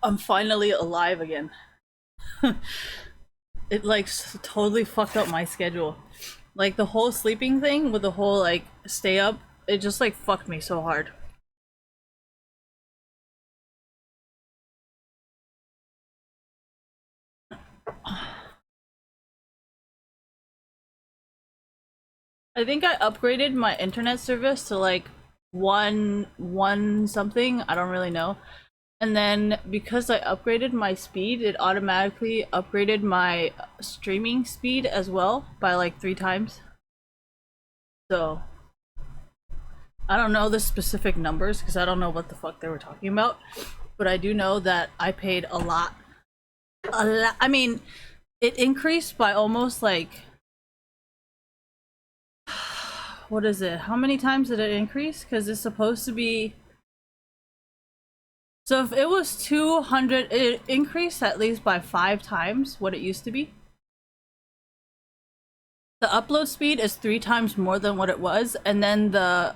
I'm finally alive again. It like totally fucked up my schedule. Like the whole sleeping thing with the whole like stay up, it just like fucked me so hard. I think I upgraded my internet service to like one something, I don't really know. And then because I upgraded my speed, it automatically upgraded my streaming speed as well by like 3 times. So I don't know the specific numbers because I don't know what the fuck they were talking about. But I do know that I paid a lot. A lot. I mean, it increased by almost like, what is it? How many times did it increase? Because it's supposed to be. So if it was 200, it increased at least by 5 times what it used to be. The upload speed is 3 times more than what it was, and then the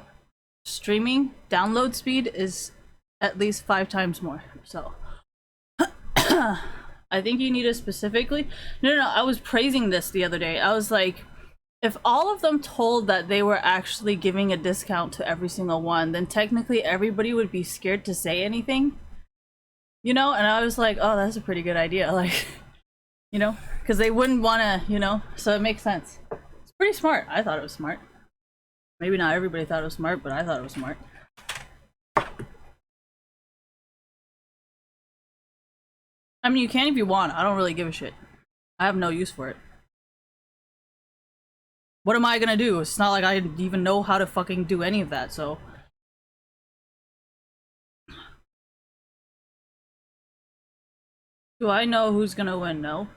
streaming download speed is at least 5 times more. So I think you need to specifically. No, I was praising this the other day. I was like, if all of them told that they were actually giving a discount to every single one, then technically everybody would be scared to say anything. You know? And I was like, oh, that's a pretty good idea. Like, you know? Because they wouldn't want to, you know? So it makes sense. It's pretty smart. I thought it was smart. Maybe not everybody thought it was smart, but I thought it was smart. I mean, you can if you want. I don't really give a shit. I have no use for it. What am I gonna do? It's not like I even know how to fucking do any of that, so. Do I know who's gonna win? No.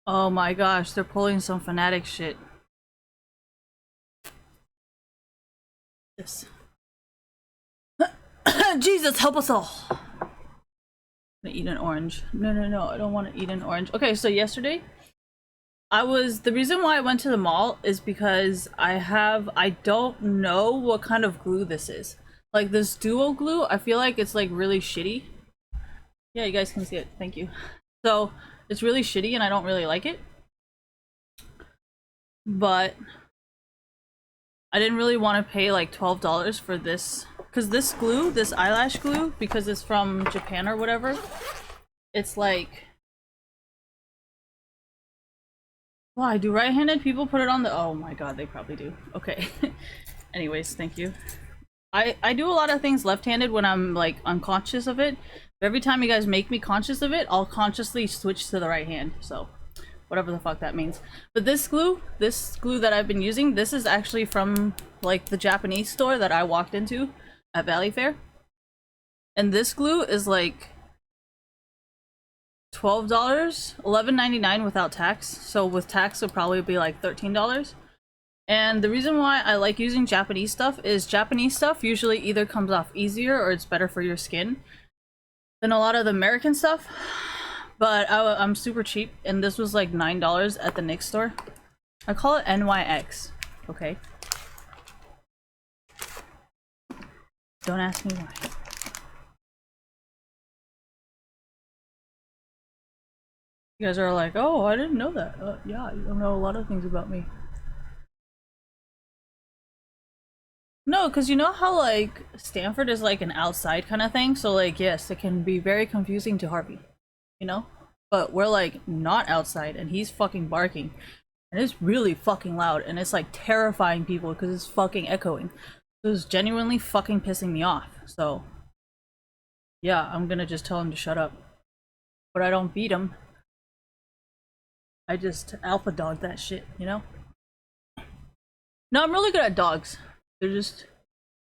Oh my gosh, they're pulling some fanatic shit. This. Jesus, help us all. I'm gonna eat an orange. No, I don't want to eat an orange. Okay, so yesterday, the reason why I went to the mall is because I don't know what kind of glue this is. Like this duo glue, I feel like it's like really shitty. Yeah, you guys can see it, thank you. So, it's really shitty and I don't really like it. But I didn't really want to pay like $12 for this. Because this glue, this eyelash glue, because it's from Japan or whatever, it's like... Why, do right-handed people put it on the... Oh my god, they probably do. Okay. Anyways, thank you. I do a lot of things left-handed when I'm like unconscious of it. But every time you guys make me conscious of it, I'll consciously switch to the right hand. So, whatever the fuck that means. But this glue that I've been using, this is actually from like the Japanese store that I walked into at Valley Fair. And this glue is like $12, $11.99 without tax. So with tax it'll probably be like $13. And the reason why I like using Japanese stuff is Japanese stuff usually either comes off easier or it's better for your skin than a lot of the American stuff. But I'm super cheap, and this was like $9 at the NYX store. I call it NYX, okay? Don't ask me why. You guys are like, oh, I didn't know that. Yeah, you don't know a lot of things about me. No, because you know how like Stanford is like an outside kind of thing, so like yes, it can be very confusing to Harvey, you know? But we're like not outside and he's fucking barking. And it's really fucking loud and it's like terrifying people because it's fucking echoing. It was genuinely fucking pissing me off. So yeah, I'm gonna just tell him to shut up. But I don't beat him. I just alpha dog that shit, you know? No, I'm really good at dogs. They're just,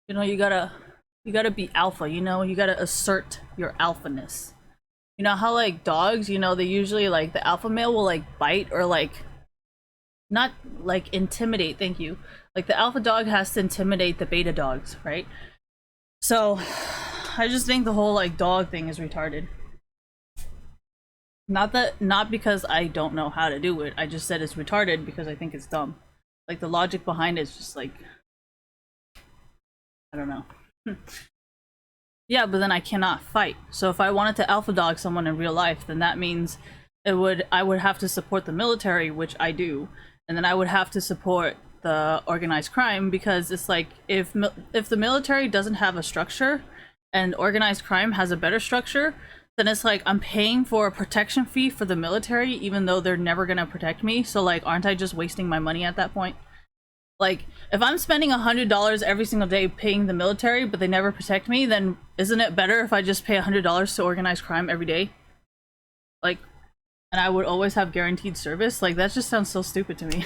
you know, you gotta be alpha, you know? You gotta assert your alphaness. You know how like dogs, you know, they usually like the alpha male will like bite or like not like intimidate, thank you. Like the alpha dog has to intimidate the beta dogs, right? So I just think the whole like dog thing is retarded. Not because I don't know how to do it. I just said it's retarded because I think it's dumb. Like the logic behind it is just like I don't know. Yeah, but then I cannot fight. So if I wanted to alpha dog someone in real life, then that means I would have to support the military, which I do, and then I would have to support the organized crime, because it's like if the military doesn't have a structure and organized crime has a better structure, then it's like I'm paying for a protection fee for the military even though they're never gonna protect me. So like, aren't I just wasting my money at that point? Like, if I'm spending $100 every single day paying the military, but they never protect me, then isn't it better if I just pay $100 to organized crime every day? Like, and I would always have guaranteed service? Like, that just sounds so stupid to me.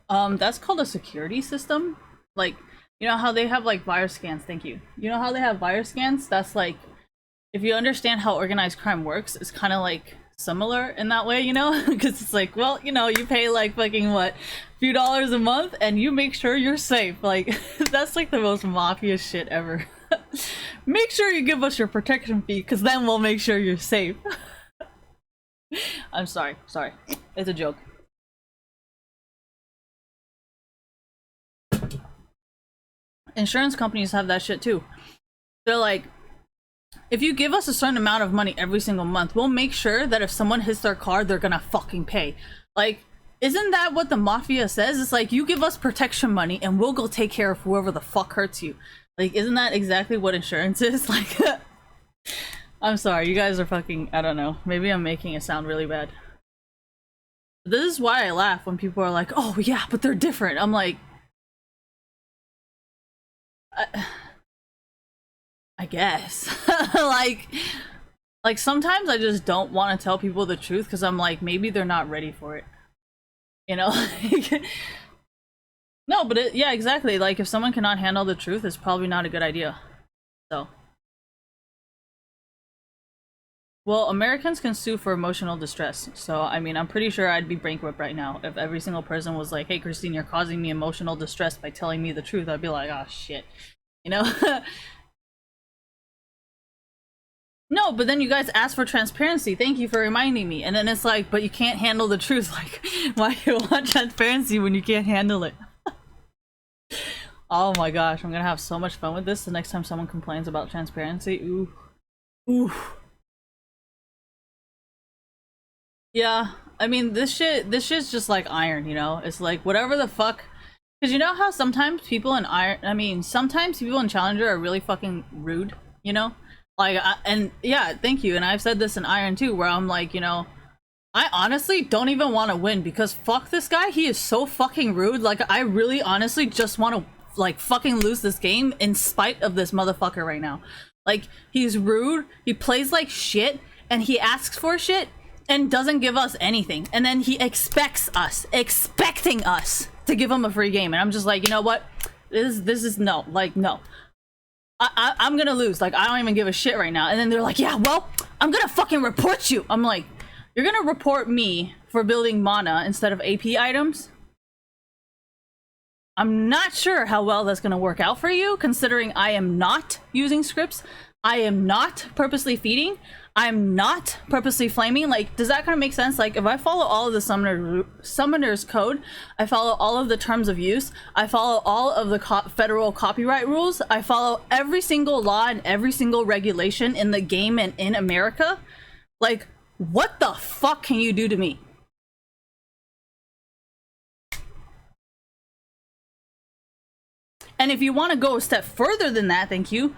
That's called a security system. Like, you know how they have like virus scans? Thank you. You know how they have virus scans? That's like, if you understand how organized crime works, it's kind of like similar in that way, you know? Because it's like, well, you know, you pay like fucking what, a few dollars a month and you make sure you're safe. Like, that's like the most mafia shit ever. Make sure you give us your protection fee, because then we'll make sure you're safe. I'm sorry, it's a joke. Insurance companies have that shit too. They're like, if you give us a certain amount of money every single month, we'll make sure that if someone hits their car, they're gonna fucking pay. Like, isn't that what the mafia says? It's like, you give us protection money and we'll go take care of whoever the fuck hurts you. Like, isn't that exactly what insurance is? Like, I'm sorry, you guys are fucking, I don't know. Maybe I'm making it sound really bad. This is why I laugh when people are like, oh yeah, but they're different. I'm like, I guess. like sometimes I just don't want to tell people the truth because I'm like, maybe they're not ready for it. You know? No, but yeah, exactly. Like, if someone cannot handle the truth, it's probably not a good idea. So. Well, Americans can sue for emotional distress. So, I mean, I'm pretty sure I'd be bankrupt right now if every single person was like, hey, Christine, you're causing me emotional distress by telling me the truth. I'd be like, oh, shit. You know? No, but then you guys ask for transparency. Thank you for reminding me. And then it's like, but you can't handle the truth. Like, why do you want transparency when you can't handle it? Oh my gosh, I'm gonna have so much fun with this the next time someone complains about transparency. Ooh. Ooh. Yeah, I mean, this shit's just like iron, you know? It's like, whatever the fuck. Because you know how sometimes people in sometimes people in Challenger are really fucking rude, you know? Like, and yeah, thank you. And I've said this in Iron too, where I'm like, you know, I honestly don't even want to win because fuck this guy. He is so fucking rude. Like, I really honestly just want to like fucking lose this game in spite of this motherfucker right now. Like, he's rude, he plays like shit, and he asks for shit and doesn't give us anything. And then he expecting us to give him a free game. And I'm just like, you know what? This is no, like, no. I'm gonna lose. Like, I don't even give a shit right now. And then they're like, yeah, well, I'm gonna fucking report you. I'm like, you're gonna report me for building mana instead of AP items? I'm not sure how well that's gonna work out for you, considering I am not using scripts. I am not purposely feeding. I'm not purposely flaming. Like, does that kind of make sense? Like, if I follow all of the summoner's code, I follow all of the terms of use, I follow all of the federal copyright rules, I follow every single law and every single regulation in the game and in America, like, what the fuck can you do to me? And if you want to go a step further than that, thank you,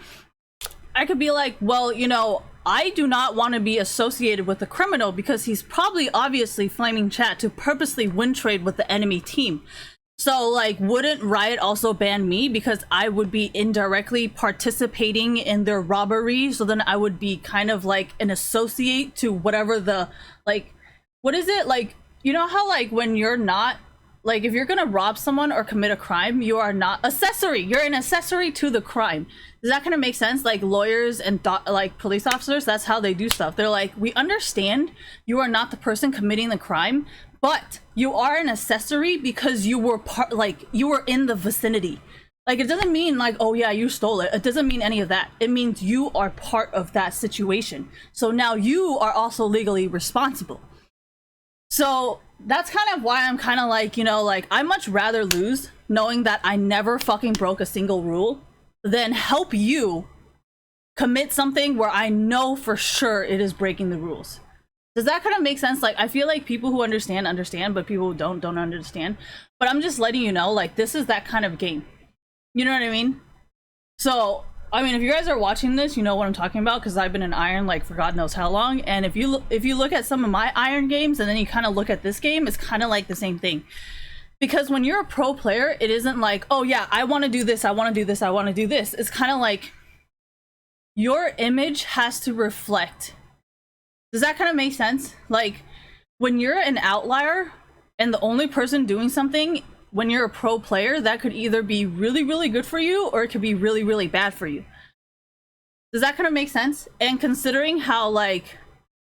I could be like, well, you know, I do not want to be associated with a criminal because he's probably obviously flaming chat to purposely win trade with the enemy team. So, like, wouldn't Riot also ban me because I would be indirectly participating in their robbery? So then I would be kind of like an associate to whatever the, like, what is it? Like, you know how, like, when you're not, like, if you're gonna rob someone or commit a crime, you are not accessory. You're an accessory to the crime. Does that kind of make sense? Like, lawyers and like police officers, that's how they do stuff. They're like, we understand you are not the person committing the crime, but you are an accessory because you were you were in the vicinity. Like, it doesn't mean like, oh yeah, you stole it. It doesn't mean any of that. It means you are part of that situation. So now you are also legally responsible. So that's kind of why I'm kind of like, you know, like I'd much rather lose knowing that I never fucking broke a single rule than help you commit something where I know for sure it is breaking the rules. Does that kind of make sense? Like, I feel like people who understand, but people who don't understand. But I'm just letting you know, like, this is that kind of game. You know what I mean? So, I mean, if you guys are watching this, you know what I'm talking about, because I've been in Iron, like, for God knows how long. And if you look at some of my Iron games, and then you kind of look at this game, it's kind of like the same thing. Because when you're a pro player, it isn't like, oh yeah, I want to do this, I want to do this, I want to do this. It's kind of like, your image has to reflect. Does that kind of make sense? Like, when you're an outlier and the only person doing something, when you're a pro player, that could either be really, really good for you or it could be really, really bad for you. Does that kind of make sense? And considering how, like,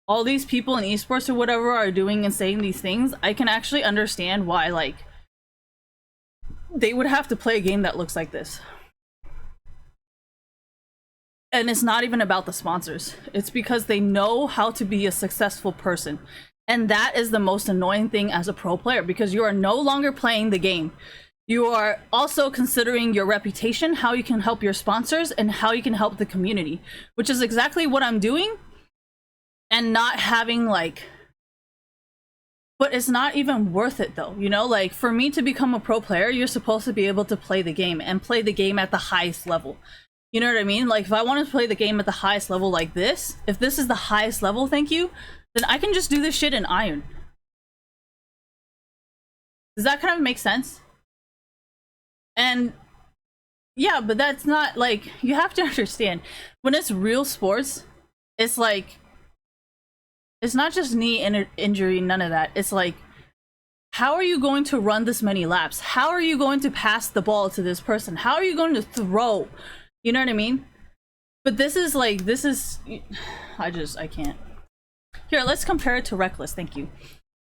all these people in esports or whatever are doing and saying these things, I can actually understand why, like, they would have to play a game that looks like this. And it's not even about the sponsors. It's because they know how to be a successful person. And that is the most annoying thing as a pro player, because you are no longer playing the game. You are also considering your reputation, how you can help your sponsors, and how you can help the community, which is exactly what I'm doing. And not having, like, but it's not even worth it though, you know? Like, for me to become a pro player, you're supposed to be able to play the game and play the game at the highest level. You know what I mean? Like, if I want to play the game at the highest level like this, if this is the highest level, thank you, then I can just do this shit in Iron. Does that kind of make sense? And yeah, but that's not, like, you have to understand, when it's real sports, it's like, it's not just knee injury, none of that. It's like, how are you going to run this many laps? How are you going to pass the ball to this person? How are you going to throw? You know what I mean? But this is like, this is, I can't. Here, let's compare it to Reckless, thank you.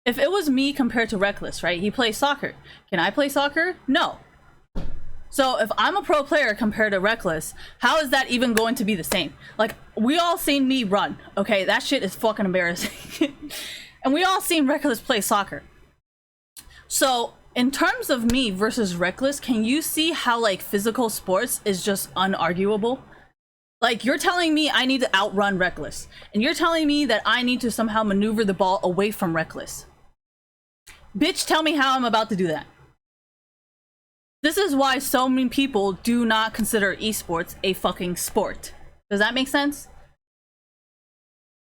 If it was me compared to Reckless, right? He plays soccer. Can I play soccer? No. So if I'm a pro player compared to Reckless, how is that even going to be the same? Like, we all seen me run, okay? That shit is fucking embarrassing. And we all seen Reckless play soccer. So in terms of me versus Reckless, can you see how, like, physical sports is just unarguable? Like, you're telling me I need to outrun Reckless, and you're telling me that I need to somehow maneuver the ball away from Reckless. Bitch, tell me how I'm about to do that. This is why so many people do not consider esports a fucking sport. Does that make sense?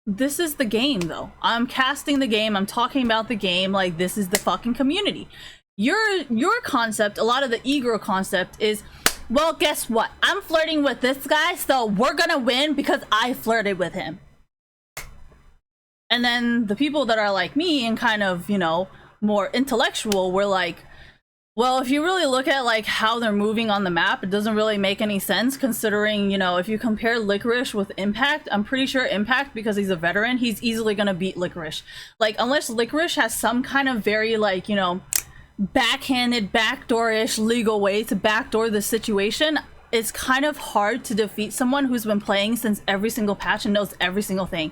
This is the game, though. I'm casting the game, I'm talking about the game, like, this is the fucking community. Your concept, a lot of the ego concept is, well, guess what? I'm flirting with this guy, so we're gonna win because I flirted with him. And then the people that are like me and kind of, you know, more intellectual, were like, well, if you really look at, like, how they're moving on the map, it doesn't really make any sense, considering, you know, if you compare Licorice with Impact, I'm pretty sure Impact, because he's a veteran, he's easily gonna beat Licorice. Like, unless Licorice has some kind of very, like, you know, backhanded, backdoor-ish legal way to backdoor the situation, it's kind of hard to defeat someone who's been playing since every single patch and knows every single thing.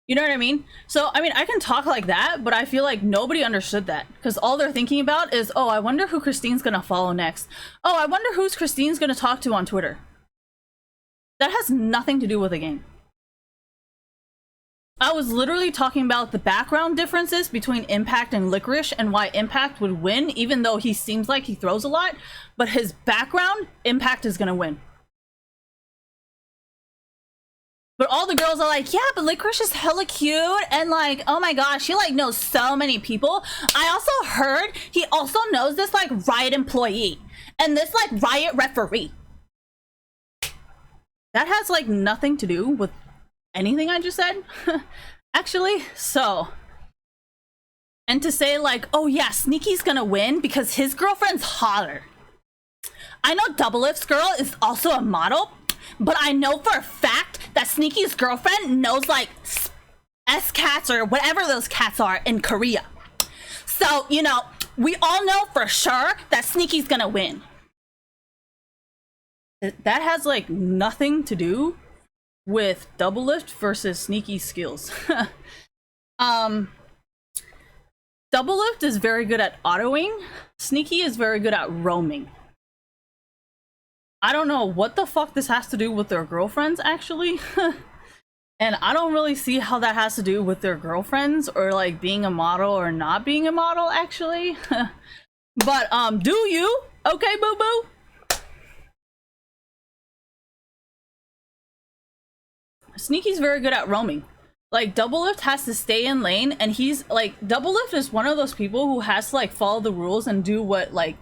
You know what I mean? So, I mean, I can talk like that, but I feel like nobody understood that. Because all they're thinking about is, oh, I wonder who Christine's gonna follow next. Oh, I wonder who's Christine's gonna talk to on Twitter. That has nothing to do with the game. I was literally talking about the background differences between Impact and Licorice and why Impact would win, even though he seems like he throws a lot. But his background, Impact is gonna win. But all the girls are like, yeah, but Licorice is hella cute, and, like, oh my gosh, he, like, knows so many people. I also heard he also knows this, like, Riot employee and this, like, Riot referee. That has, like, nothing to do with anything I just said, actually. So, and to say, like, oh yeah, Sneaky's gonna win because his girlfriend's hotter. I know Doublelift's girl is also a model, but I know for a fact that Sneaky's girlfriend knows, like, S-cats or whatever those cats are in Korea. So, you know, we all know for sure that Sneaky's gonna win. That has, like, nothing to do with Doublelift versus Sneaky skills. Doublelift is very good at autoing. Sneaky is very good at roaming. I don't know what the fuck this has to do with their girlfriends, actually. And I don't really see how that has to do with their girlfriends or like being a model or not being a model, actually. But do you? Okay, boo boo. Sneaky's very good at roaming. Like, Doublelift has to stay in lane, and he's like, Doublelift is one of those people who has to like follow the rules and do what, like,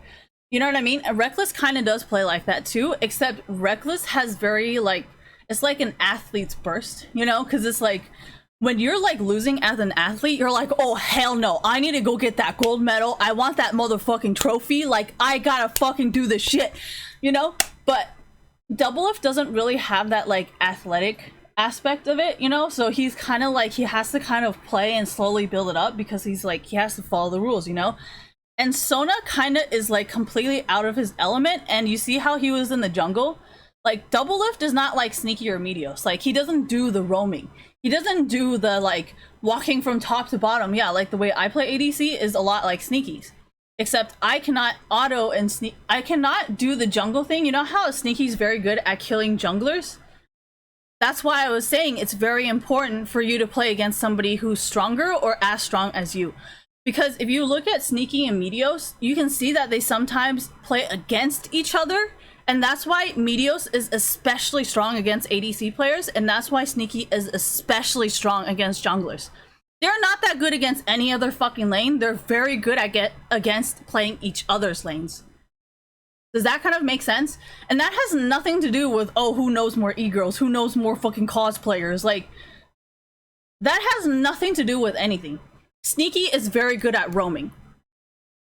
you know what I mean? And Reckless kind of does play like that too, except Reckless has very like, it's like an athlete's burst, you know? Because it's like, when you're like losing as an athlete, you're like, oh hell no, I need to go get that gold medal. I want that motherfucking trophy. Like, I gotta fucking do this shit, you know? But Doublelift doesn't really have that like athletic aspect of it, you know? So he's kind of like, he has to kind of play and slowly build it up because he's like, he has to follow the rules, you know? And Sona kind of is like completely out of his element, and you see how he was in the jungle? Like, Doublelift is not like Sneaky or Meteos. Like, he doesn't do the roaming. He doesn't do the like walking from top to bottom. Yeah, like the way I play ADC is a lot like Sneaky's. Except I cannot auto and I cannot do the jungle thing. You know how Sneaky's very good at killing junglers? That's why I was saying it's very important for you to play against somebody who's stronger or as strong as you. Because if you look at Sneaky and Meteos, you can see that they sometimes play against each other. And that's why Meteos is especially strong against ADC players. And that's why Sneaky is especially strong against junglers. They're not that good against any other fucking lane. They're very good at against playing each other's lanes. Does that kind of make sense? And that has nothing to do with, oh, who knows more e-girls? Who knows more fucking cosplayers? Like, that has nothing to do with anything. Sneaky is very good at roaming.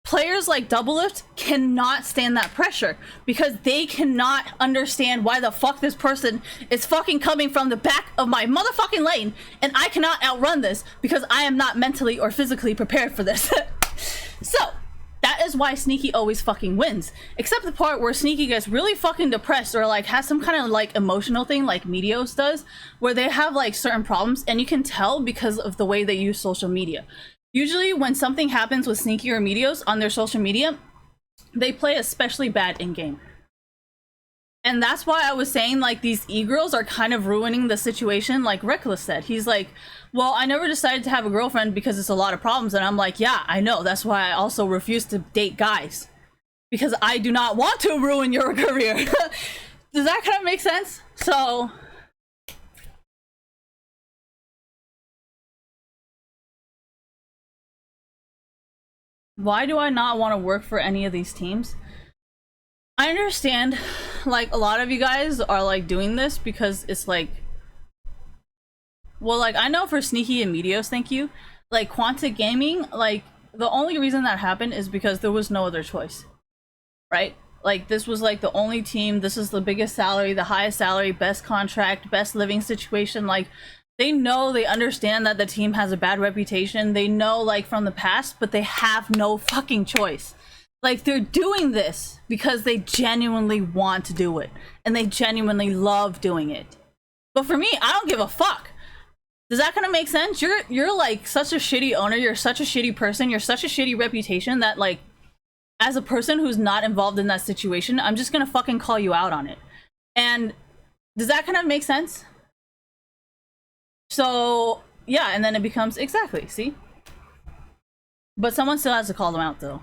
Players like Doublelift cannot stand that pressure because they cannot understand why the fuck this person is fucking coming from the back of my motherfucking lane, and I cannot outrun this because I am not mentally or physically prepared for this. So that is why Sneaky always fucking wins. Except the part where Sneaky gets really fucking depressed or like has some kind of like emotional thing like Meteos does, where they have like certain problems, and you can tell because of the way they use social media. Usually when something happens with Sneaky or Meteos on their social media, they play especially bad in-game. And that's why I was saying like these e-girls are kind of ruining the situation. Like Reckless said, he's like, well, I never decided to have a girlfriend because it's a lot of problems. And I'm like, yeah, I know. That's why I also refuse to date guys. Because I do not want to ruin your career. Does that kind of make sense? So why do I not want to work for any of these teams? I understand, like, a lot of you guys are, like, doing this because it's, like... Well, like, I know for Sneaky and Meteos, thank you. Like, Quantic Gaming, like, the only reason that happened is because there was no other choice. Right? Like, this was, like, the only team, this is the biggest salary, the highest salary, best contract, best living situation, like... They know, they understand that the team has a bad reputation. They know, like, from the past, but they have no fucking choice. Like, they're doing this because they genuinely want to do it. And they genuinely love doing it. But for me, I don't give a fuck. Does that kind of make sense? You're like, such a shitty owner. You're such a shitty person. You're such a shitty reputation that, like, as a person who's not involved in that situation, I'm just gonna fucking call you out on it. And does that kind of make sense? So, yeah, and then it becomes, exactly, see? But someone still has to call them out, though.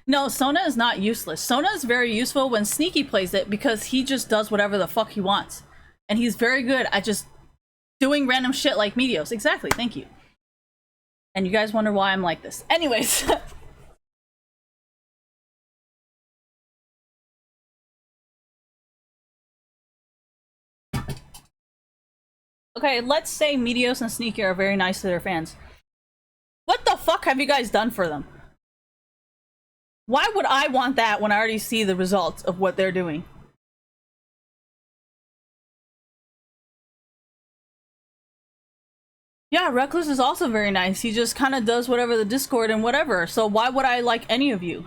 No, Sona is not useless. Sona is very useful when Sneaky plays it because he just does whatever the fuck he wants. And he's very good at just doing random shit like Meteos. Exactly, thank you. And you guys wonder why I'm like this. Anyways. Okay, let's say Meteos and Sneaky are very nice to their fans. What the fuck have you guys done for them? Why would I want that when I already see the results of what they're doing? Yeah, Reckless is also very nice. He just kind of does whatever the Discord and whatever. So why would I like any of you?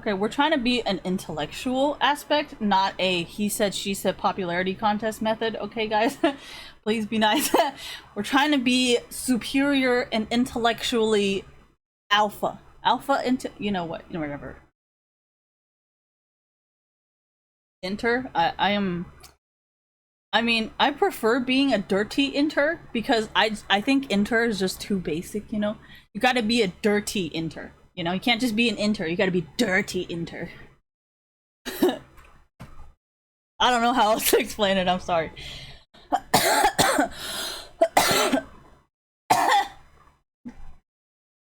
Okay, we're trying to be an intellectual aspect, not a he said, she said popularity contest method. Okay, guys? Please be nice. We're trying to be superior and intellectually alpha. Alpha into, you know what, whatever. Inter? I mean, I prefer being a dirty inter because I think inter is just too basic, you know? You gotta be a dirty inter. You know, you can't just be an inter, you gotta be dirty inter. I don't know how else to explain it, I'm sorry. I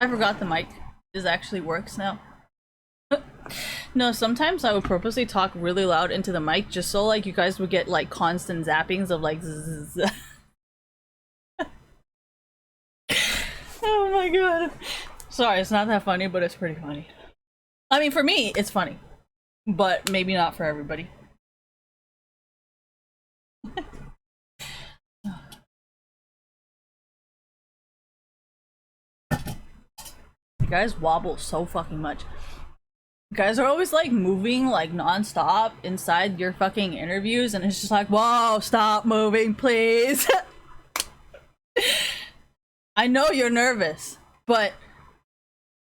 forgot the mic. This actually works now. No, sometimes I would purposely talk really loud into the mic just so like you guys would get like constant zappings of like zzz. Oh my god. Sorry, it's not that funny, but it's pretty funny. I mean, for me, it's funny. But maybe not for everybody. You guys wobble so fucking much. You guys are always like moving like non-stop inside your fucking interviews and it's just like, whoa, stop moving, please. I know you're nervous, but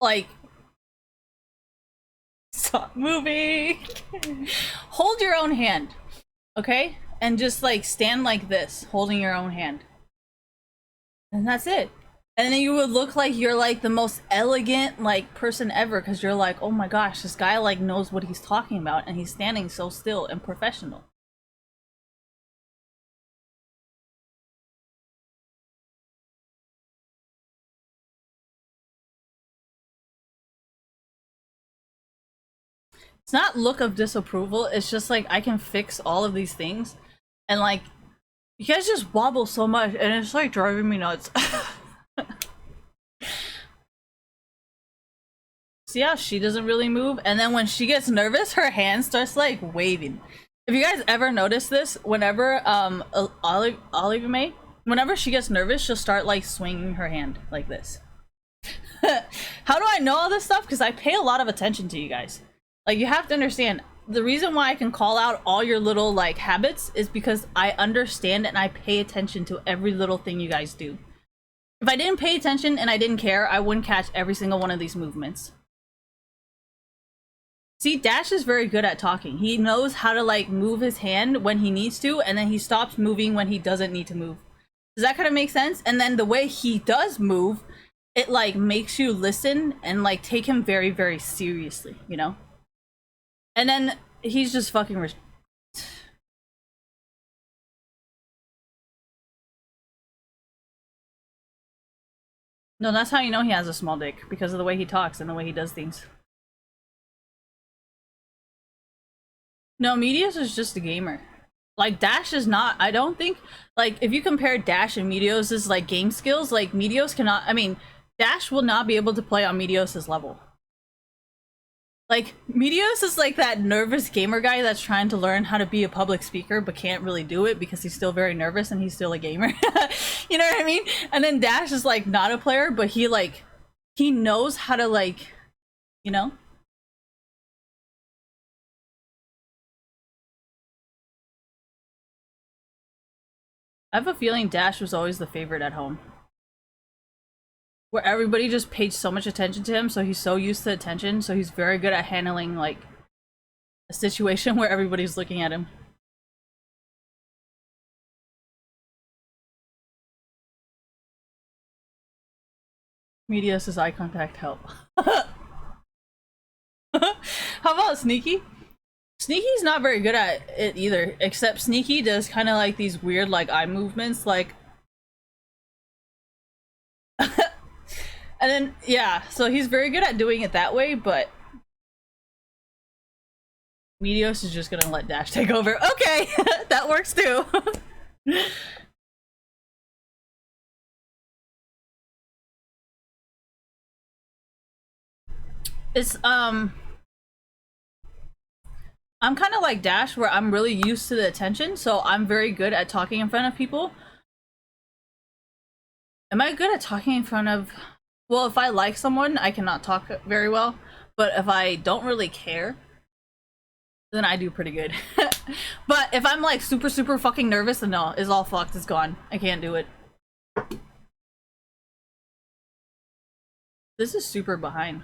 like, stop moving. Hold your own hand, okay? And just like stand like this, holding your own hand. And that's it. And then you would look like you're like the most elegant like person ever because you're like, oh my gosh, this guy like knows what he's talking about and he's standing so still and professional. It's not look of disapproval, it's just like I can fix all of these things and like you guys just wobble so much and it's like driving me nuts. See how she doesn't really move, and then when she gets nervous her hand starts like waving. If you guys ever notice this, whenever Olive May, whenever she gets nervous she'll start like swinging her hand like this. How do I know all this stuff? Because I pay a lot of attention to you guys. Like, you have to understand, the reason why I can call out all your little like habits is because I understand and I pay attention to every little thing you guys do. If I didn't pay attention and I didn't care, I wouldn't catch every single one of these movements. See, Dash is very good at talking. He knows how to like move his hand when he needs to, and then he stops moving when he doesn't need to move. Does that kind of make sense? And then the way he does move, it like makes you listen and like take him very, very seriously, you know? And then he's just fucking No, that's how you know he has a small dick, because of the way he talks and the way he does things. No, Meteos is just a gamer. Like, Dash is not, I don't think, like, if you compare Dash and Meteos' like game skills, like Meteos cannot, I mean, Dash will not be able to play on Meteos' level. Like, Meteos is like that nervous gamer guy that's trying to learn how to be a public speaker but can't really do it because he's still very nervous and he's still a gamer. You know what I mean? And then Dash is like not a player, but he like, he knows how to like, you know? I have a feeling Dash was always the favorite at home. Where everybody just paid so much attention to him, so he's so used to attention, so he's very good at handling, like, a situation where everybody's looking at him. Meteos' eye contact help. How about Sneaky? Sneaky's not very good at it either, except Sneaky does kind of like these weird like eye movements, like and then yeah, so he's very good at doing it that way, but Meteos is just gonna let Dash take over. Okay, that works too. It's I'm kind of like Dash, where I'm really used to the attention, so I'm very good at talking in front of people. Am I good at talking in front of... Well, if I like someone, I cannot talk very well. But if I don't really care, then I do pretty good. But if I'm like super fucking nervous, then no, it's all fucked, it's gone. I can't do it. This is super behind.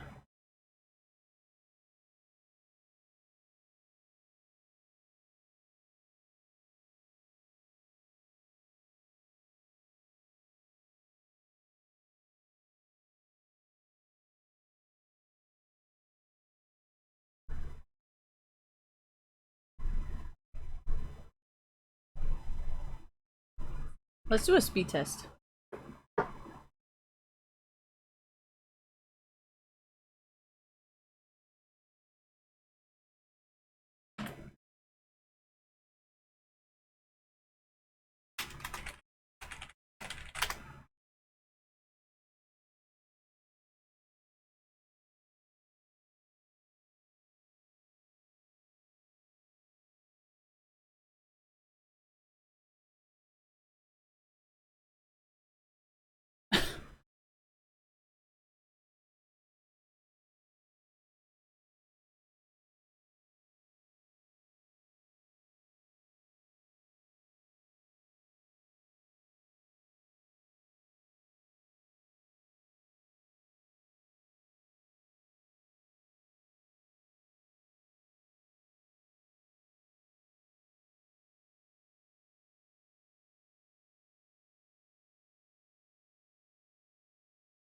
Let's do a speed test.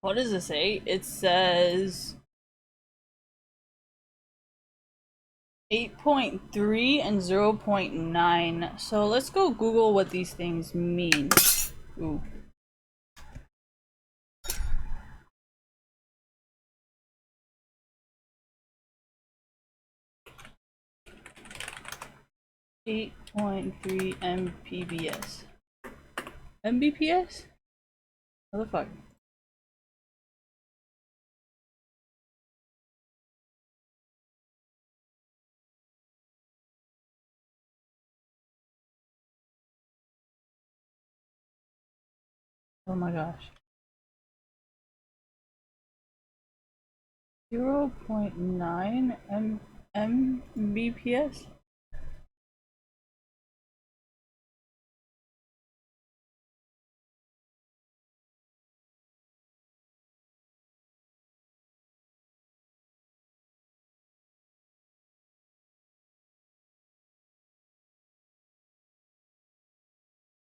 What does it say? It says 8.3 and 0.9. So let's go Google what these things mean. Ooh. .3 Mbps. Mbps? What the fuck? Oh my gosh. 0.9 Mbps?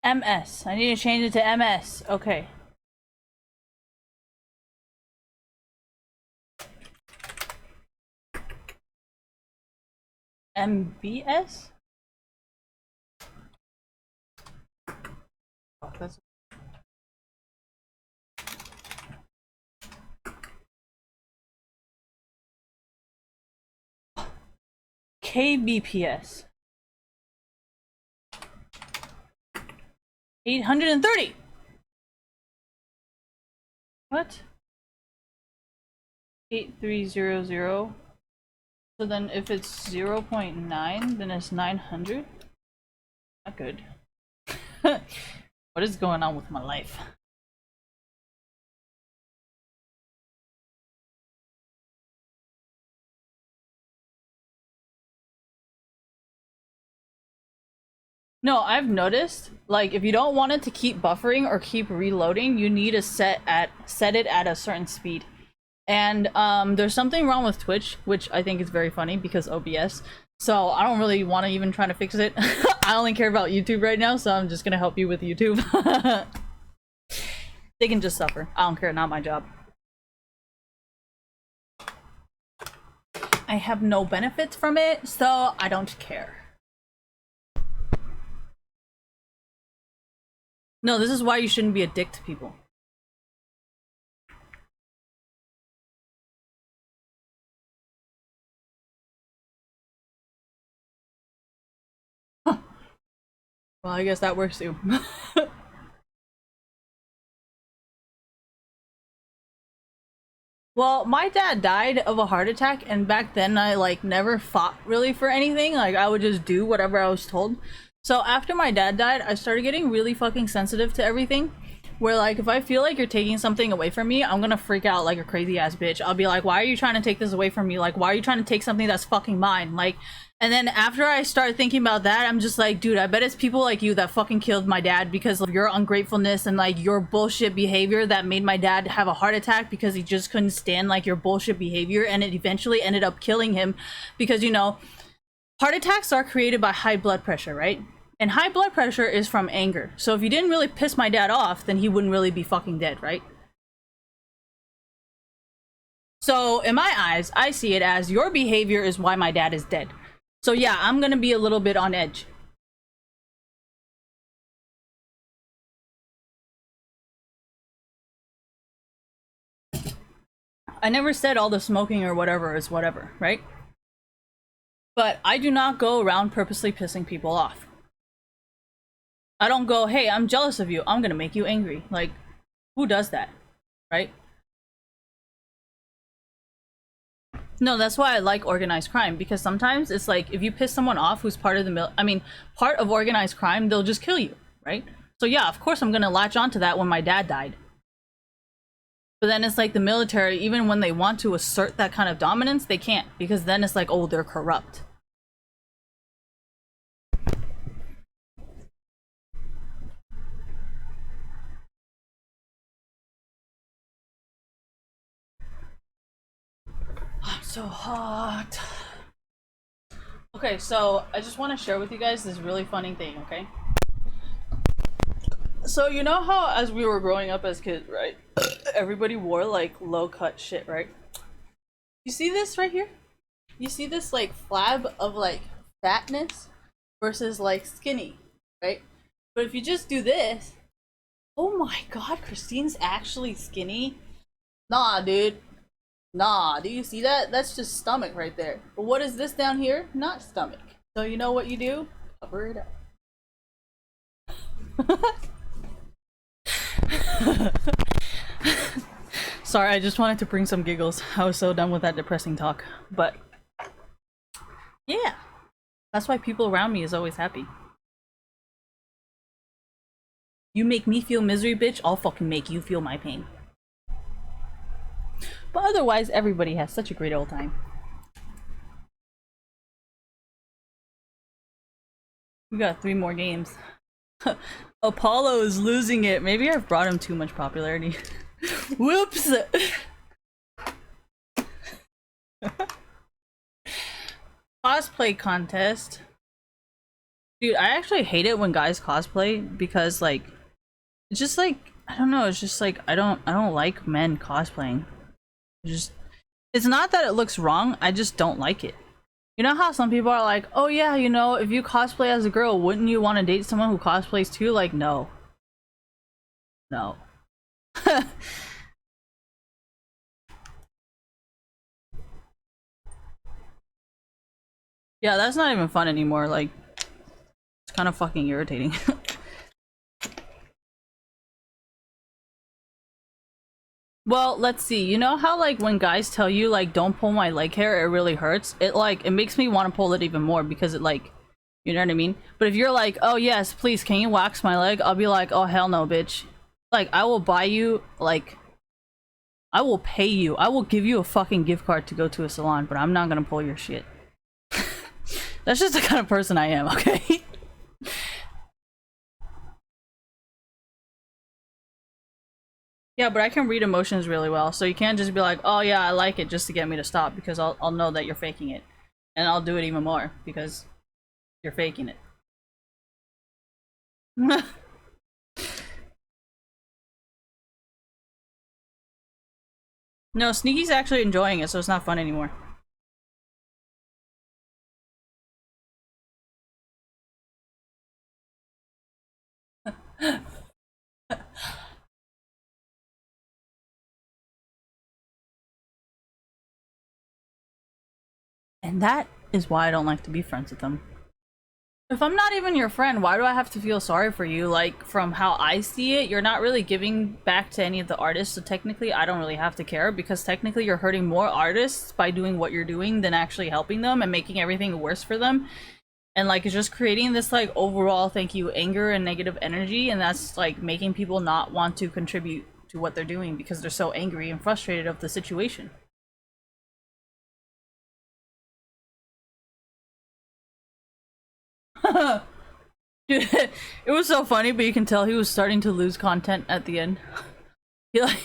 MS. I need to change it to MS. Okay. MBS? Oh, that's KBPS. 830. What? 8300. So then if it's 0.9, then it's 900? Not good. What is going on with my life? No, I've noticed, like, if you don't want it to keep buffering or keep reloading, you need to set it at a certain speed. And there's something wrong with Twitch, which I think is very funny because OBS. So I don't really want to even try to fix it. I only care about YouTube right now, so I'm just gonna help you with YouTube. They can just suffer. I don't care, not my job. I have no benefits from it, so I don't care. No, this is why you shouldn't be a dick to people. Huh. Well, I guess that works too. Well, my dad died of a heart attack, and back then I like never fought really for anything. Like I would just do whatever I was told. So after my dad died, I started getting really fucking sensitive to everything. where like if I feel like you're taking something away from me, I'm gonna freak out like a crazy ass bitch. I'll be like, why are you trying to take this away from me? Like, why are you trying to take something that's fucking mine? Like, and then after I start thinking about that, I'm just like, dude, I bet it's people like you that fucking killed my dad because of your ungratefulness and like your bullshit behavior that made my dad have a heart attack because he just couldn't stand like your bullshit behavior, and it eventually ended up killing him because, you know, heart attacks are created by high blood pressure, right? And high blood pressure is from anger. So if you didn't really piss my dad off, then he wouldn't really be fucking dead, right? So in my eyes, I see it as your behavior is why my dad is dead. So yeah, I'm gonna be a little bit on edge. I never said all the smoking or whatever is whatever, right? But I do not go around purposely pissing people off. I don't go, hey, I'm jealous of you, I'm gonna make you angry. Like, who does that, right? No, that's why I like organized crime, because sometimes it's like if you piss someone off who's part of the part of organized crime, they'll just kill you, right? So yeah, of course I'm gonna latch onto that when my dad died. But then it's like the military, even when they want to assert that kind of dominance, they can't, because then it's like, oh, they're corrupt. I'm so hot. Okay, so I just want to share with you guys this really funny thing, okay? So you know how as we were growing up as kids, right? Everybody wore like low-cut shit, right? You see this right here? You see this like flab of like fatness versus like skinny, right? But if you just do this, oh my god, Christine's actually skinny. Nah, dude. Nah, do you see that? That's just stomach right there. But what is this down here? Not stomach. So you know what you do? Cover it up. Sorry, I just wanted to bring some giggles. I was so done with that depressing talk. But yeah, that's why people around me is always happy. You make me feel misery, bitch, I'll fucking make you feel my pain. But otherwise, everybody has such a great old time. We got 3 more games. Apollo is losing it. Maybe I've brought him too much popularity. Whoops! Cosplay contest. Dude, I actually hate it when guys cosplay because like it's just like I don't know, it's just like I don't like men cosplaying. It's not that it looks wrong, I just don't like it. You know how some people are like, oh yeah, you know, if you cosplay as a girl, wouldn't you want to date someone who cosplays too? Like, no. No. Yeah, that's not even fun anymore, like, it's kind of fucking irritating. Well, let's see. You know how like when guys tell you like don't pull my leg hair, it really hurts? It makes me want to pull it even more because it like, you know what I mean? But if you're like, "Oh yes, please, can you wax my leg?" I'll be like, "Oh hell no, bitch." Like I will buy you like I will pay you. I will give you a fucking gift card to go to a salon, but I'm not going to pull your shit. That's just the kind of person I am, okay? Yeah, but I can read emotions really well, so you can't just be like, oh yeah, I like it just to get me to stop, because I'll know that you're faking it. And I'll do it even more, because you're faking it. No, Sneaky's actually enjoying it, so it's not fun anymore. And that is why I don't like to be friends with them. If I'm not even your friend, why do I have to feel sorry for you? Like, from how I see it, you're not really giving back to any of the artists, so technically I don't really have to care, because technically you're hurting more artists by doing what you're doing than actually helping them and making everything worse for them. and like it's just creating this like overall thank you anger and negative energy, and that's like making people not want to contribute to what they're doing because they're so angry and frustrated of the situation. Dude, it was so funny, but you can tell he was starting to lose content at the end. He like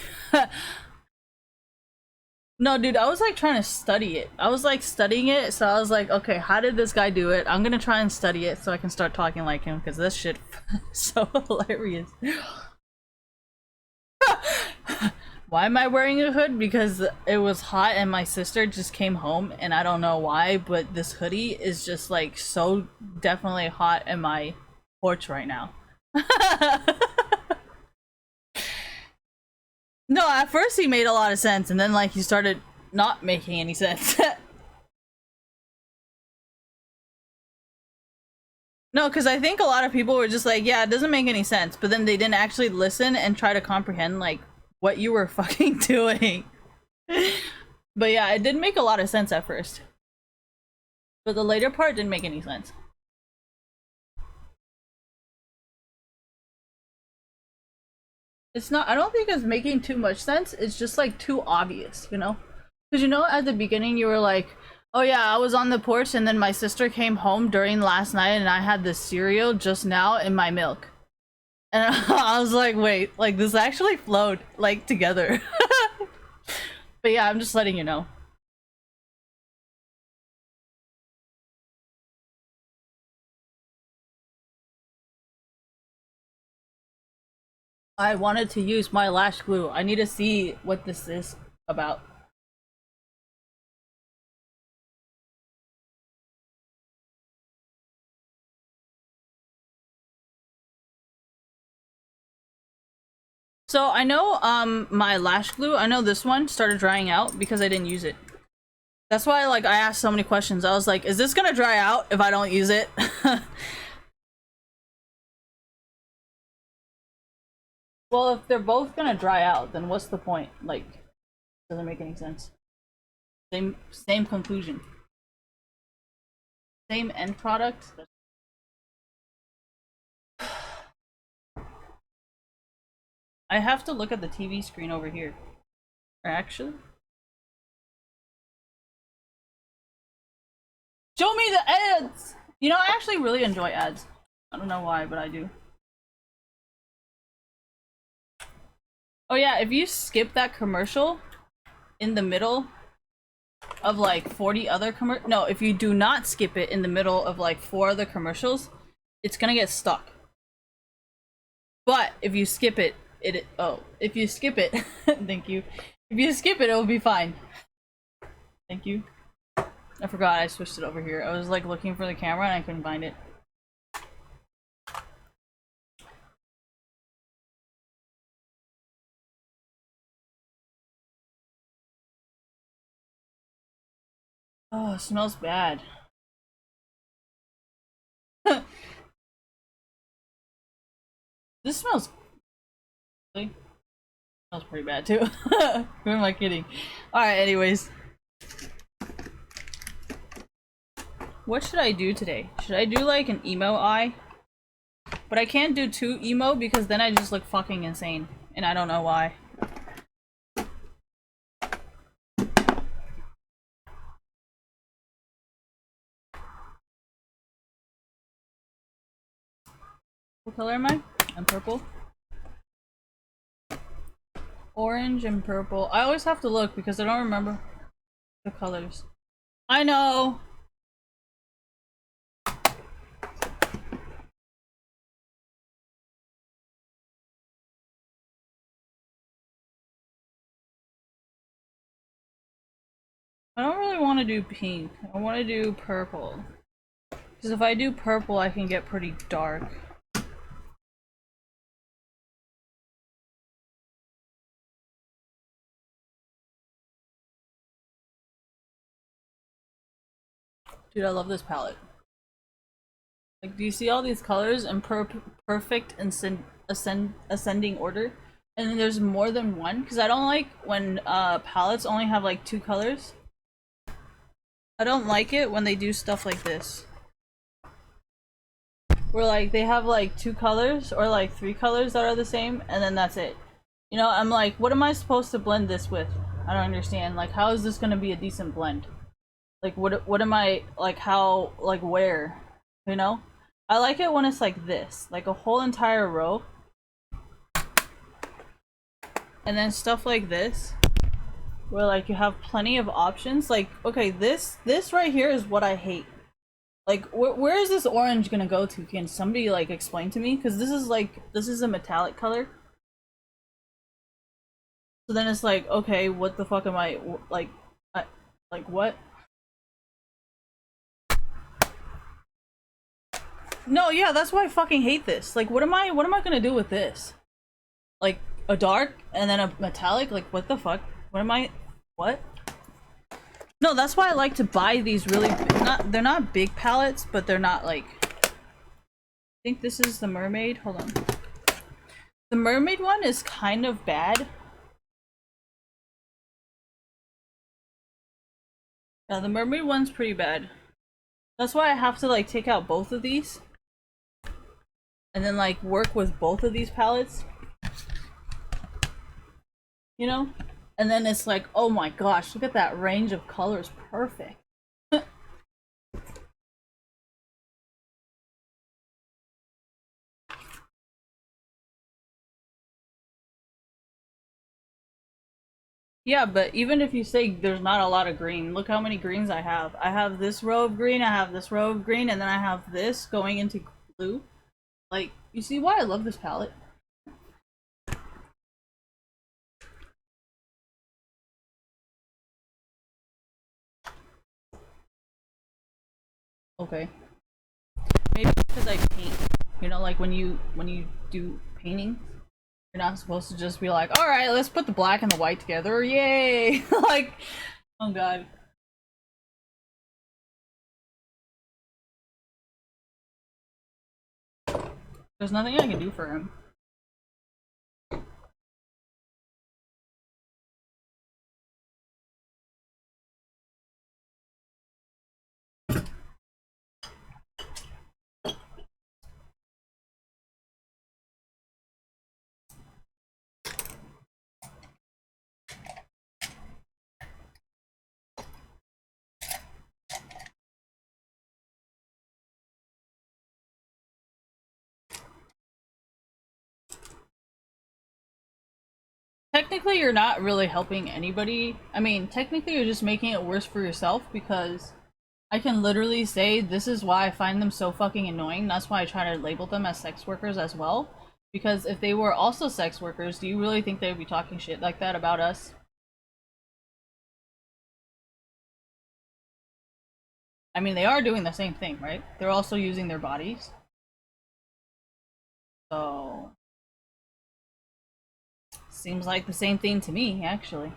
no, dude, I was like trying to study it. I was like studying it, so I was like, okay, how did this guy do it? I'm gonna try and study it so I can start talking like him, because this shit is so hilarious. Why am I wearing a hood? Because it was hot and my sister just came home, and I don't know why, but this hoodie is just like so definitely hot in my porch right now. No, at first he made a lot of sense, and then like he started not making any sense. No, because I think a lot of people were just like, yeah, it doesn't make any sense, but then they didn't actually listen and try to comprehend like what you were fucking doing. But yeah, it did make a lot of sense at first, but the later part didn't make any sense. It's not, I don't think it's making too much sense, it's just like too obvious, you know? Because you know, at the beginning you were like, oh yeah, I was on the porch and then my sister came home during last night and I had the cereal just now in my milk. And I was like, wait, like this actually flowed like together. But yeah, I'm just letting you know. I wanted to use my lash glue. I need to see what this is about. So I know my lash glue, I know this one started drying out because I didn't use it. That's why like I asked so many questions. I was like, is this gonna dry out if I don't use it? Well, if they're both gonna dry out, then what's the point? Like, doesn't make any sense. Same conclusion. Same end product. I have to look at the TV screen over here. Or actually, show me the ads! You know, I actually really enjoy ads. I don't know why, but I do. Oh yeah, if you skip that commercial in the middle of like 40 other no, if you do not skip it in the middle of like 4 other commercials, it's gonna get stuck. But if you skip it, if you skip it, thank you. If you skip it, it'll be fine. Thank you. I forgot I switched it over here. I was like looking for the camera and I couldn't find it. Oh, it smells bad. This smells smells pretty bad too. Who am I kidding? Alright, anyways. What should I do today? Should I do like an emo eye? But I can't do too emo because then I just look fucking insane. And I don't know why. What color am I? I'm purple. Orange and purple. I always have to look because I don't remember the colors. I know! I don't really want to do pink. I want to do purple. Because if I do purple, I can get pretty dark. Dude, I love this palette. Like, do you see all these colors in perfect ascending order? And then there's more than one? Because I don't like when palettes only have like 2 colors. I don't like it when they do stuff like this. where like they have like two colors or like three colors that are the same, and then that's it. You know, I'm like, what am I supposed to blend this with? I don't understand. Like, how is this gonna be a decent blend? Like, what am I like? How like where? You know, I like it when it's like this, like a whole entire row, and then stuff like this, where like you have plenty of options. Like, okay, this right here is what I hate. Like, where is this orange gonna go to? Can somebody like explain to me? Because this is a metallic color. So then it's like, okay, what the fuck am I like? Like what? No, yeah, that's why I fucking hate this. Like, what am I gonna do with this? Like a dark and then a metallic? Like, what the fuck? What am I? What? No, that's why I like to buy these really not. They're not big palettes, but they're not like. I think this is the mermaid. Hold on. The mermaid one is kind of bad. Yeah, the mermaid one's pretty bad. That's why I have to like take out both of these and then like work with both of these palettes, you know? And then it's like, oh my gosh, look at that range of colors, perfect. Yeah, but even if you say there's not a lot of green, look how many greens I have. I have this row of green, I have this row of green, and then I have this going into blue. Like, you see why I love this palette? Okay. Maybe because I paint. You know, like when you do painting, you're not supposed to just be like, all right, let's put the black and the white together, yay! Like, oh god. There's nothing I can do for him. Technically, you're not really helping anybody. I mean, technically, you're just making it worse for yourself because I can literally say this is why I find them so fucking annoying. That's why I try to label them as sex workers as well. Because if they were also sex workers, do you really think they would be talking shit like that about us? I mean, they are doing the same thing, right? They're also using their bodies. So, seems like the same thing to me, actually.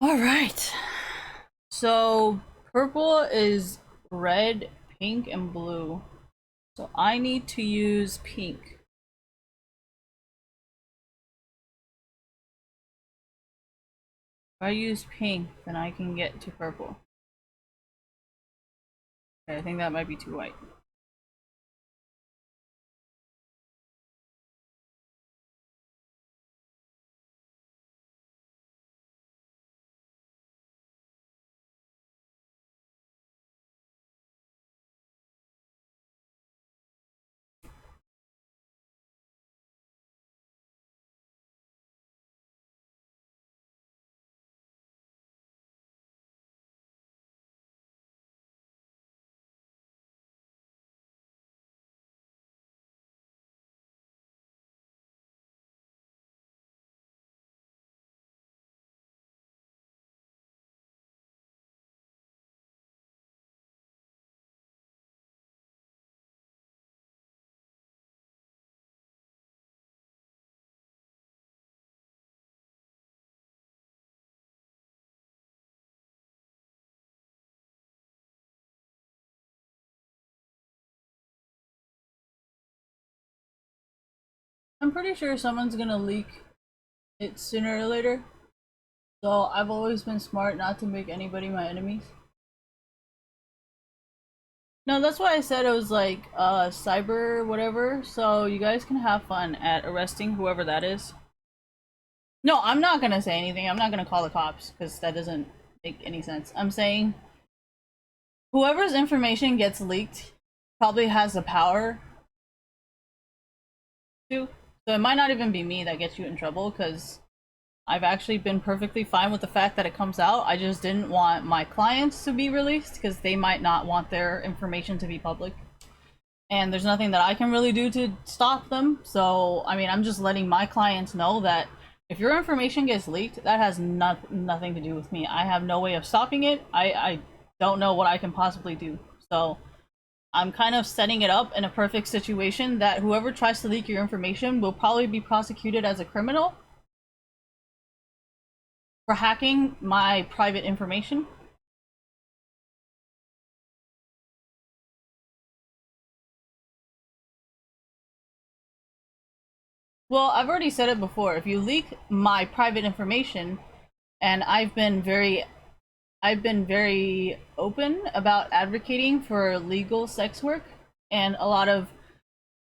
Alright. So, purple is red, pink, and blue. So I need to use pink. If I use pink, then I can get to purple. Okay, I think that might be too white. I'm pretty sure someone's gonna leak it sooner or later. So I've always been smart not to make anybody my enemies. No, that's why I said it was like cyber whatever. So you guys can have fun at arresting whoever that is. No, I'm not gonna say anything. I'm not gonna call the cops because that doesn't make any sense. I'm saying whoever's information gets leaked probably has the power to. So it might not even be me that gets you in trouble because I've actually been perfectly fine with the fact that it comes out. I just didn't want my clients to be released because they might not want their information to be public. And there's nothing that I can really do to stop them. So, I mean, I'm just letting my clients know that if your information gets leaked, that has nothing to do with me. I have no way of stopping it. I don't know what I can possibly do. So, I'm kind of setting it up in a perfect situation that whoever tries to leak your information will probably be prosecuted as a criminal for hacking my private information. Well, I've already said it before. If you leak my private information, and I've been very open about advocating for legal sex work, and a lot of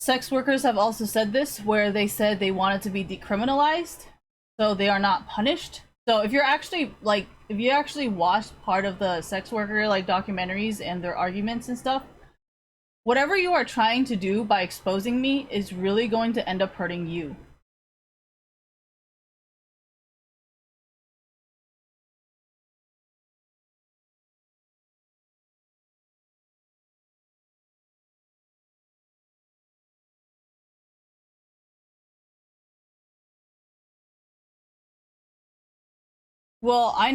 sex workers have also said this, where they said they want it to be decriminalized, so they are not punished. So if you actually watched part of the sex worker like documentaries and their arguments and stuff, whatever you are trying to do by exposing me is really going to end up hurting you. Well, I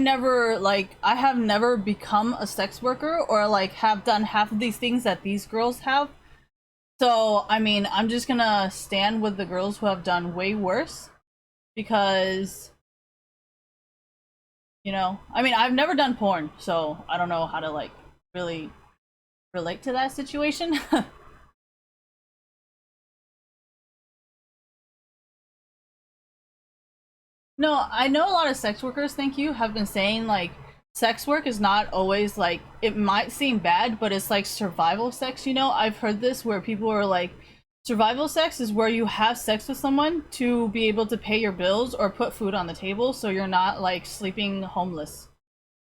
have never become a sex worker or like have done half of these things that these girls have. So, I mean, I'm just gonna stand with the girls who have done way worse because, I mean, I've never done porn, so I don't know how to like really relate to that situation. No, I know a lot of sex workers, thank you, have been saying like sex work is not always like it might seem bad, but it's like survival sex, I've heard this where people are like survival sex is where you have sex with someone to be able to pay your bills or put food on the table so you're not like sleeping homeless.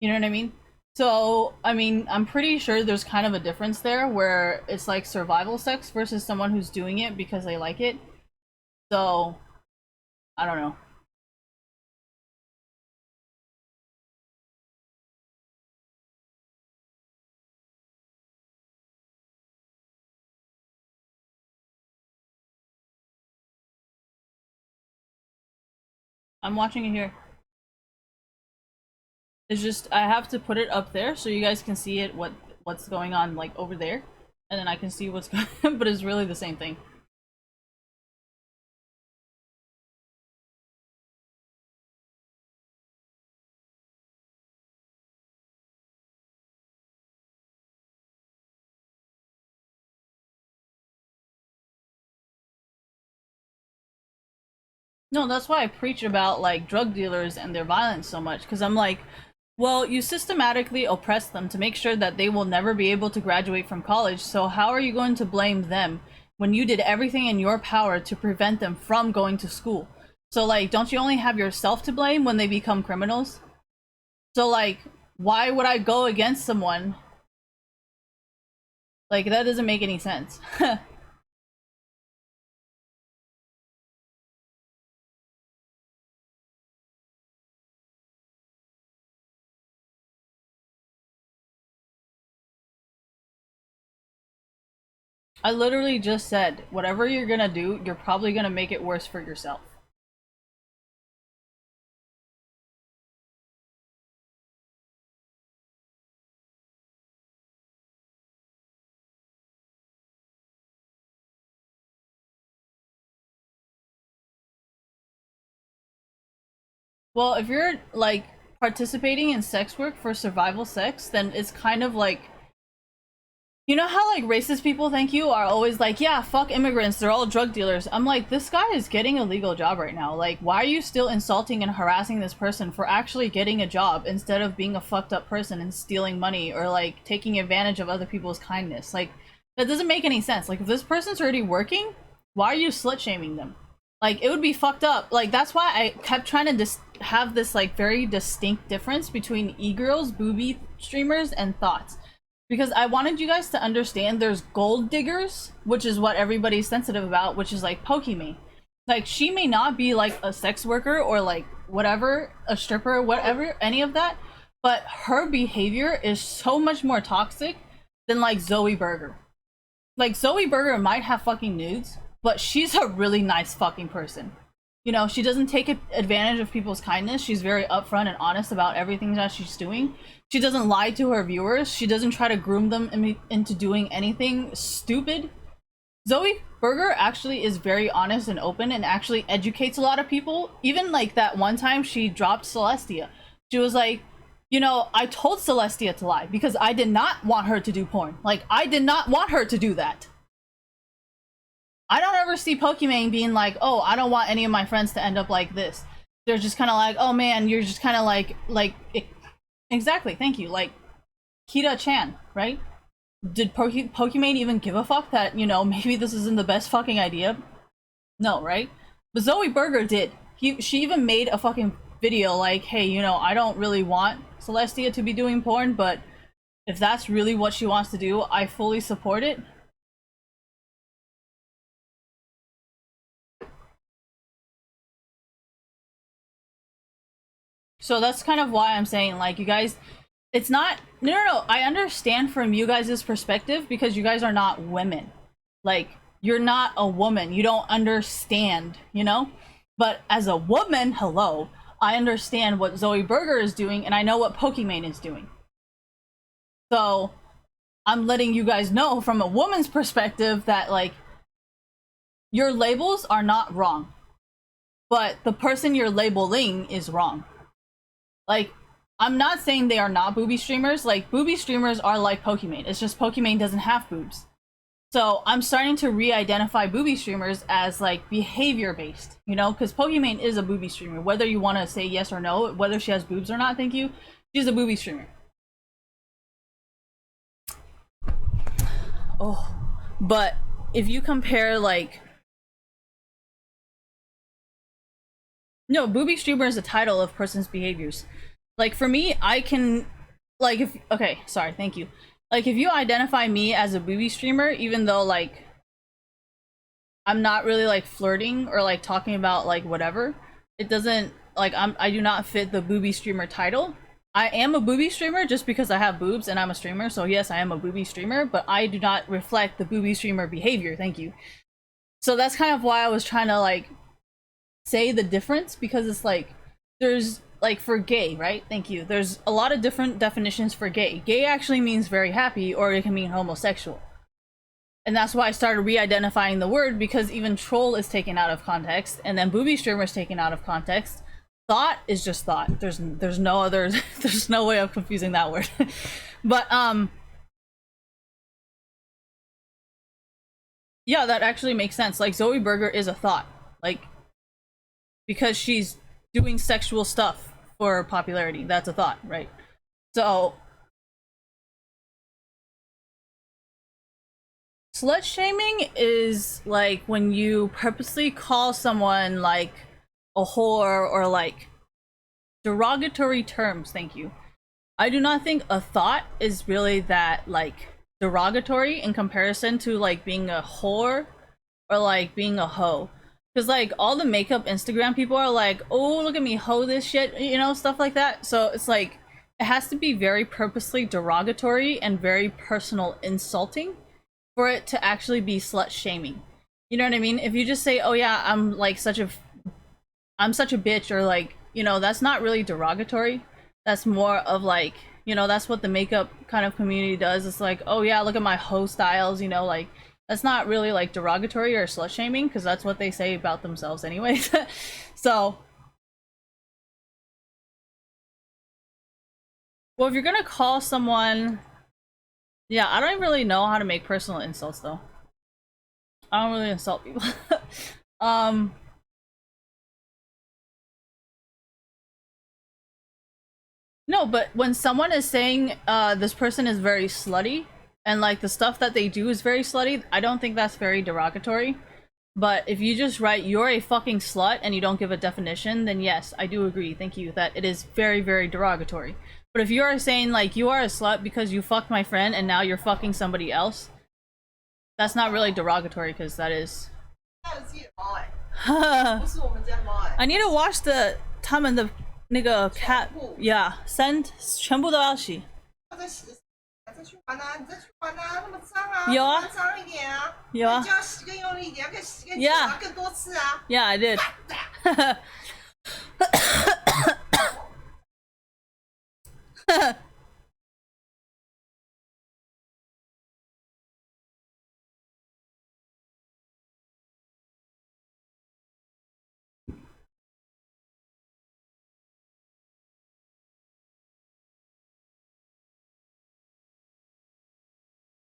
You know what I mean? So, I mean, I'm pretty sure there's kind of a difference there where it's like survival sex versus someone who's doing it because they like it. So, I don't know. I'm watching it here. It's just I have to put it up there so you guys can see it what's going on like over there, and then I can see what's going but it's really the same thing. No, that's why I preach about like drug dealers and their violence so much cuz I'm like, well, you systematically oppress them to make sure that they will never be able to graduate from college. So how are you going to blame them when you did everything in your power to prevent them from going to school? So like, don't you only have yourself to blame when they become criminals? So like, why would I go against someone? Like that doesn't make any sense. I literally just said, whatever you're gonna do, you're probably gonna make it worse for yourself. Well, if you're like participating in sex work for survival sex, then it's kind of like You know how like racist people, thank you, are always like, yeah, fuck immigrants, they're all drug dealers. I'm like, this guy is getting a legal job right now. Like, why are you still insulting and harassing this person for actually getting a job instead of being a fucked up person and stealing money or like taking advantage of other people's kindness? Like, that doesn't make any sense. Like, if this person's already working, why are you slut shaming them? Like, it would be fucked up. Like, that's why I kept trying to have this like very distinct difference between e-girls, booby streamers, and thoughts, because I wanted you guys to understand there's gold diggers, which is what everybody's sensitive about, which is like Pokimane. Like, she may not be like a sex worker or like whatever, a stripper, whatever, any of that, but her behavior is so much more toxic than like Zoe Burger. Like, Zoe Burger might have fucking nudes, but she's a really nice fucking person. You know, she doesn't take advantage of people's kindness. She's very upfront and honest about everything that she's doing. She doesn't lie to her viewers. She doesn't try to groom them into doing anything stupid. Zoe Burger actually is very honest and open and actually educates a lot of people. Even like that one time she dropped Celestia. She was like, you know, I told Celestia to lie because I did not want her to do porn. Like, I did not want her to do that. I don't ever see Pokimane being like, oh, I don't want any of my friends to end up like this. They're just kind of like, oh man, you're just kind of like, exactly, thank you. Like, Kita Chan, right? Did Pokimane even give a fuck that, you know, maybe this isn't the best fucking idea? No, right? But Zoe Burger did. She even made a fucking video like, hey, you know, I don't really want Celestia to be doing porn, but if that's really what she wants to do, I fully support it. So that's kind of why I'm saying, like, you guys, it's not, no, I understand from you guys' perspective because you guys are not women. Like, you're not a woman. You don't understand, you know? But as a woman, hello, I understand what Zoe Burger is doing and I know what Pokimane is doing. So I'm letting you guys know from a woman's perspective that, like, your labels are not wrong, but the person you're labeling is wrong. Like, I'm not saying they are not booby streamers. Like, booby streamers are like Pokimane. It's just Pokimane doesn't have boobs. So I'm starting to re-identify booby streamers as like behavior based, you know, because Pokimane is a booby streamer. Whether you want to say yes or no, whether she has boobs or not, thank you, she's a booby streamer. Oh, but if you compare like, no, booby streamer is a title of person's behaviors. Like, for me, I can, like, if, okay, sorry, thank you. Like, if you identify me as a booby streamer, even though like I'm not really like flirting or like talking about like whatever, it doesn't, like, I do not fit the booby streamer title. I am a booby streamer just because I have boobs and I'm a streamer, so yes, I am a booby streamer, but I do not reflect the booby streamer behavior, thank you. So that's kind of why I was trying to like say the difference, because it's like, there's like, for gay, right? Thank you. There's a lot of different definitions for gay. Gay actually means very happy, or it can mean homosexual. And that's why I started re-identifying the word, because even troll is taken out of context, and then booby streamer is taken out of context. Thought is just thought. There's no other there's no way of confusing that word. But yeah, that actually makes sense. Like, Zoe Burger is a thought. Like, because she's doing sexual stuff for popularity. That's a thought, right? So slut shaming is like when you purposely call someone like a whore or like derogatory terms, thank you. I do not think a thought is really that like derogatory in comparison to like being a whore or like being a hoe. Because like all the makeup Instagram people are like, oh, look at me hoe this shit, you know, stuff like that. So it's like, it has to be very purposely derogatory and very personal insulting for it to actually be slut shaming. You know what I mean? If you just say, oh yeah, I'm such a bitch, or like, you know, that's not really derogatory. That's more of like, you know, that's what the makeup kind of community does. It's like, oh yeah, look at my hoe styles, you know, like, that's not really like derogatory or slut shaming, because that's what they say about themselves anyways. So, well, if you're gonna call someone Yeah, I don't really know how to make personal insults though. I don't really insult people. um No, but when someone is saying this person is very slutty and like the stuff that they do is very slutty, I don't think that's very derogatory. But if you just write you're a fucking slut and you don't give a definition, then yes, I do agree. Thank you that it is very very derogatory. But if you are saying like you are a slut because you fucked my friend and now you're fucking somebody else, that's not really derogatory because that is 他有自己的猫哎，不 I 是我们家的猫哎。need to wash the 他们的那个 cat 全部 yeah send 全部都要洗。他在洗，再去还啊，你再去还啊，那么脏啊，有啊再脏一点啊，有啊你就要洗更用力一点，要更洗更久 Yeah 啊，更多次啊。Yeah, I did.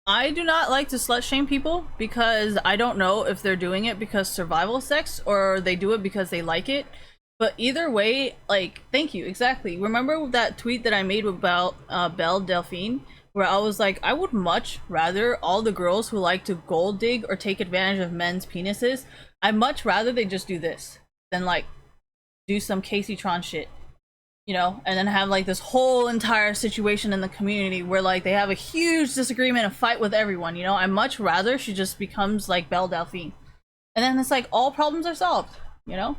I do not like to slut shame people because I don't know if they're doing it because survival sex or they do it because they like it. But either way, like, thank you, exactly. Remember that tweet that I made about Belle Delphine, where I was like, I would much rather all the girls who like to gold dig or take advantage of men's penises, I'd much rather they just do this than like do some Casey Tron shit, you know, and then have like this whole entire situation in the community where like they have a huge disagreement and fight with everyone, you know. I much rather she just becomes like Belle Delphine. And then it's like all problems are solved, you know?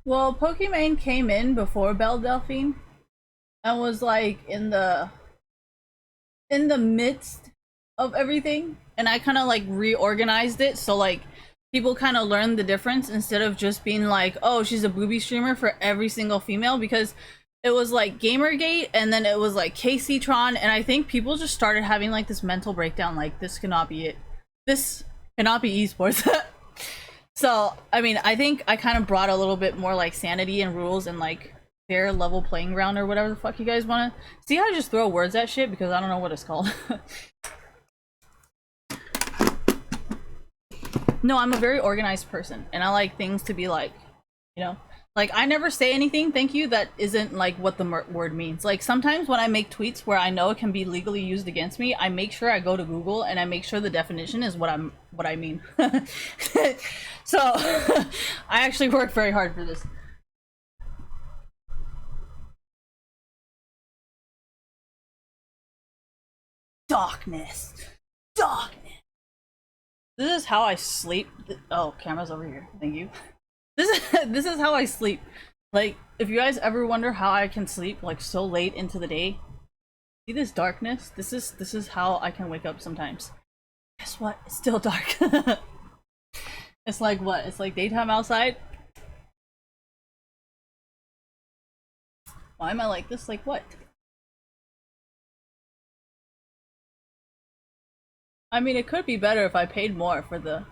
Well, Pokimane came in before Belle Delphine and was like in the midst of everything, and I kind of like reorganized it so like people kind of learned the difference instead of just being like, oh, she's a booby streamer for every single female, because it was like Gamergate and then it was like Casey Tron, and I think people just started having like this mental breakdown like this cannot be it. This cannot be esports. So, I mean, I think I kind of brought a little bit more like sanity and rules and like fair level playing ground or whatever the fuck you guys want to see. How I just throw words at shit because I don't know what it's called. No, I'm a very organized person and I like things to be like, you know, like I never say anything, thank you, that isn't like what the word means. Like sometimes when I make tweets where I know it can be legally used against me, I make sure I go to Google and I make sure the definition is what I mean. So I actually work very hard for this. Darkness. Darkness. This is how I sleep. Oh, camera's over here. Thank you. This is how I sleep. Like, if you guys ever wonder how I can sleep like so late into the day, see this darkness? This is how I can wake up sometimes. Guess what? It's still dark. It's like what? It's like daytime outside. Why am I like this? Like what? I mean, it could be better if I paid more for the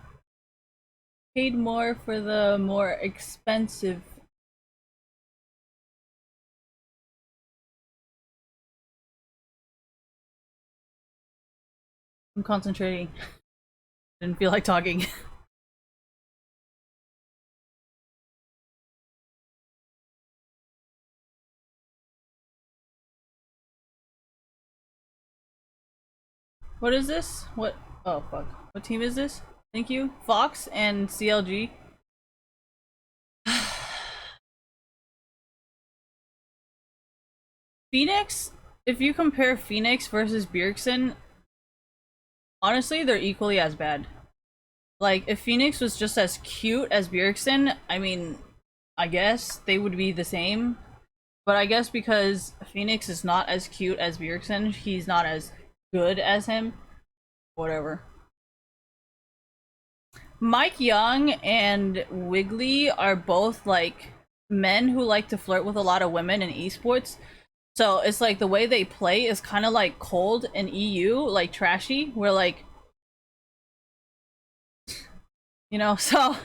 more expensive. I'm concentrating. Didn't feel like talking. What is this? What? Oh fuck. What team is this? Thank you. Fox and CLG. Phoenix, if you compare Phoenix versus Bjergsen, honestly, they're equally as bad. Like, if Phoenix was just as cute as Bjergsen, I mean, I guess they would be the same. But I guess because Phoenix is not as cute as Bjergsen, he's not as good as him. Whatever. Mike Young and Wiggly are both like men who like to flirt with a lot of women in esports. So it's like the way they play is kind of like cold in EU, like trashy, where like, you know, so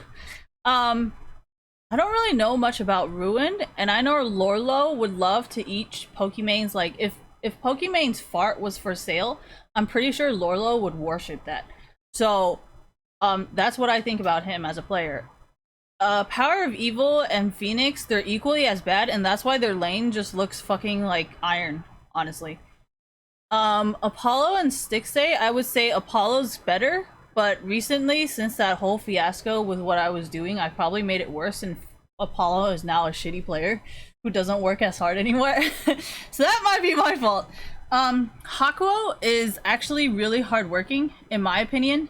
I don't really know much about Ruined, and I know Lorlo would love to eat Pokemon's. Like, if Pokemon's fart was for sale, I'm pretty sure Lorlo would worship that. So, that's what I think about him as a player. Power of Evil and Phoenix, they're equally as bad, and that's why their lane just looks fucking like iron, honestly. Apollo and Stixxay, I would say Apollo's better, but recently, since that whole fiasco with what I was doing, I probably made it worse, and Apollo is now a shitty player who doesn't work as hard anymore. So that might be my fault. Hakuo is actually really hardworking, in my opinion.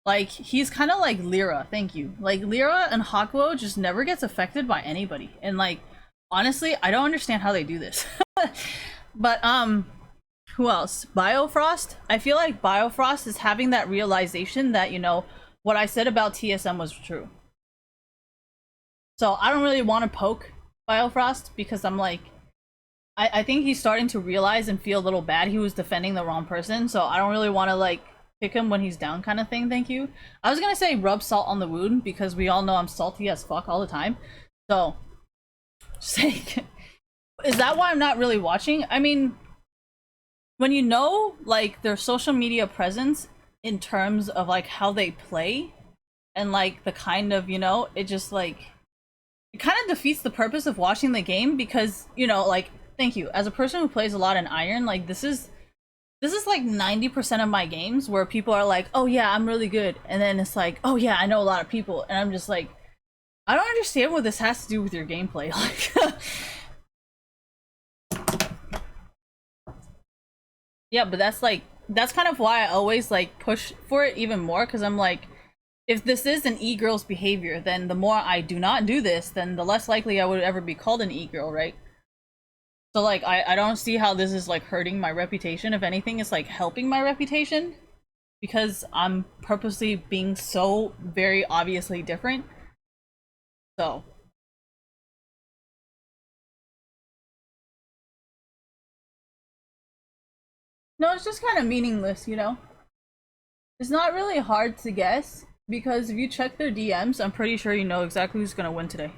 Like, he's kind of like Lyra, thank you. Like, Lyra and Hakuo just never gets affected by anybody. And, like, honestly, I don't understand how they do this. But, who else? Biofrost? I feel like Biofrost is having that realization that, you know, what I said about TSM was true. So I don't really want to poke Biofrost because I'm like, I think he's starting to realize and feel a little bad he was defending the wrong person. So I don't really want to like pick him when he's down kind of thing, thank you. I was gonna say rub salt on the wound because we all know I'm salty as fuck all the time. So, sake. Is that why I'm not really watching? I mean, when you know like their social media presence in terms of like how they play and like the kind of, you know, it just like it kind of defeats the purpose of watching the game because, you know, like, thank you, as a person who plays a lot in Iron, like this is like 90% of my games where people are like, oh yeah, I'm really good, and then it's like, oh yeah, I know a lot of people, and I'm just like, I don't understand what this has to do with your gameplay. Like, yeah, but that's like, that's kind of why I always like push for it even more, because I'm like, if this is an e-girl's behavior, then the more I do not do this, then the less likely I would ever be called an e-girl, right? So like, I don't see how this is like hurting my reputation. If anything, it's like helping my reputation because I'm purposely being so very obviously different. So. No, it's just kind of meaningless, you know? It's not really hard to guess because if you check their DMs, I'm pretty sure you know exactly who's gonna win today.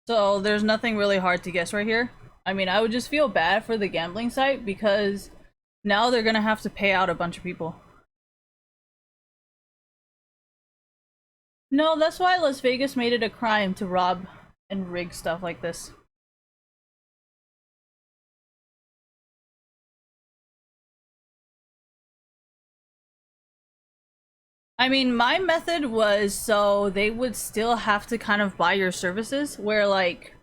So there's nothing really hard to guess right here. I mean, I would just feel bad for the gambling site because now they're gonna have to pay out a bunch of people. No, that's why Las Vegas made it a crime to rob and rig stuff like this. I mean, my method was so they would still have to kind of buy your services, where like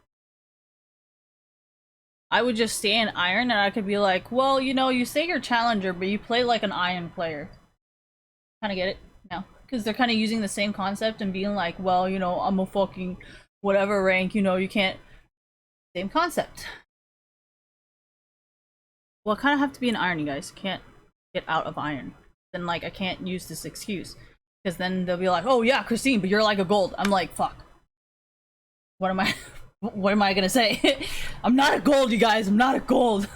I would just stay in Iron and I could be like, well, you know, you say you're challenger, but you play like an Iron player. Kind of get it now? Because they're kind of using the same concept and being like, well, you know, I'm a fucking whatever rank, you know, you can't. Same concept. Well, I kind of have to be an Iron, you guys. Can't get out of Iron. Then, like, I can't use this excuse. Because then they'll be like, oh yeah, Christine, but you're like a gold. I'm like, fuck. What am I... what am I gonna say? I'm not a gold, you guys. I'm not a gold.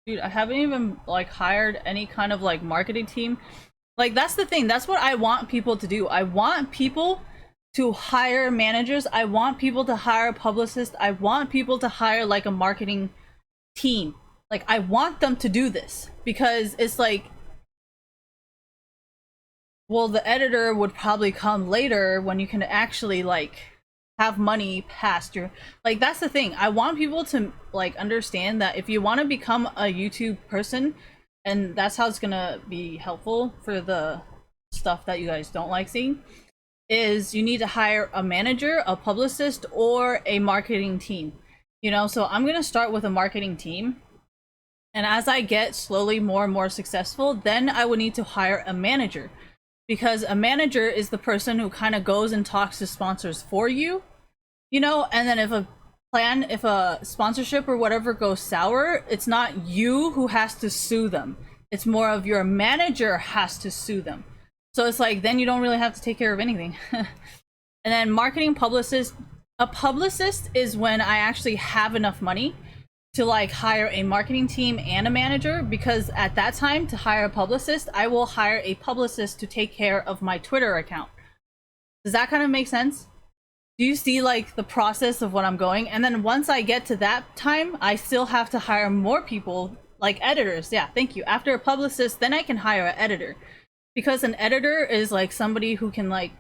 Dude, I haven't even like hired any kind of like marketing team. Like that's the thing. That's what I want people to do. I want people to hire managers. I want people to hire publicists. I want people to hire like a marketing team. Like I want them to do this because it's like, well, the editor would probably come later when you can actually like have money past your, like that's the thing. I want people to like understand that if you want to become a YouTube person, and that's how it's gonna be helpful for the stuff that you guys don't like seeing, is you need to hire a manager, a publicist, or a marketing team. You know, so I'm gonna start with a marketing team. And as I get slowly more and more successful, then I would need to hire a manager. Because a manager is the person who kind of goes and talks to sponsors for you, you know, and then if a sponsorship or whatever goes sour, it's not you who has to sue them. It's more of your manager has to sue them. So it's like, then you don't really have to take care of anything. And then marketing publicist, a publicist is when I actually have enough money to like hire a marketing team and a manager, because at that time to hire a publicist, I will hire a publicist to take care of my Twitter account. Does that kind of make sense? Do you see like the process of what I'm going? And then once I get to that time, I still have to hire more people, like editors. Yeah, thank you. After a publicist, then I can hire an editor, because an editor is like somebody who can like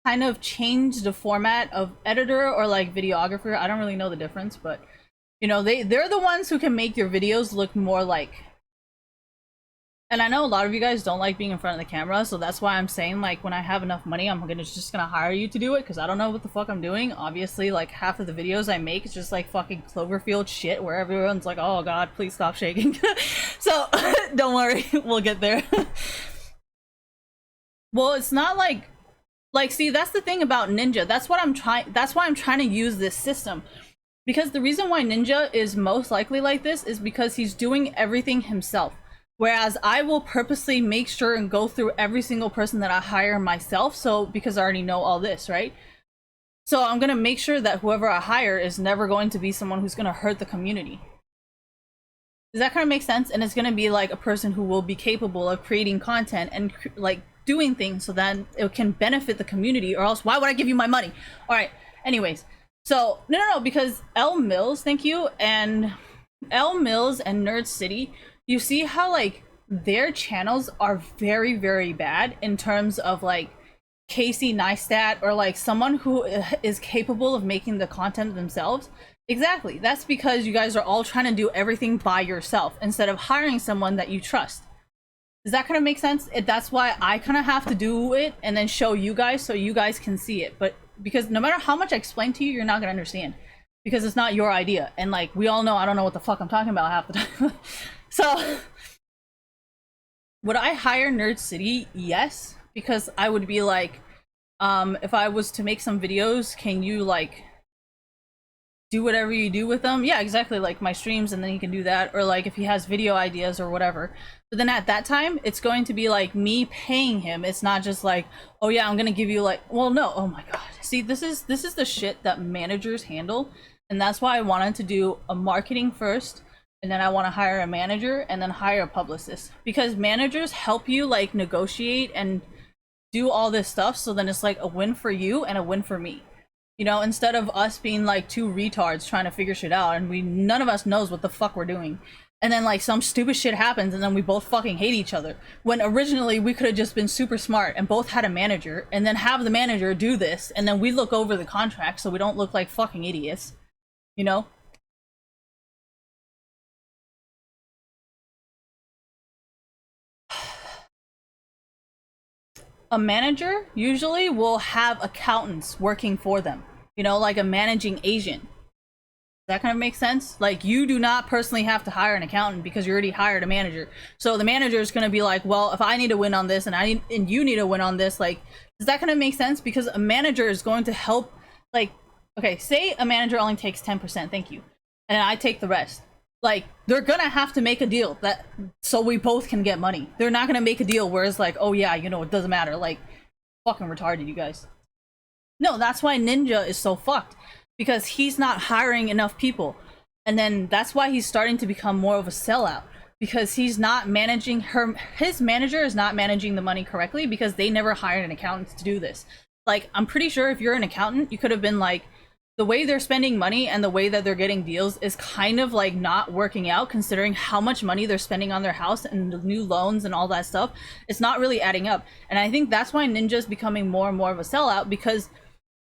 kind of change the format of editor or like videographer. I don't really know the difference, but you know, they're the ones who can make your videos look more like. And I know a lot of you guys don't like being in front of the camera, so that's why I'm saying like when I have enough money, I'm just gonna hire you to do it, because I don't know what the fuck I'm doing. Obviously, like half of the videos I make is just like fucking Cloverfield shit where everyone's like, oh god, please stop shaking. So don't worry, we'll get there. Well, it's not like see, that's the thing about Ninja. That's why I'm trying to use this system. Because the reason why Ninja is most likely like this is because he's doing everything himself. Whereas I will purposely make sure and go through every single person that I hire myself. So, because I already know all this, right? So I'm going to make sure that whoever I hire is never going to be someone who's going to hurt the community. Does that kind of make sense? And it's going to be like a person who will be capable of creating content and like doing things so that it can benefit the community, or else why would I give you my money? All right. Anyways. So, no, because L Mills, thank you, and L Mills and Nerd City, you see how, like, their channels are very, very bad in terms of, like, Casey Neistat, or, like, someone who is capable of making the content themselves. Exactly. That's because you guys are all trying to do everything by yourself instead of hiring someone that you trust. Does that kind of make sense? That's why I kind of have to do it and then show you guys so you guys can see it. But because no matter how much I explain to you, you're not gonna understand, because it's not your idea. And like we all know, I don't know what the fuck I'm talking about half the time. So would I hire Nerd City? Yes, because I would be like, if I was to make some videos, can you like do whatever you do with them? Yeah, exactly, like my streams, and then he can do that. Or like if he has video ideas or whatever. But then at that time, it's going to be like me paying him. It's not just like, oh yeah, I'm gonna give you like, well no, oh my god. See, this is the shit that managers handle. And that's why I wanted to do a marketing first, and then I want to hire a manager and then hire a publicist. Because managers help you like negotiate and do all this stuff, so then it's like a win for you and a win for me. You know, instead of us being like two retards trying to figure shit out, and none of us knows what the fuck we're doing. And then like some stupid shit happens and then we both fucking hate each other. When originally we could have just been super smart and both had a manager, and then have the manager do this, and then we look over the contract so we don't look like fucking idiots. You know? A manager usually will have accountants working for them. You know, like a managing agent. That kind of makes sense? Like, you do not personally have to hire an accountant because you already hired a manager. So the manager is going to be like, well, if I need to win on this and you need to win on this, like, does that kind of make sense? Because a manager is going to help, like, okay, say a manager only takes 10%, thank you, and I take the rest. Like, they're gonna have to make a deal that so we both can get money. They're not gonna make a deal where it's like, oh yeah, you know, it doesn't matter. Like, fucking retarded, you guys. No, that's why Ninja is so fucked. Because he's not hiring enough people. And then that's why he's starting to become more of a sellout. Because he's not managing his manager is not managing the money correctly, because they never hired an accountant to do this. Like, I'm pretty sure if you're an accountant, you could have been like, the way they're spending money and the way that they're getting deals is kind of like not working out, considering how much money they're spending on their house and the new loans and all that stuff. It's not really adding up. And I think that's why Ninja's becoming more and more of a sellout, because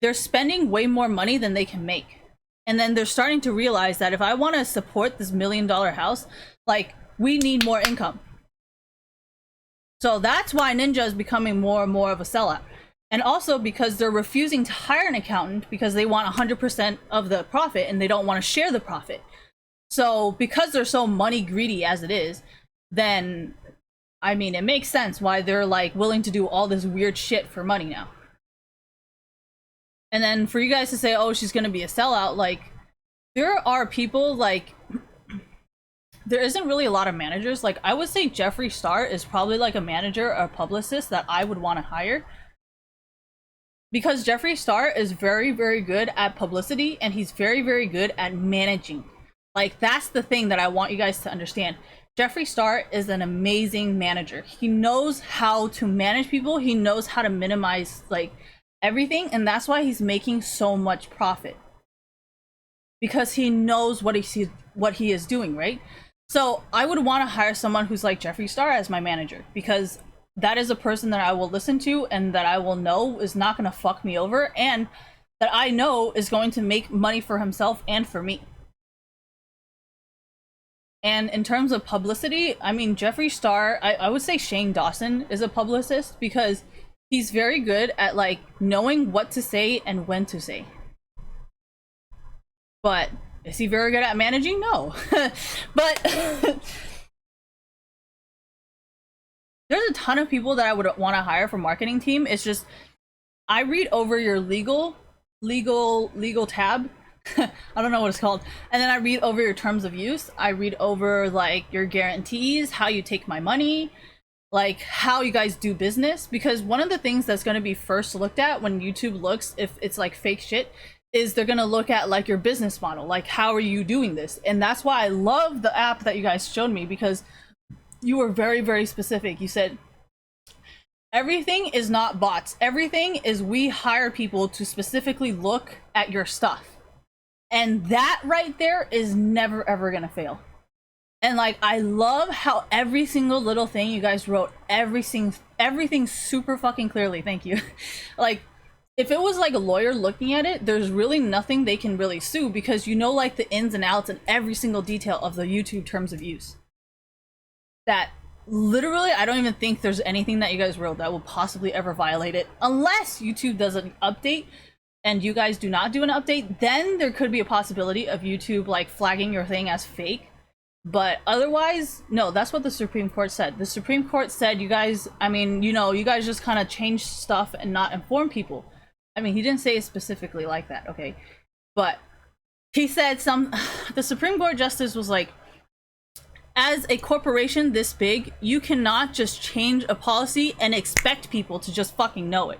they're spending way more money than they can make. And then they're starting to realize that if I want to support this $1 million house, like, we need more income. So that's why Ninja is becoming more and more of a sellout. And also because they're refusing to hire an accountant because they want 100% of the profit and they don't want to share the profit. So because they're so money greedy as it is, then I mean, it makes sense why they're like willing to do all this weird shit for money now. And then for you guys to say, oh, she's gonna be a sellout, like, there are people, like, there isn't really a lot of managers. Like, I would say Jeffree Star is probably like a manager or a publicist that I would want to hire. Because Jeffree Star is very, very good at publicity and he's very, very good at managing. Like, that's the thing that I want you guys to understand. Jeffree Star is an amazing manager. He knows how to manage people. He knows how to minimize, like, everything. And that's why he's making so much profit. Because he knows what he is doing, right? So I would want to hire someone who's like Jeffree Star as my manager. Because that is a person that I will listen to and that I will know is not going to fuck me over. And that I know is going to make money for himself and for me. And in terms of publicity, I mean, Jeffree Star, I would say Shane Dawson is a publicist because he's very good at, like, knowing what to say and when to say. But is he very good at managing? No. But there's a ton of people that I would want to hire for marketing team. It's just, I read over your legal tab. I don't know what it's called. And then I read over your terms of use. I read over, like, your guarantees, how you take my money, like, how you guys do business. Because one of the things that's going to be first looked at when YouTube looks if it's like fake shit is they're going to look at, like, your business model. Like, how are you doing this? And that's why I love the app that you guys showed me, because you were very, very specific. You said, everything is not bots. Everything is, we hire people to specifically look at your stuff. And that right there is never ever gonna fail. And, like, I love how every single little thing you guys wrote, everything super fucking clearly. Thank you. Like, if it was like a lawyer looking at it, there's really nothing they can really sue because you know, like, the ins and outs and every single detail of the YouTube terms of use. That literally, I don't even think there's anything that you guys wrote that will possibly ever violate it, unless YouTube does an update and you guys do not do an update. Then there could be a possibility of YouTube, like, flagging your thing as fake. But otherwise, no, that's what the Supreme Court said. The Supreme Court said you guys, I mean, you know, you guys just kind of change stuff and not inform people. I mean, he didn't say it specifically like that, okay? But he said the Supreme Court justice was like, as a corporation this big, you cannot just change a policy and expect people to just fucking know it.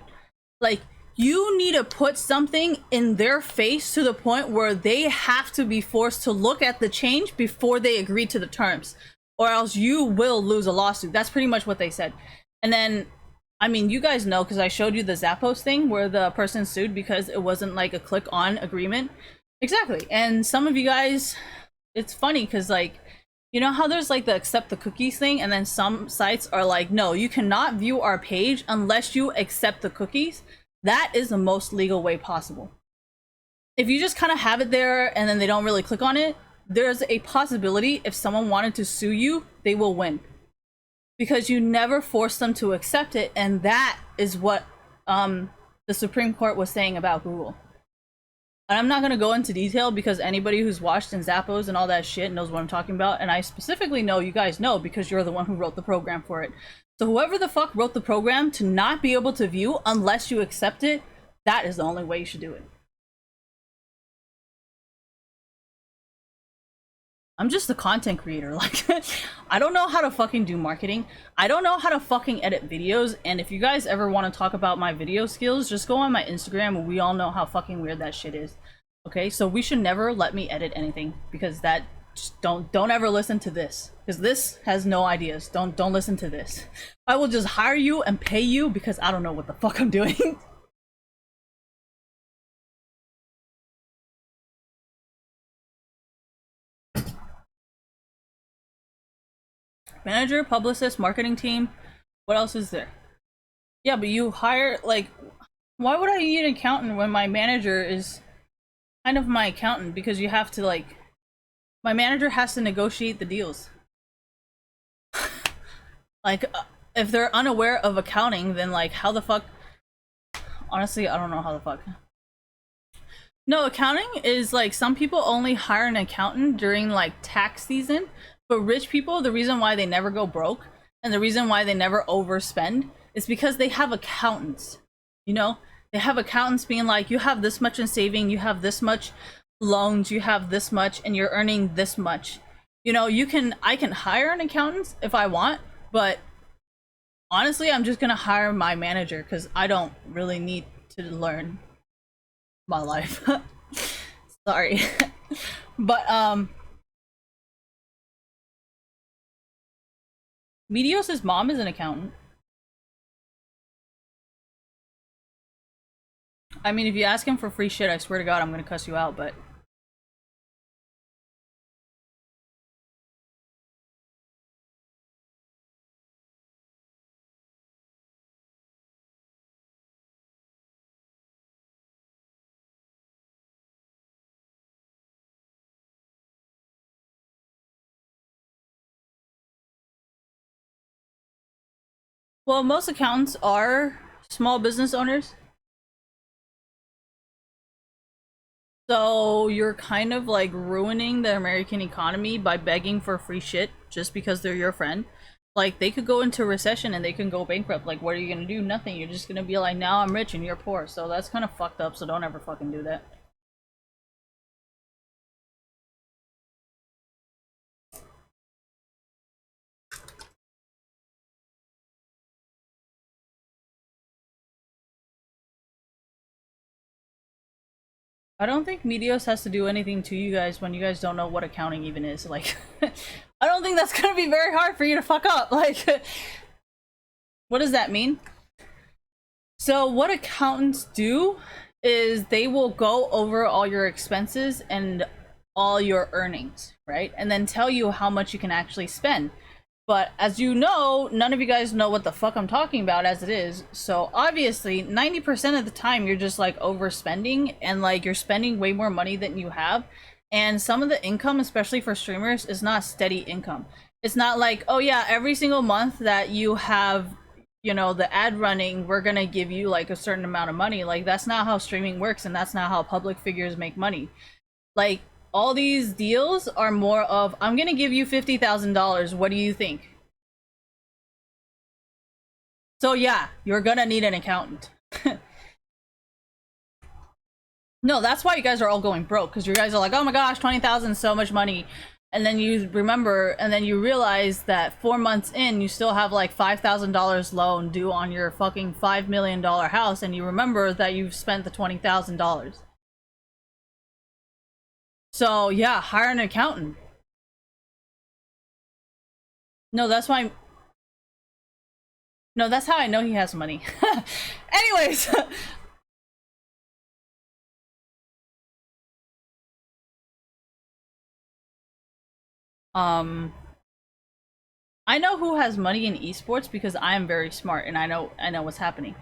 Like, you need to put something in their face to the point where they have to be forced to look at the change before they agree to the terms, or else you will lose a lawsuit. That's pretty much what they said. And then, I mean, you guys know, because I showed you the Zappos thing where the person sued because it wasn't like a click on agreement. Exactly. And some of you guys, it's funny because, like, you know how there's, like, the accept the cookies thing, and then some sites are like, no, you cannot view our page unless you accept the cookies. That is the most legal way possible. If you just kind of have it there and then they don't really click on it, there's a possibility if someone wanted to sue you, they will win. Because you never force them to accept it, and that is what the Supreme Court was saying about Google. And I'm not going to go into detail because anybody who's watched in Zappos and all that shit knows what I'm talking about, and I specifically know you guys know because you're the one who wrote the program for it. So whoever the fuck wrote the program to not be able to view unless you accept it, that is the only way you should do it. I'm just a content creator. Like, I don't know how to fucking do marketing. I don't know how to fucking edit videos. And if you guys ever want to talk about my video skills, just go on my Instagram. We all know how fucking weird that shit is. Okay, so we should never let me edit anything because that, just don't ever listen to this, because this has no ideas. Don't listen to this. I will just hire you and pay you because I don't know what the fuck I'm doing. Manager, publicist, marketing team. What else is there? Yeah, but you hire, like, why would I need an accountant when my manager is kind of my accountant? Because you have to, like, my manager has to negotiate the deals. Like, if they're unaware of accounting, then, like, how the fuck? Honestly, I don't know how the fuck. No, accounting is like some people only hire an accountant during like tax season, but rich people, the reason why they never go broke and the reason why they never overspend is because they have accountants. You know, they have accountants being like, you have this much in saving, you have this much loans, you have this much, and you're earning this much. You know, I can hire an accountant if I want, but honestly, I'm just gonna hire my manager because I don't really need to learn my life. Sorry. But Meteos' mom is an accountant. I mean, if you ask him for free shit, I swear to God, I'm gonna cuss you out, but well, most accountants are small business owners. So you're kind of like ruining the American economy by begging for free shit just because they're your friend. Like they could go into recession and they can go bankrupt. Like what are you gonna do? Nothing. You're just gonna be like, now I'm rich and you're poor. So that's kind of fucked up. So don't ever fucking do that. I don't think Meteos has to do anything to you guys when you guys don't know what accounting even is. Like, I don't think that's gonna be very hard for you to fuck up. Like, what does that mean? So what accountants do is they will go over all your expenses and all your earnings, right? And then tell you how much you can actually spend. But as you know, none of you guys know what the fuck I'm talking about as it is. So obviously, 90% of the time you're just like overspending and like you're spending way more money than you have. And some of the income, especially for streamers, is not steady income. It's not like, oh yeah, every single month that you have, you know, the ad running, we're gonna give you like a certain amount of money. Like that's not how streaming works, and that's not how public figures make money. Like all these deals are more of, I'm gonna give you $50,000. What do you think? So yeah, you're gonna need an accountant. No, that's why you guys are all going broke, because you guys are like, oh my gosh, 20,000 is so much money. And then you remember, and then you realize that 4 months in, you still have like $5,000 loan due on your fucking $5 million house, and you remember that you've spent the $20,000. So yeah, hire an accountant. No, that's why. No, that's how I know he has money. Anyways. I know who has money in esports because I am very smart and I know what's happening.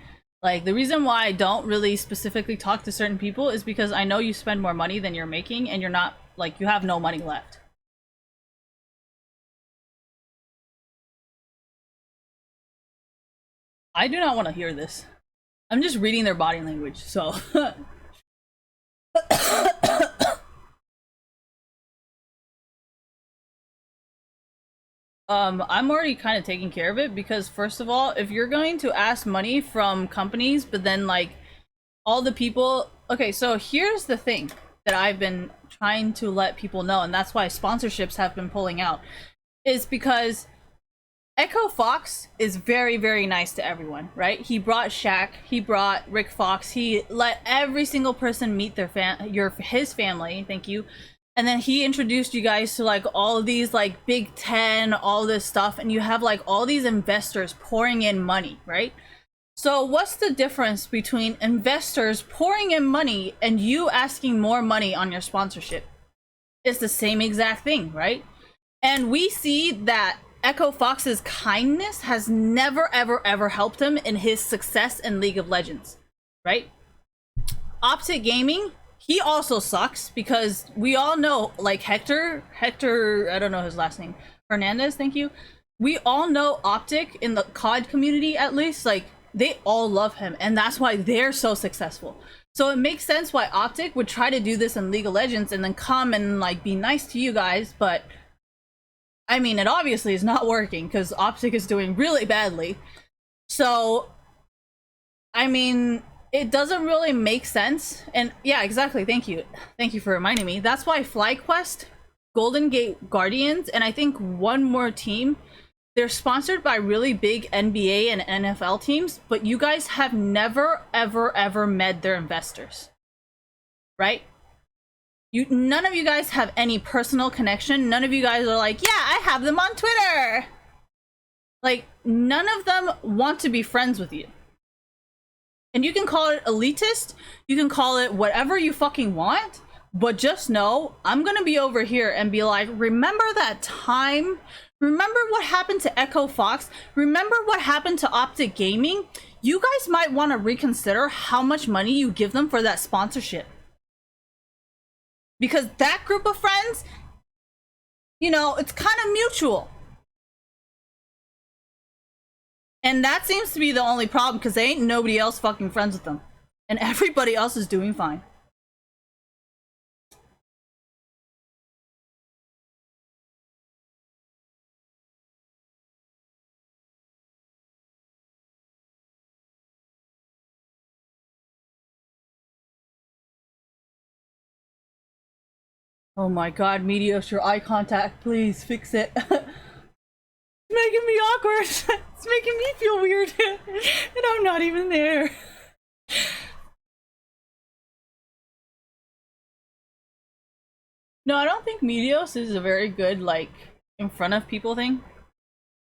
Like the reason why I don't really specifically talk to certain people is because I know you spend more money than you're making and you're not, like, you have no money left. I do not want to hear this. I'm just reading their body language, so I'm already kind of taking care of it because first of all, if you're going to ask money from companies, but then like all the people, okay, so here's the thing that I've been trying to let people know, and that's why sponsorships have been pulling out, is because Echo Fox is very, very nice to everyone, right? He brought Shaq, he brought Rick Fox, he let every single person meet their his family, thank you. And then he introduced you guys to like all of these like Big Ten, all this stuff, and you have like all these investors pouring in money, right? So what's the difference between investors pouring in money and you asking more money on your sponsorship? It's the same exact thing, right? And we see that Echo Fox's kindness has never, ever, ever helped him in his success in League of Legends, right? Optic Gaming, he also sucks because we all know, like Hector, I don't know his last name, Hernandez, thank you. We all know Optic in the COD community, at least, like they all love him, and that's why they're so successful. So it makes sense why Optic would try to do this in League of Legends and then come and like be nice to you guys, but I mean, it obviously is not working because Optic is doing really badly. So I mean, it doesn't really make sense. And yeah, exactly. Thank you for reminding me. That's why FlyQuest, Golden Gate Guardians, and I think one more team, they're sponsored by really big NBA and NFL teams, but you guys have never ever met their investors, right? None of you guys have any personal connection. None of you guys are like, yeah, I have them on Twitter. Like, none of them want to be friends with you. And you can call it elitist, you can call it whatever you fucking want, but just know I'm gonna be over here and be like, remember that time? Remember what happened to Echo Fox? Remember what happened to Optic Gaming? You guys might want to reconsider how much money you give them for that sponsorship. Because that group of friends, you know, it's kind of mutual. And that seems to be the only problem, because they ain't nobody else fucking friends with them. And everybody else is doing fine. Oh my god, Meteos, your eye contact, please fix it. It's making me awkward. It's making me feel weird. And I'm not even there. No, I don't think Meteos is a very good, like, in front of people thing.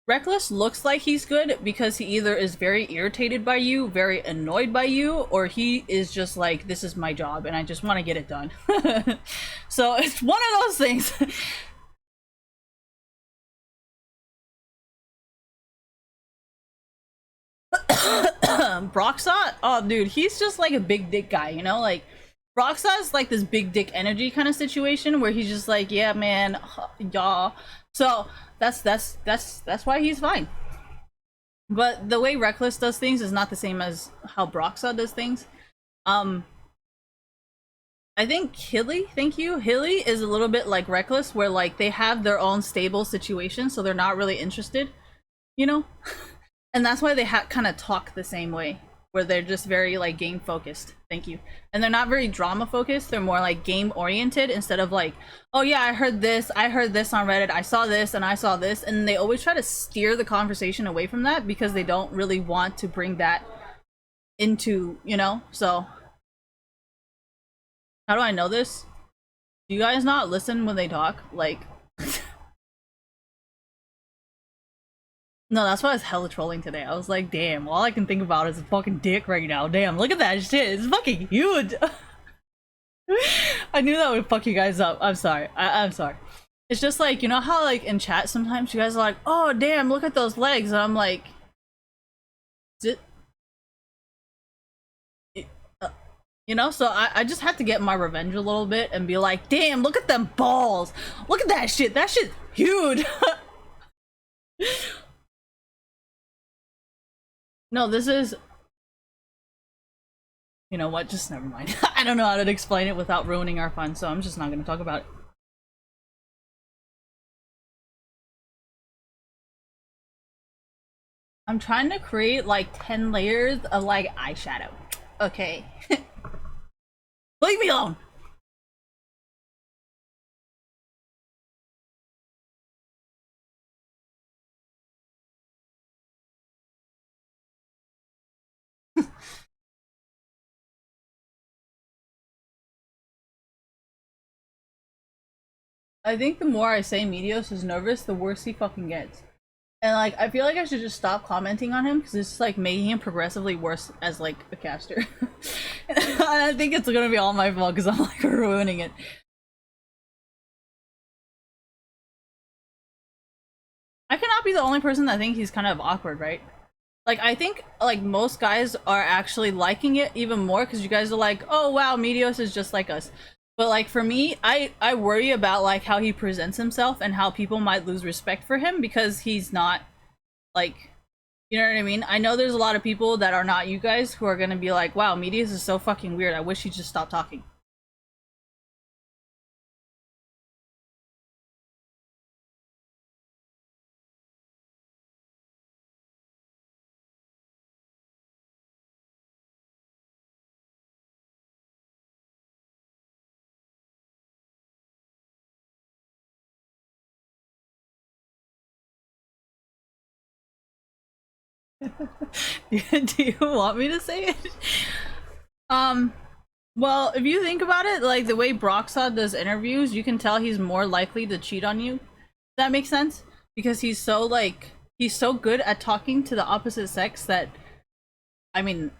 Rekkles looks like he's good because he either is very irritated by you, very annoyed by you, or he is just like, this is my job and I just want to get it done. So it's one of those things. Broxah? Oh, dude, he's just like a big dick guy, you know? Like, Broxah is like this big dick energy kind of situation where he's just like, yeah, man, yeah. So that's why he's fine. But the way Rekkles does things is not the same as how Broxah does things. I think Hilly, thank you. Hilly is a little bit like Rekkles, where like they have their own stable situation, so they're not really interested, you know? And that's why they kind of talk the same way, where they're just very like game focused. Thank you. And they're not very drama focused. They're more like game oriented instead of like, oh yeah, I heard this on Reddit, I saw this and I saw this. And they always try to steer the conversation away from that because they don't really want to bring that into, you know? So how do I know this? Do you guys not listen when they talk? Like, no, that's why I was hella trolling today. I was like, damn, all I can think about is a fucking dick right now. Damn, look at that shit. It's fucking huge. I knew that would fuck you guys up. I'm sorry. I'm sorry. It's just like, you know how like in chat sometimes you guys are like, oh damn, look at those legs. And I'm like, you know, so I just had to get my revenge a little bit and be like, damn, look at them balls. Look at that shit. That shit's huge. No, this is... You know what? Just never mind. I don't know how to explain it without ruining our fun, so I'm just not going to talk about it. I'm trying to create like 10 layers of like eyeshadow. Okay. Leave me alone! I think the more I say Meteos is nervous, the worse he fucking gets. And like, I feel like I should just stop commenting on him because it's like making him progressively worse as like a caster. And I think it's gonna be all my fault because I'm like ruining it. I cannot be the only person that thinks he's kind of awkward, right? Like, I think like most guys are actually liking it even more because you guys are like, oh wow, Meteos is just like us. But like for me, I worry about like how he presents himself and how people might lose respect for him because he's not like, You know what I mean? I know there's a lot of people that are not you guys who are gonna be like, wow, Medius is so fucking weird. I wish he'd just stop talking. Do you want me to say it? Um, well, if you think about it, like the way Broxod does interviews, you can tell he's more likely to cheat on you. Does that make sense? Because he's so good at talking to the opposite sex that, I mean,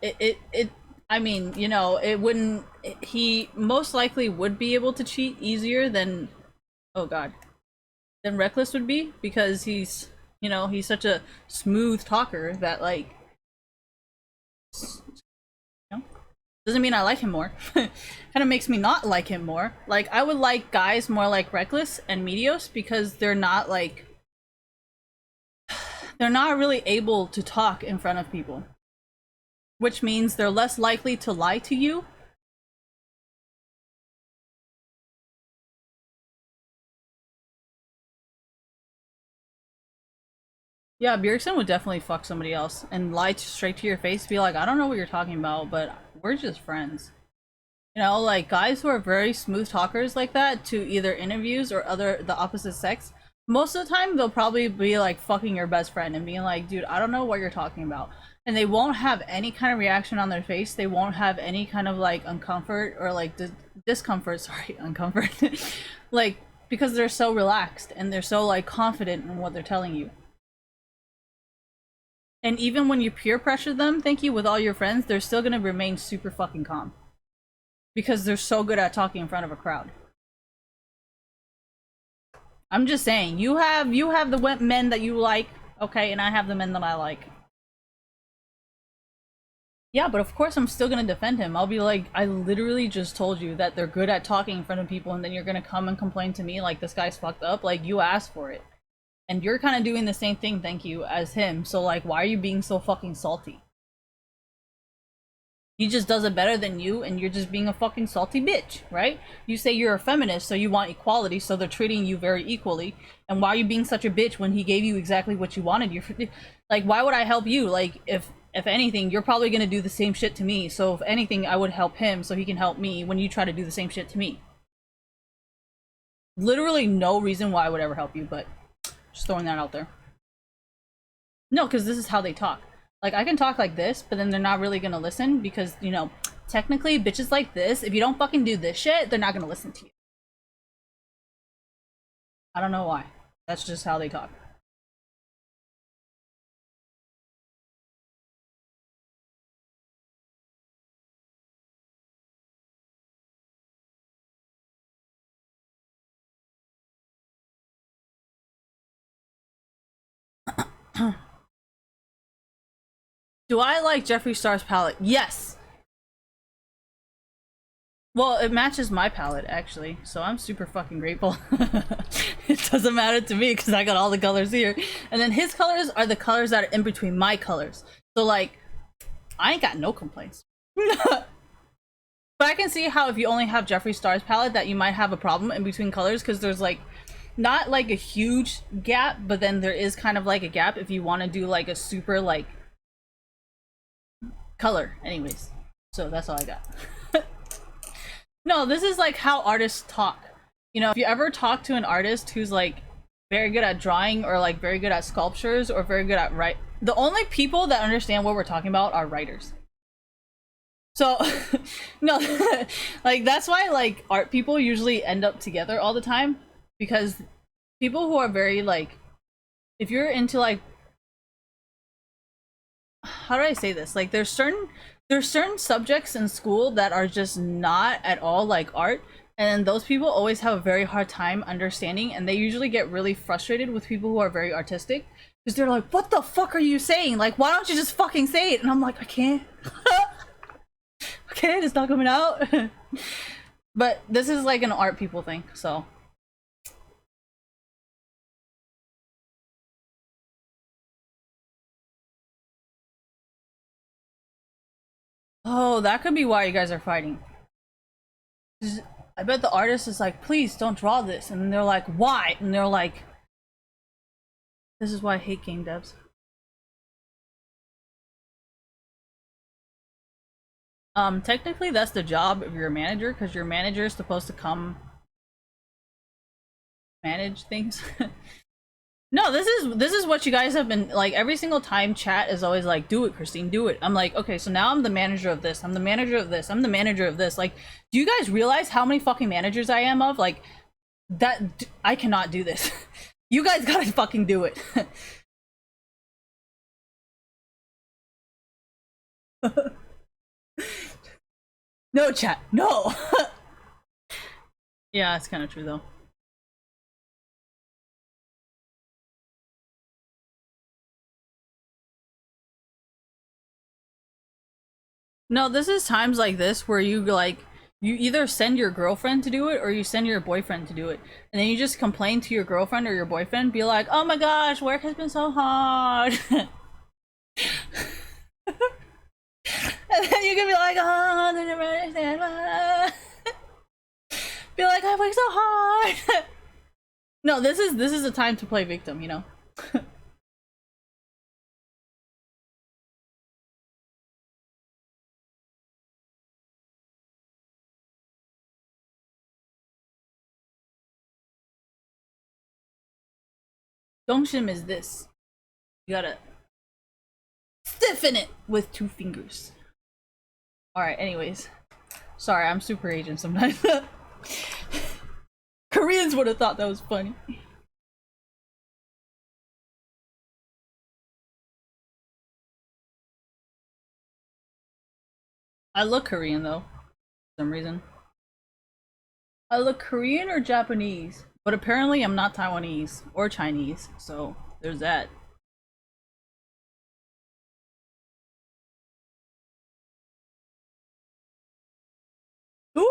it I mean, you know, it wouldn't. He most likely would be able to cheat easier than, oh god, than Reckless would be because he's, you know, he's such a smooth talker that like, you know, doesn't mean I like him more. Kind of makes me not like him more. Like I would like guys more like Reckless and Meteos because they're not like, they're not really able to talk in front of people, which means they're less likely to lie to you. Yeah, Bjergsen would definitely fuck somebody else and lie straight to your face, be like, I don't know what you're talking about, but we're just friends. You know, like guys who are very smooth talkers like that to either interviews or the opposite sex, most of the time they'll probably be like fucking your best friend and being like, dude, I don't know what you're talking about. And they won't have any kind of reaction on their face. They won't have any kind of like uncomfort or like discomfort, sorry, uncomfort. Like, because they're so relaxed and they're so like confident in what they're telling you. And even when you peer pressure them, thank you, with all your friends, they're still gonna remain super fucking calm. Because they're so good at talking in front of a crowd. I'm just saying, you have the men that you like, okay, and I have the men that I like. Yeah, but of course I'm still gonna defend him. I'll be like, I literally just told you that they're good at talking in front of people, and then you're gonna come and complain to me like this guy's fucked up. Like, you asked for it. And you're kind of doing the same thing, thank you, as him. So, like, why are you being so fucking salty? He just does it better than you, and you're just being a fucking salty bitch, right? You say you're a feminist, so you want equality, so they're treating you very equally. And why are you being such a bitch when he gave you exactly what you wanted? You're like, why would I help you? Like, if anything, you're probably gonna do the same shit to me. So if anything, I would help him so he can help me when you try to do the same shit to me. Literally no reason why I would ever help you, but just throwing that out there. No, because this is how they talk. Like, I can talk like this, but then they're not really gonna listen because, you know, technically, bitches like this, if you don't fucking do this shit, they're not gonna listen to you. I don't know why. That's just how they talk. Do I like Jeffree Star's palette? Yes! Well, it matches my palette, actually, so I'm super fucking grateful. It doesn't matter to me because I got all the colors here. And then his colors are the colors that are in between my colors. So, like, I ain't got no complaints. But I can see how if you only have Jeffree Star's palette that you might have a problem in between colors because there's, like, not, like, a huge gap, but then there is kind of, like, a gap if you want to do, like, a super, like, color. Anyways. So that's all I got. No, this is like how artists talk. You know, if you ever talk to an artist who's like very good at drawing or like very good at sculptures or very good at write, the only people that understand what we're talking about are writers. So, no, like that's why like art people usually end up together all the time because people who are very like, if you're into like, how do I say this? Like there's certain subjects in school that are just not at all like art, and those people always have a very hard time understanding, and they usually get really frustrated with people who are very artistic because they're like, what the fuck are you saying? Like, why don't you just fucking say it? And I'm like, I can't. Okay, it's not coming out. But this is like an art people thing, so Oh, that could be why you guys are fighting. 'Cause I bet the artist is like, please don't draw this. And they're like, why? And they're like, this is why I hate game devs. Technically that's the job of your manager, because your manager is supposed to come manage things. No, this is what you guys have been like. Every single time chat is always like, do it, Christine, do it. I'm like, okay, so now I'm the manager of this, I'm the manager of this, I'm the manager of this. Like, do you guys realize how many fucking managers I am of? Like, that I cannot do this. You guys gotta fucking do it. No, chat, no. Yeah, it's kind of true though. No, this is times like this where you like, you either send your girlfriend to do it or you send your boyfriend to do it. And then you just complain to your girlfriend or your boyfriend, be like, oh my gosh, work has been so hard. And then you can be like, oh, they never understand why. Be like, I work so hard. No, this is a time to play victim, you know? Dongshim is this. You gotta stiffen it with 2 fingers. Alright, anyways. Sorry, I'm super Asian sometimes. Koreans would have thought that was funny. I look Korean though, for some reason. I look Korean or Japanese, but apparently I'm not Taiwanese or Chinese, so there's that. Ooh!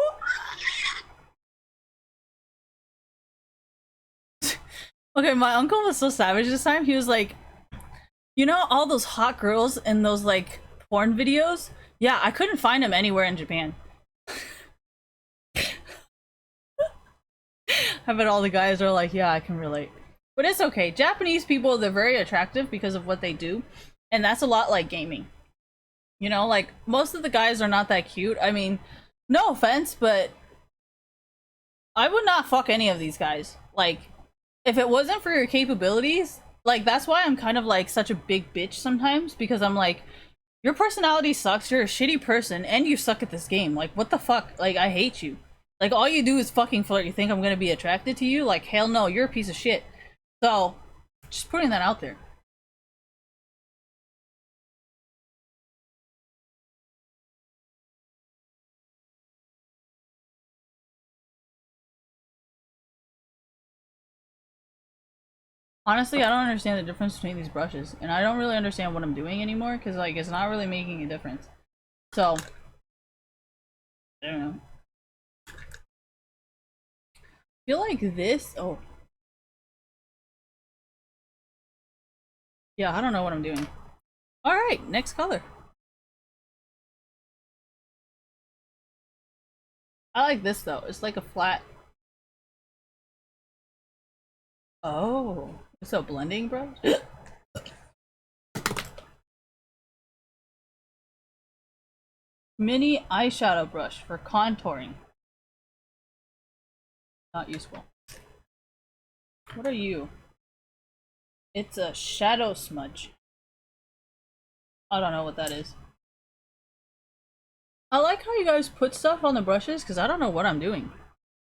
Okay, my uncle was so savage this time. He was like, you know all those hot girls in those like porn videos? Yeah, I couldn't find them anywhere in Japan. I bet all the guys are like, yeah, I can relate. But it's okay. Japanese people, they're very attractive because of what they do. And that's a lot like gaming. You know, like, most of the guys are not that cute. I mean, no offense, but I would not fuck any of these guys. Like, if it wasn't for your capabilities, like, that's why I'm kind of like such a big bitch sometimes, because I'm like, your personality sucks, you're a shitty person, and you suck at this game. Like, what the fuck? Like, I hate you. Like, all you do is fucking flirt. You think I'm gonna be attracted to you? Like, hell no, you're a piece of shit. So, just putting that out there. Honestly, I don't understand the difference between these brushes, and I don't really understand what I'm doing anymore, because, like, it's not really making a difference. So, I don't know. I feel like this, oh. Yeah, I don't know what I'm doing. Alright, next color. I like this, though. It's like a flat. Oh, it's a blending brush? Mini eyeshadow brush for contouring. Not useful. What are you? It's a shadow smudge. I don't know what that is. I like how you guys put stuff on the brushes, because I don't know what I'm doing.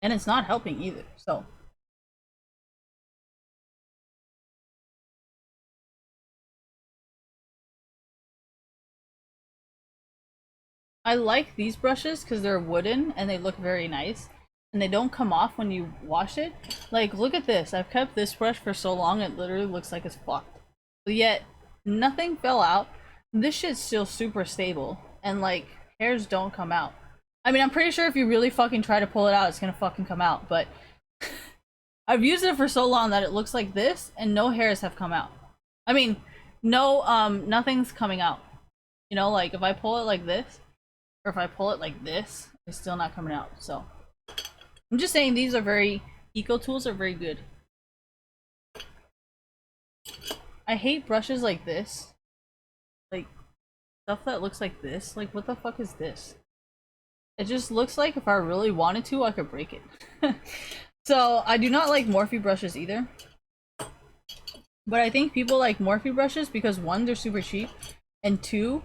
And it's not helping either, so. I like these brushes because they're wooden and they look very nice. And they don't come off when you wash it. Like, look at this. I've kept this brush for so long, it literally looks like it's fucked. But yet, nothing fell out. This shit's still super stable. And, like, hairs don't come out. I mean, I'm pretty sure if you really fucking try to pull it out, it's gonna fucking come out. But I've used it for so long that it looks like this, and no hairs have come out. I mean, no, nothing's coming out. You know, like, if I pull it like this, Or if I pull it like this, it's still not coming out. So I'm just saying these are very, eco tools are very good. I hate brushes like this. Like, stuff that looks like this. Like, what the fuck is this? It just looks like if I really wanted to, I could break it. So, I do not like Morphe brushes either. But I think people like Morphe brushes because one, they're super cheap, and two,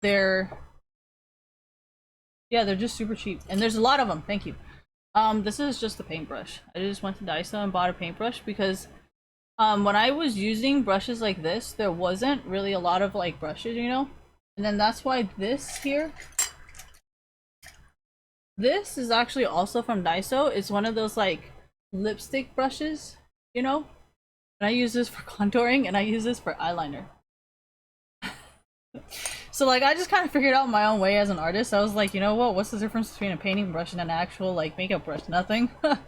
they're just super cheap. And there's a lot of them, thank you. This is just a paintbrush. I just went to Daiso and bought a paintbrush because when I was using brushes like this, there wasn't really a lot of like brushes, you know? And then that's why this here, this is actually also from Daiso. It's one of those like lipstick brushes, you know? And I use this for contouring and I use this for eyeliner. So like I just kind of figured out my own way as an artist. I was like, you know what? What's the difference between a painting brush and an actual like makeup brush? Nothing. So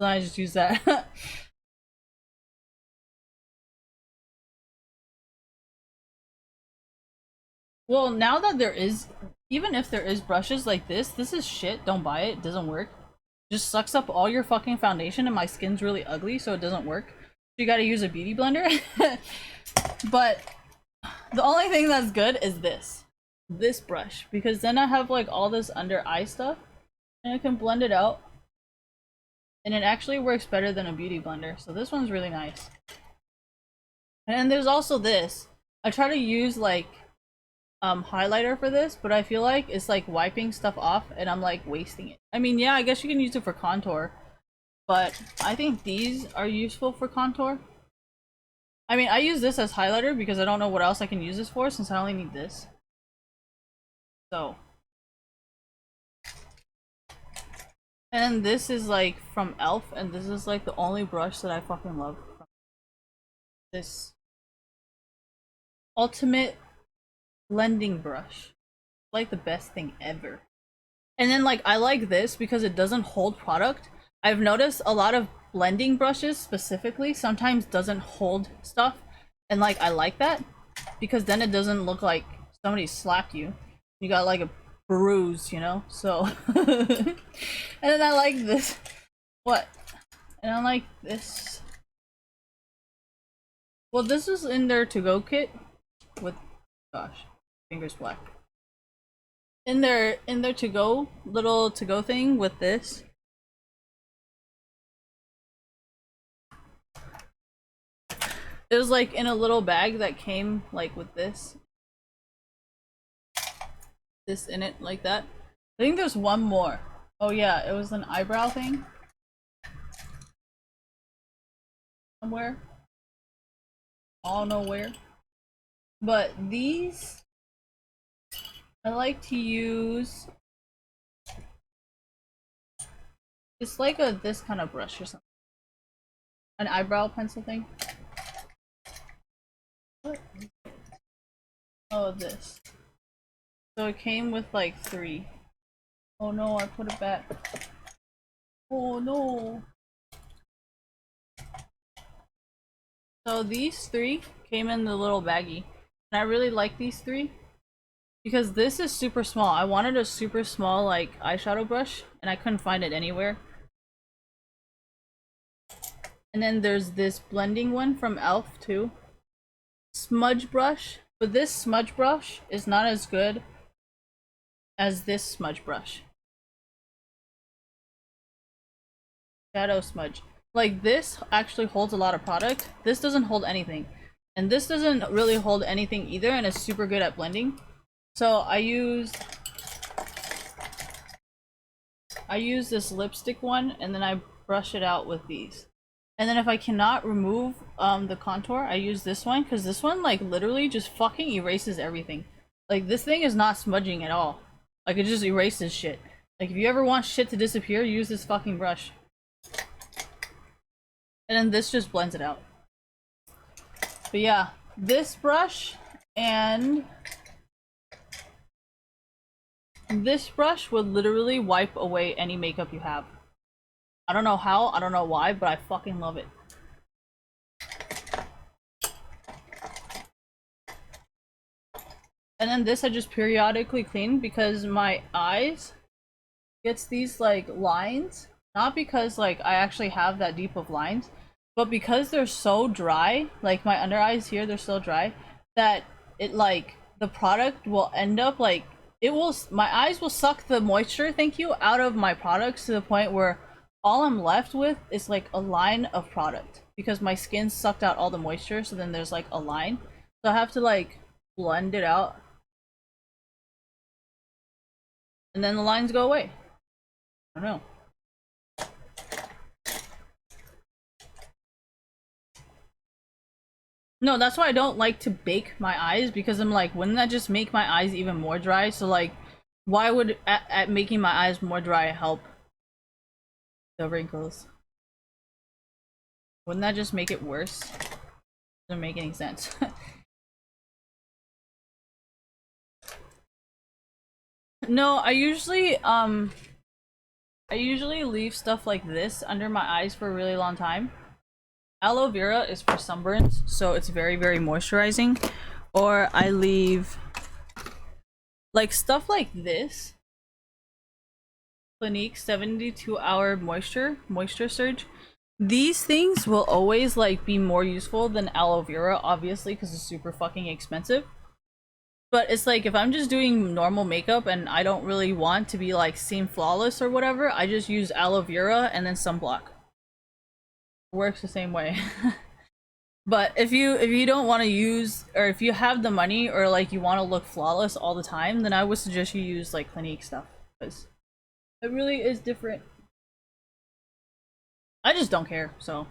I just use that. Well, now that there is, even if there is brushes like this is shit. Don't buy it. It doesn't work. It just sucks up all your fucking foundation, and my skin's really ugly, so it doesn't work. So you gotta use a beauty blender. But the only thing that's good is this brush, because then I have like all this under eye stuff, and I can blend it out, and it actually works better than a beauty blender. So this one's really nice. And then there's also this. I try to use like highlighter for this, but I feel like it's like wiping stuff off and I'm like wasting it. I mean, yeah, I guess you can use it for contour, but I think these are useful for contour. I mean, I use this as highlighter because I don't know what else I can use this for since I only need this. So. And this is like from e.l.f. and this is like the only brush that I fucking love. This ultimate blending brush. Like the best thing ever. And then like I like this because it doesn't hold product. I've noticed a lot of blending brushes specifically sometimes doesn't hold stuff, and like I like that because then it doesn't look like somebody slapped you. You got like a bruise, you know? So and then I like this. What? And I like this. Well, this is in their to-go kit with, gosh, fingers black. In their to-go little to-go thing with this. It was like in a little bag that came like with this in it, like that. I think there's one more. Oh yeah, it was an eyebrow thing somewhere. I don't know where. But these I like to use. It's like this kind of brush or something. An eyebrow pencil thing. What? Oh, this. So it came with like 3. Oh no, I put it back. Oh no. So these 3 came in the little baggie. And I really like these 3 because this is super small. I wanted a super small like eyeshadow brush and I couldn't find it anywhere. And then there's this blending one from e.l.f. too. Smudge brush. But this smudge brush is not as good as this smudge brush. Shadow smudge. Like this actually holds a lot of product. This doesn't hold anything. And this doesn't really hold anything either, and it's super good at blending. So I use this lipstick one, and then I brush it out with these. And then if I cannot remove the contour, I use this one, because this one like literally just fucking erases everything. Like this thing is not smudging at all. Like it just erases shit. Like if you ever want shit to disappear, use this fucking brush. And then this just blends it out. But yeah, this brush and this brush would literally wipe away any makeup you have. I don't know how, I don't know why, but I fucking love it. And then this I just periodically clean because my eyes gets these like lines. Not because like I actually have that deep of lines, but because they're so dry, like my under eyes here, they're so dry that it like the product will end up like it will my eyes will suck the moisture, thank you, out of my products to the point where all I'm left with is like a line of product because my skin sucked out all the moisture, so then there's like a line. So I have to like blend it out and then the lines go away. I don't know. No, that's why I don't like to bake my eyes because I'm like, wouldn't that just make my eyes even more dry? So like, why would at making my eyes more dry help the wrinkles? Wouldn't that just make it worse? Doesn't make any sense. No, I usually leave stuff like this under my eyes for a really long time. Aloe vera is for sunburns, so it's very, very moisturizing. Or I leave like stuff like this. Clinique 72-hour moisture surge. These things will always like be more useful than aloe vera, obviously, because it's super fucking expensive. But it's like if I'm just doing normal makeup and I don't really want to be like seem flawless or whatever, I just use aloe vera and then sunblock. Works the same way. But if you don't want to use, or if you have the money or like you want to look flawless all the time, then I would suggest you use like Clinique stuff because it really is different. I just don't care, so.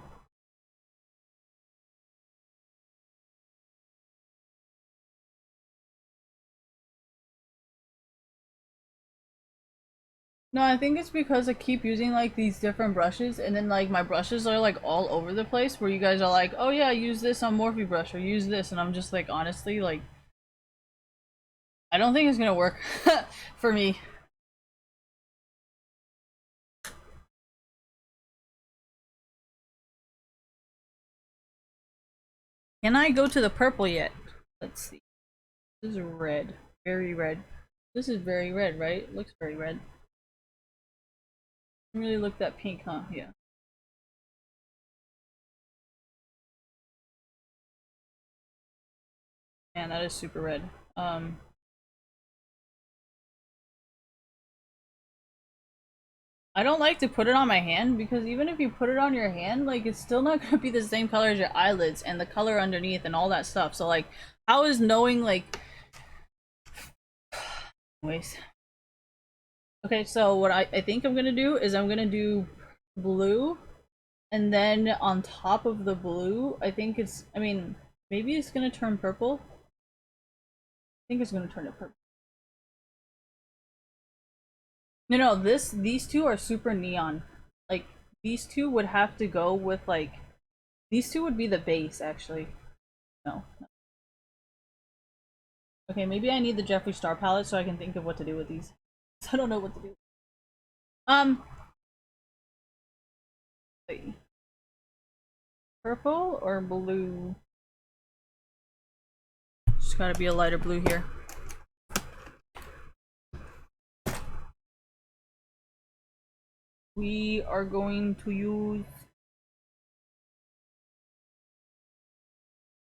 No, I think it's because I keep using like these different brushes and then like my brushes are like all over the place where you guys are like, oh yeah, use this on Morphe brush or use this, and I'm just like, honestly, like I don't think it's gonna work for me. Can I go to the purple yet? Let's see. This is red. Very red. This is very red, right? It looks very red. Really look that pink, huh? Yeah. Man, that is super red. I don't like to put it on my hand because even if you put it on your hand, like it's still not gonna be the same color as your eyelids and the color underneath and all that stuff. So like, how is knowing like, anyways. Okay, so what I think I'm gonna do is I'm gonna do blue, and then on top of the blue, I think it's, I mean, maybe it's gonna turn purple. I think it's gonna turn it purple. No, these two are super neon. Like these two would have to go with like these two would be the base actually. No. Okay, maybe I need the Jeffree Star palette so I can think of what to do with these. I don't know what to do. Wait. Purple or blue? Just gotta be a lighter blue here. We are going to use.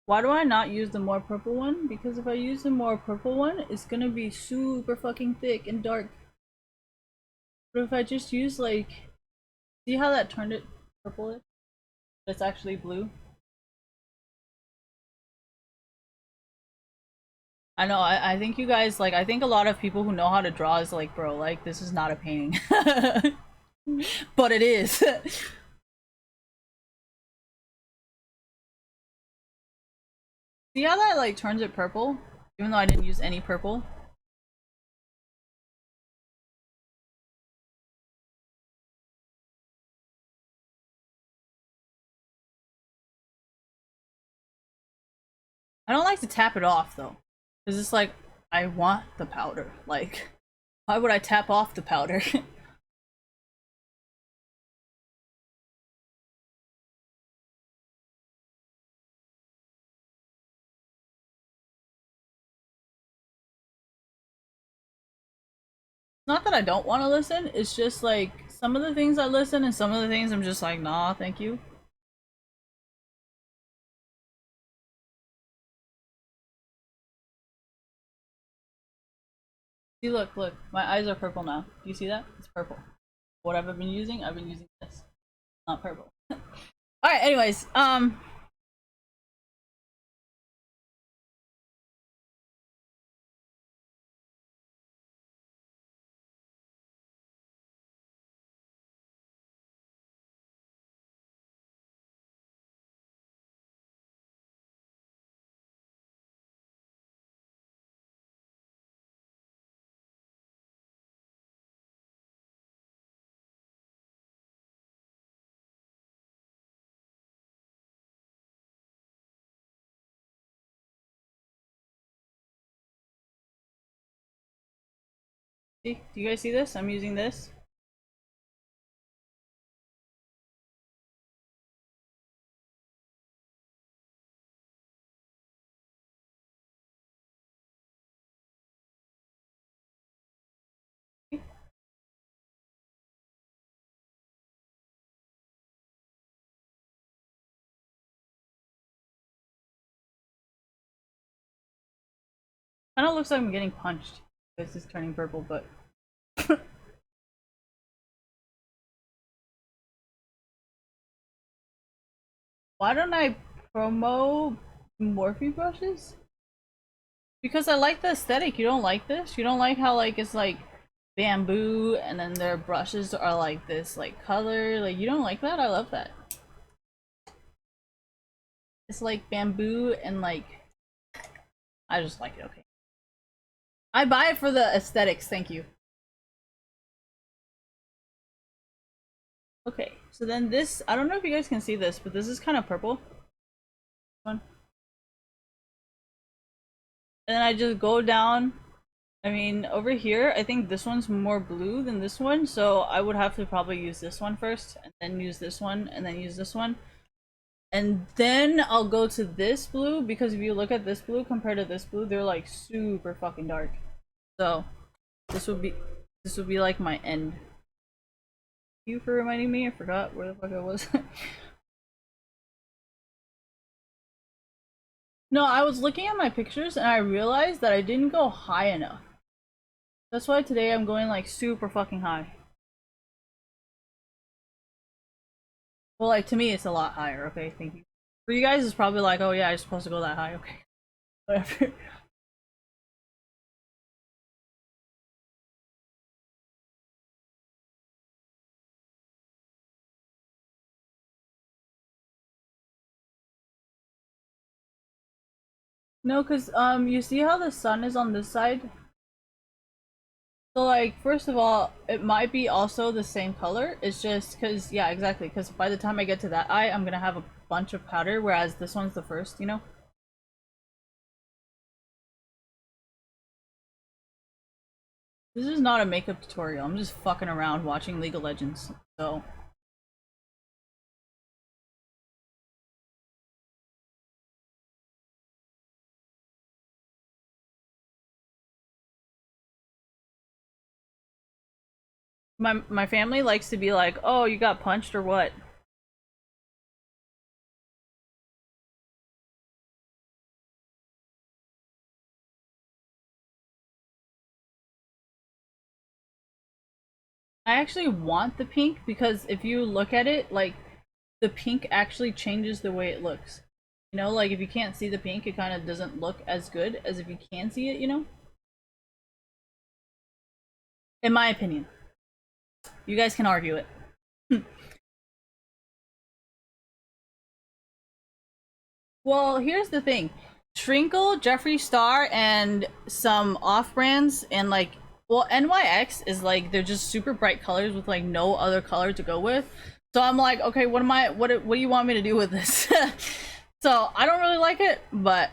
Why do I not use the more purple one? Because if I use the more purple one, it's gonna be super fucking thick and dark. But if I just use like, see how that turned it purple? It's actually blue. I know, I think you guys, like, I think a lot of people who know how to draw is like, bro, like, this is not a painting. But it is. See how that, like, turns it purple? Even though I didn't use any purple? I don't like to tap it off, though. Because it's like, I want the powder. Like, why would I tap off the powder? not that I don't want to listen, it's just like some of the things I listen and some of the things I'm just like, nah, thank you. See, look, my eyes are purple now. Do you see that? It's purple. What have I been using? I've been using this, not purple. Alright, anyways, see, do you guys see this? I'm using this. Kind of looks like I'm getting punched. This is turning purple, but why don't I promo Morphe brushes? Because I like the aesthetic. You don't like this? You don't like how like it's like bamboo and then their brushes are like this like color? Like you don't like that? I love that. It's like bamboo and like I just like it, okay. I buy it for the aesthetics, thank you. Okay, so then this, I don't know if you guys can see this, but this is kind of purple. One. And then I just go down. I mean, over here, I think this one's more blue than this one, so I would have to probably use this one first, and then use this one, and then use this one. And then I'll go to this blue, because if you look at this blue compared to this blue, they're like super fucking dark. So, this would be like my end. Thank you for reminding me, I forgot where the fuck I was. No, I was looking at my pictures and I realized that I didn't go high enough. That's why today I'm going like super fucking high. Well, like to me it's a lot higher, okay, thank you. For you guys it's probably like, oh yeah, I'm supposed to go that high, okay. Whatever. No, cause you see how the sun is on this side? So like first of all, it might be also the same color. It's just cause yeah, exactly, cause by the time I get to that eye, I'm gonna have a bunch of powder, whereas this one's the first, you know? This is not a makeup tutorial. I'm just fucking around watching League of Legends. So my family likes to be like, "Oh, you got punched or what?" I actually want the pink because if you look at it, like the pink actually changes the way it looks. You know, like if you can't see the pink, it kind of doesn't look as good as if you can see it, you know? In my opinion. You guys can argue it. Well, here's the thing. Trinkle, Jeffree Star, and some off brands and like well, NYX is like they're just super bright colors with like no other color to go with. So I'm like, okay, what do you want me to do with this? So I don't really like it, but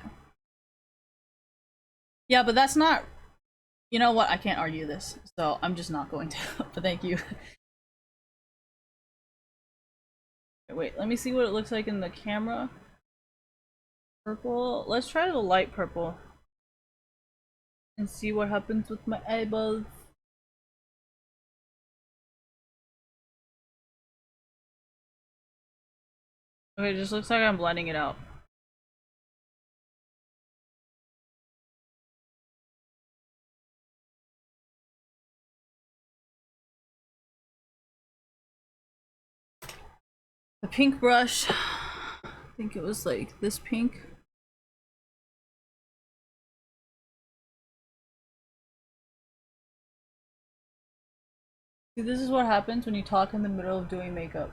yeah, but that's not you know what, I can't argue this, so I'm just not going to. But thank you. Wait, let me see what it looks like in the camera. Purple. Let's try the light purple and see what happens with my eyeballs. Okay, it just looks like I'm blending it out. The pink brush, I think it was like this pink. See, this is what happens when you talk in the middle of doing makeup.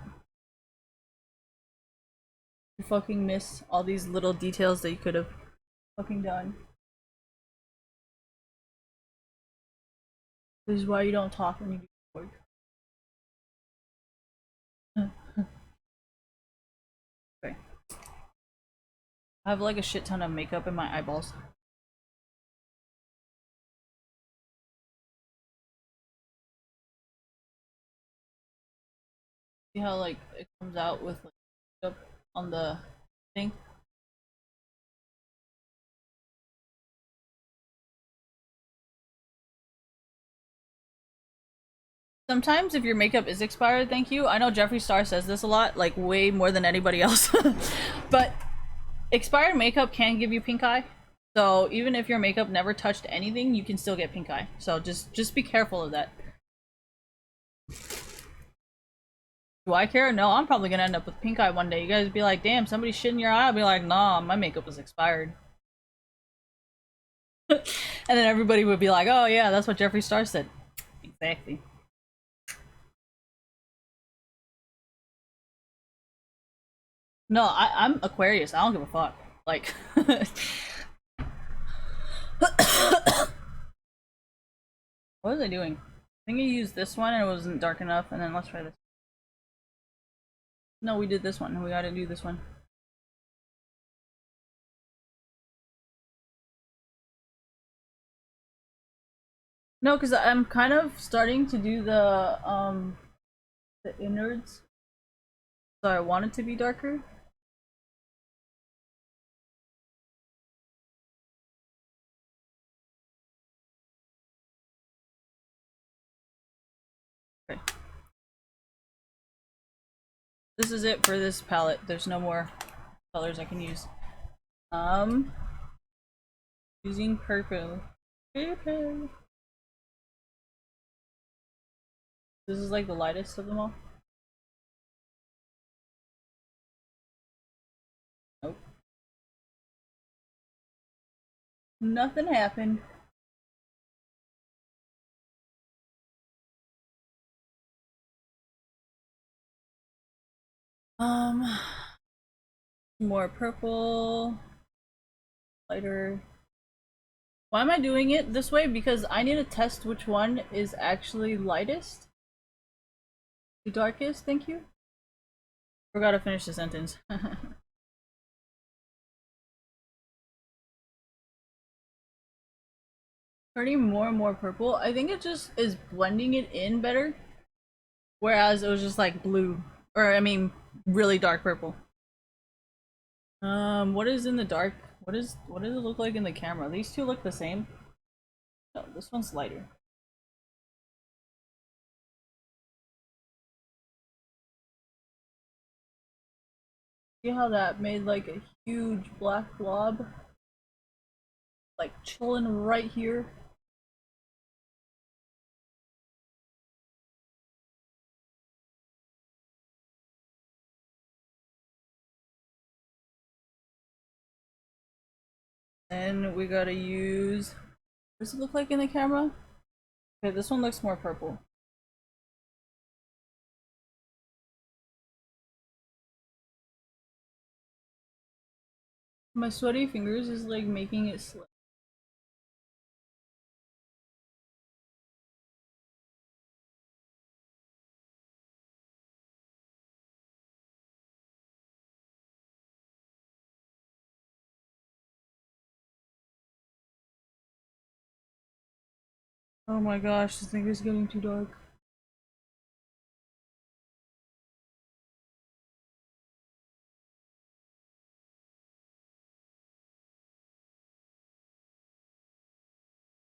You fucking miss all these little details that you could have fucking done. This is why you don't talk when you do work. Okay. I have like a shit ton of makeup in my eyeballs. See how like it comes out with like makeup on the thing? Sometimes if your makeup is expired, thank you. I know Jeffree Star says this a lot, like way more than anybody else. But expired makeup can give you pink eye. So even if your makeup never touched anything, you can still get pink eye. So just be careful of that. Do I care? No, I'm probably gonna end up with pink eye one day. You guys be like, damn, somebody shit in your eye. I'll be like, nah, my makeup was expired. And then everybody would be like, oh yeah, that's what Jeffree Star said. Exactly. No, I'm Aquarius. I don't give a fuck. Like, what was I doing? I think I used this one and it wasn't dark enough, and then let's try this. No, we did this one. We gotta do this one. No, because I'm kind of starting to do the innards. So I want it to be darker. Okay. This is it for this palette. There's no more colors I can use. Using purple. Purple. This is like the lightest of them all. Nope. Nothing happened. More purple. Lighter. Why am I doing it this way? Because I need to test which one is actually lightest. The darkest, thank you. Forgot to finish the sentence. Turning more and more purple. I think it just is blending it in better. Whereas it was just like blue. Or I mean really dark purple. What is in the dark? What does it look like in the camera? These two look the same. No, this one's lighter. See how that made like a huge black blob? Like chilling right here. Then we gotta use, what does it look like in the camera? Okay, this one looks more purple. My sweaty fingers is like making it slip. Oh my gosh, this thing is getting too dark.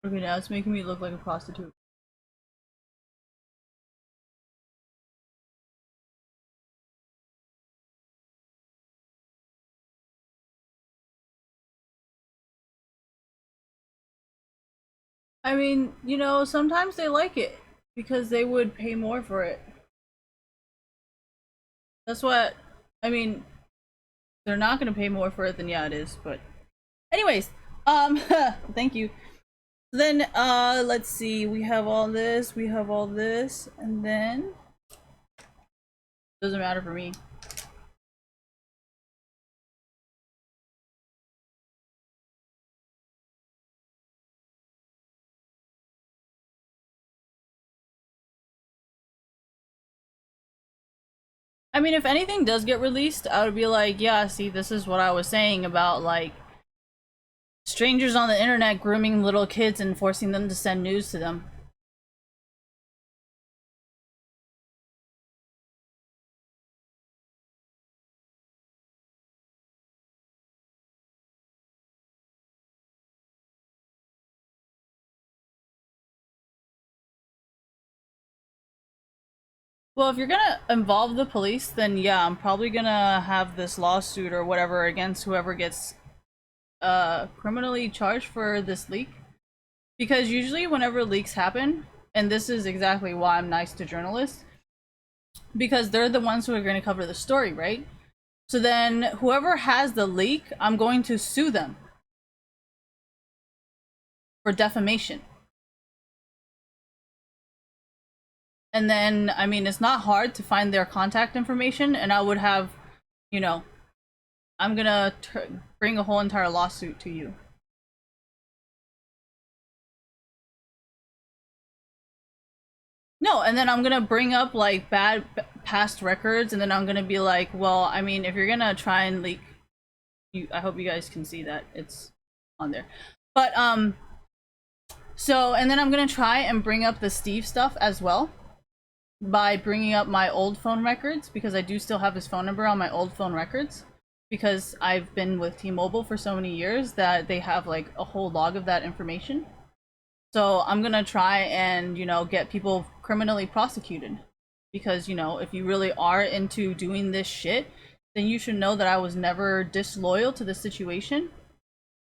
Okay, now it's making me look like a prostitute. I mean, you know, sometimes they like it because they would pay more for it. That's what I mean. They're not gonna pay more for it than yeah, it is. But anyways, thank you. Then let's see. We have all this. We have all this, and then doesn't matter for me. I mean, if anything does get released, I would be like, yeah, see, this is what I was saying about like strangers on the internet grooming little kids and forcing them to send news to them. Well, if you're gonna involve the police, then yeah, I'm probably gonna have this lawsuit or whatever against whoever gets criminally charged for this leak. Because usually whenever leaks happen, and this is exactly why I'm nice to journalists, because they're the ones who are going to cover the story, right? So then whoever has the leak, I'm going to sue them for defamation. And then, I mean, it's not hard to find their contact information, and I would have, you know, I'm gonna bring a whole entire lawsuit to you. No, and then I'm gonna bring up like bad past records, and then I'm gonna be like, well, I mean, if you're gonna try and leak, I hope you guys can see that it's on there. But so and then I'm gonna try and bring up the Steve stuff as well by bringing up my old phone records, because I do still have his phone number on my old phone records, because I've been with T-Mobile for so many years that they have like a whole log of that information. So I'm gonna try and, you know, get people criminally prosecuted, because, you know, if you really are into doing this shit, then you should know that I was never disloyal to the situation,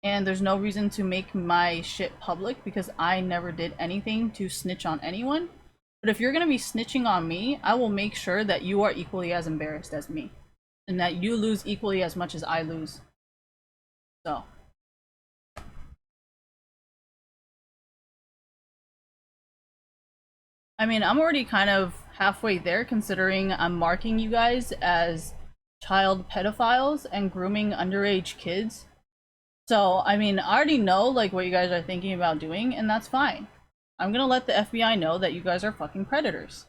and there's no reason to make my shit public because I never did anything to snitch on anyone. But if you're gonna be snitching on me, I will make sure that you are equally as embarrassed as me, and that you lose equally as much as I lose. So I mean, I'm already kind of halfway there, considering I'm marking you guys as child pedophiles and grooming underage kids. So, I mean, I already know like what you guys are thinking about doing, and that's fine. I'm gonna let the FBI know that you guys are fucking predators.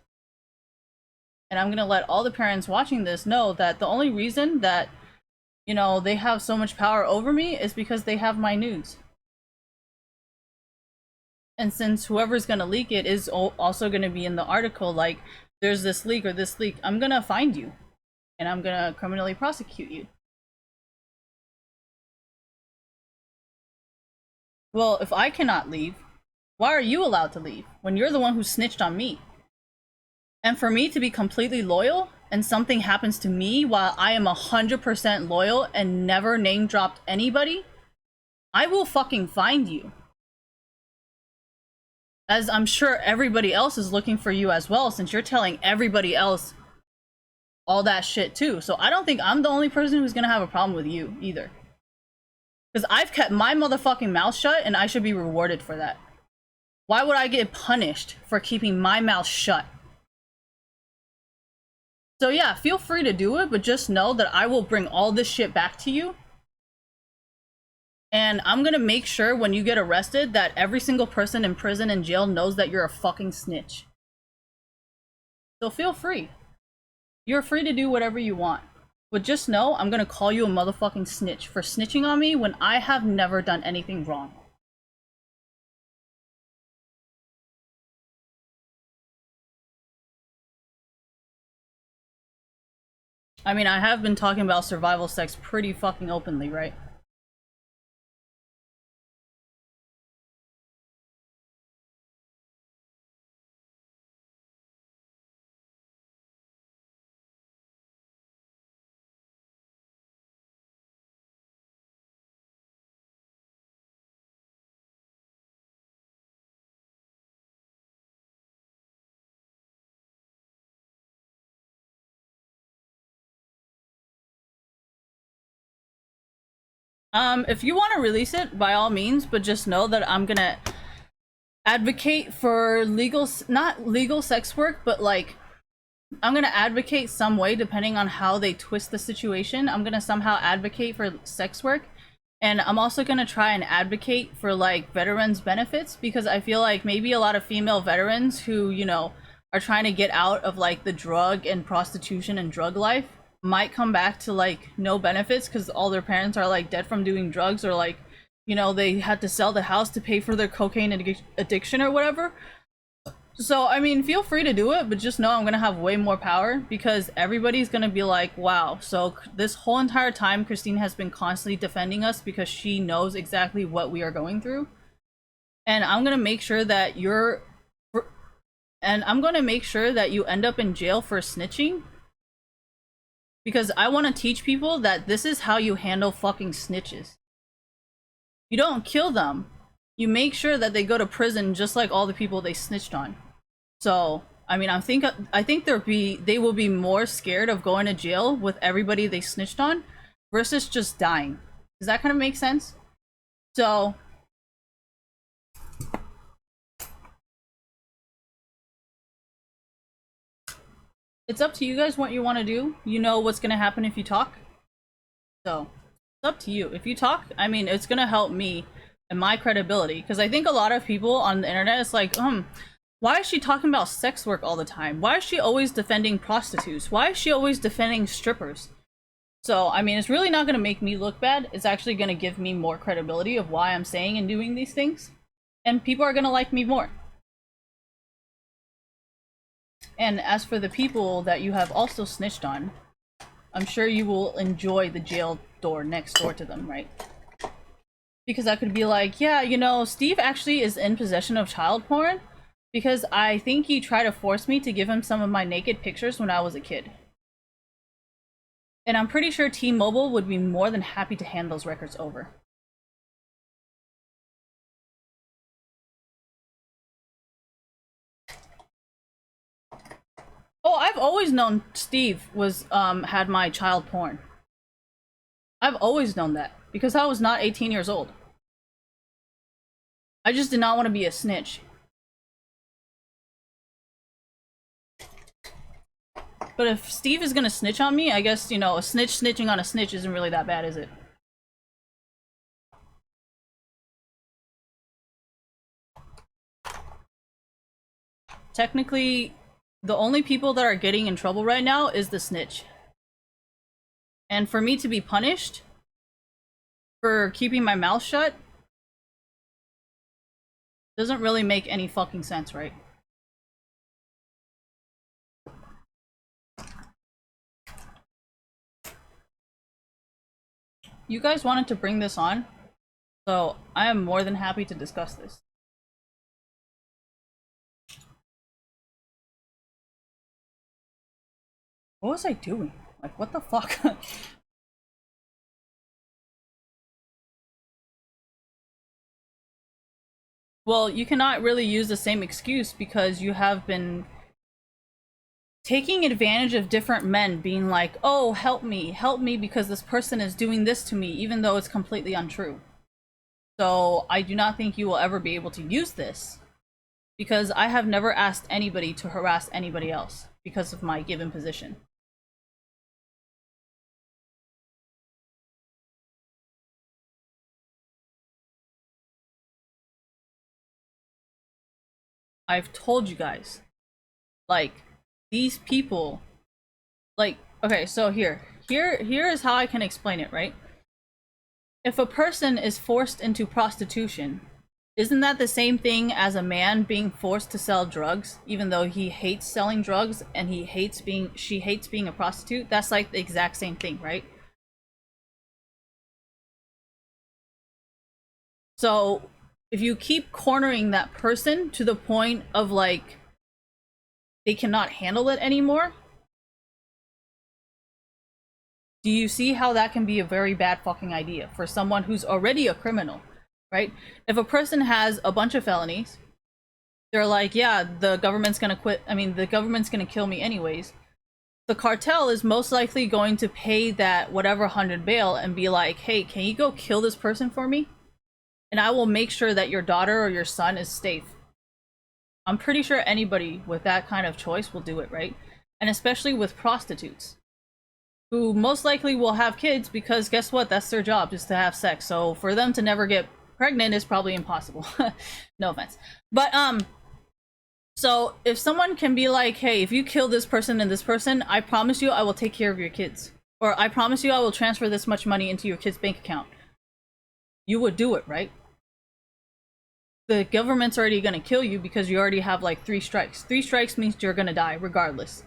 And I'm gonna let all the parents watching this know that the only reason that, you know, they have so much power over me is because they have my nudes. And since whoever's gonna leak it is also gonna be in the article, like, there's this leak or this leak, I'm gonna find you. And I'm gonna criminally prosecute you. Well, if I cannot leave, why are you allowed to leave when you're the one who snitched on me? And for me to be completely loyal and something happens to me while I am 100% loyal and never name dropped anybody, I will fucking find you. As I'm sure everybody else is looking for you as well, since you're telling everybody else all that shit too. So I don't think I'm the only person who's gonna have a problem with you either. Because I've kept my motherfucking mouth shut and I should be rewarded for that. Why would I get punished for keeping my mouth shut? So yeah, feel free to do it, but just know that I will bring all this shit back to you. And I'm gonna make sure when you get arrested that every single person in prison and jail knows that you're a fucking snitch. So feel free. You're free to do whatever you want. But just know I'm gonna call you a motherfucking snitch for snitching on me when I have never done anything wrong. I mean, I have been talking about survival sex pretty fucking openly, right? If you want to release it, by all means, but just know that I'm gonna advocate for legal, not legal sex work, but like, I'm gonna advocate some way depending on how they twist the situation. I'm gonna somehow advocate for sex work. And I'm also gonna try and advocate for like veterans benefits, because I feel like maybe a lot of female veterans who, you know, are trying to get out of like the drug and prostitution and drug life might come back to like no benefits because all their parents are like dead from doing drugs, or like, you know, they had to sell the house to pay for their cocaine addiction or whatever. So, I mean, feel free to do it, but just know I'm gonna have way more power, because everybody's gonna be like, wow, so this whole entire time Christine has been constantly defending us because she knows exactly what we are going through. And I'm gonna make sure that I'm gonna make sure that you end up in jail for snitching. Because I wanna teach people that this is how you handle fucking snitches. You don't kill them. You make sure that they go to prison just like all the people they snitched on. So, I mean, I think they will be more scared of going to jail with everybody they snitched on versus just dying. Does that kind of make sense? So, it's up to you guys what you want to do. You know what's going to happen if you talk. So, it's up to you. If you talk, I mean, it's going to help me and my credibility, because I think a lot of people on the internet is like, why is she talking about sex work all the time? Why is she always defending prostitutes? Why is she always defending strippers? So, I mean, it's really not going to make me look bad. It's actually going to give me more credibility of why I'm saying and doing these things. And people are going to like me more. And as for the people that you have also snitched on, I'm sure you will enjoy the jail door next door to them, right? Because I could be like, yeah, you know, Steve actually is in possession of child porn, because I think he tried to force me to give him some of my naked pictures when I was a kid. And I'm pretty sure T-Mobile would be more than happy to hand those records over. Oh, I've always known Steve was had my child porn. I've always known that, because I was not 18 years old. I just did not want to be a snitch. But if Steve is gonna snitch on me, I guess, you know, a snitch snitching on a snitch isn't really that bad, is it? Technically, the only people that are getting in trouble right now is the snitch. And for me to be punished for keeping my mouth shut doesn't really make any fucking sense, right? You guys wanted to bring this on, so I am more than happy to discuss this. What was I doing? Like, what the fuck? Well, you cannot really use the same excuse, because you have been taking advantage of different men being like, oh, help me because this person is doing this to me, even though it's completely untrue. So I do not think you will ever be able to use this, because I have never asked anybody to harass anybody else because of my given position. I've told you guys, like, these people, like, okay, so here is how I can explain it, right? If a person is forced into prostitution, isn't that the same thing as a man being forced to sell drugs, even though he hates selling drugs and she hates being a prostitute? That's like the exact same thing, right? So if you keep cornering that person to the point of like they cannot handle it anymore, do you see how that can be a very bad fucking idea for someone who's already a criminal, right? If a person has a bunch of felonies, they're like, yeah, the government's gonna the government's gonna kill me anyways. the cartel is most likely going to pay that whatever 100 bail and be like, hey, can you go kill this person for me? And I will make sure that your daughter or your son is safe. I'm pretty sure anybody with that kind of choice will do it, right? And especially with prostitutes, who most likely will have kids because guess what? That's their job, is to have sex. So for them to never get pregnant is probably impossible. No offense. But, so if someone can be like, hey, if you kill this person and this person, I promise you I will take care of your kids. Or I promise you I will transfer this much money into your kid's bank account. You would do it, right? The government's already gonna kill you because you already have like 3 strikes. 3 strikes means you're gonna die regardless.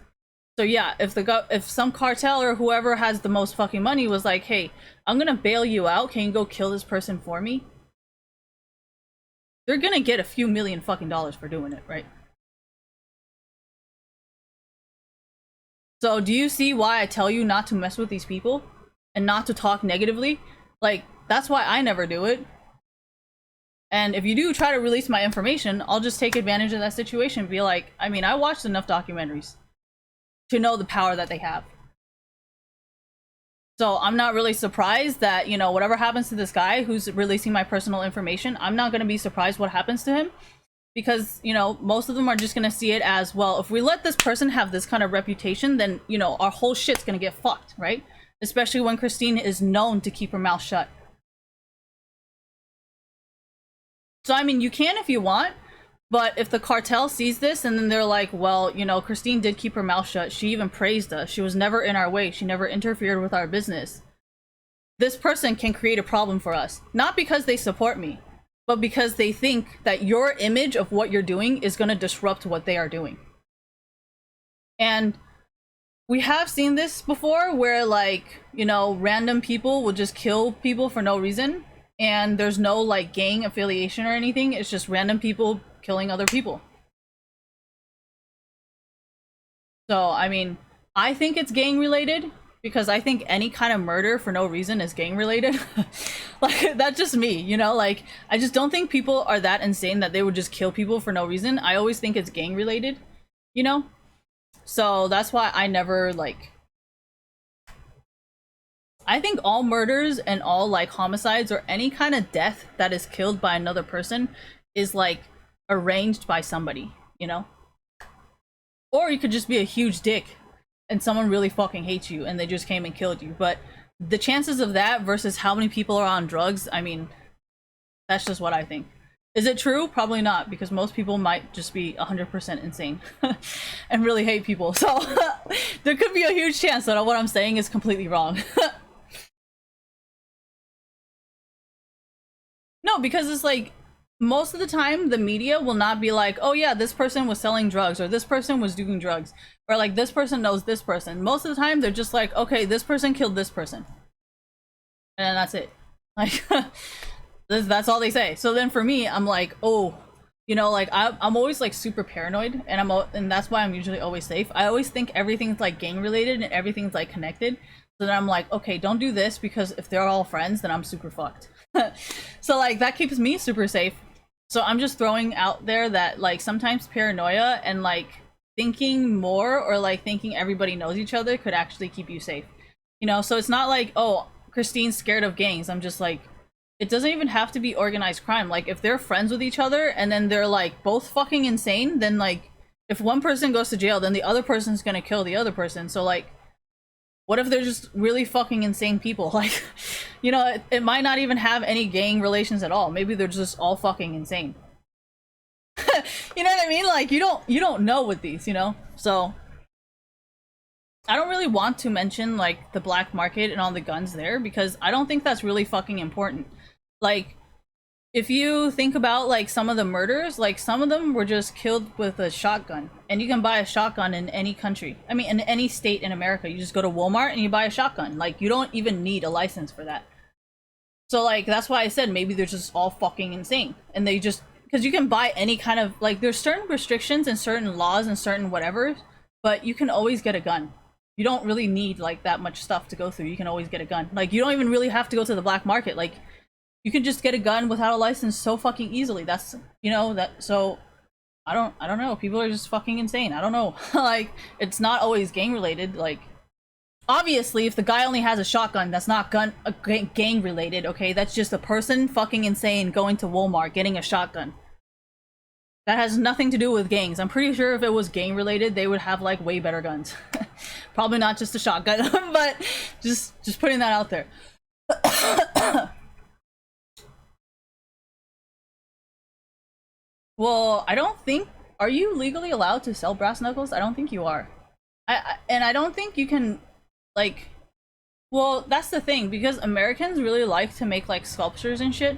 So yeah, if some cartel or whoever has the most fucking money was like, hey, I'm gonna bail you out, can you go kill this person for me? They're gonna get a few million fucking dollars for doing it, right? So do you see why I tell you not to mess with these people and not to talk negatively? Like, that's why I never do it. And if you do try to release my information, I'll just take advantage of that situation and be like, I mean, I watched enough documentaries to know the power that they have. So I'm not really surprised that, you know, whatever happens to this guy who's releasing my personal information, I'm not going to be surprised what happens to him. Because, you know, most of them are just going to see it as, well, if we let this person have this kind of reputation, then, you know, our whole shit's going to get fucked, right? Especially when Christine is known to keep her mouth shut. So, I mean, you can if you want, but if the cartel sees this and then they're like, well, you know, Christine did keep her mouth shut. She even praised us. She was never in our way. She never interfered with our business. This person can create a problem for us. Not because they support me, but because they think that your image of what you're doing is going to disrupt what they are doing. And we have seen this before where, like, you know, random people will just kill people for no reason. And there's no, like, gang affiliation or anything. It's just random people killing other people. So, I mean, I think it's gang related because I think any kind of murder for no reason is gang related. Like, that's just me, you know? Like, I just don't think people are that insane that they would just kill people for no reason. I always think it's gang related, you know? So that's why I never, like... I think all murders and all, like, homicides or any kind of death that is killed by another person is, like, arranged by somebody, you know? Or you could just be a huge dick and someone really fucking hates you and they just came and killed you. But the chances of that versus how many people are on drugs, I mean, that's just what I think. Is it true? Probably not, because most people might just be 100% insane and really hate people. So there could be a huge chance that what I'm saying is completely wrong. No, because it's like, most of the time the media will not be like, oh yeah, this person was selling drugs or this person was doing drugs or like this person knows this person. Most of the time they're just like, okay, this person killed this person. And then that's it. Like, that's all they say. So then for me, I'm like, oh, you know, like I'm always like super paranoid and that's why I'm usually always safe. I always think everything's like gang related and everything's like connected. So then I'm like, okay, don't do this because if they're all friends, then I'm super fucked. So like that keeps me super safe. So I'm just throwing out there that like sometimes paranoia and like thinking more or like thinking everybody knows each other could actually keep you safe. You know, so it's not like, oh, Christine's scared of gangs. I'm just like, it doesn't even have to be organized crime. Like if they're friends with each other and then they're like both fucking insane, then like if one person goes to jail, then the other person's gonna kill the other person. So like, what if they're just really fucking insane people? Like, you know, it might not even have any gang relations at all. Maybe they're just all fucking insane. You know what I mean? Like, you don't know with these, you know? So I don't really want to mention like the black market and all the guns there because I don't think that's really fucking important. Like, if you think about like some of the murders, like some of them were just killed with a shotgun, and you can buy a shotgun in any country. I mean, in any state in America, you just go to Walmart and you buy a shotgun. Like, you don't even need a license for that. So like, that's why I said maybe they're just all fucking insane, and they just, because you can buy any kind of, like, there's certain restrictions and certain laws and certain whatever, but you can always get a gun. You don't really need like that much stuff to go through. You can always get a gun. Like, you don't even really have to go to the black market. Like, you can just get a gun without a license so fucking easily. That's, you know, that, so I don't know. People are just fucking insane. I don't know. Like, it's not always gang related. Like, obviously, if the guy only has a shotgun, that's not gang related, okay? That's just a person fucking insane going to Walmart getting a shotgun. That has nothing to do with gangs. I'm pretty sure if it was gang related, they would have like way better guns. Probably not just a shotgun, but just putting that out there. Well, I don't think. Are you legally allowed to sell brass knuckles? I don't think you are. And I don't think you can, like. Well, that's the thing, because Americans really like to make like sculptures and shit.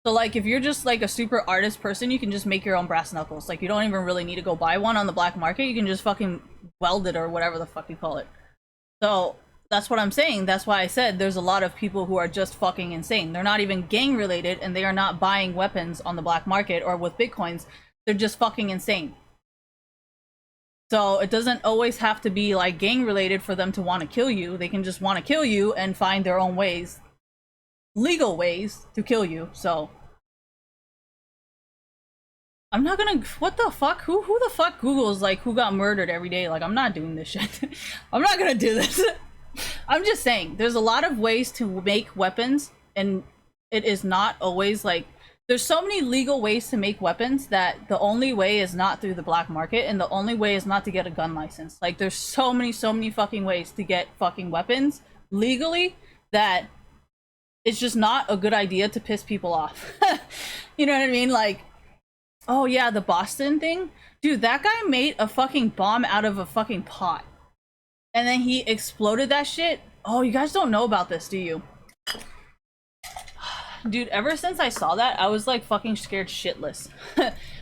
So like, if you're just like a super artist person, you can just make your own brass knuckles. Like, you don't even really need to go buy one on the black market. You can just fucking weld it or whatever the fuck you call it. So that's what I'm saying. That's why I said there's a lot of people who are just fucking insane. They're not even gang related, and they are not buying weapons on the black market or with bitcoins. They're just fucking insane. So it doesn't always have to be like gang related for them to want to kill you. They can just want to kill you and find their own ways, legal ways to kill you. So I'm not gonna, what the fuck? Who the fuck Googles like who got murdered every day? Like, I'm not doing this shit. I'm not gonna do this. I'm just saying there's a lot of ways to make weapons, and it is not always like, there's so many legal ways to make weapons that the only way is not through the black market, and the only way is not to get a gun license. Like, there's so many fucking ways to get fucking weapons legally that it's just not a good idea to piss people off. You know what I mean? Like, oh yeah, the Boston thing? Dude, that guy made a fucking bomb out of a fucking pot. And then he exploded that shit. Oh, you guys don't know about this, do you? Dude, ever since I saw that, I was like fucking scared shitless.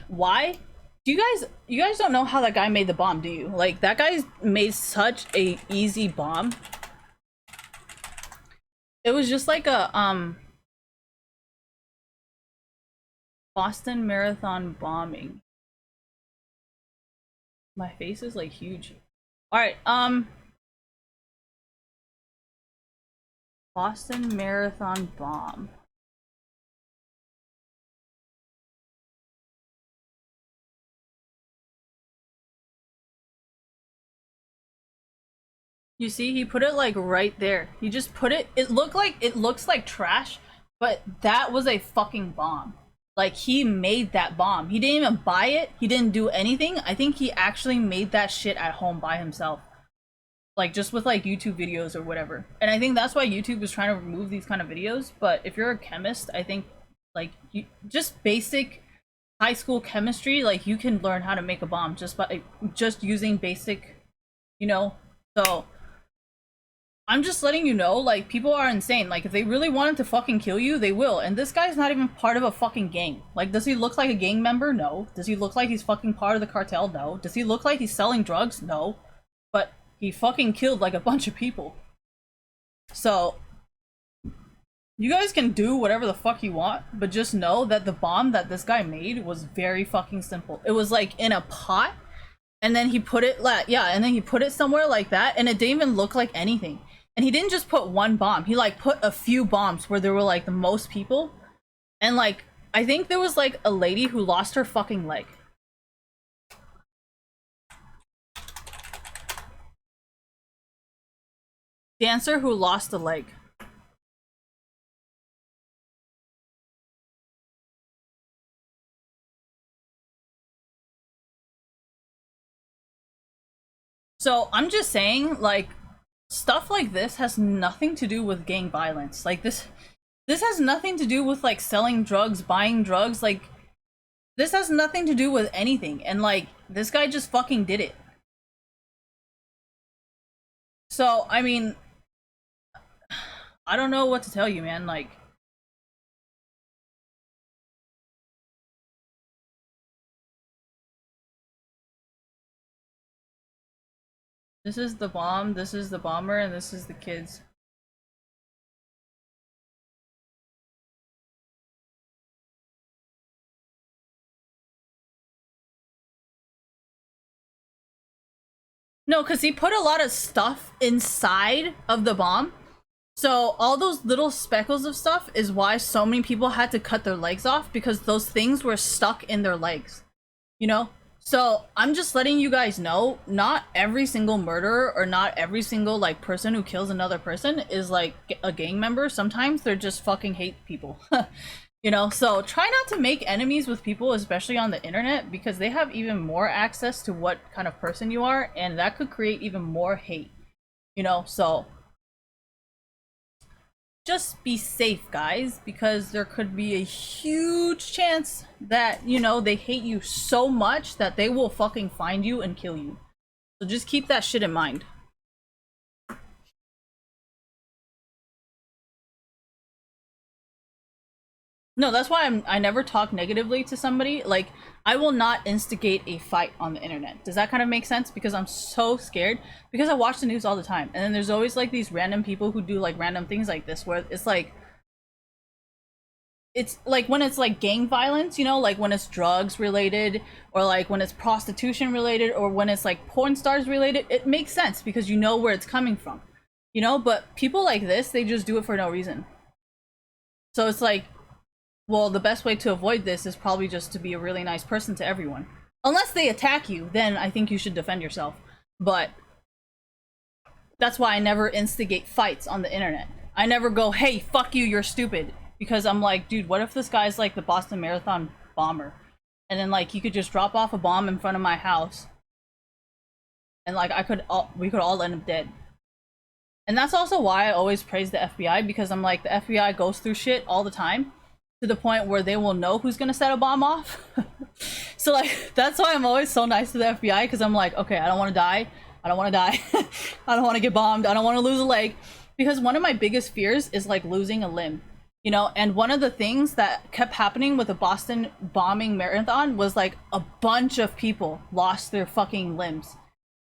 Why? Do you guys don't know how that guy made the bomb, do you? Like, that guy made such a easy bomb. It was just like a Boston Marathon bombing. My face is like huge. All right, Boston Marathon bomb. You see, he put it like right there. He just put it, it looks like trash, but that was a fucking bomb. Like, he made that bomb. He didn't even buy it. He didn't do anything. I think he actually made that shit at home by himself. Like, just with like YouTube videos or whatever. And I think that's why YouTube is trying to remove these kind of videos. But if you're a chemist, I think like just basic high school chemistry, like, you can learn how to make a bomb just by just using basic, you know. So I'm just letting you know, like, people are insane. Like, if they really wanted to fucking kill you, they will. And this guy's not even part of a fucking gang. Like, does he look like a gang member? No. Does he look like he's fucking part of the cartel? No. Does he look like he's selling drugs? No. But he fucking killed like a bunch of people. So you guys can do whatever the fuck you want, but just know that the bomb that this guy made was very fucking simple. It was like in a pot, and then he put it and then he put it somewhere like that, and it didn't even look like anything. And he didn't just put one bomb. He like put a few bombs where there were like the most people. And like, I think there was like a lady who lost her fucking leg. Dancer who lost a leg. So I'm just saying, like, stuff like this has nothing to do with gang violence. Like, this has nothing to do with like selling drugs, buying drugs. Like, this has nothing to do with anything. And like, this guy just fucking did it. So I mean, I don't know what to tell you, man. Like, this is the bomb, this is the bomber, and this is the kids. No, because he put a lot of stuff inside of the bomb. So all those little speckles of stuff is why so many people had to cut their legs off, because those things were stuck in their legs. You know? So I'm just letting you guys know, not every single murderer or not every single like person who kills another person is like a gang member. Sometimes they're just fucking hate people. You know, so try not to make enemies with people, especially on the internet, because they have even more access to what kind of person you are, and that could create even more hate. You know, so just be safe, guys, because there could be a huge chance that, you know, they hate you so much that they will fucking find you and kill you. So just keep that shit in mind. No, that's why I never talk negatively to somebody. Like, I will not instigate a fight on the internet. Does that kind of make sense? Because I'm so scared. Because I watch the news all the time. And then there's always like these random people who do like random things like this where it's like when it's like gang violence, you know, like when it's drugs related or like when it's prostitution related or when it's like porn stars related, it makes sense because you know where it's coming from. You know, but people like this, they just do it for no reason. So it's like, well, the best way to avoid this is probably just to be a really nice person to everyone. Unless they attack you, then I think you should defend yourself. But that's why I never instigate fights on the internet. I never go, hey, fuck you, you're stupid. Because I'm like, dude, what if this guy's like the Boston Marathon bomber? And then like he could just drop off a bomb in front of my house. And like we could all end up dead. And that's also why I always praise the FBI, because I'm like, the FBI goes through shit all the time to the point where they will know who's gonna set a bomb off. So like, that's why I'm always so nice to the FBI, because I'm like, okay, I don't want to die. I don't want to die. I don't want to get bombed. I don't want to lose a leg. Because one of my biggest fears is like losing a limb. You know, and one of the things that kept happening with the Boston bombing marathon was like a bunch of people lost their fucking limbs.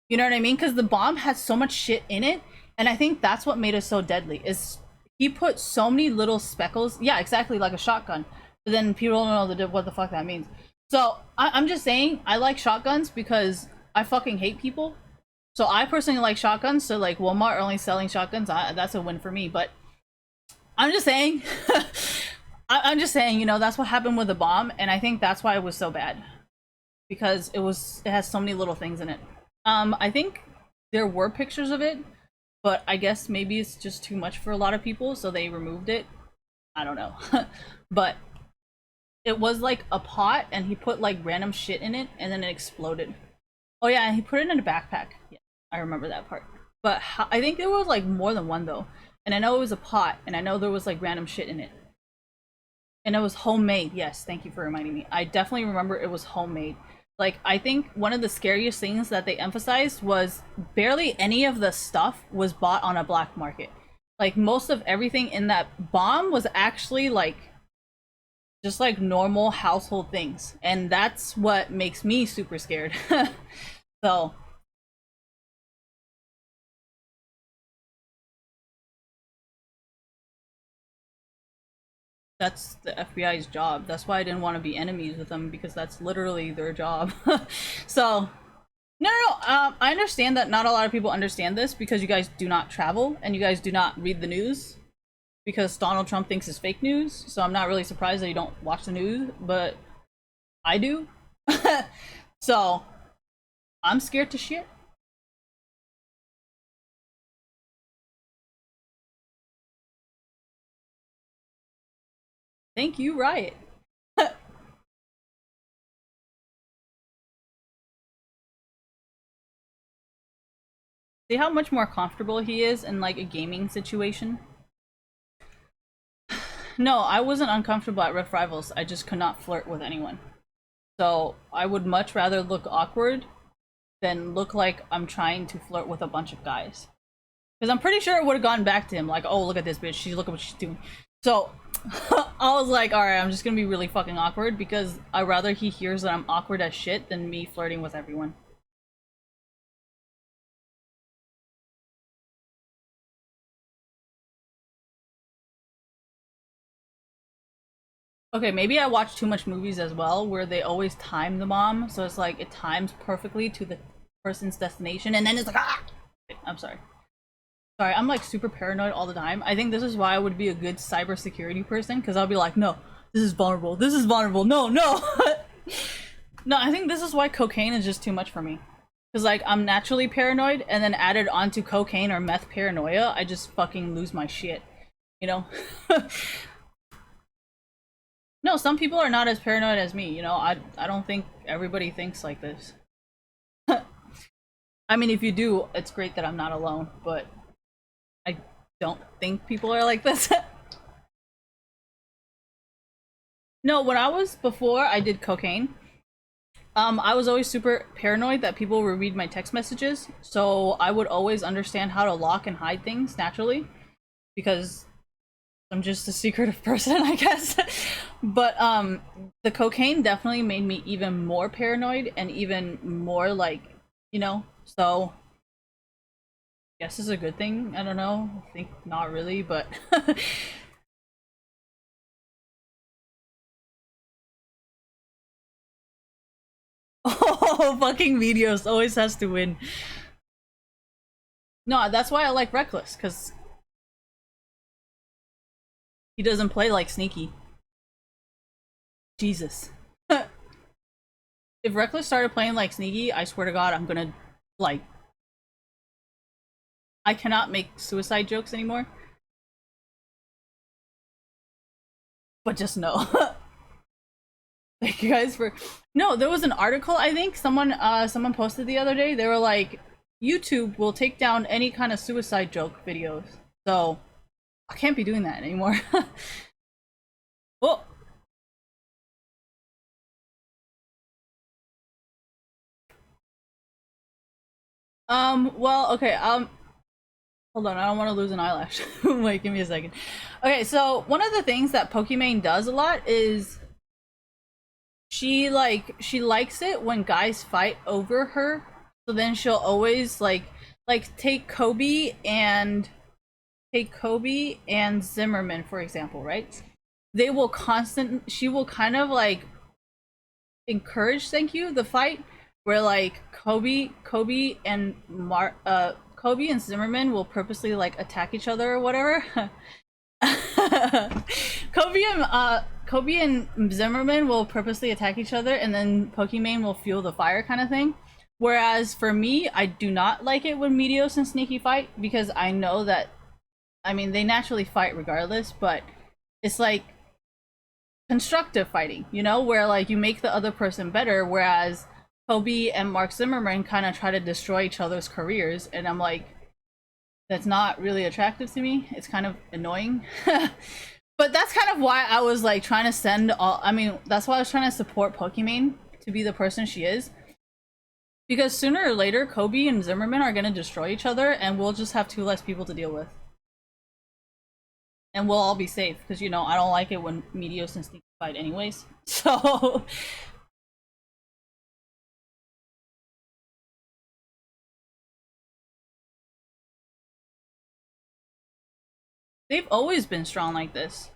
You know what I mean? Because the bomb had so much shit in it, and I think that's what made it so deadly. Is he put so many little speckles? Yeah, exactly, like a shotgun. But then people don't know what the fuck that means. So I'm just saying, I like shotguns because I fucking hate people. So I personally like shotguns. So like Walmart only selling shotguns, that's a win for me. But I'm just saying, I'm just saying, you know, that's what happened with the bomb, and I think that's why it was so bad, because it has so many little things in it. I think there were pictures of it, but I guess maybe it's just too much for a lot of people, so they removed it. I don't know. But it was like a pot, and he put like random shit in it, and then it exploded. Oh yeah, and he put it in a backpack. Yeah, I remember that part. But I think there was like more than one though. And I know it was a pot, and I know there was like random shit in it. And it was homemade. Yes, thank you for reminding me. I definitely remember it was homemade. Like, I think one of the scariest things that they emphasized was barely any of the stuff was bought on a black market. Like, most of everything in that bomb was actually like just like normal household things. And that's what makes me super scared. So that's the FBI's job. That's why I didn't want to be enemies with them, because that's literally their job. So, no. I understand that not a lot of people understand this because you guys do not travel and you guys do not read the news, because Donald Trump thinks it's fake news. So I'm not really surprised that you don't watch the news, but I do. So I'm scared to shit. Thank you, Riot. See how much more comfortable he is in like a gaming situation? No, I wasn't uncomfortable at Rift Rivals. I just could not flirt with anyone. So I would much rather look awkward than look like I'm trying to flirt with a bunch of guys. Because I'm pretty sure it would have gone back to him like, oh, look at this bitch. Look at what she's doing. So I was like, alright, I'm just gonna be really fucking awkward, because I'd rather he hears that I'm awkward as shit than me flirting with everyone. Okay, maybe I watch too much movies as well, where they always time the bomb, so it's like it times perfectly to the person's destination, and then it's like, ah! I'm sorry. Sorry, I'm like super paranoid all the time. I think this is why I would be a good cybersecurity person, because I'll be like, no, this is vulnerable, no, no! No, I think this is why cocaine is just too much for me. Because, like, I'm naturally paranoid, and then added onto cocaine or meth paranoia, I just fucking lose my shit. You know? No, some people are not as paranoid as me, you know? I don't think everybody thinks like this. I mean, if you do, it's great that I'm not alone, but I don't think people are like this. No, when I was before I did cocaine, I was always super paranoid that people would read my text messages, so I would always understand how to lock and hide things naturally, because I'm just a secretive person, I guess. But the cocaine definitely made me even more paranoid and even more like, you know, so I guess it's a good thing. I don't know. I think not really, but oh, fucking Medios always has to win. No, that's why I like Reckless, because he doesn't play like Sneaky. Jesus. If Reckless started playing like Sneaky, I swear to God, I'm gonna, like, I cannot make suicide jokes anymore. But just no. Thank you guys for. No, there was an article, I think someone posted the other day. They were like, YouTube will take down any kind of suicide joke videos. So I can't be doing that anymore. Well, well, okay, hold on, I don't want to lose an eyelash. Wait, give me a second. Okay, so one of the things that Pokimane does a lot is she likes it when guys fight over her. So then she'll always like take Kobe and Zimmerman for example, right? She will kind of like encourage, thank you, the fight where like Kobe and Zimmerman will purposely like attack each other or whatever. Kobe and Zimmerman will purposely attack each other, and then Pokimane will fuel the fire, kind of thing. Whereas for me, I do not like it when Meteos and Sneaky fight, because I know that, I mean, they naturally fight regardless, but it's like constructive fighting, you know, where like you make the other person better. Whereas Kobe and Mark Zimmerman kind of try to destroy each other's careers, and I'm like, that's not really attractive to me. It's kind of annoying. But that's kind of why I was like trying to send all, I mean, that's why I was trying to support Pokimane to be the person she is. Because sooner or later, Kobe and Zimmerman are gonna destroy each other, and we'll just have two less people to deal with. And we'll all be safe, because, you know, I don't like it when Meteos and Sneaky fight anyways. So... they've always been strong like this.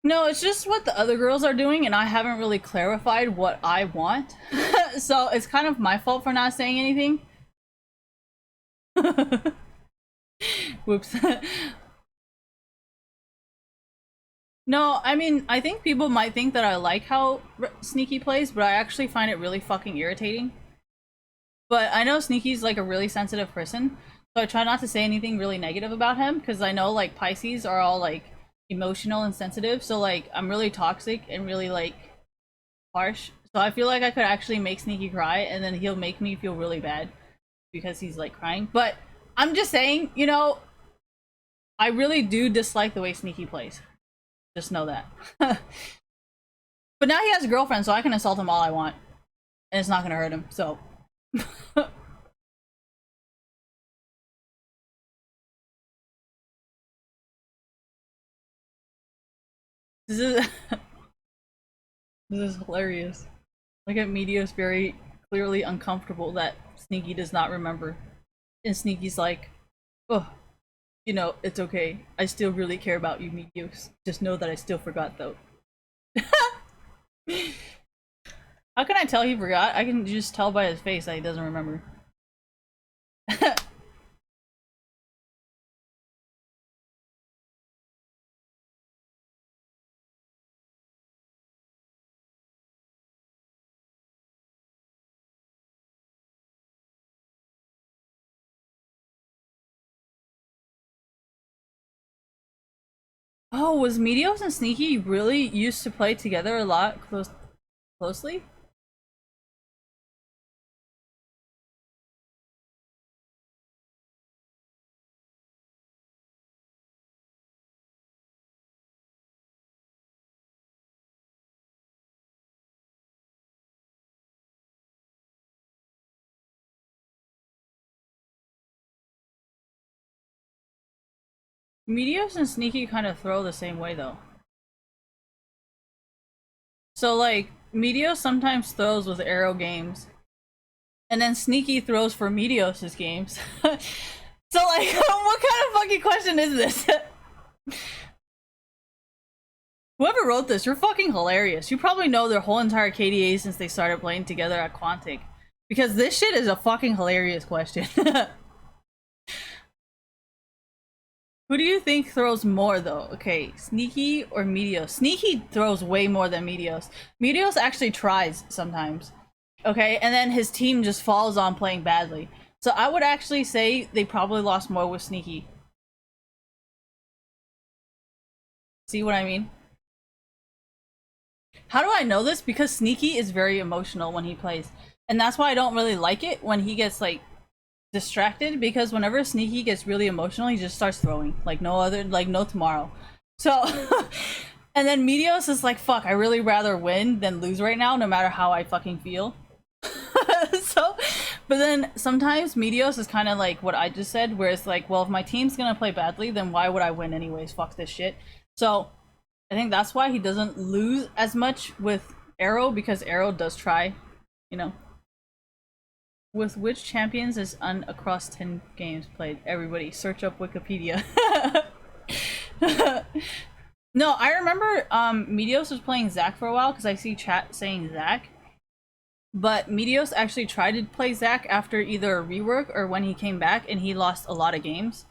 No, it's just what the other girls are doing, and I haven't really clarified what I want. So it's kind of my fault for not saying anything. Whoops. No, I mean, I think people might think that I like how Sneaky plays, but I actually find it really fucking irritating. But I know Sneaky's like a really sensitive person, so I try not to say anything really negative about him, because I know like Pisces are all like emotional and sensitive, so like I'm really toxic and really like harsh. So I feel like I could actually make Sneaky cry, and then he'll make me feel really bad because he's like crying. But I'm just saying, you know, I really do dislike the way Sneaky plays. Just know that. But now he has a girlfriend, so I can assault him all I want, and it's not gonna hurt him, so. This is this is hilarious. Look at Meteos very clearly uncomfortable that Sneaky does not remember. And Sneaky's like, oh, you know, it's okay. I still really care about you, Meteos. Just know that I still forgot though. How can I tell he forgot? I can just tell by his face that he doesn't remember. Oh, was Meteos and Sneaky really used to play together a lot closely? Meteos and Sneaky kind of throw the same way though. So like, Meteos sometimes throws with Arrow games, and then Sneaky throws for Meteos' games. So like, what kind of fucking question is this? Whoever wrote this, you're fucking hilarious. You probably know their whole entire KDA since they started playing together at Quantic. Because this shit is a fucking hilarious question. Who do you think throws more though? Okay, Sneaky or Meteos? Sneaky throws way more than Meteos. Meteos actually tries sometimes. Okay, and then his team just falls on playing badly. So I would actually say they probably lost more with Sneaky. See what I mean? How do I know this? Because Sneaky is very emotional when he plays. And that's why I don't really like it when he gets like distracted, because whenever Sneaky gets really emotional, he just starts throwing like no other, like no tomorrow. So and then Meteos is like, fuck, I really rather win than lose right now, no matter how I fucking feel. So but then sometimes Meteos is kind of like what I just said, where it's like, well, if my team's gonna play badly, then why would I win anyways? Fuck this shit. So I think that's why he doesn't lose as much with Arrow, because Arrow does try, you know. With which champions is Un across 10 games played? Everybody, search up Wikipedia. No, I remember Meteos was playing Zac for a while, because I see chat saying Zac. But Meteos actually tried to play Zac after either a rework or when he came back, and he lost a lot of games.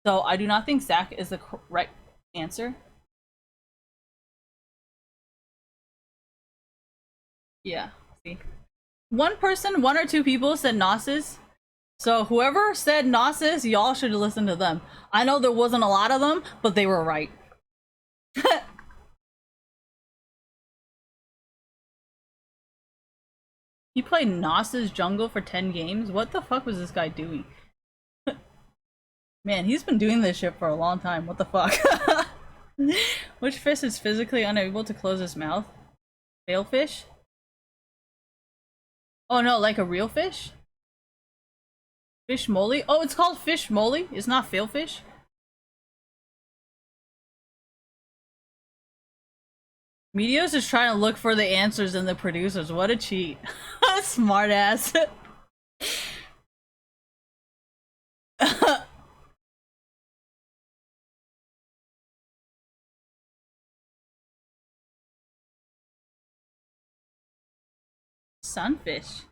So I do not think Zac is the correct answer. Yeah, see. One person, one or two people said Gnosis. So whoever said Gnosis, y'all should listen to them. I know there wasn't a lot of them, but they were right. He played Gnosis jungle for 10 games? What the fuck was this guy doing? Man, he's been doing this shit for a long time. What the fuck? Which fish is physically unable to close his mouth? Failfish? Oh no, like a real fish? Fish moly? Oh, it's called fish moly. It's not failfish. Meteos is trying to look for the answers in the producers. What a cheat. Smart ass. Sunfish.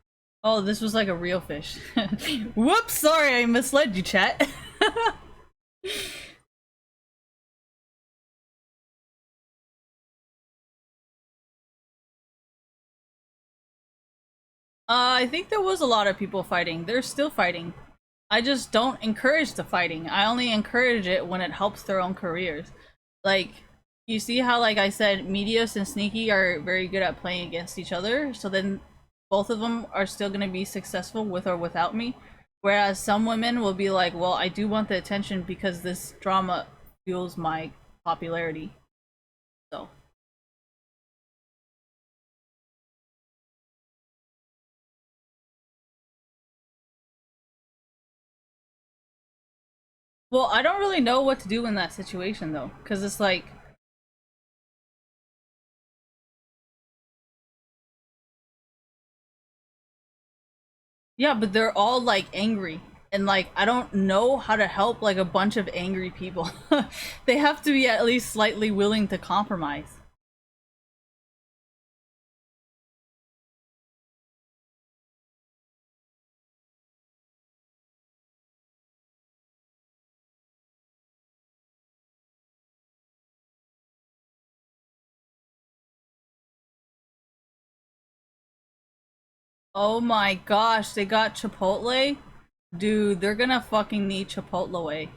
Oh, this was like a real fish. Whoops, sorry, I misled you, chat. I think there was a lot of people fighting. They're still fighting. I just don't encourage the fighting. I only encourage it when it helps their own careers. Like, you see how, like I said, Meteos and Sneaky are very good at playing against each other, so then both of them are still gonna be successful with or without me. Whereas some women will be like, well, I do want the attention because this drama fuels my popularity. So. Well, I don't really know what to do in that situation though, because it's like, yeah, but they're all like angry. And like, I don't know how to help like a bunch of angry people. They have to be at least slightly willing to compromise. Oh my gosh, they got Chipotle? Dude, they're gonna fucking need Chipotle away.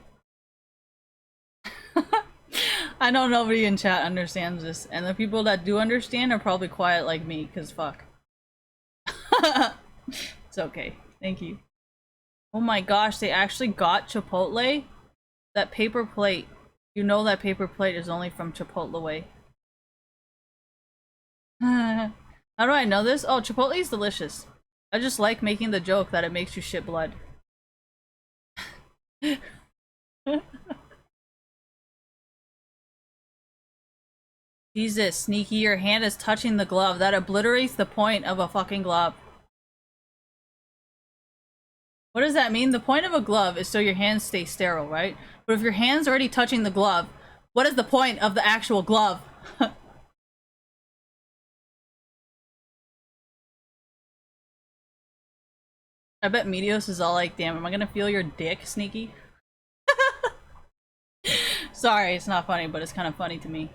I know nobody in chat understands this, and the people that do understand are probably quiet like me, cause fuck. It's okay. Thank you. Oh my gosh, they actually got Chipotle? That paper plate. You know that paper plate is only from Chipotle way. How do I know this? Oh, Chipotle is delicious. I just like making the joke that it makes you shit blood. Jesus, Sneaky, your hand is touching the glove. That obliterates the point of a fucking glove. What does that mean? The point of a glove is so your hands stay sterile, right? But if your hand's already touching the glove, what is the point of the actual glove? I bet Meteos is all like, damn, am I gonna feel your dick, Sneaky? Sorry, it's not funny, but it's kind of funny to me.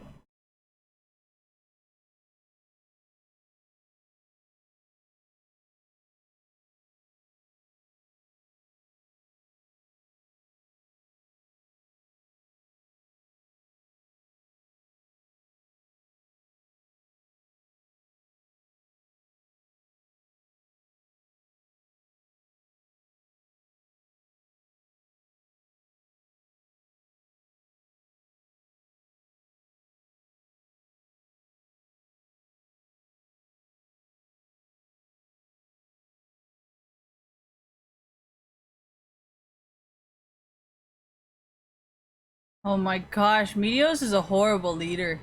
Oh my gosh, Meteos is a horrible leader.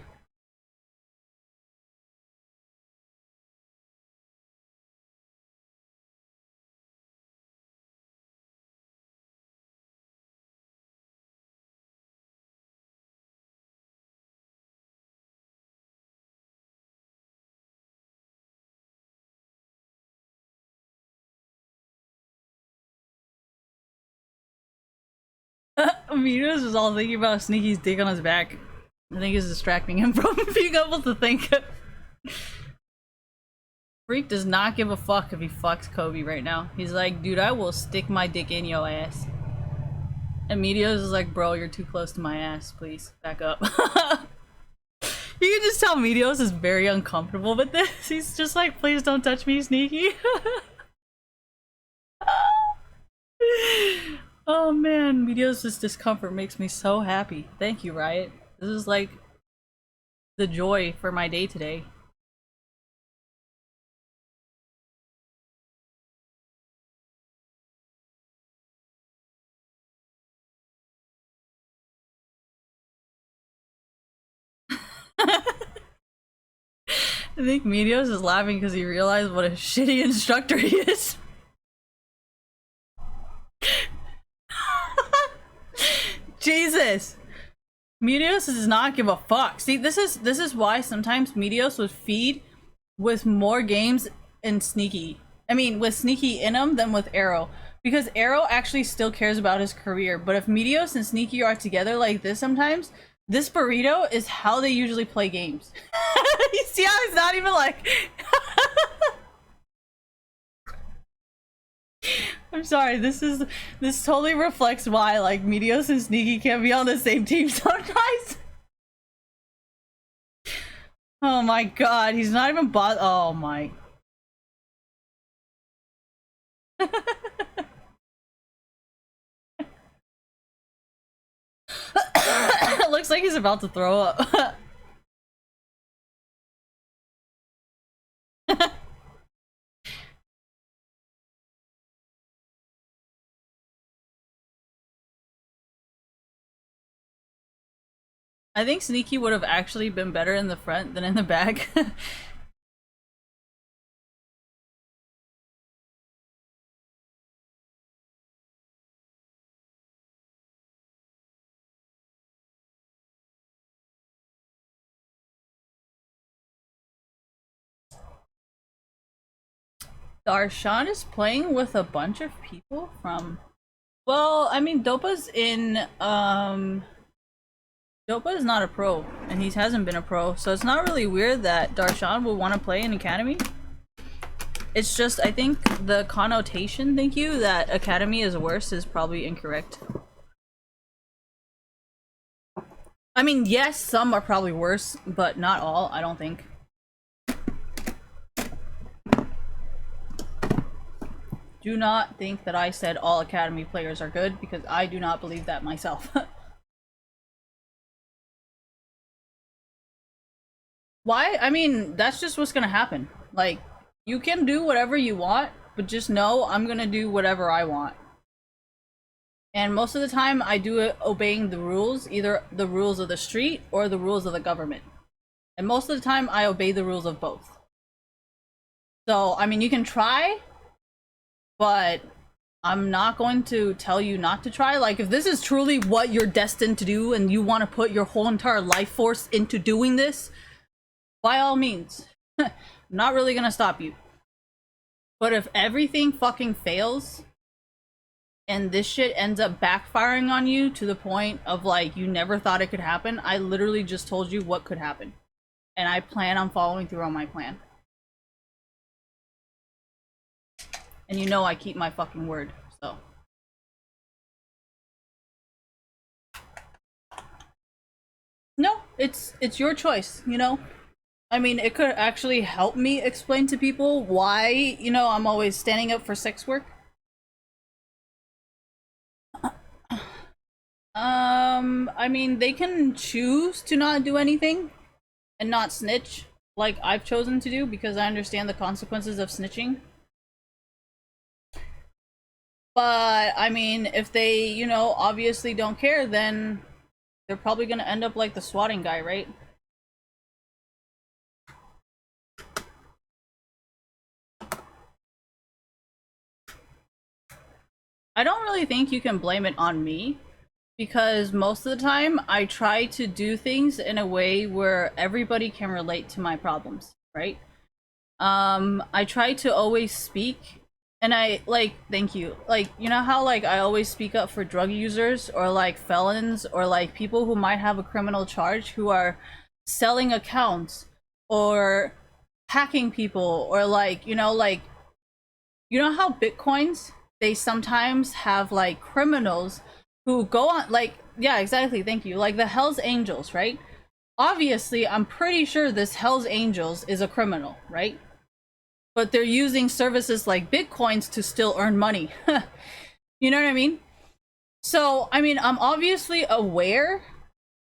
Meteos is all thinking about Sneaky's dick on his back. I think it's distracting him from being able to think. Freak does not give a fuck if he fucks Kobe right now. He's like, dude, I will stick my dick in your ass. And Meteos is like, bro, you're too close to my ass. Please, back up. You can just tell Meteos is very uncomfortable with this. He's just like, please don't touch me, Sneaky. Oh man, Meteos' discomfort makes me so happy. Thank you, Riot. This is like the joy for my day today. I think Meteos is laughing because he realized what a shitty instructor he is. Jesus! Meteos does not give a fuck. See, this is why sometimes Meteos would feed with more games and Sneaky. I mean, with Sneaky in him than with Arrow. Because Arrow actually still cares about his career. But if Meteos and Sneaky are together like this sometimes, this burrito is how they usually play games. You see how it's not even like... I'm sorry, this totally reflects why like Meteos and Sneaky can't be on the same team sometimes. Oh my god, he's not even oh my. It looks like he's about to throw up. I think Sneaky would have actually been better in the front than in the back. Darshan is playing with a bunch of people from... Well, I mean, Dopa's in, Dopa is not a pro, and he hasn't been a pro, so it's not really weird that Darshan will want to play in Academy. It's just, I think the connotation, thank you, that academy is worse is probably incorrect. I mean, yes, some are probably worse, but not all, I don't think. Do not think that I said all academy players are good, because I do not believe that myself. Why? I mean, that's just what's gonna happen. Like, you can do whatever you want, but just know I'm gonna do whatever I want. And most of the time, I do it obeying the rules, either the rules of the street or the rules of the government. And most of the time, I obey the rules of both. So, I mean, you can try, but I'm not going to tell you not to try. Like, if this is truly what you're destined to do and you want to put your whole entire life force into doing this, by all means. I'm not really gonna stop you. But if everything fucking fails and this shit ends up backfiring on you to the point of like you never thought it could happen, I literally just told you what could happen. And I plan on following through on my plan. And you know I keep my fucking word, so. No, it's your choice, you know? I mean, it could actually help me explain to people why, you know, I'm always standing up for sex work. I mean, they can choose to not do anything and not snitch like I've chosen to do because I understand the consequences of snitching. But, I mean, if they, you know, obviously don't care, then they're probably gonna end up like the swatting guy, right? I don't really think you can blame it on me because most of the time I try to do things in a way where everybody can relate to my problems, right? I try to always speak and I like thank you. Like, you know how like I always speak up for drug users or like felons or like people who might have a criminal charge who are selling accounts or hacking people or like, you know how bitcoins they sometimes have like criminals who go on like yeah exactly thank you like the Hells Angels, right? Obviously I'm pretty sure this Hells Angels is a criminal, right? But they're using services like bitcoins to still earn money. You know what I mean? So I mean I'm obviously aware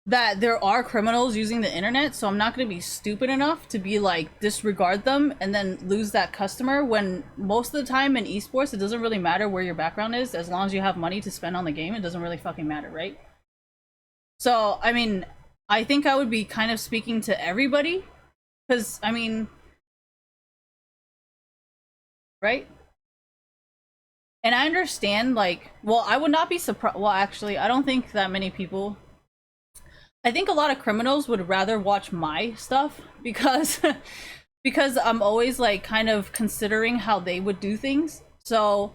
that there are criminals using the internet, so I'm not going to be stupid enough to be like disregard them and then lose that customer when most of the time in esports it doesn't really matter where your background is as long as you have money to spend on the game. It doesn't really fucking matter, right? So I mean I think I would be kind of speaking to everybody because I mean right, and I understand like well I would not be surprised. Well actually I don't think that many people, I think a lot of criminals would rather watch my stuff because because I'm always like kind of considering how they would do things. So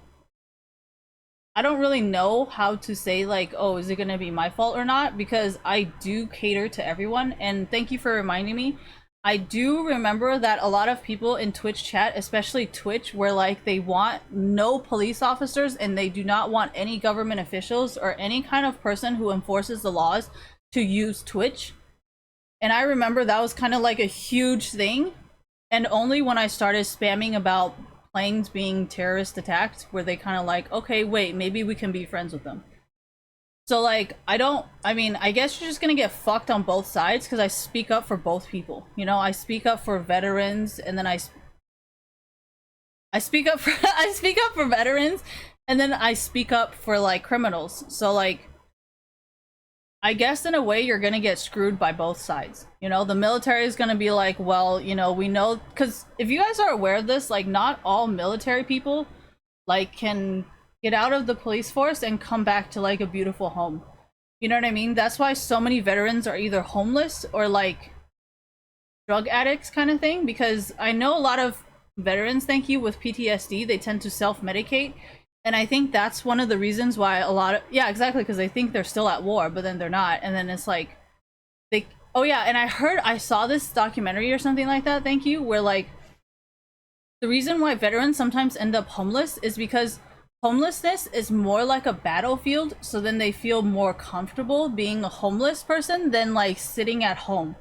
I don't really know how to say like, oh, is it going to be my fault or not because I do cater to everyone and thank you for reminding me. I do remember that a lot of people in Twitch chat, especially Twitch, where like they want no police officers and they do not want any government officials or any kind of person who enforces the laws to use Twitch. And I remember that was kind of like a huge thing. And only when I started spamming about planes being terrorist attacked were they kind of like, okay, wait, maybe we can be friends with them. So like, I mean, I guess you're just gonna get fucked on both sides because I speak up for both people. You know, I speak up for veterans and then I speak up for I speak up for veterans and then I speak up for like criminals. So like I guess in a way you're gonna get screwed by both sides. You know, the military is gonna be like, well, you know, we know, because if you guys are aware of this, like not all military people like can get out of the police force and come back to like a beautiful home. You know what I mean? That's why so many veterans are either homeless or like drug addicts kind of thing, because I know a lot of veterans, thank you, with PTSD, they tend to self-medicate. And I think that's one of the reasons why a lot of, yeah, exactly, because they think they're still at war, but then they're not. And then it's like, they, oh yeah, and I saw this documentary or something like that, thank you, where like, the reason why veterans sometimes end up homeless is because homelessness is more like a battlefield, so then they feel more comfortable being a homeless person than like sitting at home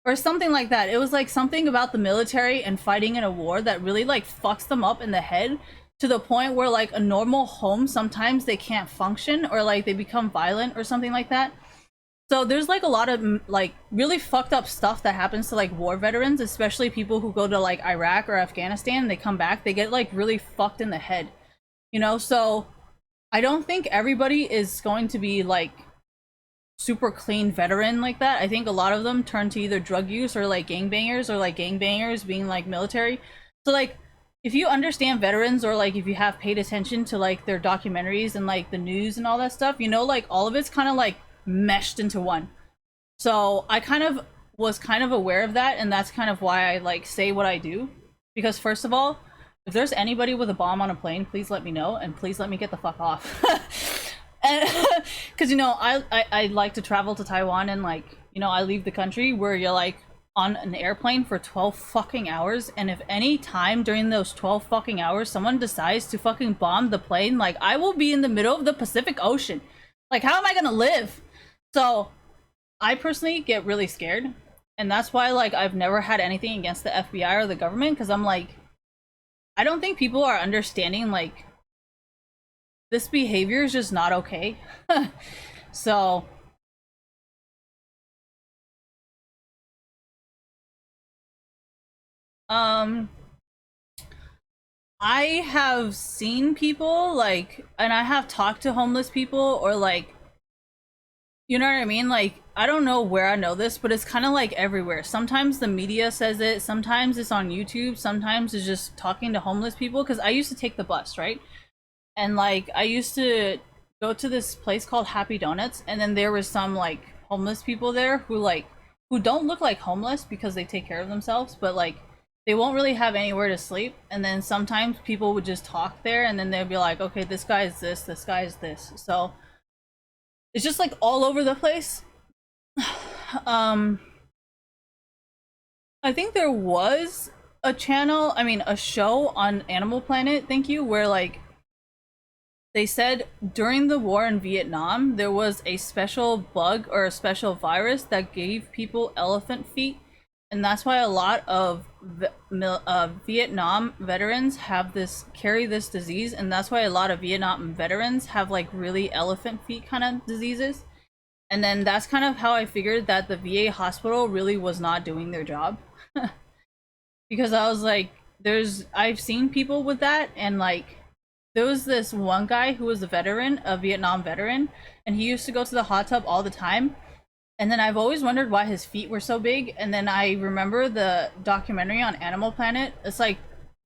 or something like that. It was like something about the military and fighting in a war that really like fucks them up in the head to the point where like a normal home sometimes they can't function or like they become violent or something like that. So there's like a lot of like really fucked up stuff that happens to like war veterans, especially people who go to like Iraq or Afghanistan, they come back, they get like really fucked in the head, you know? So I don't think everybody is going to be like super clean veteran like that. I think a lot of them turn to either drug use or like gangbangers being like military. So like if you understand veterans or like if you have paid attention to like their documentaries and like the news and all that stuff, you know, like all of it's kind of like meshed into one. So I kind of was kind of aware of that, and that's kind of why I like say what I do. Because first of all, if there's anybody with a bomb on a plane, please let me know and please let me get the fuck off. And because you know I like to travel to Taiwan, and like, you know, I leave the country where you're like on an airplane for 12 fucking hours, and if any time during those 12 fucking hours someone decides to fucking bomb the plane, like I will be in the middle of the Pacific Ocean. Like how am I gonna live? So I personally get really scared, and that's why like I've never had anything against the FBI or the government, because I'm like, I don't think people are understanding like this behavior is just not okay. So um I have seen people like, and I have talked to homeless people, or like, you know what I mean? Like, I don't know where I know this, but it's kind of like everywhere. Sometimes the media says it, sometimes it's on YouTube, sometimes it's just talking to homeless people. Because I used to take the bus, right? And like, I used to go to this place called Happy Donuts, and then there was some like homeless people there who like, who don't look like homeless because they take care of themselves, but like, they won't really have anywhere to sleep. And then sometimes people would just talk there, and then they'd be like, okay, this guy is this guy is this. So it's just like all over the place. um I think there was a channel, I mean a show on Animal Planet, thank you, where like they said during the war in Vietnam there was a special bug or a special virus that gave people elephant feet, and that's why a lot of Vietnam veterans have this, carry this disease, and that's why a lot of Vietnam veterans have like really elephant feet kind of diseases. And then that's kind of how I figured that the VA hospital really was not doing their job. Because I was like, I've seen people with that, and like, there was this one guy who was a veteran, a Vietnam veteran, and he used to go to the hot tub all the time. And then I've always wondered why his feet were so big. And then I remember the documentary on Animal Planet. It's like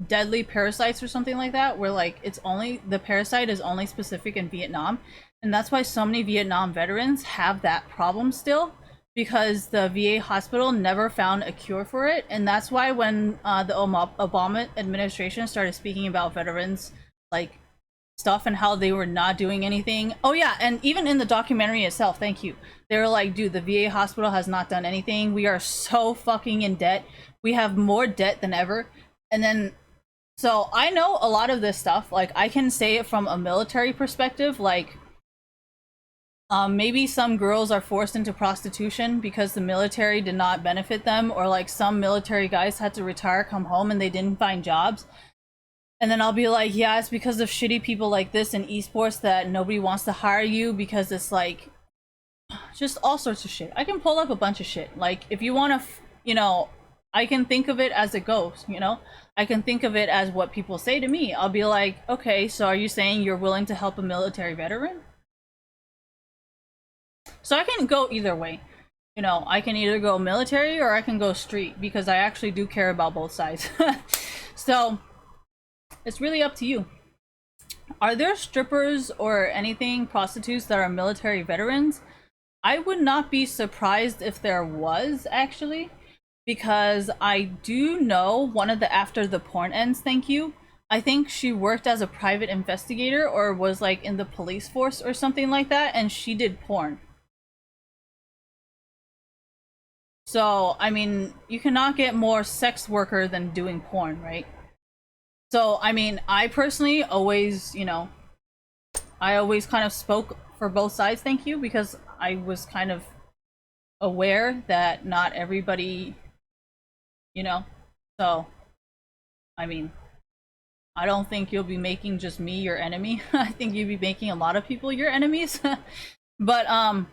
deadly parasites or something like that, where like it's only, the parasite is only specific in Vietnam. And that's why so many Vietnam veterans have that problem still, because the VA hospital never found a cure for it. And that's why when the Obama administration started speaking about veterans like stuff and how they were not doing anything. Oh yeah, and even in the documentary itself, thank you. They were like, dude, the VA hospital has not done anything. We are so fucking in debt. We have more debt than ever. And then, so I know a lot of this stuff. Like I can say it from a military perspective, like maybe some girls are forced into prostitution because the military did not benefit them, or like some military guys had to retire, come home, and they didn't find jobs. And then I'll be like, yeah, it's because of shitty people like this in esports that nobody wants to hire you, because it's like just all sorts of shit. I can pull up a bunch of shit. Like if you want to, you know, I can think of it as it goes, you know? I can think of it as what people say to me. I'll be like, okay, so are you saying you're willing to help a military veteran? So I can go either way. You know, I can either go military or I can go street, because I actually do care about both sides. So it's really up to you. Are there strippers or anything, prostitutes that are military veterans? I would not be surprised if there was, actually, because I do know one of the After the Porn Ends, thank you. I think she worked as a private investigator or was like in the police force or something like that, and she did porn. So, I mean, you cannot get more sex worker than doing porn, right? So, I mean, I personally always, you know, I always kind of spoke for both sides, thank you, because I was kind of aware that not everybody, you know, so, I mean, I don't think you'll be making just me your enemy. I think you'll be making a lot of people your enemies. But, oh,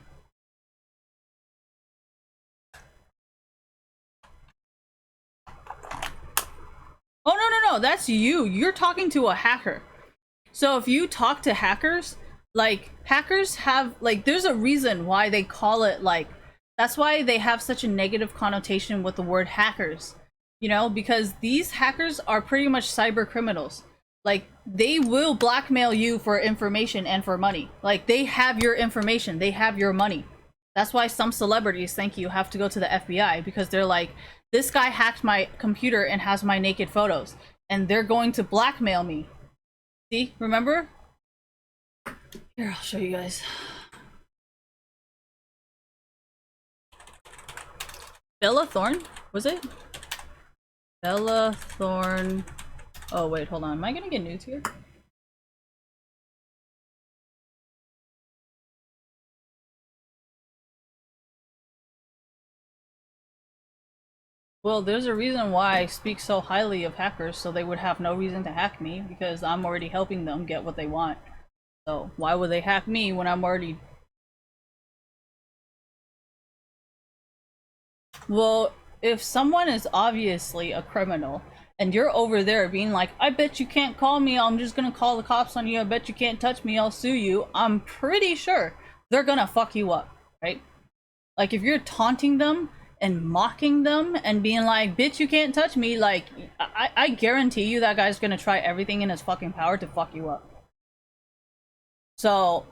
no, that's you. You're talking to a hacker. So if you talk to hackers, like hackers have like there's a reason why they call it like that's why they have such a negative connotation with the word hackers. You know, because these hackers are pretty much cyber criminals. Like they will blackmail you for information and for money. Like they have your information, they have your money. That's why some celebrities, thank you, have to go to the FBI because they're like, this guy hacked my computer and has my naked photos, and they're going to blackmail me. See, remember? Here, I'll show you guys. Bella Thorne? Was it? Bella Thorne. Oh, wait, hold on. Am I gonna get nudes here? Well, there's a reason why I speak so highly of hackers, so they would have no reason to hack me, because I'm already helping them get what they want. So, why would they hack me when I'm already... Well, if someone is obviously a criminal, and you're over there being like, I bet you can't call me, I'm just gonna call the cops on you, I bet you can't touch me, I'll sue you, I'm pretty sure they're gonna fuck you up, right? Like, if you're taunting them and mocking them and being like, bitch, you can't touch me, like, I guarantee you that guy's gonna try everything in his fucking power to fuck you up. So,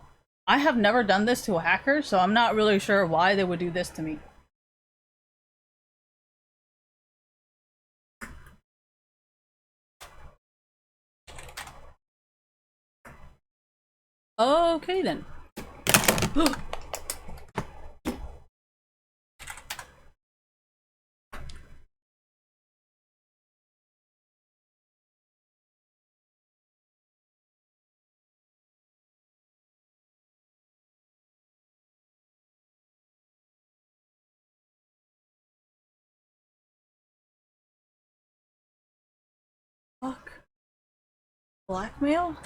I have never done this to a hacker, so I'm not really sure why they would do this to me. Okay then. Fuck. Blackmail?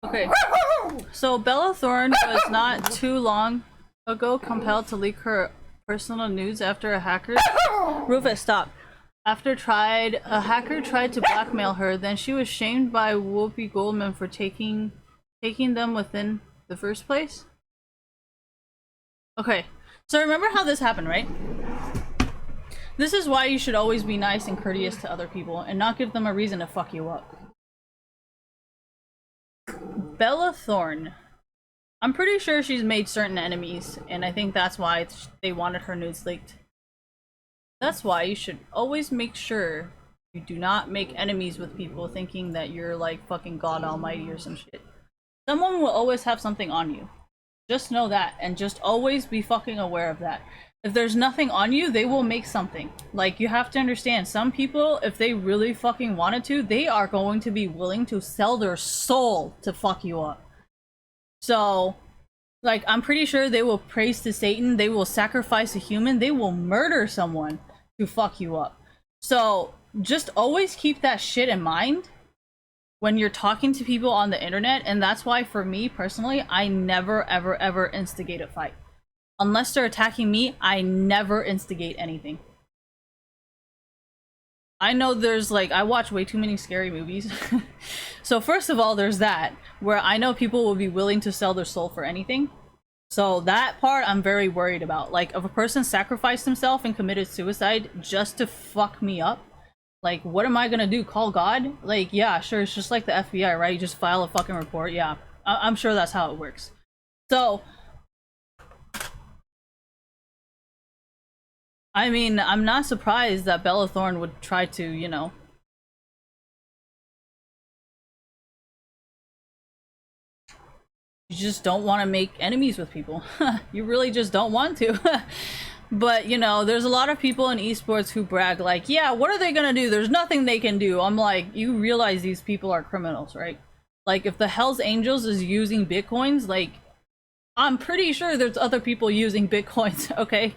Okay. So Bella Thorne was not too long ago compelled to leak her personal nudes after a hacker... Rufus, stop. After a hacker tried to blackmail her, then she was shamed by Whoopi Goldman for taking them within the first place. Okay, so remember how this happened, right? This is why you should always be nice and courteous to other people and not give them a reason to fuck you up. Bella Thorne. I'm pretty sure she's made certain enemies, and I think that's why they wanted her nudes leaked. That's why you should always make sure you do not make enemies with people thinking that you're like fucking God Almighty or some shit. Someone will always have something on you. Just know that, and just always be fucking aware of that. If there's nothing on you, they will make something. Like, you have to understand, some people, if they really fucking wanted to, they are going to be willing to sell their soul to fuck you up. So, like, I'm pretty sure they will praise to Satan, they will sacrifice a human, they will murder someone to fuck you up. So, just always keep that shit in mind when you're talking to people on the internet, and that's why for me personally, I never ever ever instigate a fight. Unless they're attacking me, I never instigate anything. I know there's like, I watch way too many scary movies. So first of all, there's that, where I know people will be willing to sell their soul for anything. So that part I'm very worried about. Like, if a person sacrificed himself and committed suicide just to fuck me up, like, what am I gonna do? Call God? Like, yeah, sure, it's just like the FBI, right? You just file a fucking report. Yeah, I'm sure that's how it works. So I mean, I'm not surprised that Bella Thorne would try to, you know. You just don't want to make enemies with people. You really just don't want to. But, you know, there's a lot of people in esports who brag like, yeah, what are they gonna do? There's nothing they can do. I'm like, you realize these people are criminals, right? Like, if the Hells Angels is using bitcoins, like, I'm pretty sure there's other people using bitcoins, okay?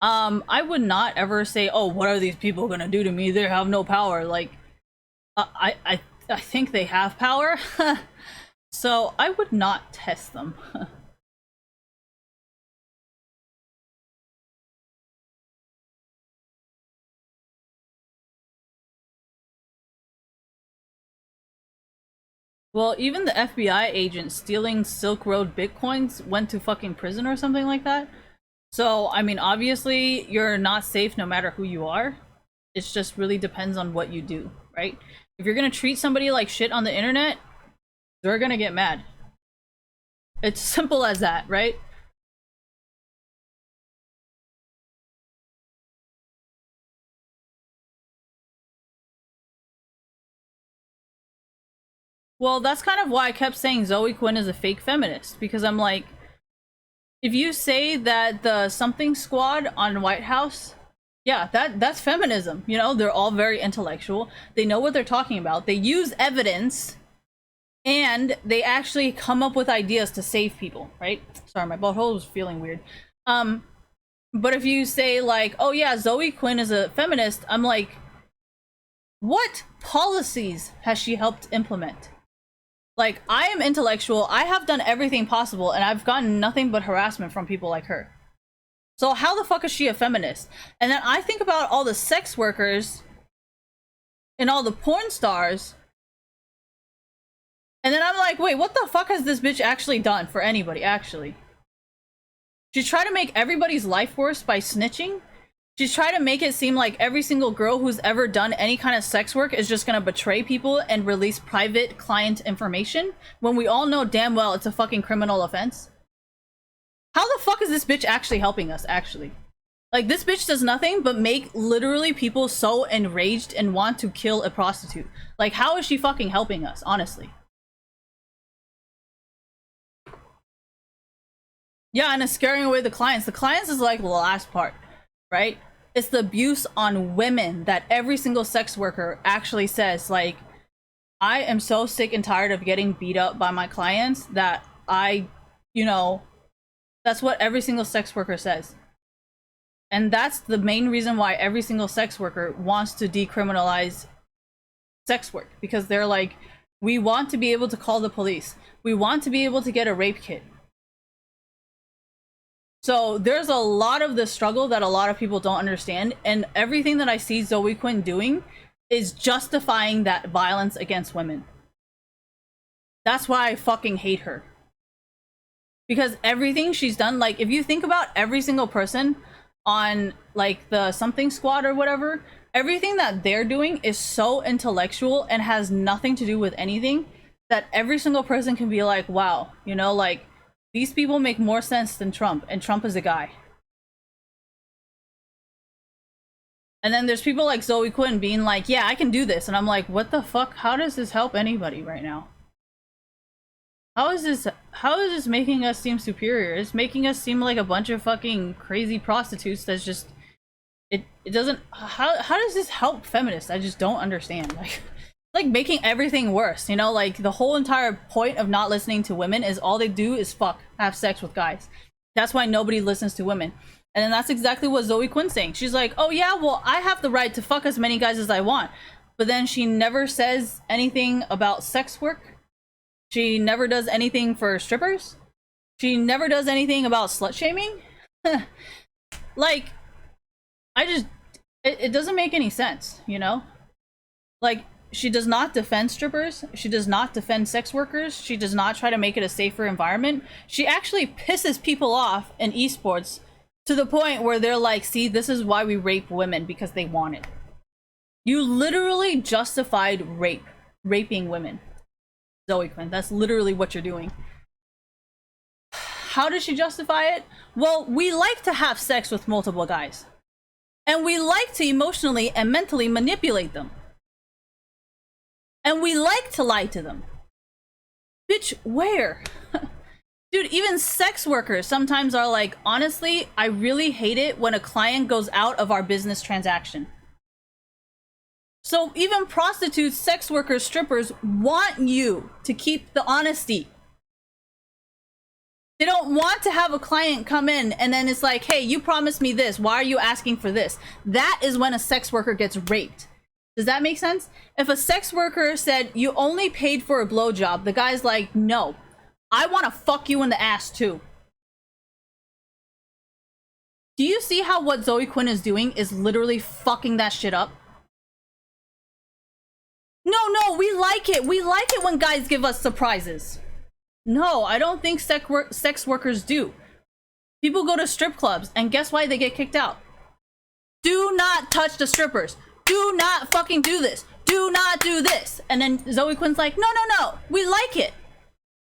I would not ever say, oh, what are these people gonna do to me? They have no power. Like, I think they have power. So I would not test them. Well, even the FBI agent stealing Silk Road bitcoins went to fucking prison or something like that. So, I mean, obviously, you're not safe no matter who you are. It just really depends on what you do, right? If you're gonna treat somebody like shit on the internet, they're gonna get mad. It's simple as that, right? Well, that's kind of why I kept saying Zoe Quinn is a fake feminist, because I'm like, if you say that the something squad on White House, yeah, that's feminism. You know, they're all very intellectual. They know what they're talking about. They use evidence and they actually come up with ideas to save people, right? Sorry, my butthole was feeling weird. But if you say like, oh yeah, Zoe Quinn is a feminist, I'm like, what policies has she helped implement? Like, I am intellectual, I have done everything possible, and I've gotten nothing but harassment from people like her. So how the fuck is she a feminist? And then I think about all the sex workers and all the porn stars, and then I'm like, wait, what the fuck has this bitch actually done for anybody, actually? She tried to make everybody's life worse by snitching. She's trying to make it seem like every single girl who's ever done any kind of sex work is just gonna betray people and release private client information, when we all know damn well it's a fucking criminal offense. How the fuck is this bitch actually helping us, actually? Like, this bitch does nothing but make literally people so enraged and want to kill a prostitute. Like, how is she fucking helping us, honestly? Yeah, and it's scaring away the clients. The clients is like the last part, right? It's the abuse on women that every single sex worker actually says, like, I am so sick and tired of getting beat up by my clients that you know, that's what every single sex worker says. And that's the main reason why every single sex worker wants to decriminalize sex work, because they're like, we want to be able to call the police. We want to be able to get a rape kit. So there's a lot of the struggle that a lot of people don't understand, and everything that I see Zoe Quinn doing is justifying that violence against women. That's why I fucking hate her. Because everything she's done, like, if you think about every single person on, like, the something squad or whatever, everything that they're doing is so intellectual and has nothing to do with anything, that every single person can be like, wow, you know, like, these people make more sense than Trump, and Trump is a guy. And then there's people like Zoe Quinn being like, yeah, I can do this. And I'm like, what the fuck? How does this help anybody right now? How is this making us seem superior? It's making us seem like a bunch of fucking crazy prostitutes that's just, it doesn't, how does this help feminists? I just don't understand. Like making everything worse, you know? Like, the whole entire point of not listening to women is all they do is fuck, have sex with guys. That's why nobody listens to women. And then that's exactly what Zoe Quinn's saying. She's like, oh yeah, well, I have the right to fuck as many guys as I want. But then she never says anything about sex work. She never does anything for strippers. She never does anything about slut shaming. Like, it doesn't make any sense, you know? Like, she does not defend strippers. She does not defend sex workers. She does not try to make it a safer environment. She actually pisses people off in esports to the point where they're like, see, this is why we rape women, because they want it. You literally justified raping women, Zoe Quinn. That's literally what you're doing. How does she justify it? Well, we like to have sex with multiple guys. And we like to emotionally and mentally manipulate them. And we like to lie to them. Bitch, where? Dude, even sex workers sometimes are like, honestly, I really hate it when a client goes out of our business transaction. So even prostitutes, sex workers, strippers want you to keep the honesty. They don't want to have a client come in and then it's like, hey, you promised me this. Why are you asking for this? That is when a sex worker gets raped. Does that make sense? If a sex worker said you only paid for a blowjob, the guy's like, no, I want to fuck you in the ass too. Do you see how what Zoe Quinn is doing is literally fucking that shit up? No, we like it. We like it when guys give us surprises. No, I don't think sex workers do. People go to strip clubs and guess why they get kicked out? Do not touch the strippers. Do not fucking do this. Do not do this. And then Zoe Quinn's like, no. We like it.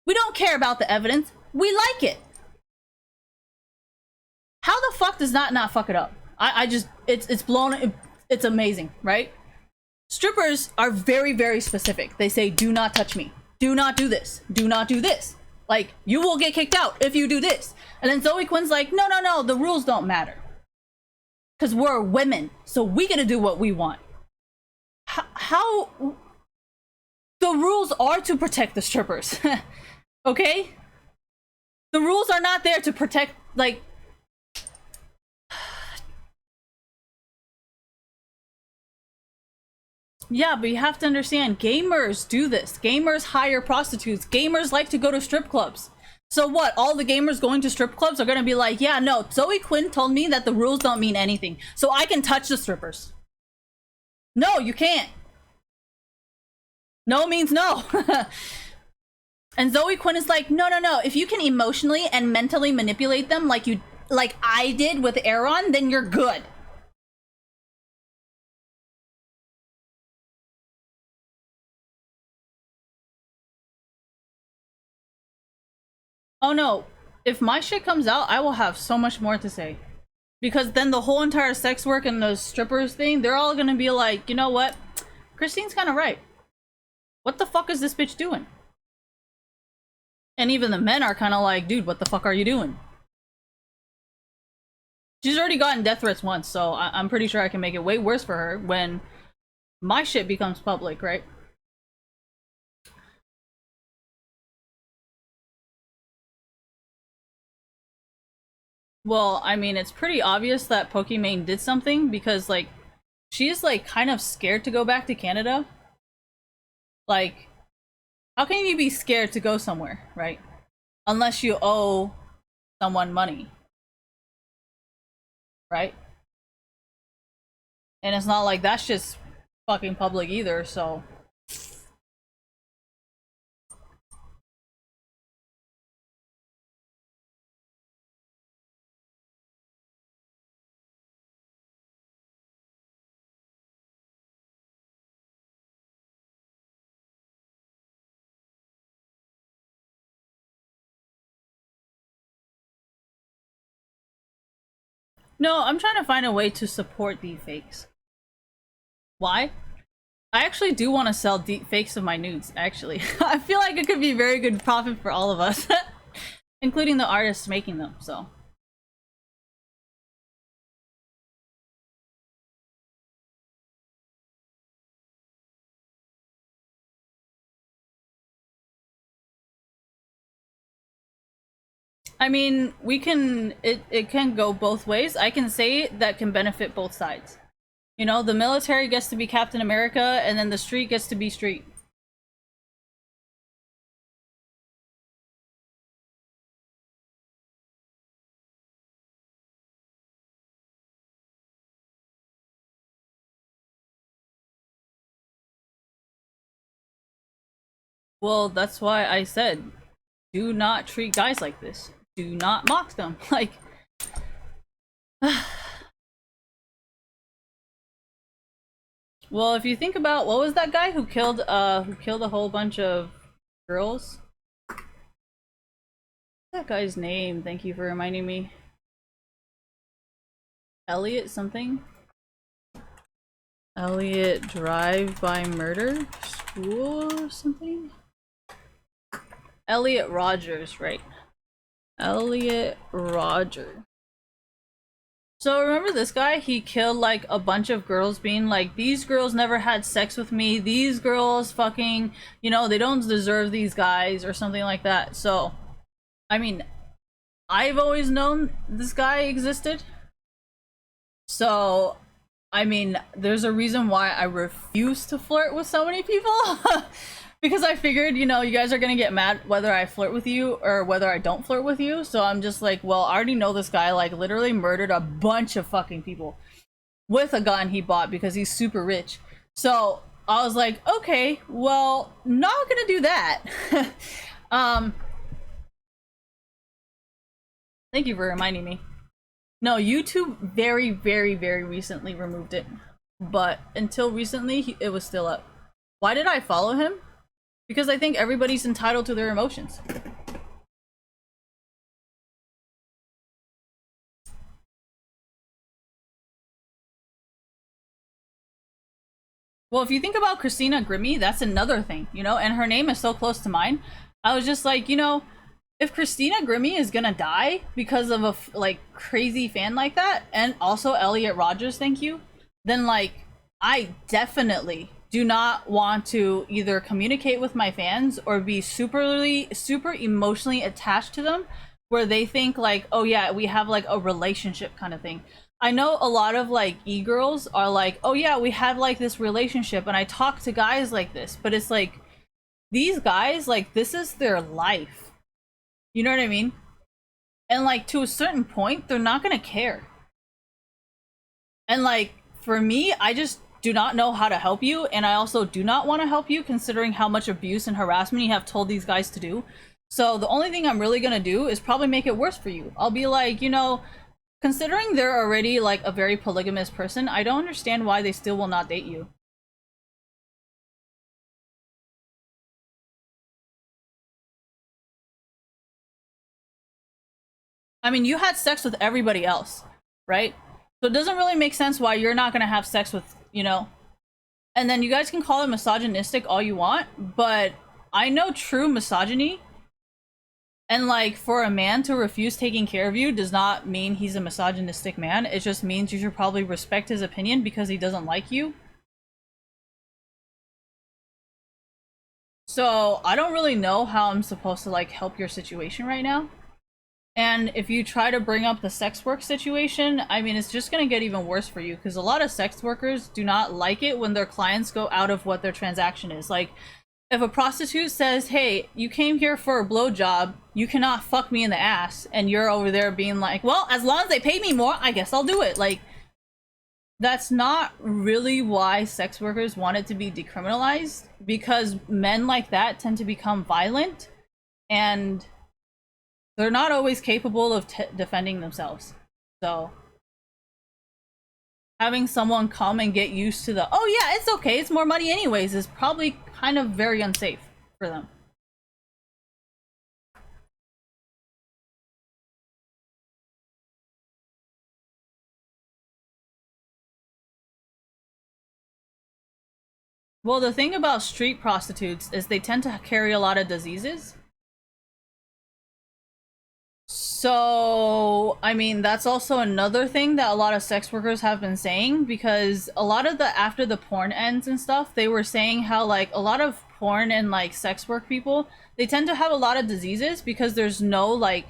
We don't care about the evidence. We like it. How the fuck does that not fuck it up? I just, it's blown, it's amazing, right? Strippers are very, very specific. They say, do not touch me. Do not do this. Do not do this. Like, you will get kicked out if you do this. And then Zoe Quinn's like, no, the rules don't matter. Because we're women, so we get to do what we want. How? The rules are to protect the strippers. Okay? The rules are not there to protect, like... Yeah, but you have to understand, gamers do this. Gamers hire prostitutes. Gamers like to go to strip clubs. So what, all the gamers going to strip clubs are gonna be like, yeah, no, Zoe Quinn told me that the rules don't mean anything, so I can touch the strippers. No, you can't. No means no. And Zoe Quinn is like, no, if you can emotionally and mentally manipulate them like I did with Aaron, then you're good. Oh no, if my shit comes out, I will have so much more to say. Because then the whole entire sex work and the strippers thing, they're all gonna be like, you know what? Christine's kind of right. What the fuck is this bitch doing? And even the men are kind of like, dude, what the fuck are you doing? She's already gotten death threats once, so I'm pretty sure I can make it way worse for her when my shit becomes public, right? Well, I mean, it's pretty obvious that Pokimane did something because, like, she's, like, kind of scared to go back to Canada. Like, how can you be scared to go somewhere, right? Unless you owe someone money. Right? And it's not like that's just fucking public either, so... No, I'm trying to find a way to support deepfakes. Why? I actually do want to sell deepfakes of my nudes, actually. I feel like it could be very good profit for all of us. Including the artists making them, so... I mean, we can, it can go both ways. I can say that can benefit both sides. You know, the military gets to be Captain America, and then the street gets to be street. Well, that's why I said, do not treat guys like this. Do not mock them. Like... Well, if you think about, what was that guy who killed a whole bunch of girls? What's that guy's name? Thank you for reminding me. Elliot something? Elliot drive-by murder school or something? Elliot Rogers, right? Elliot Roger. So remember this guy? He killed like a bunch of girls being like, these girls never had sex with me. These girls fucking, you know, they don't deserve these guys or something like that. So, I mean, I've always known this guy existed. So, I mean, there's a reason why I refuse to flirt with so many people. Because I figured, you know, you guys are gonna get mad whether I flirt with you or whether I don't flirt with you. So I'm just like, well, I already know this guy, like, literally murdered a bunch of fucking people with a gun he bought because he's super rich. So I was like, okay, well, not gonna do that. Thank you for reminding me. No, YouTube very, very, very recently removed it. But until recently, it was still up. Why did I follow him? Because I think everybody's entitled to their emotions. Well, if you think about Christina Grimmie, that's another thing, you know, and her name is so close to mine. I was just like, you know, if Christina Grimmie is gonna die because of a like crazy fan like that, and also Elliot Rogers, thank you, then like I definitely do not want to either communicate with my fans or be super emotionally attached to them, where they think like, oh yeah, we have like a relationship kind of thing. I know a lot of like e-girls are like, oh yeah, we have like this relationship, and I talk to guys like this, but it's like these guys, like, this is their life. You know what I mean? And like to a certain point, they're not gonna care. And like for me, I just do not know how to help you, and I also do not want to help you considering how much abuse and harassment you have told these guys to do. So the only thing I'm really gonna do is probably make it worse for you. I'll be like, you know, considering they're already like a very polygamous person, I don't understand why they still will not date you. I mean, you had sex with everybody else, right? So it doesn't really make sense why you're not gonna have sex with, you know. And then you guys can call it misogynistic all you want, but I know true misogyny. And like for a man to refuse taking care of you does not mean he's a misogynistic man. It just means you should probably respect his opinion because he doesn't like you. So I don't really know how I'm supposed to like help your situation right now. And if you try to bring up the sex work situation, I mean, it's just gonna get even worse for you because a lot of sex workers do not like it when their clients go out of what their transaction is. Like, if a prostitute says, hey, you came here for a blowjob, you cannot fuck me in the ass, and you're over there being like, well, as long as they pay me more, I guess I'll do it. Like, that's not really why sex workers want it to be decriminalized, because men like that tend to become violent, and they're not always capable of defending themselves. So having someone come and get used to the, oh yeah, it's okay, it's more money anyways, is probably kind of very unsafe for them. Well, the thing about street prostitutes is they tend to carry a lot of diseases. So, I mean, that's also another thing that a lot of sex workers have been saying, because a lot of the after the porn ends and stuff, they were saying how like a lot of porn and like sex work people, they tend to have a lot of diseases because there's no like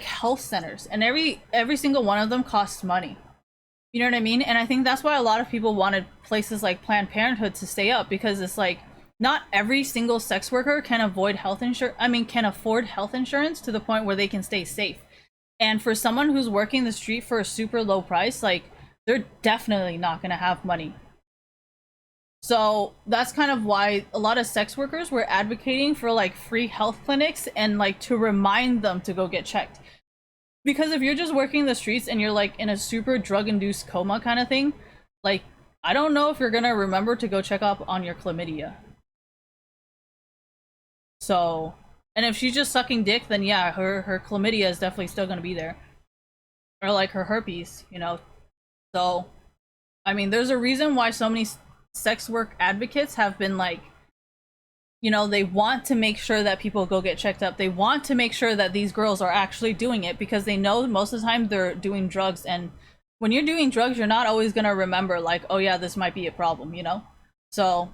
health centers, and every single one of them costs money. You know what I mean? And I think that's why a lot of people wanted places like Planned Parenthood to stay up, because it's like not every single sex worker can avoid health insurance. I mean, can afford health insurance to the point where they can stay safe. And for someone who's working the street for a super low price, like, they're definitely not going to have money. So that's kind of why a lot of sex workers were advocating for like free health clinics and like to remind them to go get checked. Because if you're just working the streets and you're like in a super drug-induced coma kind of thing, like, I don't know if you're gonna remember to go check up on your chlamydia. So, and if she's just sucking dick, then yeah, her chlamydia is definitely still gonna be there. Or like her herpes, you know. So, I mean, there's a reason why so many sex work advocates have been like, you know, they want to make sure that people go get checked up. They want to make sure that these girls are actually doing it because they know most of the time they're doing drugs. And when you're doing drugs, you're not always going to remember, like, oh yeah, this might be a problem, you know? So,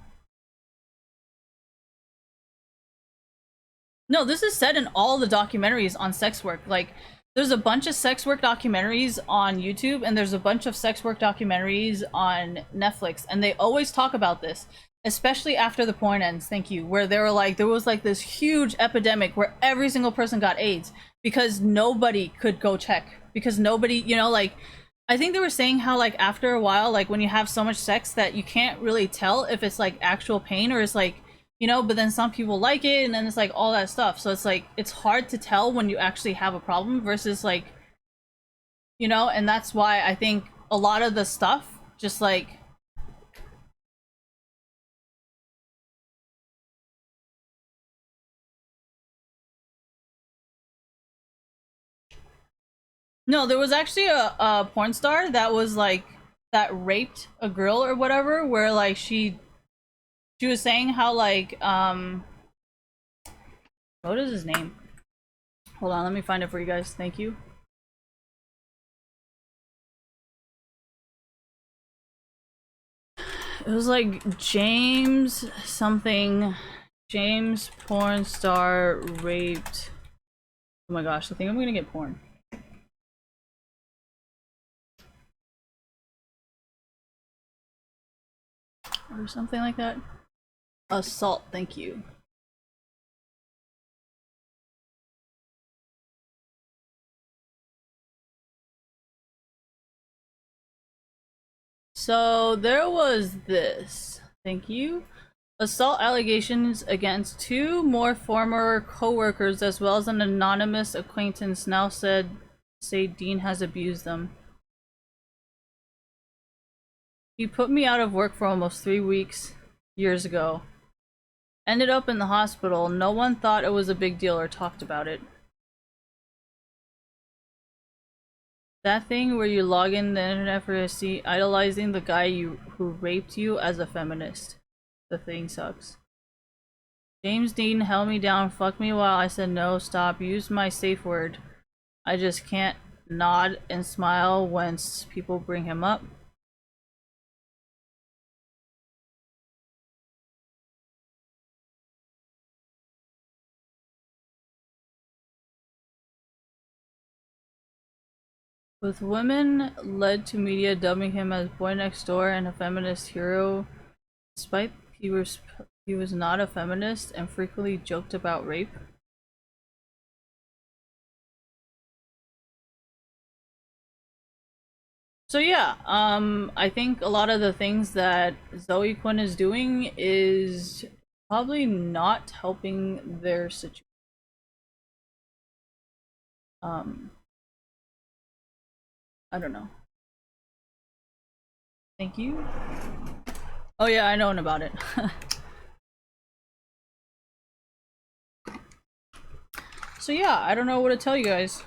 no, this is said in all the documentaries on sex work. Like, there's a bunch of sex work documentaries on YouTube, and there's a bunch of sex work documentaries on Netflix, and they always talk about this, especially after the porn ends. Thank you. Where they were like, there was like this huge epidemic where every single person got AIDS because nobody could go check because nobody, you know, like. I think they were saying how like after a while, like when you have so much sex that you can't really tell if it's like actual pain or it's like, you know, but then some people like it and then it's like all that stuff. So it's like it's hard to tell when you actually have a problem versus like, you know, and that's why I think a lot of the stuff just like no, there was actually a porn star that was like that raped a girl or whatever where like she was saying how like what is his name? Hold on, let me find it for you guys. Thank you. It was like James something. James porn star raped. Oh my gosh, I think I'm gonna get porn. Or something like that. Assault, thank you. So there was this. Thank you. Assault allegations against two more former co-workers as well as an anonymous acquaintance now say Dean has abused them. He put me out of work for almost 3 weeks years ago. Ended up in the hospital. No one thought it was a big deal or talked about it. That thing where you log in the internet for see idolizing the guy who raped you as a feminist. The thing sucks. James Dean held me down, fucked me while I said no, stop, use my safe word. I just can't nod and smile when people bring him up. With women led to media dubbing him as boy next door and a feminist hero, despite he was not a feminist and frequently joked about rape. So yeah, I think a lot of the things that Zoe Quinn is doing is probably not helping their situation. I don't know. Thank you. Oh yeah, I know about it. So yeah, I don't know what to tell you guys.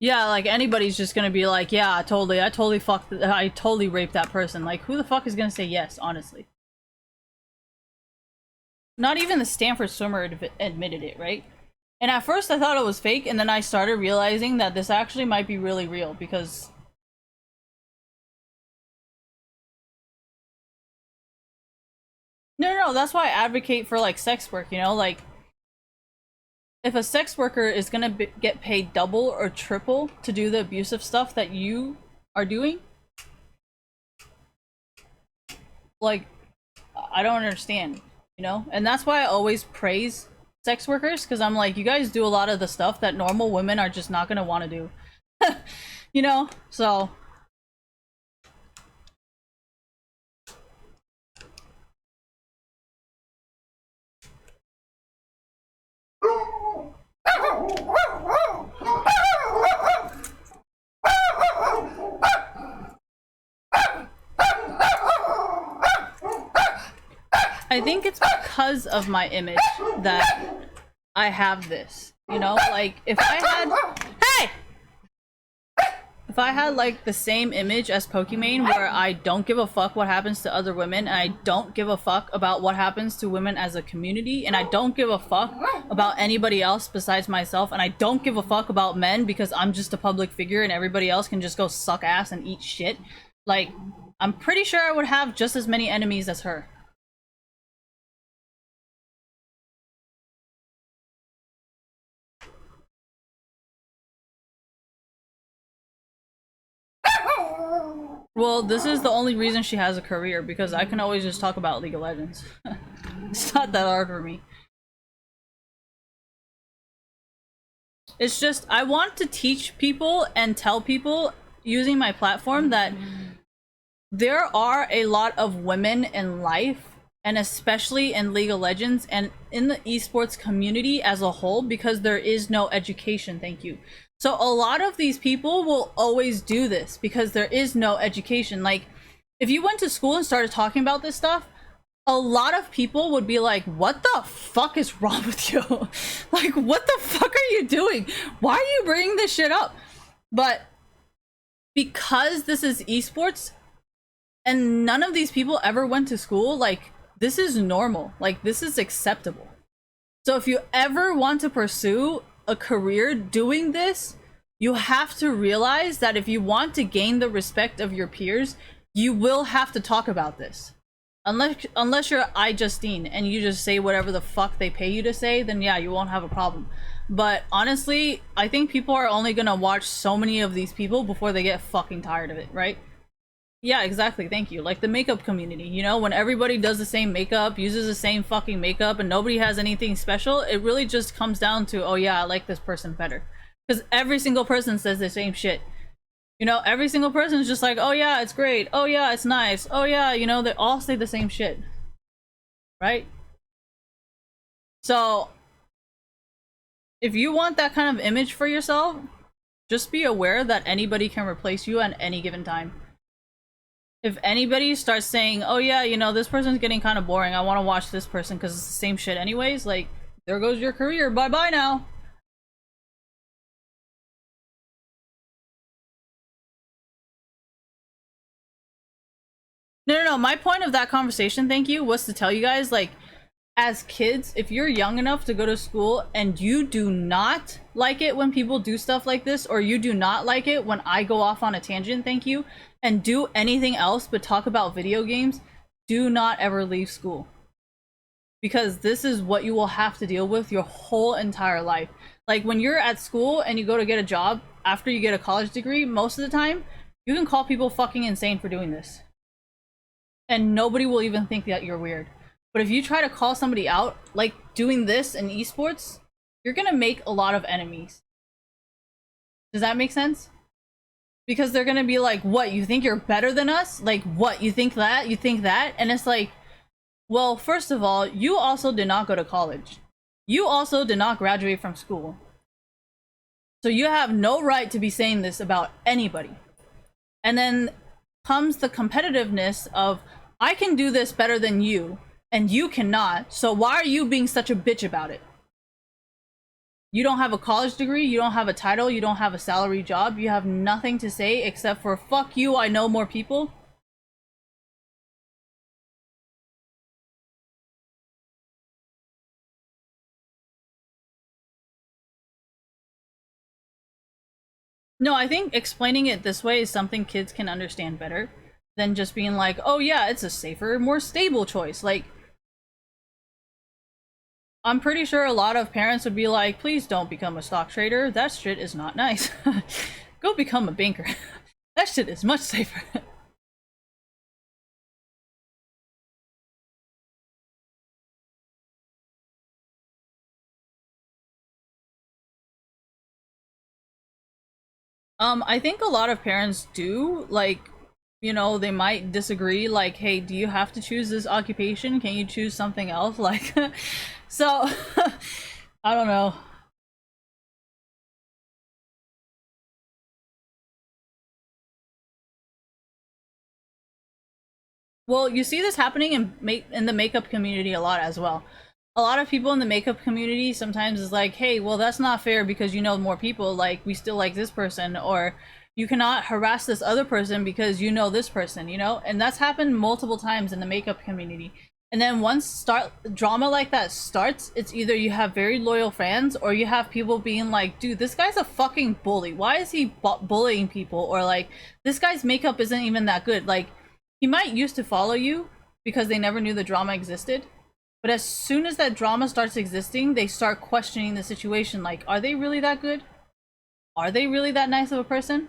Yeah, like anybody's just gonna be like, yeah, I totally I totally raped that person. Like, who the fuck is gonna say yes, honestly? Not even the Stanford swimmer admitted it, right? And at first I thought it was fake, and then I started realizing that this actually might be really real because no, that's why I advocate for like sex work, you know, like if a sex worker is gonna get paid double or triple to do the abusive stuff that you are doing, like, I don't understand, you know? And that's why I always praise sex workers, because I'm like, you guys do a lot of the stuff that normal women are just not gonna want to do. You know? So I think it's because of my image that I have this. You know, like if I had, hey, if I had like the same image as Pokimane where I don't give a fuck what happens to other women and I don't give a fuck about what happens to women as a community and I don't give a fuck about anybody else besides myself and I don't give a fuck about men because I'm just a public figure and everybody else can just go suck ass and eat shit, like I'm pretty sure I would have just as many enemies as her. Well, this is the only reason she has a career, because I can always just talk about League of Legends. It's not that hard for me. It's just, I want to teach people and tell people using my platform that there are a lot of women in life, and especially in League of Legends and in the esports community as a whole, because there is no education, thank you. So a lot of these people will always do this because there is no education. Like, if you went to school and started talking about this stuff, a lot of people would be like, what the fuck is wrong with you? Like, what the fuck are you doing? Why are you bringing this shit up? But because this is esports and none of these people ever went to school, like, this is normal. Like, this is acceptable. So if you ever want to pursue a career doing this, you have to realize that if you want to gain the respect of your peers, you will have to talk about this. Unless you're iJustine and you just say whatever the fuck they pay you to say, then yeah, you won't have a problem. But honestly, I think people are only gonna watch so many of these people before they get fucking tired of it, right? Yeah, exactly, thank you. Like the makeup community, you know, when everybody does the same makeup, uses the same fucking makeup, and nobody has anything special, it really just comes down to, oh yeah, I like this person better. Because every single person says the same shit. You know, every single person is just like, oh yeah, it's great. Oh yeah, it's nice. Oh yeah, you know, they all say the same shit. Right? So, if you want that kind of image for yourself, just be aware that anybody can replace you at any given time. If anybody starts saying, oh yeah, you know, this person's getting kind of boring, I want to watch this person because it's the same shit anyways, like, there goes your career, bye-bye now. No, my point of that conversation, thank you, was to tell you guys, like, as kids, if you're young enough to go to school and you do not like it when people do stuff like this, or you do not like it when I go off on a tangent, thank you, and do anything else but talk about video games, do not ever leave school. Because this is what you will have to deal with your whole entire life. Like, when you're at school and you go to get a job after you get a college degree, most of the time, you can call people fucking insane for doing this. And nobody will even think that you're weird. But if you try to call somebody out, like doing this in esports, you're gonna make a lot of enemies. Does that make sense? Because they're gonna be like, what, you think you're better than us? Like, what, you think that? You think that? And it's like, well, first of all, you also did not go to college. You also did not graduate from school. So you have no right to be saying this about anybody. And then comes the competitiveness of, I can do this better than you, and you cannot, so why are you being such a bitch about it? You don't have a college degree, you don't have a title, you don't have a salary job, you have nothing to say except for, fuck you, I know more people. No, I think explaining it this way is something kids can understand better than just being like, oh yeah, it's a safer, more stable choice. Like, I'm pretty sure a lot of parents would be like, please don't become a stock trader. That shit is not nice. Go become a banker. That shit is much safer. I think a lot of parents do, like, you know, they might disagree, like, hey, do you have to choose this occupation? Can you choose something else? Like, so, I don't know. Well, you see this happening in the makeup community a lot as well. a lot of people in the makeup community sometimes is like, hey, well, that's not fair because you know more people, like, we still like this person, or you cannot harass this other person because you know this person, you know? And that's happened multiple times in the makeup community. And then once drama like that starts, it's either you have very loyal fans or you have people being like, dude, this guy's a fucking bully. Why is he bullying people? Or like, this guy's makeup isn't even that good. Like, he might used to follow you because they never knew the drama existed. But as soon as that drama starts existing, they start questioning the situation. Like, are they really that good? Are they really that nice of a person?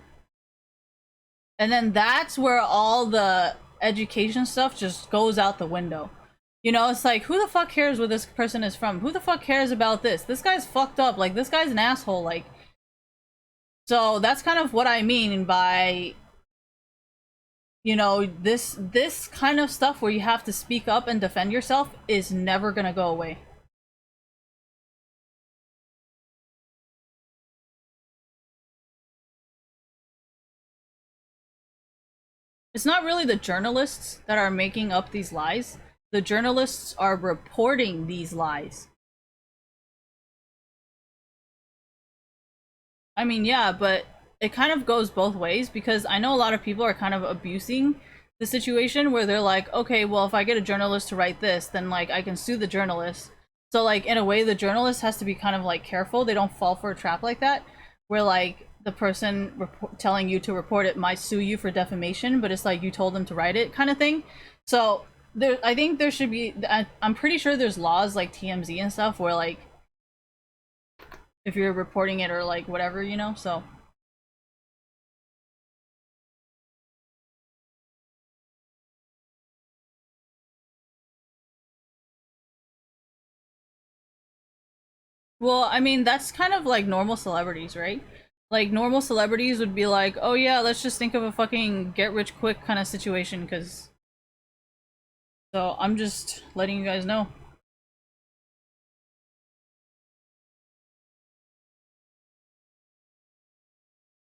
And then that's where all the education stuff just goes out the window. You know, it's like, who the fuck cares where this person is from? Who the fuck cares about this? This guy's fucked up. Like, this guy's an asshole. Like, so that's kind of what I mean by, you know, this kind of stuff where you have to speak up and defend yourself is never gonna go away. It's not really the journalists that are making up these lies. The journalists are reporting these lies. I mean, yeah, but it kind of goes both ways because I know a lot of people are kind of abusing the situation where they're like, okay, well, if I get a journalist to write this, then like I can sue the journalist. So like in a way, the journalist has to be kind of like careful. They don't fall for a trap like that where like the person telling you to report it might sue you for defamation, but it's like you told them to write it kind of thing. So there, I think there should be, I'm pretty sure there's laws like TMZ and stuff where like if you're reporting it or like whatever, you know, so. Well, I mean, that's kind of like normal celebrities, right? Like, normal celebrities would be like, oh yeah, let's just think of a fucking get rich quick kind of situation, because. So, I'm just letting you guys know.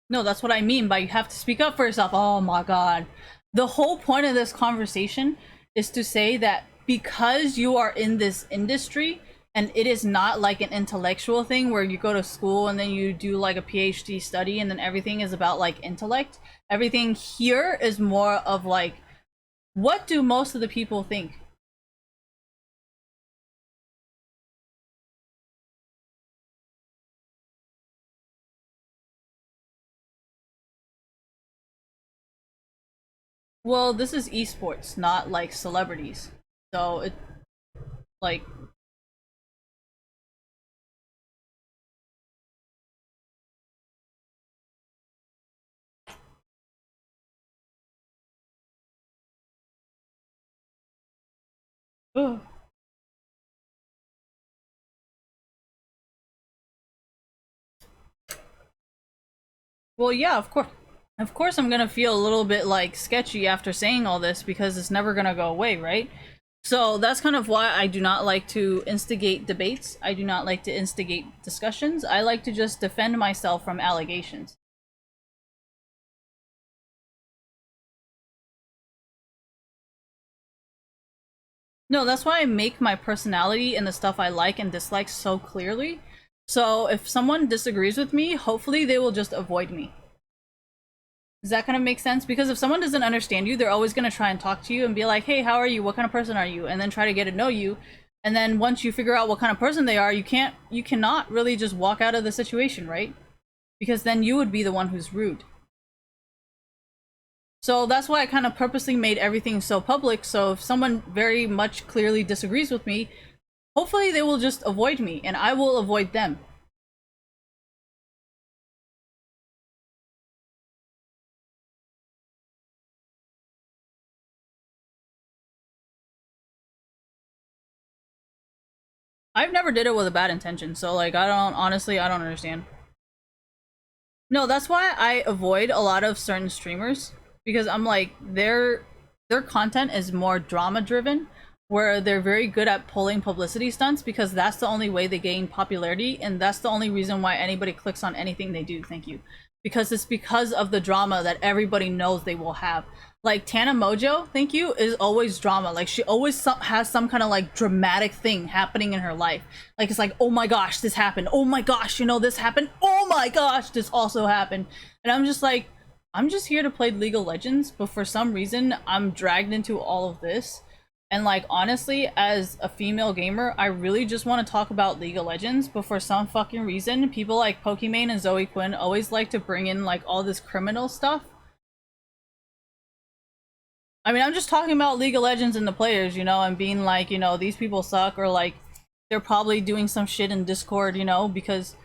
No, that's what I mean by you have to speak up for yourself. Oh my god. The whole point of this conversation is to say that because you are in this industry and it is not like an intellectual thing where you go to school and then you do like a PhD study and then everything is about like intellect. Everything here is more of like, what do most of the people think? Well, this is esports, not like celebrities. So it like ugh. Well, yeah, of course. Of course I'm gonna feel a little bit like sketchy after saying all this because it's never gonna go away, right? So that's kind of why I do not like to instigate debates. I do not like to instigate discussions. I like to just defend myself from allegations. No, that's why I make my personality and the stuff I like and dislike so clearly. So if someone disagrees with me, hopefully they will just avoid me. Does that kind of make sense? Because if someone doesn't understand you, they're always going to try and talk to you and be like, hey, how are you? What kind of person are you? And then try to get to know you. And then once you figure out what kind of person they are, you cannot really just walk out of the situation, right? Because then you would be the one who's rude. So that's why I kind of purposely made everything so public. So if someone very much clearly disagrees with me, hopefully they will just avoid me and I will avoid them. I've never did it with a bad intention, so like I don't understand. No, that's why I avoid a lot of certain streamers because I'm like their content is more drama driven where they're very good at pulling publicity stunts because that's the only way they gain popularity and that's the only reason why anybody clicks on anything they do. Thank you. Because it's because of the drama that everybody knows they will have. like Tana Mojo, thank you, is always drama. Like she always has some kind of like dramatic thing happening in her life. Like it's like, oh my gosh, this happened. Oh my gosh, you know, this happened. Oh my gosh, this also happened. And I'm just like, I'm just here to play League of Legends, but for some reason I'm dragged into all of this. And like honestly, as a female gamer, I really just want to talk about League of Legends, but for some fucking reason, people like Pokimane and Zoe Quinn always like to bring in like all this criminal stuff. I mean, I'm just talking about League of Legends and the players, you know, and being like, you know, these people suck, or like they're probably doing some shit in Discord, you know, because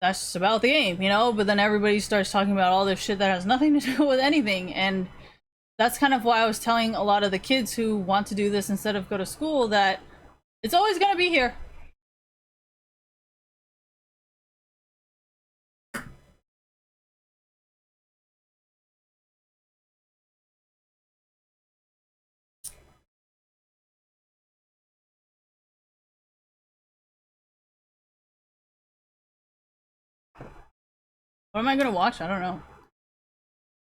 that's just about the game, you know. But then everybody starts talking about all this shit that has nothing to do with anything, and that's kind of why I was telling a lot of the kids who want to do this instead of go to school that it's always gonna be here. What am I gonna watch? I don't know.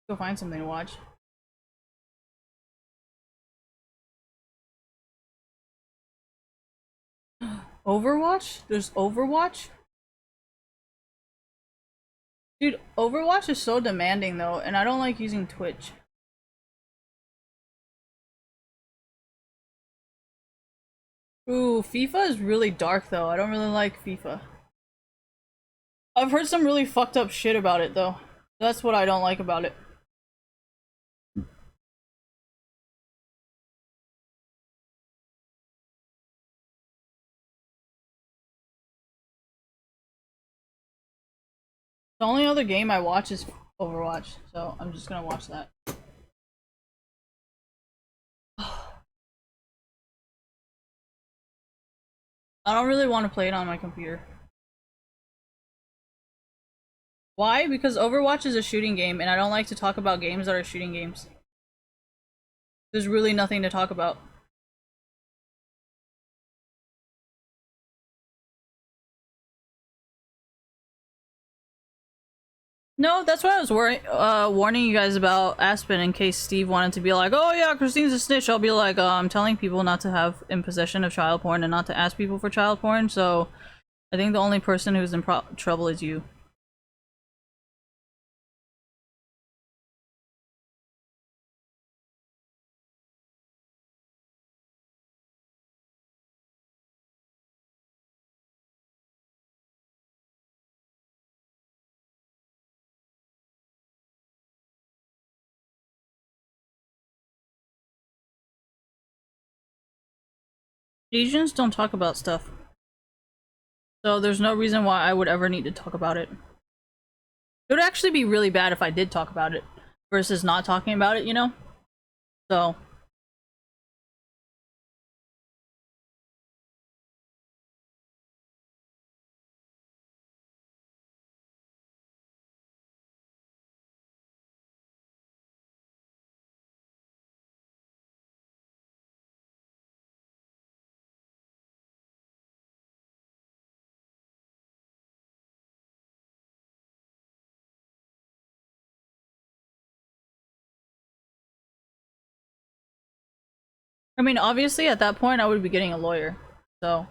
Go find something to watch. Overwatch? There's Overwatch? Dude, Overwatch is so demanding though, and I don't like using Twitch. Ooh, FIFA is really dark though. I don't really like FIFA. I've heard some really fucked up shit about it though. That's what I don't like about it. The only other game I watch is Overwatch, so I'm just gonna watch that. I don't really want to play it on my computer. Why? Because Overwatch is a shooting game, and I don't like to talk about games that are shooting games. There's really nothing to talk about. No, that's what I was warning you guys about Aspen in case Steve wanted to be like, oh yeah, Christine's a snitch. I'll be like, I'm telling people not to have in possession of child porn and not to ask people for child porn, so I think the only person who's in trouble is you. Asians don't talk about stuff. So there's no reason why I would ever need to talk about it. It would actually be really bad if I did talk about it versus not talking about it, you know? So I mean, obviously at that point I would be getting a lawyer. So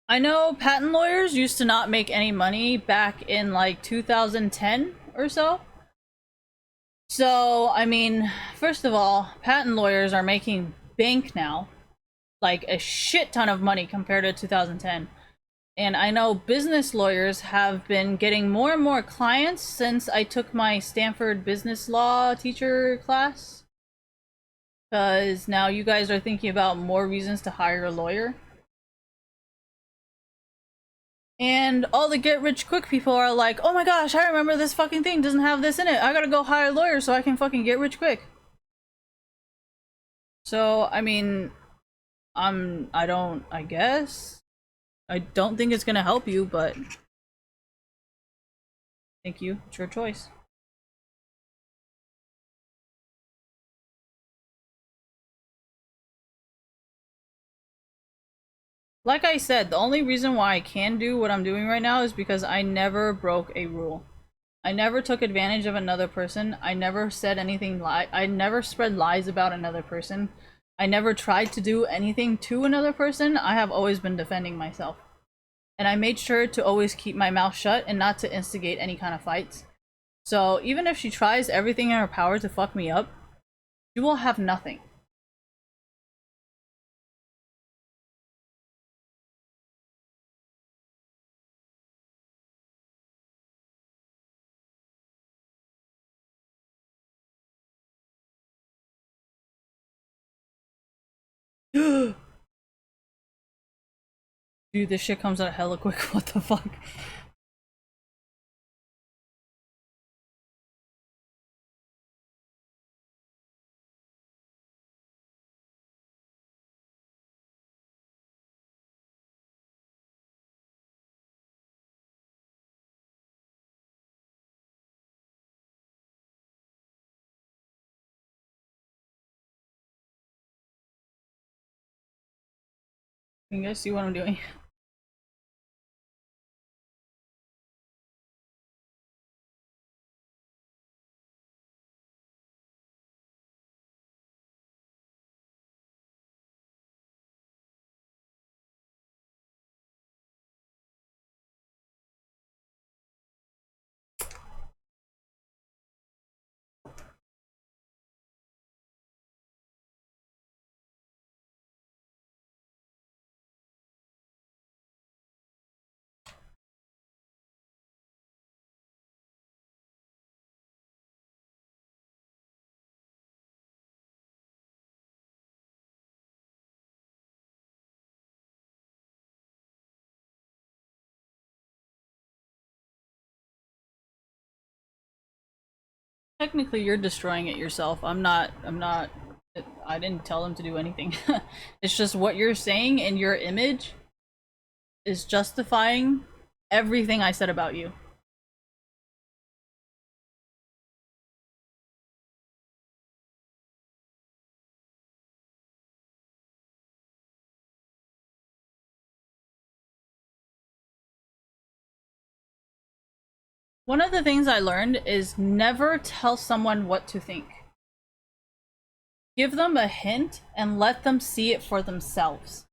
I know patent lawyers used to not make any money back in like 2010 or so. So, I mean, first of all, patent lawyers are making bank now. Like a shit ton of money compared to 2010. And I know business lawyers have been getting more and more clients since I took my Stanford business law teacher class. Because now you guys are thinking about more reasons to hire a lawyer. And all the get rich quick people are like, oh my gosh, I remember this fucking thing doesn't have this in it. I gotta go hire a lawyer so I can fucking get rich quick. So, I mean, I guess. I don't think it's gonna help you, but thank you. It's your choice. Like I said, the only reason why I can do what I'm doing right now is because I never broke a rule. I never took advantage of another person. I never said anything I never spread lies about another person. I never tried to do anything to another person. I have always been defending myself. And I made sure to always keep my mouth shut and not to instigate any kind of fights. So even if she tries everything in her power to fuck me up, she will have nothing. Dude, this shit comes out hella quick. What the fuck? You guys see what I'm doing? Technically, you're destroying it yourself. I'm not. I didn't tell them to do anything. It's just what you're saying and your image is justifying everything I said about you. One of the things I learned is never tell someone what to think. Give them a hint and let them see it for themselves.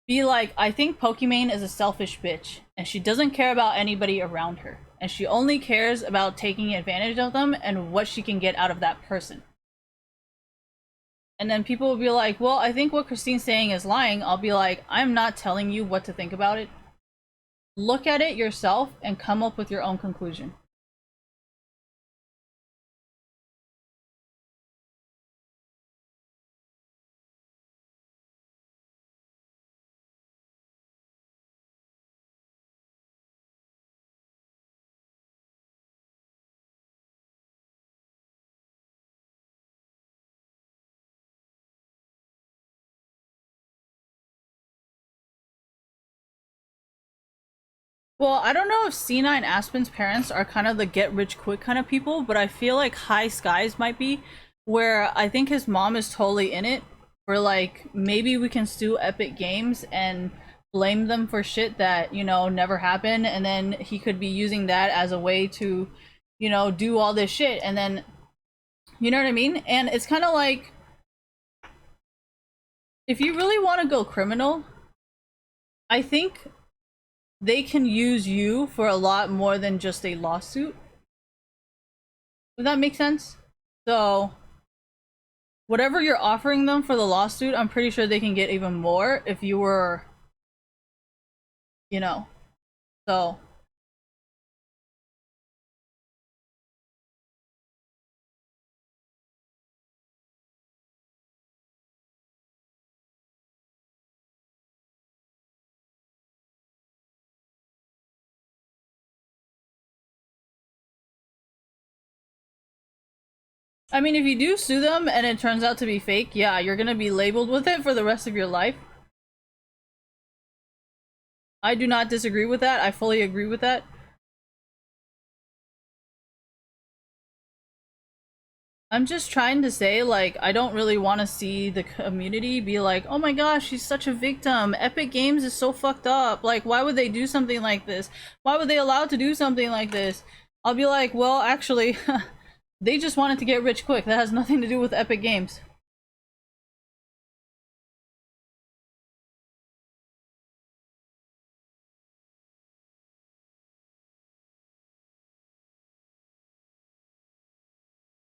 Be like, I think Pokimane is a selfish bitch, and she doesn't care about anybody around her, and she only cares about taking advantage of them and what she can get out of that person. And then people will be like, well, I think what Christine's saying is lying. I'll be like, I'm not telling you what to think about it. Look at it yourself and come up with your own conclusion. Well, I don't know if C9 Aspen's parents are kind of the get rich quick kind of people, but I feel like High Skies might be, where I think his mom is totally in it. Where like maybe we can sue Epic Games and blame them for shit that, you know, never happened, and then he could be using that as a way to, you know, do all this shit, and then, you know what I mean? And it's kind of like, if you really want to go criminal, I think they can use you for a lot more than just a lawsuit. Does that make sense? So, whatever you're offering them for the lawsuit, I'm pretty sure they can get even more if you were, you know. So, I mean, if you do sue them and it turns out to be fake, yeah, you're gonna be labeled with it for the rest of your life. I do not disagree with that. I fully agree with that. I'm just trying to say, like, I don't really want to see the community be like, oh my gosh, she's such a victim. Epic Games is so fucked up. Like, why would they do something like this? Why would they allow to do something like this? I'll be like, well, actually, they just wanted to get rich quick. That has nothing to do with Epic Games.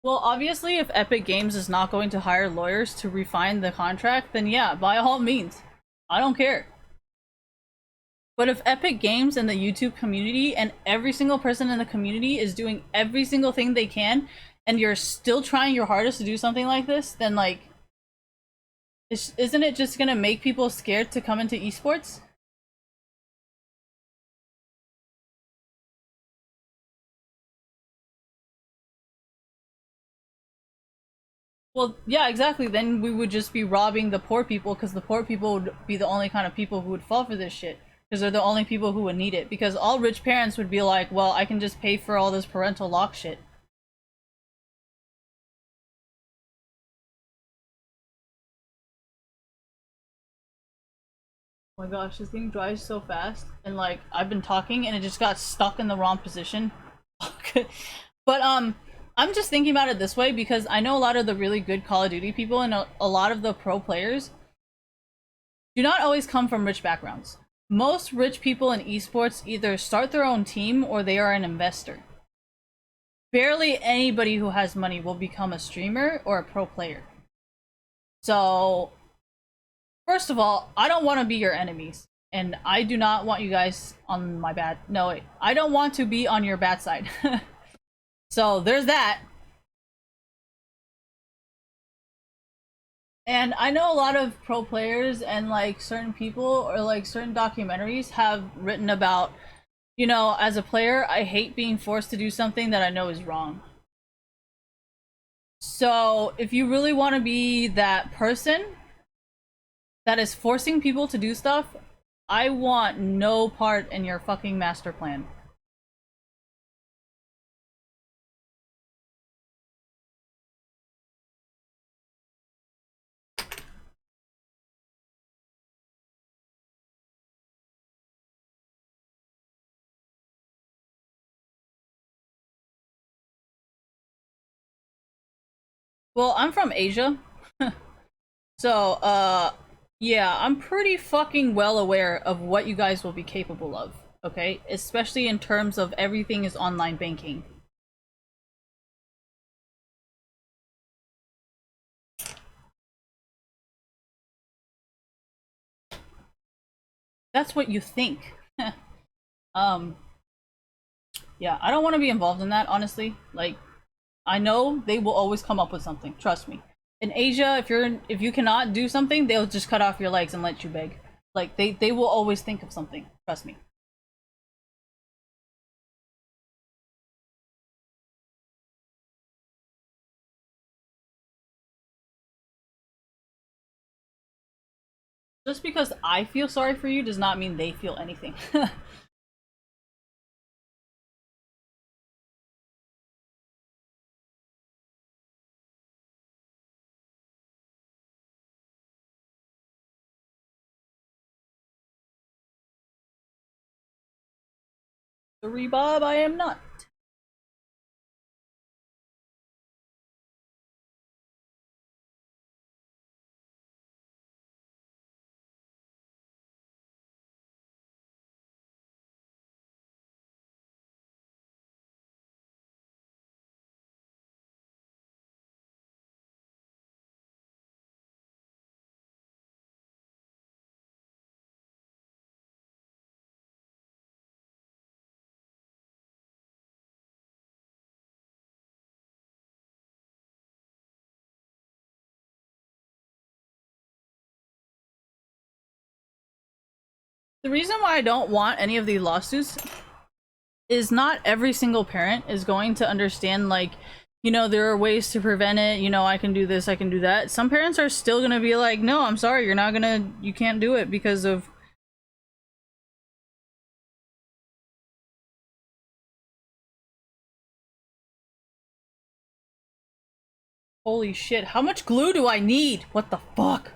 Well, obviously, if Epic Games is not going to hire lawyers to refine the contract, then yeah, by all means. I don't care. But if Epic Games and the YouTube community and every single person in the community is doing every single thing they can, and you're still trying your hardest to do something like this, then like, isn't it just gonna make people scared to come into esports? Well, yeah, exactly. Then we would just be robbing the poor people because the poor people would be the only kind of people who would fall for this shit because they're the only people who would need it. Because all rich parents would be like, well, I can just pay for all this parental lock shit. Oh my gosh, this thing drives so fast, and like I've been talking and it just got stuck in the wrong position. But I'm just thinking about it this way because I know a lot of the really good Call of Duty people and a lot of the pro players do not always come from rich backgrounds. Most rich people in esports either start their own team or they are an investor. Barely anybody who has money will become a streamer or a pro player. So, first of all, I don't want to be your enemies. And I do not want you guys on my bad. No, wait. I don't want to be on your bad side. So, there's that. And I know a lot of pro players and like certain people or like certain documentaries have written about, you know, as a player, I hate being forced to do something that I know is wrong. So if you really want to be that person that is forcing people to do stuff, I want no part in your fucking master plan. Well, I'm from Asia. So, yeah, I'm pretty fucking well aware of what you guys will be capable of, okay? Especially in terms of everything is online banking. That's what you think. um, yeah, I don't want to be involved in that, honestly. Like, I know they will always come up with something, trust me. In Asia, if you cannot do something, they'll just cut off your legs and let you beg. Like, they will always think of something, trust me. Just because I feel sorry for you does not mean they feel anything. Sorry, Bob, I am not. The reason why I don't want any of the lawsuits is not every single parent is going to understand, like, you know, there are ways to prevent it, you know, I can do this, I can do that. Some parents are still gonna be like, no, I'm sorry, you're not gonna, you can't do it because of Holy shit, how much glue do I need? What the fuck?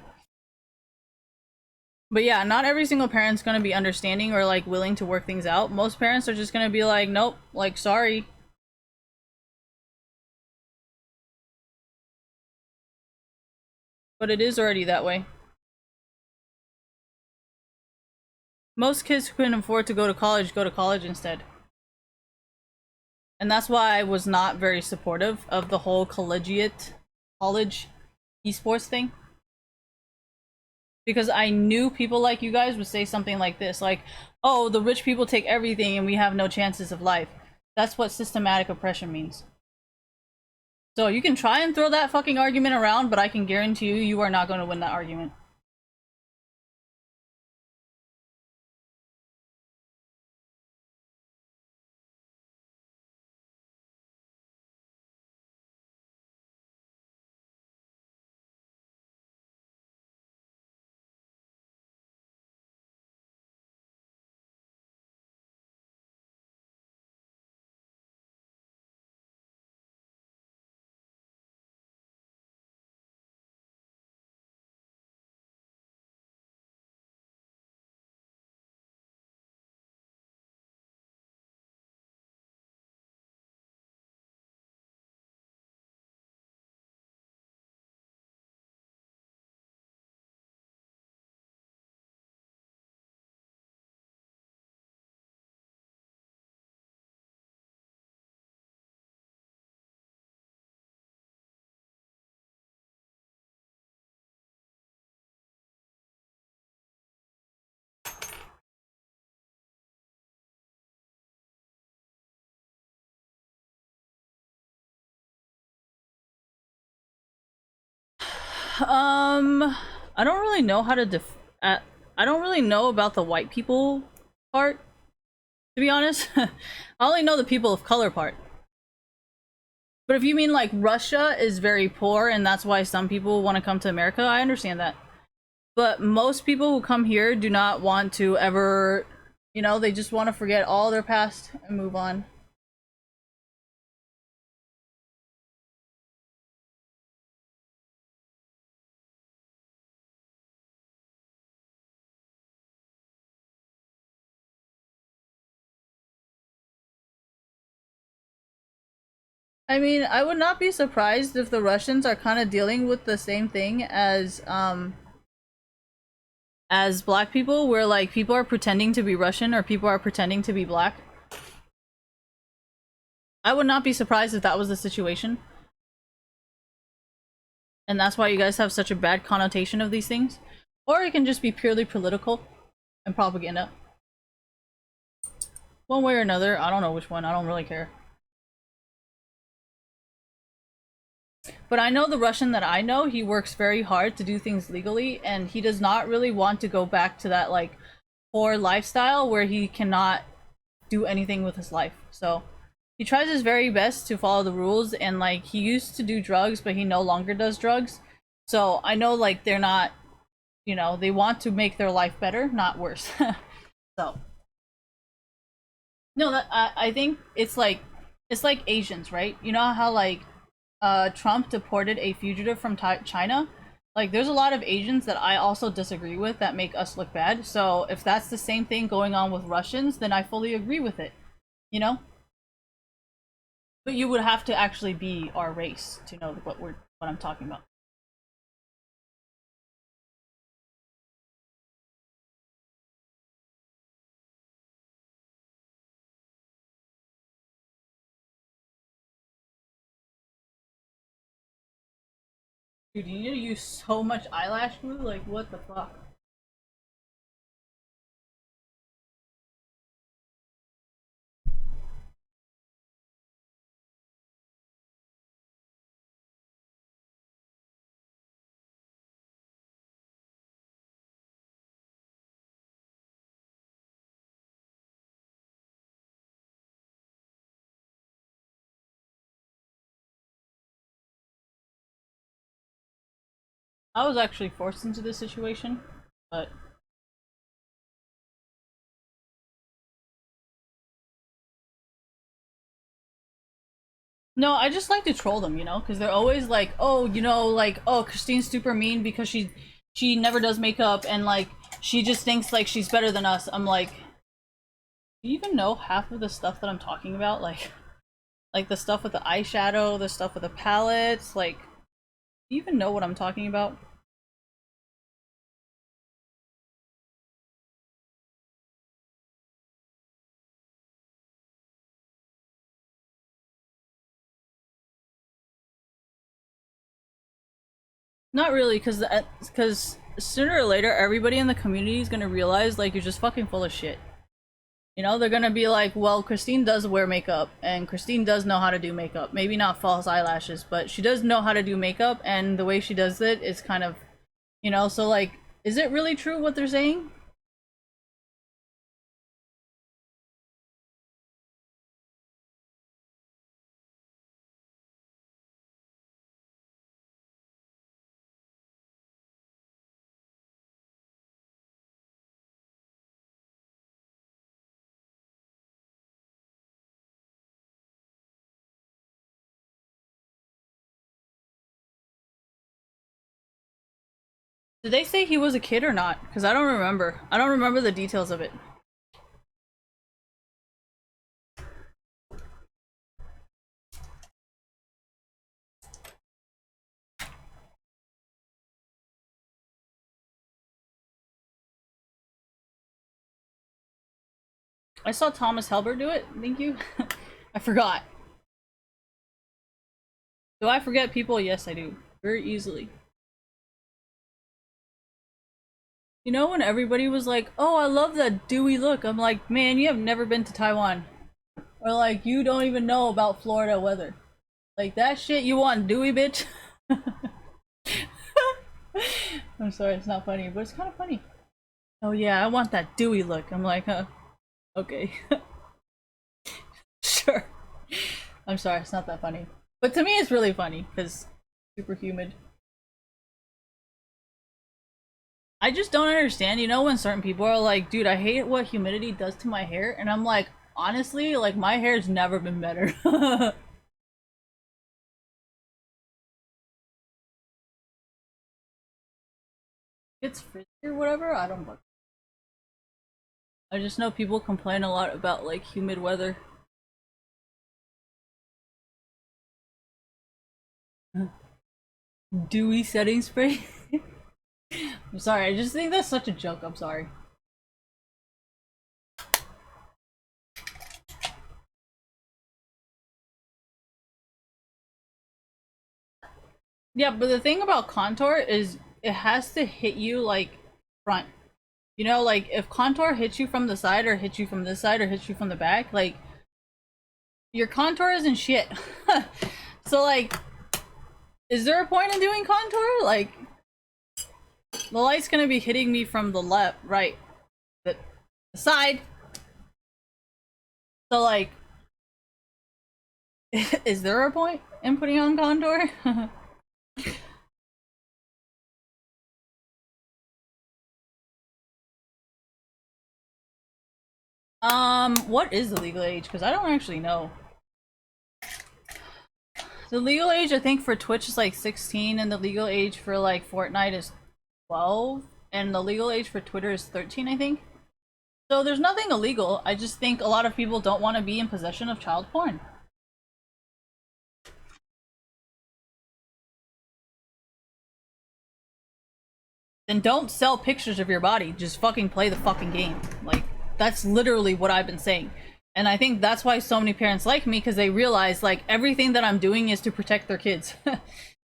But yeah, not every single parent's gonna be understanding or like willing to work things out. Most parents are just gonna be like, nope, like sorry. But it is already that way. Most kids who can afford to go to college instead. And that's why I was not very supportive of the whole collegiate college esports thing. Because I knew people like you guys would say something like this, like, oh, the rich people take everything and we have no chances of life. That's what systematic oppression means. So you can try and throw that fucking argument around, but I can guarantee you, you are not going to win that argument. I don't really know how to I don't really know about the white people part, to be honest. I only know the people of color part. But if you mean like Russia is very poor and that's why some people want to come to America, I understand that. But most people who come here do not want to ever, you know, they just want to forget all their past and move on. I mean, I would not be surprised if the Russians are kind of dealing with the same thing as black people, where like people are pretending to be Russian or people are pretending to be black. I would not be surprised if that was the situation. And that's why you guys have such a bad connotation of these things. Or it can just be purely political and propaganda. One way or another, I don't know which one, I don't really care. But I know the Russian that I know, he works very hard to do things legally, and he does not really want to go back to that like poor lifestyle where he cannot do anything with his life. So he tries his very best to follow the rules, and like he used to do drugs, but he no longer does drugs. So I know like they're not, you know, they want to make their life better, not worse. So no, that I think it's like Asians, right? You know how like Trump deported a fugitive from China? Like there's a lot of Asians that I also disagree with that make us look bad. So if that's the same thing going on with Russians, then I fully agree with it. You know? But you would have to actually be our race to know what I'm talking about. Dude, you need to use so much eyelash glue, like what the fuck? I was actually forced into this situation, but No, I just like to troll them, you know, because they're always like, oh, you know, like, oh, Christine's super mean because she never does makeup and like she just thinks like she's better than us. I'm like, do you even know half of the stuff that I'm talking about? Like the stuff with the eyeshadow, the stuff with the palettes, like, do you even know what I'm talking about? Not really, because sooner or later, everybody in the community is gonna realize like you're just fucking full of shit. You know, they're gonna be like, well, Christine does wear makeup, and Christine does know how to do makeup. Maybe not false eyelashes, but she does know how to do makeup, and the way she does it is kind of, you know, so like, is it really true what they're saying? Did they say he was a kid or not? Because I don't remember. I don't remember the details of it. I saw Thomas Helber do it. Thank you. I forgot. Do I forget people? Yes, I do. Very easily. You know when everybody was like, oh, I love that dewy look. I'm like, man, you have never been to Taiwan. Or like, you don't even know about Florida weather. Like, that shit you want dewy, bitch? I'm sorry, it's not funny, but it's kind of funny. Oh yeah, I want that dewy look. I'm like, okay. Sure. I'm sorry, it's not that funny. But to me, it's really funny, because super humid. I just don't understand, you know, when certain people are like, dude, I hate what humidity does to my hair, and I'm like, honestly, like, my hair's never been better. It's frizzy or whatever, I don't know. I just know people complain a lot about, like, humid weather. Dewy setting spray? I'm sorry, I just think that's such a joke, I'm sorry. Yeah, but the thing about contour is it has to hit you like front. You know, like if contour hits you from the side or hits you from this side or hits you from the back, like your contour isn't shit. So like, is there a point in doing contour? Like, the light's gonna be hitting me from the left, right, the side. So like, is there a point in putting on contour? What is the legal age? Because I don't actually know. The legal age, I think, for Twitch is like 16, and the legal age for like Fortnite is 12, and the legal age for Twitter is 13, I think. So there's nothing illegal. I just think a lot of people don't want to be in possession of child porn. Then don't sell pictures of your body. Just fucking play the fucking game. Like, that's literally what I've been saying. And I think that's why so many parents like me, because they realize, like, everything that I'm doing is to protect their kids.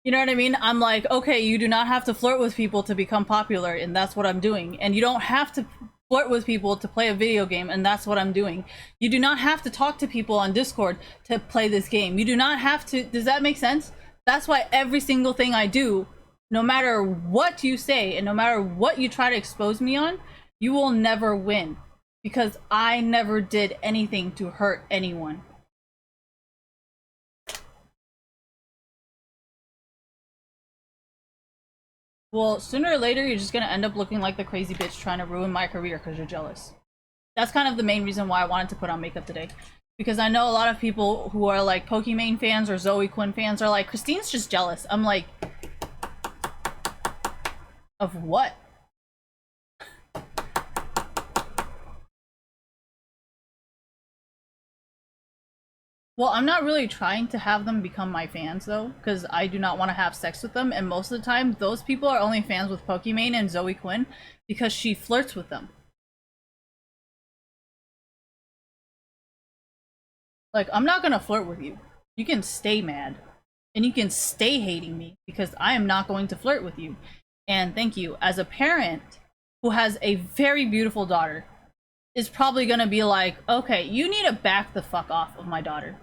You know what I mean? I'm like, okay, you do not have to flirt with people to become popular, and that's what I'm doing. And you don't have to flirt with people to play a video game, and that's what I'm doing. You do not have to talk to people on Discord to play this game. You do not have to. Does that make sense? That's why every single thing I do, no matter what you say and no matter what you try to expose me on, you will never win, because I never did anything to hurt anyone. Well, sooner or later, you're just gonna end up looking like the crazy bitch trying to ruin my career because you're jealous. That's kind of the main reason why I wanted to put on makeup today. Because I know a lot of people who are like Pokimane fans or Zoe Quinn fans are like, Christine's just jealous. I'm like, of what? Well, I'm not really trying to have them become my fans though, because I do not want to have sex with them, and most of the time, those people are only fans with Pokimane and Zoe Quinn because she flirts with them. Like, I'm not gonna flirt with you. You can stay mad. And you can stay hating me because I am not going to flirt with you. And thank you. As a parent who has a very beautiful daughter, is probably gonna be like, okay, you need to back the fuck off of my daughter.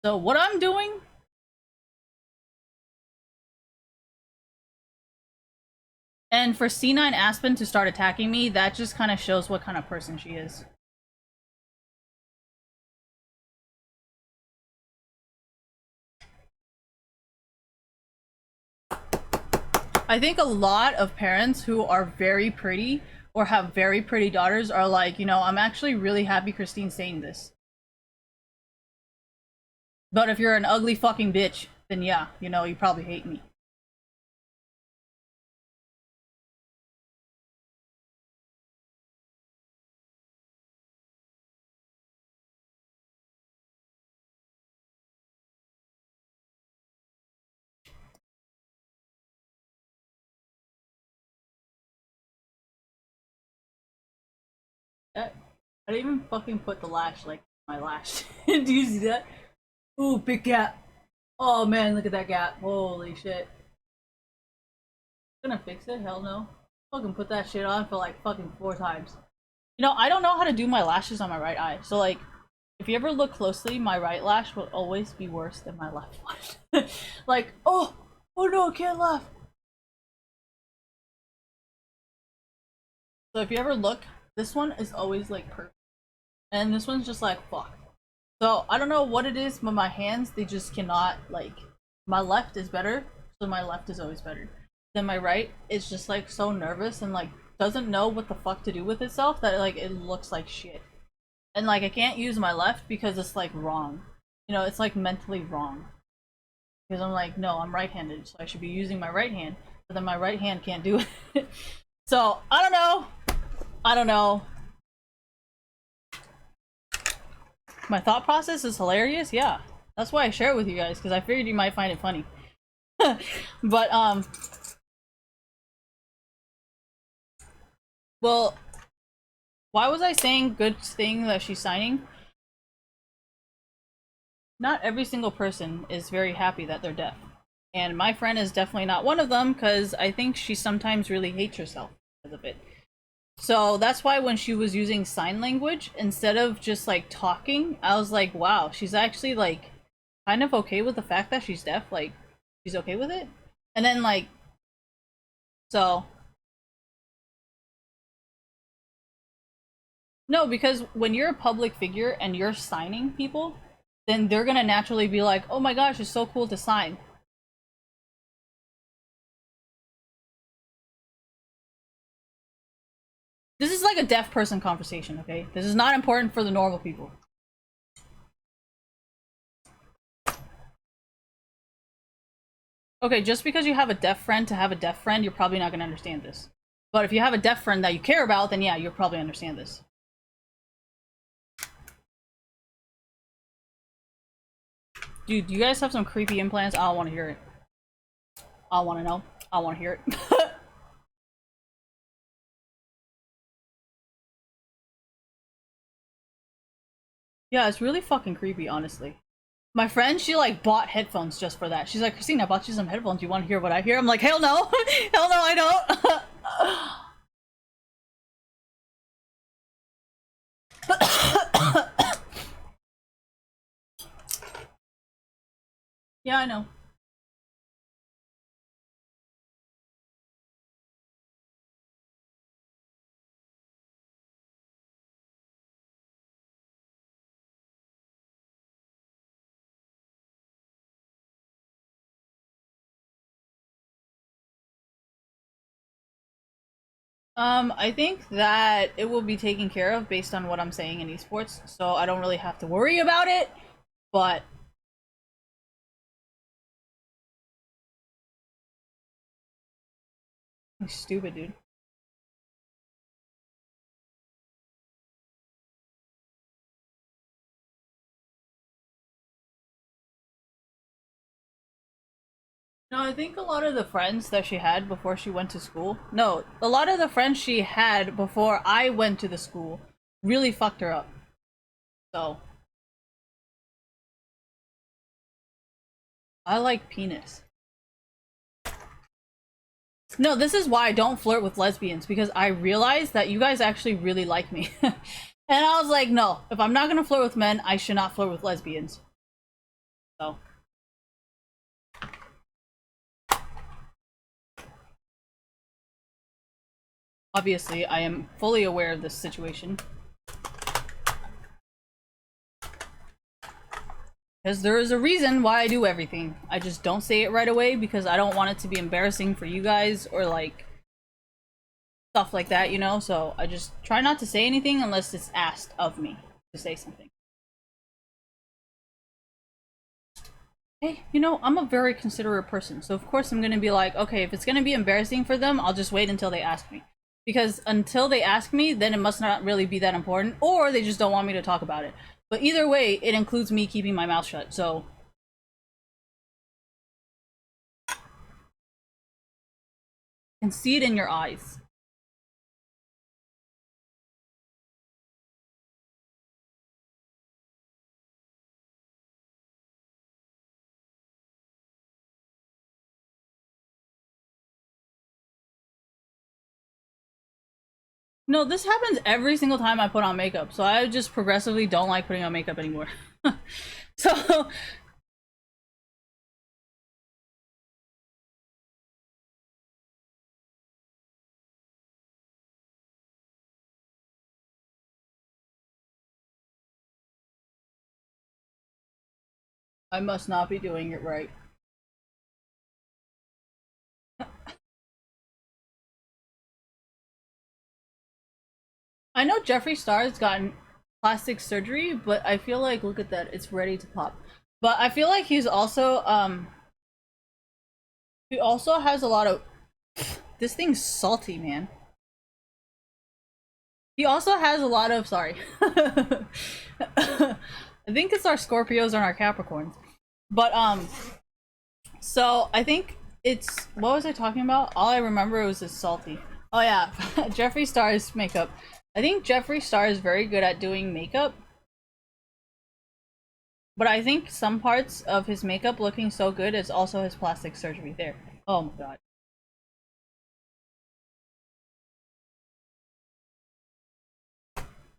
So what I'm doing, and for C9 Aspen to start attacking me, that just kind of shows what kind of person she is. I think a lot of parents who are very pretty or have very pretty daughters are like, you know, I'm actually really happy Christine's saying this. But if you're an ugly fucking bitch, then yeah, you know, you probably hate me. I didn't even fucking put the lash like my lash. Do you see that? Ooh, big gap. Oh man, look at that gap. Holy shit. Gonna fix it? Hell no. Fucking put that shit on for like fucking 4 times. You know, I don't know how to do my lashes on my right eye. So like, if you ever look closely, my right lash will always be worse than my left one. Like, oh no, I can't laugh. So if you ever look, this one is always like perfect. And this one's just like, fuck. So I don't know what it is, but my hands, they just cannot, like, my left is better, so my left is always better. Then my right is just like so nervous and like doesn't know what the fuck to do with itself that like it looks like shit. And like I can't use my left because it's like wrong. You know, it's like mentally wrong. Because I'm like, no, I'm right-handed, so I should be using my right hand, but then my right hand can't do it. So I don't know. I don't know. My thought process is hilarious, yeah. That's why I share it with you guys, because I figured you might find it funny. But well, why was I saying good thing that she's signing? Not every single person is very happy that they're deaf. And my friend is definitely not one of them, because I think she sometimes really hates herself because of it. So that's why when she was using sign language, instead of just like talking, I was like, wow, she's actually like kind of okay with the fact that she's deaf. Like, she's okay with it. And then like, so no, because when you're a public figure and you're signing people, then they're gonna naturally be like, oh my gosh, it's so cool to sign. This is like a deaf person conversation, okay? This is not important for the normal people. Okay, just because you have a deaf friend to have a deaf friend, you're probably not gonna understand this. But if you have a deaf friend that you care about, then yeah, you'll probably understand this. Dude, do you guys have some creepy implants? I don't want to hear it. I want to know. I want to hear it. Yeah, it's really fucking creepy, honestly. My friend, she like bought headphones just for that. She's like, Christine, I bought you some headphones. You want to hear what I hear? I'm like, hell no. Hell no, I don't. Yeah, I know. I think that it will be taken care of based on what I'm saying in esports, so I don't really have to worry about it. But you're stupid, dude. No, I think a lot of the friends that she had before she went to school. No, a lot of the friends she had before I went to the school really fucked her up. So I like penis. No, this is why I don't flirt with lesbians, because I realized that you guys actually really like me. And I was like, no, if I'm not gonna flirt with men, I should not flirt with lesbians. So. Obviously, I am fully aware of this situation. Because there is a reason why I do everything. I just don't say it right away because I don't want it to be embarrassing for you guys or like stuff like that, you know? So I just try not to say anything unless it's asked of me to say something. Hey, you know, I'm a very considerate person, so of course I'm gonna be like, okay, if it's gonna be embarrassing for them, I'll just wait until they ask me. Because until they ask me, then it must not really be that important, or they just don't want me to talk about it. But either way, it includes me keeping my mouth shut, so. I can see it in your eyes. No, this happens every single time I put on makeup, so I just progressively don't like putting on makeup anymore. So, I must not be doing it right. I know Jeffree Star's gotten plastic surgery, but I feel like, look at that, it's ready to pop. But I feel like he also has a lot of, this thing's salty, man. He also has a lot of, sorry. I think it's our Scorpios and our Capricorns. But so I think it's, what was I talking about? All I remember was this salty. Oh yeah, Jeffree Star's makeup. I think Jeffree Star is very good at doing makeup. But I think some parts of his makeup looking so good is also his plastic surgery there. Oh my god.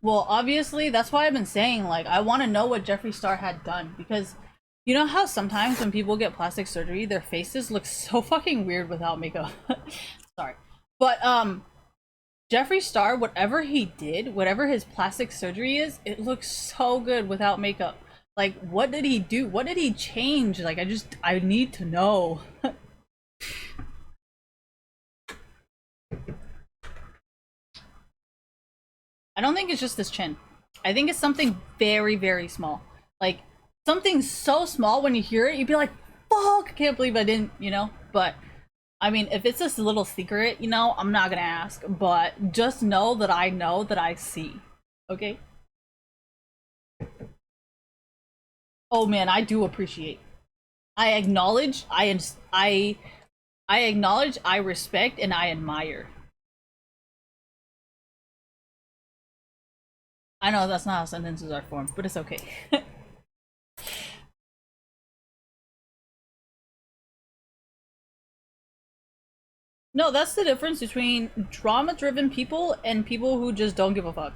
Well, obviously, that's why I've been saying, like, I want to know what Jeffree Star had done. Because you know how sometimes when people get plastic surgery, their faces look so fucking weird without makeup? Sorry. But, Jeffree Star, whatever he did, whatever his plastic surgery is, it looks so good without makeup. Like, what did he do? What did he change? Like, I need to know. I don't think it's just his chin. I think it's something very, very small. Like, something so small when you hear it, you'd be like, fuck, I can't believe I didn't, you know? But, I mean, if it's just a little secret, you know, I'm not gonna ask. But just know that I see. Okay? Oh man, I do appreciate. I acknowledge, I acknowledge, I respect, and I admire. I know that's not how sentences are formed, but it's okay. No, that's the difference between drama-driven people and people who just don't give a fuck.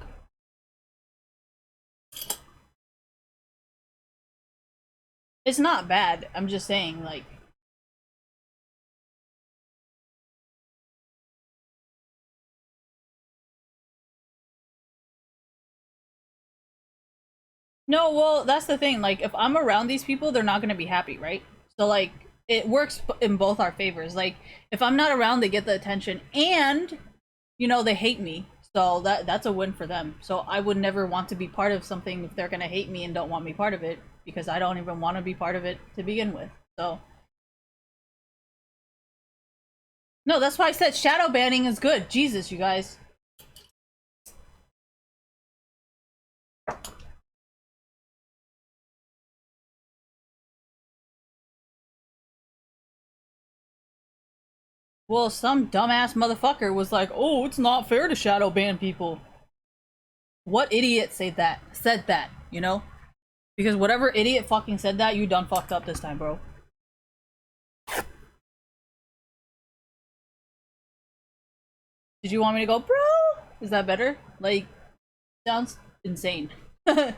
It's not bad. I'm just saying, like. No, well, that's the thing. Like, if I'm around these people, they're not gonna be happy, right? So, like, it works in both our favors. Like, if I'm not around, they get the attention, and you know, they hate me. So that's a win for them. So I would never want to be part of something if they're gonna hate me and don't want me part of it, because I don't even want to be part of it to begin with. So no, that's why I said shadow banning is good. Jesus, you guys. Well, some dumbass motherfucker was like, "Oh, it's not fair to shadow ban people." What idiot said that? Said that, you know? Because whatever idiot fucking said that, you done fucked up this time, bro. Did you want me to go, bro? Is that better? Like, sounds insane. It's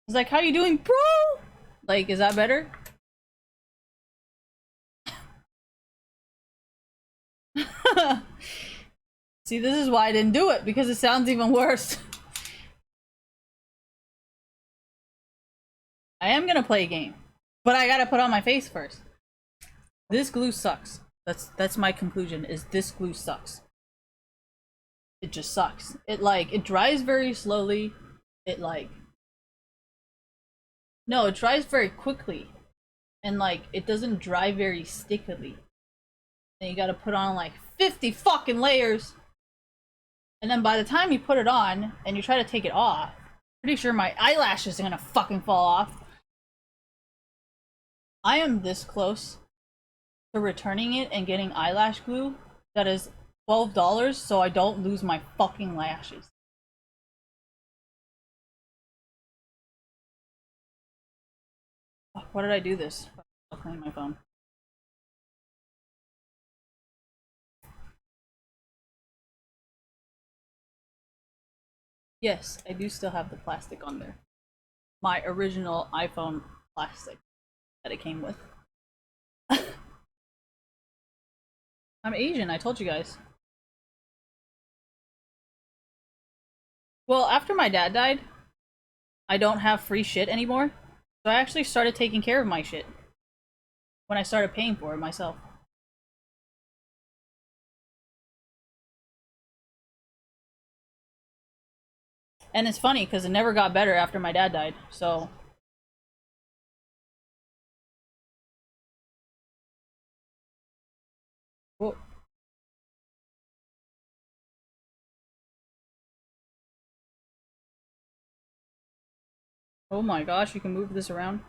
like, how you doing, bro? Like, is that better? See, this is why I didn't do it, because it sounds even worse. I am gonna play a game, but I gotta put on my face first. This glue sucks. That's my conclusion, is this glue sucks. It just sucks. It dries very slowly. No, it dries very quickly. And it doesn't dry very stickily. And you gotta put on like 50 fucking layers. And then by the time you put it on and you try to take it off, pretty sure my eyelashes are gonna fucking fall off. I am this close to returning it and getting eyelash glue that is $12 so I don't lose my fucking lashes. Why did I do this? I'll clean my phone. Yes, I do still have the plastic on there. My original iPhone plastic that it came with. I'm Asian, I told you guys. Well, after my dad died, I don't have free shit anymore. So I actually started taking care of my shit when I started paying for it myself. And it's funny because it never got better after my dad died, so. Whoa. Oh my gosh, you can move this around.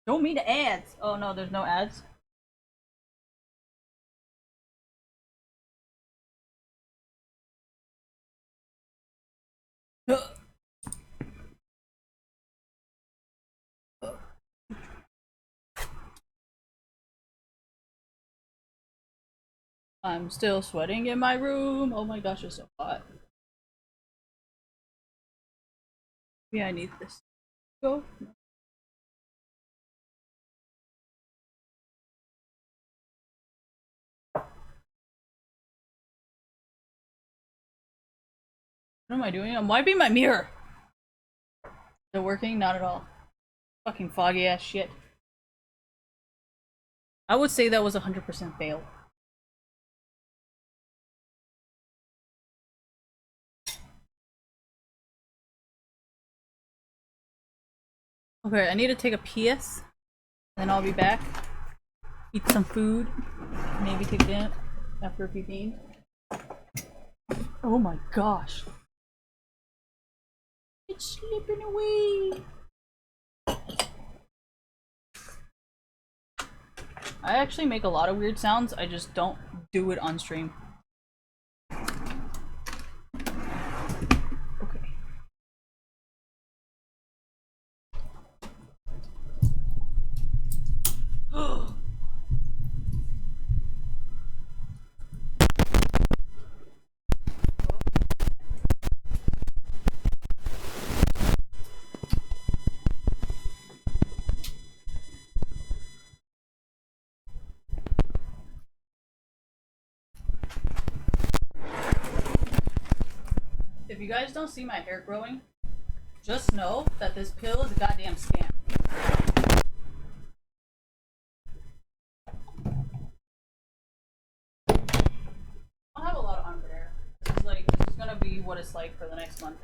Show me the ads. Oh no, there's no ads. I'm still sweating in my room. Oh my gosh, it's so hot. Yeah, I need this. Go. What am I doing? I'm wiping my mirror. Is it working? Not at all. Fucking foggy ass shit. I would say that was 100% fail. Okay, I need to take a piss, then I'll be back. Eat some food, maybe take a nap after peeing. Oh my gosh. It's slipping away. I actually make a lot of weird sounds, I just don't do it on stream. Okay. if you guys don't see my hair growing, just know that this pill is a goddamn scam. I don't have a lot of armpit hair. This is gonna be what it's like for the next month.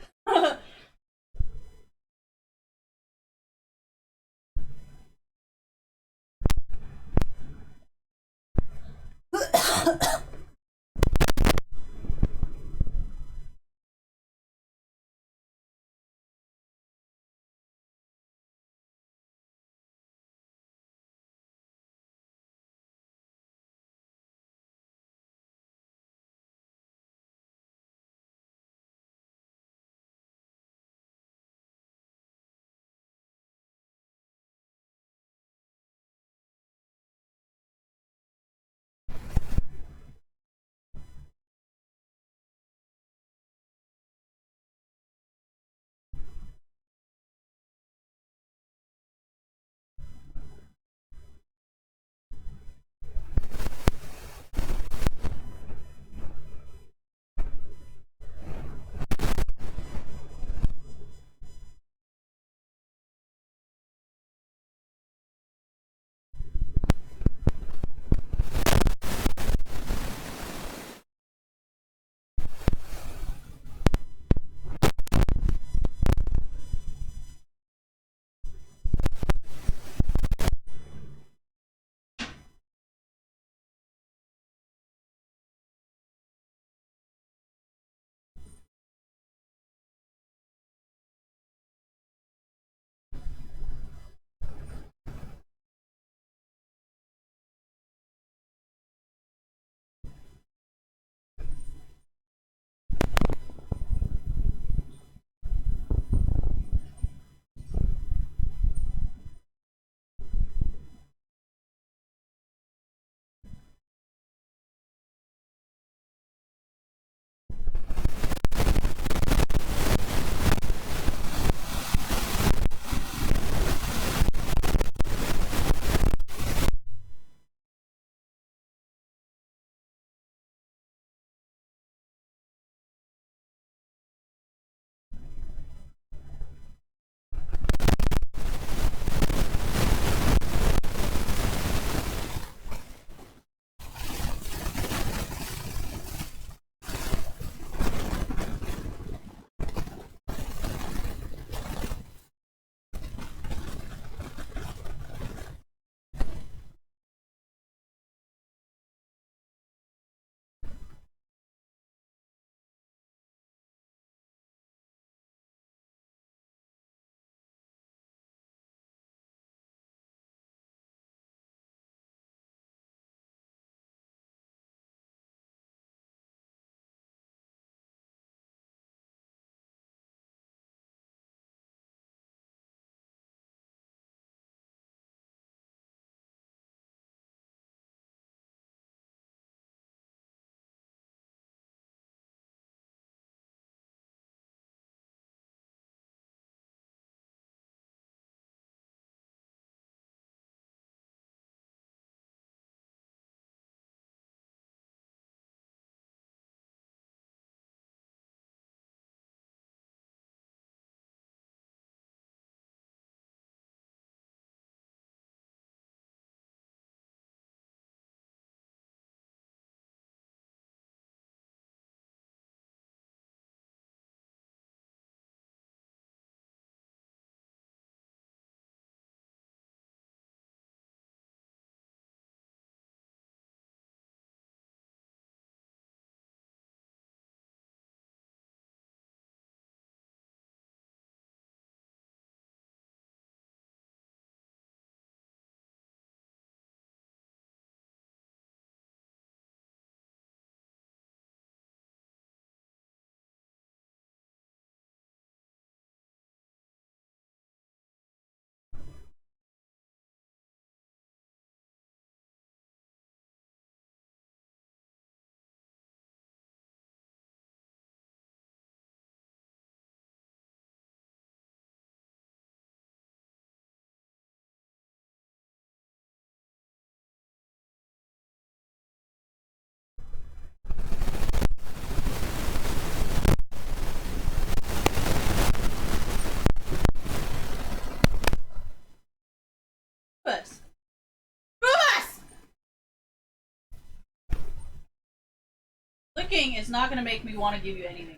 Cooking is not gonna make me want to give you anything.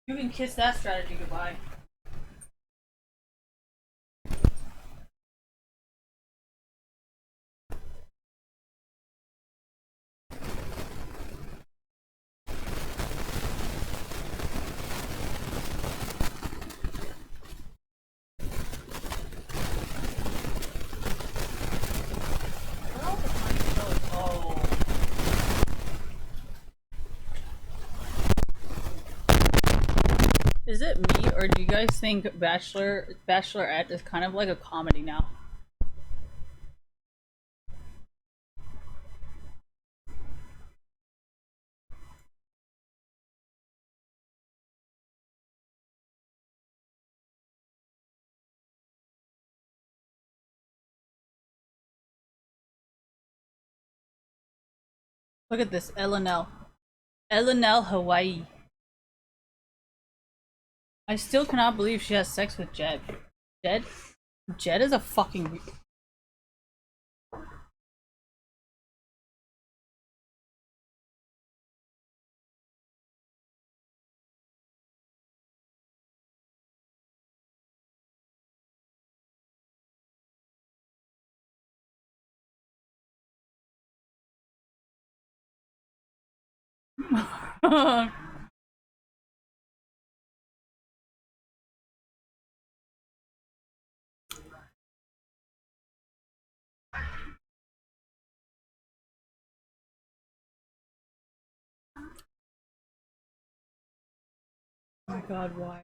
You can kiss that strategy goodbye. Oh. Is it me, or do you guys think Bachelorette is kind of like a comedy now? Look at this, LNL. LNL Hawaii. I still cannot believe she has sex with Jed. Jed? Jed is a fucking. Oh my god, why?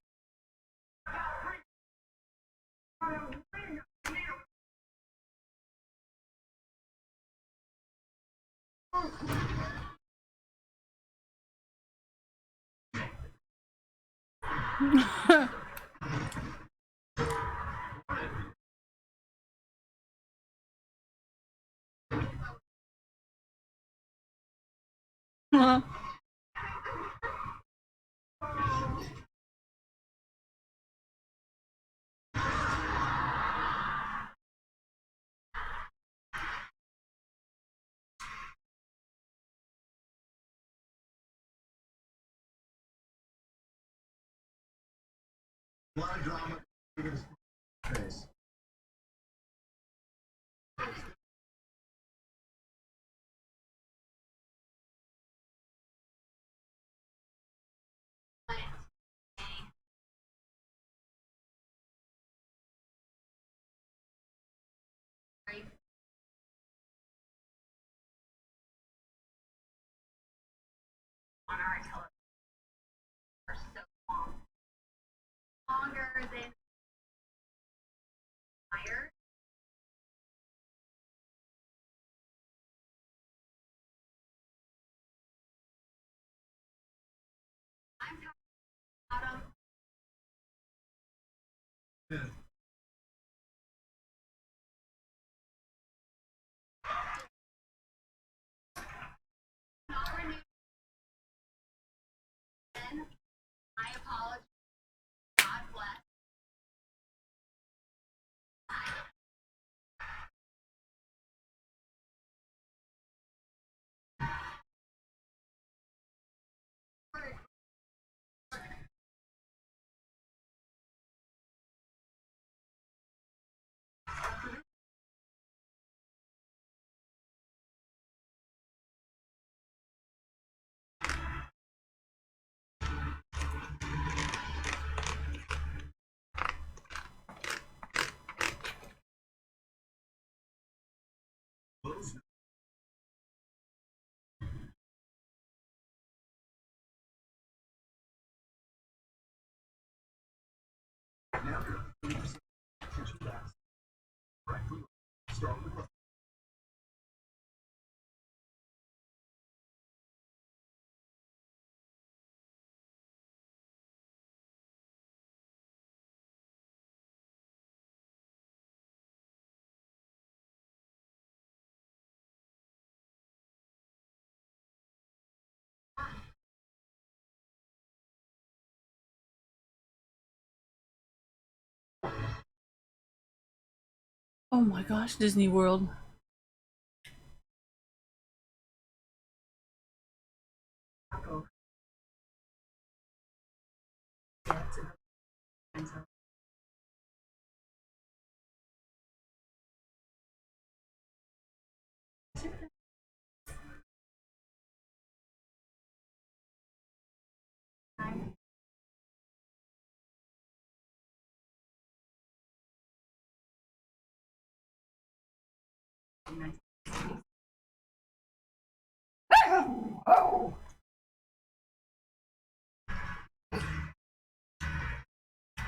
Oh my gosh, Disney World.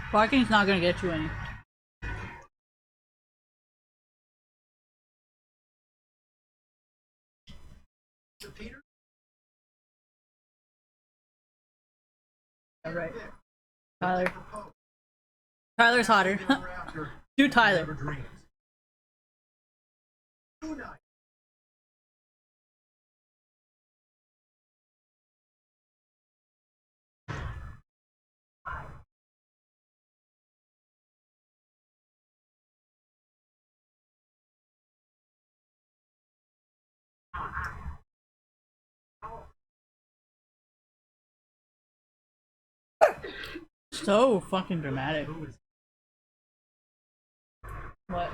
Barking's not gonna get you any. Alright. Tyler. Tyler's hotter. Do Tyler. So fucking dramatic. What?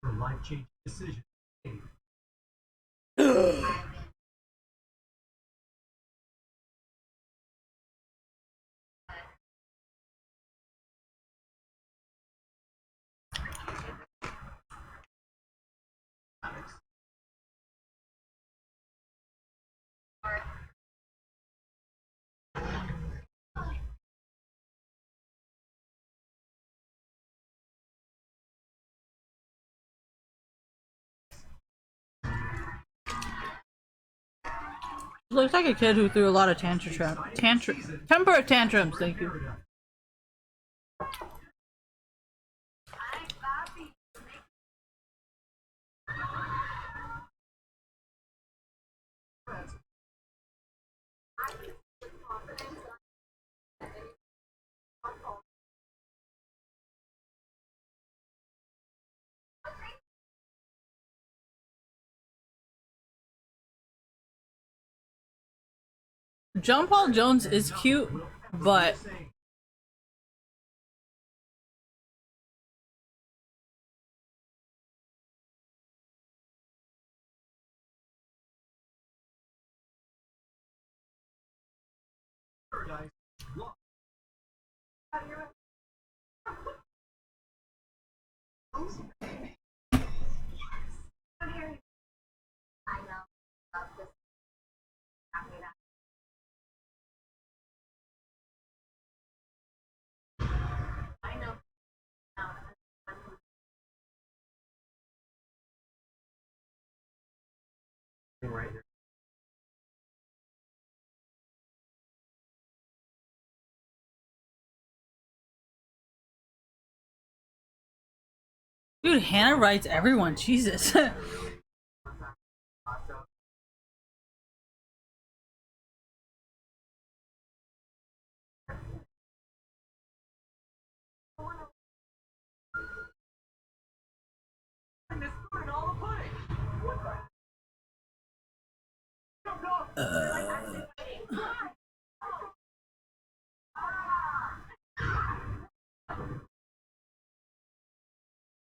Life-changing decision. Looks like a kid who threw a lot of temper tantrums, thank you. John Paul Jones is cute, but Right there. dude, Hannah writes everyone. Jesus.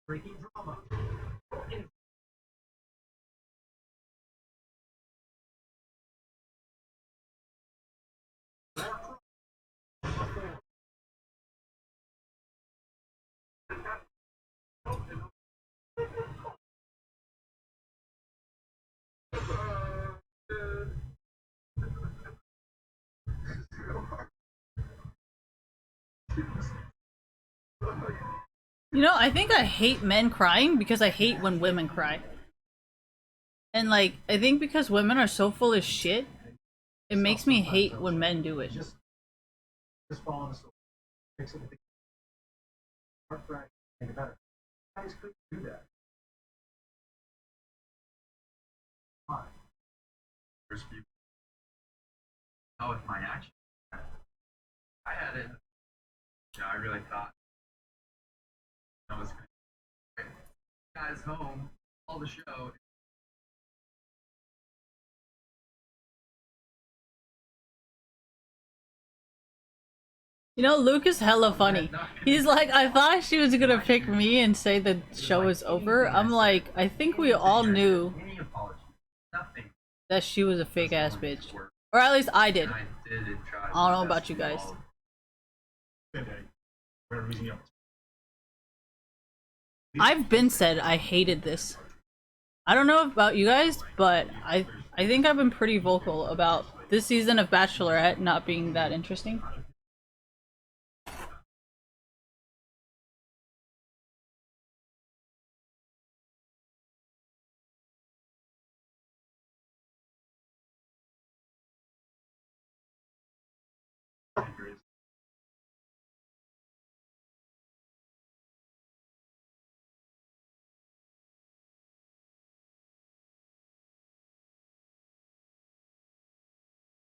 Breaking drama. You know, I think I hate men crying because I hate when women cry. And like, I think because women are so full of shit, it makes me hate when men do it. Just follow the story. Fix it with the heart fracture. Make it better. Guys couldn't do that. Why? first few. Oh, with my action, I had it. Yeah, I really thought I was gonna guys home all the show. You know, Luke is hella funny. He's like, I thought she was gonna pick me and say the show is over. I'm like, I think we all knew Any apology, nothing. that she was a fake ass bitch. Or at least I did. And I did try. I don't know about you guys. Whatever reason you I've been said I hated this. I don't know about you guys, but I think I've been pretty vocal about this season of Bachelorette not being that interesting.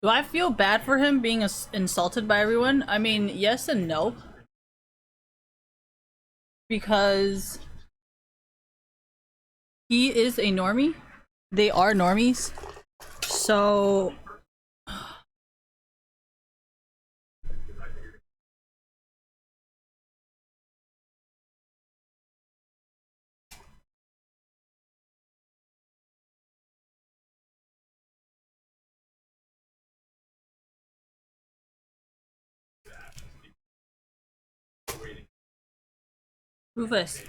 Do I feel bad for him being insulted by everyone? I mean, yes and no. Because he is a normie. They are normies. So Rufus.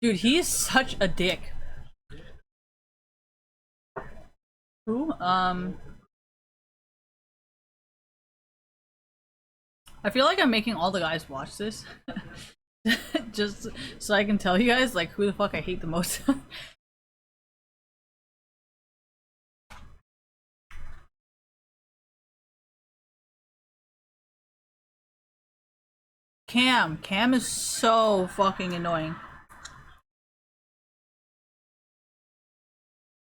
Dude, he is such a dick. Who? I feel like I'm making all the guys watch this. Just so I can tell you guys like who the fuck I hate the most. Cam is so fucking annoying.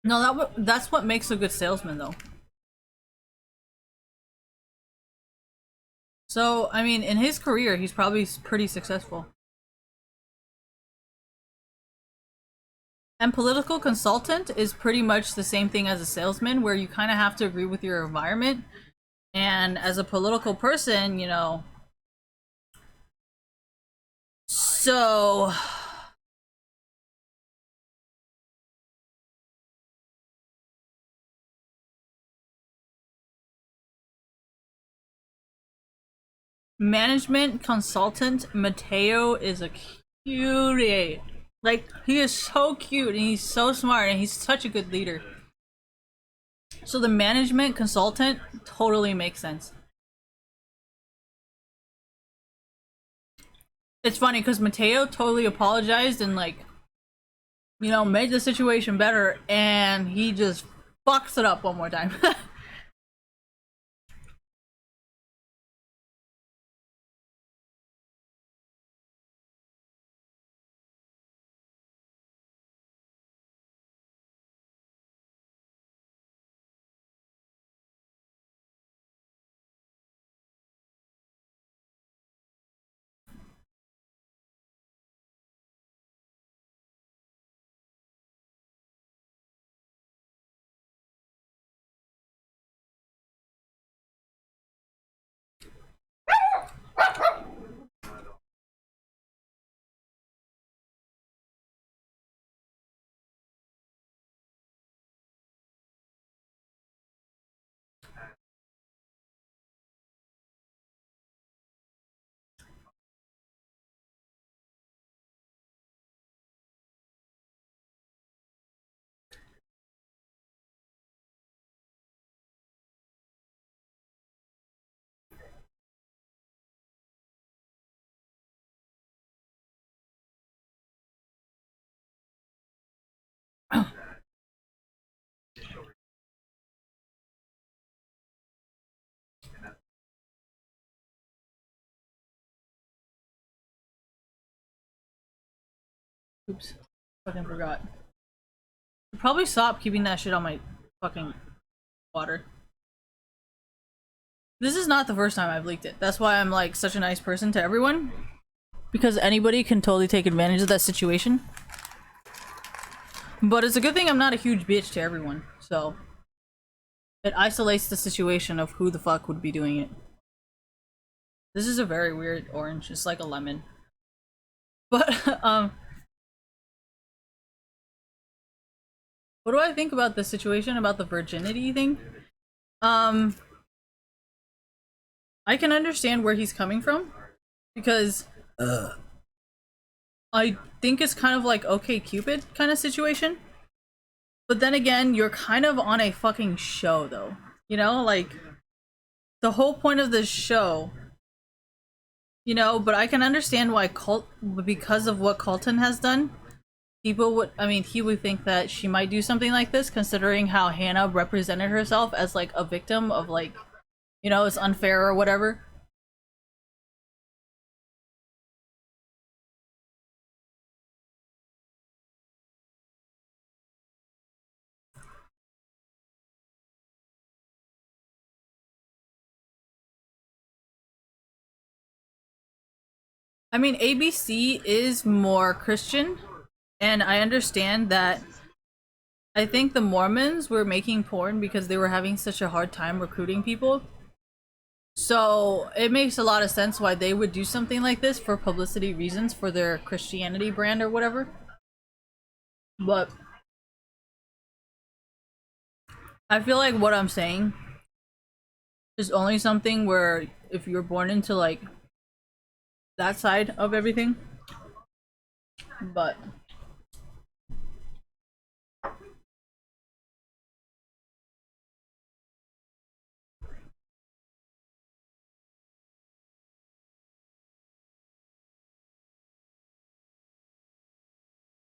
No, that's what makes a good salesman though. So, I mean, in his career, he's probably pretty successful. And political consultant is pretty much the same thing as a salesman, where you kind of have to agree with your environment. And as a political person, you know. So. Management consultant Mateo is a cutie. Like, he is so cute and he's so smart and he's such a good leader. So the management consultant totally makes sense. It's funny because Mateo totally apologized and like, you know, made the situation better, and he just fucks it up one more time. Oops. Fucking forgot. Should probably stop keeping that shit on my fucking water. This is not the first time I've leaked it. That's why I'm like such a nice person to everyone. Because anybody can totally take advantage of that situation. But it's a good thing I'm not a huge bitch to everyone. So it isolates the situation of who the fuck would be doing it. This is a very weird orange. It's like a lemon. But what do I think about the situation about the virginity thing? I can understand where he's coming from because I think it's kind of like OkCupid kind of situation. But then again, you're kind of on a fucking show though. You know, like the whole point of this show, you know, but I can understand why because of what Colton has done, people would, I mean, he would think that she might do something like this considering how Hannah represented herself as like a victim of like, you know, it's unfair or whatever. I mean, ABC is more Christian, and I understand that. I think the Mormons were making porn because they were having such a hard time recruiting people. So it makes a lot of sense why they would do something like this for publicity reasons for their Christianity brand or whatever. But I feel like what I'm saying is only something where if you're born into like that side of everything. But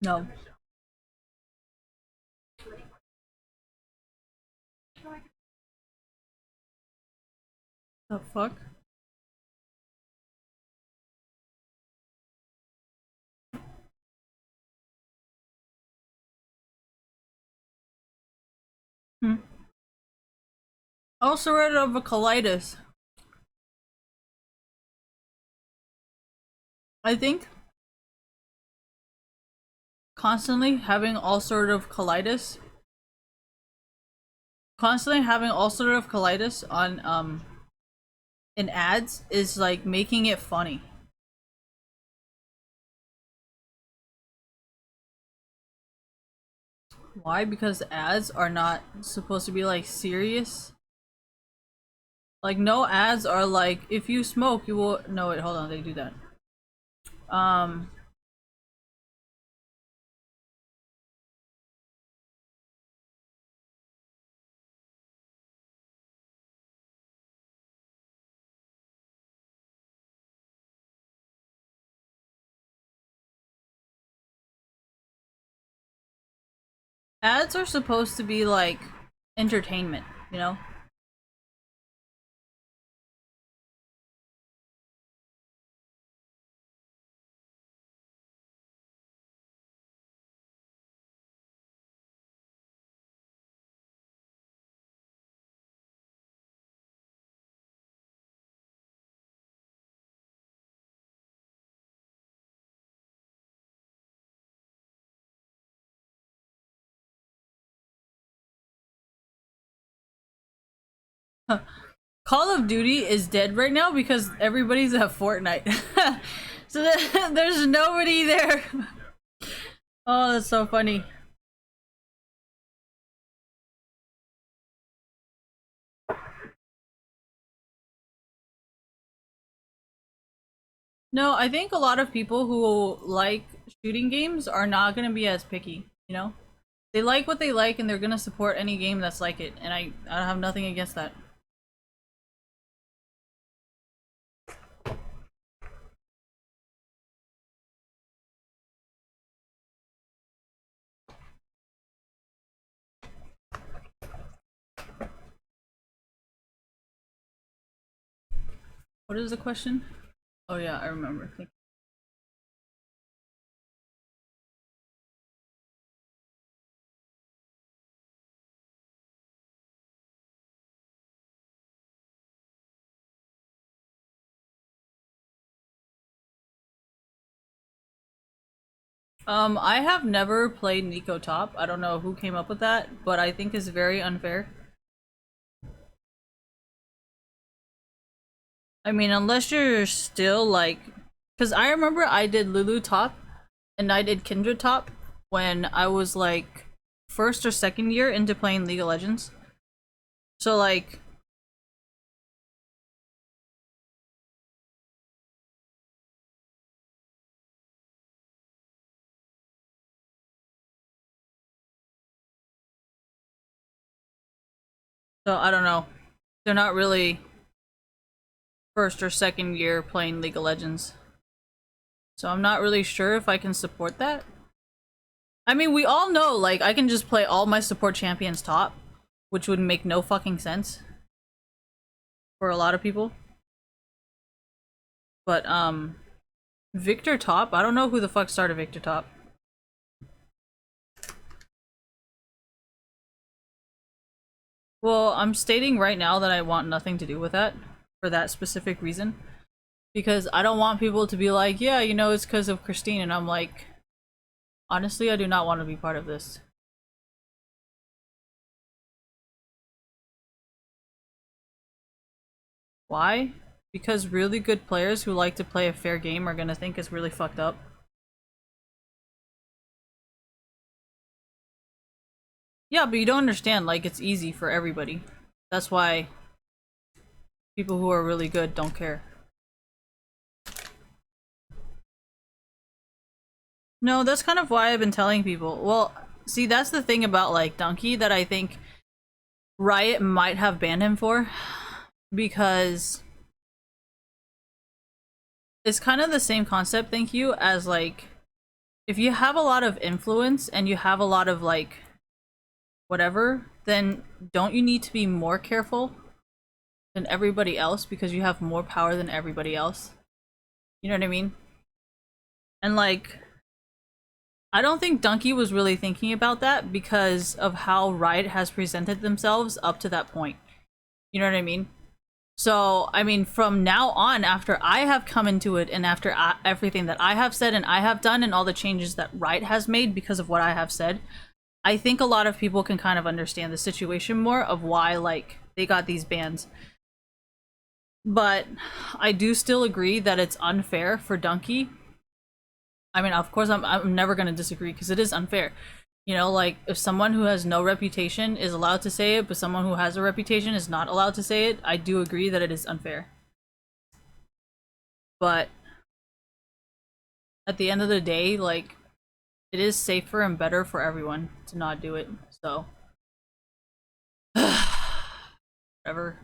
No. The fuck? Hmm. Also read of a colitis. I think constantly having all sort of colitis on in ads is like making it funny. Why? Because ads are not supposed to be like serious. Like no ads are like if you smoke you will no wait, hold on, they do that. Um ads are supposed to be like entertainment, you know? Call of Duty is dead right now because everybody's at Fortnite. So there's nobody there. Oh, that's so funny. No, I think a lot of people who like shooting games are not going to be as picky, you know? They like what they like and they're going to support any game that's like it, and I have nothing against that. What is the question? Oh yeah, I remember. I have never played Nico Top. I don't know who came up with that, but I think it's very unfair. I mean, unless you're still like, because I remember I did Lulu Top and I did Kindred Top when I was like first or second year into playing League of Legends. So like, so I don't know. They're not really first or second year playing League of Legends. So I'm not really sure if I can support that. I mean, we all know, like, I can just play all my support champions top, which would make no fucking sense for a lot of people. But, Victor top? I don't know who the fuck started Victor top. Well, I'm stating right now that I want nothing to do with that, for that specific reason. Because I don't want people to be like, yeah, you know, it's because of Christine, and I'm like, honestly, I do not want to be part of this. Why? Because really good players who like to play a fair game are gonna think it's really fucked up. Yeah, but you don't understand, like, it's easy for everybody. That's why people who are really good don't care. No, that's kind of why I've been telling people. Well, see, that's the thing about, like, Donkey that I think Riot might have banned him for. Because it's kind of the same concept, thank you, as, like, if you have a lot of influence and you have a lot of like whatever, then don't you need to be more careful than everybody else because you have more power than everybody else? You know what I mean? And like, I don't think Donkey was really thinking about that because of how Riot has presented themselves up to that point. You know what I mean? So, I mean, from now on, after I have come into it and after everything that I have said and I have done and all the changes that Riot has made because of what I have said, I think a lot of people can kind of understand the situation more of why, like, they got these bans. But I do still agree that it's unfair for Donkey. I mean, of course, I'm never going to disagree because it is unfair. You know, like, if someone who has no reputation is allowed to say it, but someone who has a reputation is not allowed to say it, I do agree that it is unfair. But at the end of the day, like, it is safer and better for everyone to not do it, so. Whatever.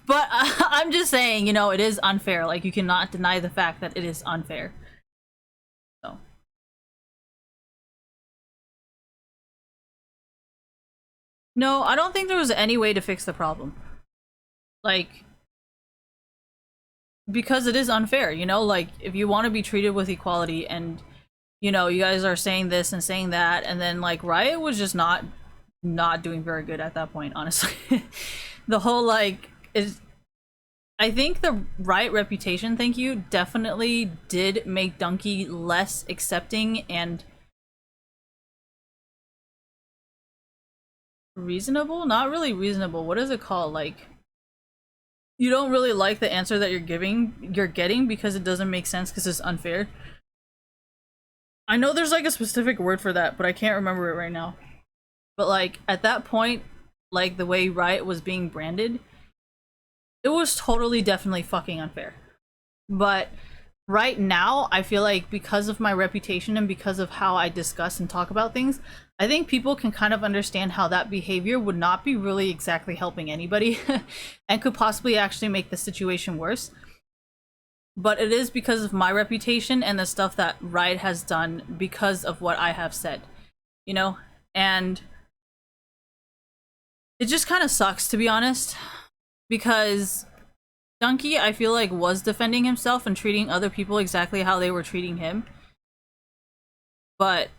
But I'm just saying, you know, it is unfair. Like, you cannot deny the fact that it is unfair. So. No, I don't think there was any way to fix the problem. Like, because it is unfair, you know? Like, if you want to be treated with equality and, you know, you guys are saying this and saying that, and then, like, Riot was just not doing very good at that point, honestly. The whole, like, is... I think the Riot reputation, thank you, definitely did make Donkey less accepting and reasonable? Not really reasonable. What is it called? Like, you don't really like the answer that you're getting because it doesn't make sense because it's unfair. I know there's like a specific word for that, but I can't remember it right now. But like, at that point, like the way Riot was being branded, it was totally definitely fucking unfair. But right now, I feel like because of my reputation and because of how I discuss and talk about things, I think people can kind of understand how that behavior would not be really exactly helping anybody and could possibly actually make the situation worse. But it is because of my reputation and the stuff that Riot has done because of what I have said, you know? And it just kind of sucks, to be honest, because Donkey, I feel like, was defending himself and treating other people exactly how they were treating him. But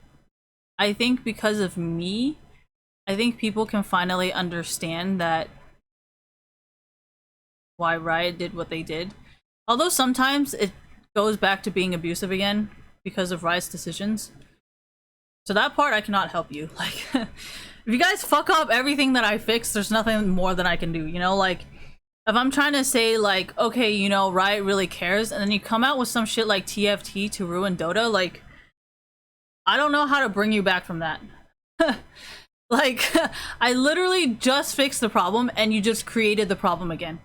I think because of me, I think people can finally understand that why Riot did what they did. Although sometimes it goes back to being abusive again because of Riot's decisions. So that part I cannot help you. Like, if you guys fuck up everything that I fix, there's nothing more that I can do, you know? Like, if I'm trying to say, like, okay, you know, Riot really cares, and then you come out with some shit like TFT to ruin Dota, like, I don't know how to bring you back from that. Like, I literally just fixed the problem, and you just created the problem again.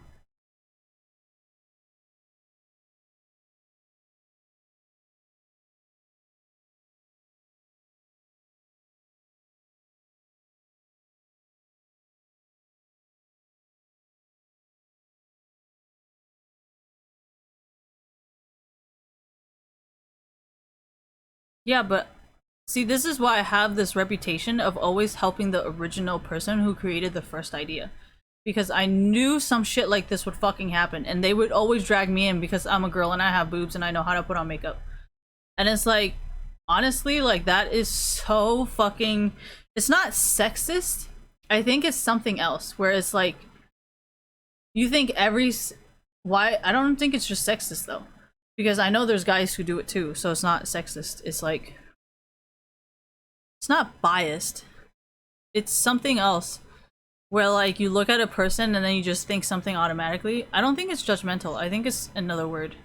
Yeah, but see, this is why I have this reputation of always helping the original person who created the first idea. Because I knew some shit like this would fucking happen, and they would always drag me in because I'm a girl and I have boobs and I know how to put on makeup. And it's like, honestly, like, that is so fucking... It's not sexist. I think it's something else, where it's like, you think why? I don't think it's just sexist, though. Because I know there's guys who do it too, so it's not sexist. It's like... It's not biased. It's something else. Where, like, you look at a person and then you just think something automatically. I don't think it's judgmental. I think it's another word.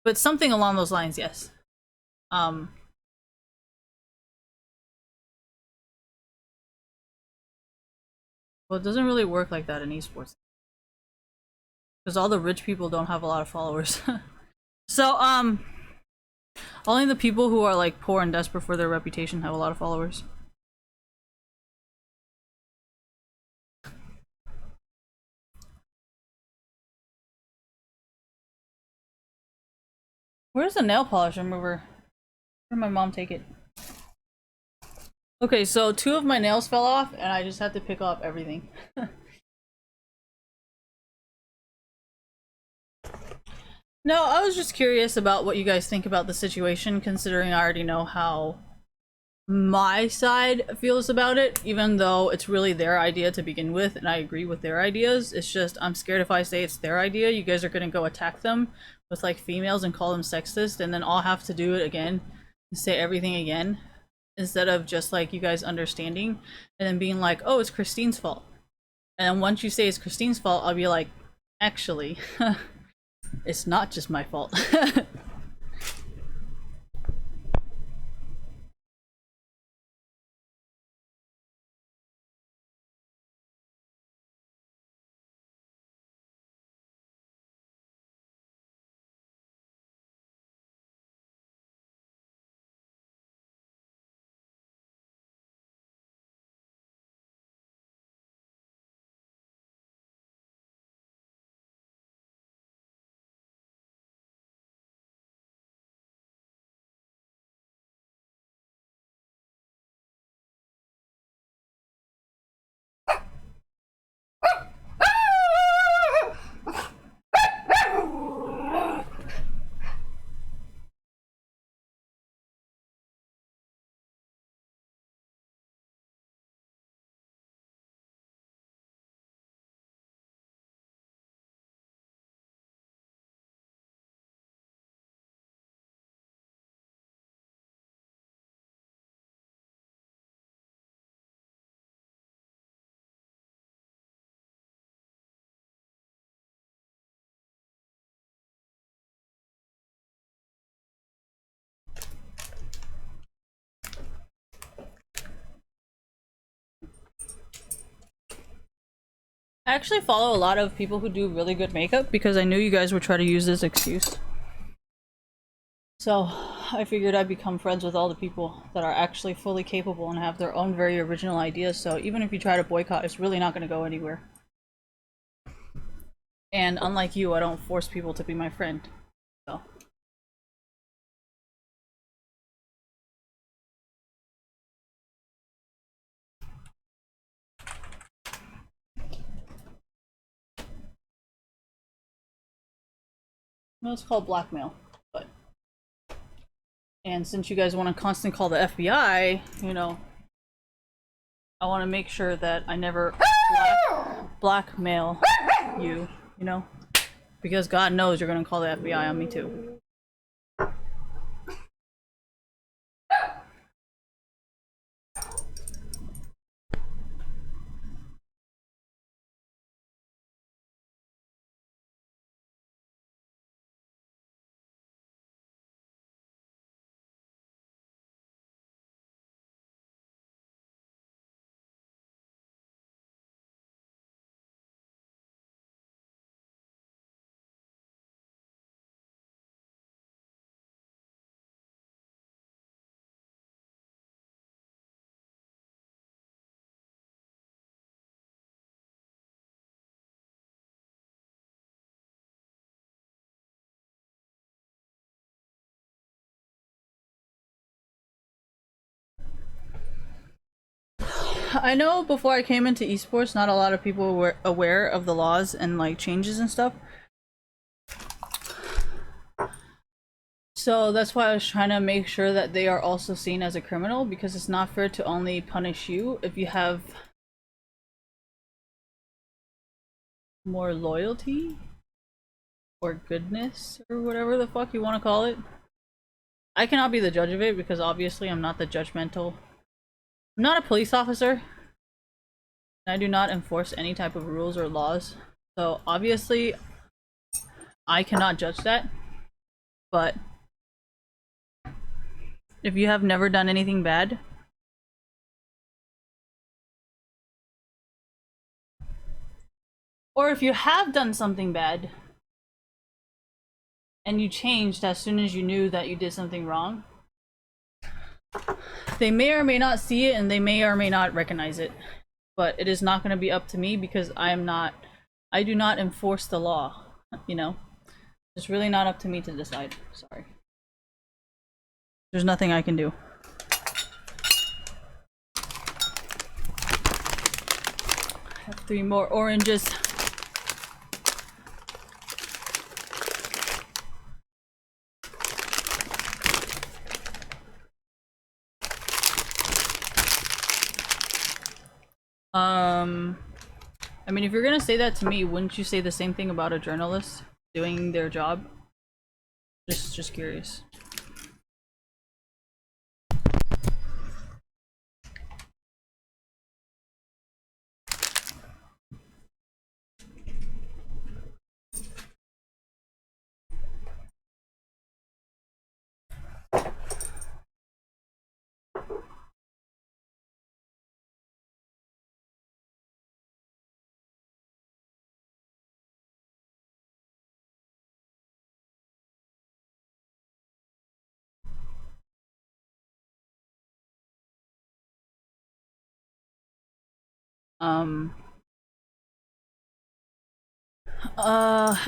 But something along those lines, yes. Well, it doesn't really work like that in esports. Because all the rich people don't have a lot of followers. So, only the people who are, like, poor and desperate for their reputation have a lot of followers. Where's the nail polish remover? Where'd my mom take it? Okay, so 2 of my nails fell off and I just had to pick up everything. No, I was just curious about what you guys think about the situation, considering I already know how my side feels about it, even though it's really their idea to begin with, and I agree with their ideas. It's just, I'm scared if I say it's their idea, you guys are gonna go attack them with like females and call them sexist, and then I'll have to do it again and say everything again, instead of just like you guys understanding and then being like, oh, it's Christine's fault. And then once you say it's Christine's fault, I'll be like, actually, it's not just my fault. I actually follow a lot of people who do really good makeup because I knew you guys would try to use this excuse. So I figured I'd become friends with all the people that are actually fully capable and have their own very original ideas, so even if you try to boycott, it's really not going to go anywhere. And unlike you, I don't force people to be my friend. So. Well, it's called blackmail, but... And since you guys want to constantly call the FBI, you know, I want to make sure that I never blackmail you, you know? Because God knows you're gonna call the FBI on me too. I know before I came into esports, not a lot of people were aware of the laws and like changes and stuff. So that's why I was trying to make sure that they are also seen as a criminal, because it's not fair to only punish you if you have more loyalty or goodness or whatever the fuck you want to call it. I cannot be the judge of it because obviously I'm not the judgmental. I'm not a police officer. I do not enforce any type of rules or laws. So obviously I cannot judge that. But if you have never done anything bad, or if you have done something bad and you changed as soon as you knew that you did something wrong, they may or may not see it and they may or may not recognize it. But it is not going to be up to me because I do not enforce the law, you know? It's really not up to me to decide. Sorry. There's nothing I can do. I have 3 more oranges. I mean, if you're gonna say that to me, wouldn't you say the same thing about a journalist doing their job? Just curious.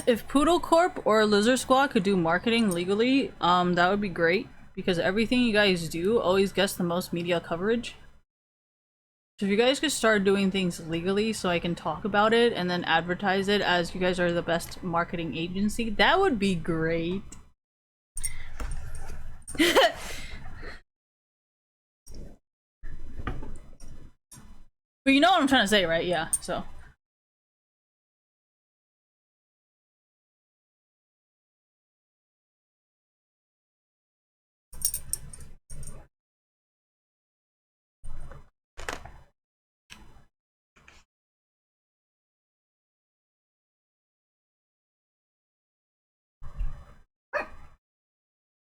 If Poodle Corp or Lizard Squad could do marketing legally, that would be great, because everything you guys do always gets the most media coverage. So if you guys could start doing things legally so I can talk about it and then advertise it as you guys are the best marketing agency, that would be great. But you know what I'm trying to say, right? Yeah, so.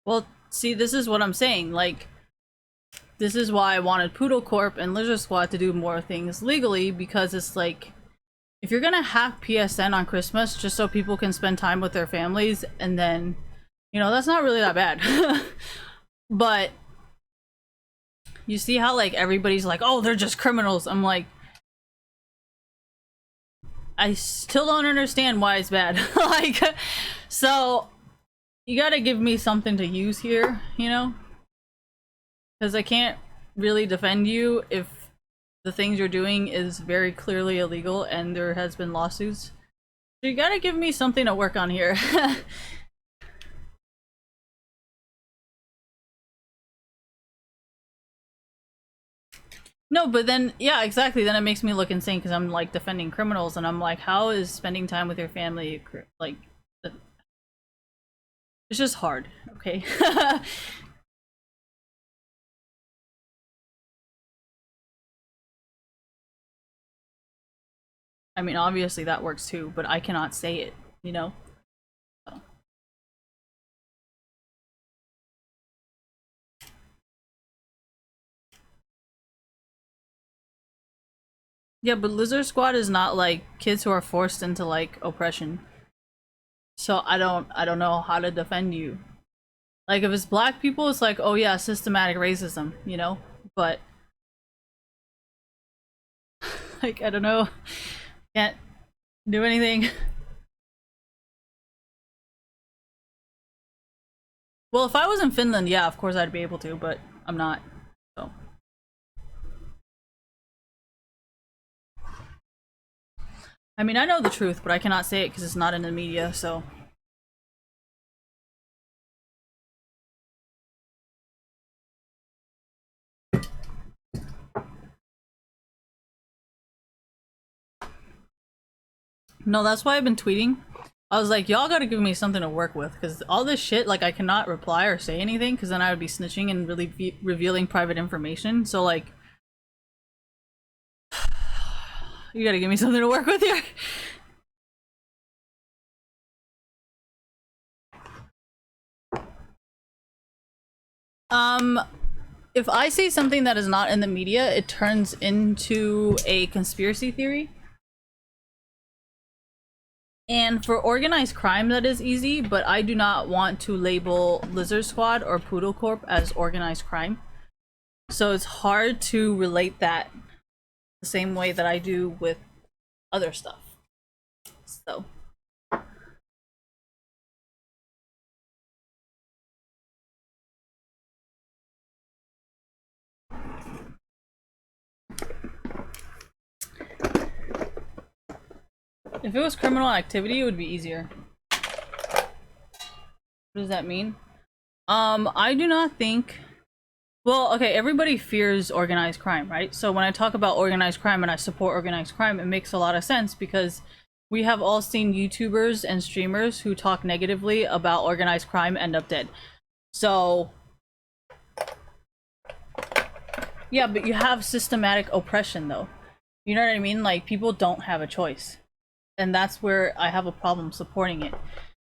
Well, see, this is what I'm saying. Like, this is why I wanted Poodle Corp and Lizard Squad to do more things legally, because it's like, if you're gonna hack PSN on Christmas just so people can spend time with their families, and then, you know, that's not really that bad. But you see how, like, everybody's like, oh, they're just criminals. I'm like, I still don't understand why it's bad. Like, so you gotta give me something to use here, you know? Because I can't really defend you if the things you're doing is very clearly illegal and there has been lawsuits. So you gotta give me something to work on here. No, but then, yeah, exactly. Then it makes me look insane because I'm like defending criminals, and I'm like, how is spending time with your family like? It's just hard, okay? I mean, obviously that works too, but I cannot say it, you know? So. Yeah, but Lizard Squad is not like kids who are forced into like oppression. So I don't know how to defend you. Like if it's black people, it's like, oh yeah, systematic racism, you know? But like I don't know. Can't do anything. Well, if I was in Finland, yeah, of course I'd be able to, but I'm not. So I mean, I know the truth, but I cannot say it because it's not in the media, so. No, that's why I've been tweeting. I was like, y'all gotta give me something to work with, because all this shit, like, I cannot reply or say anything, because then I would be snitching and really be revealing private information, so, like, you gotta give me something to work with here. If I say something that is not in the media, it turns into a conspiracy theory. And for organized crime, that is easy, but I do not want to label Lizard Squad or Poodle Corp as organized crime. So it's hard to relate that the same way that I do with other stuff. So. If it was criminal activity, it would be easier. What does that mean? I do not think... Well, okay, everybody fears organized crime, right? So when I talk about organized crime and I support organized crime, it makes a lot of sense because we have all seen YouTubers and streamers who talk negatively about organized crime end up dead. So... yeah, but you have systematic oppression, though. You know what I mean? Like, people don't have a choice. And that's where I have a problem supporting it.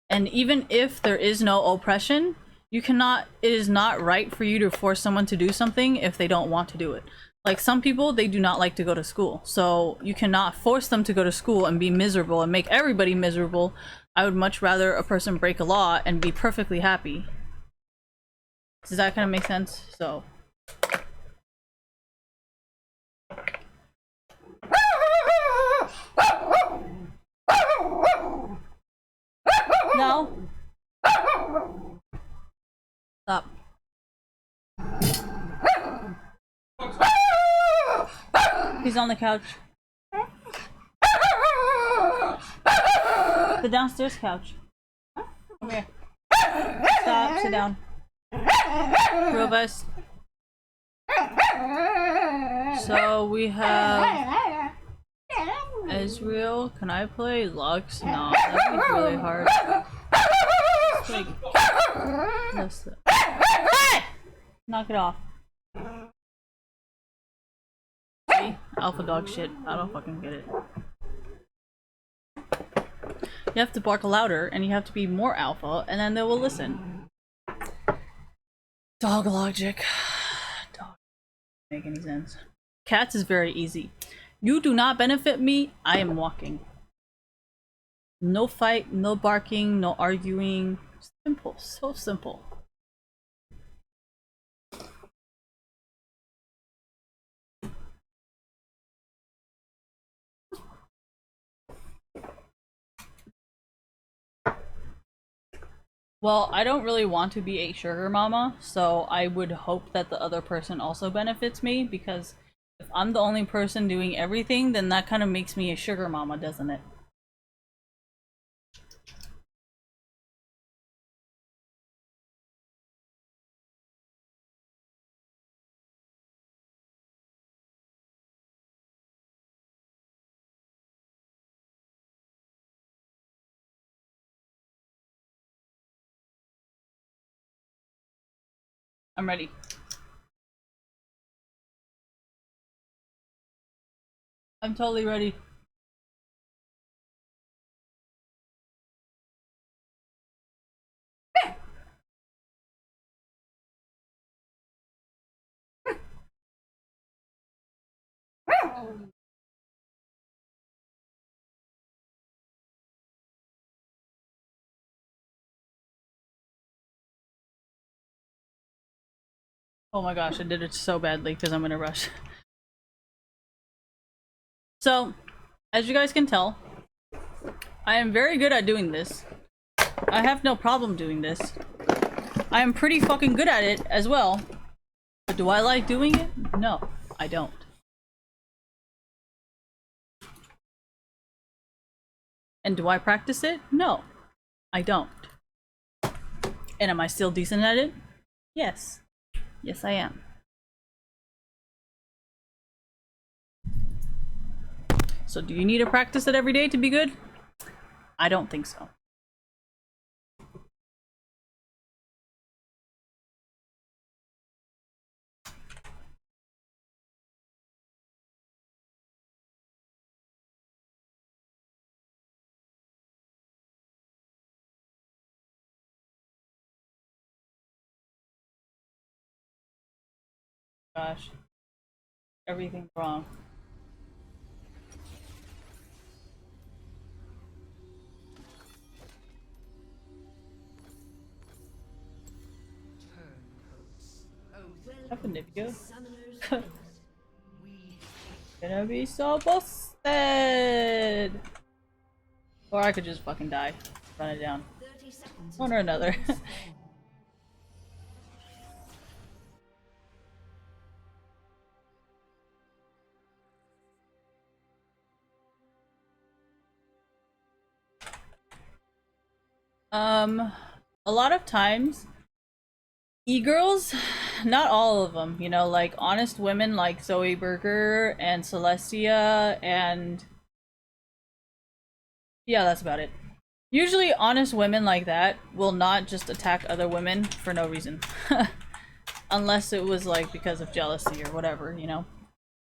And even if there is no oppression, it is not right for you to force someone to do something if they don't want to do it. Like, some people, they do not like to go to school. So you cannot force them to go to school and be miserable and make everybody miserable. I would much rather a person break a law and be perfectly happy. Does that kind of make sense? So... no. Stop. He's on the couch. The downstairs couch. Come here. Stop. Sit down. Robust. So we have Ezreal. Can I play Lux? No, that'd be really hard. It's like, knock it off. See? Alpha dog shit. I don't fucking get it. You have to bark louder and you have to be more alpha and then they will listen. Dog logic. Dog. Make any sense. Cats is very easy. You do not benefit me, I am walking. No fight, no barking, no arguing. Simple, so simple. Well, I don't really want to be a sugar mama, so I would hope that the other person also benefits me, because if I'm the only person doing everything, then that kind of makes me a sugar mama, doesn't it? I'm ready. I'm totally ready. Oh my gosh, I did it so badly because I'm in a rush. So, as you guys can tell, I am very good at doing this. I have no problem doing this. I am pretty fucking good at it as well. But do I like doing it? No, I don't. And do I practice it? No, I don't. And am I still decent at it? Yes. Yes, I am. So do you need to practice it every day to be good? I don't think so. Gosh. Everything's wrong. Happened, Nipio. Gonna be so busted. Or I could just fucking die. Run it down. One or another. A lot of times, e-girls, not all of them, you know, like honest women like Zoe Berger and Celestia, and yeah, that's about it. Usually, honest women like that will not just attack other women for no reason. Unless it was like because of jealousy or whatever, you know.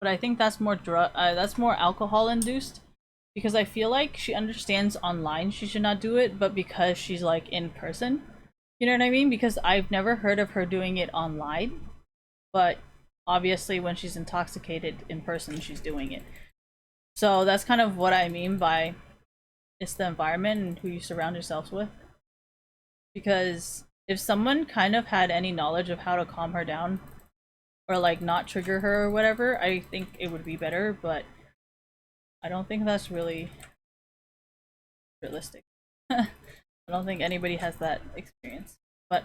But I think that's more alcohol induced, because I feel like she understands online she should not do it, but because she's like in person, you know what I mean? Because I've never heard of her doing it online, but obviously when she's intoxicated in person, she's doing it. So that's kind of what I mean by it's the environment and who you surround yourselves with. Because if someone kind of had any knowledge of how to calm her down or like not trigger her or whatever, I think it would be better, but I don't think that's really realistic. I don't think anybody has that experience. But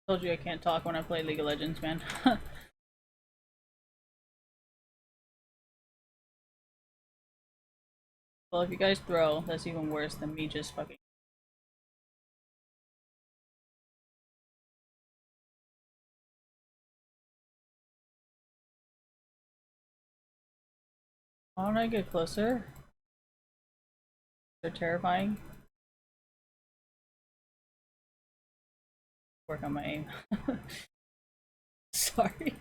told you I can't talk when I play League of Legends, man. Well, if you guys throw, that's even worse than me just fucking. Why don't I get closer? They're terrifying. Work on my aim. Sorry.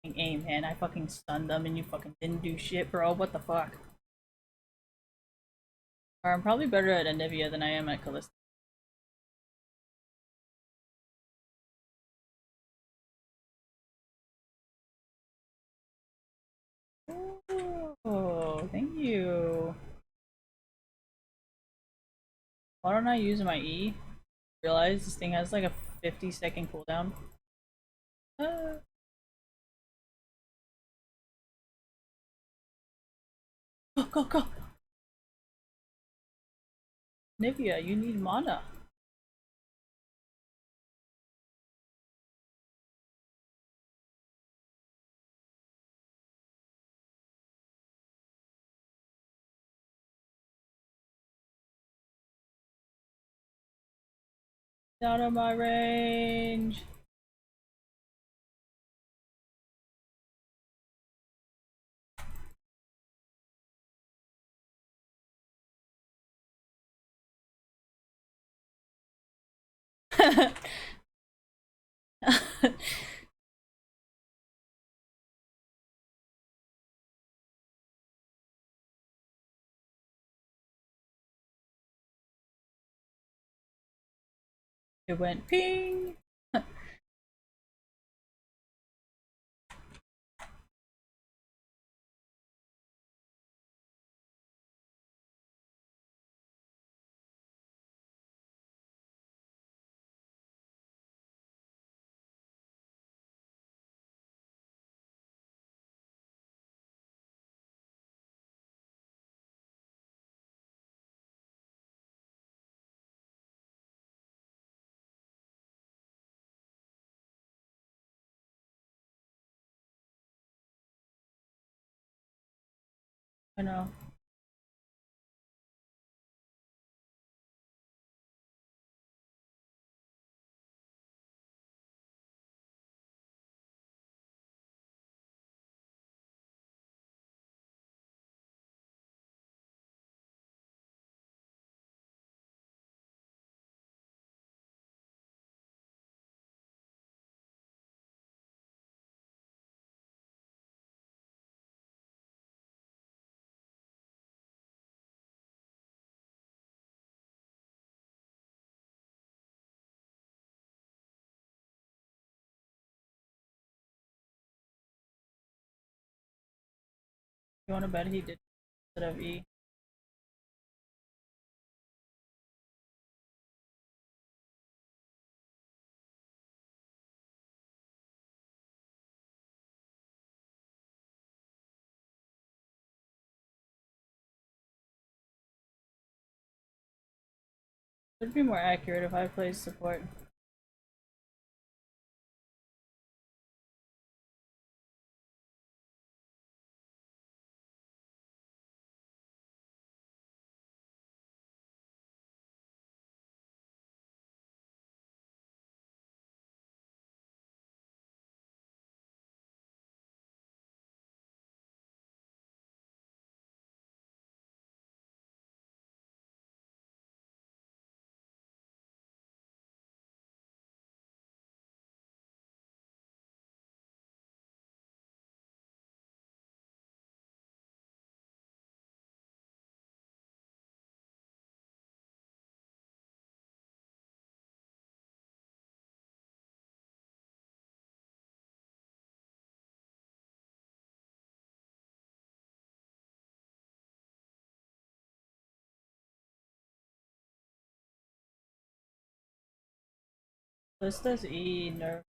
Aim, man. I fucking stunned them and you fucking didn't do shit, bro. What the fuck? Or I'm probably better at Anivia than I am at Kalista. Oh, thank you. Why don't I use my E? Realize this thing has like a 50-second cooldown. Ah. Go, go, go! Nivea, you need mana. Out of my range. It went ping. I know. You wanna bet he did? instead of E. It'd be more accurate if I played support. This does E nerf.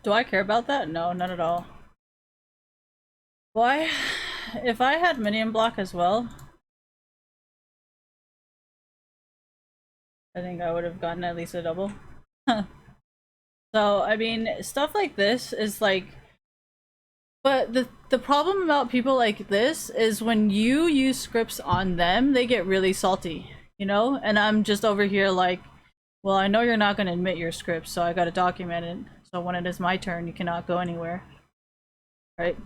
Do I care about that? No, not at all. Why? If I had minion block as well, I think I would have gotten at least a double. So, I mean, stuff like this is like, but the problem about people like this is when you use scripts on them, they get really salty, you know? And I'm just over here like, well, I know you're not going to admit your scripts, so I got to document it. So when it is my turn, you cannot go anywhere. Right?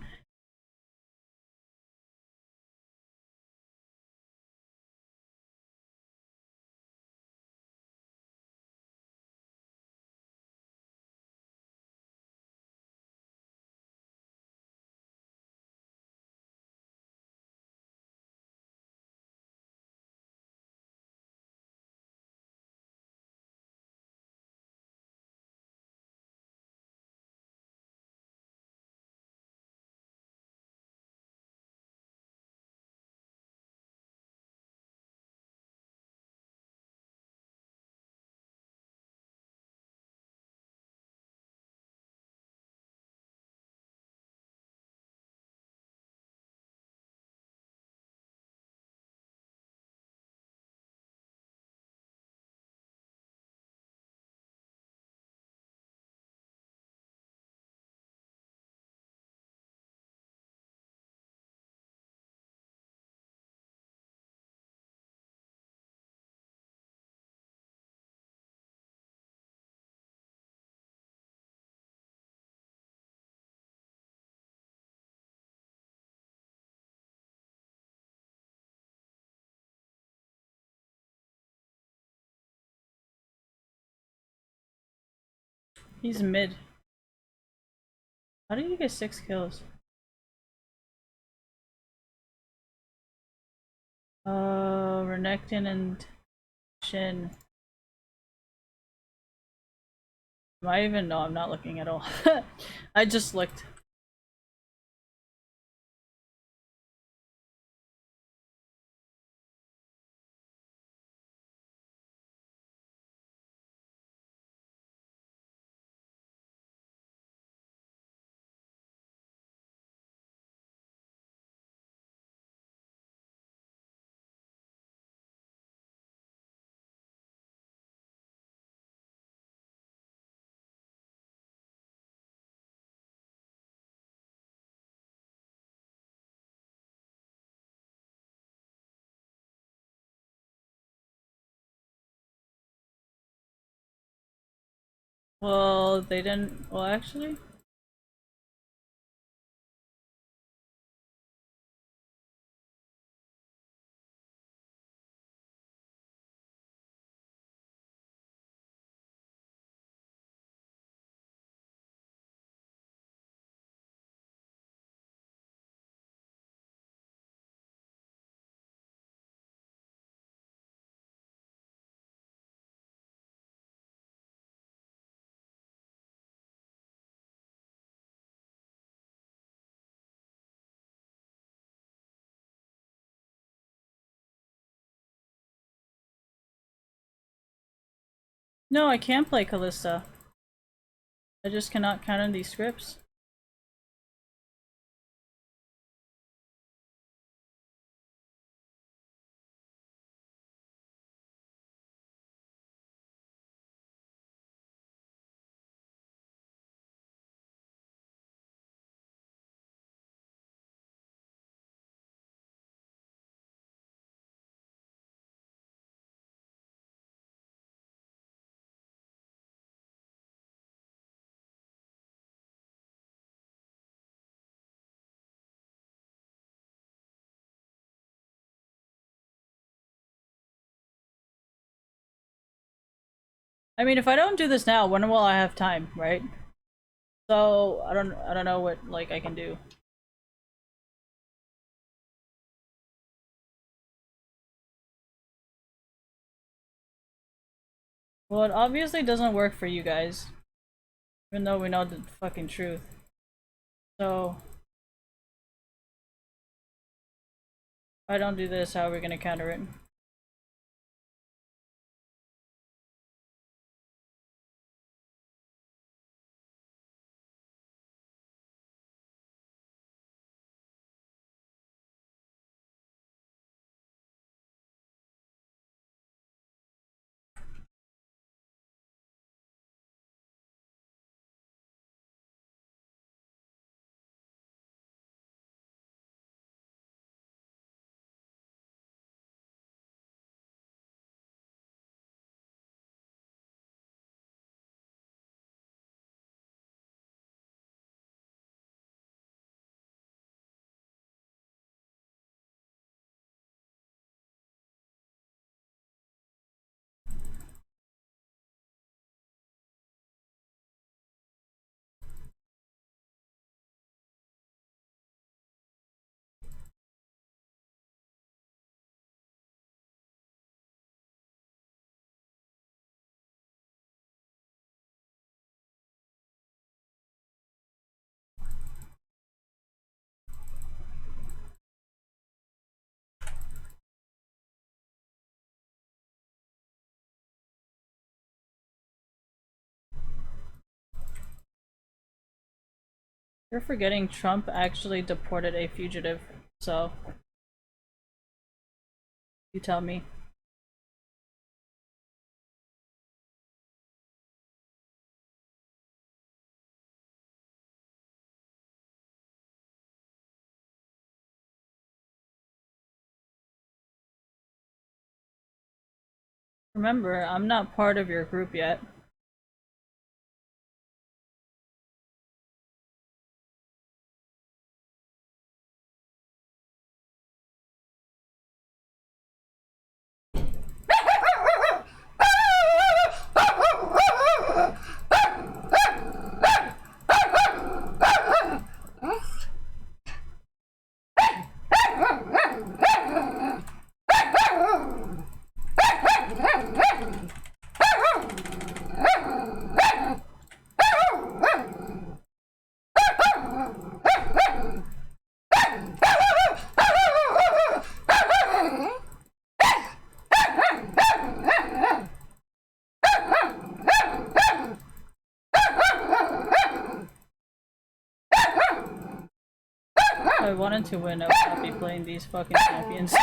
He's mid. How did you get 6 kills? Renekton and Shin. Am I even? No, I'm not looking at all. I just looked. Well, they didn't. Well, actually. No, I can't play Callista. I just cannot count on these scripts. I mean, if I don't do this now, when will I have time, right? So I don't know what like I can do. Well, it obviously doesn't work for you guys, even though we know the fucking truth. So if I don't do this, how are we gonna counter it? You're forgetting Trump actually deported a fugitive, so you tell me. Remember, I'm not part of your group yet. I wanted to win, I would not be playing these fucking champions.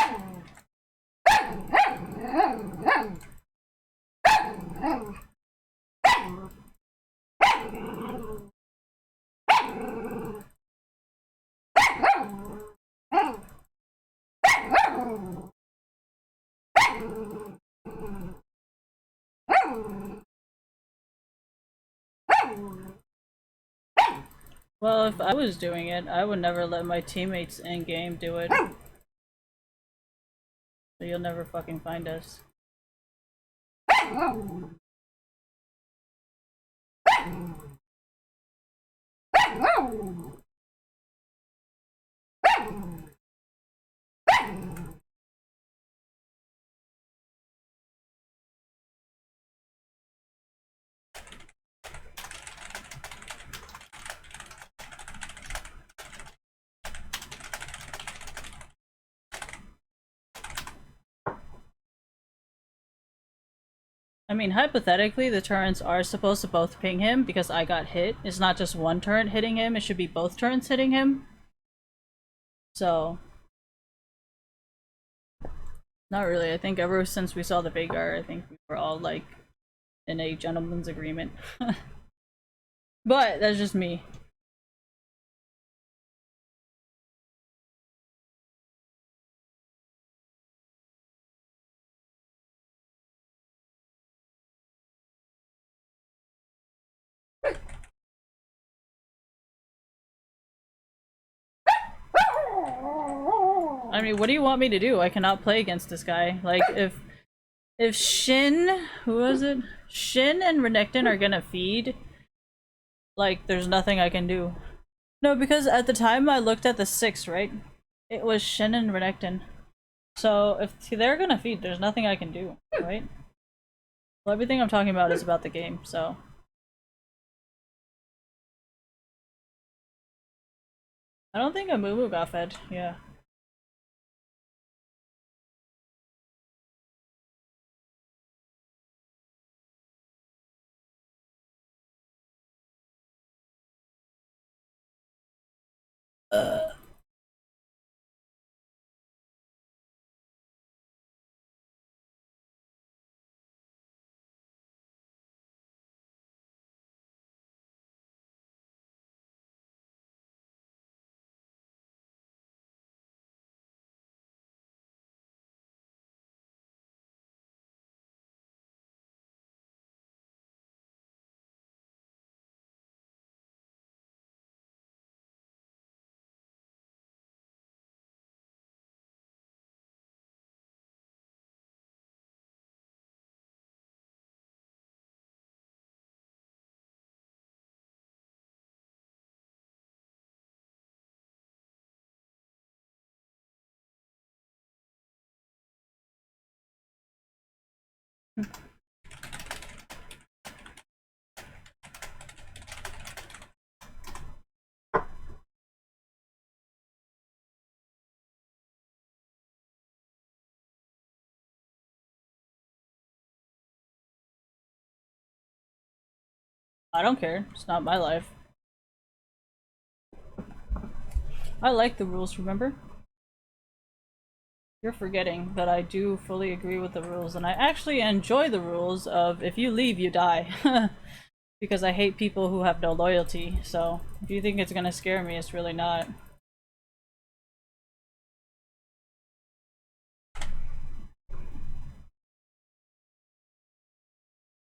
Well, if I was doing it, I would never let my teammates in game do it. So you'll never fucking find us. I mean, hypothetically, the turrets are supposed to both ping him because I got hit. It's not just one turret hitting him, it should be both turrets hitting him. So... not really. I think ever since we saw the Veigar, I think we were all, like, in a gentleman's agreement. But, that's just me. I mean, what do you want me to do? I cannot play against this guy. Like, if Shin, who was it? Shin and Renekton are gonna feed, like, there's nothing I can do. No, because at the time I looked at the 6, right? It was Shin and Renekton. So, if they're gonna feed, there's nothing I can do, right? Well, everything I'm talking about is about the game, so... I don't think Amumu got fed, yeah. I don't care. It's not my life. I like the rules, remember? You're forgetting that I do fully agree with the rules, and I actually enjoy the rules of if you leave, you die. Because I hate people who have no loyalty, so if you think it's gonna scare me, it's really not.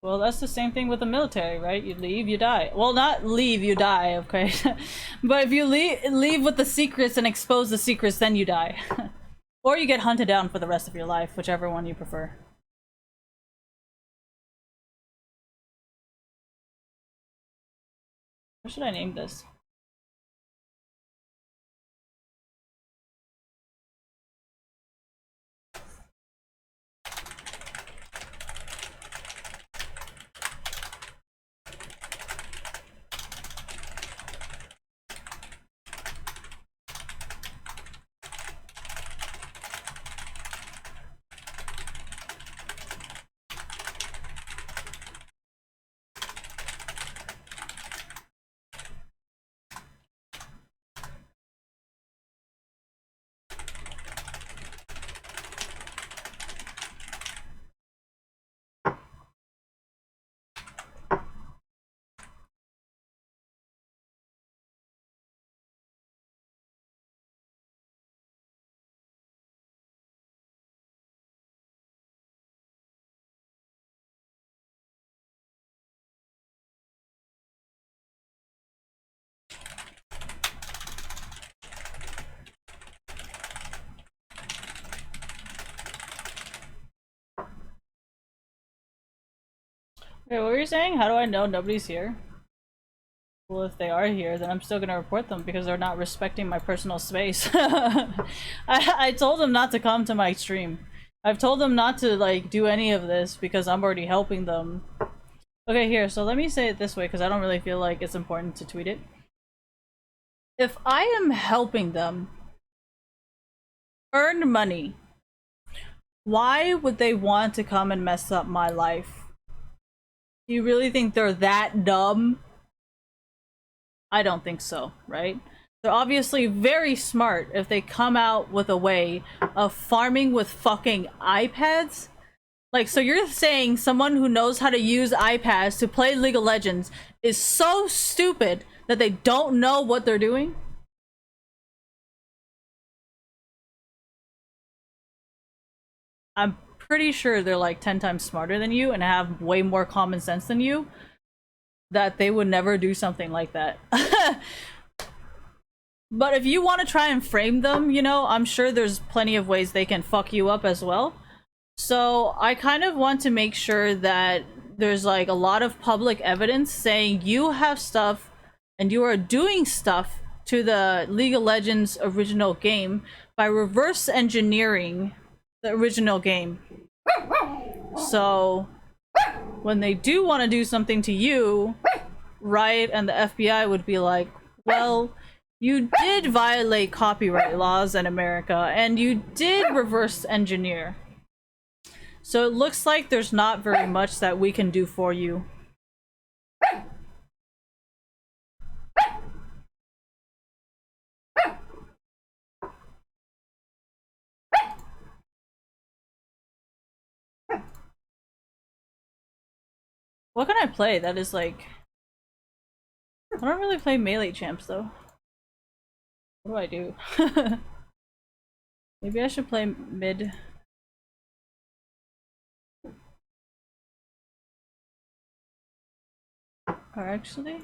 Well, that's the same thing with the military, right? You leave, you die. Well, not leave, you die, okay? But if you leave with the secrets and expose the secrets, then you die. Or you get hunted down for the rest of your life, whichever one you prefer. What should I name this? Wait, what were you saying? How do I know nobody's here? Well, if they are here, then I'm still gonna report them because they're not respecting my personal space. I told them not to come to my stream. I've told them not to, like, do any of this because I'm already helping them. Okay, here, so let me say it this way because I don't really feel like it's important to tweet it. If I am helping them earn money, why would they want to come and mess up my life? Do you really think they're that dumb? I don't think so, right? They're obviously very smart if they come out with a way of farming with fucking iPads. Like, so you're saying someone who knows how to use iPads to play League of Legends is so stupid that they don't know what they're doing? I'm pretty sure they're like 10 times smarter than you and have way more common sense than you, that they would never do something like that. But if you want to try and frame them, you know, I'm sure there's plenty of ways they can fuck you up as well. So I kind of want to make sure that there's like a lot of public evidence saying you have stuff and you are doing stuff to the League of Legends original game by reverse engineering the original game. So when they do want to do something to you, Riot and the FBI would be like, well, you did violate copyright laws in America and you did reverse engineer. So it looks like there's not very much that we can do for you. What can I play that is like... I don't really play melee champs though. What do I do? Maybe I should play mid. Or actually...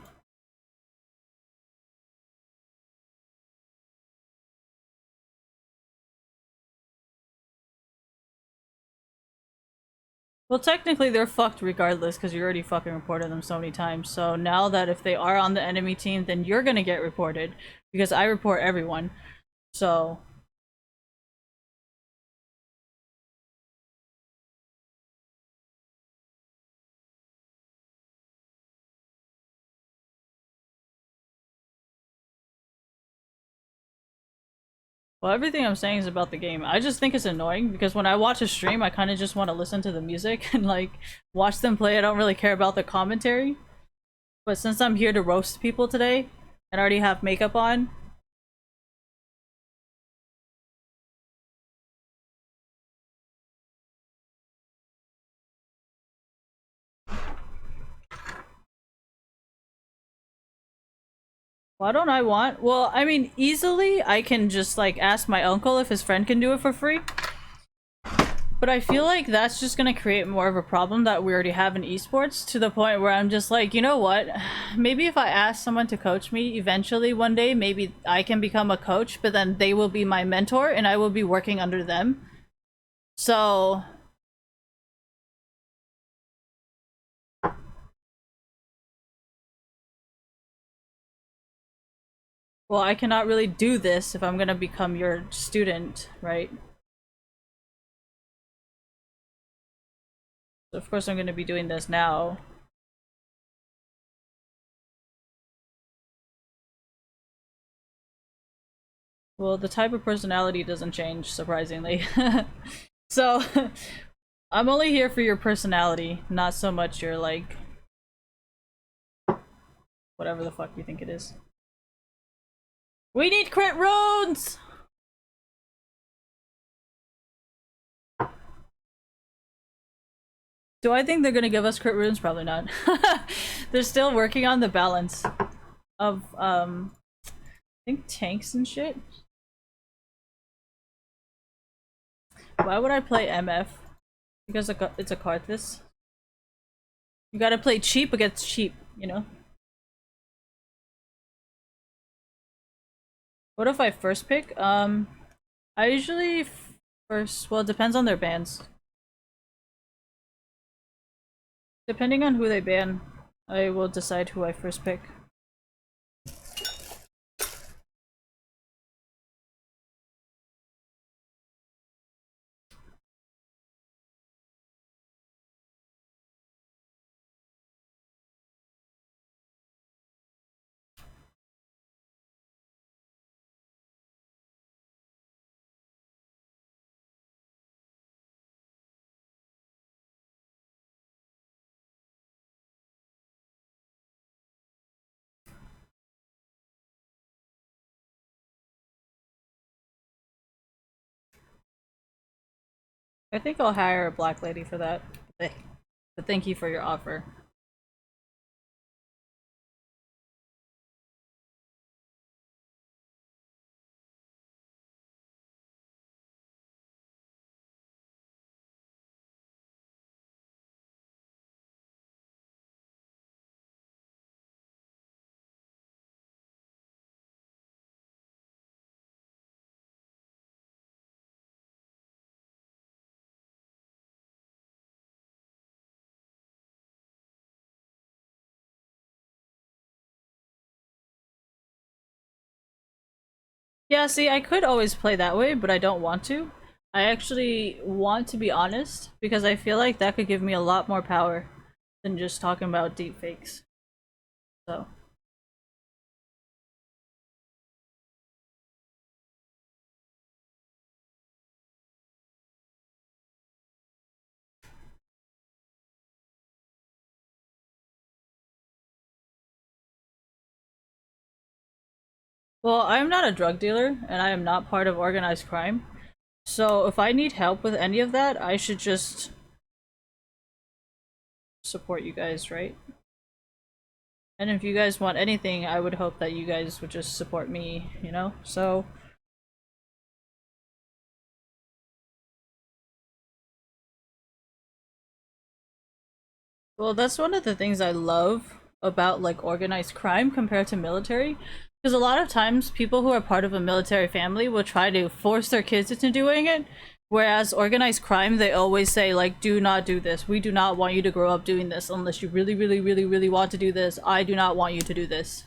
Well, technically they're fucked regardless because you already fucking reported them so many times. So now that if they are on the enemy team, then you're gonna get reported because I report everyone. So... Well, everything I'm saying is about the game. I just think it's annoying because when I watch a stream, I kind of just want to listen to the music and like watch them play. I don't really care about the commentary. But since I'm here to roast people today and already have makeup on, why don't I want? Well, I mean, easily I can just like ask my uncle if his friend can do it for free. But I feel like that's just gonna create more of a problem that we already have in esports, to the point where I'm just like, you know what? Maybe if I ask someone to coach me eventually one day, maybe I can become a coach, but then they will be my mentor and I will be working under them. So... Well, I cannot really do this if I'm gonna become your student, right? So of course I'm gonna be doing this now. Well, the type of personality doesn't change, surprisingly. So, I'm only here for your personality, not so much your, like... whatever the fuck you think it is. We need crit runes! Do I think they're gonna give us crit runes? Probably not. They're still working on the balance of, I think tanks and shit. Why would I play MF? Because it's a Karthus. You gotta play cheap against cheap, you know? What if I first pick? I usually first... well, it depends on their bans. Depending on who they ban, I will decide who I first pick. I think I'll hire a black lady for that. But thank you for your offer. Yeah, see, I could always play that way, but I don't want to. I actually want to be honest, because I feel like that could give me a lot more power than just talking about deepfakes. So. Well, I'm not a drug dealer, and I am not part of organized crime. So if I need help with any of that, I should just support you guys, right? And if you guys want anything, I would hope that you guys would just support me, you know? So well, that's one of the things I love about like organized crime compared to military. Because a lot of times people who are part of a military family will try to force their kids into doing it. Whereas organized crime, they always say like, do not do this. We do not want you to grow up doing this unless you really, really, really, really want to do this. I do not want you to do this.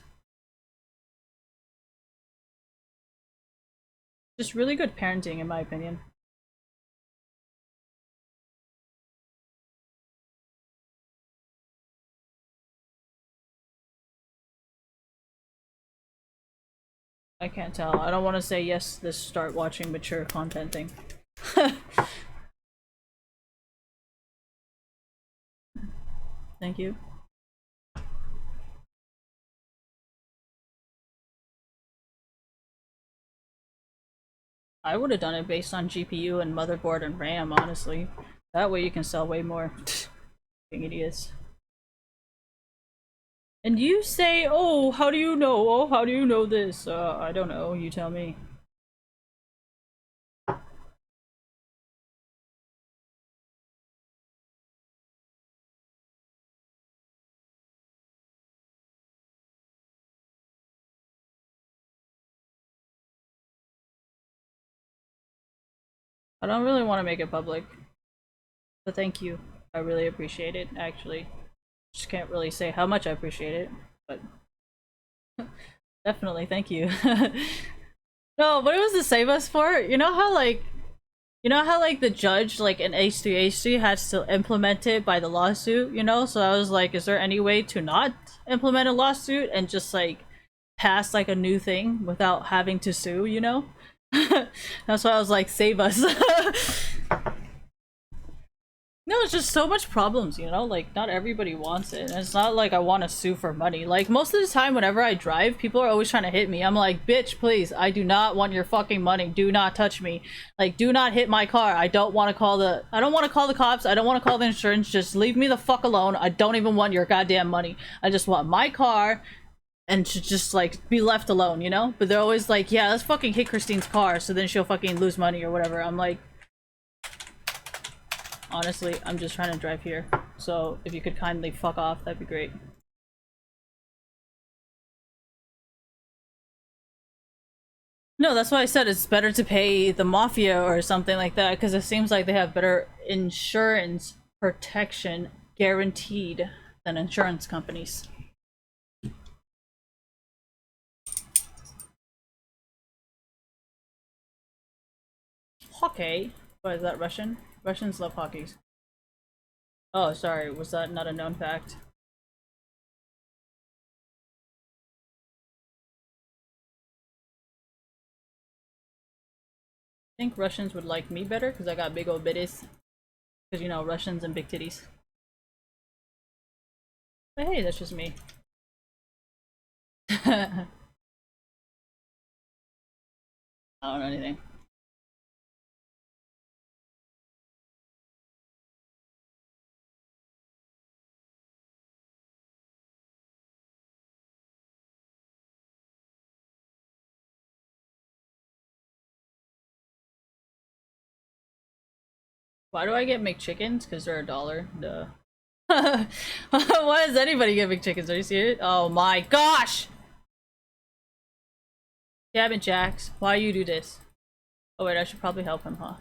Just really good parenting, in my opinion. I can't tell. I don't want to say yes, this start watching mature content thing. Thank you. I would have done it based on GPU and motherboard and RAM, honestly. That way you can sell way more. Being idiots. And you say, oh, how do you know? Oh, how do you know this? I don't know. You tell me. I don't really want to make it public. But thank you. I really appreciate it, actually. Just can't really say how much I appreciate it, but definitely thank you. No, what it was to save us for? You know how like the judge like in H3H3 has to implement it by the lawsuit, you know? So I was like, is there any way to not implement a lawsuit and just like pass like a new thing without having to sue, you know? That's why I was like, save us. No, it's just so much problems, you know? Like, not everybody wants it. And it's not like I want to sue for money. Like, most of the time, whenever I drive, people are always trying to hit me. I'm like, bitch, please, I do not want your fucking money. Do not touch me. Like, do not hit my car. I don't want to call the cops. I don't want to call the insurance. Just leave me the fuck alone. I don't even want your goddamn money. I just want my car and should just, like, be left alone, you know? But they're always like, yeah, let's fucking hit Christine's car so then she'll fucking lose money or whatever. I'm like, honestly, I'm just trying to drive here. So if you could kindly fuck off, that'd be great. No, that's why I said it's better to pay the mafia or something like that, because it seems like they have better insurance protection guaranteed than insurance companies. Hockey? What is that, Russian? Russians love hockeys. Oh, sorry, was that not a known fact? I think Russians would like me better because I got big old bitties. Because, you know, Russians and big titties. But hey, that's just me. I don't know anything. Why do I get McChickens? Because they're $1. Duh. Why does anybody get McChickens? Are you serious? Oh my gosh! Damn it, Jax. Why you do this? Oh wait, I should probably help him, huh?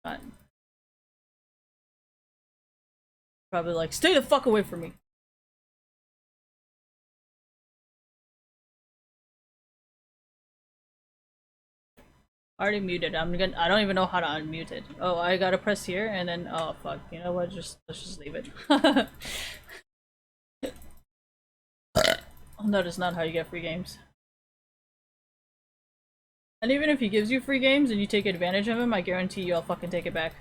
But probably like, stay the fuck away from me. Already muted. I don't even know how to unmute it. Oh, I gotta press here and then, oh fuck. You know what? Let's just leave it. That is not how you get free games. And even if he gives you free games and you take advantage of him, I guarantee you I'll fucking take it back.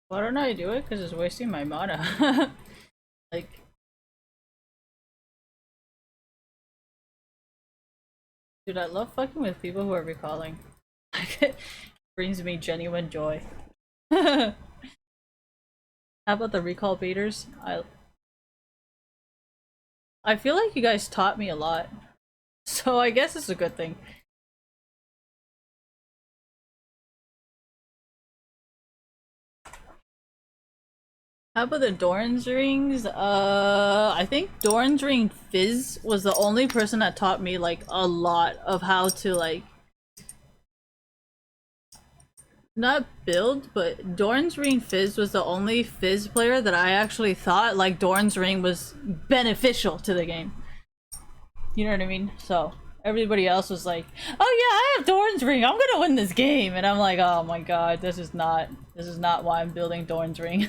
Why don't I do it? Because it's wasting my mana. Like... Dude, I love fucking with people who are recalling. It brings me genuine joy. How about the recall baiters? I feel like you guys taught me a lot. So I guess it's a good thing. How about the Doran's rings? I think Doran's ring Fizz was the only person that taught me like a lot of how to like not build, but Doran's ring Fizz was the only Fizz player that I actually thought like Doran's ring was beneficial to the game. You know what I mean? So everybody else was like, "Oh yeah, I have Doran's ring. I'm gonna win this game," and I'm like, "Oh my god, this is not why I'm building Doran's ring."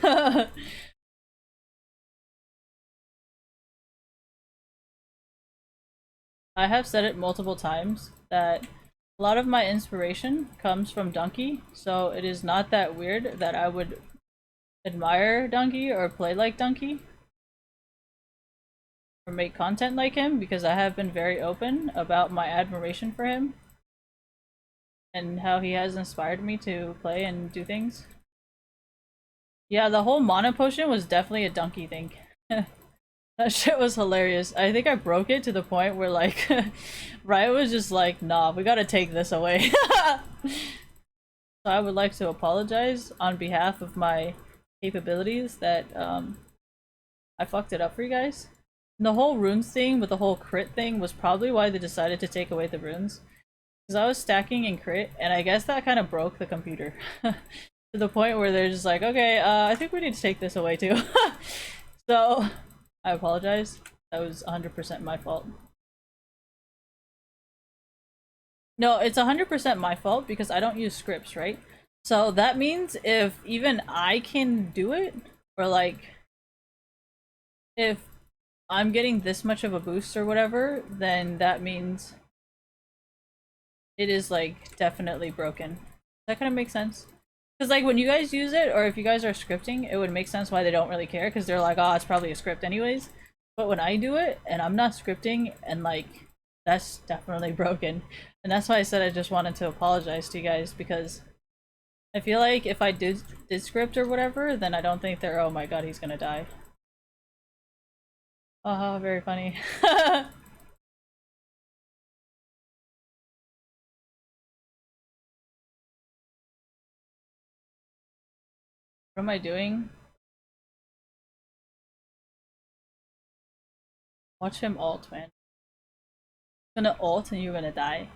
I have said it multiple times that a lot of my inspiration comes from Donkey, so it is not that weird that I would admire Donkey or play like Donkey or make content like him, because I have been very open about my admiration for him and how he has inspired me to play and do things. Yeah, the whole mana potion was definitely a Donkey thing. That shit was hilarious. I think I broke it to the point where like Riot was just like, nah, we gotta take this away. So I would like to apologize on behalf of my capabilities that I fucked it up for you guys. And the whole runes thing with the whole crit thing was probably why they decided to take away the runes. Because I was stacking in crit, and I guess that kind of broke the computer. To the point where they're just like, okay, I think we need to take this away too. So, I apologize. That was 100% my fault. No, it's 100% my fault because I don't use scripts, right? So that means if even I can do it, or like, if I'm getting this much of a boost or whatever, then that means it is like definitely broken. That kind of makes sense. Because like when you guys use it, or if you guys are scripting, it would make sense why they don't really care, because they're like, oh, it's probably a script anyways. But when I do it, and I'm not scripting, and like, that's definitely broken. And that's why I said I just wanted to apologize to you guys, because I feel like if I did script or whatever, then I don't think they're, oh my god, he's gonna die. Oh, very funny. What am I doing? Watch him ult, man. He's gonna ult and you're gonna die.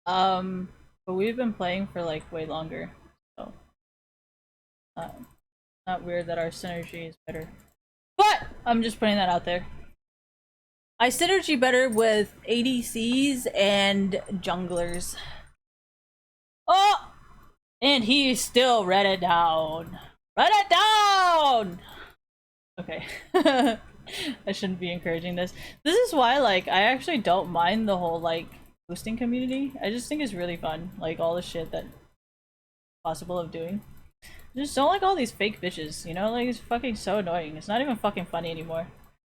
But we've been playing for like way longer, so not weird that our synergy is better. But I'm just putting that out there. I synergy better with ADCs and junglers. Oh! And he still read it down. Read it down! Okay. I shouldn't be encouraging this. This is why, like, I actually don't mind the whole, like, boosting community. I just think it's really fun. Like, all the shit that's possible of doing. I just don't like all these fake bitches, you know? Like, it's fucking so annoying. It's not even fucking funny anymore.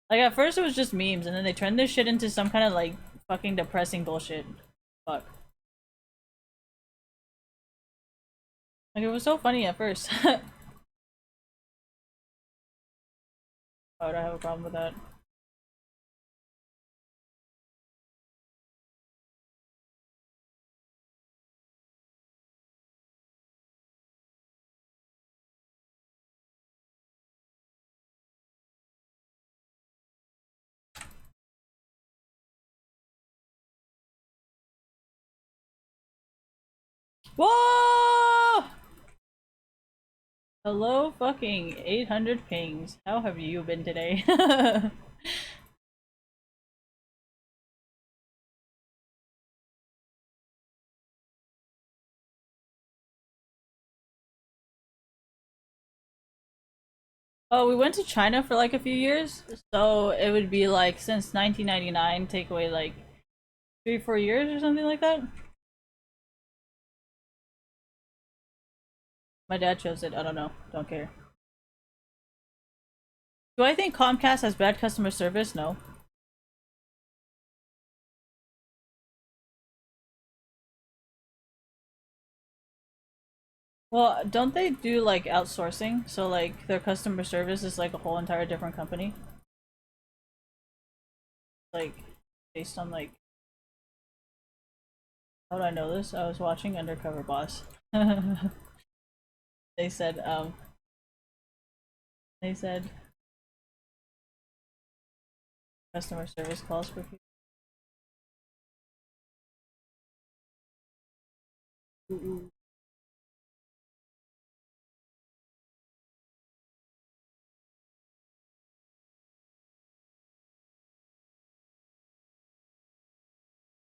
Like, at first it was just memes, and then they turned this shit into some kind of, like, fucking depressing bullshit. Fuck. Like, it was so funny at first. Why would I have a problem with that? Whoa! Hello fucking 800 pings. How have you been today? Oh, we went to China for like a few years, so it would be like since 1999, take away like 3-4 years or something like that. My dad chose it. I don't know. Don't care. Do I think Comcast has bad customer service? No. Well, don't they do like outsourcing? So like their customer service is like a whole entire different company. Like based on like, how do I know this? I was watching Undercover Boss. They said they said customer service calls for people. Ooh.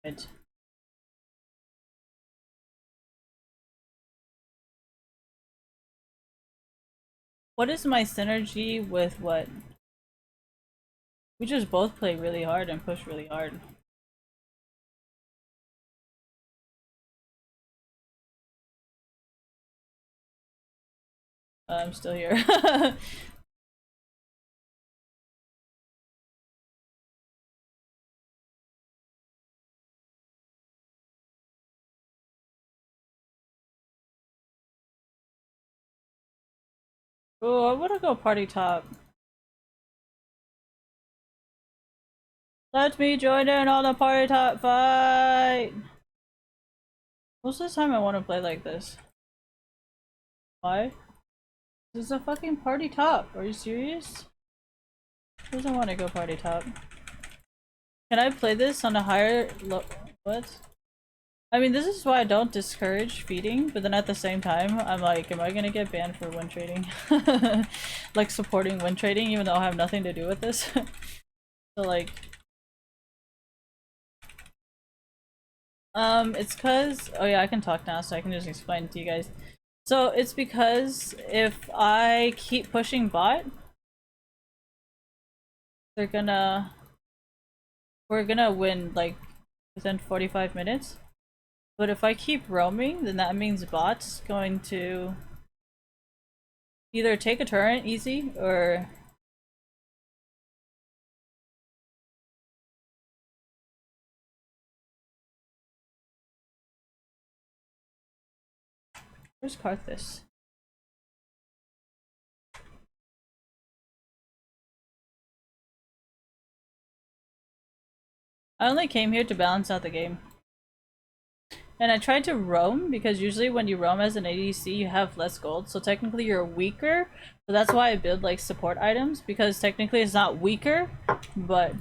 Good. What is my synergy with what? We just both play really hard and push really hard. I'm still here. Oh, I wanna go party top. Let me join in on the party top fight! Most of the time I want to play like this. Why? This is a fucking party top. Are you serious? Who doesn't want to go party top? Can I play this on a higher what? I mean, this is why I don't discourage feeding, but then at the same time, I'm like, am I gonna get banned for win trading? Like supporting win trading, even though I have nothing to do with this. So like, it's cause, oh yeah, I can talk now, so I can just explain it to you guys. So it's because if I keep pushing bot, they're gonna we're gonna win like within 45 minutes. But if I keep roaming, then that means bots going to either take a turret easy or where's Karthus? I only came here to balance out the game. And I tried to roam because usually when you roam as an ADC you have less gold, so technically you're weaker. So that's why I build like support items, because technically it's not weaker, but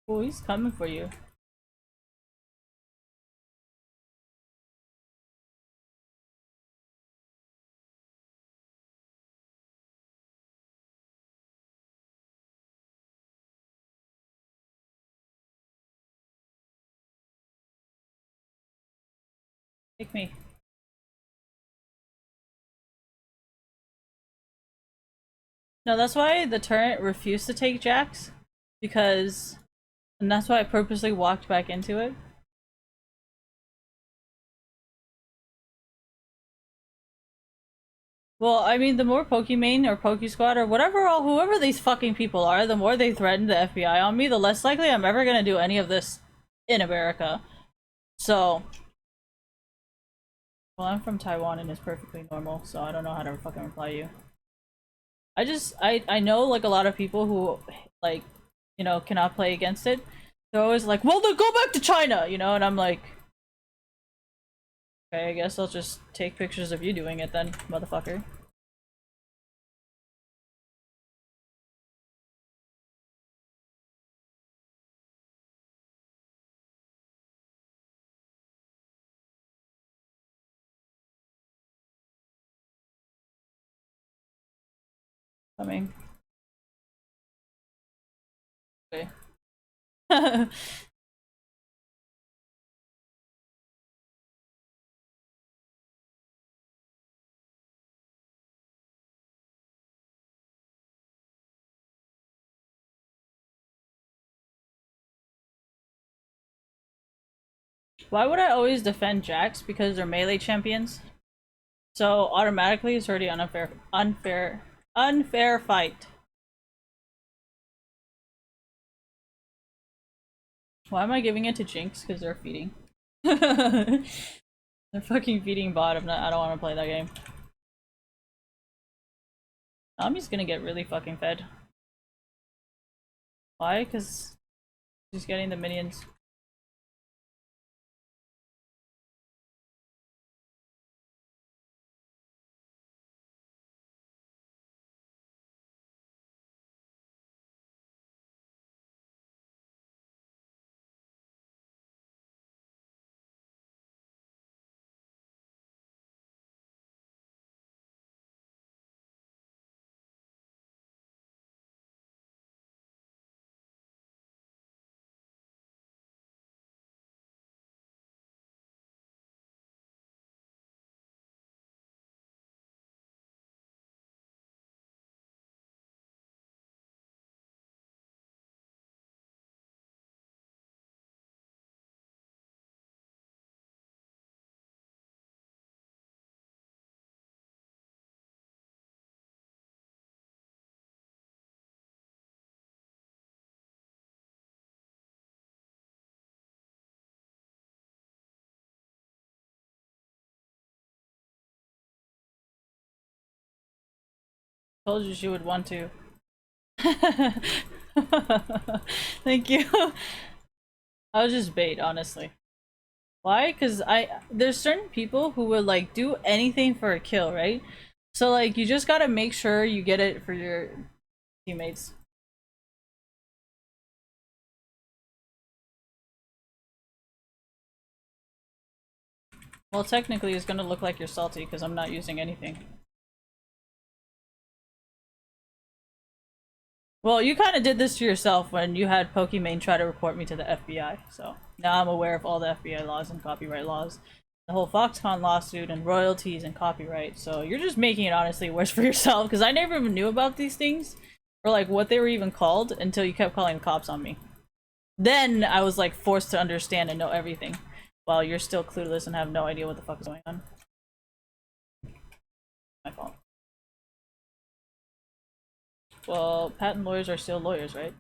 oh, he's coming for you. Take me. No, that's why the turret refused to take Jax, because, and that's why I purposely walked back into it. Well, I mean, the more Pokimane or Pokesquad or whatever, whoever these fucking people are, the more they threaten the FBI on me, the less likely I'm ever gonna do any of this in America. So, well, I'm from Taiwan and it's perfectly normal, so I don't know how to fucking reply you. I know like a lot of people who like, you know, cannot play against it. They're always like, well, then go back to China, you know, and I'm like, okay, I guess I'll just take pictures of you doing it then, motherfucker. Coming. Okay. Why would I always defend Jax? Because they're melee champions. So automatically it's already an unfair fight. Why am I giving it to Jinx? Because they're feeding. They're fucking feeding bot. I don't want to play that game. Nami's gonna get really fucking fed. Why? Because she's getting the minions. Told you she would want to. Thank you. I was just bait, honestly. Why? Because there's certain people who would like do anything for a kill, right? So like you just gotta make sure you get it for your teammates. Well, technically it's gonna look like you're salty because I'm not using anything. Well, you kind of did this to yourself when you had Pokimane try to report me to the FBI, so Now I'm aware of all the FBI laws and copyright laws, the whole Foxconn lawsuit and royalties and copyright. So you're just making it honestly worse for yourself, because I never even knew about these things or like what they were even called until you kept calling the cops on me. Then I was like forced to understand and know everything, while you're still clueless and have no idea what the fuck is going on. My fault. Well, patent lawyers are still lawyers, right?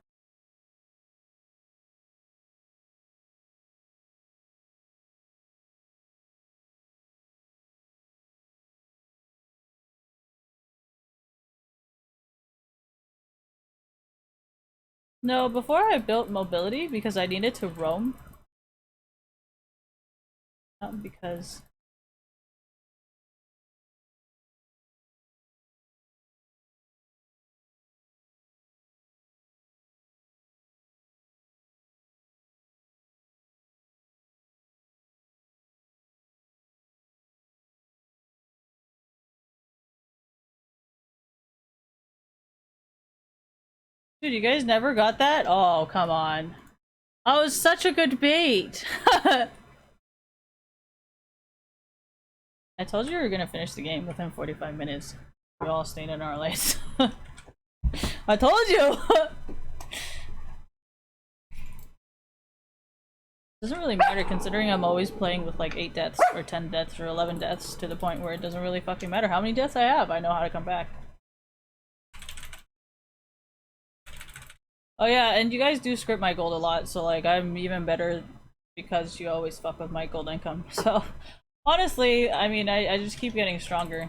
No, before I built mobility because I needed to roam. Not because... Dude, you guys never got that? Oh, come on. Oh, it was such a good bait! I told you we were gonna finish the game within 45 minutes. We all stayed in our lanes. I told you! Doesn't really matter considering I'm always playing with like 8 deaths or 10 deaths or 11 deaths, to the point where it doesn't really fucking matter how many deaths I have. I know how to come back. Oh yeah, and you guys do script my gold a lot, so like I'm even better because you always fuck with my gold income. So honestly, I mean, I just keep getting stronger.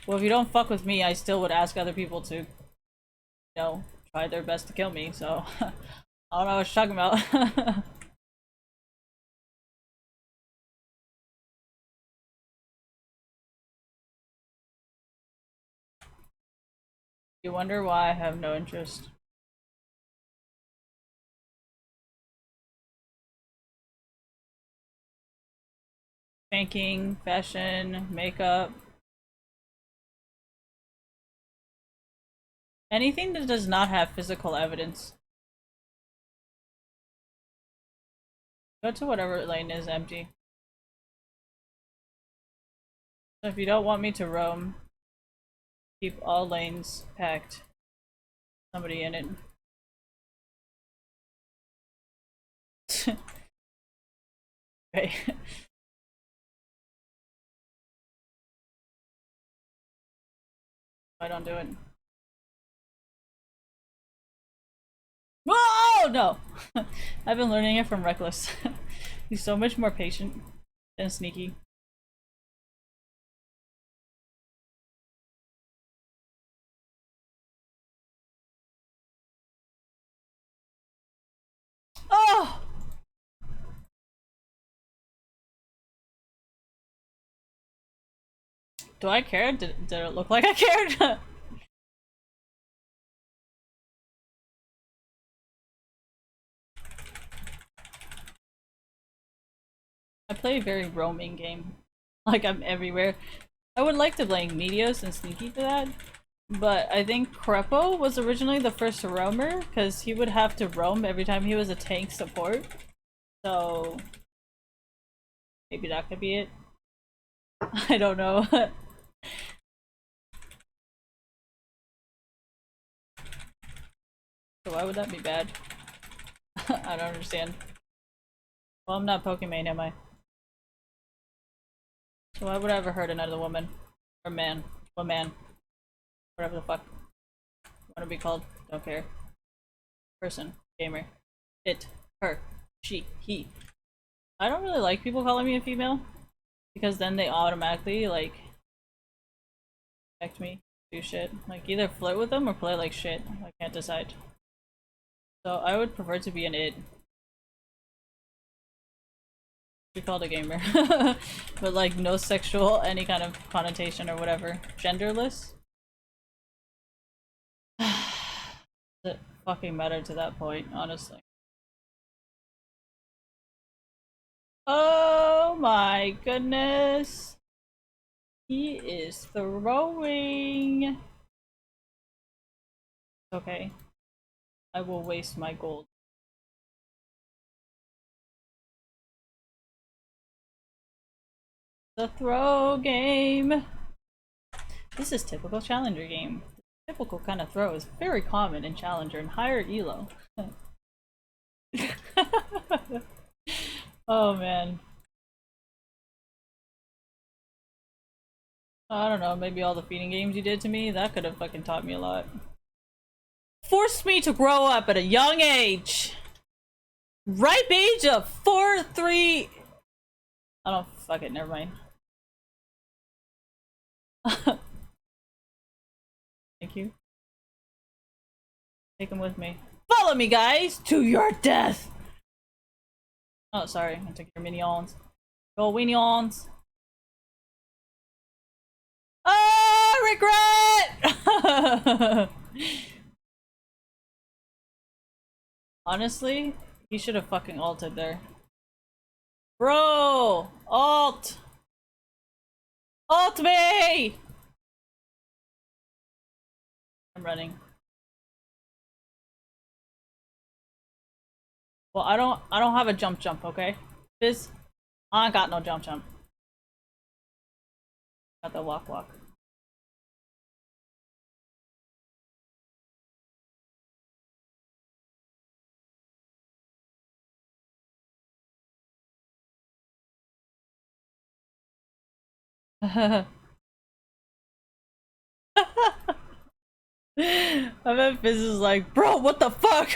Well, if you don't fuck with me, I still would ask other people to, you know, try their best to kill me, so I don't know what you're talking about. You wonder why I have no interest. Banking, fashion, makeup. Anything that does not have physical evidence. Go to whatever lane is empty. So if you don't want me to roam, keep all lanes packed. Somebody in it. Right. I don't do it. Oh no! I've been learning it from Reckless. He's so much more patient than Sneaky. Oh! Do I care? Did it look like I cared? I play a very roaming game. Like, I'm everywhere. I would like to blame Meteos and Sneaky for that, but I think Crepo was originally the first roamer, because he would have to roam every time he was a tank support. So maybe that could be it. I don't know. So why would that be bad? I don't understand. Well, I'm not Pokemon, am I? So why would I ever hurt another woman? Or man? Woman. Whatever the fuck you want to be called. Don't care. Person. Gamer. It. Her. She. He. I don't really like people calling me a female, because then they automatically, like, expect me to do shit. Like, either flirt with them or play like shit. I can't decide. So I would prefer to be an it. Be called a gamer. But like no sexual, any kind of connotation or whatever. Genderless? Does it fucking matter to that point, honestly? Oh my goodness! He is throwing. Okay. I will waste my gold. The throw game. This is typical Challenger game. Typical kind of throw is very common in Challenger and higher elo. Oh man. I don't know, maybe all the feeding games you did to me, that could have fucking taught me a lot. Forced me to grow up at a young age. Ripe age of 4, 3. I don't fuck it, never mind. Thank you. Take him with me. Follow me, guys, to your death. Oh, sorry, I took your minions. Go minions. Ah, regret. Honestly, he should have fucking ulted there. Bro! Ult! Ult me! I'm running. Well, I don't have a jump, okay? Fizz? I got no jump. Got the walk. I bet Fizz is like, bro, what the fuck?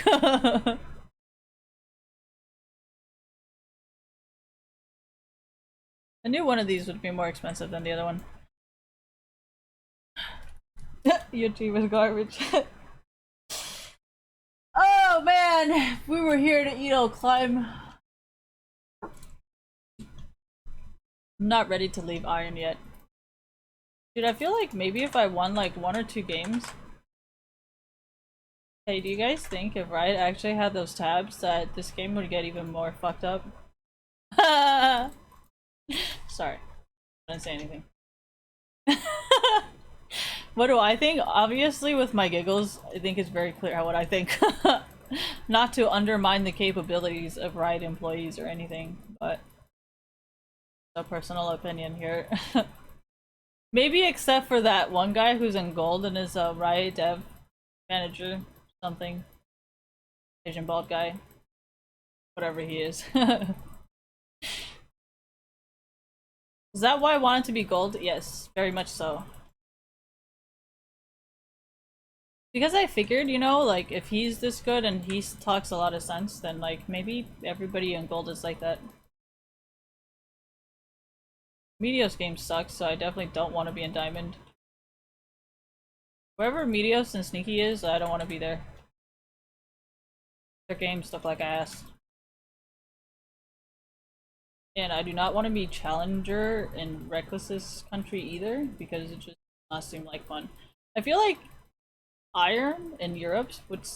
I knew one of these would be more expensive than the other one. Your team is garbage. Oh man, if we were here to, climb. I'm not ready to leave Iron yet. Dude, I feel like maybe if I won like 1 or 2 games. Hey, do you guys think if Riot actually had those tabs that this game would get even more fucked up? Sorry, I didn't say anything. What do I think? Obviously, with my giggles, I think it's very clear what I think. Not to undermine the capabilities of Riot employees or anything, but a personal opinion here. Maybe except for that one guy who's in gold and is a Riot dev manager, something. Asian bald guy. Whatever he is. Is that why I wanted to be gold? Yes, very much so. Because I figured, like, if he's this good and he talks a lot of sense, then, like, maybe everybody in gold is like that. Meteos game sucks, so I definitely don't want to be in diamond. Wherever Meteos and Sneaky is, I don't want to be there. Their games look like ass. And I do not want to be Challenger in Reckless's country either, because it just does not seem like fun. I feel like Iron in Europe would be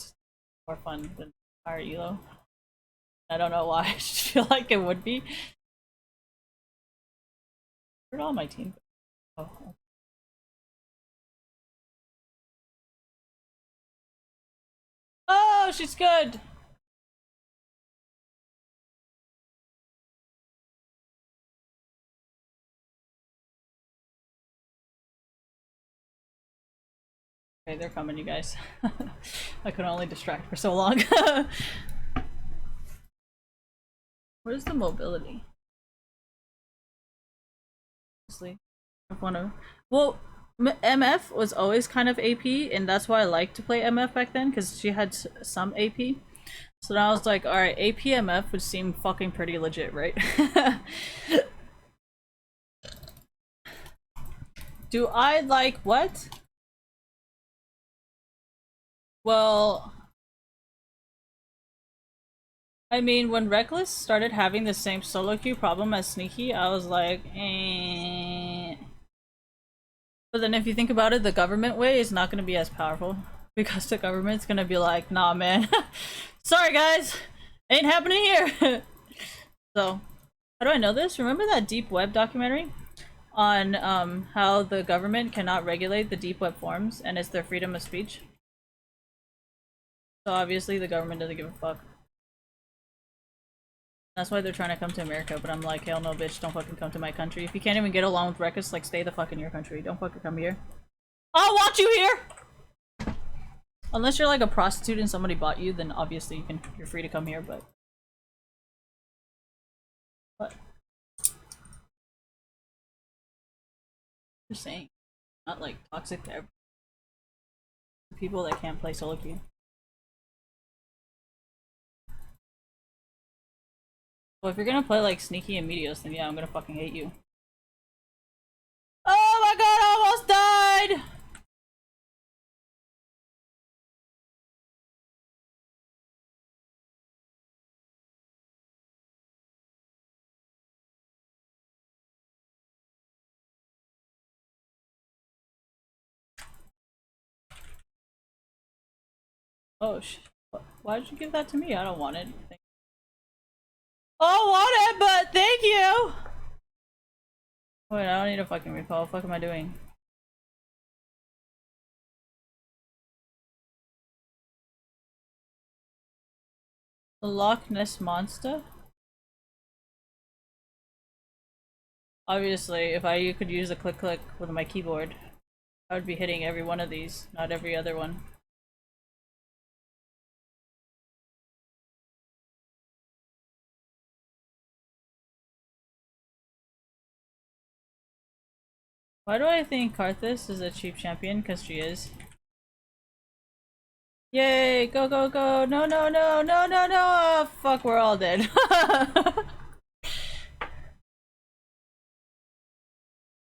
more fun than higher elo. I don't know why, I just feel like it would be. Where'd all my team go? Oh. Oh, she's good! Okay, they're coming, you guys. I could only distract for so long. Where's the mobility? Honestly, I wanna. Well, MF was always kind of AP, and that's why I liked to play MF back then, because she had some AP. So now I was like, alright, AP MF would seem fucking pretty legit, right? Do I like what? Well, I mean, when Reckless started having the same solo queue problem as Sneaky, I was like, eh. But then if you think about it, the government way is not going to be as powerful. Because the government's going to be like, nah, man. Sorry, guys. Ain't happening here. So, how do I know this? Remember that Deep Web documentary? On how the government cannot regulate the Deep Web forums, and it's their freedom of speech? So obviously the government doesn't give a fuck. That's why they're trying to come to America, but I'm like, hell no, bitch, don't fucking come to my country. If you can't even get along with Ruckus, like, stay the fuck in your country. Don't fucking come here. I want you here! Unless you're like a prostitute and somebody bought you, then obviously you're free to come here, but... What? Just saying. Not like toxic to everyone. People that can't play solo queue. Well, if you're gonna play like Sneaky and Meteos, then yeah, I'm gonna fucking hate you. Oh my god, I almost died! Oh why did you give that to me? I don't want it. Oh, want it, but thank you! Wait, I don't need a fucking recall. What the fuck am I doing? The Loch Ness Monster? Obviously, if I could use a click with my keyboard, I would be hitting every one of these, not every other one. Why do I think Karthus is a cheap champion? Because she is. Yay! Go, go, go! No, no, no, no, no, no! Oh, fuck, we're all dead.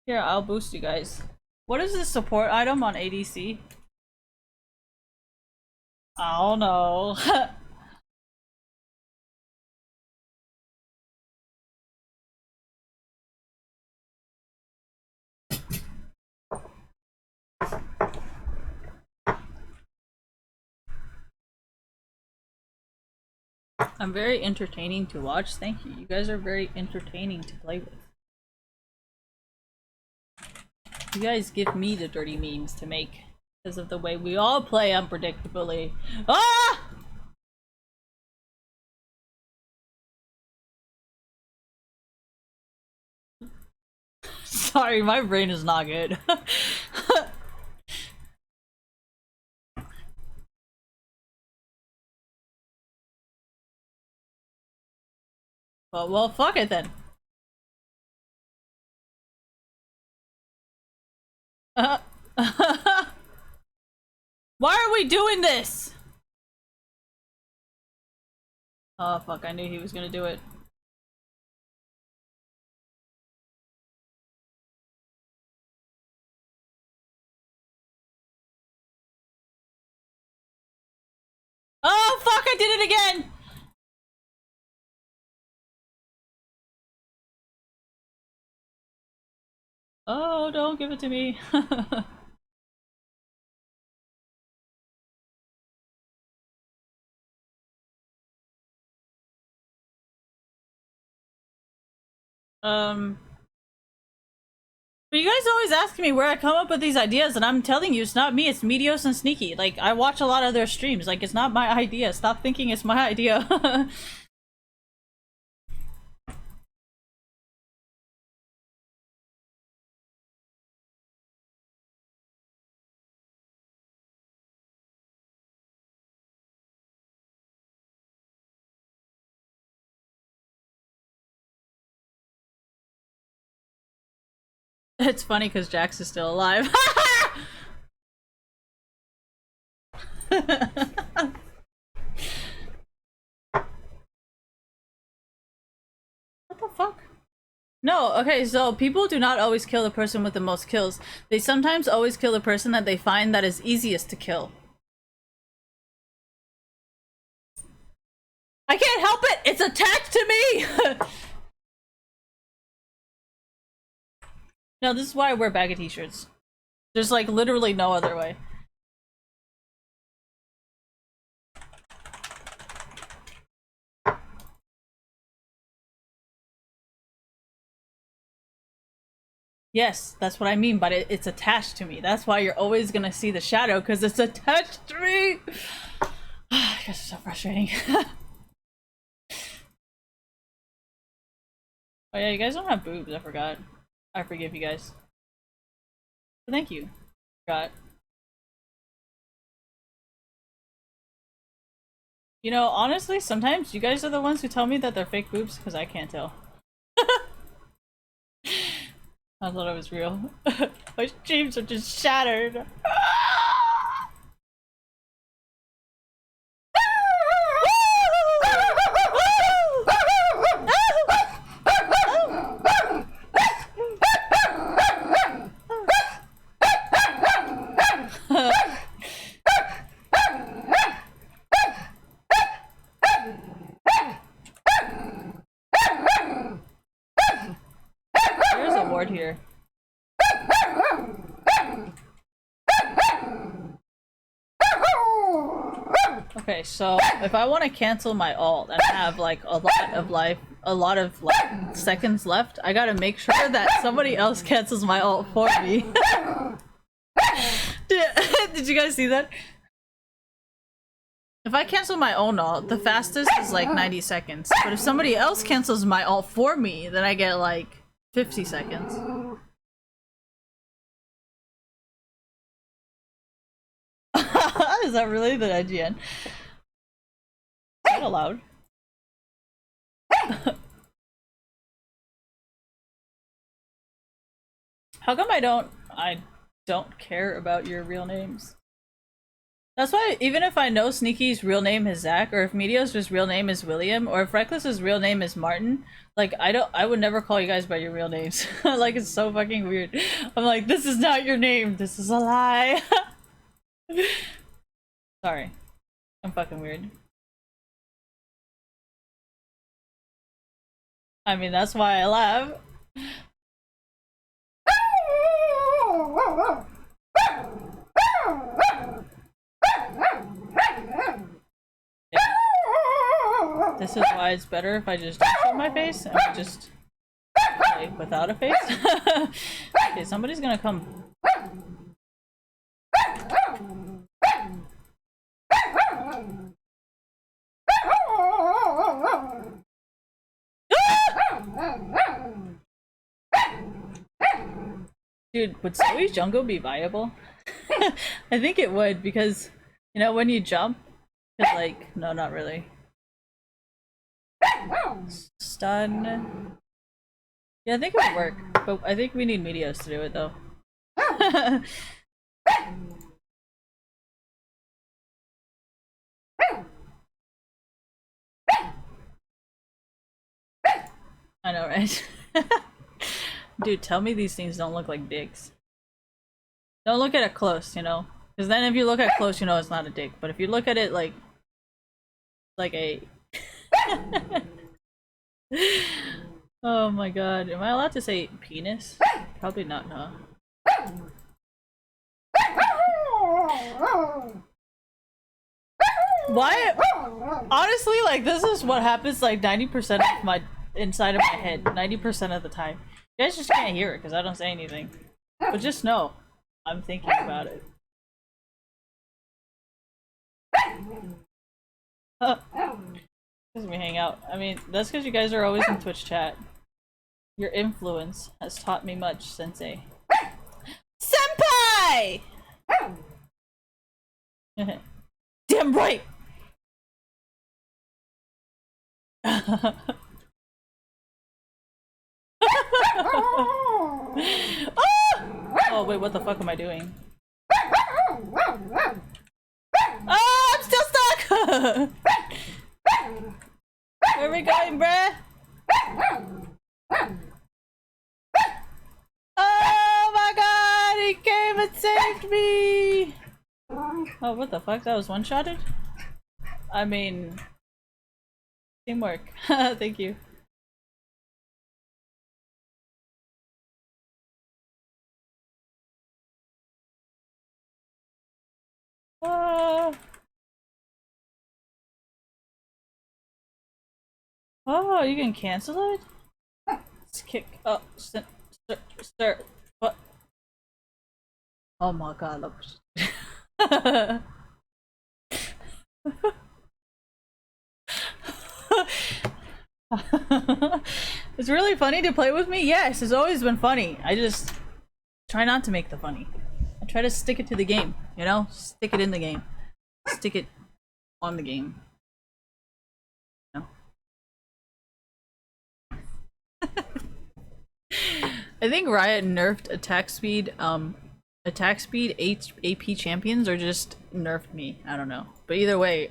Here, I'll boost you guys. What is this support item on ADC? I don't know. I'm very entertaining to watch. Thank you. You guys are very entertaining to play with. You guys give me the dirty memes to make because of the way we all play unpredictably. Ah! Sorry, my brain is not good. Well, fuck it then. Why are we doing this? Oh fuck, I knew he was gonna do it. Oh fuck, I did it again! Oh, don't give it to me. But you guys always ask me where I come up with these ideas, and I'm telling you, it's not me, it's Meteos and Sneaky. Like, I watch a lot of their streams. Like, it's not my idea. Stop thinking it's my idea. It's funny because Jax is still alive. What the fuck? No, okay, so people do not always kill the person with the most kills. They sometimes always kill the person that they find that is easiest to kill. I can't help it! It's attached to me! No, this is why I wear baggy t-shirts. There's like literally no other way. Yes, that's what I mean, but it's attached to me. That's why you're always gonna see the shadow, because it's attached to me! I guess it's so frustrating. Oh yeah, you guys don't have boobs, I forgot. I forgive you guys. But thank you. Forgot. You know, honestly, sometimes you guys are the ones who tell me that they're fake boobs because I can't tell. I thought it was real. My dreams are just shattered. There's a ward here. Okay, so if I want to cancel my ult and have like a lot of like seconds left, I gotta make sure that somebody else cancels my ult for me. Did you guys see that? If I cancel my own ult, the fastest is like 90 seconds. But if somebody else cancels my ult for me, then I get like 50 seconds. Is that really the IGN? Is that allowed? How come I don't care about your real names? That's why even if I know Sneaky's real name is Zach, or if Meteo's just real name is William, or if Reckless's real name is Martin, like I would never call you guys by your real names. Like it's so fucking weird. I'm like, this is not your name. This is a lie. Sorry. I'm fucking weird. I mean, that's why I laugh. Yeah. This is why it's better if I just don't show my face and we just play without a face. Okay, somebody's gonna come. Dude, would Zoe's jungle be viable? I think it would, because, you know, when you jump, it's like, no, not really. Stun. Yeah, I think it would work, but I think we need Meteos to do it, though. I know, right? Dude, tell me these things don't look like dicks. Don't look at it close, you know? Because then if you look at it close, you know it's not a dick. But if you look at it like a... Oh my god. Am I allowed to say penis? Probably not, huh? Why? Honestly, like, this is what happens like 90% of my inside of my head. 90% of the time. You guys just can't hear it because I don't say anything. But just know, I'm thinking about it. Because we hang out. I mean, that's because you guys are always in Twitch chat. Your influence has taught me much, Sensei. Senpai! Damn right! Oh wait, what the fuck am I doing? Oh, I'm still stuck! Where are we going, bruh? Oh my god, he came and saved me! Oh, what the fuck? That was one-shotted? I mean... Teamwork. Thank you. Oh, you can cancel it? Let's kick up, sir. What? Oh my god, look. It's really funny to play with me. Yes, it's always been funny. I just try not to make the funny. I try to stick it to the game, you know? Stick it in the game. Stick it on the game. You know? I think Riot nerfed attack speed AP champions or just nerfed me. I don't know. But either way,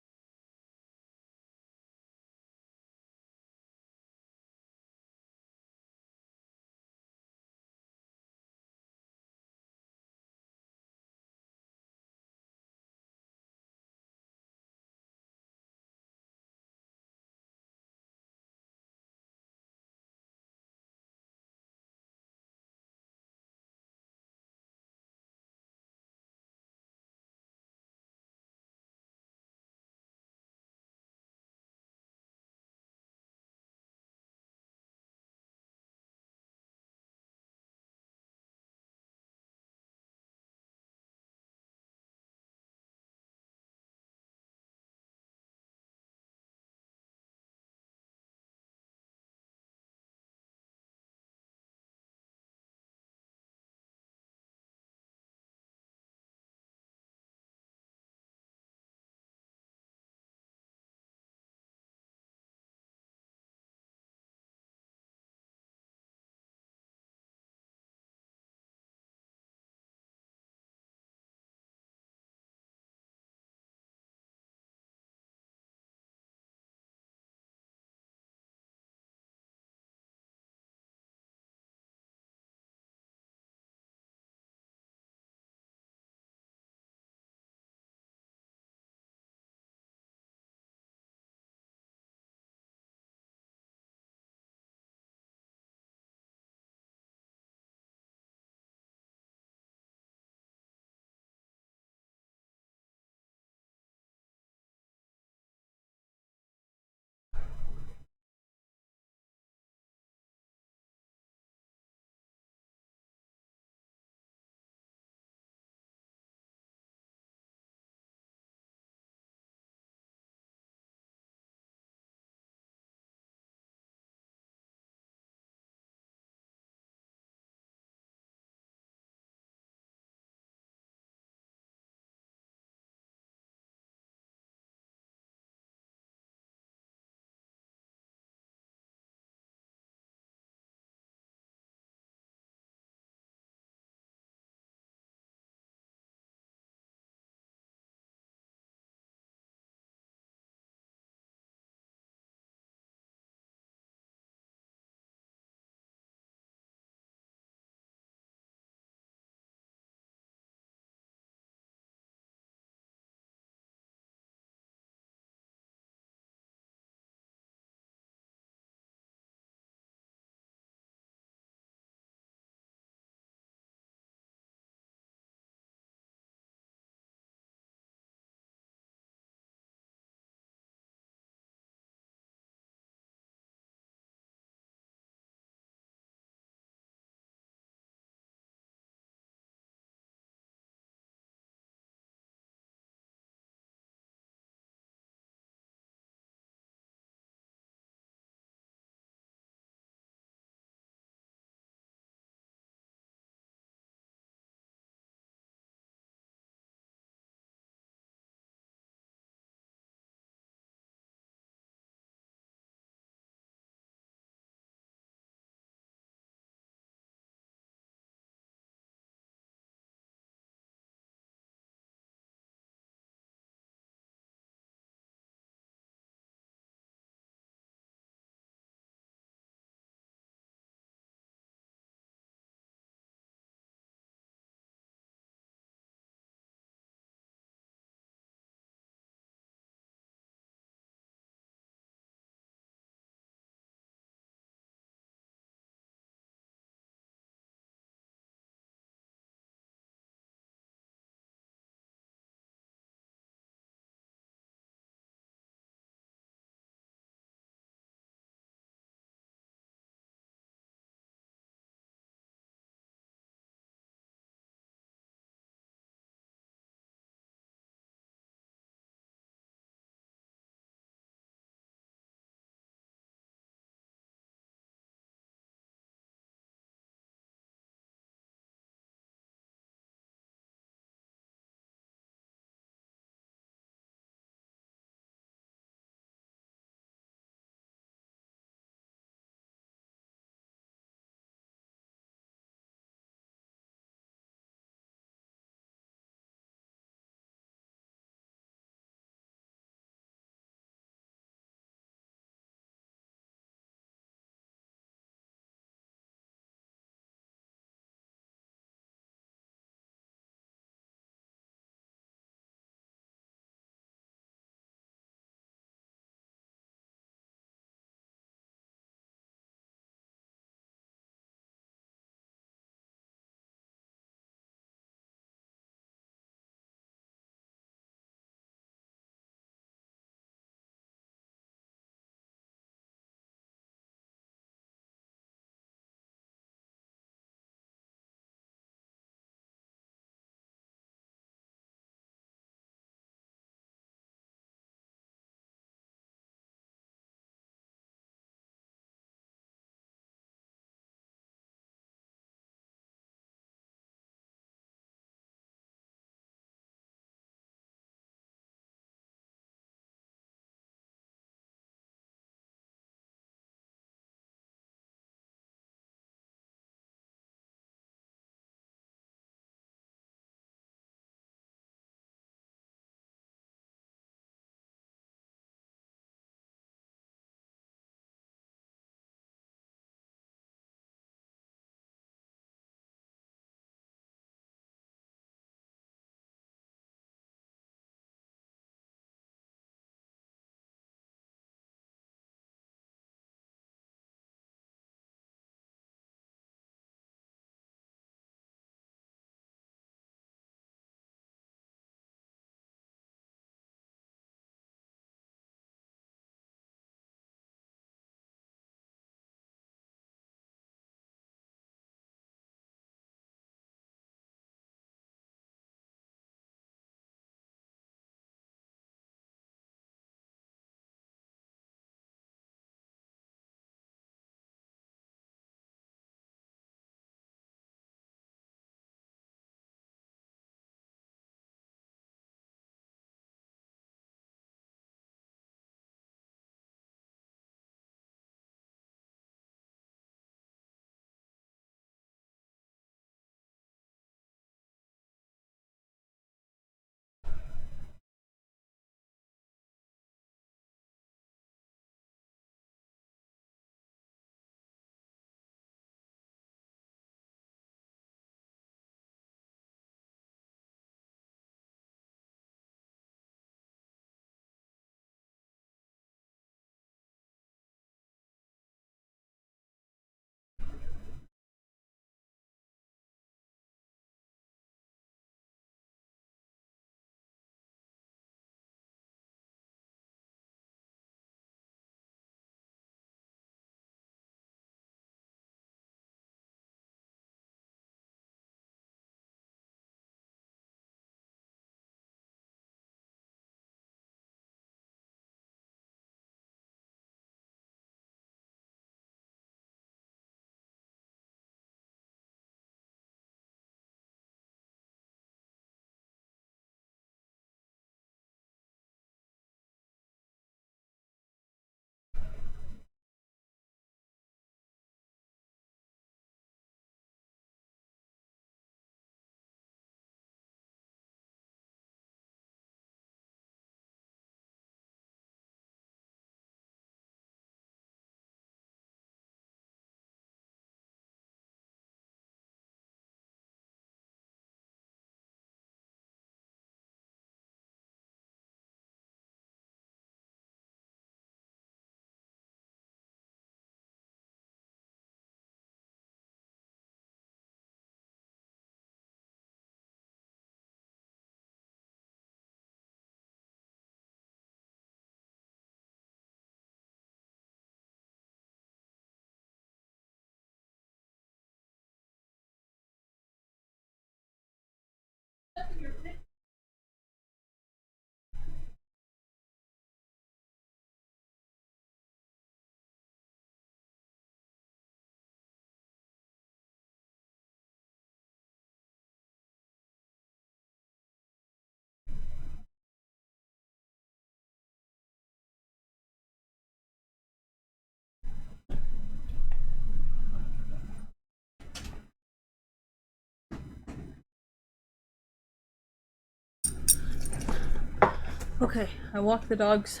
Okay, I walk the dogs.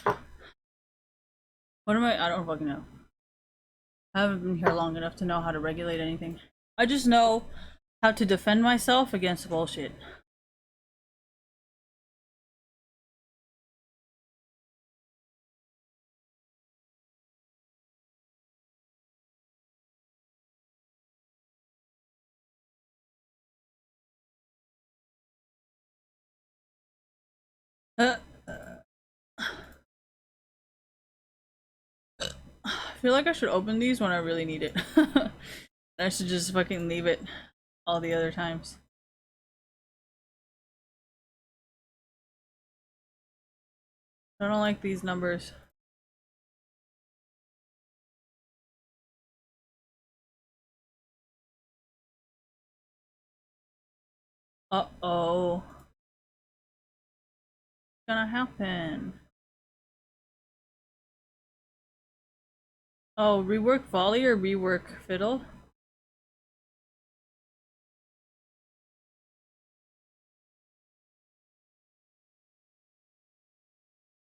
What am I don't fucking know. I haven't been here long enough to know how to regulate anything. I just know how to defend myself against bullshit. I feel like I should open these when I really need it. I should just fucking leave it all the other times. I don't like these numbers. Uh-oh. What's gonna happen? Oh, rework volley or rework fiddle?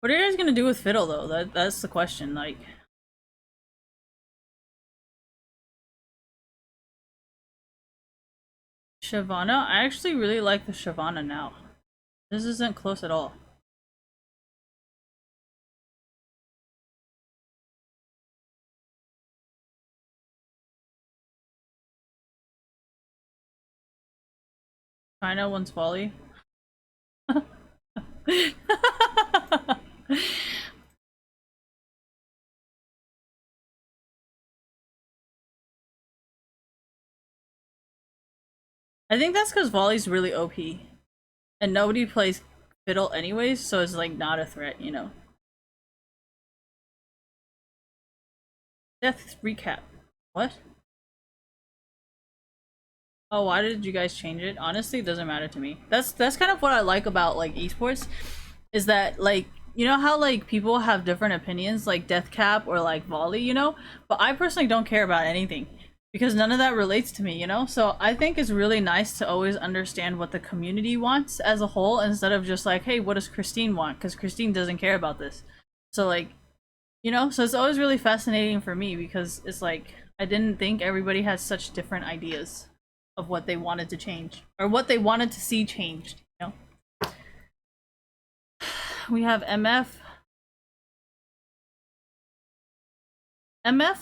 What are you guys gonna do with fiddle though? That's the question, like. Shyvana? I actually really like the Shyvana now. This isn't close at all. China wants volley. I think that's because volley's really OP. And nobody plays fiddle anyways, so it's like not a threat, you know. Death recap. What? Oh, why did you guys change it? Honestly, it doesn't matter to me. That's kind of what I like about like esports, is that like you know how like people have different opinions like death cap or like volley, you know? But I personally don't care about anything because none of that relates to me, you know? So I think it's really nice to always understand what the community wants as a whole instead of just like, hey, what does Christine want? Because Christine doesn't care about this. So like, you know, so it's always really fascinating for me because it's like I didn't think everybody has such different ideas of what they wanted to change or what they wanted to see changed, you know. We have MF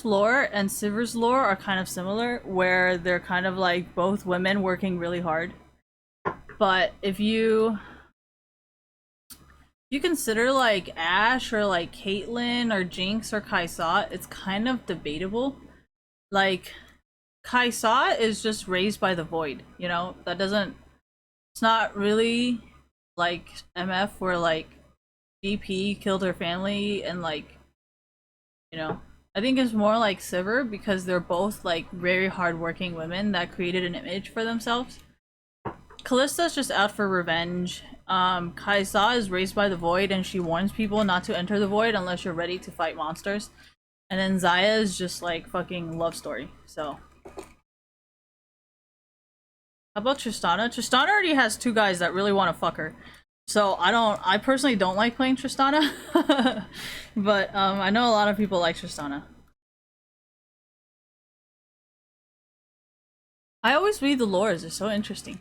lore and Sivir's lore are kind of similar, where they're kind of like both women working really hard. But if you consider like Ashe or like Caitlyn or Jinx or Kai'Sa, it's kind of debatable. Like Kai'Sa is just raised by the void, you know? That doesn't, it's not really like MF where like GP killed her family and like, you know, I think it's more like Sivir because they're both like very hardworking women that created an image for themselves. Kallista's just out for revenge. Kai'Sa is raised by the void and she warns people not to enter the void unless you're ready to fight monsters. And then Xayah is just like fucking love story. So how about Tristana? Tristana already has two guys that really want to fuck her. So I personally don't like playing Tristana. But I know a lot of people like Tristana. I always read the lores, it's so interesting.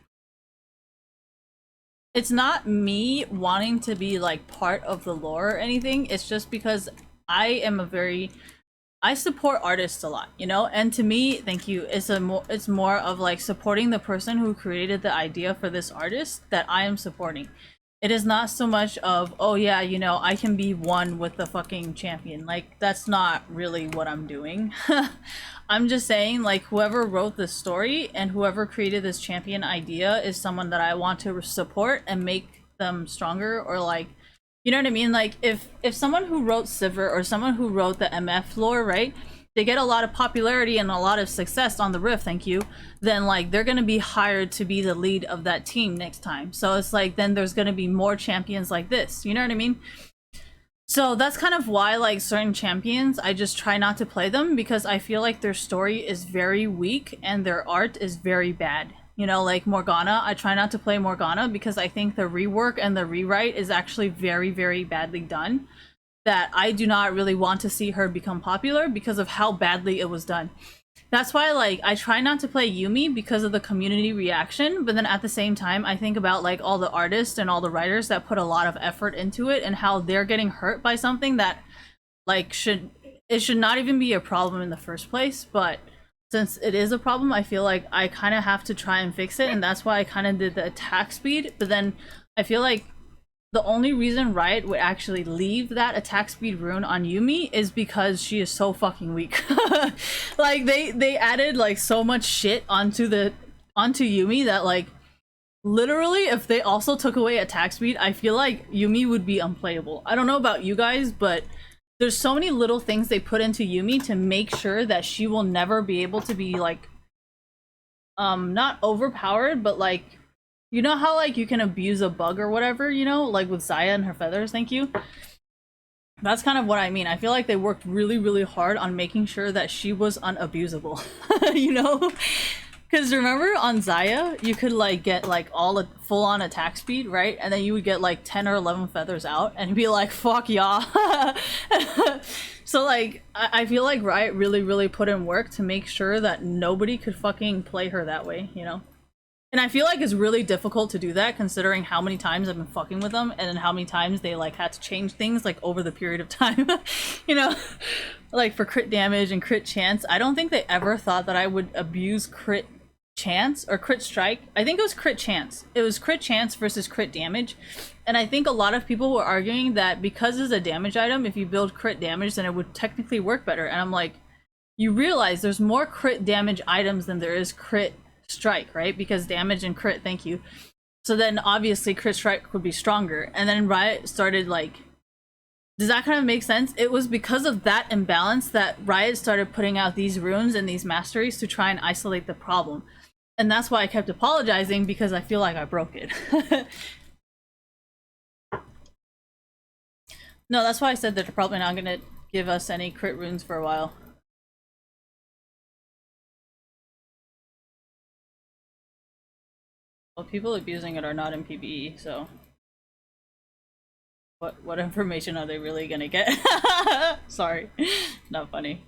It's not me wanting to be like part of the lore or anything, it's just because I support artists a lot, you know, and to me, thank you, it's more of like supporting the person who created the idea for this artist that I am supporting. It is not so much of, oh yeah, you know, I can be one with the fucking champion. Like, that's not really what I'm doing. I'm just saying, like, whoever wrote this story and whoever created this champion idea is someone that I want to support and make them stronger, or like, you know what I mean? Like, if someone who wrote Sivir or someone who wrote the MF lore, right? They get a lot of popularity and a lot of success on the Rift, thank you, then like they're gonna be hired to be the lead of that team next time. So it's like then there's gonna be more champions like this, you know what I mean? So that's kind of why like certain champions, I just try not to play them because I feel like their story is very weak and their art is very bad. You know, like Morgana, I try not to play Morgana because I think the rework and the rewrite is actually very, very badly done. That I do not really want to see her become popular because of how badly it was done. That's why, like, I try not to play Yumi because of the community reaction, but then at the same time, I think about, like, all the artists and all the writers that put a lot of effort into it and how they're getting hurt by something that, like, should not even be a problem in the first place, but since it is a problem, I feel like I kind of have to try and fix it, and that's why I kind of did the attack speed, but then I feel like the only reason Riot would actually leave that attack speed rune on Yumi is because she is so fucking weak. Like they added like so much shit onto Yumi that like literally if they also took away attack speed, I feel like Yumi would be unplayable. I don't know about you guys, but there's so many little things they put into Yumi to make sure that she will never be able to be like not overpowered, but like, you know how like you can abuse a bug or whatever, you know, like with Zaya and her feathers, thank you. That's kind of what I mean. I feel like they worked really, really hard on making sure that she was unabusable, you know? Because remember on Zaya, you could like get like all a full-on attack speed, right? And then you would get like 10 or 11 feathers out and be like, fuck y'all. So like, I feel like Riot really, really put in work to make sure that nobody could fucking play her that way, you know? And I feel like it's really difficult to do that considering how many times I've been fucking with them and then how many times they like had to change things like over the period of time. You know, like for crit damage and crit chance. I don't think they ever thought that I would abuse crit chance or crit strike. I think it was crit chance. It was crit chance versus crit damage. And I think a lot of people were arguing that because it's a damage item, if you build crit damage, then it would technically work better. And I'm like, you realize there's more crit damage items than there is crit strike, right? Because damage and crit, thank you. So then obviously crit strike would be stronger. And then Riot started like, does that kind of make sense? It was because of that imbalance that Riot started putting out these runes and these masteries to try and isolate the problem. And that's why I kept apologizing, because I feel like I broke it. No, that's why I said that they're probably not gonna give us any crit runes for a while. Well, people abusing it are not in PvE, so what information are they really gonna get? Sorry, not funny,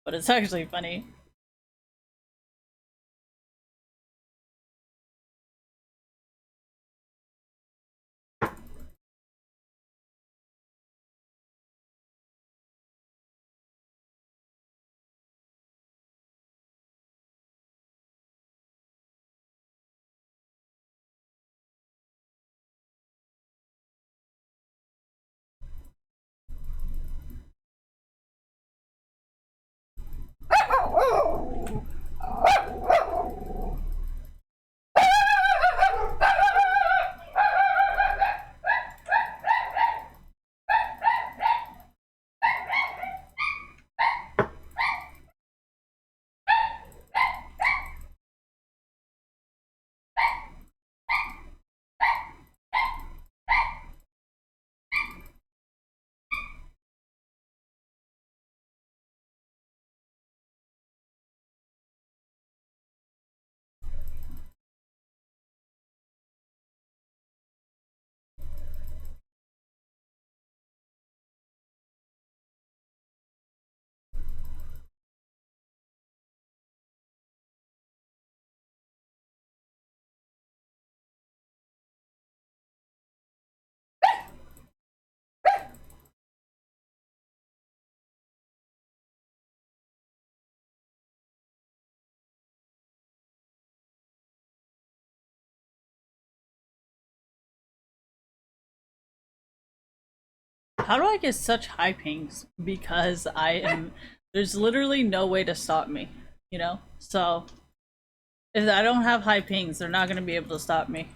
but it's actually funny. How do I get such high pings? Because there's literally no way to stop me, you know? So, if I don't have high pings, they're not gonna be able to stop me.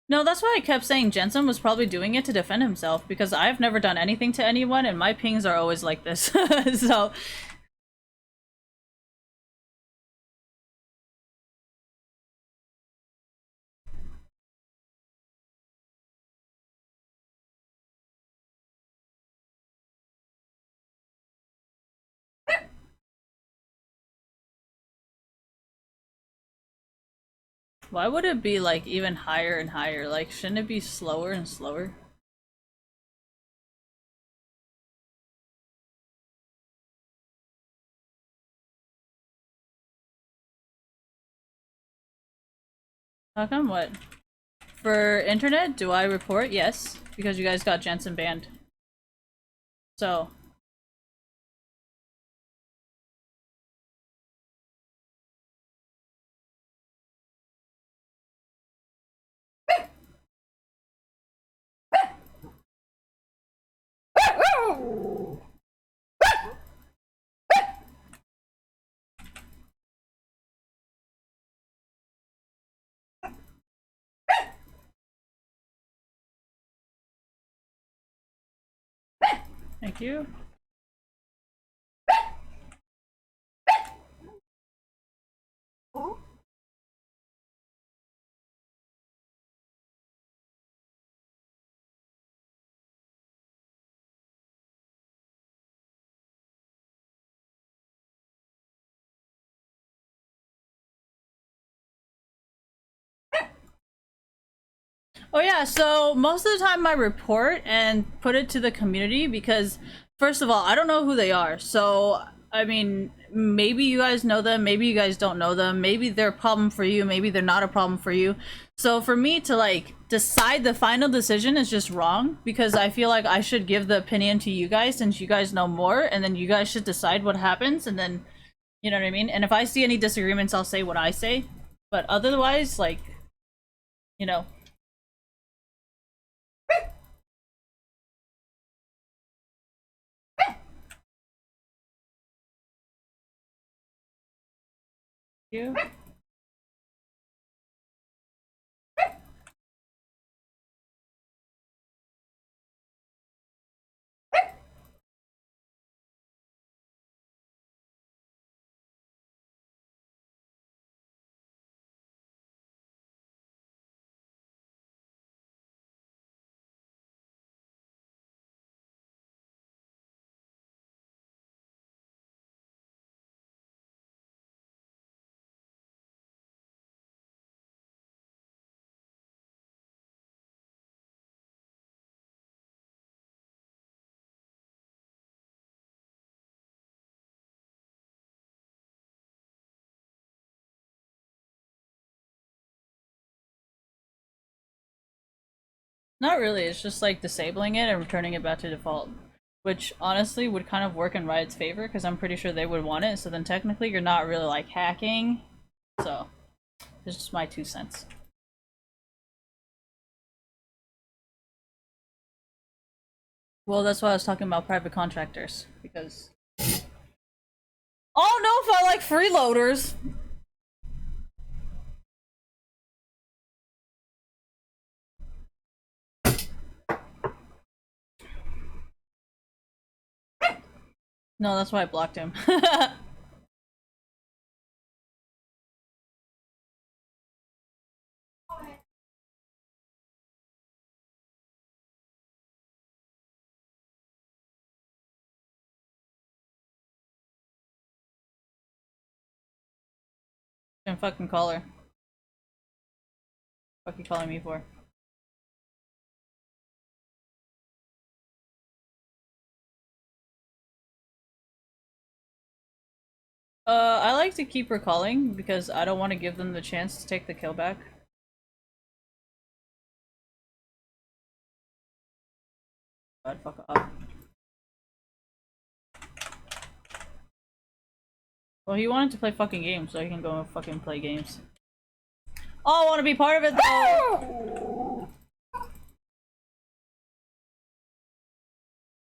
No, that's why I kept saying Jensen was probably doing it to defend himself, because I've never done anything to anyone and my pings are always like this. So, Why would it be like even higher and higher? Like, shouldn't it be slower and slower? How come what? For internet, do I report? Yes, because you guys got Jensen banned. So. Thank you. Oh yeah, so most of the time I report and put it to the community because first of all, I don't know who they are. So, I mean, maybe you guys know them, maybe you guys don't know them, maybe they're a problem for you, maybe they're not a problem for you. So for me to like decide the final decision is just wrong because I feel like I should give the opinion to you guys since you guys know more and then you guys should decide what happens and then you know what I mean? And if I see any disagreements, I'll say what I say. But otherwise, like, you know, you. Not really, it's just like disabling it and returning it back to default. Which honestly would kind of work in Riot's favor because I'm pretty sure they would want it, so then technically you're not really like hacking. So, it's just my 2 cents. Well, that's why I was talking about private contractors, because I don't know if I like freeloaders. No, that's why I blocked him. And fucking call her. What you calling me for? I like to keep her calling because I don't want to give them the chance to take the kill back. God, fuck up. Well, he wanted to play fucking games, so he can go and fucking play games. Oh, I want to be part of it though!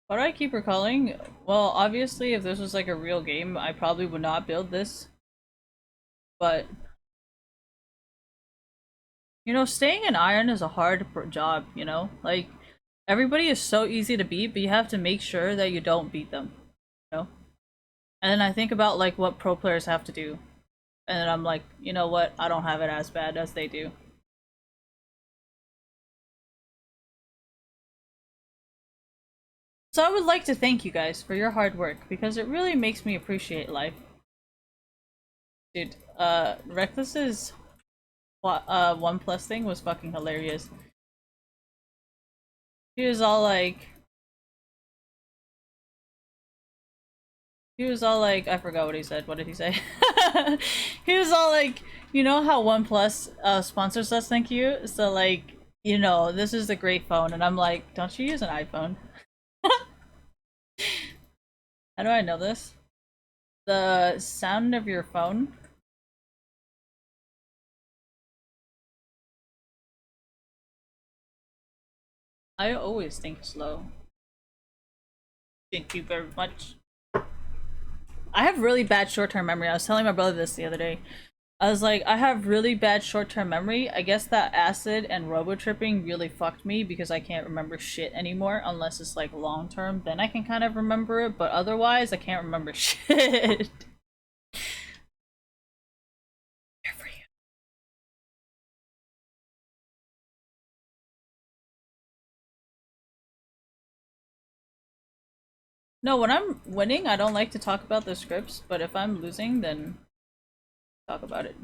Why do I keep recalling? Well, obviously, if this was like a real game, I probably would not build this. But, you know, staying in iron is a hard job, you know? Like, everybody is so easy to beat, but you have to make sure that you don't beat them, you know? And then I think about like what pro players have to do. And then I'm like, you know what? I don't have it as bad as they do. So I would like to thank you guys for your hard work because it really makes me appreciate life. Dude, Reckless is OnePlus thing was fucking hilarious. He was all like, I forgot what he said. What did he say? He was all like, you know how OnePlus sponsors us, thank you. So like, you know, this is a great phone, and I'm like, don't you use an iPhone? How do I know this? The sound of your phone. I always think slow. Thank you very much. I have really bad short-term memory. I was telling my brother this the other day. I was like, I have really bad short-term memory. I guess that acid and robo-tripping really fucked me because I can't remember shit anymore unless it's like long-term. Then I can kind of remember it, but otherwise I can't remember shit. Here for you. No, when I'm winning, I don't like to talk about the scripts, but if I'm losing, then talk about it.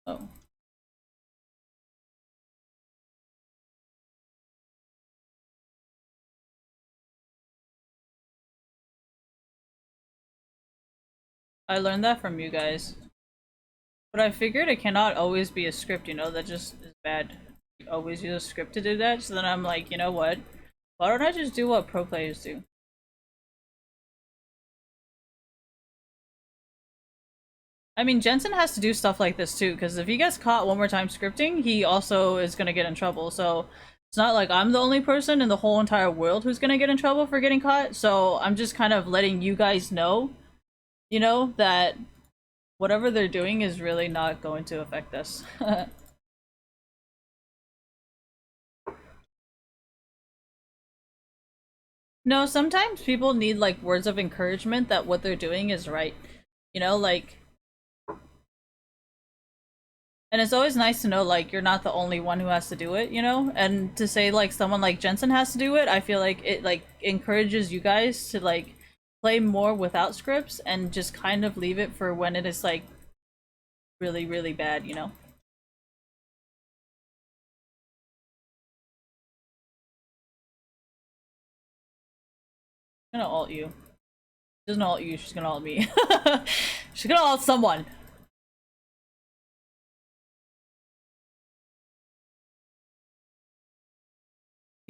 Oh. I learned that from you guys. But I figured it cannot always be a script, you know, that just is bad. You always use a script to do that, so then I'm like, you know what? Why don't I just do what pro players do? I mean, Jensen has to do stuff like this too, because if he gets caught one more time scripting, he also is gonna get in trouble. So it's not like I'm the only person in the whole entire world who's gonna get in trouble for getting caught. So I'm just kind of letting you guys know, you know, that whatever they're doing is really not going to affect us. No, sometimes people need like words of encouragement that what they're doing is right. You know, like, and it's always nice to know like you're not the only one who has to do it, you know? And to say like someone like Jensen has to do it, I feel like it like encourages you guys to like play more without scripts and just kind of leave it for when it is like really, really bad, you know? I'm gonna ult you. She doesn't ult you, she's gonna ult me. She's gonna ult someone.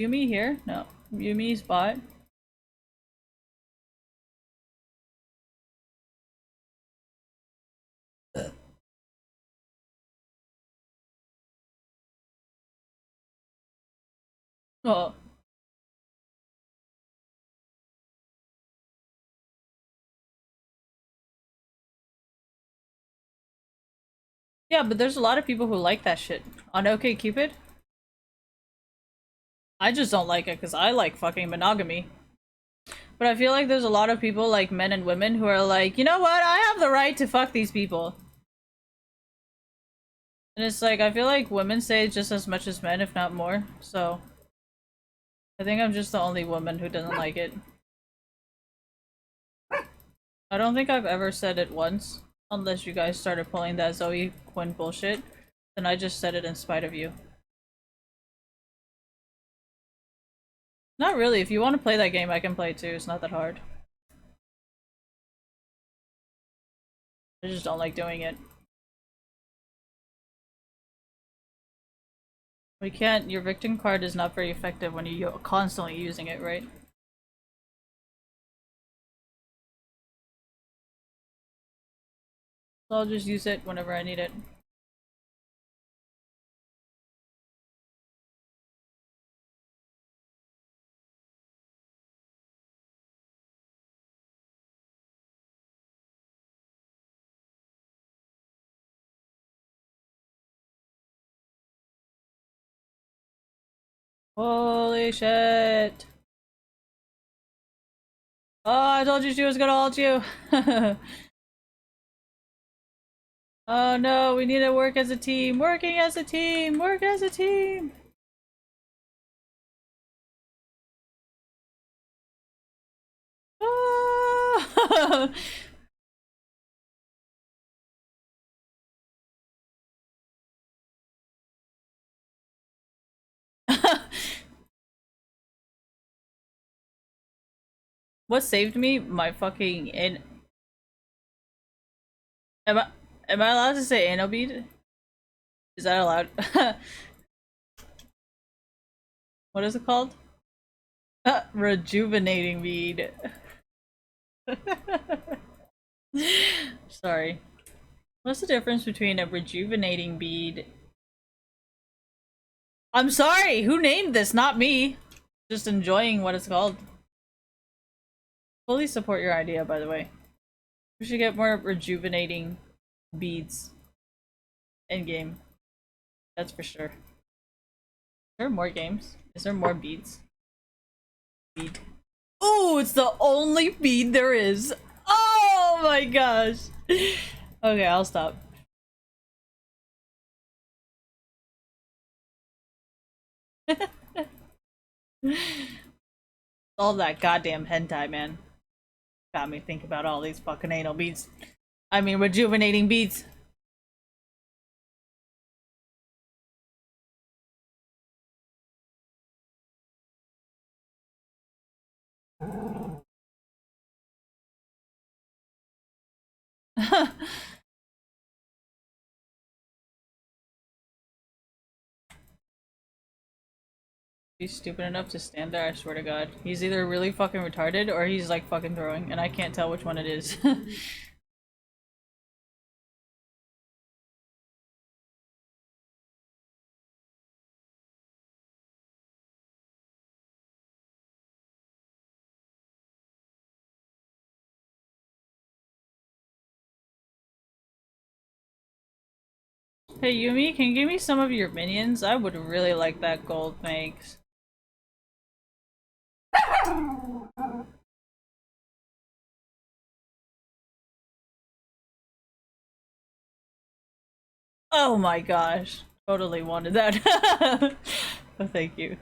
Yumi here? No. Yumi's bot. Oh. Yeah, but there's a lot of people who like that shit. On OkCupid? I just don't like it because I like fucking monogamy. But I feel like there's a lot of people, like men and women, who are like, you know what? I have the right to fuck these people. And it's like, I feel like women say just as much as men, if not more. So, I think I'm just the only woman who doesn't like it. I don't think I've ever said it once. Unless you guys started pulling that Zoe Quinn bullshit. Then I just said it in spite of you. Not really. If you want to play that game, I can play too. It's not that hard. I just don't like doing it. We can't. Your victim card is not very effective when you're constantly using it, right? So I'll just use it whenever I need it. Holy shit! Oh, I told you she was gonna ult you! Oh no, we need to work as a team! Working as a team! Work as a team! Ah! What saved me? My fucking Am I allowed to say anal bead? Is that allowed? What is it called? Rejuvenating bead. Sorry. What's the difference between a rejuvenating bead? I'm sorry, who named this? Not me. Just enjoying what it's called. Fully support your idea, by the way. We should get more rejuvenating beads in game. That's for sure. Are there more games? Is there more beads? Bead. Oh, it's the only bead there is. Oh my gosh. Okay, I'll stop. All that goddamn hentai, man. Got me think about all these fucking anal beads. I mean, rejuvenating beads. He's stupid enough to stand there, I swear to god. He's either really fucking retarded or he's like fucking throwing, and I can't tell which one it is. Hey Yumi, can you give me some of your minions? I would really like that gold, thanks. Oh my gosh. Totally wanted that. Oh, thank you.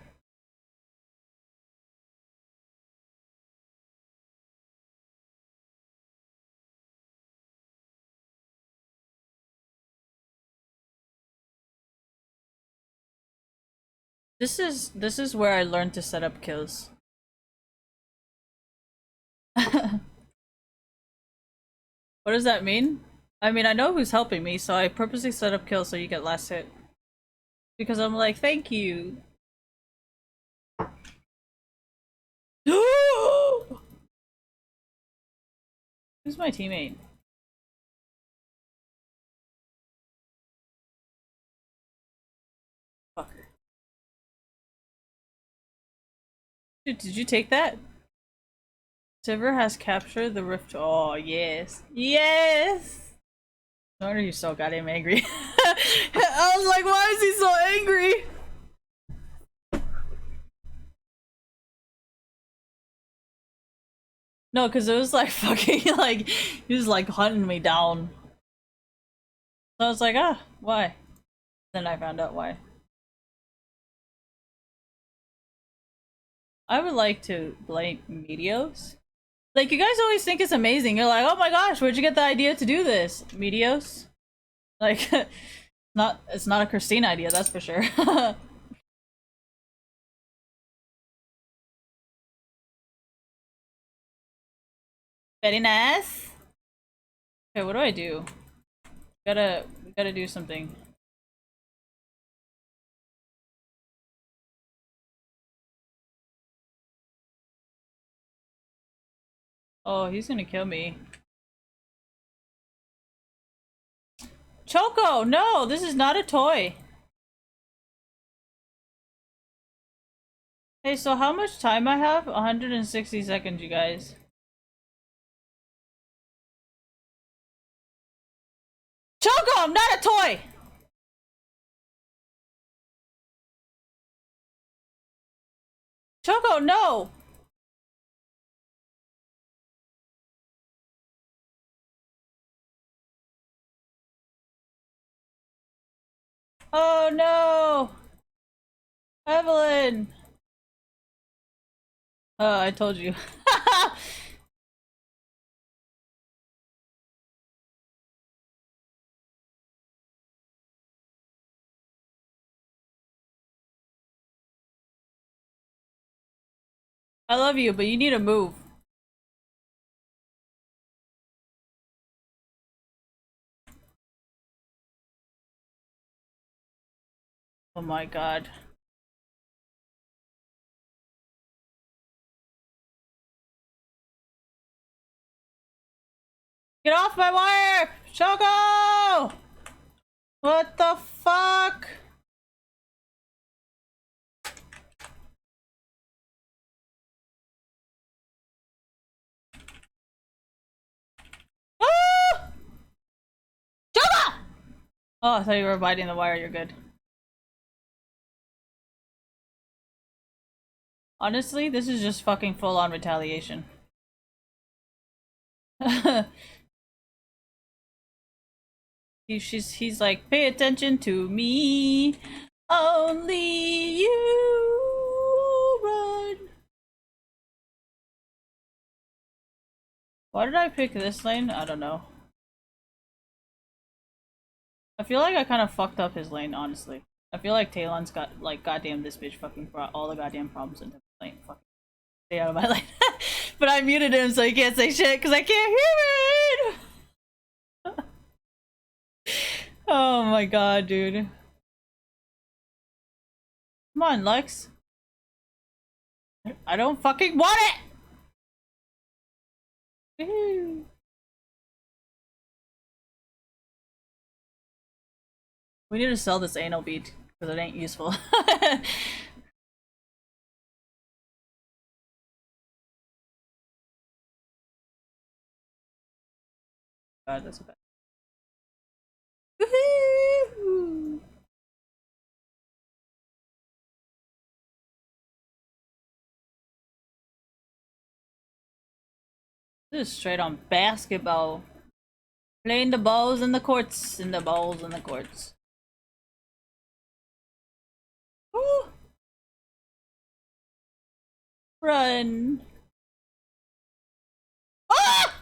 This is where I learned to set up kills. What does that mean? I mean, I know who's helping me, so I purposely set up kills so you get last hit. Because I'm like, thank you. Who's my teammate? Fucker. Dude, did you take that? Sivir has captured the rift. Oh, yes. Yes! No wonder he's so goddamn angry. I was like, why is he so angry? No, because it was like fucking like, he was like hunting me down. So I was like, ah, why? Then I found out why. I would like to blame Medios. Like, you guys always think it's amazing. You're like, oh my gosh, where'd you get the idea to do this? Medios? Like, it's not a Christine idea, that's for sure. Very nice. Okay, what do I do? We gotta do something. Oh, he's gonna kill me. Choco, no, this is not a toy. Hey, so how much time I have? 160 seconds, you guys. Choco, I'm not a toy! Choco, no! Oh no! Evelyn! Oh, I told you. I love you, but you need to move. Oh my god. Get off my wire! Choco! What the fuck? Ah! Choco! Oh, I thought you were biting the wire. You're good. Honestly, this is just fucking full-on retaliation. He's like, pay attention to me. Only you run. Why did I pick this lane? I don't know. I feel like I kind of fucked up his lane, honestly. I feel like Talon's got, like, goddamn this bitch fucking brought all the goddamn problems into the lane. Fucking stay out of my lane. But I muted him so he can't say shit because I can't hear it! Oh my god, dude. Come on, Lex. I don't fucking want it! Woohoo. We need to sell this anal bead because it ain't useful. God, that's bad. Woohoo! This is straight on basketball. Playing the balls in the courts, and the balls in the courts. Woo! Run! Ah!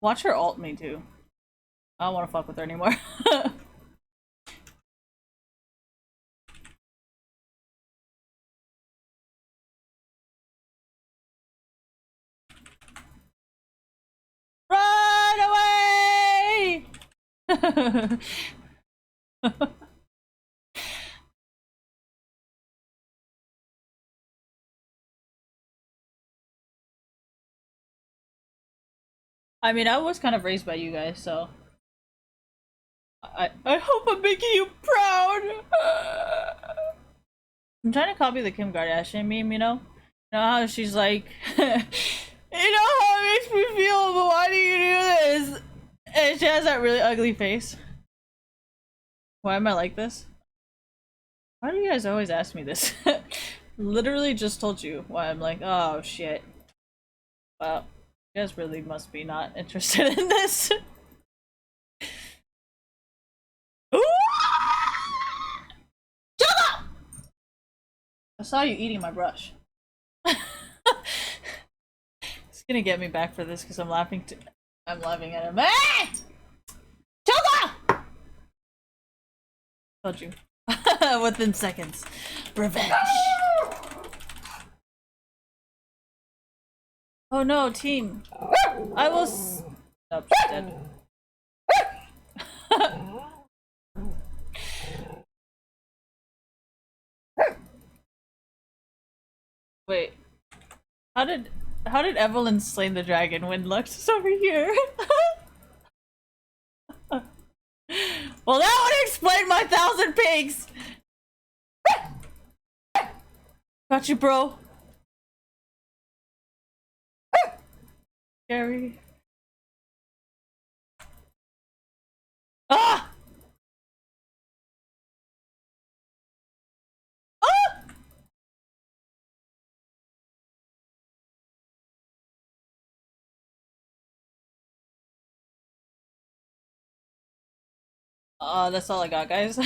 Watch her ult me too. I don't want to fuck with her anymore. Run away! I mean, I was kind of raised by you guys, so I hope I'm making you proud. I'm trying to copy the Kim Kardashian meme, you know? You know how she's like, you know how it makes me feel, but why do you do this? And she has that really ugly face. Why am I like this? Why do you guys always ask me this? Literally just told you why I'm like, oh shit. Well, you guys really must be not interested in this. Shut up! I saw you eating my brush. It's gonna get me back for this because I'm laughing. I'm laughing at him. Hey! Choco! Told you. Within seconds. Revenge. Oh no, team. I will. Nope, she's dead. Wait. How did Evelyn slay the dragon when Lux is over here? Well, that would explain my 1,000 pigs! Got you, bro. Gary. Ah! Ah! That's all I got, guys.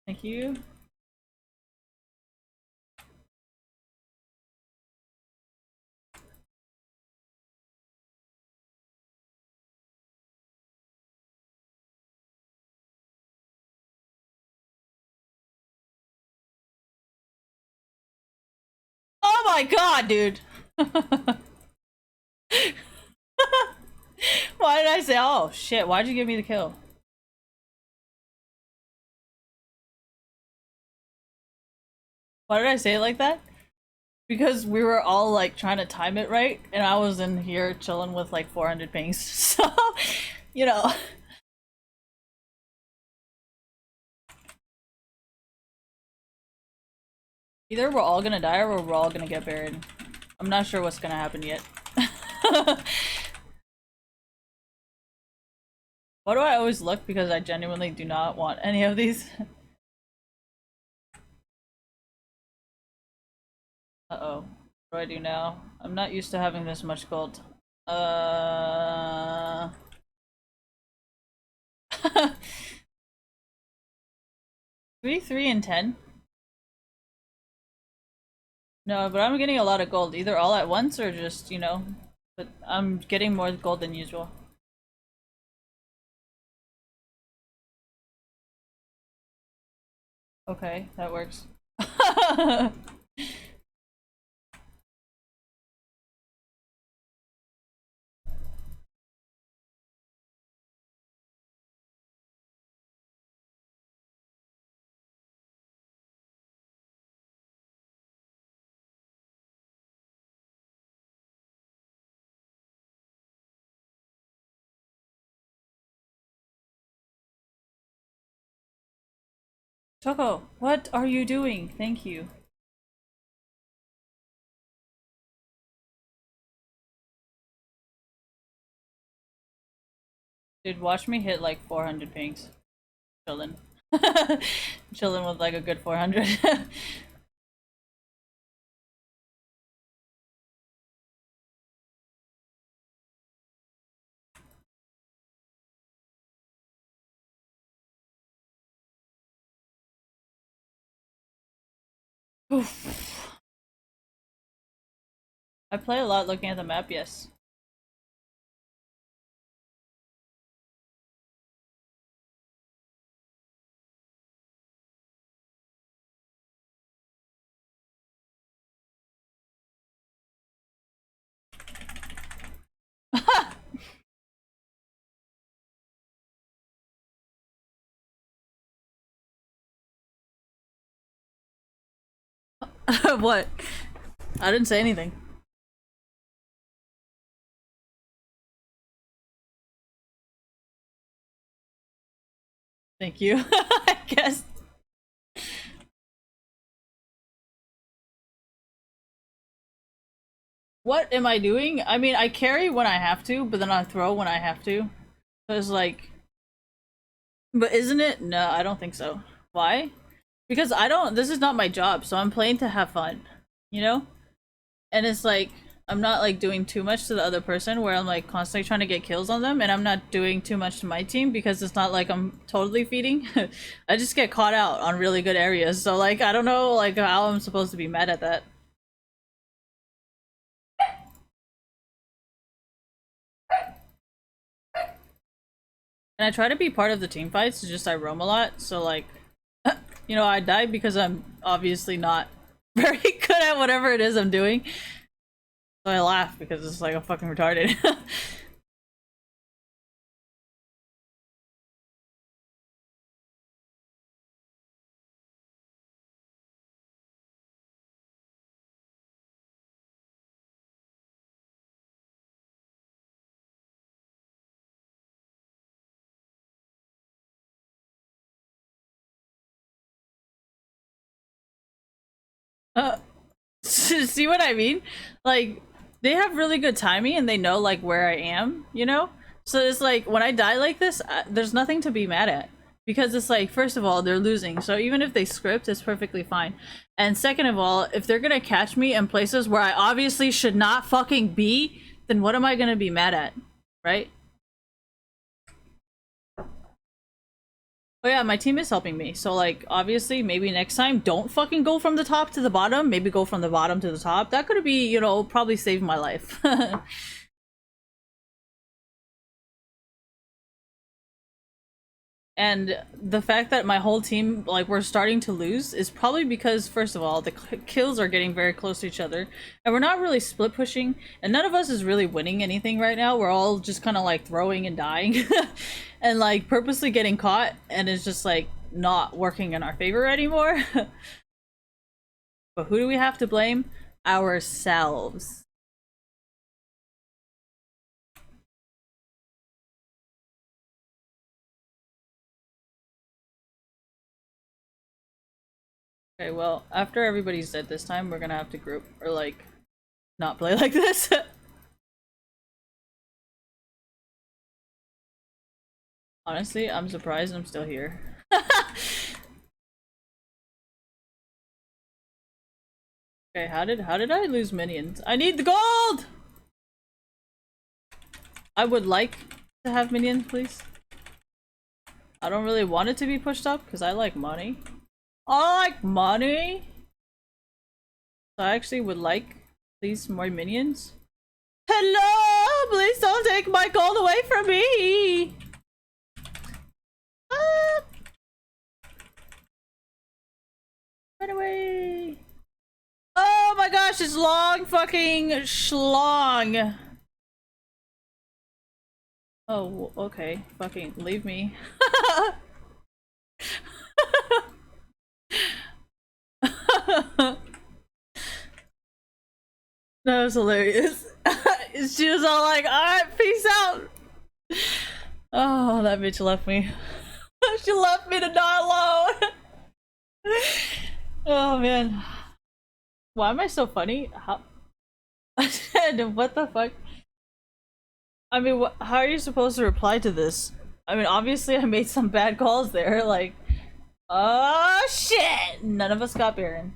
Thank you. my god, dude! Why did I say, oh shit, why'd you give me the kill? Why did I say it like that? Because we were all like trying to time it right, and I was in here chilling with like 400 pings, so, you know. Either we're all gonna die or we're all gonna get buried. I'm not sure what's gonna happen yet. Why do I always look? Because I genuinely do not want any of these. Uh-oh. What do I do now? I'm not used to having this much gold. 3, 3, and 10? No, but I'm getting a lot of gold, either all at once or just, you know, but I'm getting more gold than usual. Okay, that works. Choco, what are you doing? Thank you. Dude, watch me hit like 400 pings. Chillin'. Chillin' with like a good 400. Oof. I play a lot looking at the map, yes. What? I didn't say anything. Thank you. I guess. What am I doing? I mean, I carry when I have to, but then I throw when I have to. So it's like... But isn't it? No, I don't think so. Why? Because I don't... This is not my job, so I'm playing to have fun. You know? And it's like... I'm not like doing too much to the other person where I'm like constantly trying to get kills on them, and I'm not doing too much to my team because it's not like I'm totally feeding. I just get caught out on really good areas, so like I don't know like how I'm supposed to be mad at that. And I try to be part of the team fights, it's just I roam a lot, so like you know, I die because I'm obviously not very good at whatever it is I'm doing. So I laugh because it's like I'm fucking retarded. See what I mean? Like, they have really good timing and they know like where I am, you know? So it's like when I die like this, there's nothing to be mad at. Because it's like, first of all, they're losing. So even if they script, it's perfectly fine. And second of all, if they're gonna catch me in places where I obviously should not fucking be, then what am I gonna be mad at? Right? Oh yeah, my team is helping me. So like, obviously, maybe next time, don't fucking go from the top to the bottom. Maybe go from the bottom to the top. That could be, you know, probably saved my life. And the fact that my whole team, like, we're starting to lose is probably because, first of all, the kills are getting very close to each other, and we're not really split pushing, and none of us is really winning anything right now. We're all just kind of like throwing and dying and like purposely getting caught, and it's just like not working in our favor anymore. But who do we have to blame? Ourselves. Okay, well, after everybody's dead this time, we're gonna have to group, or like, not play like this. Honestly, I'm surprised I'm still here. Okay, how did I lose minions? I need the gold! I would like to have minions, please. I don't really want it to be pushed up, because I like money. I like money! So I actually would like, please, more minions. Hello! Please don't take my gold away from me! Ah! Run away! Oh my gosh, it's long fucking schlong! Oh, okay. Fucking leave me. That was hilarious. She was all like, alright, peace out! Oh, that bitch left me. She left me to die alone! Oh man. Why am I so funny? How? What the fuck? I mean, how are you supposed to reply to this? I mean, obviously I made some bad calls there, like... Oh shit! None of us got Baron.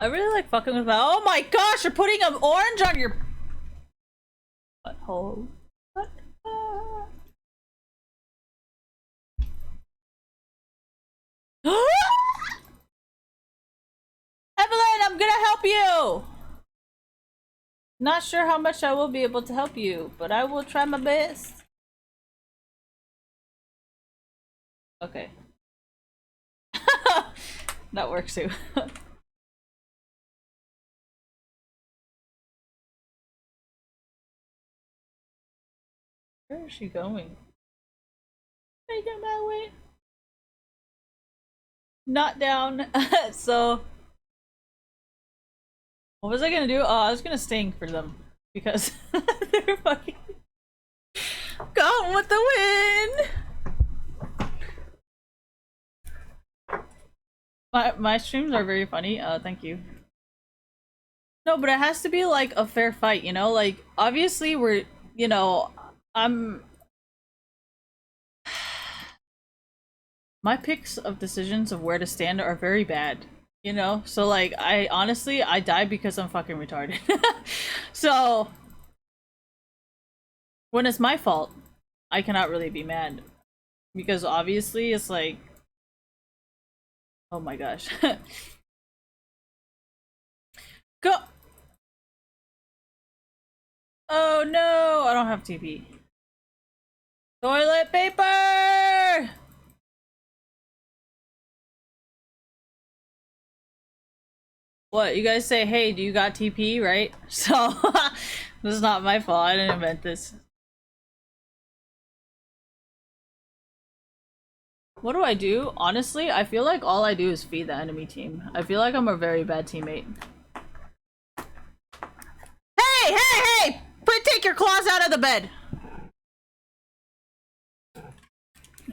I really like fucking with my- Oh my gosh, you're putting an orange on your butthole. Evelyn, I'm gonna help you! Not sure how much I will be able to help you, but I will try my best. Okay. That works too. Where is she going? Making my way. Not down. So what was I gonna do? Oh, I was gonna sting for them because they're fucking gone with the wind. My streams are very funny. Thank you. No, but it has to be like a fair fight, you know? Like obviously we're, you know, my picks of decisions of where to stand are very bad, you know? So like I honestly I die because I'm fucking retarded. So when it's my fault, I cannot really be mad because obviously it's like, oh my gosh. Go. Oh no, I don't have TP. Toilet paper! What, you guys say, hey, do you got TP, right? So, this is not my fault, I didn't invent this. What do I do? Honestly, I feel like all I do is feed the enemy team. I feel like I'm a very bad teammate. Hey, hey, hey! Take your claws out of the bed!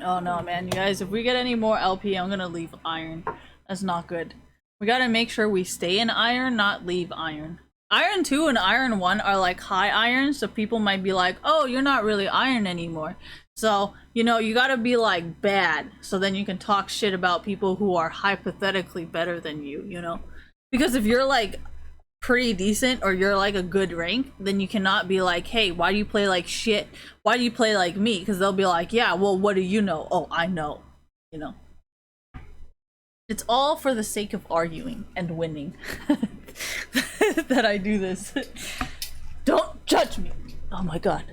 Oh no, man, you guys, if we get any more LP, I'm gonna leave Iron. That's not good. We gotta make sure we stay in Iron, not leave Iron. Iron 2 and Iron 1 are like high Iron, so people might be like, oh, you're not really Iron anymore. So, you know, you gotta be like bad, so then you can talk shit about people who are hypothetically better than you know? Because if you're like pretty decent or you're like a good rank, then you cannot be like, hey, why do you play like shit? Why do you play like me? Because they'll be like, yeah, well, what do you know? Oh, I know. You know? It's all for the sake of arguing and winning that I do this. Don't judge me. Oh my god.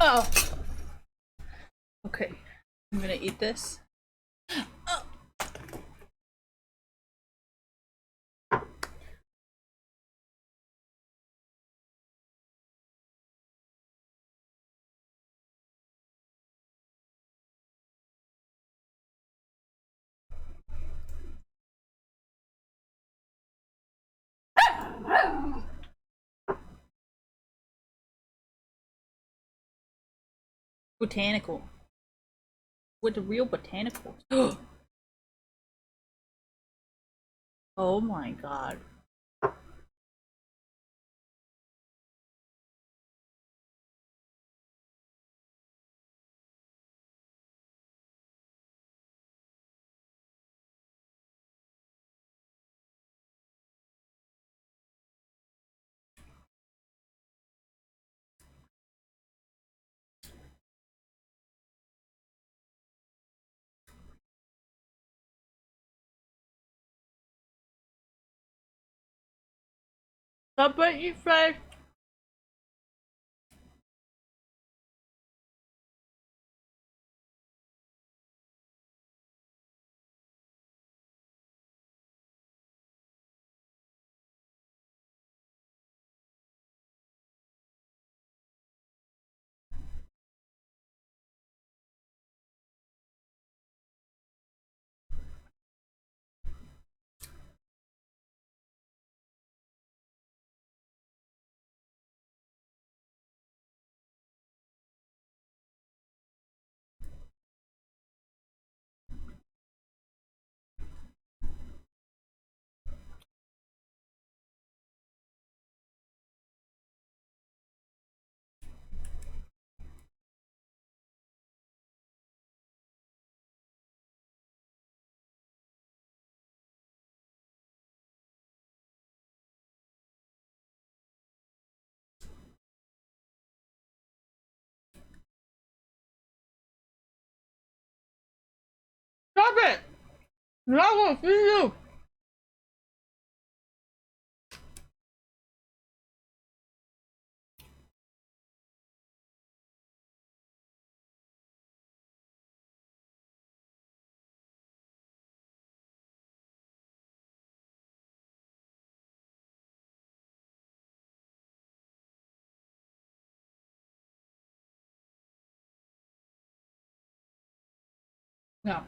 Oh. Okay. I'm gonna eat this. Oh. Botanical. With the real botanicals. Oh my god. Stop biting, Fred. Stop it! I'm not gonna feed you! Yeah.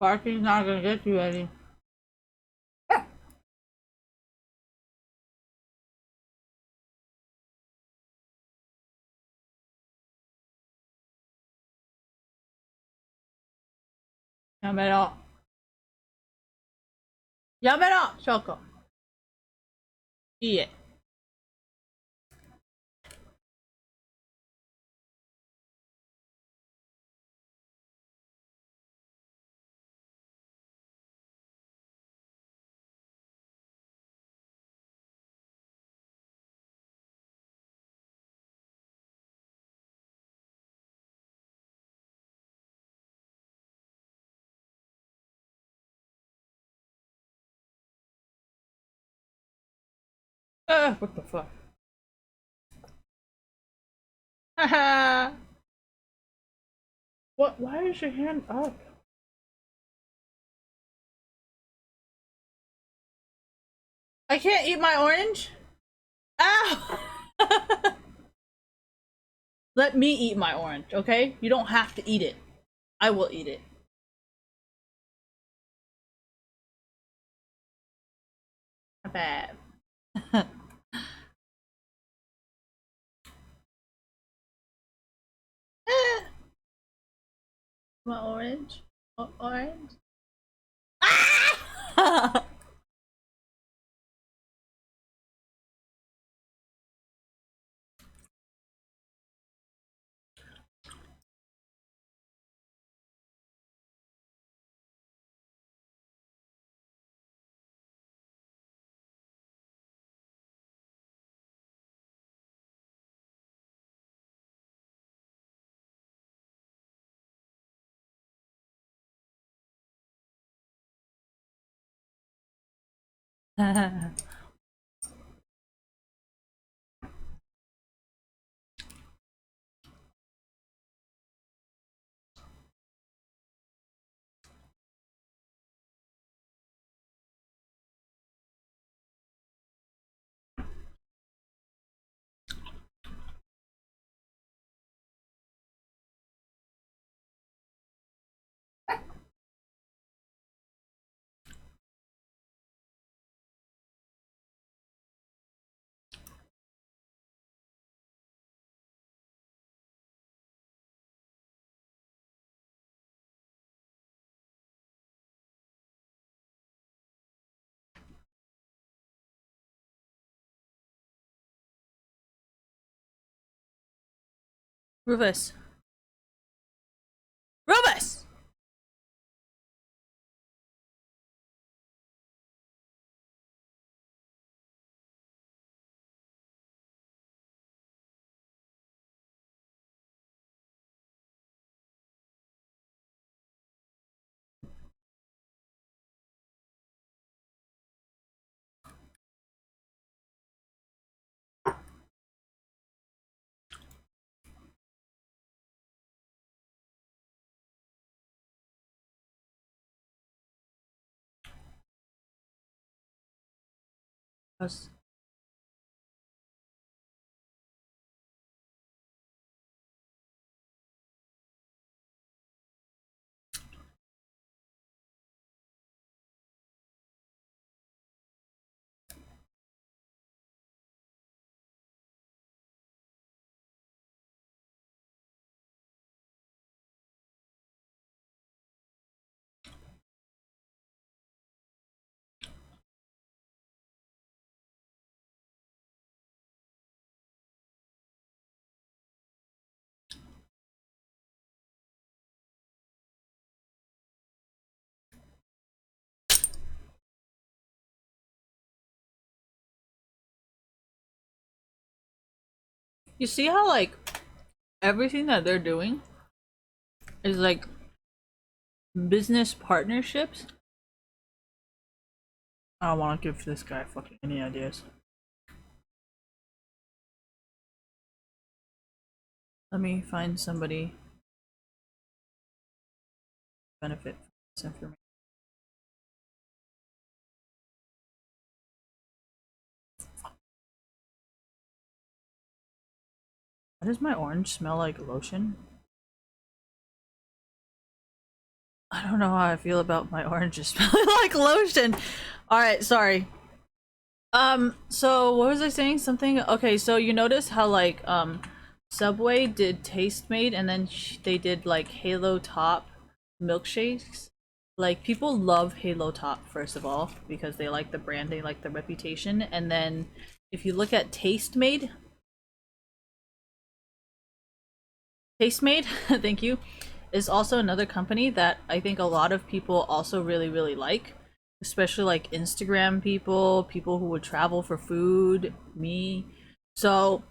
Barking's not gonna get you, Eddie. Yamero. Yamero, Shoko. Ie. What the fuck? Haha. What? Why is your hand up? I can't eat my orange? Ow! Let me eat my orange, okay? You don't have to eat it. I will eat it. Bad. My orange? Orange? Ah! Rufus. Rufus! Us. You see how like everything that they're doing is like business partnerships? I don't want to give this guy fucking any ideas. Let me find somebody benefit from this information. Why does my orange smell like lotion? I don't know how I feel about my oranges smelling like lotion. Alright, sorry. So what was I saying? Something. Okay, so you notice how like Subway did Taste Made and then they did like Halo Top milkshakes. Like people love Halo Top first of all because they like the brand, they like the reputation, and then if you look at Taste Made, thank you, is also another company that I think a lot of people also really like, especially like Instagram people, people who would travel for food, me. So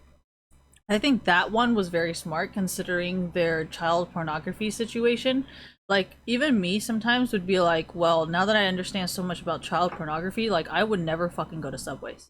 I think that one was very smart considering their child pornography situation. Like even me sometimes would be like, well, now that I understand so much about child pornography, like I would never fucking go to Subways.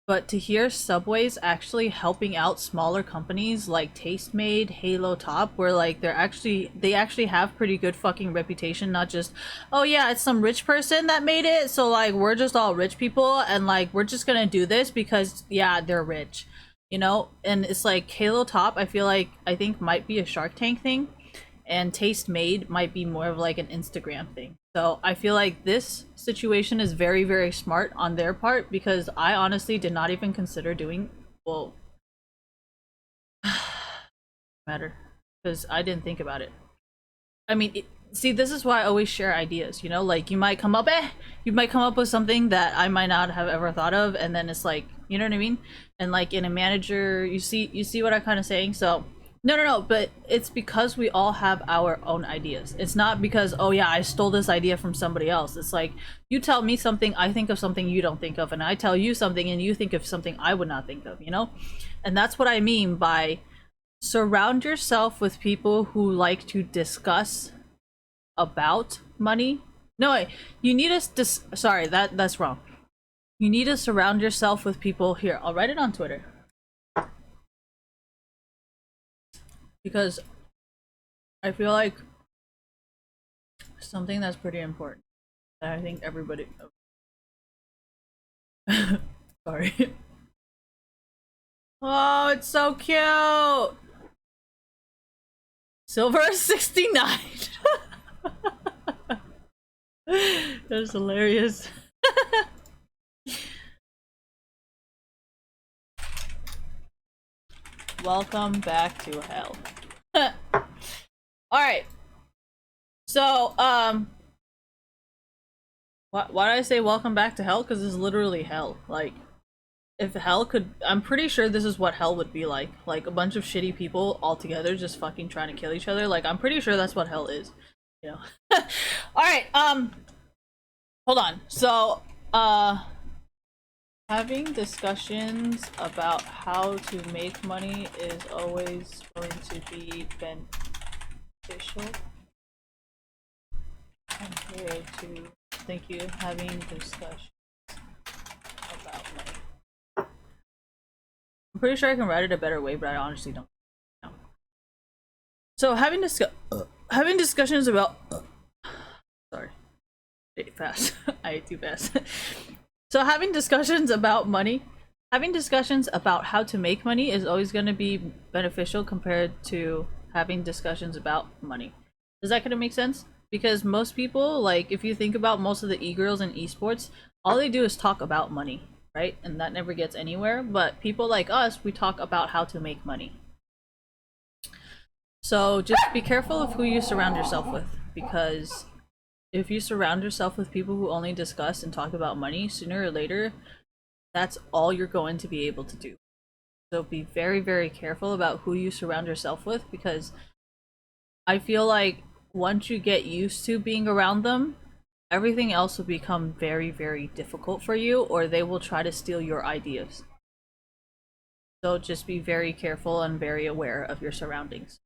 But to hear Subway's actually helping out smaller companies like Taste Made, Halo Top, where like they actually have pretty good fucking reputation, not just, oh yeah, it's some rich person that made it, so like we're just all rich people and like we're just gonna do this because yeah, they're rich. You know? And it's like Halo Top, I think might be a Shark Tank thing, and Taste Made might be more of like an Instagram thing. So I feel like this situation is very smart on their part because I honestly did not even consider doing, well, matter, because I didn't think about it. I mean, see, this is why I always share ideas, you know, like you might come up with something that I might not have ever thought of, and then it's like, you know what I mean? And like in a manager, you see what I'm kind of saying? So no, but it's because we all have our own ideas. It's not because, oh yeah, I stole this idea from somebody else. It's like you tell me something, I think of something you don't think of, and I tell you something and you think of something I would not think of, you know? And that's what I mean by surround yourself with people who like to discuss about money. No, wait, you need to sorry, that's wrong. You need to surround yourself with people here. I'll write it on Twitter. Because I feel like something that's pretty important that I think everybody sorry. Oh, it's so cute. Silver 69. That's hilarious. Welcome back to hell. Alright. So, why did I say welcome back to hell? Because it's literally hell. Like, if hell could, I'm pretty sure this is what hell would be like. Like, a bunch of shitty people all together just fucking trying to kill each other. Like, I'm pretty sure that's what hell is. You know? Alright, hold on. So, having discussions about how to make money is always going to be beneficial. I'm here to thank you. Having discussions about money. I'm pretty sure I can write it a better way, but I honestly don't know. So having discussions about sorry, I ate fast. I ate too fast. So having discussions about money, having discussions about how to make money is always going to be beneficial compared to having discussions about money. Does that kind of make sense? Because most people, like, if you think about most of the e-girls in esports, all they do is talk about money, right? And that never gets anywhere. But people like us, we talk about how to make money. So just be careful of who you surround yourself with, because if you surround yourself with people who only discuss and talk about money, sooner or later, that's all you're going to be able to do. So be very, very careful about who you surround yourself with, because I feel like once you get used to being around them, everything else will become very, very difficult for you, or they will try to steal your ideas. So just be very careful and very aware of your surroundings.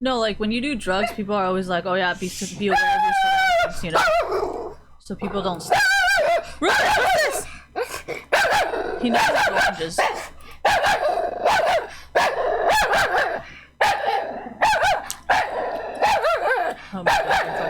No, like when you do drugs, people are always like, "Oh yeah, be aware of your surroundings," you know, so people don't. Rufus! He needs oranges. Oh my god.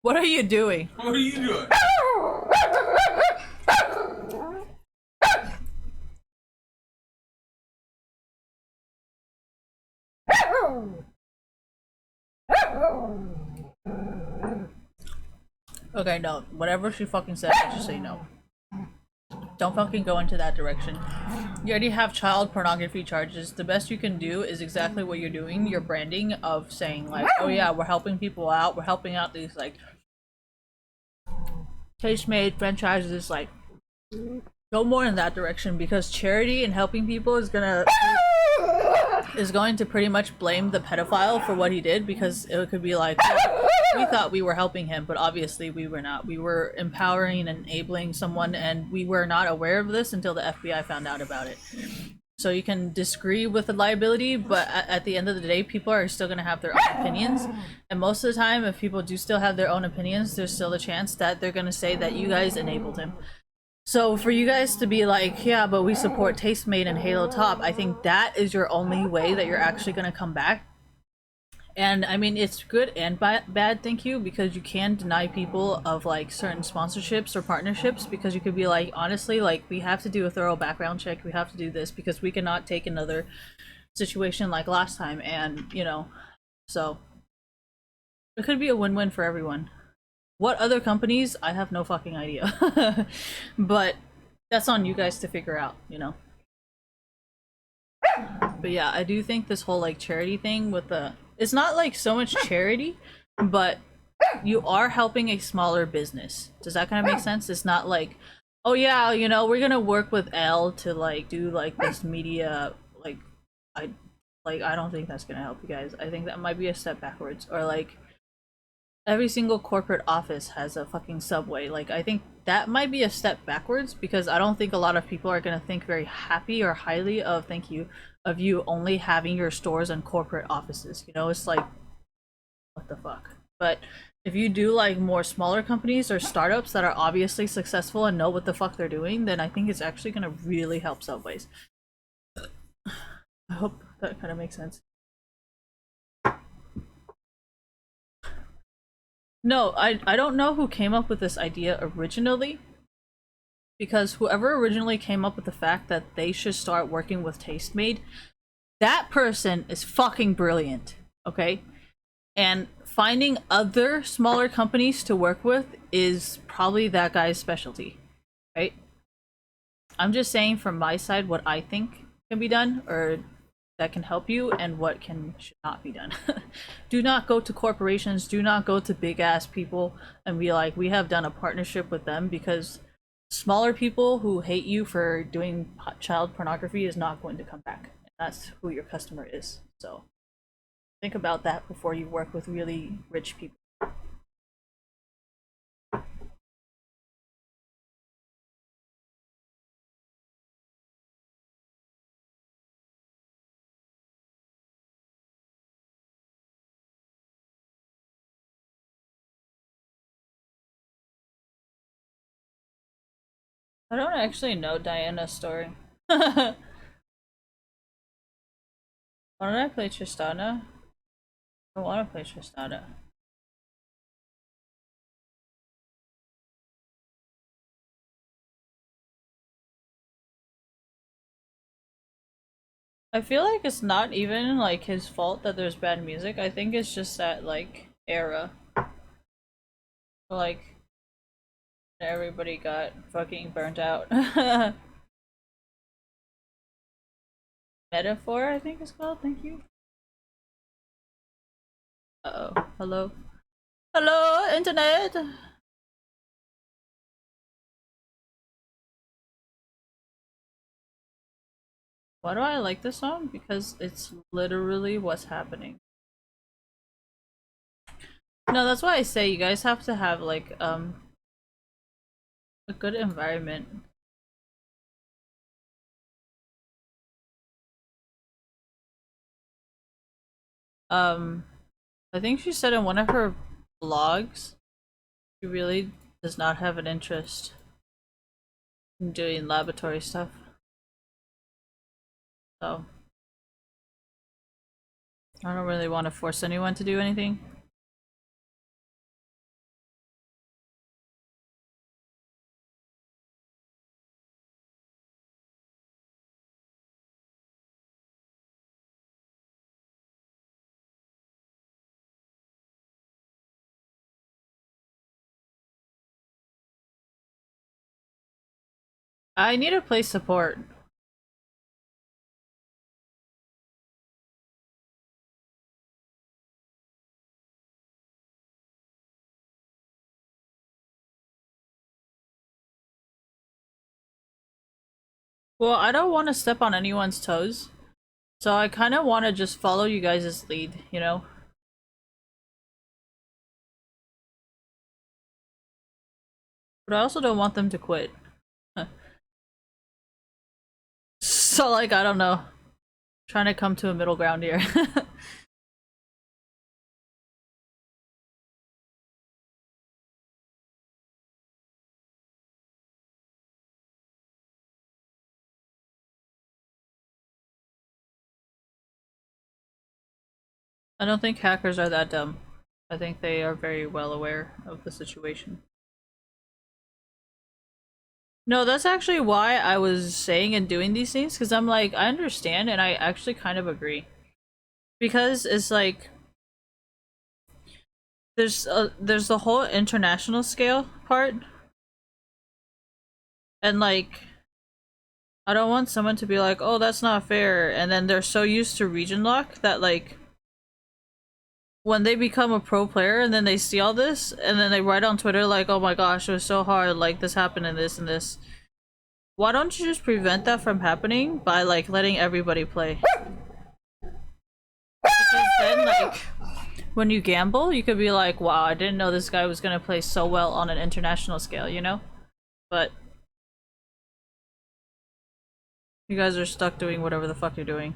What are you doing? What are you doing? Okay, no. Whatever she fucking said, I just say no. Don't fucking go into that direction. You already have child pornography charges. The best you can do is exactly what you're doing. Your branding of saying like, "Oh yeah, we're helping people out. We're helping out these like Taste-Made franchises." Like, go more in that direction, because charity and helping people is going to pretty much blame the pedophile for what he did, because it could be like, "Oh, we thought we were helping him, but obviously we were not. We were empowering and enabling someone, and we were not aware of this until the FBI found out about it." So you can disagree with the liability, but at the end of the day, people are still going to have their own opinions. And most of the time, if people do still have their own opinions, there's still a chance that they're going to say that you guys enabled him. So for you guys to be like, "Yeah, but we support Taste-Made and Halo Top," I think that is your only way that you're actually going to come back. And I mean, it's good and bad, thank you, because you can deny people of like certain sponsorships or partnerships, because you could be like, honestly, like, we have to do a thorough background check, we have to do this, because we cannot take another situation like last time. And you know, so it could be a win-win for everyone. What other companies? I have no fucking idea. But that's on you guys to figure out, you know. But yeah, I do think this whole like charity thing with the, it's not like so much charity, but you are helping a smaller business. Does that kind of make sense? It's not like, "Oh yeah, you know, we're gonna work with L to like do like this media," like, I I don't think that's gonna help you guys. I think that might be a step backwards. Or like, every single corporate office has a fucking Subway. Like, I think that might be a step backwards, because I don't think a lot of people are gonna think very happy or highly of, thank you, of you only having your stores and corporate offices. You know, it's like, what the fuck? But if you do like more smaller companies or startups that are obviously successful and know what the fuck they're doing, then I think it's actually gonna really help Subways. I hope that kind of makes sense. No, I don't know who came up with this idea originally, because whoever originally came up with the fact that they should start working with Taste-Made, that person is fucking brilliant, okay? And finding other smaller companies to work with is probably that guy's specialty, right? I'm just saying from my side what I think can be done, or that can help you, and what should not be done. Do not go to corporations, do not go to big ass people and be like, "We have done a partnership with them," because smaller people who hate you for doing child pornography is not going to come back. And that's who your customer is. So think about that before you work with really rich people. I don't actually know Diana's story. Why don't I play Tristana? I want to play Tristana. I feel like it's not even like his fault that there's bad music. I think it's just that like era. Like everybody got fucking burnt out. Metaphor, I think it's called. Thank you. Uh-oh. Hello. Hello, internet! Why do I like this song? Because it's literally what's happening. No, that's why I say you guys have to have like a good environment. I think she said in one of her vlogs she really does not have an interest in doing laboratory stuff. So I don't really want to force anyone to do anything. I need to play support. Well, I don't want to step on anyone's toes, so I kind of want to just follow you guys' lead, you know? But I also don't want them to quit. So, like, I don't know. Trying to come to a middle ground here. I don't think hackers are that dumb. I think they are very well aware of the situation. No, that's actually why I was saying and doing these things, because I'm like, I understand and I actually kind of agree. Because it's like, there's the whole international scale part, and like, I don't want someone to be like, oh, that's not fair, and then they're so used to region lock that like, when they become a pro player and then they see all this and then they write on Twitter like, oh my gosh, it was so hard, like this happened and this and this. Why don't you just prevent that from happening by like letting everybody play? Because then like when you gamble, you could be like, wow, I didn't know this guy was gonna play so well on an international scale, you know? But you guys are stuck doing whatever the fuck you're doing.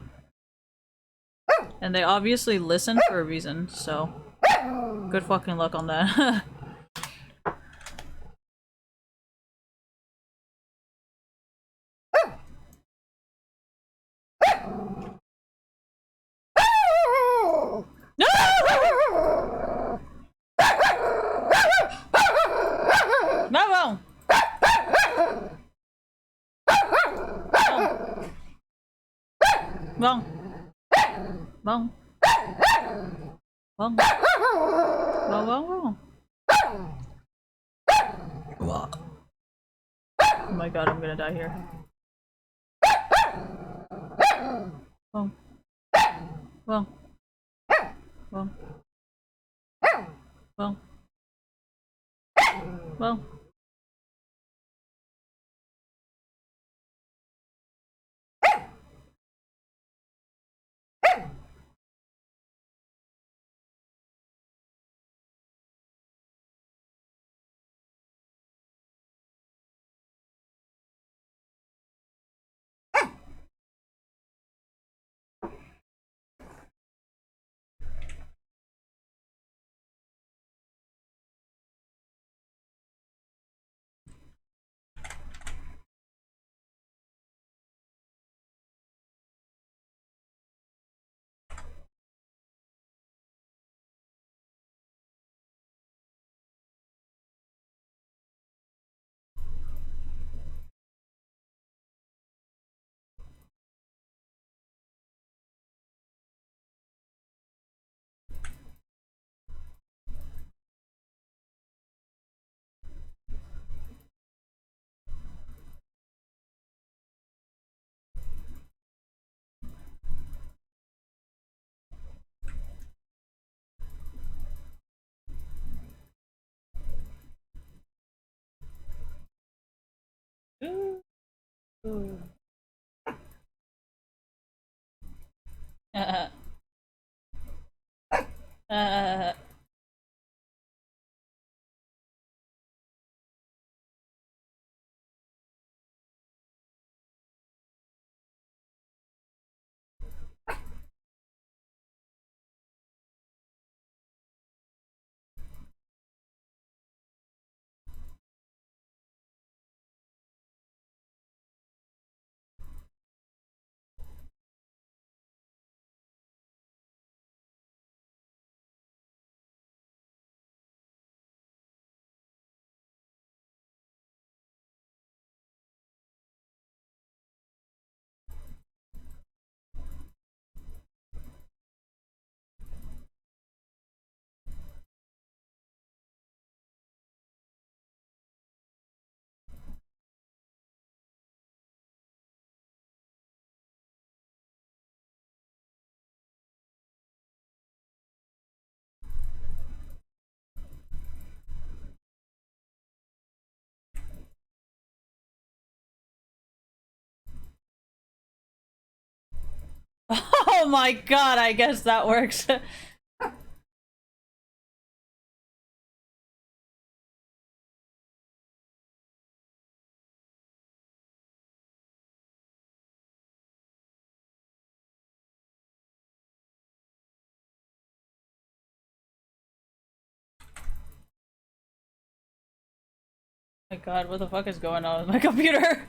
And they obviously listen for a reason, so good fucking luck on that. No! Vâng. Vâng. Vâng. Vâng, vâng, vâng. Oh my god, I'm gonna die here. Vâng. Vâng. Vâng. Vâng. Vâng. Ooh. Uh, uh, oh my god, I guess that works. My god, what the fuck is going on with my computer?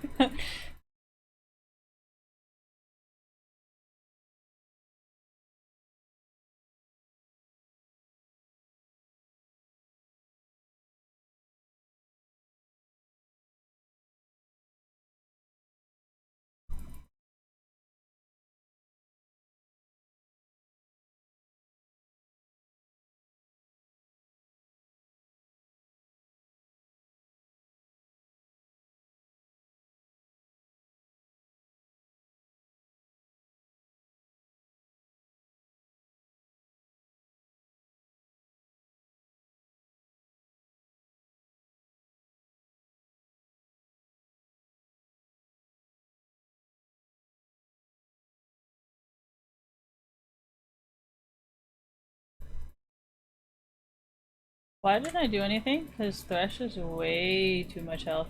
Why didn't I do anything? Because Thresh is way too much health.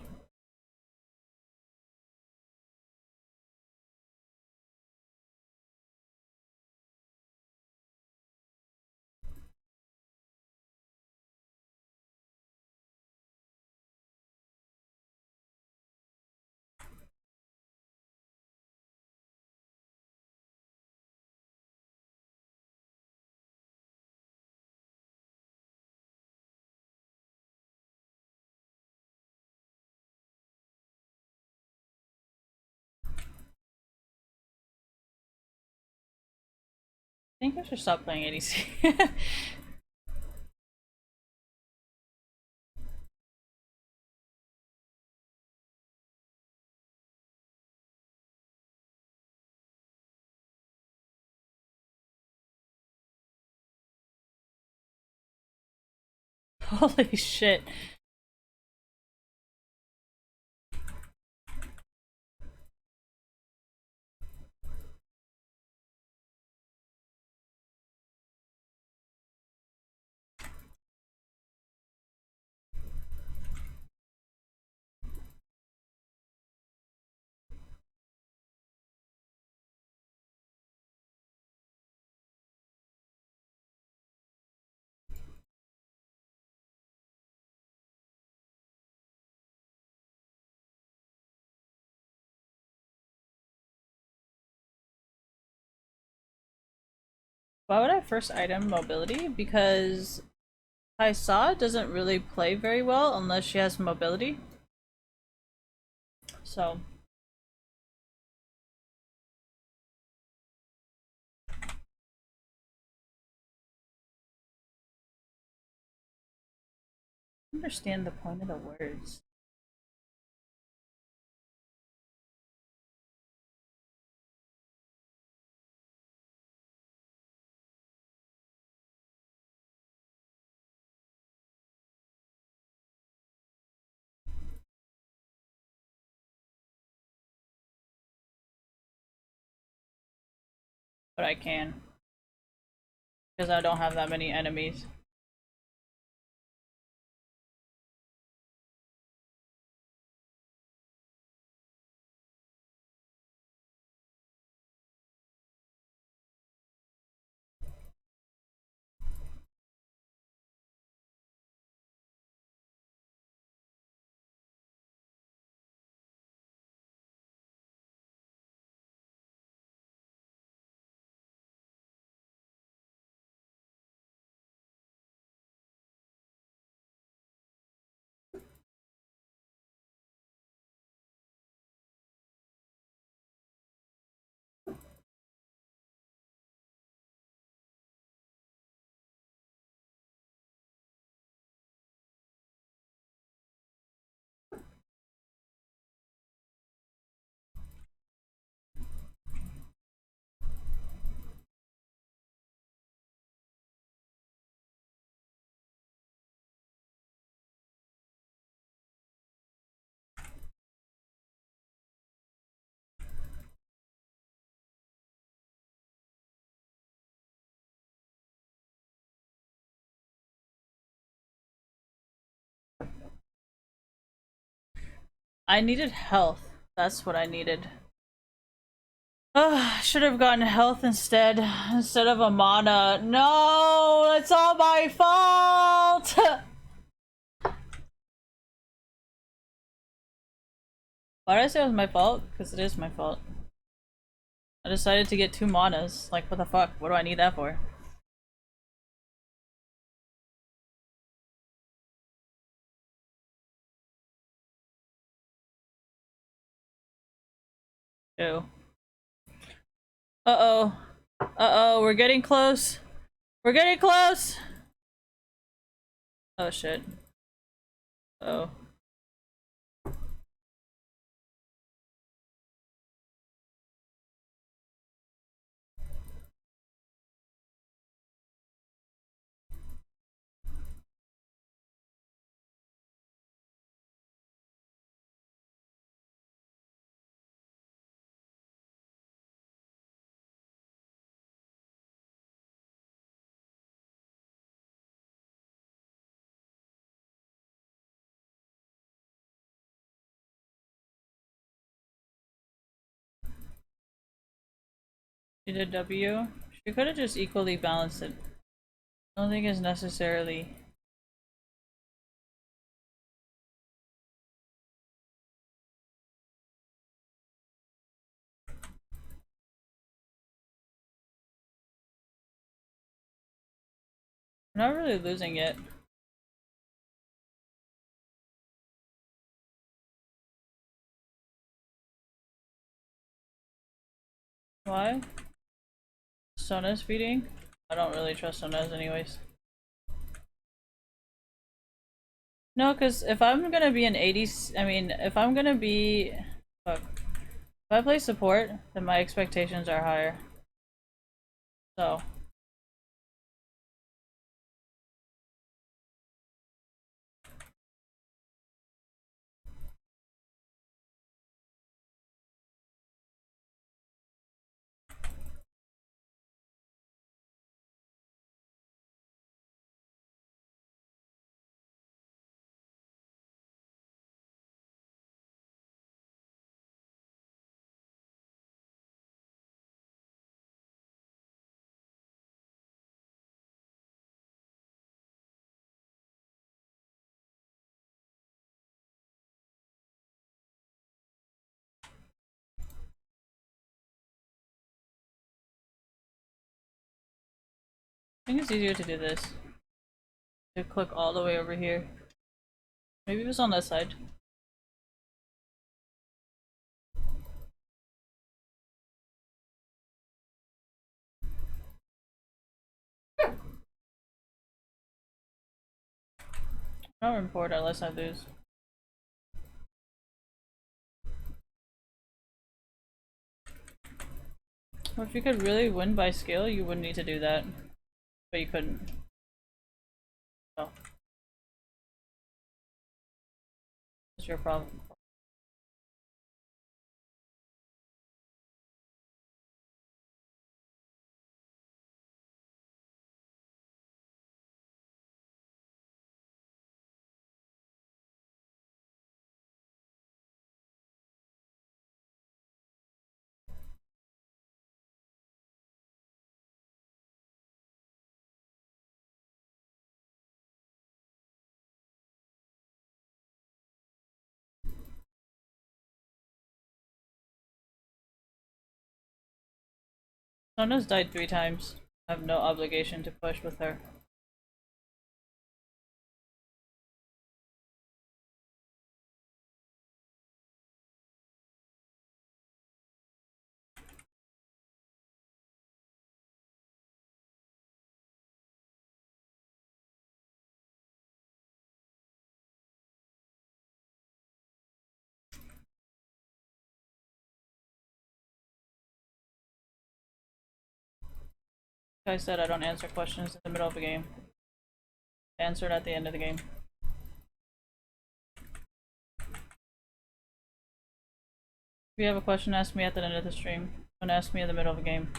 I think I should stop playing ADC. Holy shit. Why would I first item mobility? Because Kai'Sa doesn't really play very well unless she has mobility. So I understand the point of the words. but I can. Because I don't have that many enemies. I needed health. That's what I needed. I should have gotten health instead of a mana. No, it's all my fault. Why did I say it was my fault? Because it is my fault. I decided to get 2 manas. Like, what the fuck? What do I need that for? Ew. Uh-oh. Uh-oh, we're getting close. We're getting close! Oh shit. Oh. She did W. She could have just equally balanced it. I don't think it's necessarily. We're not really losing it. Why? Sona's feeding? I don't really trust Sona's anyways. No, because if I'm gonna be an 80, I mean, if I'm gonna be, fuck. If I play support, then my expectations are higher. So. I think it's easier to do this. To click all the way over here. Maybe it was on that side. I don't report unless I lose. Or if you could really win by skill, you wouldn't need to do that. But you couldn't. So. It's your problem. Sona's died 3 times. I have no obligation to push with her. Like I said, I don't answer questions in the middle of a game. I answer it at the end of the game. If you have a question, ask me at the end of the stream. Don't ask me in the middle of a game.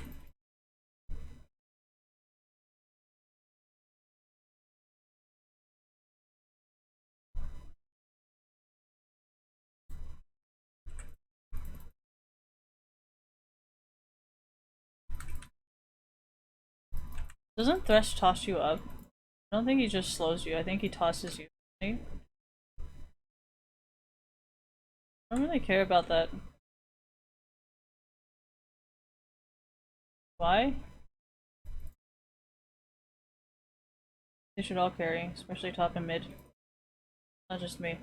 Doesn't Thresh toss you up? I don't think he just slows you. I think he tosses you. Right? I don't really care about that. Why? They should all carry, especially top and mid. Not just me.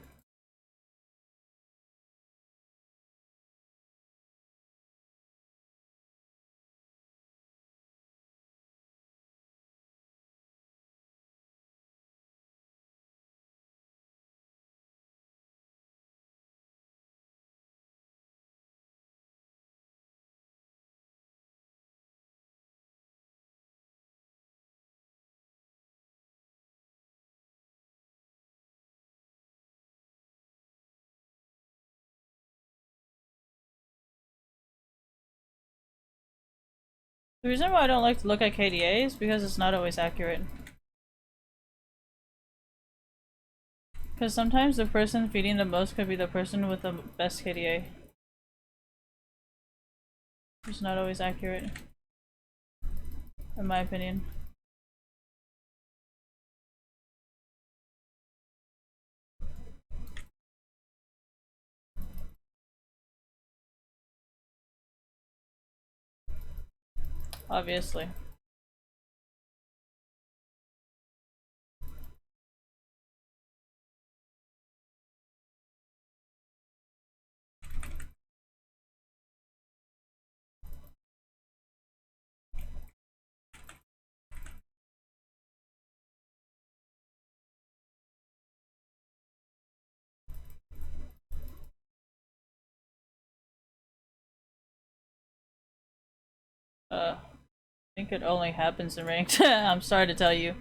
The reason why I don't like to look at KDA is because it's not always accurate. Because sometimes the person feeding the most could be the person with the best KDA. It's not always accurate. In my opinion. Obviously. I think it only happens in ranked. I'm sorry to tell you.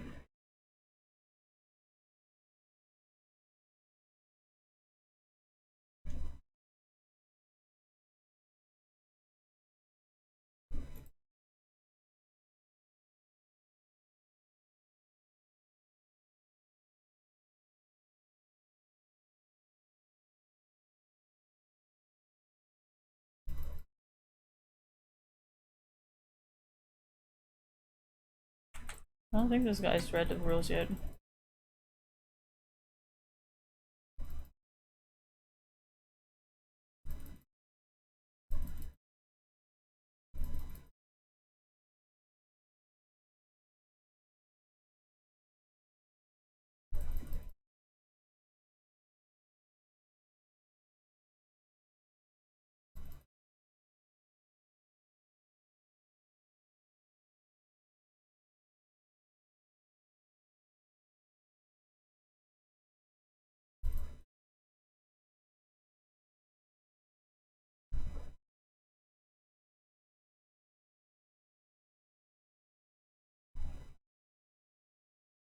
I don't think this guy's read the rules yet.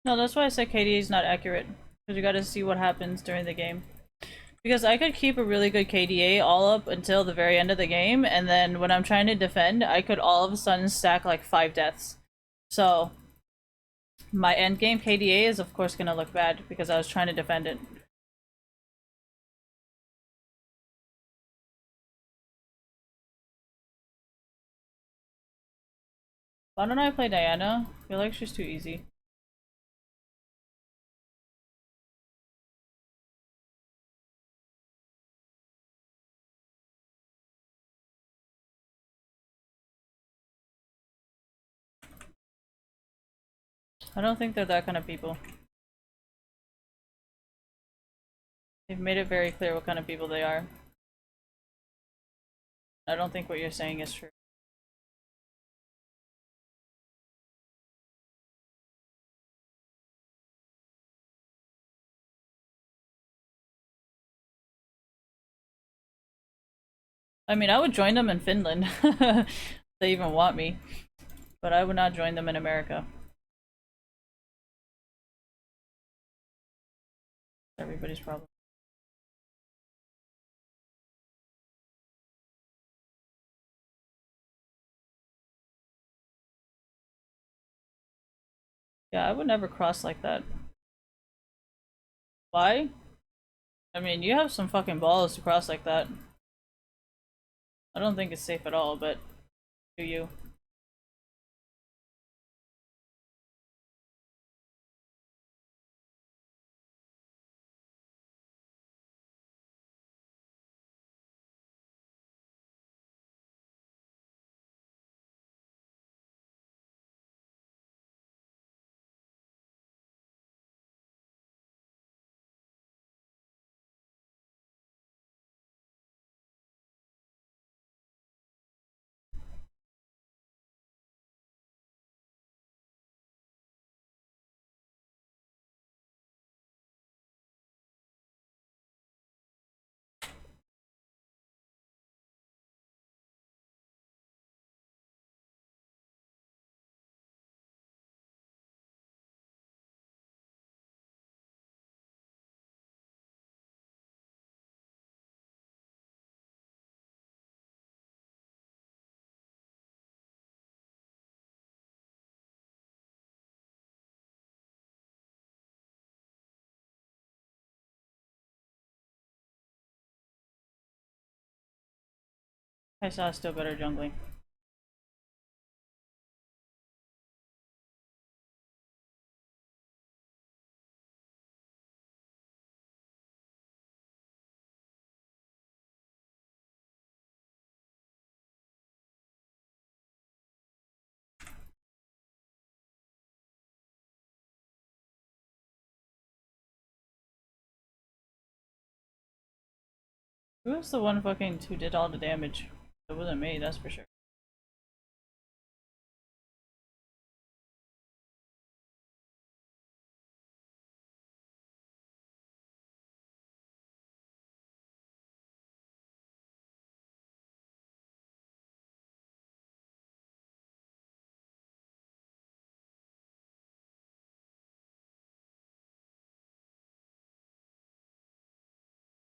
No, that's why I said KDA is not accurate. Because you gotta see what happens during the game. Because I could keep a really good KDA all up until the very end of the game, and then when I'm trying to defend, I could all of a sudden stack like 5 deaths. So, my endgame KDA is of course gonna look bad because I was trying to defend it. Why don't I play Diana? I feel like she's too easy. I don't think they're that kind of people. They've made it very clear what kind of people they are. I don't think what you're saying is true. I mean, I would join them in Finland. If they even want me. But I would not join them in America. Everybody's problem. Yeah, I would never cross like that. Why? I mean, you have some fucking balls to cross like that. I don't think it's safe at all, but do you? I saw still better jungling. Who was the one fucking who did all the damage? It wasn't me, that's for sure.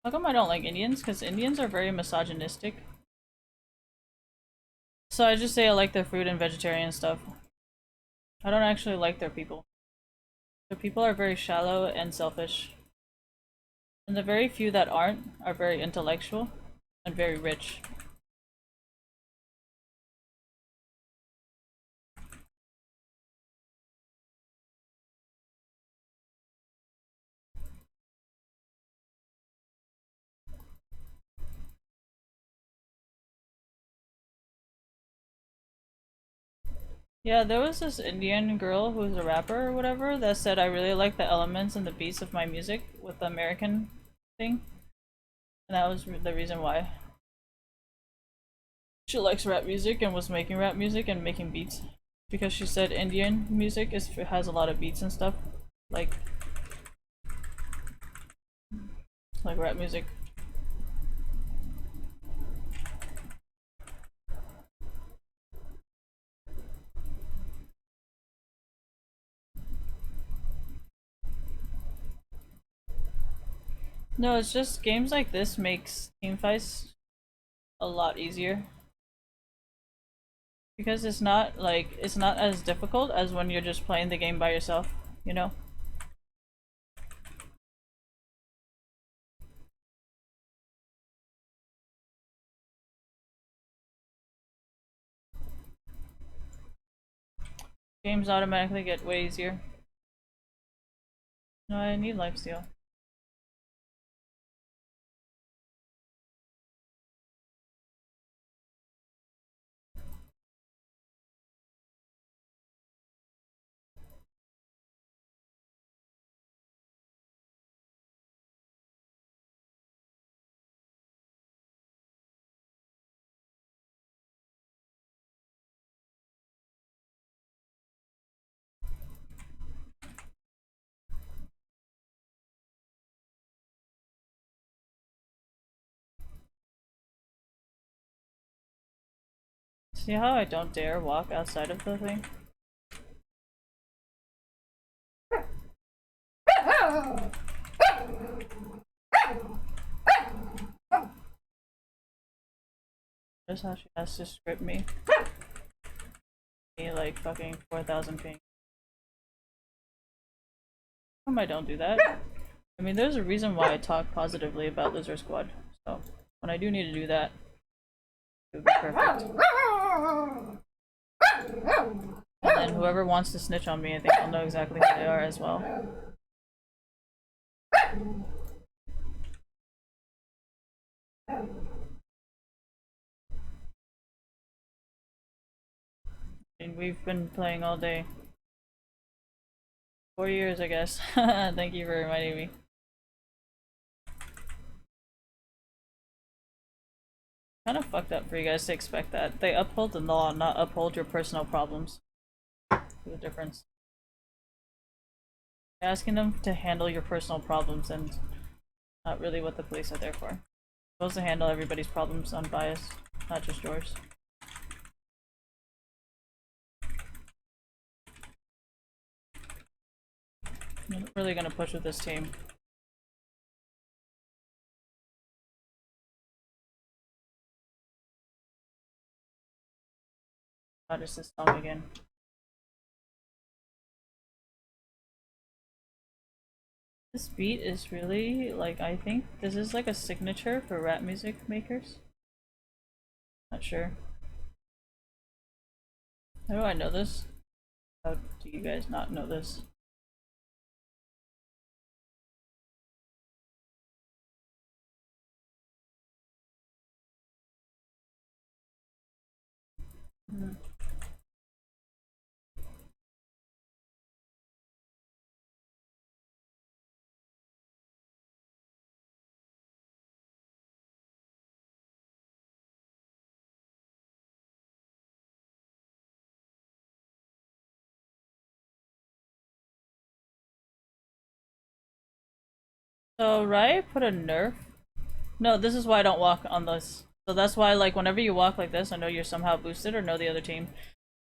How come I don't like Indians? Because Indians are very misogynistic. So I just say I like their food and vegetarian stuff. I don't actually like their people. Their people are very shallow and selfish. And the very few that aren't are very intellectual and very rich. Yeah, there was this Indian girl who's a rapper or whatever that said I really like the elements and the beats of my music with the American thing. And that was the reason why. She likes rap music and was making rap music and making beats. Because she said Indian music has a lot of beats and stuff. Like rap music. No, it's just games like this makes team fights a lot easier. Because it's not as difficult as when you're just playing the game by yourself, you know? Games automatically get way easier. No, I need lifesteal. See how I don't dare walk outside of the thing? Notice how she has to script me. Me like fucking 4,000 ping. How come I don't do that? I mean, there's a reason why I talk positively about Lizard Squad. So when I do need to do that, it would be perfect. And then whoever wants to snitch on me, I think I'll know exactly who they are as well. And we've been playing all day. 4 years, I guess. Thank you for reminding me. Kind of fucked up for you guys to expect that. They uphold the law, not uphold your personal problems. The difference. You're asking them to handle your personal problems and not really what the police are there for. You're supposed to handle everybody's problems unbiased, not just yours. I'm really gonna push with this team. How does this song again? This beat is really, like, I think this is like a signature for rap music makers. Not sure. How do I know this? How do you guys not know this? Hmm. So Riot put a nerf. No, this is why I don't walk on this. So that's why, like, whenever you walk like this, I know you're somehow boosted or know the other team.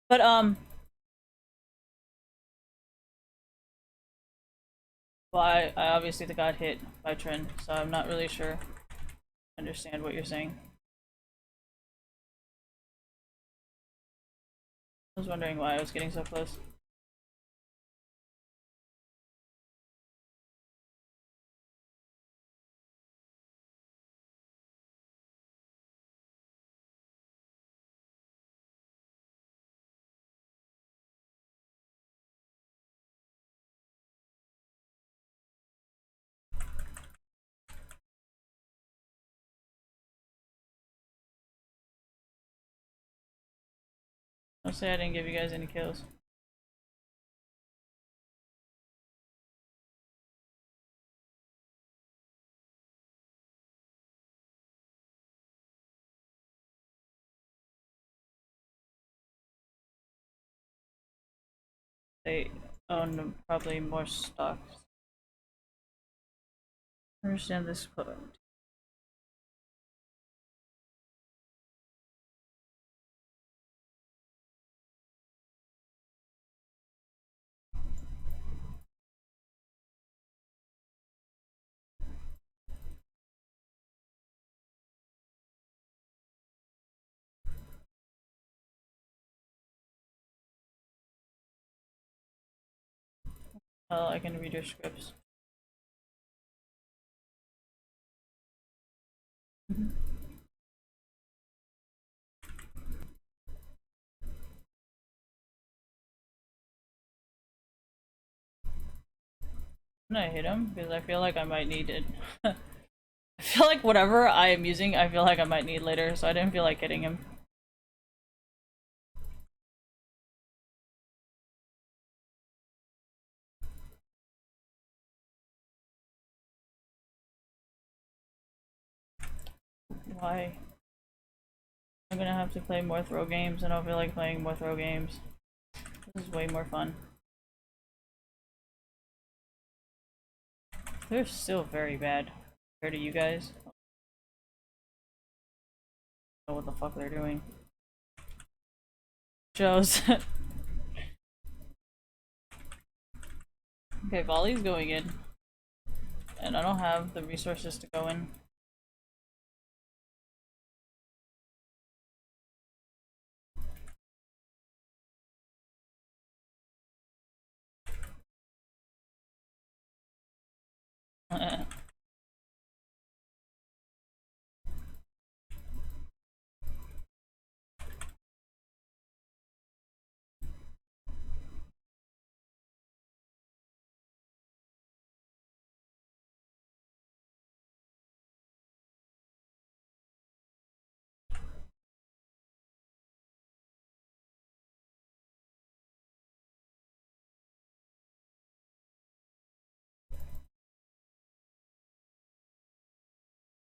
But well, I obviously got hit by Trin, so I'm not really sure. I understand what you're saying. I was wondering why I was getting so close. I'll say I didn't give you guys any kills. They own probably more stocks. I understand this quote. Oh, I can read your scripts. I'm gonna hit him because I feel like I might need it. I feel like whatever I am using, I feel like I might need later, so I didn't feel like hitting him. Why? I'm gonna have to play more throw games, and I don't feel like playing more throw games. This is way more fun. They're still very bad compared to you guys. I don't know what the fuck they're doing. Shows. Okay, volley's going in. And I don't have the resources to go in.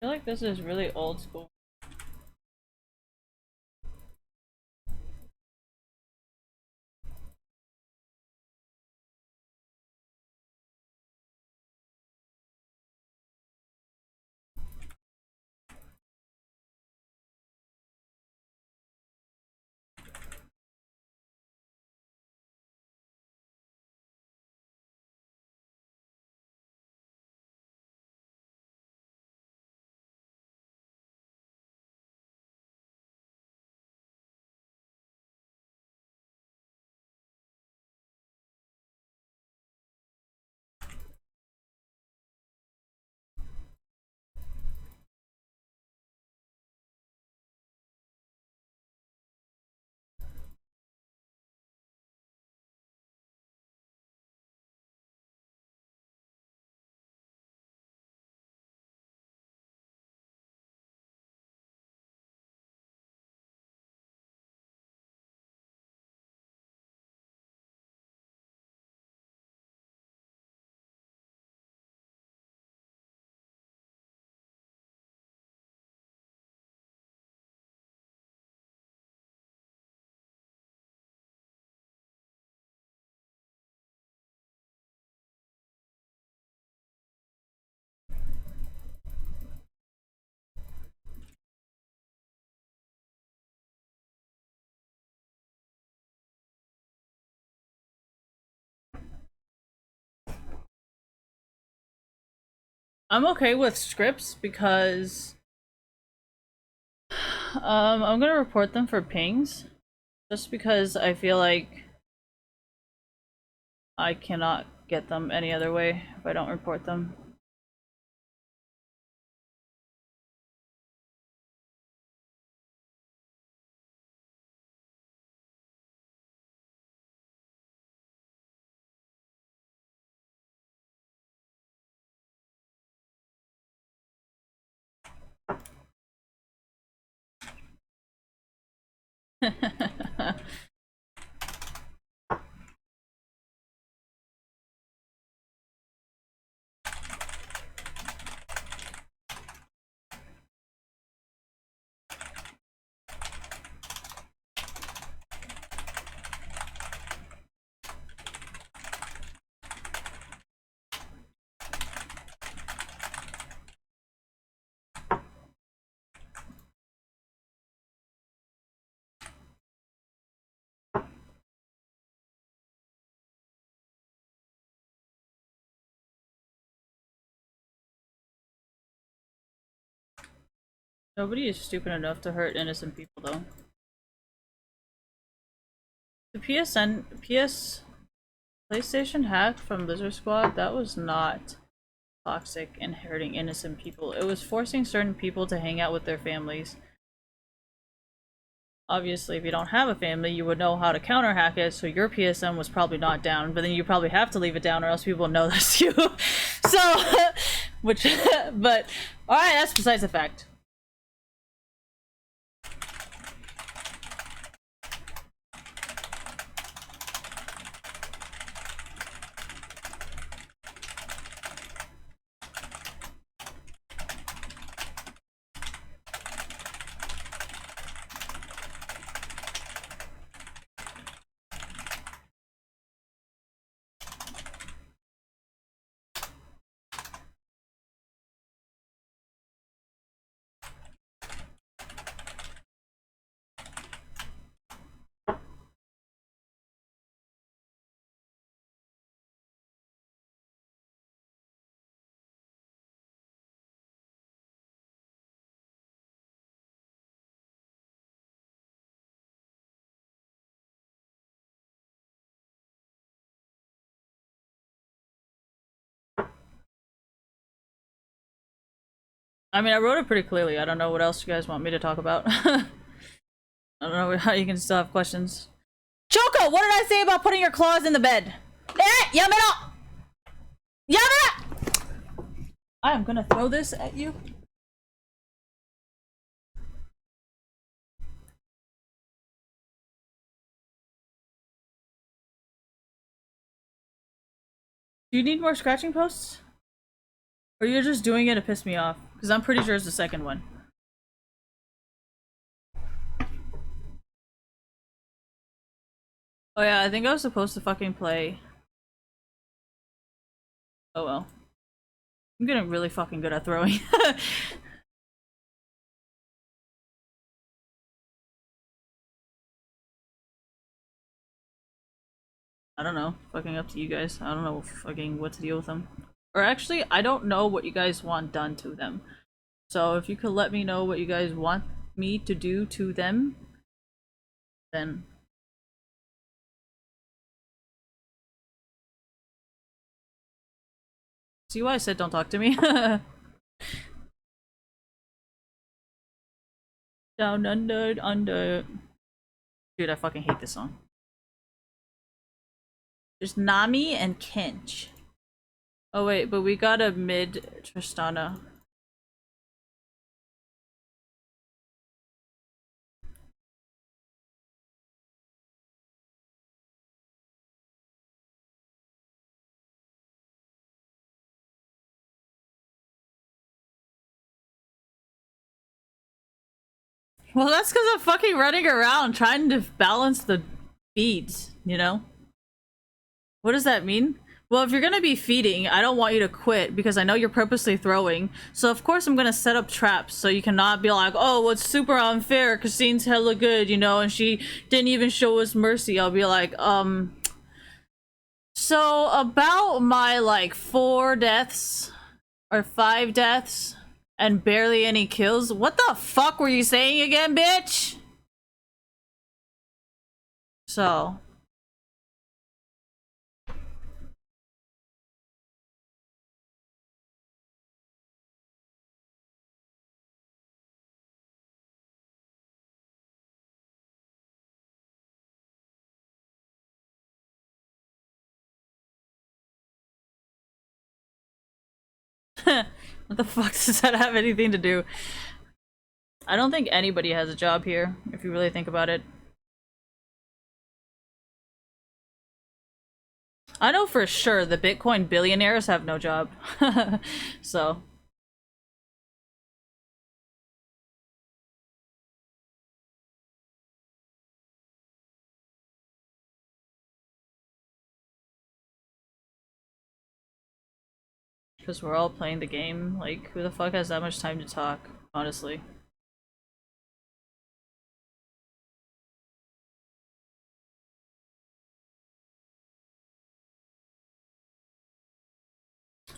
I feel like this is really old school. I'm okay with scripts because I'm gonna report them for pings. Just because I feel like I cannot get them any other way if I don't report them. Nobody is stupid enough to hurt innocent people, though. The PlayStation hack from Lizard Squad, that was not toxic and hurting innocent people. It was forcing certain people to hang out with their families. Obviously, if you don't have a family, you would know how to counter hack it, so your PSN was probably not down, but then you probably have to leave it down or else people know that's you. So, which, but, alright, that's besides the fact. I mean, I wrote it pretty clearly. I don't know what else you guys want me to talk about. I don't know how you can still have questions. Choco, what did I say about putting your claws in the bed? Yameno! Yameno! I am gonna throw this at you. Do you need more scratching posts? Or you're just doing it to piss me off? Because I'm pretty sure it's the second one. Oh yeah, I think I was supposed to fucking play. Oh well. I'm getting really fucking good at throwing. I don't know. Fucking up to you guys. I don't know fucking what to deal with them. Or actually, I don't know what you guys want done to them. So if you could let me know what you guys want me to do to them, then... See why I said don't talk to me? Down under, under. Dude, I fucking hate this song. There's Nami and Kench. Oh wait, but we got a mid Tristana. Well, that's because I'm fucking running around trying to balance the feeds, you know? What does that mean? Well, if you're gonna be feeding, I don't want you to quit because I know you're purposely throwing. So of course I'm gonna set up traps so you cannot be like, oh, well, it's super unfair. Christine's hella good, you know, and she didn't even show us mercy. I'll be like, so about my like 4 deaths or 5 deaths and barely any kills. What the fuck were you saying again, bitch? So. What the fuck does that have anything to do? I don't think anybody has a job here, if you really think about it. I know for sure the Bitcoin billionaires have no job. So. Because we're all playing the game. Like, who the fuck has that much time to talk, honestly?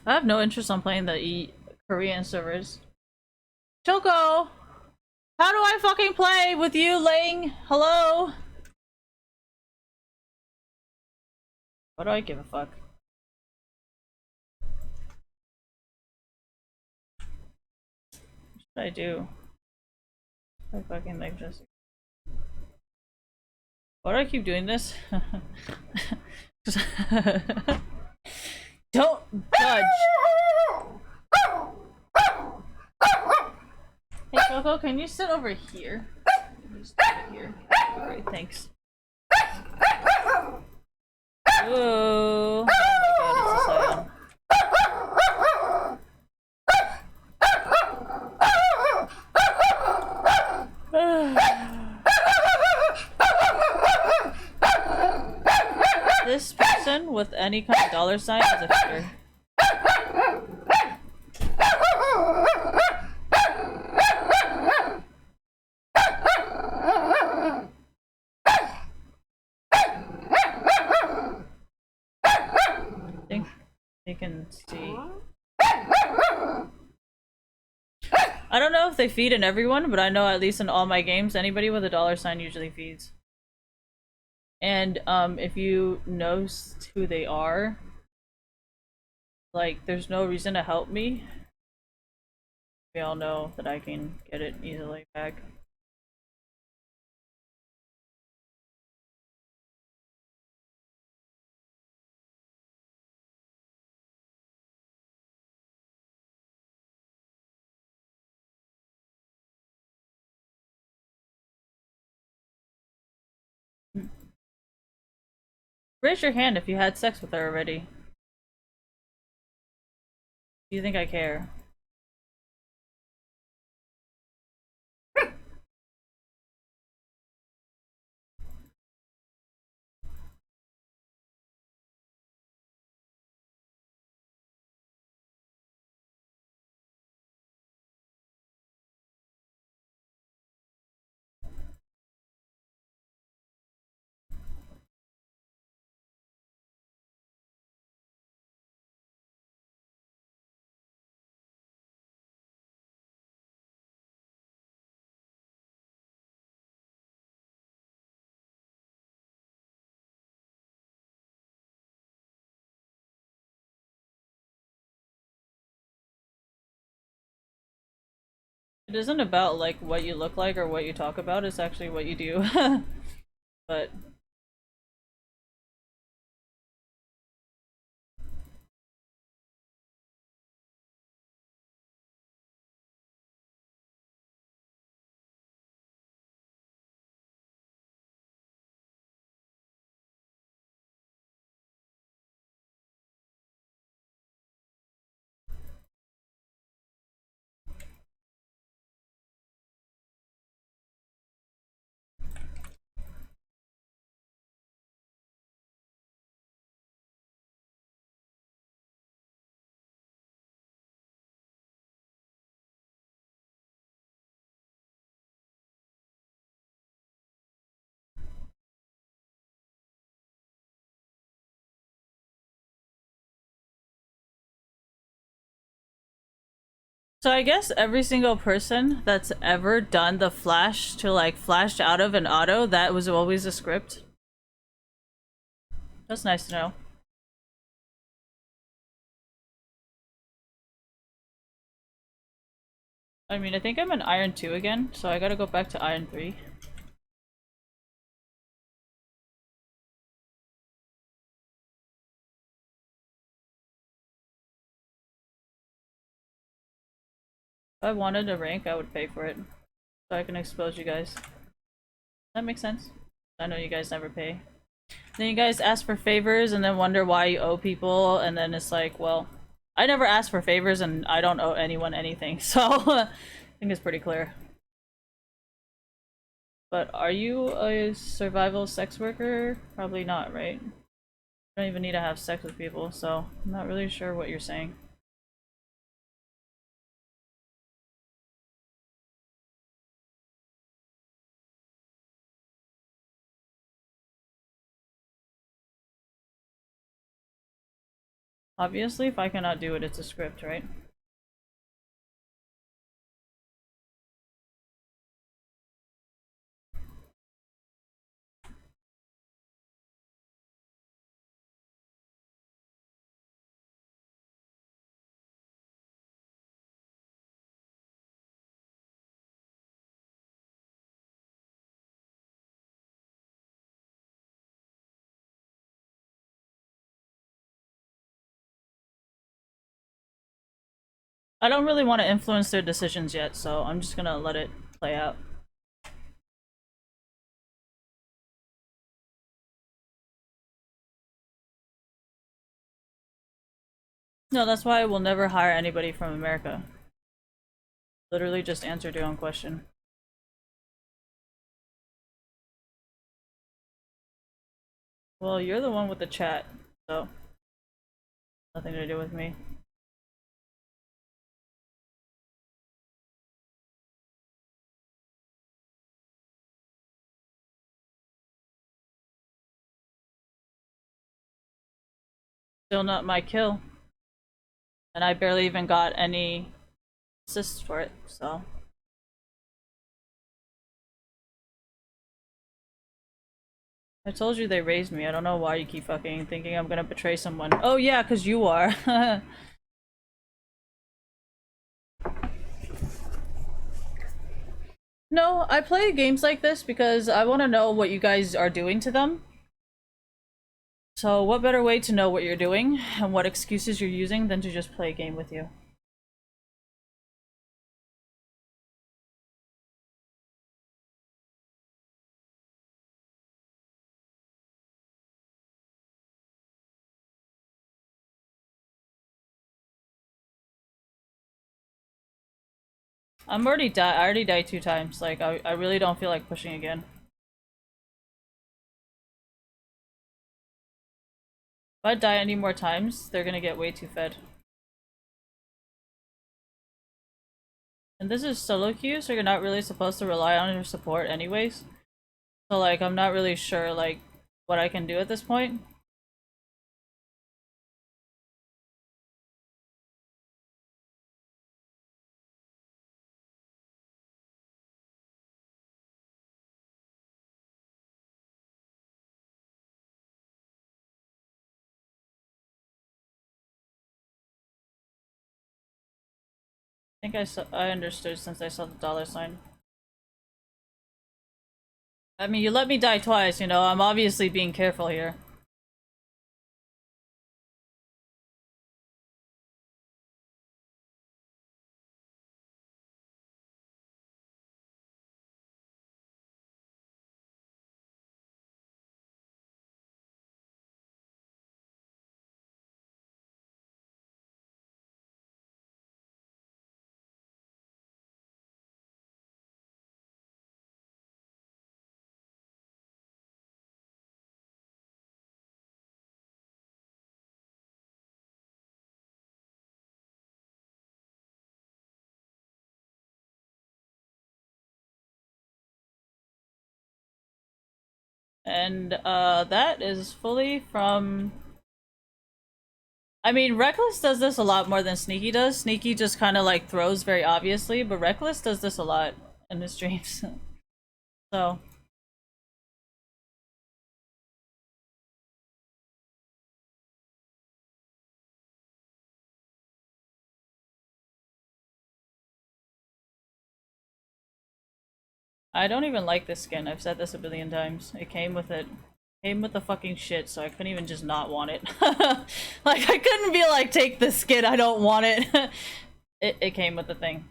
I have no interest on playing the Korean servers. Choco! How do I fucking play with you, Ling? Hello? What do I give a fuck? What should I do? I fucking like this. Why do I keep doing this? Don't judge! Hey Coco, can you sit over here? Just over here. Alright, thanks. Oh my god, it's a Scion. This person with any kind of dollar sign is a cheater. I think they can see. I don't know if they feed in everyone, but I know at least in all my games, anybody with a dollar sign usually feeds. And if you know who they are, like, there's no reason to help me. We all know that I can get it easily back. Raise your hand if you had sex with her already. Do you think I care? It isn't about like what you look like or what you talk about, it's actually what you do. But so I guess every single person that's ever done the flash to like flashed out of an auto, that was always a script. That's nice to know. I mean, I think I'm in Iron 2 again, so I gotta go back to Iron 3. If I wanted a rank, I would pay for it. So I can expose you guys. That makes sense. I know you guys never pay. Then you guys ask for favors and then wonder why you owe people, and then it's like, well, I never ask for favors and I don't owe anyone anything, so I think it's pretty clear. But are you a survival sex worker? Probably not, right? You don't even need to have sex with people, so I'm not really sure what you're saying. Obviously, if I cannot do it, it's a script, right? I don't really want to influence their decisions yet, so I'm just gonna let it play out. No, that's why I will never hire anybody from America. Literally just answered your own question. Well, you're the one with the chat, so nothing to do with me. Still not my kill. And I barely even got any assists for it, so. I told you they raised me. I don't know why you keep fucking thinking I'm gonna betray someone. Oh yeah, cause you are. No, I play games like this because I want to know what you guys are doing to them. So what better way to know what you're doing and what excuses you're using than to just play a game with you? I already died 2 times. Like, I really don't feel like pushing again. If I die any more times, they're gonna get way too fed. And this is solo queue, so you're not really supposed to rely on your support anyways. So like, I'm not really sure like what I can do at this point. I think I understood since I saw the dollar sign. I mean, you let me die twice, you know, I'm obviously being careful here. And that is fully from... I mean, Reckless does this a lot more than Sneaky does. Sneaky just kind of like throws very obviously, but Reckless does this a lot in his streams. So... I don't even like this skin. I've said this a billion times. It came with it. Came with the fucking shit, so I couldn't even just not want it. Like, I couldn't be like, take this skin, I don't want it. It came with the thing.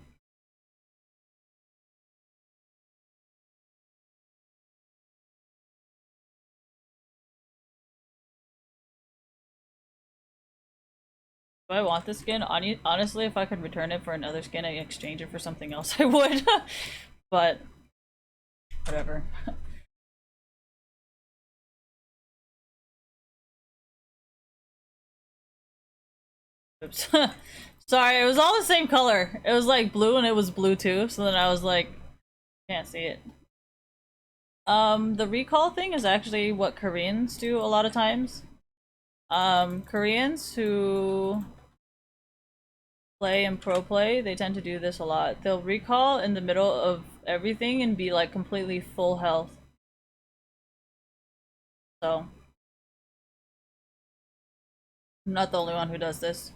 Do I want this skin? Honestly, if I could return it for another skin and exchange it for something else, I would. But, whatever. Oops. Sorry, it was all the same color. It was like blue and it was blue too, so then I was like, can't see it. The recall thing is actually what Koreans do a lot of times. Koreans who play and pro play, they tend to do this a lot. They'll recall in the middle of everything and be like completely full health. So, I'm not the only one who does this.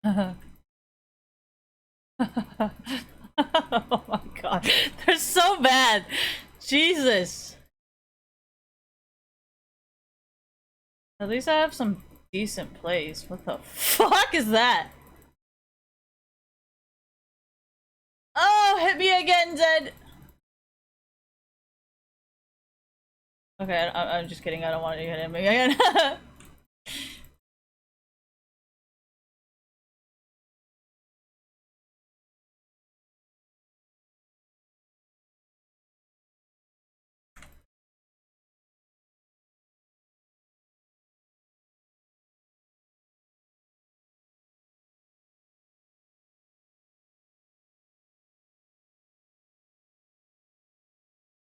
Oh my god, they're so bad. Jesus. At least I have some Decent place. What the fuck is that? Oh, hit me again, Zed. Okay, I'm just kidding. I don't want you to hit me again.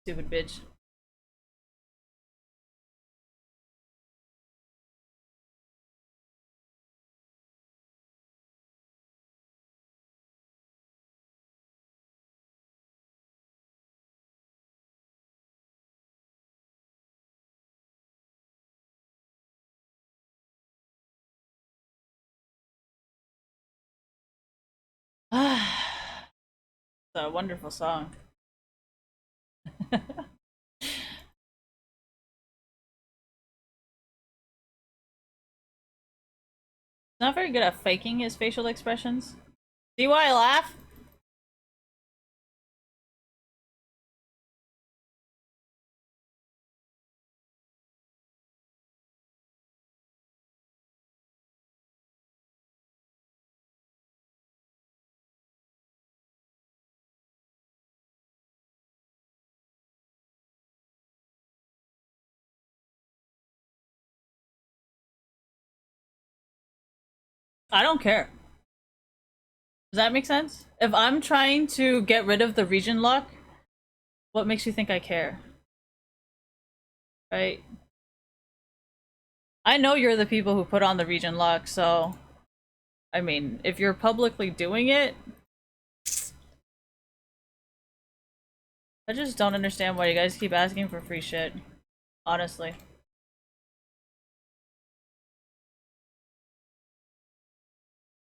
Stupid bitch. It's a wonderful song. Not very good at faking his facial expressions. See why I laugh? I don't care. Does that make sense? If I'm trying to get rid of the region lock, what makes you think I care? Right? I know you're the people who put on the region lock, so I mean, if you're publicly doing it, I just don't understand why you guys keep asking for free shit. Honestly.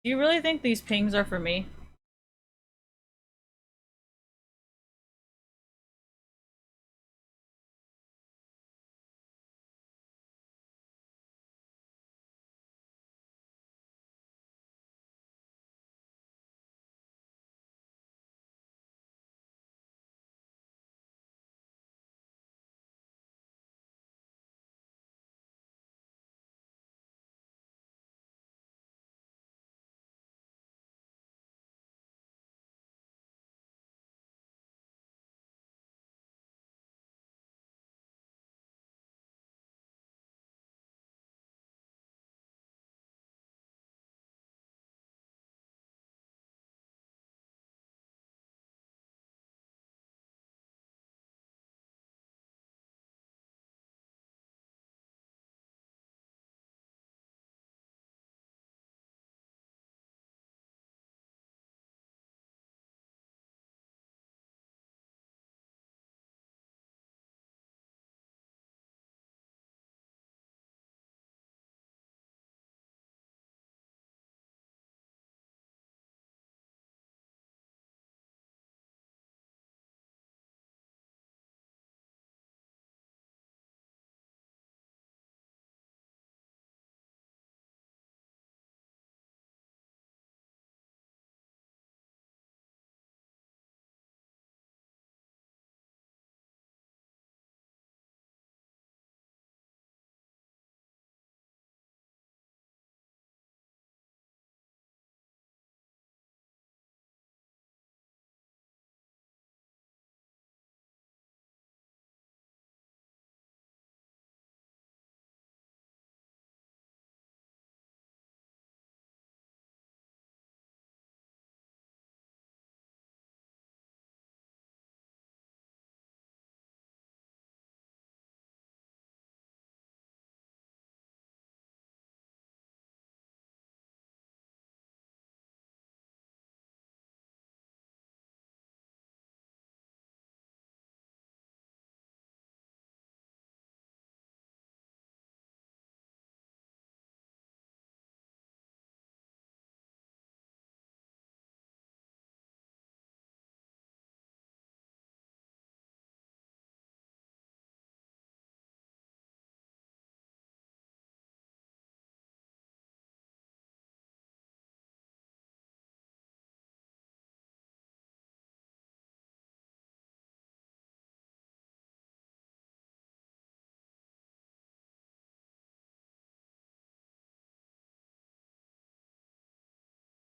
Do you really think these pings are for me?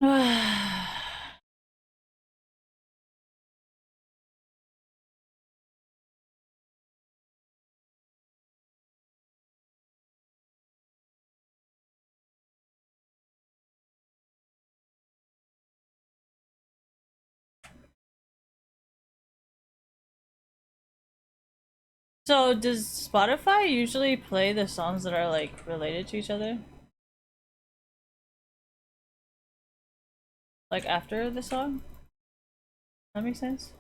So does Spotify usually play the songs that are like related to each other? Like after the song? That makes sense?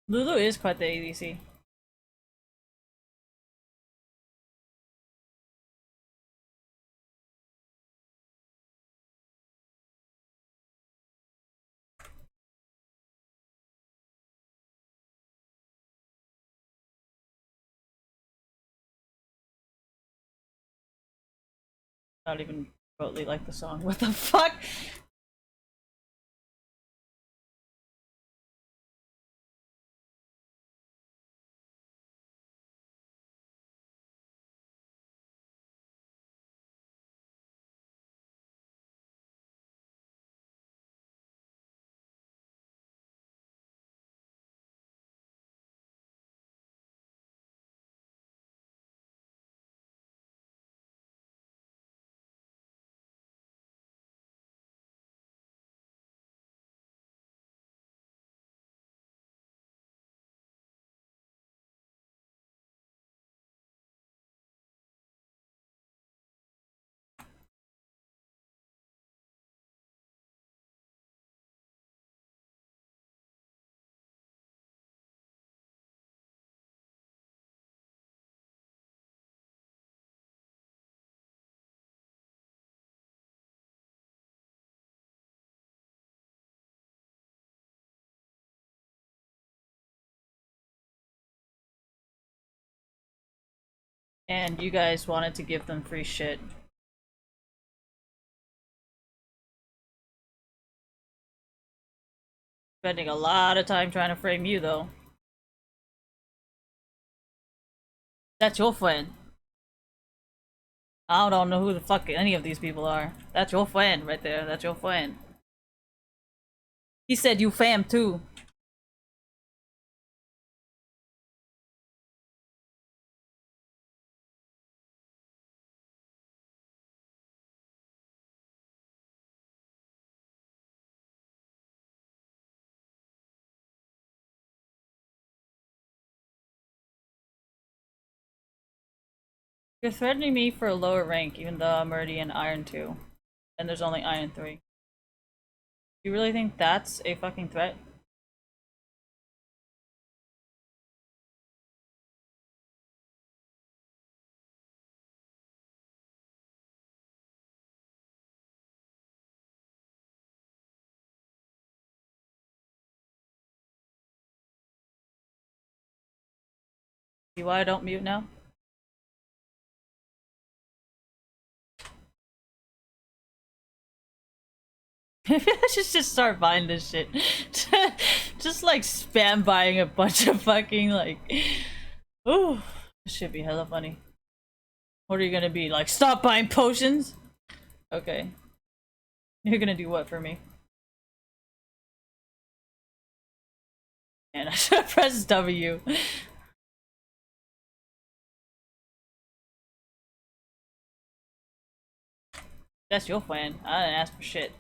Lulu is quite the ADC. Not even remotely like the song. What the fuck? And you guys wanted to give them free shit. Spending a lot of time trying to frame you, though. That's your friend. I don't know who the fuck any of these people are. That's your friend right there. That's your friend. He said you fam too. You're threatening me for a lower rank, even though I'm already in Iron 2. And there's only Iron 3. You really think that's a fucking threat? See why I don't mute now? Maybe I should just start buying this shit. Just like spam buying a bunch of fucking like. Ooh, this should be hella funny. What are you gonna be like? Stop buying potions? Okay. You're gonna do what for me? And I should have pressed W. That's your plan. I didn't ask for shit.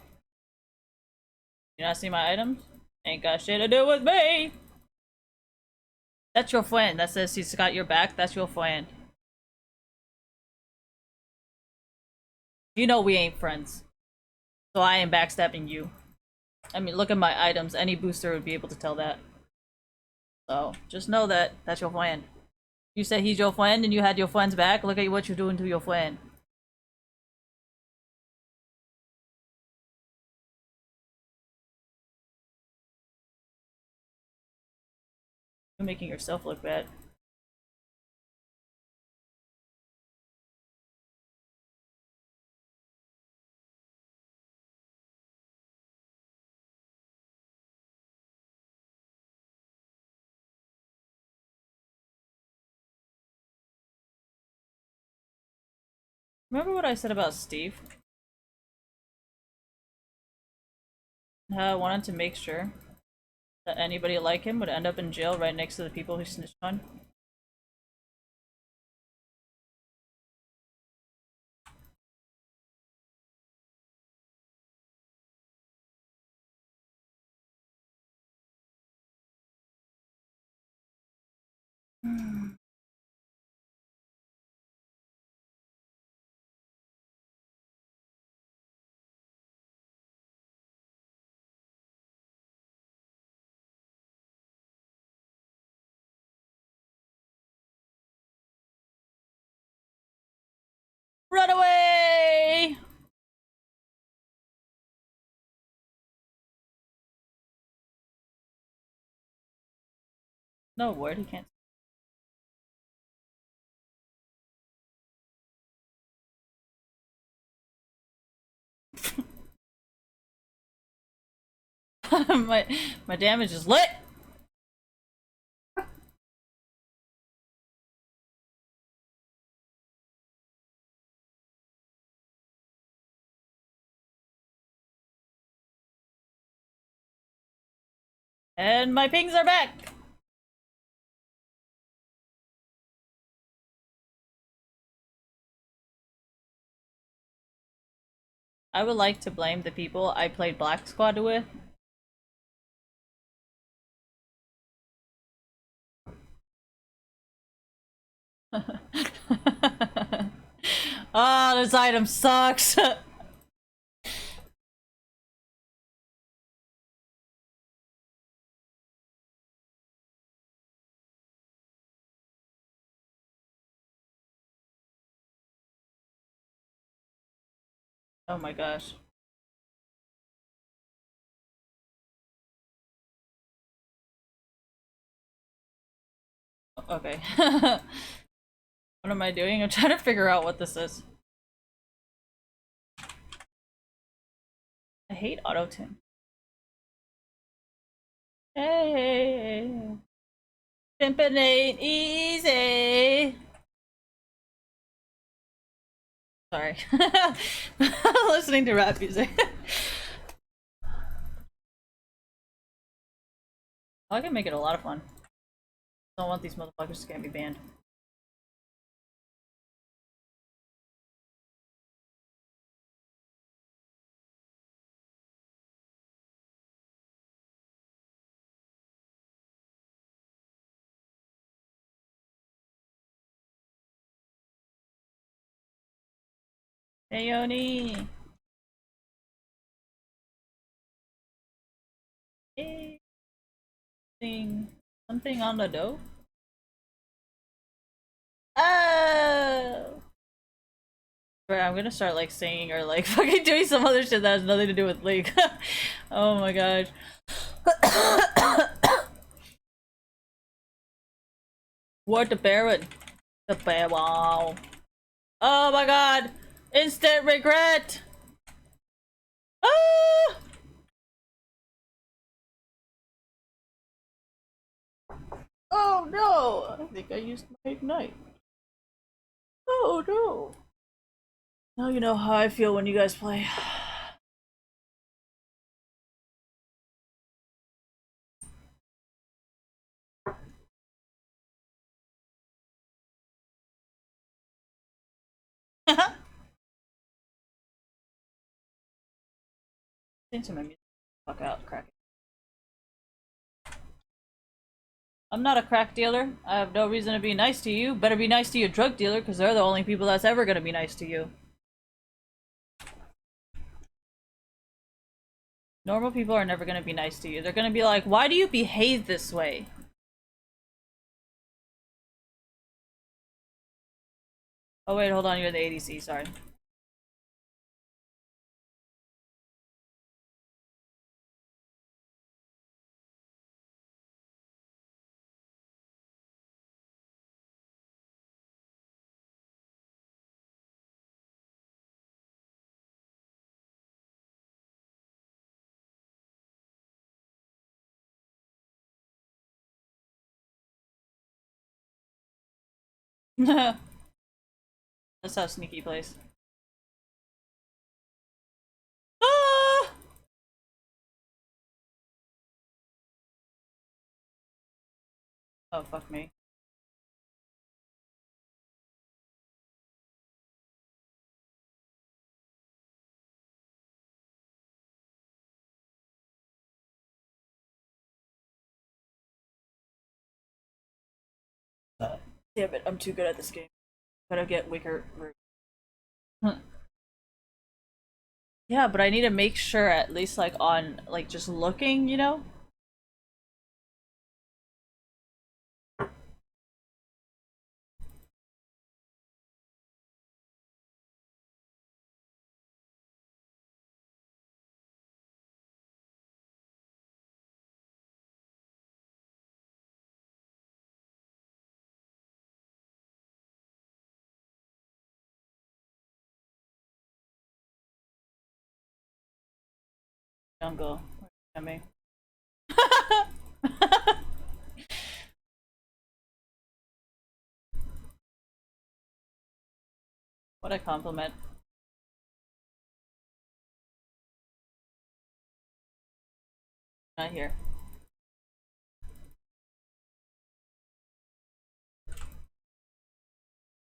You not see my items? Ain't got shit to do with me! That's your friend. That says he's got your back. That's your friend. You know we ain't friends. So I ain't backstabbing you. I mean, look at my items. Any booster would be able to tell that. So, just know that that's your friend. You said he's your friend and you had your friend's back. Look at what you're doing to your friend. You're making yourself look bad. Remember what I said about Steve? How I wanted to make sure that anybody like him would end up in jail right next to the people he snitched on. Run away! No word, he can't. my damage is lit! And my pings are back! I would like to blame the people I played Black Squad with. Oh, this item sucks! Oh my gosh. Okay. What am I doing? I'm trying to figure out what this is. I hate auto-tune. Hey, pimpin' ain't easy. Sorry. Listening to rap music. I can make it a lot of fun. I don't want these motherfuckers to get me banned. Hey, Yoni. Hey. Something on the dough? Oh! Right, I'm gonna start like singing or like fucking doing some other shit that has nothing to do with League. Oh my gosh. What the Baron? The bear, wow. Oh my god! Instant regret! Ah! Oh no! I think I used my ignite. Oh no! Now you know how I feel when you guys play. Into my music. Fuck out, crack. I'm not a crack dealer. I have no reason to be nice to you. Better be nice to your drug dealer, because they're the only people that's ever gonna be nice to you. Normal people are never gonna be nice to you. They're gonna be like, why do you behave this way? Oh wait, hold on, you're the ADC, sorry. That's how Sneaky plays. Ah! Oh, fuck me. Damn it, I'm too good at this game. Gotta get weaker. Yeah, but I need to make sure at least like on like just looking, you know? Jungle. I mean. What a compliment. Not here.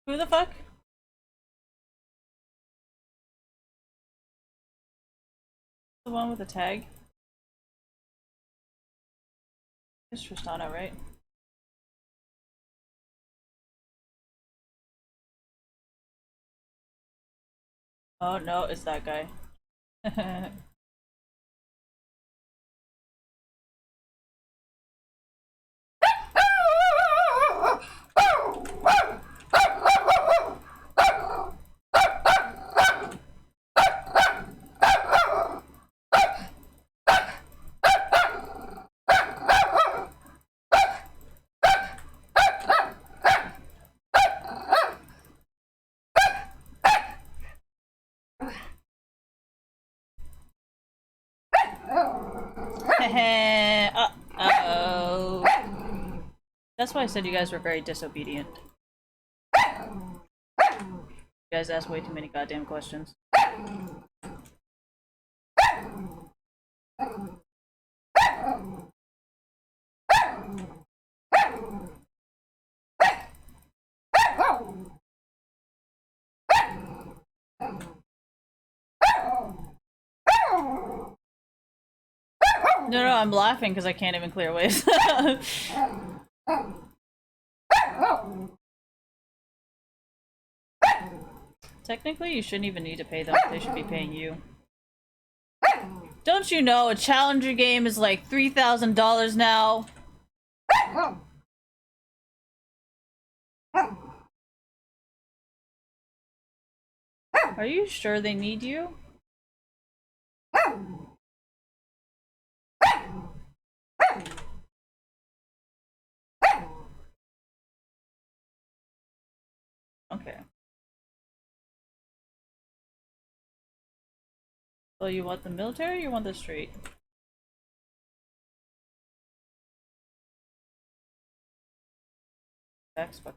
Who the fuck? The one with the tag? It's Tristana, right? Oh no, it's that guy. Uh-oh. That's why I said you guys were very disobedient. You guys asked way too many goddamn questions. No, I'm laughing because I can't even clear waves. Technically, you shouldn't even need to pay them. They should be paying you. Don't you know a challenger game is like $3,000 now? Are you sure they need you? Okay. So you want the military or you want the street? Xbox.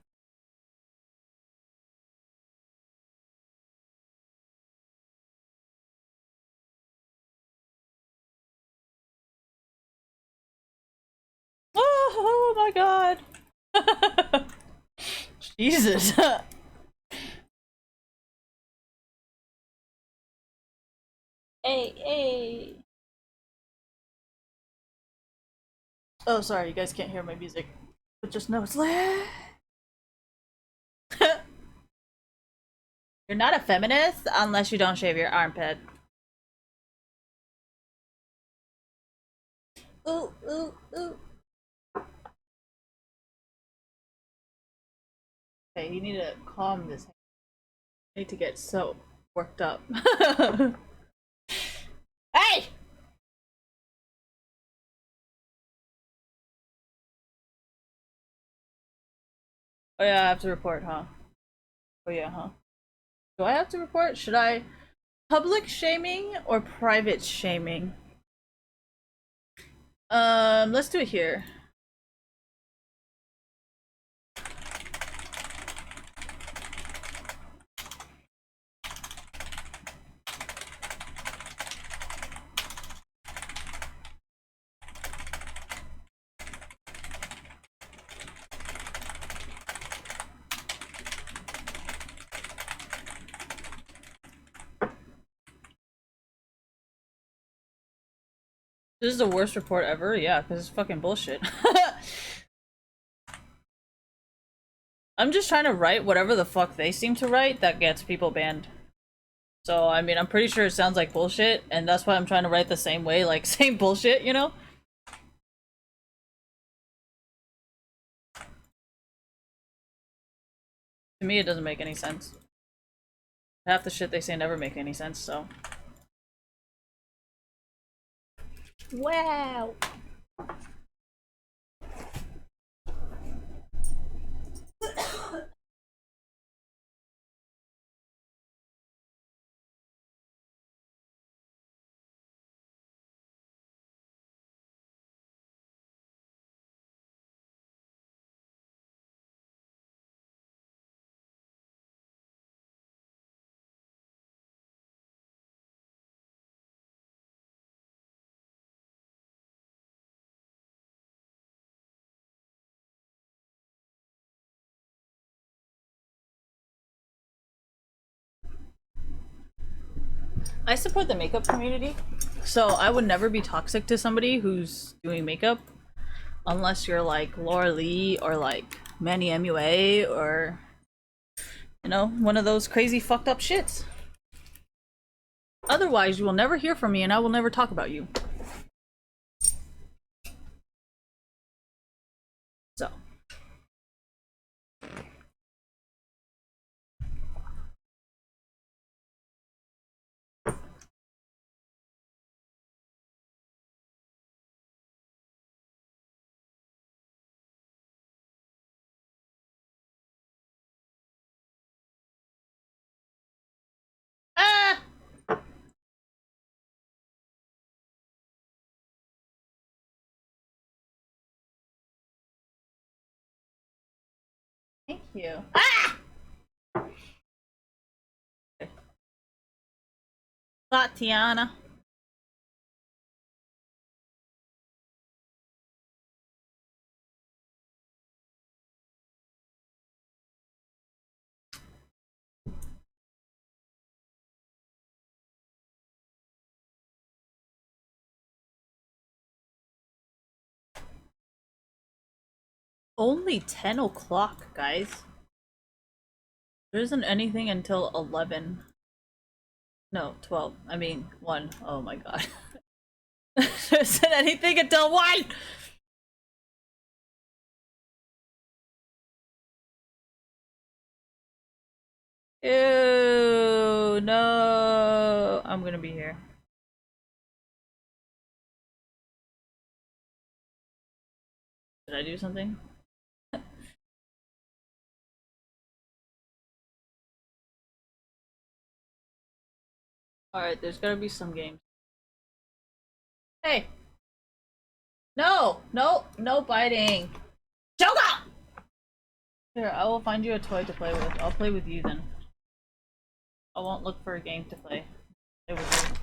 Oh my god! Jesus. Hey. Oh, sorry, you guys can't hear my music. But just know it's lit. You're not a feminist unless you don't shave your armpit. Ooh. Okay, you need to calm this. I need to get so worked up. Hey! Oh yeah, I have to report, huh? Oh yeah, huh? Do I have to report? Should I public shaming or private shaming? Let's do it here. This is the worst report ever? Yeah, because it's fucking bullshit. I'm just trying to write whatever the fuck they seem to write that gets people banned. So, I mean, I'm pretty sure it sounds like bullshit, and that's why I'm trying to write the same way, like, same bullshit, you know? To me, it doesn't make any sense. Half the shit they say never make any sense, so. Wow! I support the makeup community, so I would never be toxic to somebody who's doing makeup unless you're like Laura Lee or like Manny MUA or, you know, one of those crazy fucked up shits. Otherwise, you will never hear from me and I will never talk about you. So. Ah! Thank you. Ah! Okay. Tatiana. Only 10 o'clock, guys. There isn't anything until 11. No, 12. I mean, 1. Oh my god. There isn't anything until 1! Ew, no. I'm gonna be here. Did I do something? Alright, there's gotta be some games. Hey! No! No! No biting! Joga! Here, I will find you a toy to play with. I'll play with you then. I won't look for a game to play. Play with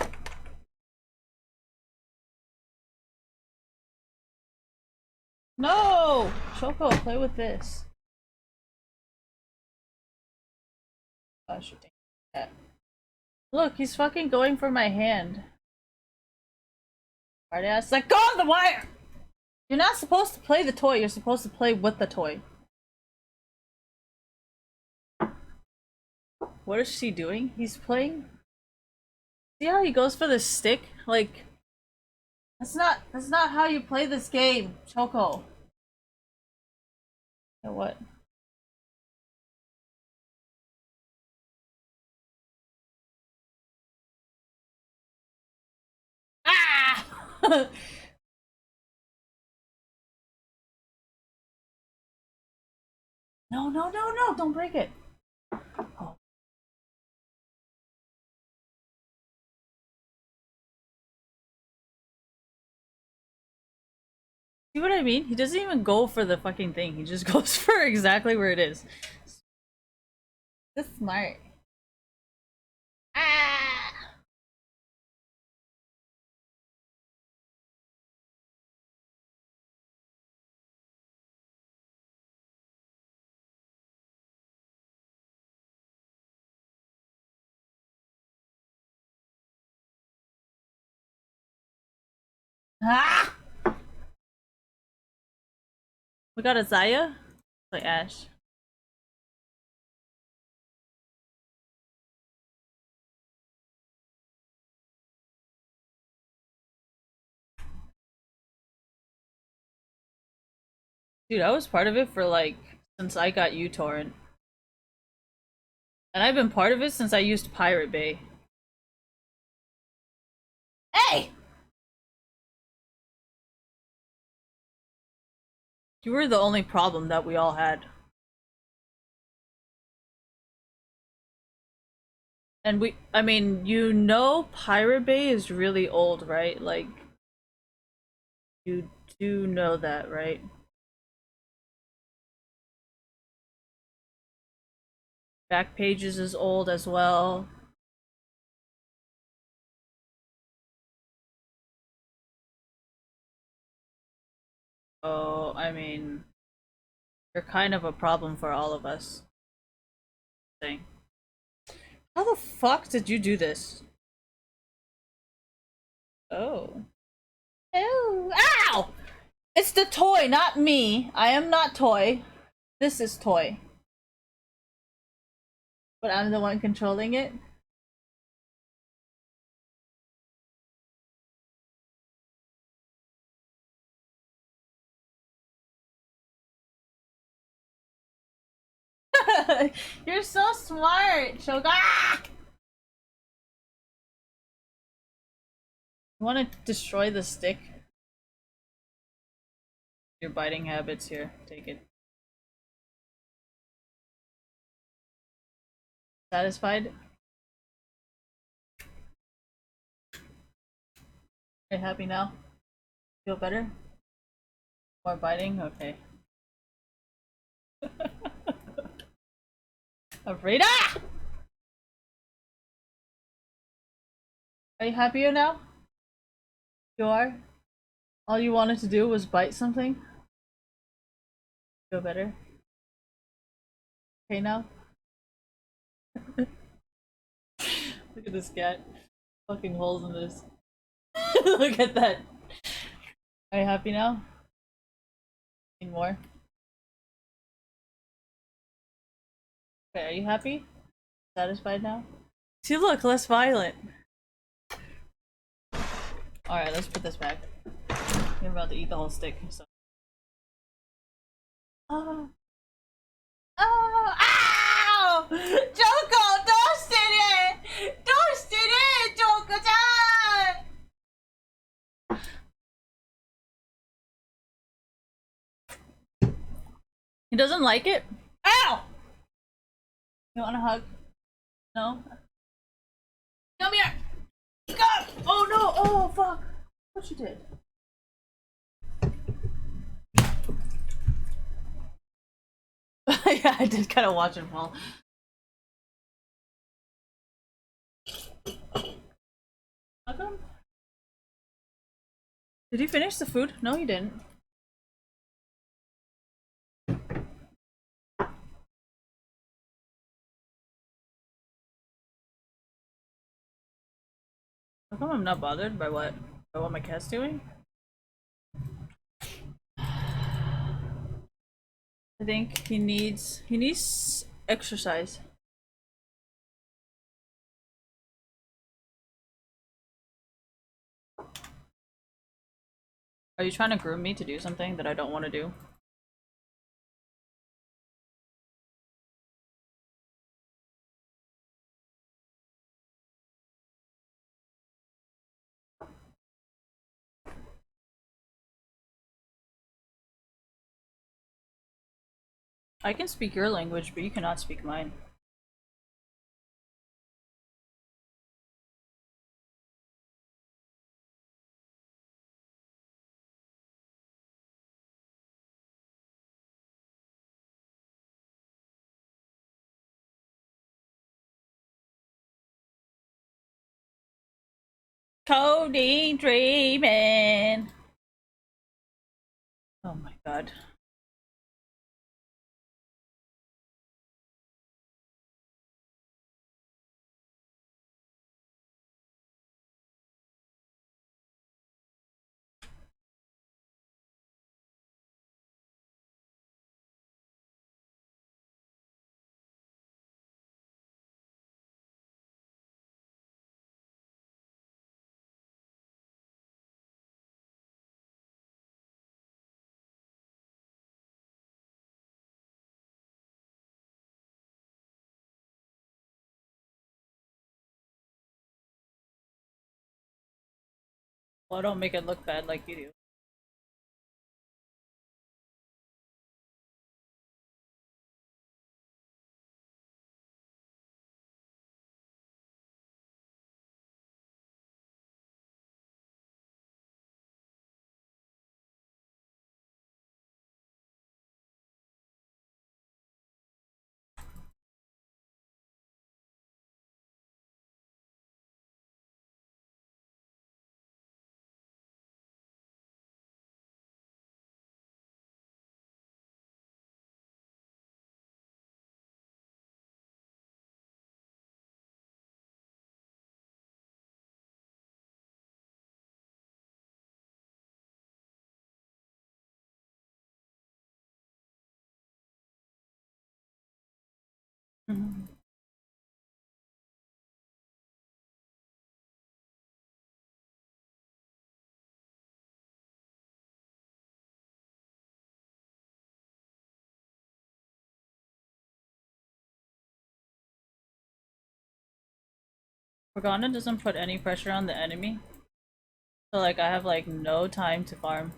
you. No! Choco, play with this. Gosh, dang that. Look, he's fucking going for my hand. Hard ass, let go of the wire! You're not supposed to play the toy, you're supposed to play with the toy. What is she doing? He's playing? See how he goes for the stick? Like, that's not how you play this game, Choco. Yeah, what? Ah! No, no, no, no, don't break it. Oh. See what I mean? He doesn't even go for the fucking thing. He just goes for exactly where it is. That's smart. Ah! Ah! We got a Zaya? Like Ash. Dude, I was part of it for like since I got uTorrent. And I've been part of it since I used Pirate Bay. Hey! You were the only problem that we all had. And I mean, you know Pirate Bay is really old, right? Like, you do know that, right? Backpages is old as well. Oh, I mean, you're kind of a problem for all of us. Thing. How the fuck did you do this? Oh. Ew. Ow! It's the toy, not me. I am not toy. This is toy. But I'm the one controlling it. You're so smart, Shoga! You want to destroy the stick? Your biting habits here. Take it. Satisfied? Are you happy now? Feel better? More biting? Okay. Afrida! Are you happier now? You are? All you wanted to do was bite something? Feel better? Okay now? Look at this cat. Fucking holes in this. Look at that. Are you happy now? Need more? Okay, are you happy? Satisfied now? See, look, less violent. Alright, let's put this back. You're about to eat the whole stick, so. Oh. Oh! Ow! Joko, どうしてねどうしてねジョーコちゃん He doesn't like it? Ow! You want a hug? No? Come here! God! Oh no! Oh fuck! What you did? Yeah, I did kind of watch him fall. How come? Did he finish the food? No, he didn't. How come I'm not bothered by what my cat's doing? I think he needs exercise. Are you trying to groom me to do something that I don't want to do? I can speak your language, but you cannot speak mine. Coding dreaming. Oh my god. Well, don't make it look bad like you do. Mhm. Morgana doesn't put any pressure on the enemy. So like I have like no time to farm.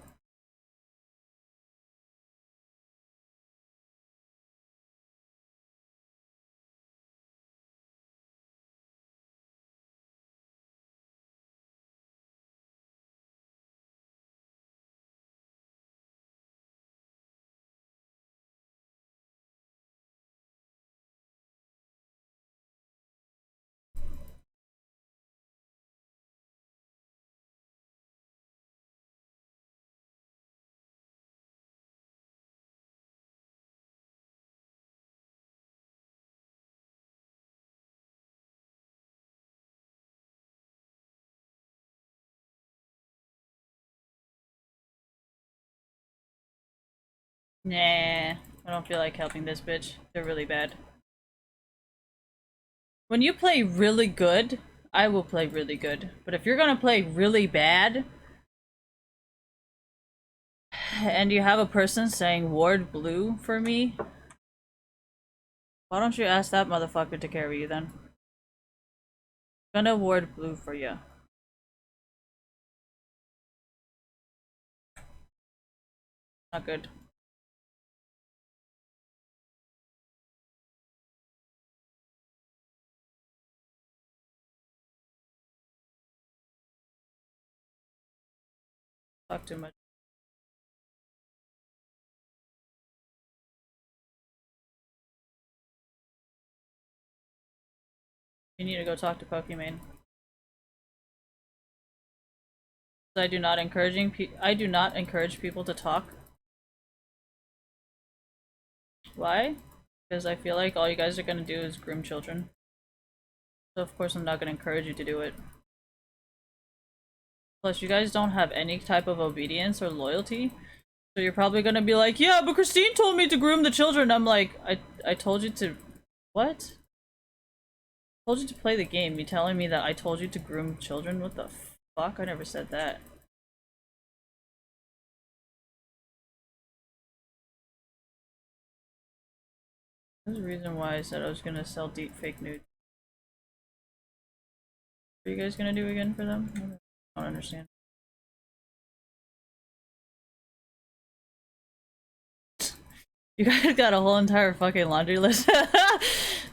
Nah, I don't feel like helping this bitch. They're really bad. When you play really good, I will play really good. But if you're gonna play really bad, and you have a person saying ward blue for me, why don't you ask that motherfucker to carry you then? I'm gonna ward blue for you. Not good. Talk too much. You need to go talk to Pokimane. I do not encourage people to talk. Why? Because I feel like all you guys are gonna do is groom children. So of course I'm not gonna encourage you to do it. Plus you guys don't have any type of obedience or loyalty. So you're probably gonna be like, yeah, but Christine told me to groom the children. I'm like, I told you to... What? I told you to play the game. You telling me that I told you to groom children? What the fuck? I never said that. There's a reason why I said I was gonna sell deep fake nudes. What are you guys gonna do again for them? I don't understand. You guys got a whole entire fucking laundry list.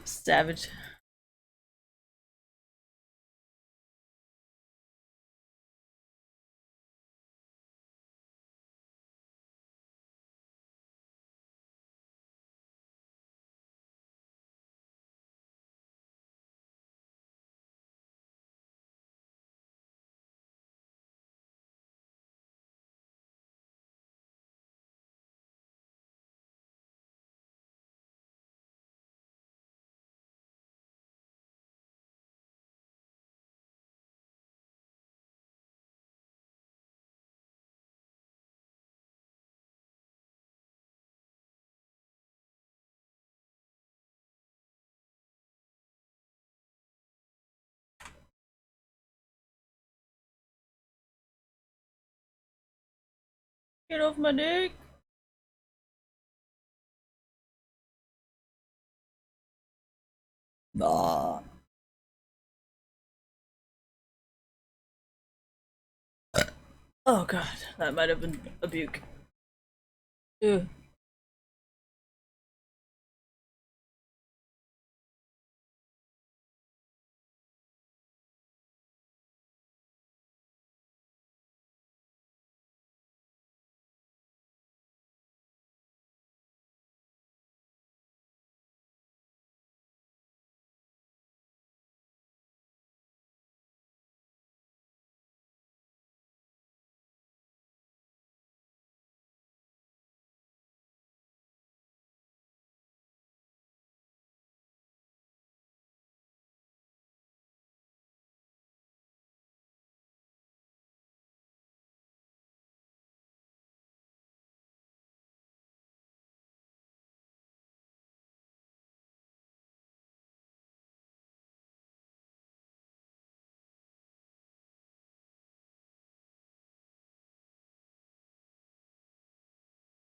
Savage. Get off my dick. Nah. Oh god, that might have been a buke. Ew.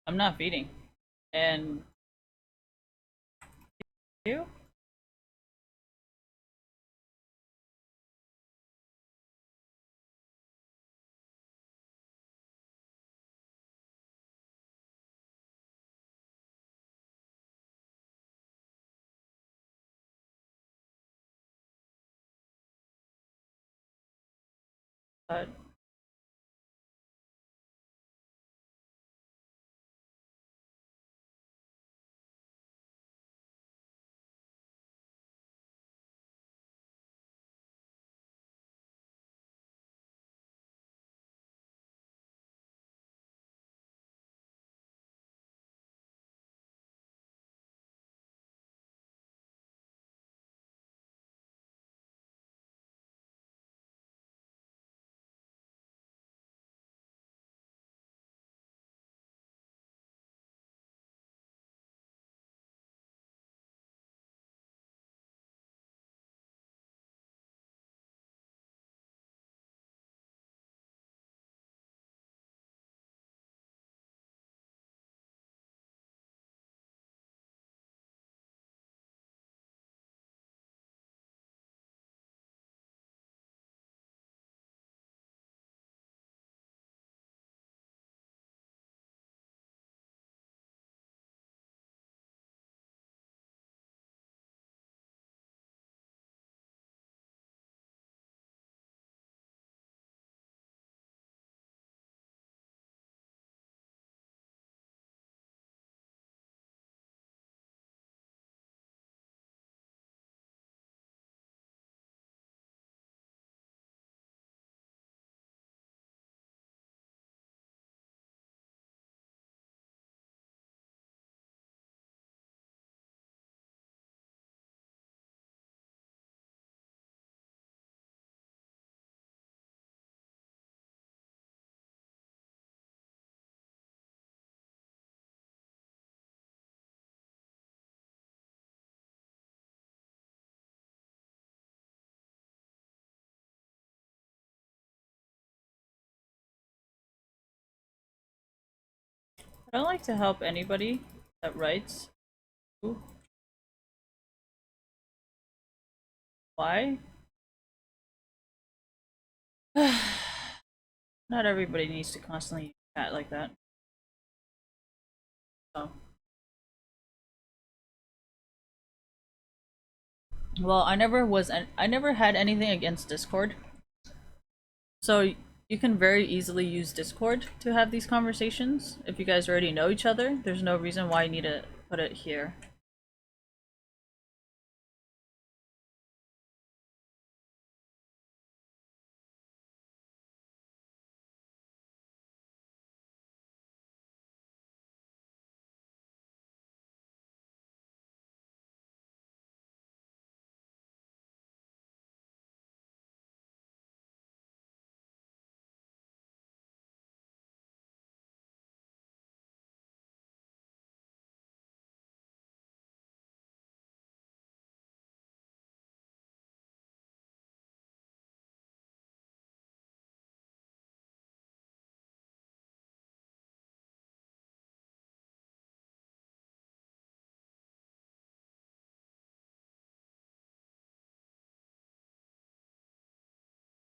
I'm not feeding. And you? I like to help anybody that writes. Ooh. Why? Not everybody needs to constantly chat like that. So. Well, I never had anything against Discord. So you can very easily use Discord to have these conversations. If you guys already know each other, there's no reason why you need to put it here.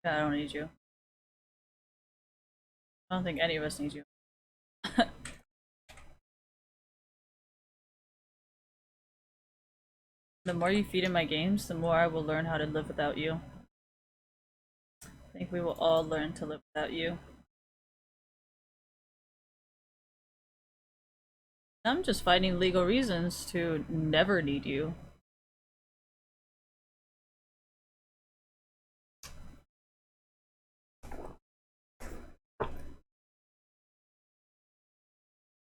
Yeah, I don't need you. I don't think any of us need you. The more you feed in my games, the more I will learn how to live without you. I think we will all learn to live without you. I'm just finding legal reasons to never need you.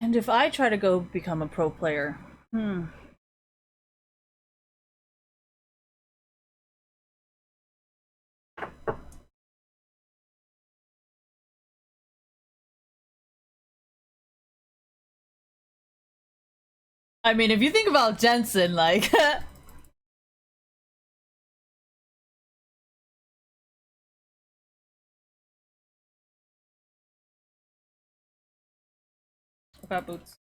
And if I try to go become a pro player, I mean, if you think about Jensen, like... I got boots.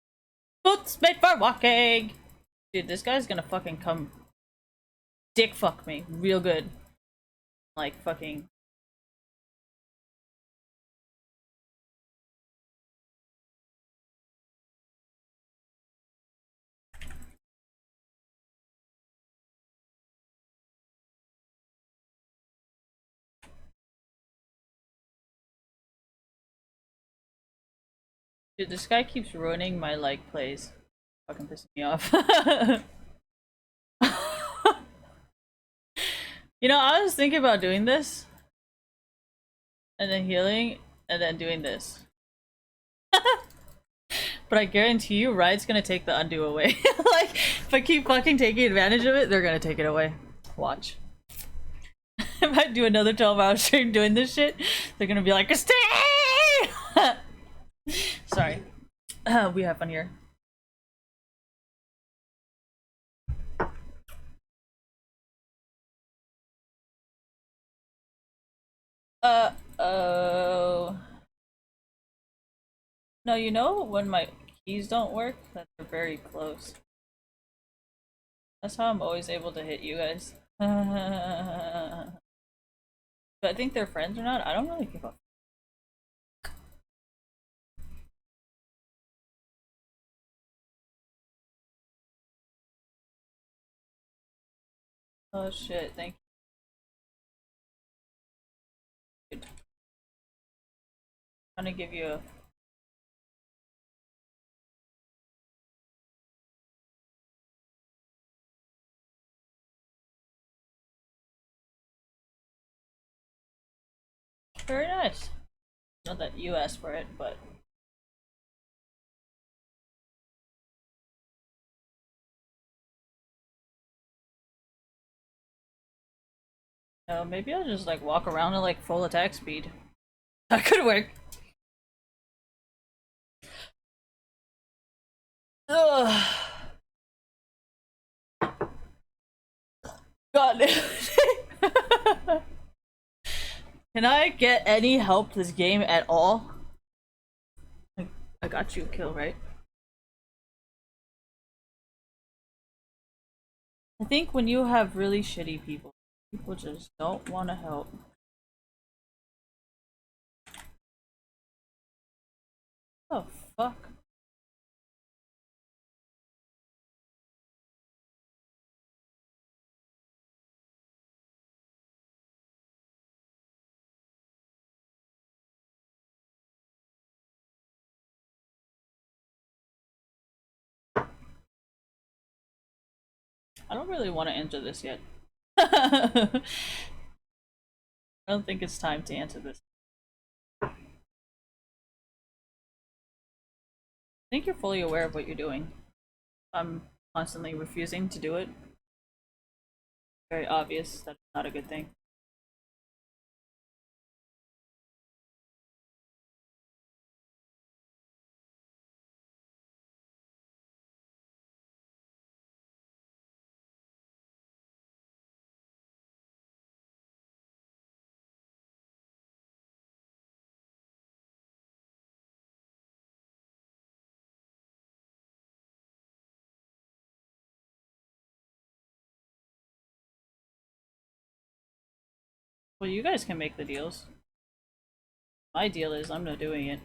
Boots made for walking! Dude, this guy's gonna fucking come dick fuck me real good. Like, fucking... Dude, this guy keeps ruining my, like, plays. Fucking pissing me off. You know, I was thinking about doing this. And then healing, and then doing this. But I guarantee you, Riot's gonna take the undo away. Like, if I keep fucking taking advantage of it, they're gonna take it away. Watch. If I do another 12-hour stream doing this shit, they're gonna be like, Christine! Sorry. We have fun here. Uh-oh. No, you know when my keys don't work? That they're very close. That's how I'm always able to hit you guys. But I think they're friends or not, I don't really give a. Oh shit, thank you. I'm gonna give you a. Very nice. Not that you asked for it, but. No, maybe I'll just like walk around at like full attack speed. That could work. Ugh. God. Can I get any help this game at all? I got you a kill, right? I think when you have really shitty people, people just don't want to help. Oh, fuck. I don't really want to enter this yet. I don't think it's time to enter this. I think you're fully aware of what you're doing. I'm constantly refusing to do it. Very obvious that's not a good thing. Well, you guys can make the deals. My deal is I'm not doing it.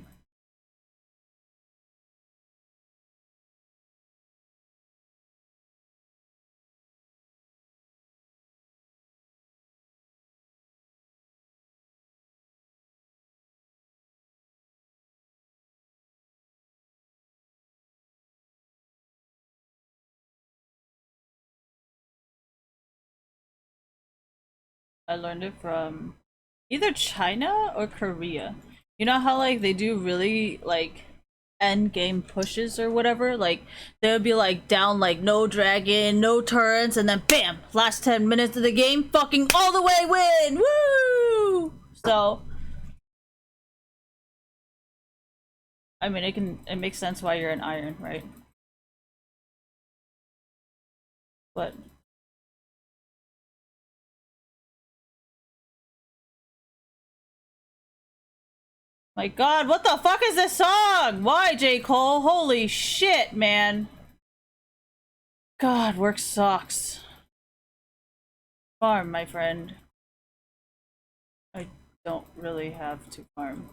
I learned it from either China or Korea. You know how like they do really like end game pushes or whatever? Like they would be like down like no dragon, no turrets, and then bam, last 10 minutes of the game, fucking all the way win! Woo! So I mean it makes sense why you're an iron, right? But my god, what the fuck is this song? Why, J. Cole? Holy shit, man. God, work sucks. Farm, my friend. I don't really have to farm.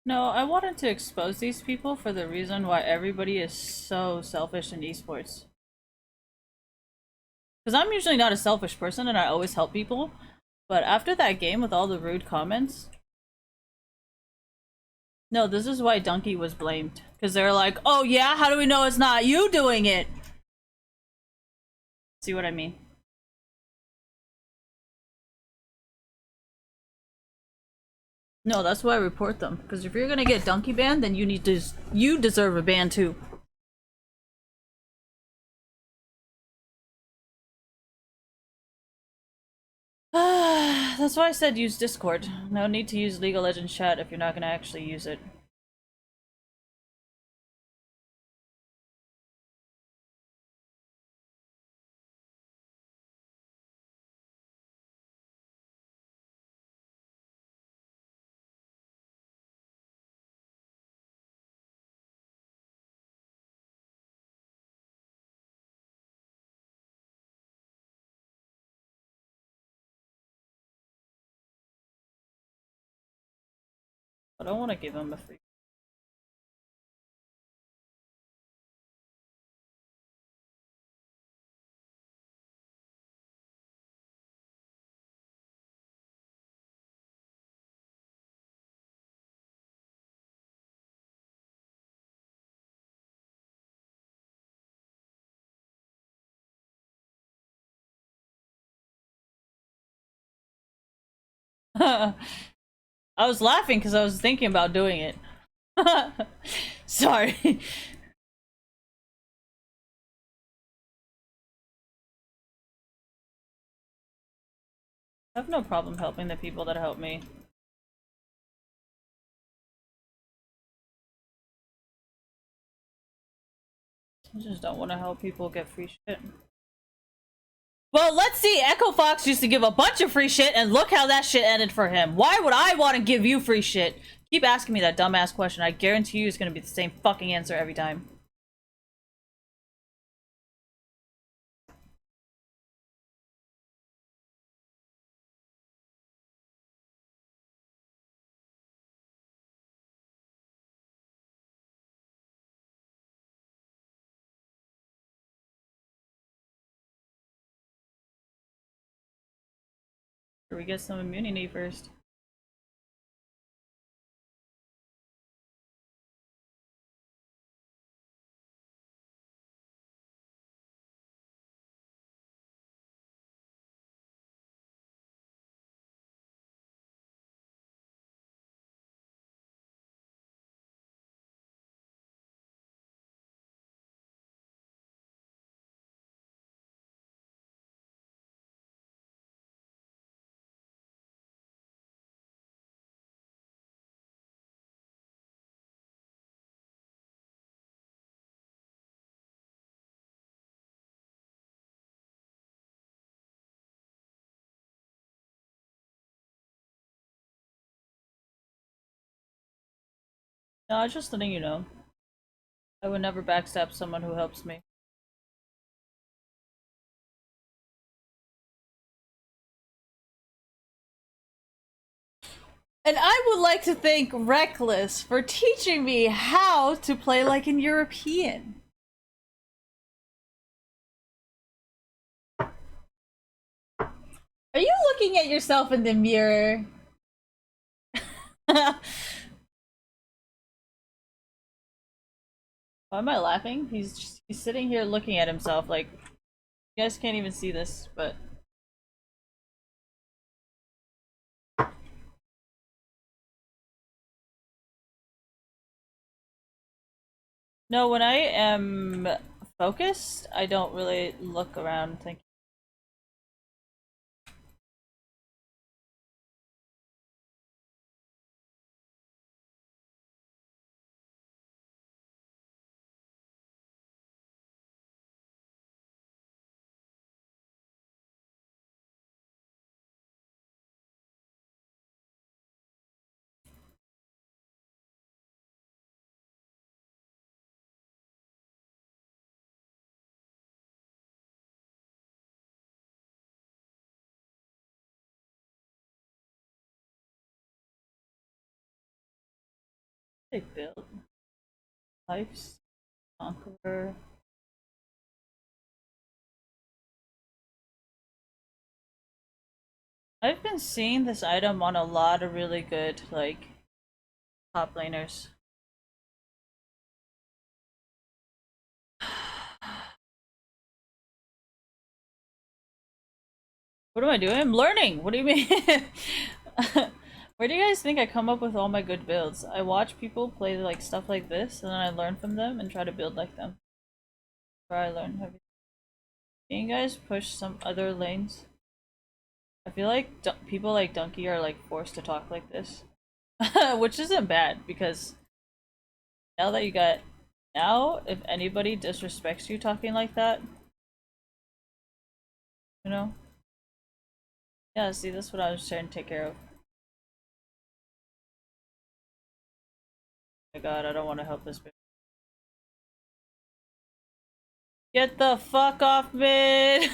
No, I wanted to expose these people for the reason why everybody is so selfish in esports. Because I'm usually not a selfish person and I always help people. But after that game with all the rude comments. No, this is why Donkey was blamed. Because they're like, oh yeah, how do we know it's not you doing it? See what I mean? No, that's why I report them. Because if you're gonna get Donkey banned, then you deserve a ban too. That's why I said use Discord. No need to use League of Legends chat if you're not gonna actually use it. I don't want to give him a free I was laughing because I was thinking about doing it. Sorry. I have no problem helping the people that help me. I just don't want to help people get free shit. Well, let's see. Echo Fox used to give a bunch of free shit, and look how that shit ended for him. Why would I want to give you free shit? Keep asking me that dumbass question. I guarantee you it's gonna be the same fucking answer every time. Should we get some immunity first? No, I was just letting you know. I would never backstab someone who helps me. And I would like to thank Reckless for teaching me how to play like an European. Are you looking at yourself in the mirror? Why am I laughing? He's sitting here looking at himself like, you guys can't even see this, but no, when I am focused, I don't really look around thinking. They build Life's Conqueror. I've been seeing this item on a lot of really good, like, top laners. What am I doing? I'm learning! What do you mean? Where do you guys think I come up with all my good builds? I watch people play like stuff like this, and then I learn from them and try to build like them. Where I learn everything. Can you guys push some other lanes? I feel like people like Donkey are like forced to talk like this. Which isn't bad, because now that you got... Now, if anybody disrespects you talking like that, you know? Yeah, see, that's what I was trying to take care of. Oh my god, I don't want to help this bitch. Get the fuck off mid!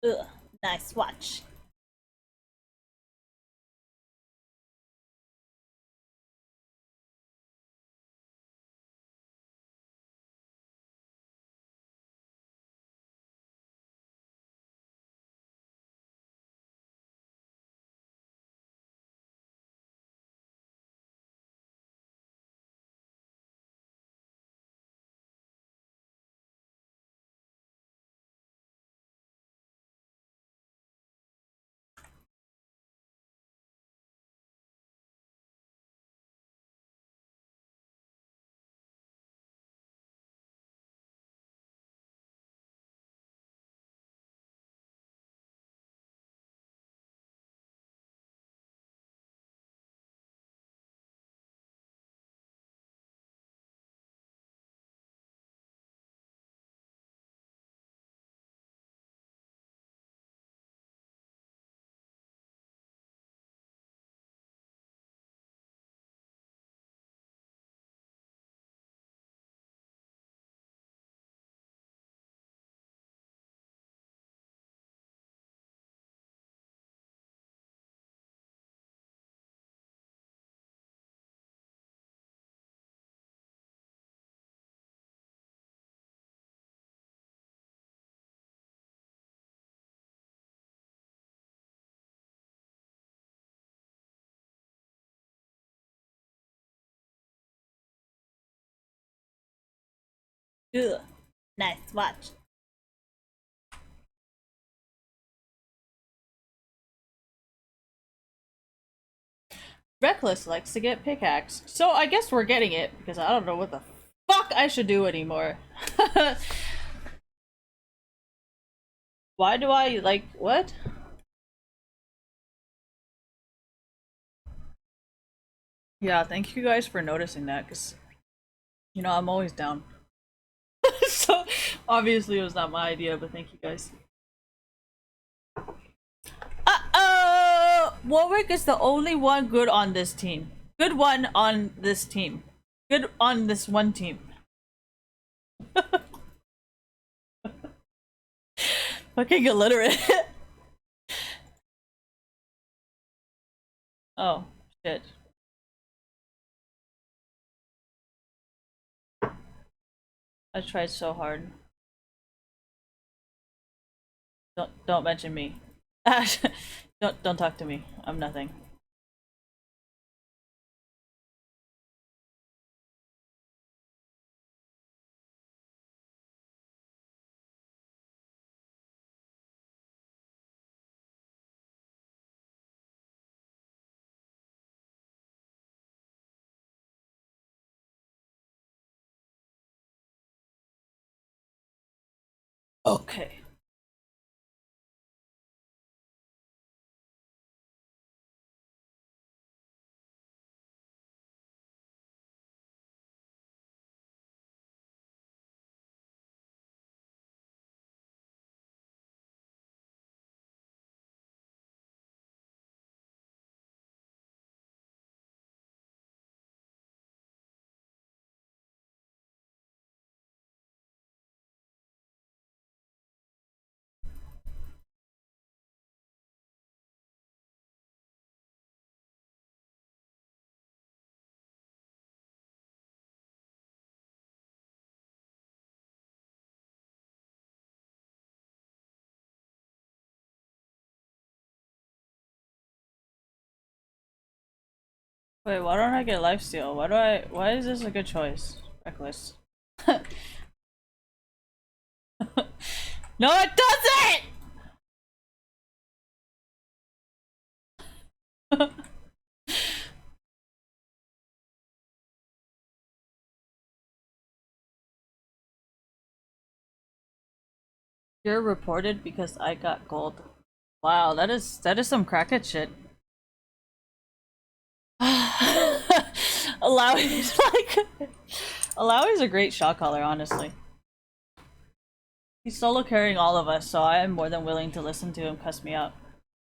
Ugh, nice watch. Ugh, nice watch. Reckless likes to get pickaxe. So I guess we're getting it because I don't know what the fuck I should do anymore. Why do I like what? Yeah, thank you guys for noticing that because you know I'm always down. So obviously it was not my idea, but thank you guys. Warwick is the only one good on this team. Good one on this team. Good on this one team. Fucking illiterate. Oh, shit. I tried so hard. Don't mention me. Don't talk to me. I'm nothing. Okay. Wait, why don't I get lifesteal? Why is this a good choice? Reckless. No, it doesn't! You're reported because I got gold. Wow, that is some crackhead shit. Alawi's like Alawi's a great shot caller, honestly. He's solo carrying all of us, so I am more than willing to listen to him cuss me out.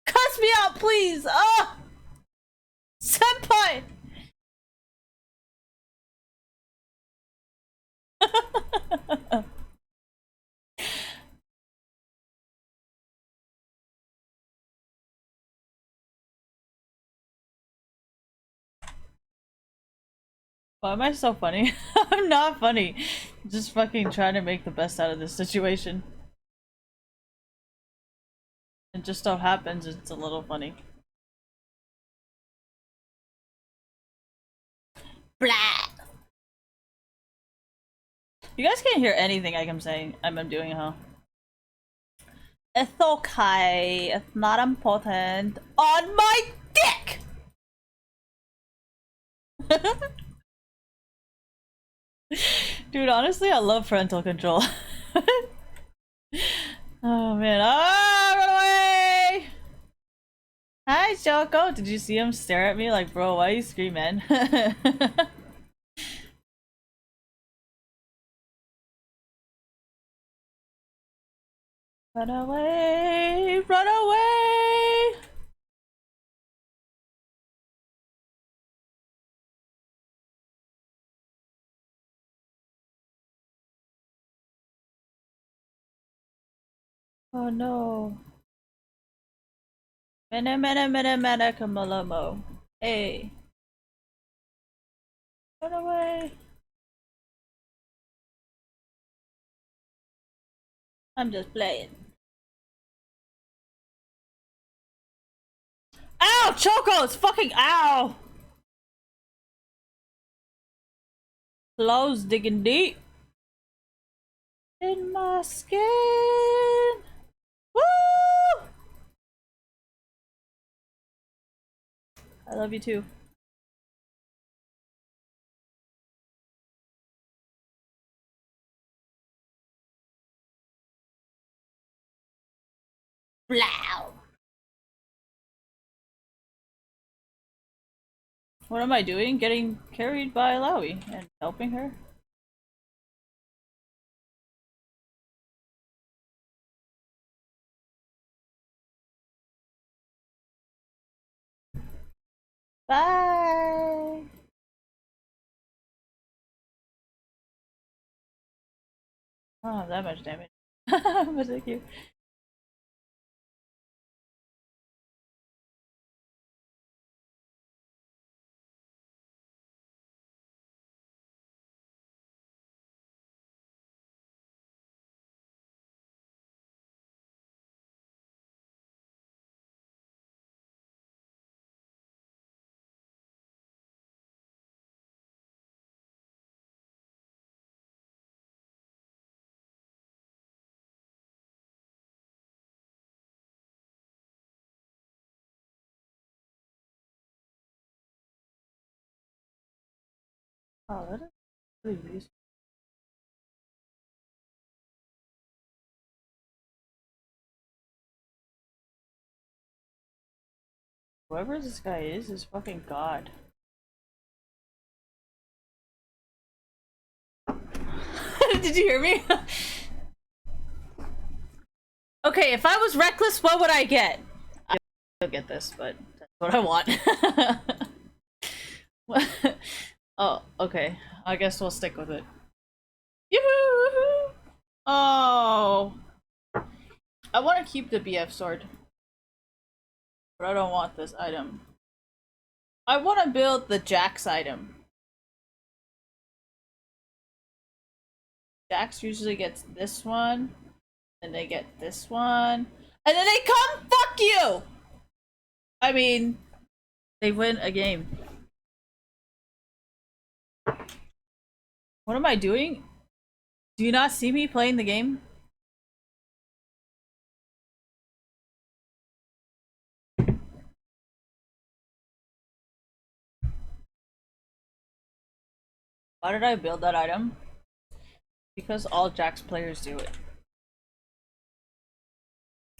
Cuss me out, please! Ah! Senpai! Why am I so funny? I'm not funny. Just fucking trying to make the best out of this situation. It just so happens it's a little funny. Blah! You guys can't hear anything I'm saying. I'm doing, huh? It's okay. It's not important. On my dick! Dude, honestly, I love parental control. Oh man. Ah, run away! Hi, Choco. Did you see him stare at me like, bro, why are you screaming? Run away! Run away! Oh no. Mena Kamalomo. Hey. Run away. I'm just playing. Ow! Choco! It's fucking ow! Claws digging deep. In my skin. Woo! I love you too. Blow. What am I doing? Getting carried by Lowy and helping her? Bye! I don't have that much damage. But thank you. Oh, that is really useful. Whoever this guy is fucking god. Did you hear me? Okay, if I was reckless, what would I get? I'll get this, but that's what I want. Oh, okay. I guess we'll stick with it. Yoo-hoo! Oh. I want to keep the BF sword. But I don't want this item. I want to build the Jax item. Jax usually gets this one, and they get this one, and then they come fuck you! I mean, they win a game. What am I doing? Do you not see me playing the game? Why did I build that item? Because all Jax players do it.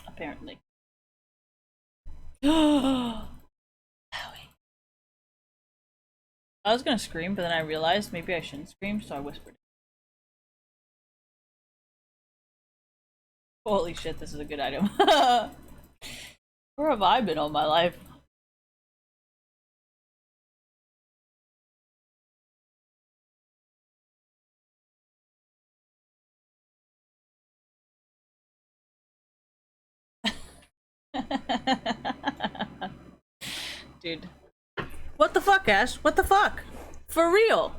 Apparently. I was gonna scream, but then I realized maybe I shouldn't scream, so I whispered. Holy shit, this is a good item. Where have I been all my life? Dude. What the fuck, Ash? What the fuck? For real?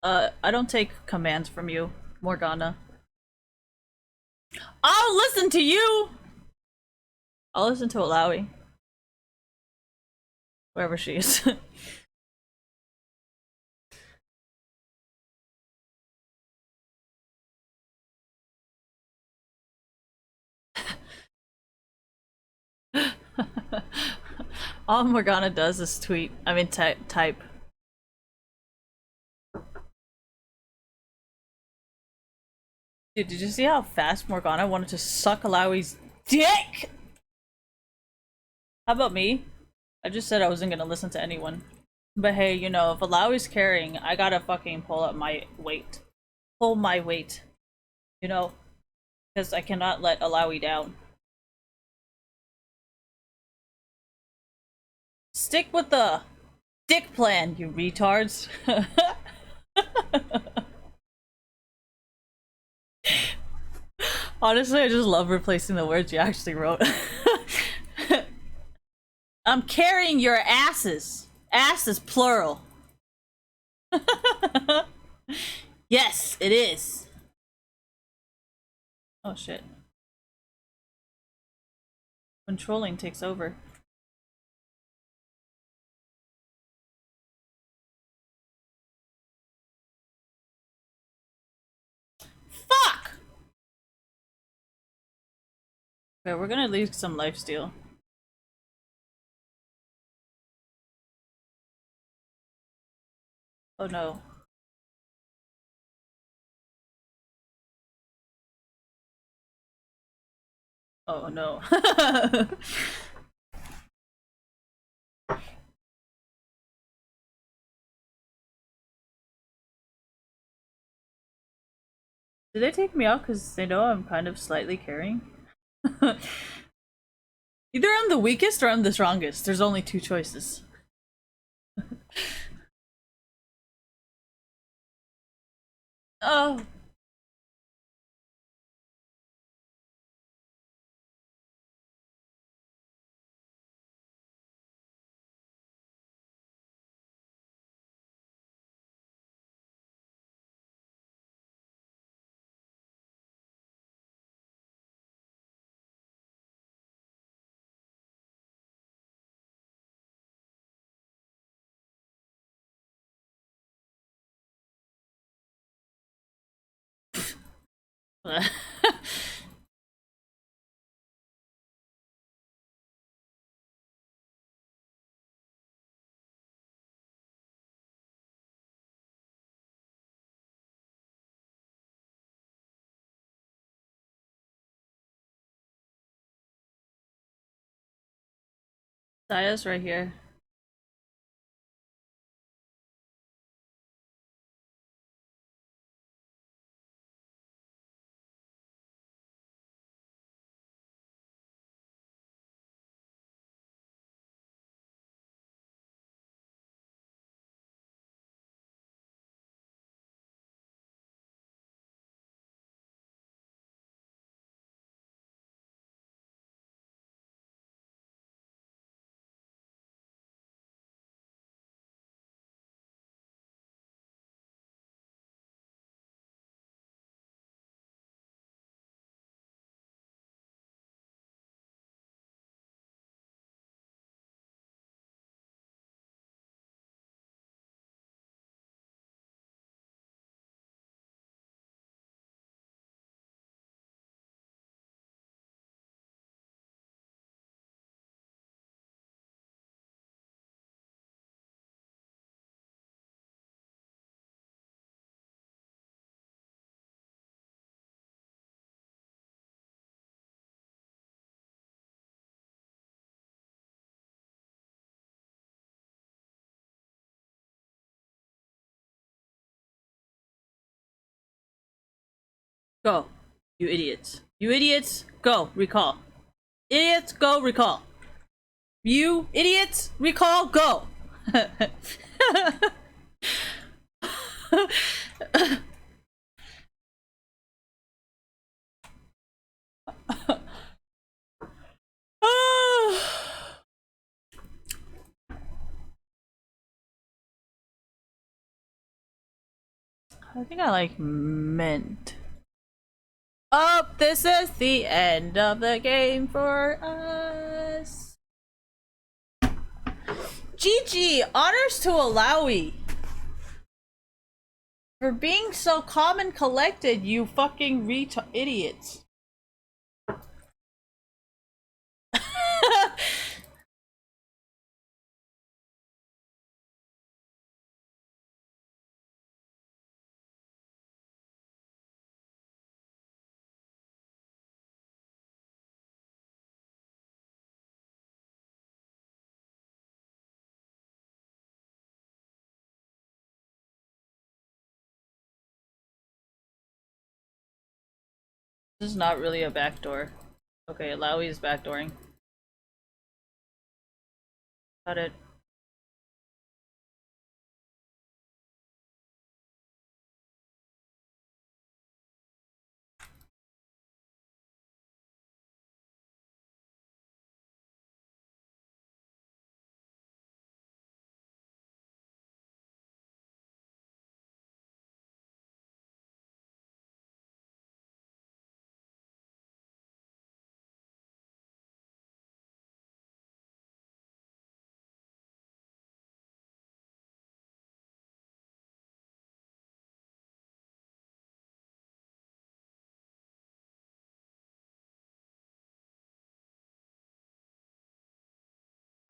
I don't take commands from you, Morgana. I'll listen to you! I'll listen to Alawi. Wherever she is. All Morgana does is tweet. I mean, type. Dude, did you see how fast Morgana wanted to suck Alawi's dick? How about me? I just said I wasn't gonna listen to anyone. But hey, you know, if Alawi's carrying, I gotta fucking pull up my weight. Pull my weight. You know? Because I cannot let Alawi down. Stick with the dick plan, you retards. Honestly, I just love replacing the words you actually wrote. I'm carrying your asses. Asses plural. Yes, it is. Oh shit. Controlling takes over. Fuck! Okay, we're gonna lose some lifesteal. Oh no. Oh no. Did they take me out because they know I'm kind of slightly carrying? Either I'm the weakest or I'm the strongest. There's only two choices. Oh. Saya's right here. Go. You idiots. You idiots, go. Recall. Idiots, go. Recall. You idiots, recall. Go. I think I like mint. Oh, this is the end of the game for us. GG, honors to Alawi. For being so calm and collected, you fucking idiots. This is not really a backdoor. Okay, Alawi is backdooring. Got it.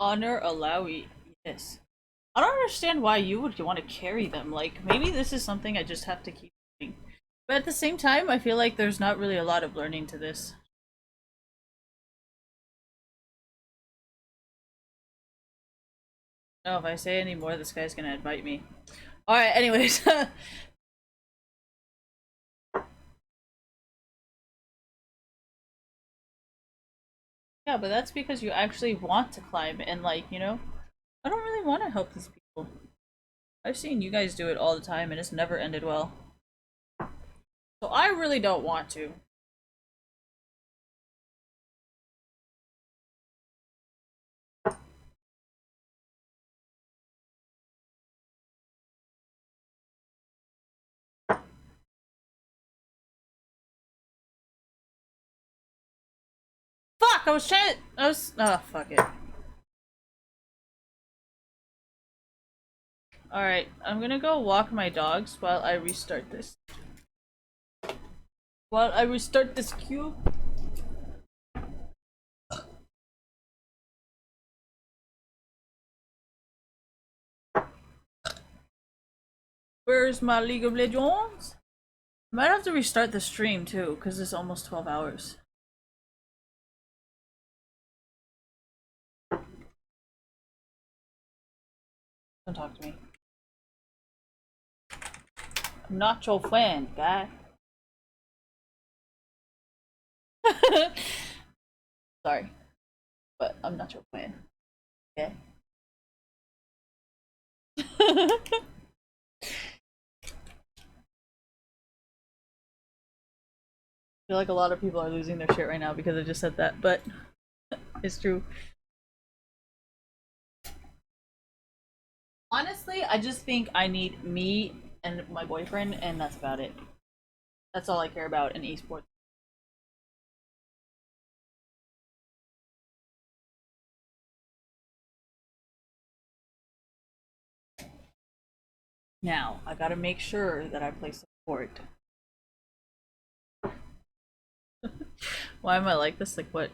Honor Alawi. Yes. I don't understand why you would want to carry them. Like, maybe this is something I just have to keep doing. But at the same time, I feel like there's not really a lot of learning to this. No, if I say any more, this guy's gonna invite me. Alright, anyways. Yeah, but that's because you actually want to climb and, like, you know, I don't really want to help these people. I've seen you guys do it all the time and it's never ended well. So I really don't want to. Fuck! Oh, fuck it. Alright, I'm gonna go walk my dogs while I restart this. While I restart this cube. Where's my League of Legends? I might have to restart the stream too, because it's almost 12 hours. Don't talk to me. I'm not your friend, guy. Sorry, but I'm not your friend. Okay? I feel like a lot of people are losing their shit right now because I just said that, but it's true. Honestly, I just think I need me and my boyfriend, and that's about it. That's all I care about in esports. Now, I gotta make sure that I play support. Why am I like this? Like, what?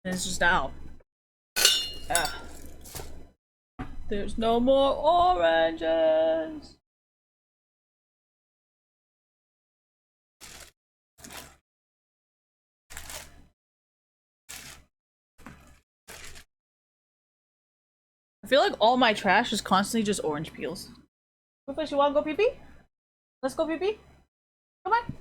And it's just out. Ah. There's no more oranges. I feel like all my trash is constantly just orange peels. Rufus, you wanna go pee pee? Let's go pee pee. Come on.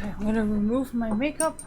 Okay, I'm gonna remove my makeup.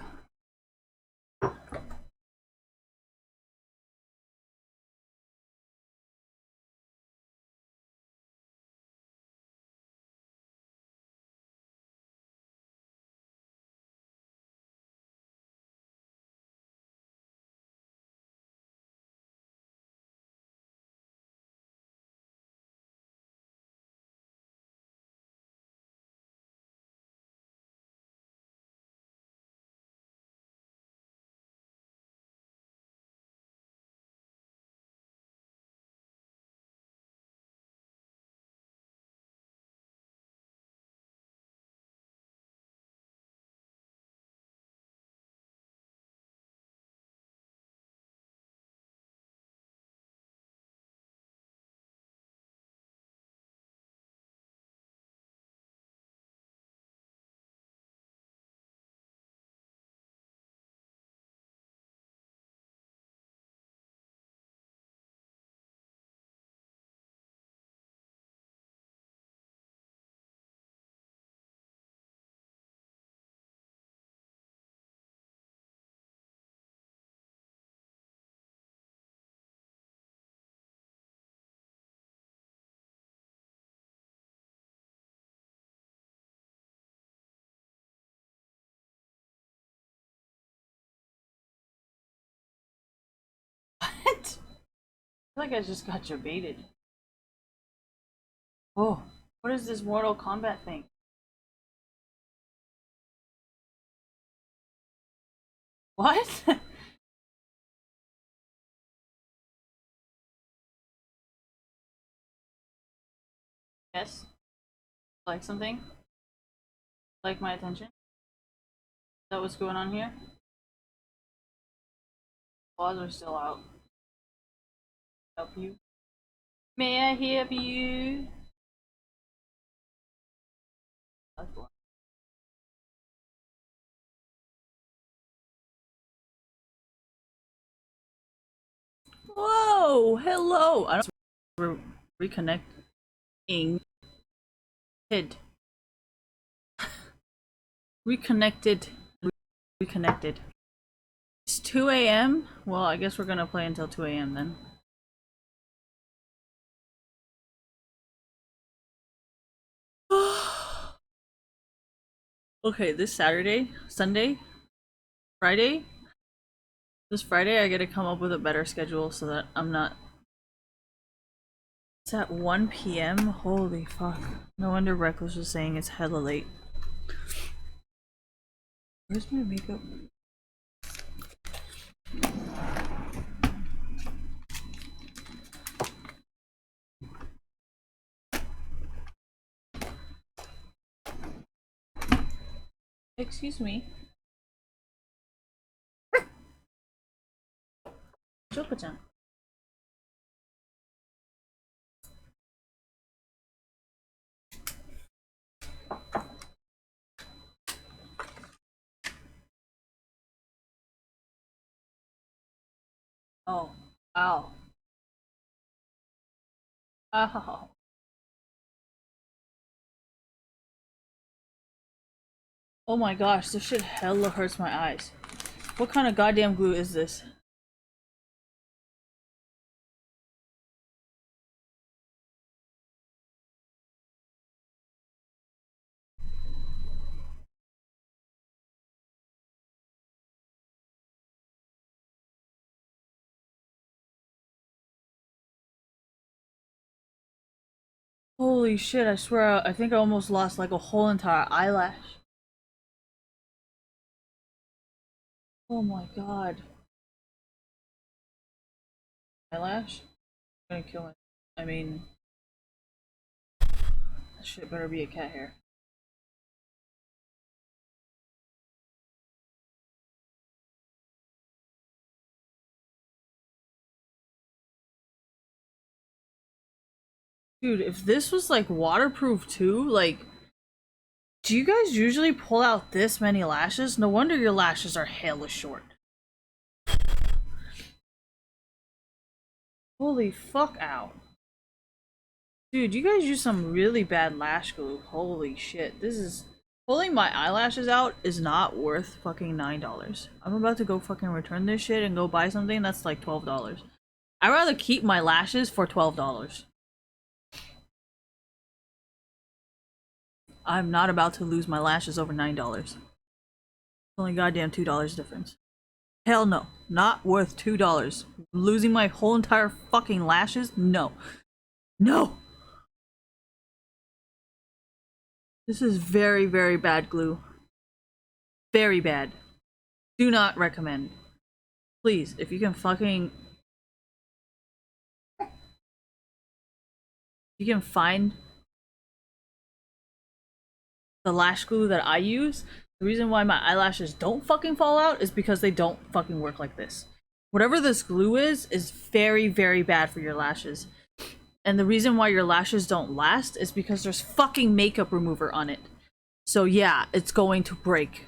What? I feel like I just got you baited. Oh, what is this Mortal Kombat thing? What? Yes? Like something? Like my attention? Is that what's going on here? Claws are still out. Help you? May I help you? Whoa! Hello! I don't reconnecting. Hid. Reconnected. Reconnected. It's 2 a.m. Well, I guess we're gonna play until 2 a.m. then. Okay, this Saturday, Sunday, Friday. This Friday, I gotta come up with a better schedule so that I'm not. It's at 1 p.m. Holy fuck. No wonder Reckless was saying it's hella late. Where's my makeup? Excuse me. Choco-chan. Oh. Ow. Ow. Oh my gosh, this shit hella hurts my eyes. What kind of goddamn glue is this? Holy shit, I swear, I think I almost lost like a whole entire eyelash. Oh my god. Eyelash? I'm gonna kill it. I mean, that shit better be a cat hair. Dude, if this was like waterproof too, like, do you guys usually pull out this many lashes? No wonder your lashes are hella short. Holy fuck out. Dude, you guys use some really bad lash glue. Holy shit, this is Pulling my eyelashes out is not worth fucking $9. I'm about to go fucking return this shit and go buy something that's like $12. I'd rather keep my lashes for $12. I'm not about to lose my lashes over $9. It's only goddamn $2 difference. Hell no. Not worth $2. Losing my whole entire fucking lashes? No. No! This is very, very bad glue. Very bad. Do not recommend. Please, if you can fucking... you can find the lash glue that I use. The reason why my eyelashes don't fucking fall out is because they don't fucking work like this. Whatever this glue is very, very bad for your lashes. And the reason why your lashes don't last is because there's fucking makeup remover on it. So yeah, it's going to break.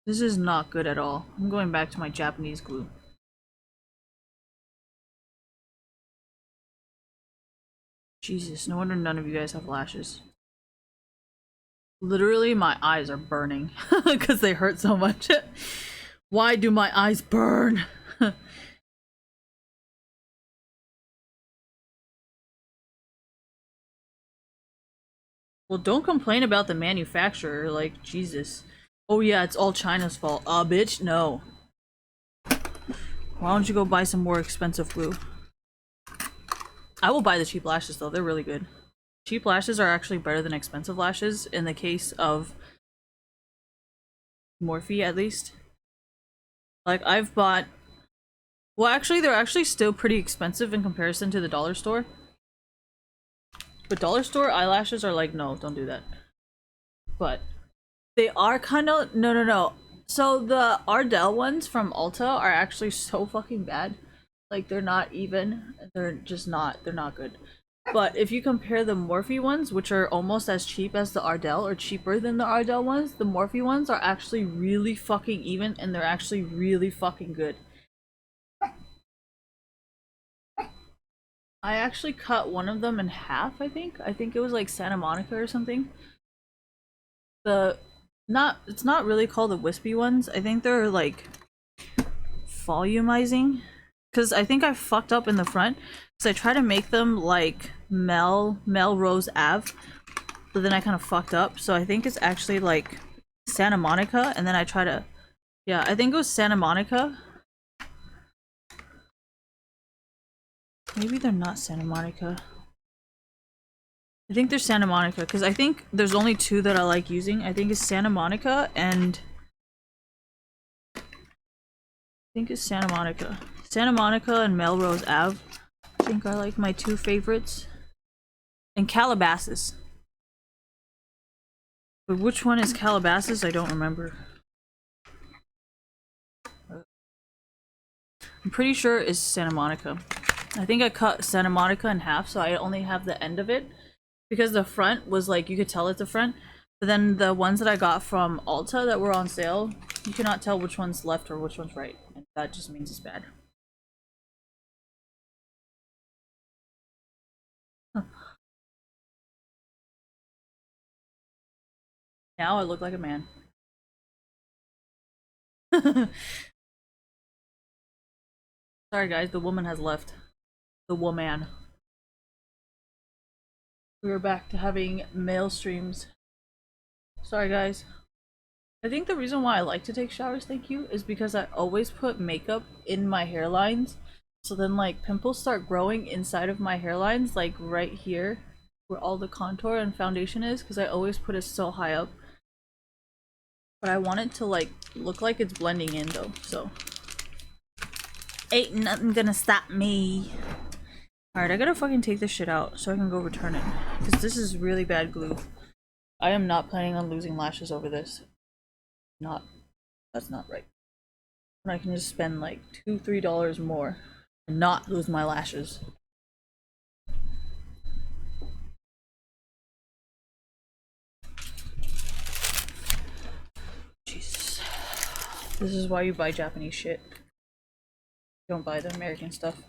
This is not good at all. I'm going back to my Japanese glue. Jesus, no wonder none of you guys have lashes. Literally, my eyes are burning because they hurt so much. Why do my eyes burn? Well, don't complain about the manufacturer, like, Jesus. Oh yeah, it's all China's fault. Bitch, no. Why don't you go buy some more expensive glue? I will buy the cheap lashes though, they're really good. Cheap lashes are actually better than expensive lashes in the case of Morphe, at least. Like, I've bought... well, actually, they're actually still pretty expensive in comparison to the dollar store. But dollar store eyelashes are like, no, don't do that. But they are kind of... no. So the Ardell ones from Ulta are actually so fucking bad. Like, they're not even. They're just not. They're not good. But if you compare the Morphe ones, which are almost as cheap as the Ardell, or cheaper than the Ardell ones, the Morphe ones are actually really fucking even, and they're actually really fucking good. I actually cut one of them in half, I think. I think it was like Santa Monica or something. It's not really called the wispy ones. I think they're like volumizing. Because I think I fucked up in the front. Because I tried to make them like Melrose Ave. But then I kind of fucked up. So I think it's actually like Santa Monica. And then I try to... yeah, I think it was Santa Monica. Maybe they're not Santa Monica. I think they're Santa Monica. Because I think there's only two that I like using. I think it's Santa Monica and... I think it's Santa Monica. Santa Monica and Melrose Ave. I think are like my two favorites. And Calabasas. But which one is Calabasas? I don't remember. I'm pretty sure it's Santa Monica. I think I cut Santa Monica in half, so I only have the end of it. Because the front was like, you could tell it's the front. But then the ones that I got from Ulta that were on sale, you cannot tell which one's left or which one's right. And that just means it's bad. Huh. Now I look like a man. Sorry guys, the woman has left. The woman. We are back to having male streams. Sorry guys. I think the reason why I like to take showers, thank you, is because I always put makeup in my hairlines. So then like pimples start growing inside of my hairlines, like right here, where all the contour and foundation is, because I always put it so high up. But I want it to like look like it's blending in though, so. Ain't nothing gonna stop me. Alright, I gotta fucking take this shit out so I can go return it. Because this is really bad glue. I am not planning on losing lashes over this. That's not right. And I can just spend like $2-3 more and not lose my lashes. Jesus. This is why you buy Japanese shit. Don't buy the American stuff.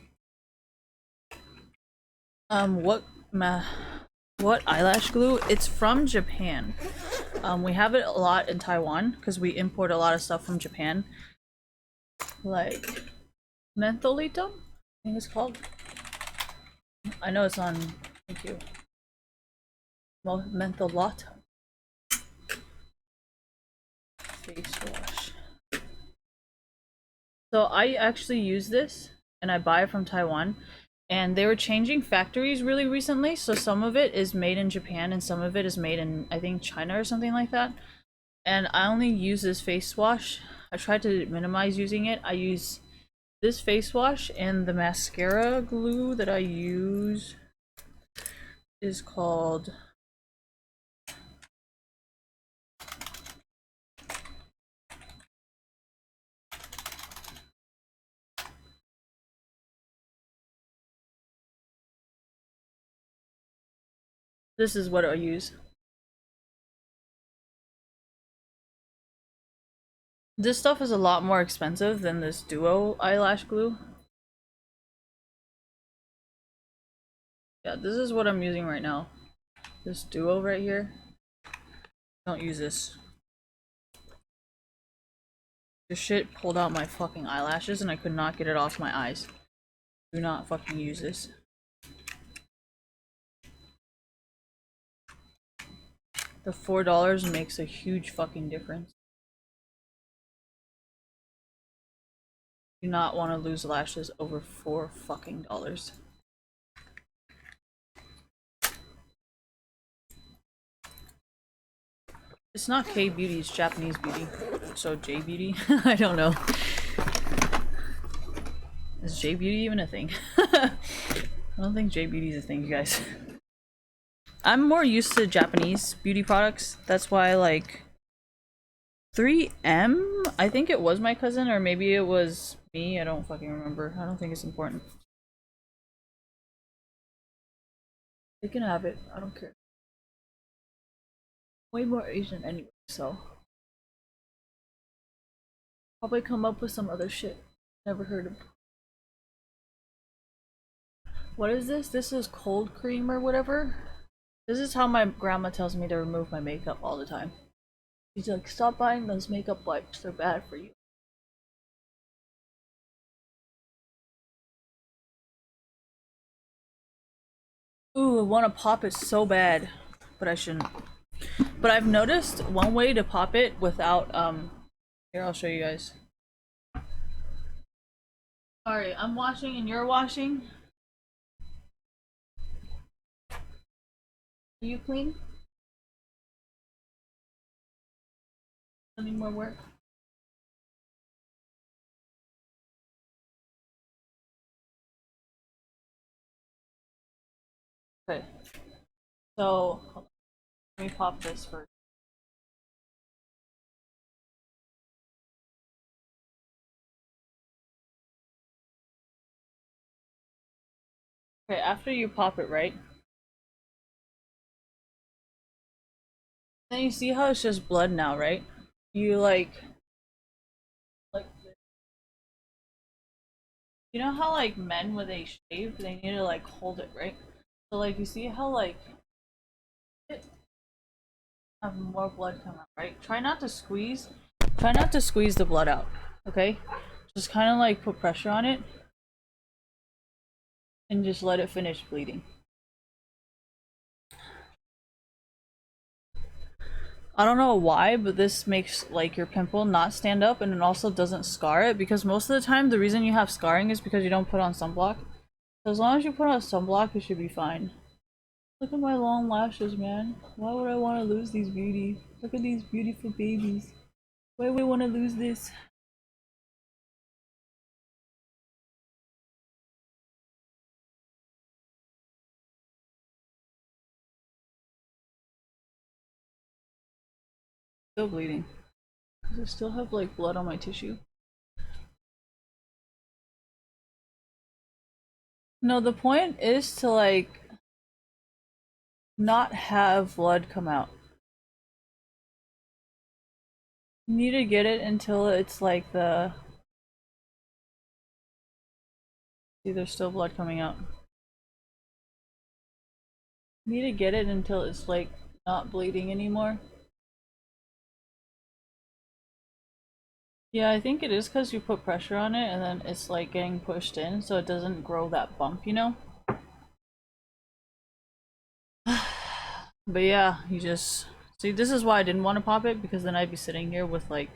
What What eyelash glue? It's from Japan. We have it a lot in Taiwan because we import a lot of stuff from Japan. Like mentholatum, I think it's called. I know it's on. Thank you. Mentholatum face wash. So I actually use this, and I buy it from Taiwan. And they were changing factories really recently, so some of it is made in Japan and some of it is made in, I think, China or something like that. And I only use this face wash. I try to minimize using it. I use this face wash, and the mascara glue that I use is called this is what I use. This stuff is a lot more expensive than this Duo eyelash glue. Yeah, this is what I'm using right now. This Duo right here. Don't use this. This shit pulled out my fucking eyelashes and I could not get it off my eyes. Do not fucking use this. The $4 makes a huge fucking difference. Do not want to lose lashes over $4 fucking dollars. It's not K beauty, it's Japanese beauty. So J beauty? I don't know. Is J beauty even a thing? I don't think J beauty is a thing, you guys. I'm more used to Japanese beauty products. That's why, like, 3M? I think it was my cousin, or maybe it was me. I don't fucking remember. I don't think it's important. They can have it. I don't care. Way more Asian anyway, so. Probably come up with some other shit. Never heard of. What is this? This is cold cream or whatever. This is how my grandma tells me to remove my makeup all the time. She's like, stop buying those makeup wipes, they're bad for you. Ooh, I want to pop it so bad, but I shouldn't. But I've noticed one way to pop it without, here, I'll show you guys. Alright, I'm washing and you're washing. Are you clean? Any more work? Okay. So, let me pop this first. Okay, after you pop it, right? Then you see how it's just blood now, right? You like you know how like men when they shave, they need to like hold it, right? So like you see how like it have more blood come out, right? Try not to squeeze. Try not to squeeze the blood out, okay? Just kind of like put pressure on it and just let it finish bleeding. I don't know why, but this makes like your pimple not stand up, and it also doesn't scar it, because most of the time the reason you have scarring is because you don't put on sunblock. So as long as you put on sunblock, it should be fine. Look at my long lashes, man. Why would I want to lose these beauty? Look at these beautiful babies. Why would I want to lose this? Still bleeding. Does it still have like blood on my tissue? No, the point is to like not have blood come out. You need to get it until it's like the... See, there's still blood coming out. Need to get it until it's like not bleeding anymore. Yeah, I think it is because you put pressure on it and then it's like getting pushed in so it doesn't grow that bump, you know? But yeah, you just see, this is why I didn't want to pop it, because then I'd be sitting here with like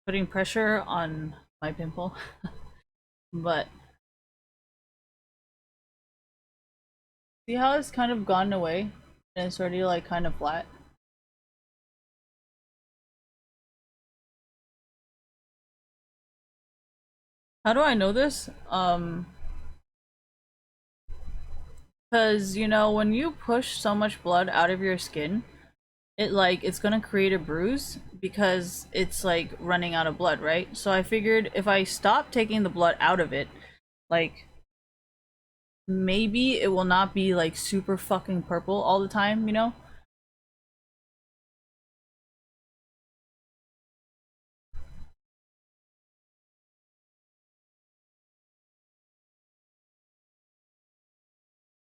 putting pressure on my pimple. But see how it's kind of gone away and it's already like kind of flat. How do I know this? Because you know, when you push so much blood out of your skin, it's gonna create a bruise because it's like running out of blood, right? So I figured if I stop taking the blood out of it, like maybe it will not be like super fucking purple all the time, you know?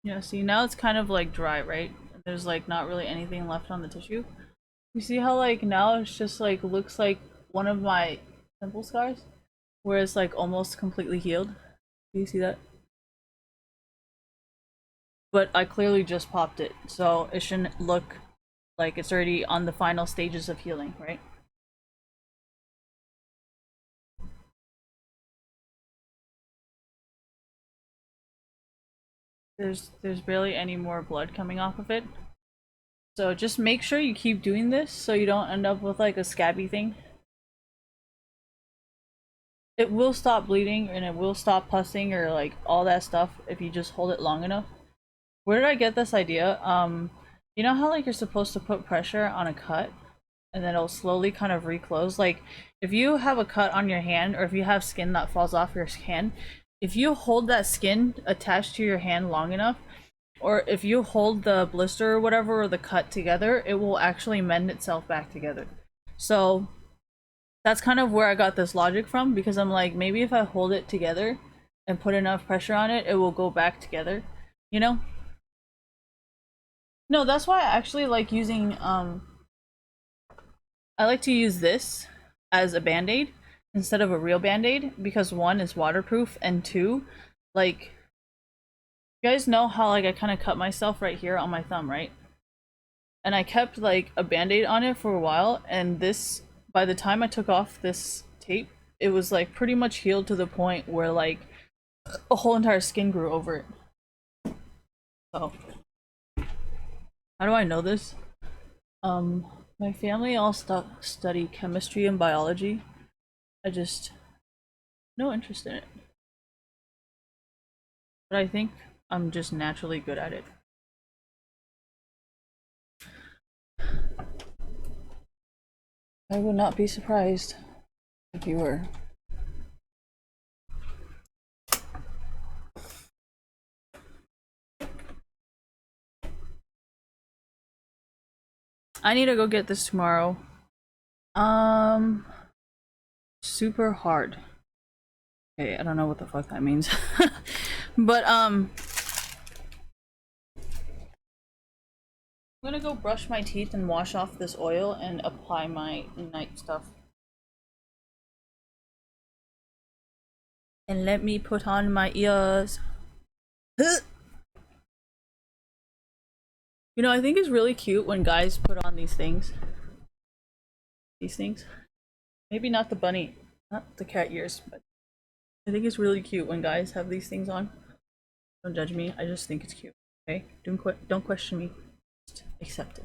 Yeah, see now it's kind of like dry, right? There's like not really anything left on the tissue. You see how like now it's just like looks like one of my pimple scars where it's like almost completely healed. Do you see that? But I clearly just popped it, so it shouldn't look like it's already on the final stages of healing, right? There's barely any more blood coming off of it. So just make sure you keep doing this so you don't end up with like a scabby thing. It will stop bleeding and it will stop pussing or like all that stuff if you just hold it long enough. Where did I get this idea? You know how like you're supposed to put pressure on a cut and then it'll slowly kind of reclose? Like if you have a cut on your hand or if you have skin that falls off your hand, if you hold that skin attached to your hand long enough, or if you hold the blister or whatever or the cut together, it will actually mend itself back together. So that's kind of where I got this logic from, because I'm like, maybe if I hold it together and put enough pressure on it, it will go back together, you know? No, that's why I actually like using I like to use this as a band-aid instead of a real band-aid, because one is waterproof and two, like, you guys know how like I kind of cut myself right here on my thumb, right? And I kept like a band-aid on it for a while, and this, by the time I took off this tape, it was like pretty much healed to the point where like a whole entire skin grew over it. So how do I know this? Um, my family all study chemistry and biology. I just no interest in it. But I think I'm just naturally good at it. I would not be surprised if you were. I need to go get this tomorrow. Um, super hard. Okay, I don't know what the fuck that means. But I'm gonna go brush my teeth and wash off this oil and apply my night stuff. And let me put on my ears. You know, I think it's really cute when guys put on these things. These things. Maybe not the bunny, not the cat ears, but I think it's really cute when guys have these things on. Don't judge me. I just think it's cute. Okay? Don't question me. Just accept it.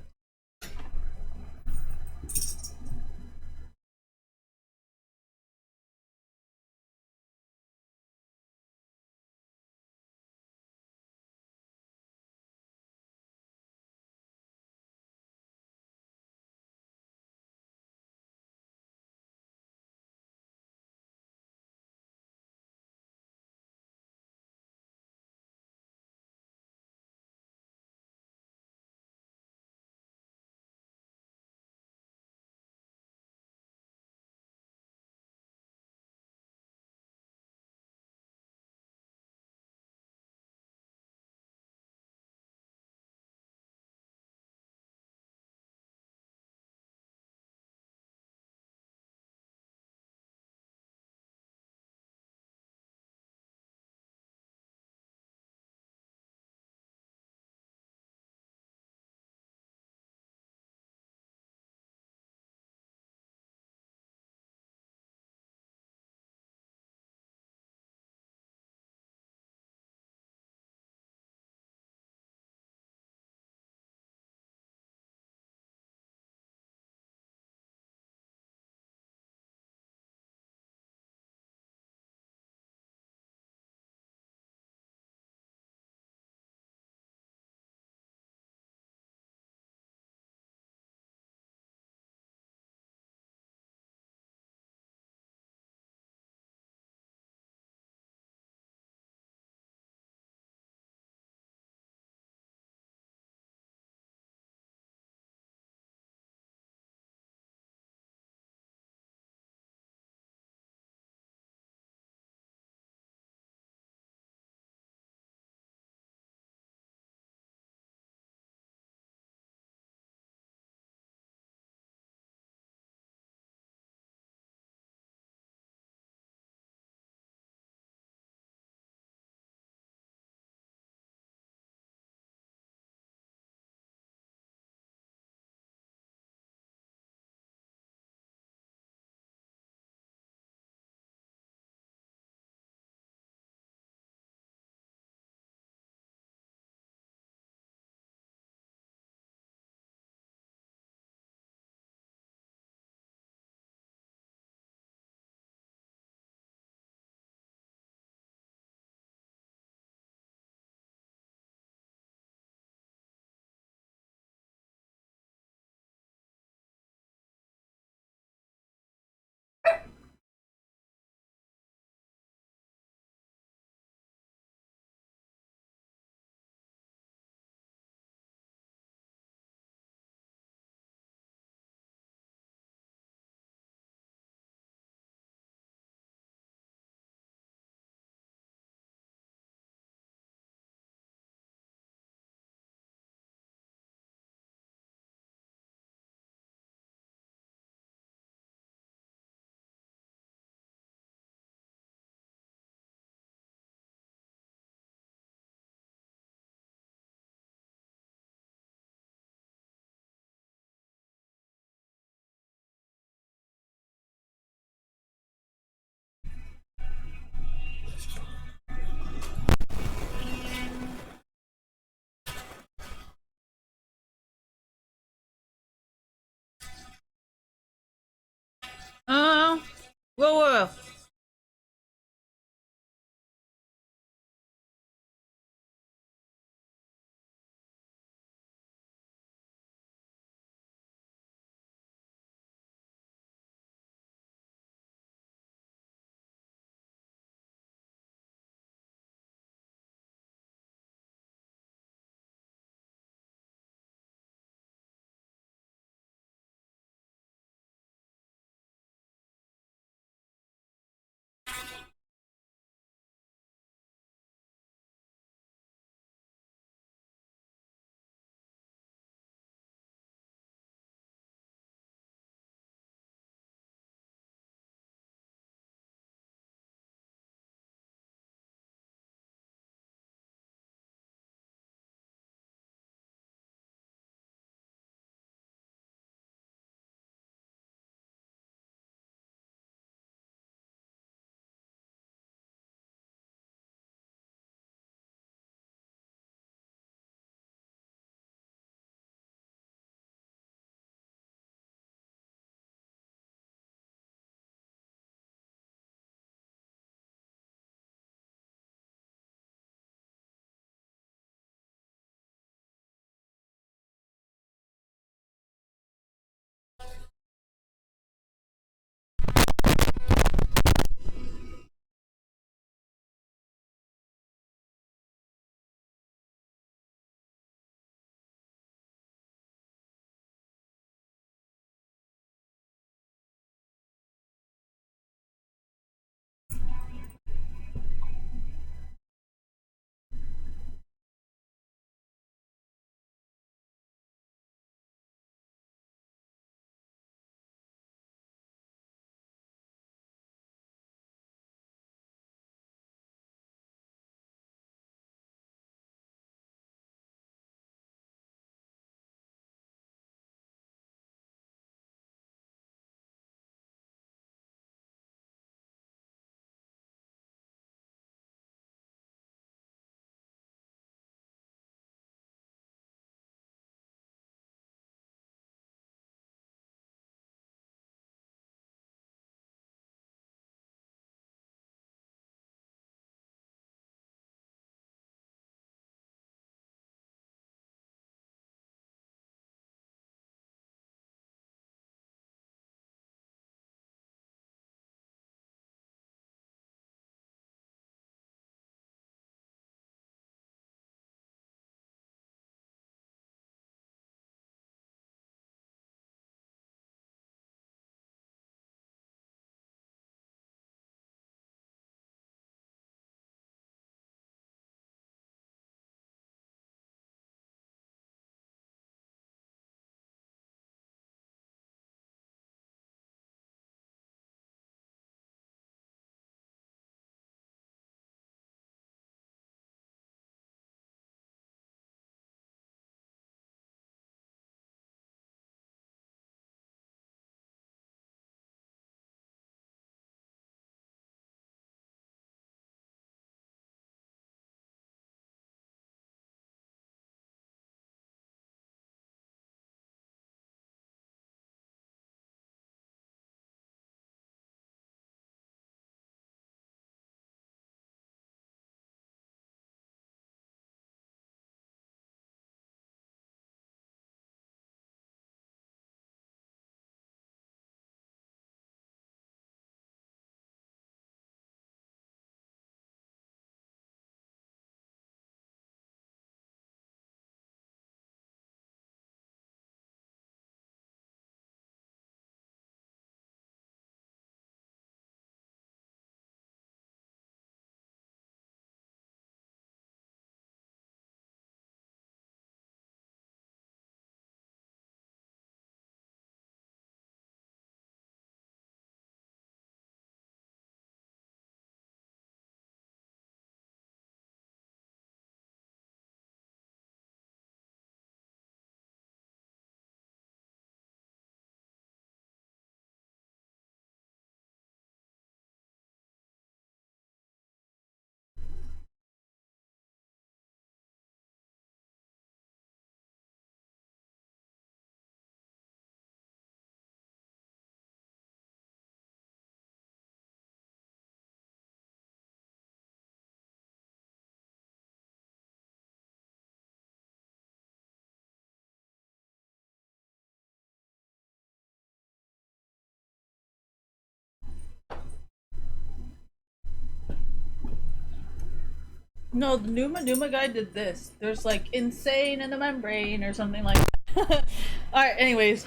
No, the Numa guy did this. There's like insane in the membrane or something like that. Alright, anyways.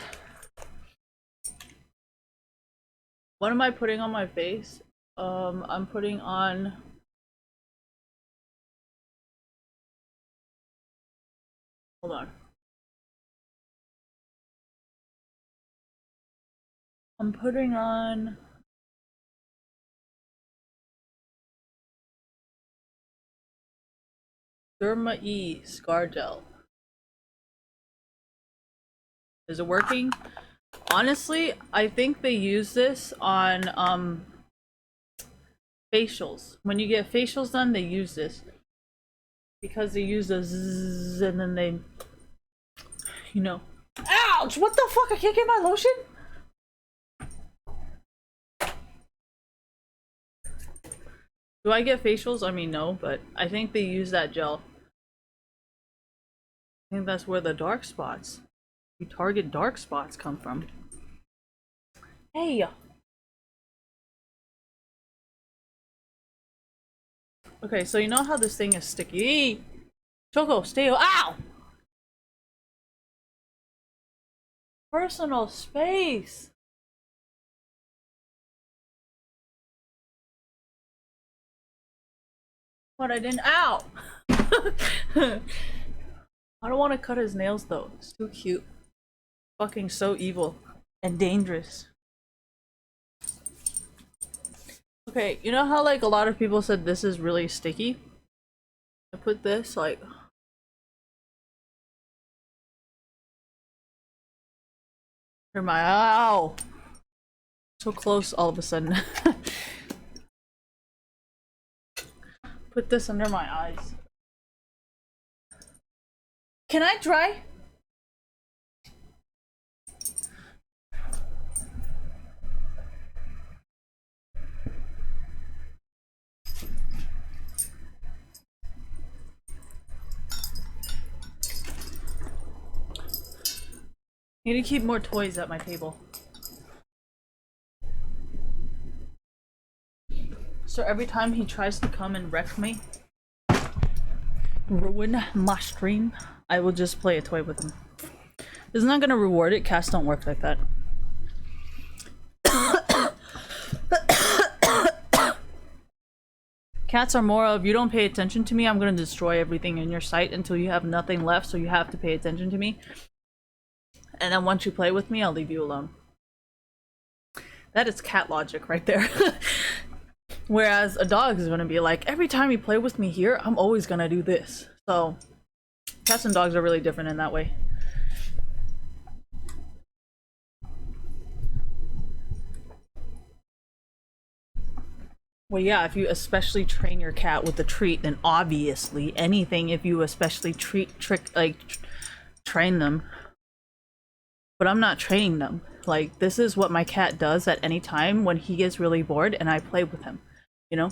What am I putting on my face? I'm putting on hold on. I'm putting on Derma E Scar Gel. Is it working? Honestly, I think they use this on facials. When you get facials done, they use this. Because they use the zzz and then they, you know. Ouch! What the fuck? I can't get my lotion? Do I get facials? I mean, no, but I think they use that gel. I think that's where the dark spots, the target dark spots come from. Hey! Okay, so you know how this thing is sticky? Choco, stay. Ow! Personal space! What, I didn't. Ow! I don't want to cut his nails though. It's too cute. Fucking so evil and dangerous. Okay, you know how like a lot of people said this is really sticky? I put this like near my ow. So close all of a sudden. Put this under my eyes. Can I try? I need to keep more toys at my table. So every time he tries to come and wreck me, ruin my stream, I will just play a toy with him. It's not gonna reward it. Cats don't work like that. Cats are more of, you don't pay attention to me, I'm gonna destroy everything in your sight until you have nothing left, so you have to pay attention to me. And then once you play with me, I'll leave you alone. That is cat logic right there. Whereas a dog is gonna be like, every time you play with me here, I'm always gonna do this. So, cats and dogs are really different in that way. Well, yeah, if you especially train your cat with a treat, then obviously anything if you especially train them. But I'm not training them. Like, this is what my cat does at any time when he gets really bored and I play with him, you know?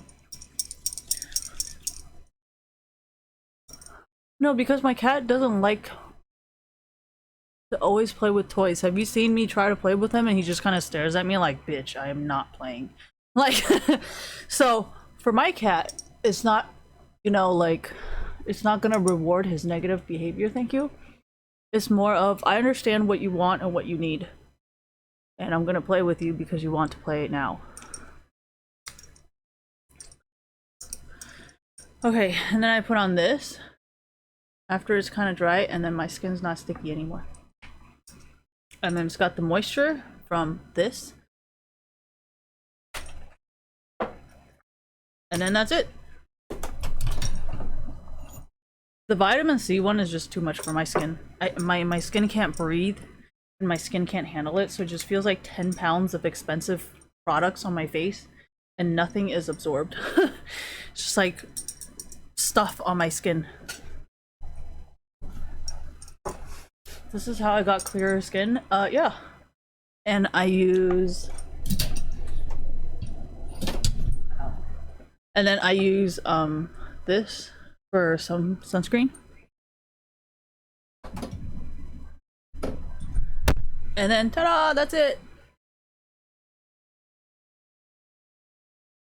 No, because my cat doesn't like to always play with toys. Have you seen me try to play with him and he just kind of stares at me like, bitch, I am not playing. Like, so for my cat, it's not, you know, like, it's not gonna reward his negative behavior, thank you. It's more of, I understand what you want and what you need. And I'm gonna play with you because you want to play it now. Okay, and then I put on this after it's kind of dry, and then my skin's not sticky anymore. And then it's got the moisture from this. And then that's it. The vitamin C one is just too much for my skin. My skin can't breathe and my skin can't handle it, so it just feels like 10 pounds of expensive products on my face and nothing is absorbed. It's just like stuff on my skin. This is how I got clearer skin. Yeah. And I use... And then I use this for some sunscreen. And then ta-da, that's it.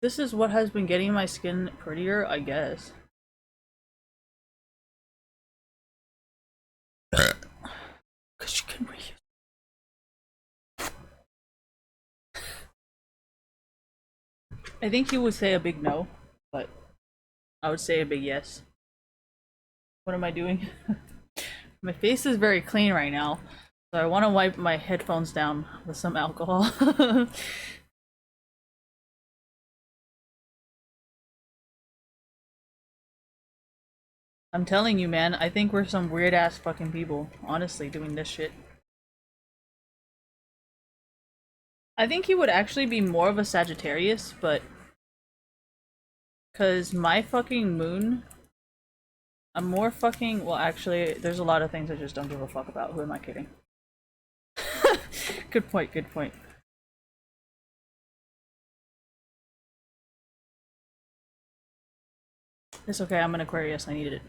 This is what has been getting my skin prettier, I guess. Because you can reuse. I think he would say a big no, but I would say a big yes. What am I doing? My face is very clean right now, so I want to wipe my headphones down with some alcohol. I'm telling you, man, I think we're some weird ass fucking people, honestly, doing this shit. I think he would actually be more of a Sagittarius, but because my fucking moon, I'm more fucking, well, actually, there's a lot of things I just don't give a fuck about. Who am I kidding? Good point, good point. It's okay, I'm an Aquarius, I needed it.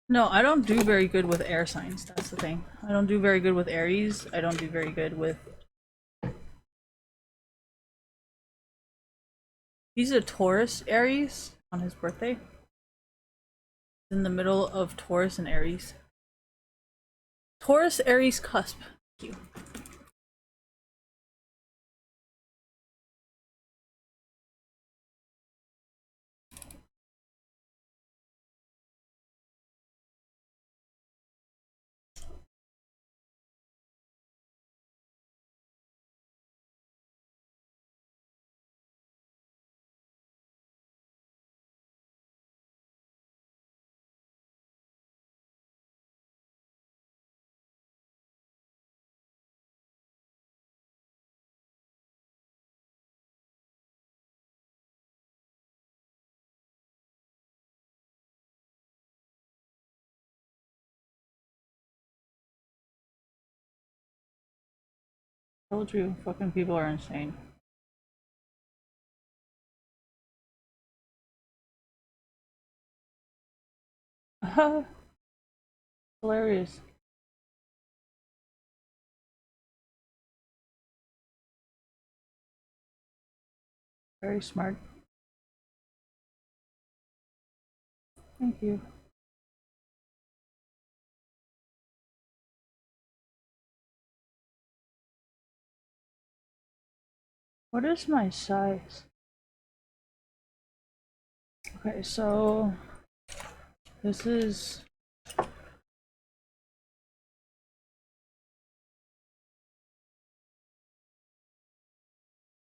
No, I don't do very good with air signs, that's the thing. I don't do very good with Aries, I don't do very good with... He's a Taurus Aries on his birthday. In the middle of Taurus and Aries. Taurus Aries cusp. Thank you. Told you, fucking people are insane. Hilarious. Very smart. Thank you. What is my size? Okay, so this is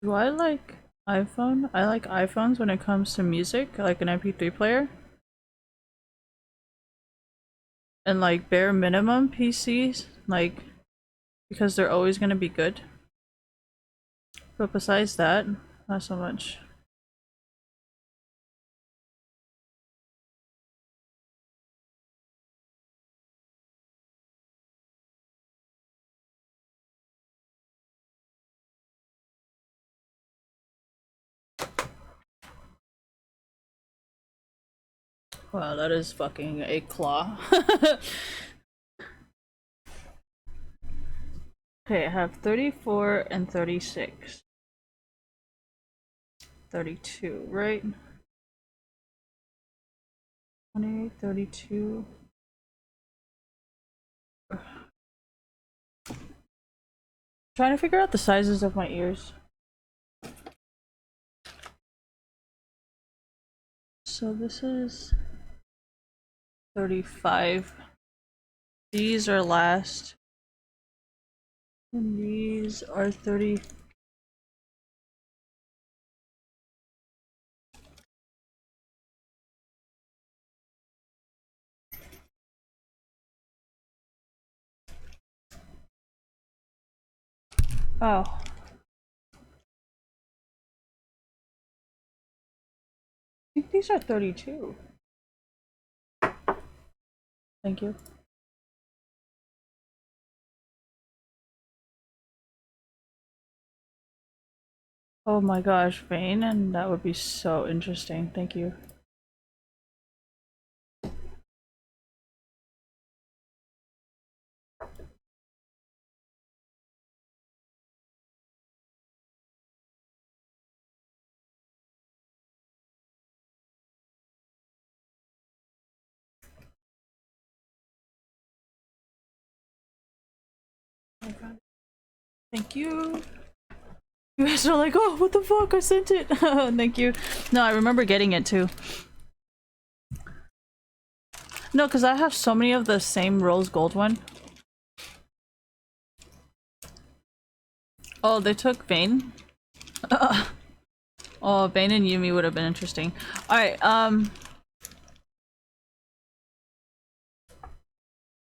do I like iPhone? I like iPhones when it comes to music, like an MP3 player. And like bare minimum PCs, like because they're always gonna be good. But besides that, not so much. Wow, that is fucking a claw. Okay, I have 34 and 36. 32, right? 28, 32. Trying to figure out the sizes of my ears. So this is 35. These are last. And these are 30. Oh. I think these are 32. Thank you. Oh my gosh, Vane, and that would be so interesting. Thank you. Thank you. You guys are like, oh, what the fuck? I sent it. Thank you. No, I remember getting it too. No, because I have so many of the same rose gold one. Oh, they took Vayne? Oh, Vayne and Yumi would have been interesting. Alright,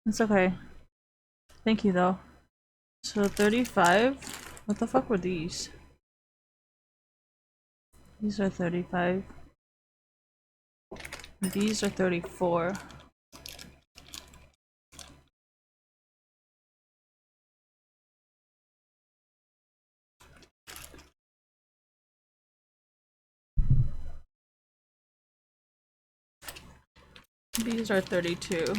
it's okay. Thank you, though. So, 35? What the fuck were these? These are 35. These are 34. These are 32.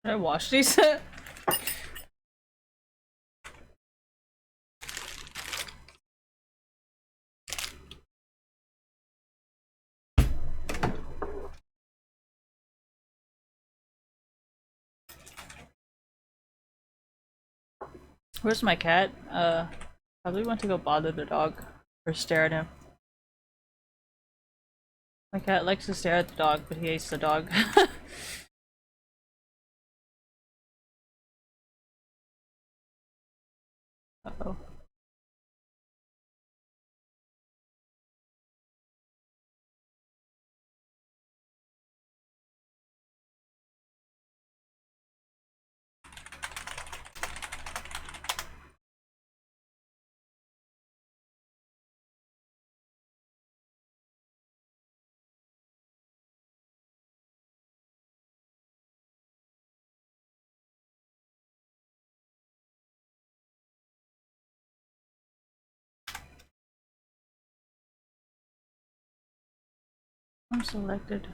Did I wash these? Where's my cat? Probably went to go bother the dog. Or stare at him. My cat likes to stare at the dog, but he hates the dog. Uh-oh. I'm selected.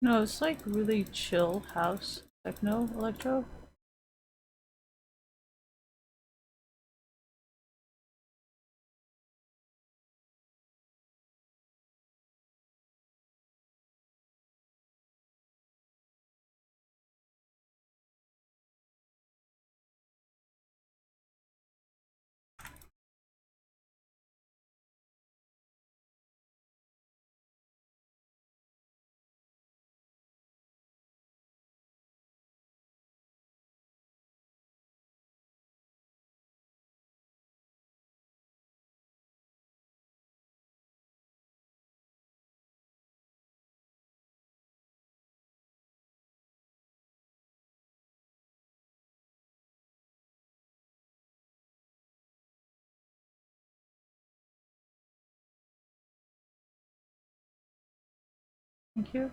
No, it's like really chill house techno electro. Thank you.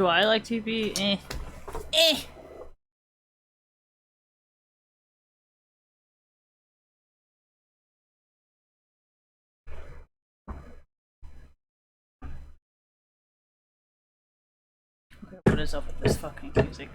Do I like TP? Eh. Eh. Okay, what is up with this fucking music?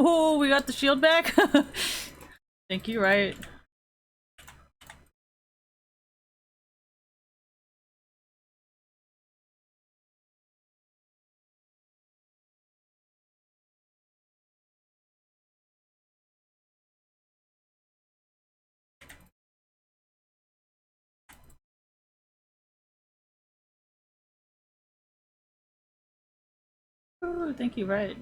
Oh, we got the shield back. Thank you, right? Oh, thank you, right?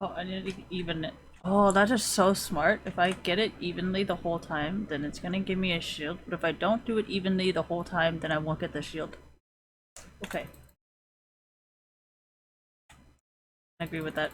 Oh, I need to even it. Oh, that is so smart. If I get it evenly the whole time, then it's gonna give me a shield. But if I don't do it evenly the whole time, then I won't get the shield. Okay. I agree with that.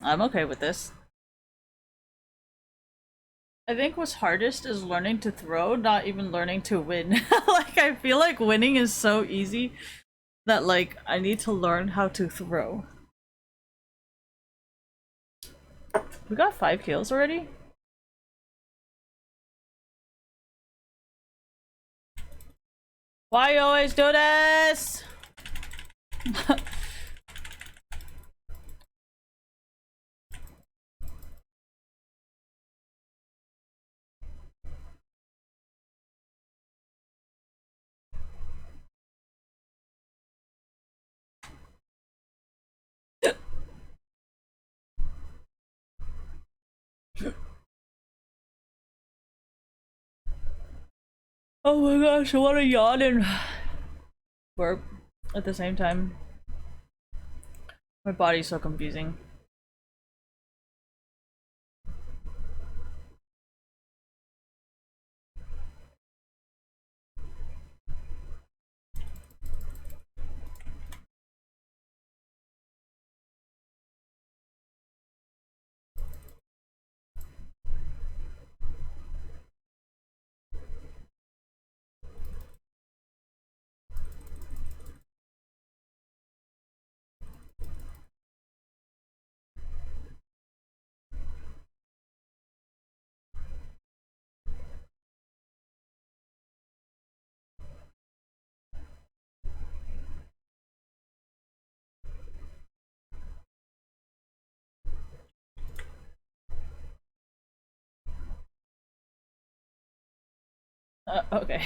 I'm okay with this. I think what's hardest is learning to throw, not even learning to win. Like, I feel like winning is so easy that, like, I need to learn how to throw. We got 5 kills already? Why you always do this? Oh my gosh, I wanna yawn and burp at the same time. My body's so confusing. Okay.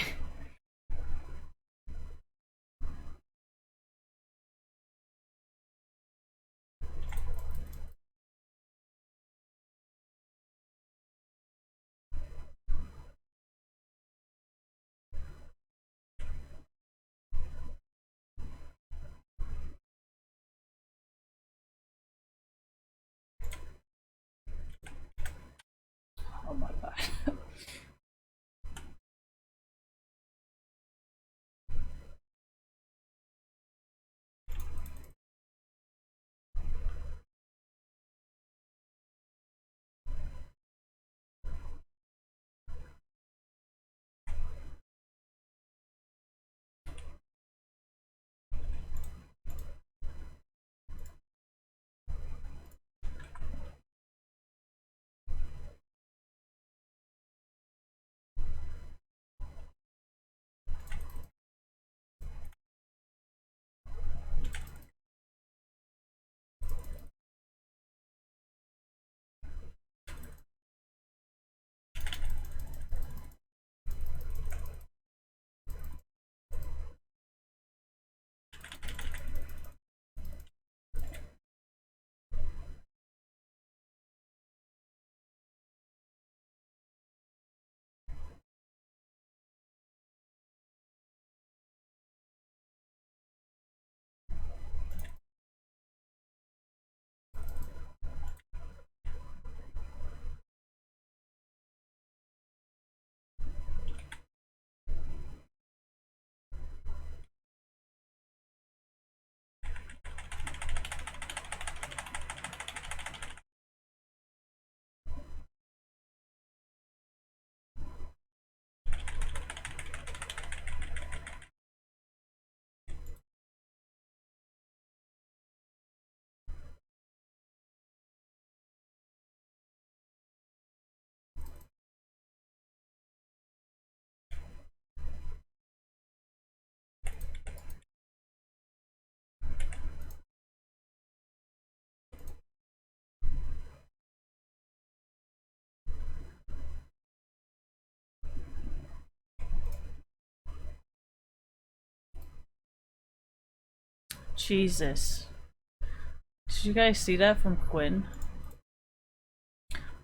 Oh my god. Jesus. Did you guys see that from Quinn?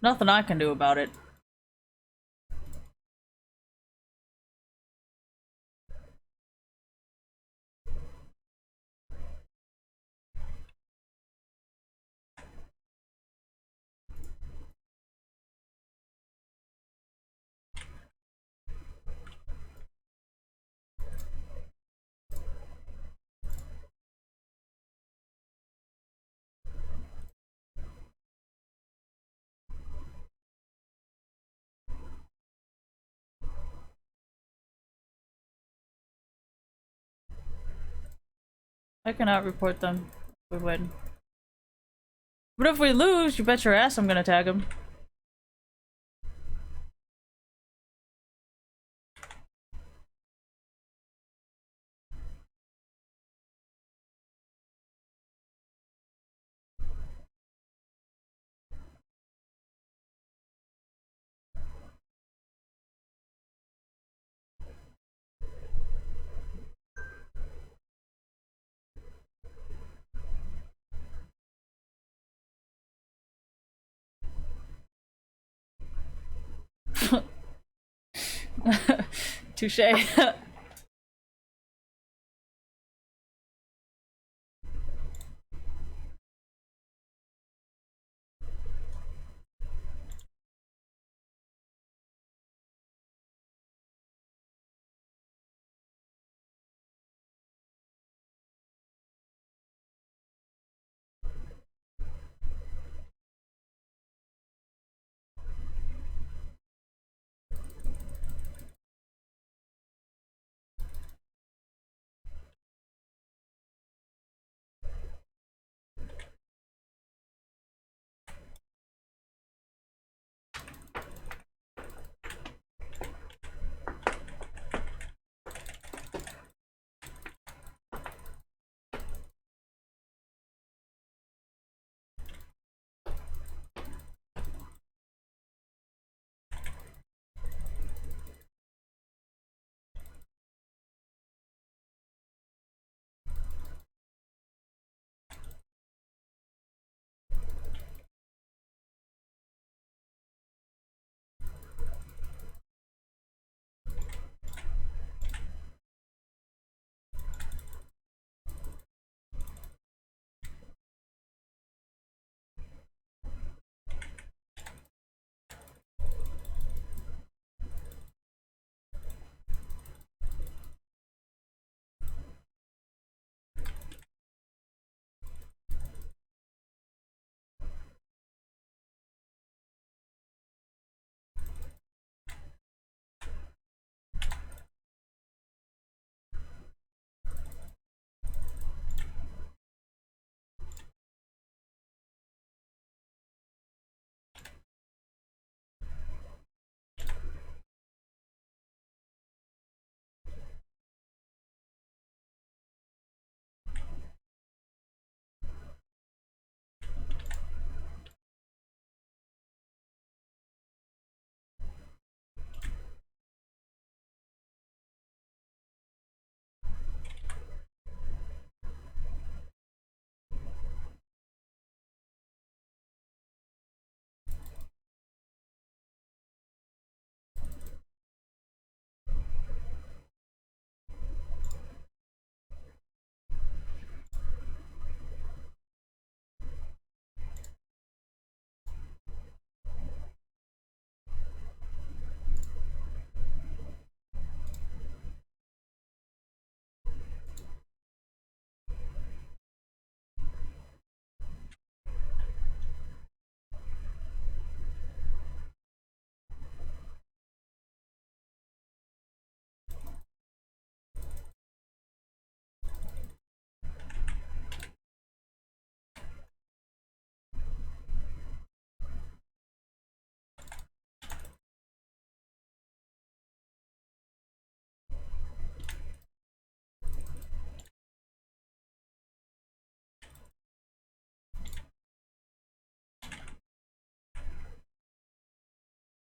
Nothing I can do about it. I cannot report them. We win. But if we lose, you bet your ass I'm gonna tag him. Touche.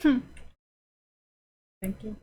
Thank you.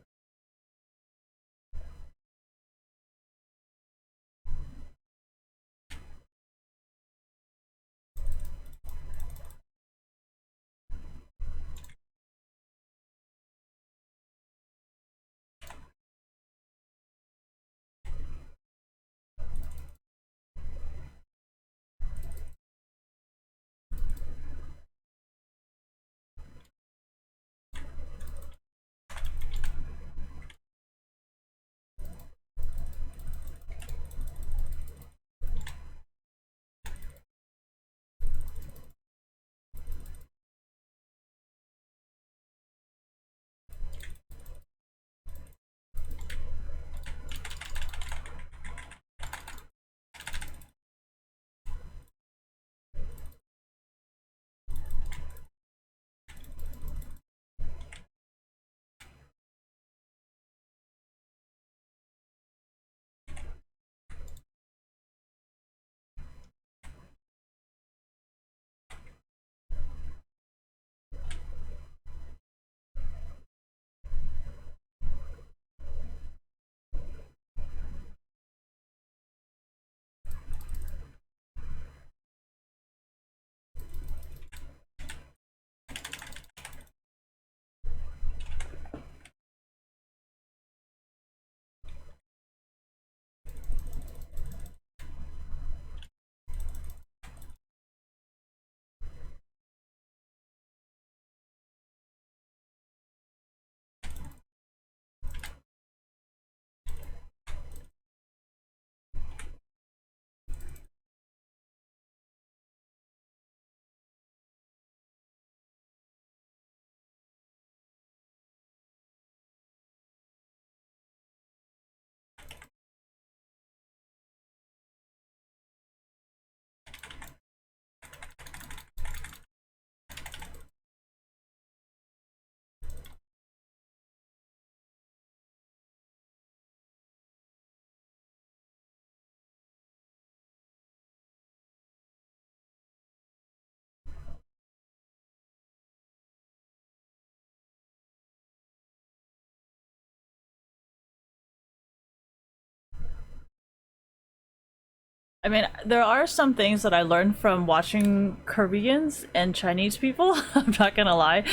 I mean, there are some things that I learned from watching Koreans and Chinese people. I'm not gonna lie.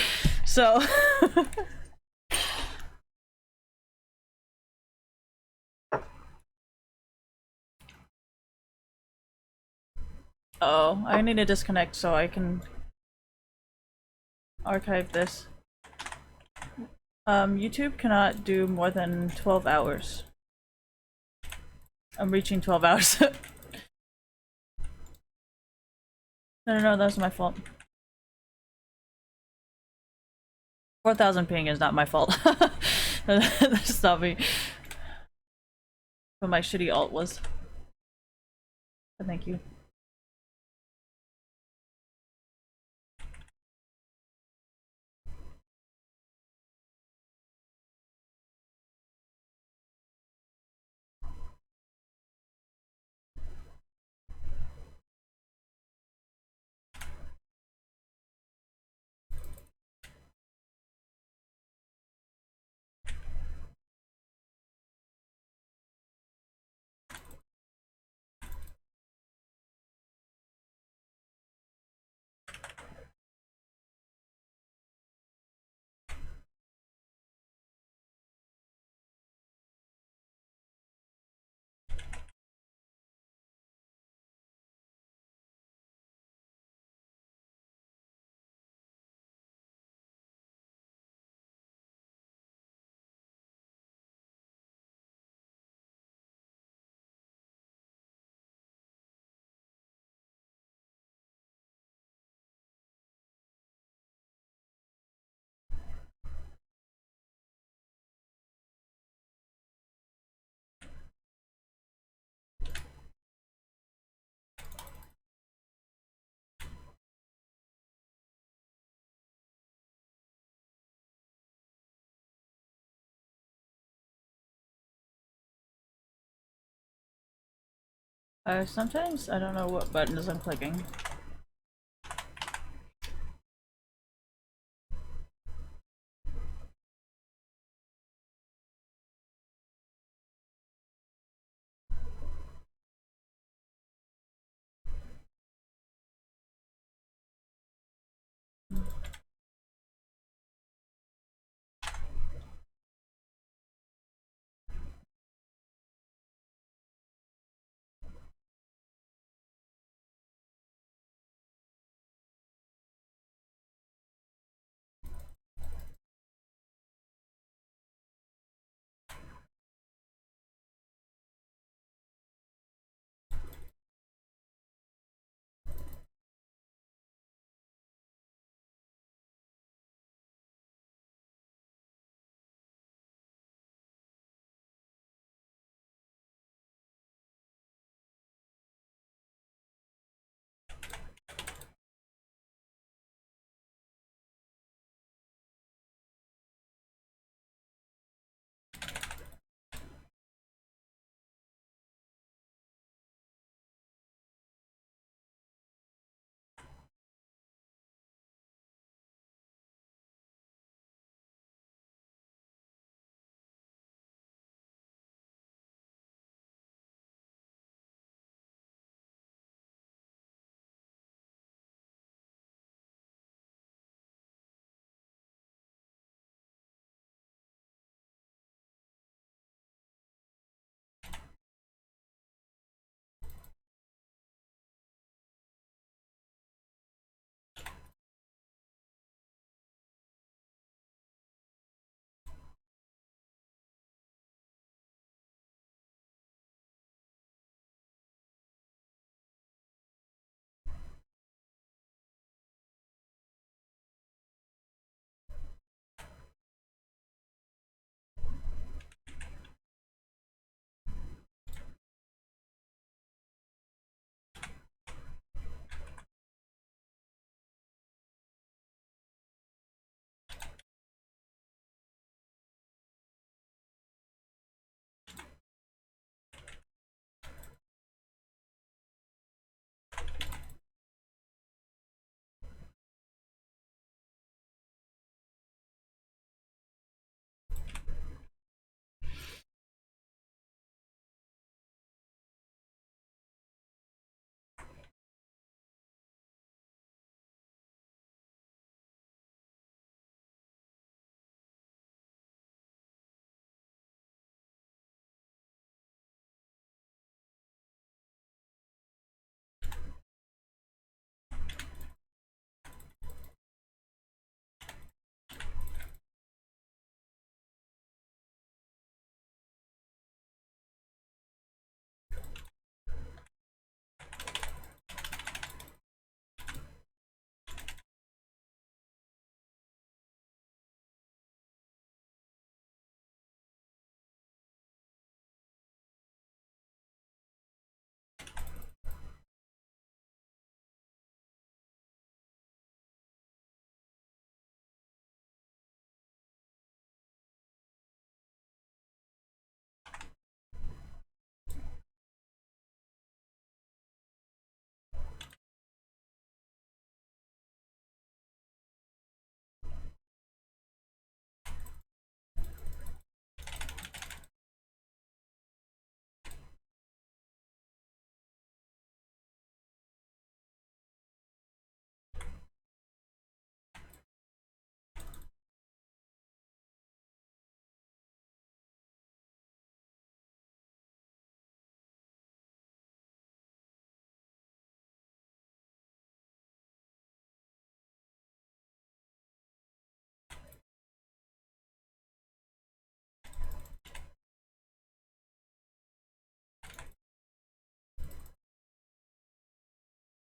So, oh, I need to disconnect so I can archive this. YouTube cannot do more than 12 hours. I'm reaching 12 hours. No, that's my fault. 4,000 ping is not my fault. That's not me. But my shitty alt was. But thank you. Sometimes I don't know what buttons I'm clicking.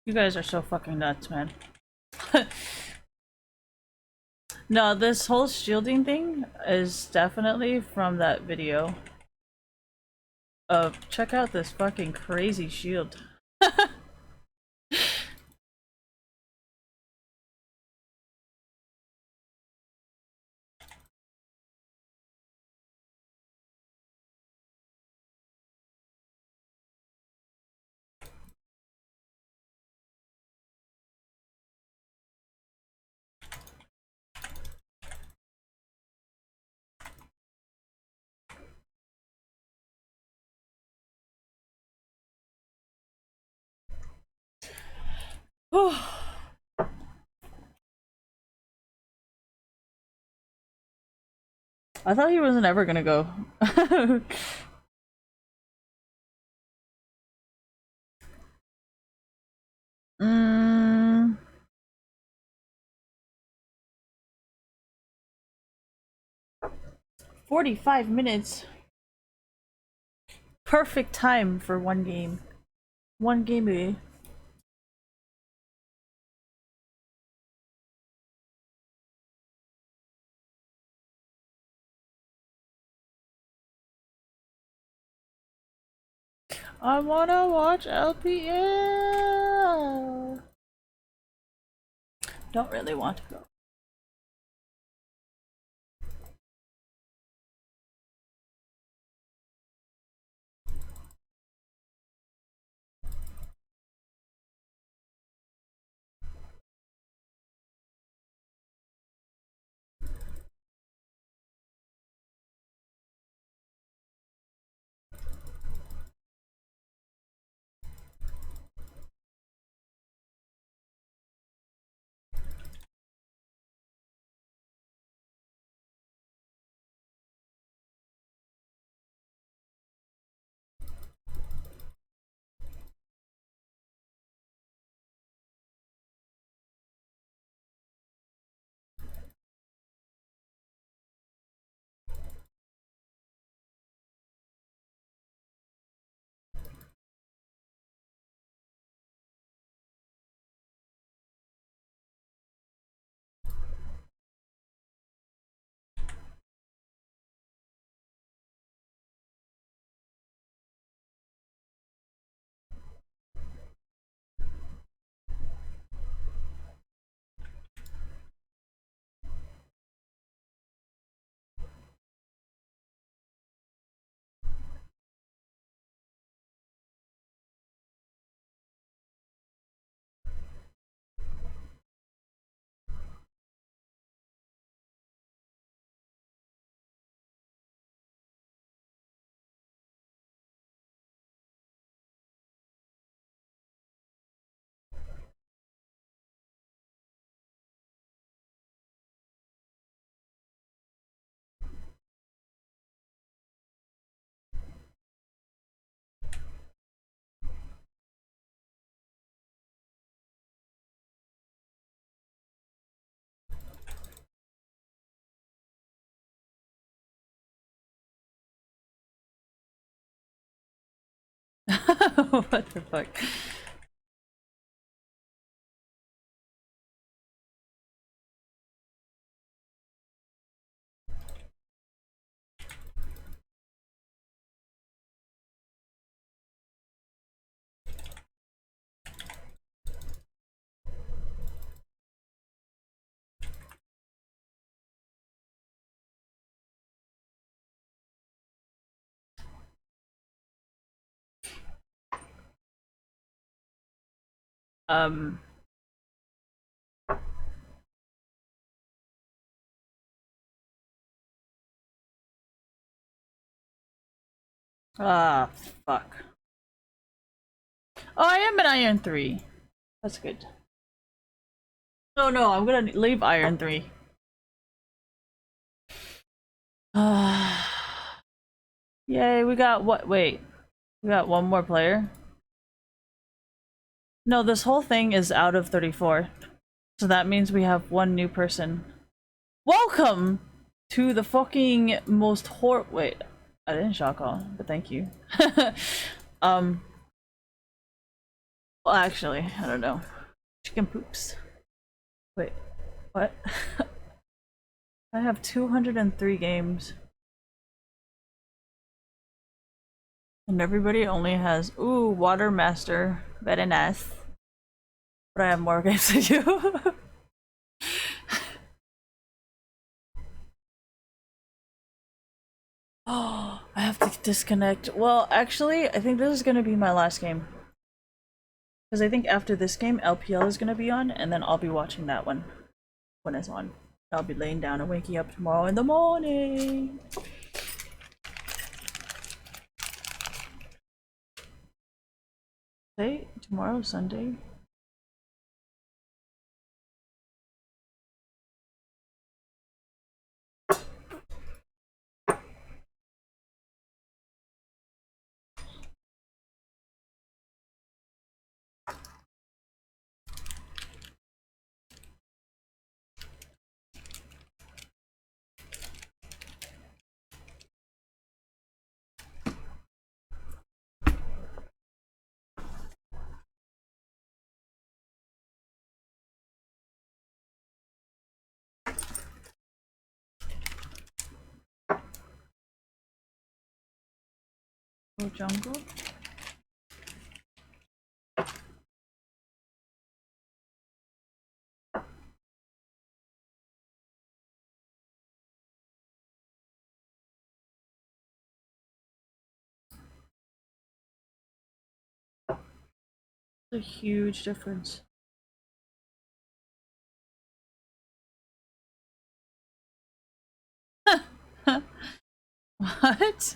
You guys are so fucking nuts, man. No, this whole shielding thing is definitely from that video of check out this fucking crazy shield. I thought he wasn't ever gonna go. 45 minutes. Perfect time for one game. One game, eh? I wanna watch LPL. Don't really want to go. What the fuck? Um. Ah, fuck. Oh, I am an Iron 3. That's good. No, no, I'm gonna leave Iron 3. Yay, we got what? Wait. We got one more player? No, this whole thing is out of 34. So that means we have one new person. Welcome to the fucking most wait, I didn't shock all, but thank you. Well, actually, I don't know. Chicken poops. Wait, what? I have 203 games. And everybody only has, ooh, Water Master. Very nice. But I have more games than you. Oh, I have to disconnect. Well, actually, I think this is gonna be my last game. Because I think after this game, LPL is gonna be on, and then I'll be watching that one when it's on. I'll be laying down and waking up tomorrow in the morning. Hey, tomorrow, Sunday. Go jungle. It's a huge difference. What?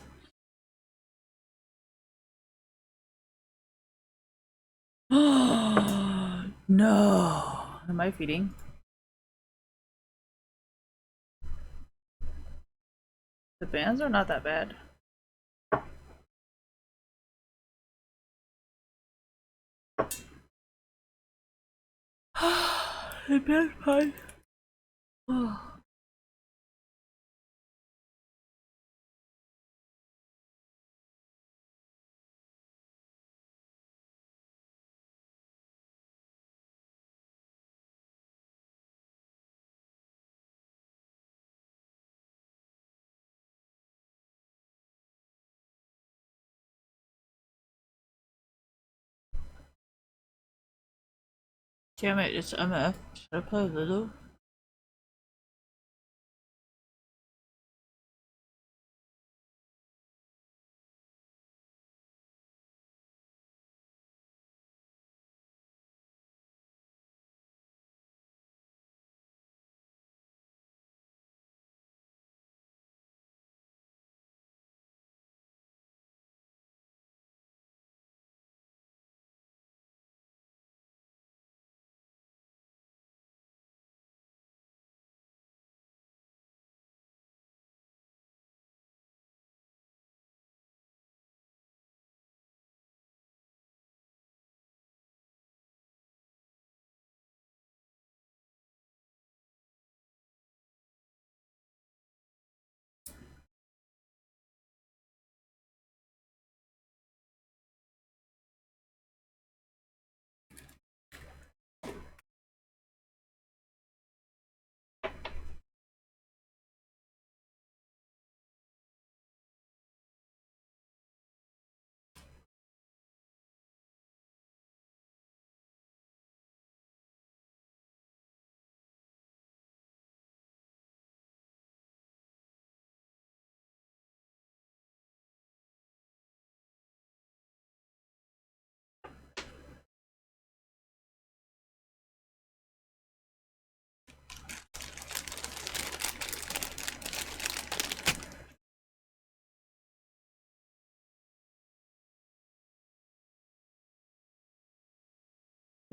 No. Am I feeding? The bands are not that bad. The band's fine. Damn it, it's MF. Should I play Lulu?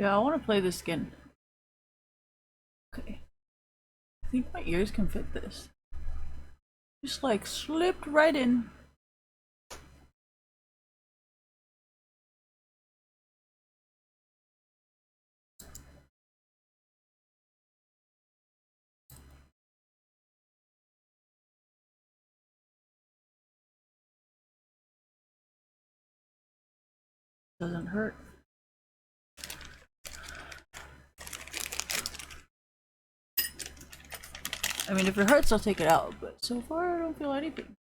Yeah, I want to play this skin. Okay. I think my ears can fit this. Just like slipped right in. Doesn't hurt. I mean, if it hurts, I'll take it out, but so far I don't feel anything.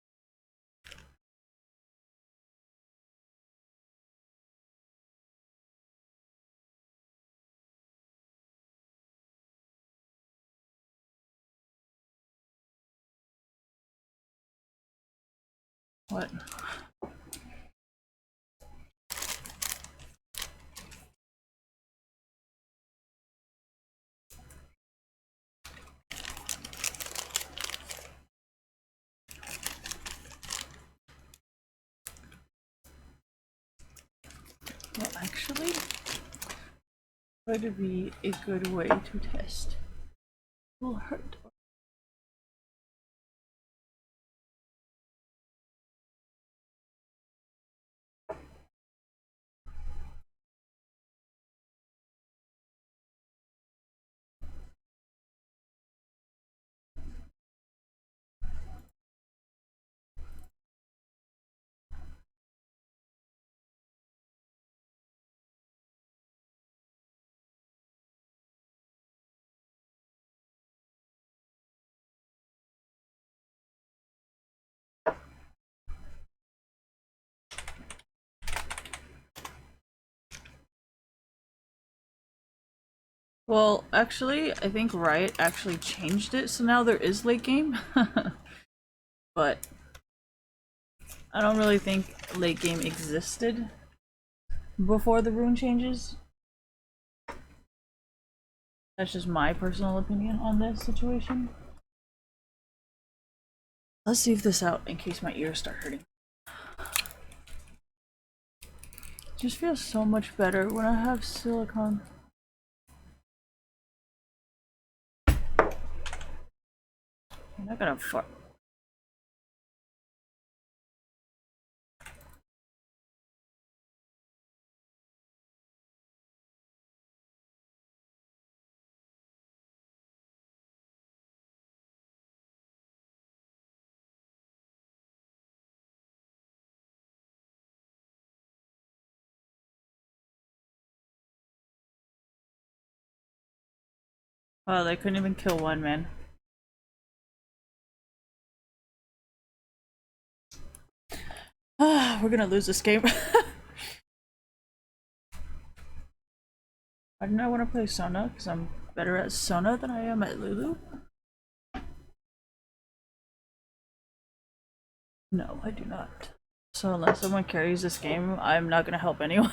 What? Well, actually, going to be a good way to test. Will hurt. Well, actually, I think Riot actually changed it, so now there is late game. But I don't really think late game existed before the rune changes. That's just my personal opinion on this situation. Let's leave this out in case my ears start hurting. Just feels so much better when I have silicone. I'm not gonna fart. Oh, they couldn't even kill one man. We're gonna lose this game. Why didn't I want to play Sona? Because I'm better at Sona than I am at Lulu? No, I do not. So unless someone carries this game, I'm not gonna help anyone.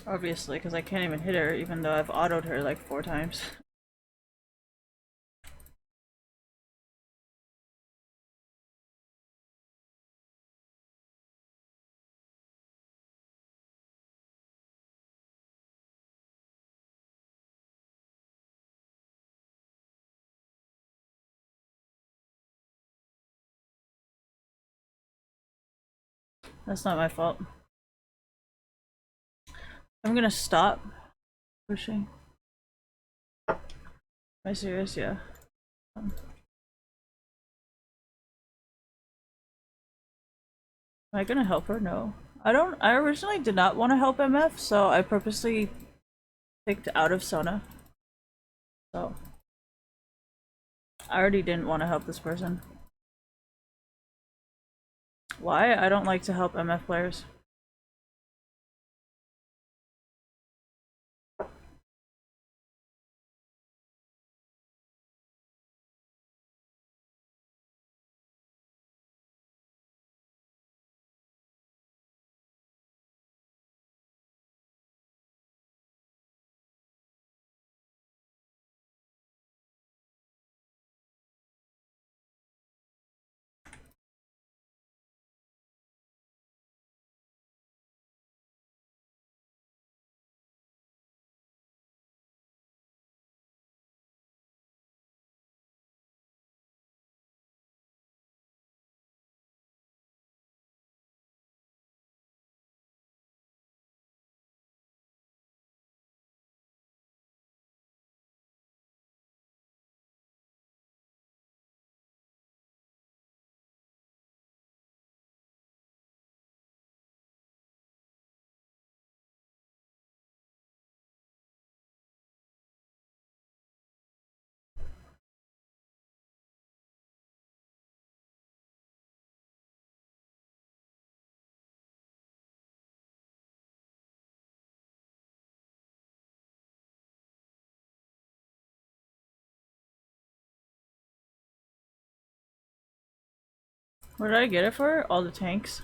Obviously, because I can't even hit her, even though I've autoed her like 4 times. That's not my fault. I'm gonna stop pushing. Am I serious? Yeah. Am I gonna help her? No. I originally did not want to help MF, so I purposely picked out of Sona. So I already didn't want to help this person. Why? I don't like to help MF players. What did I get it for? All the tanks.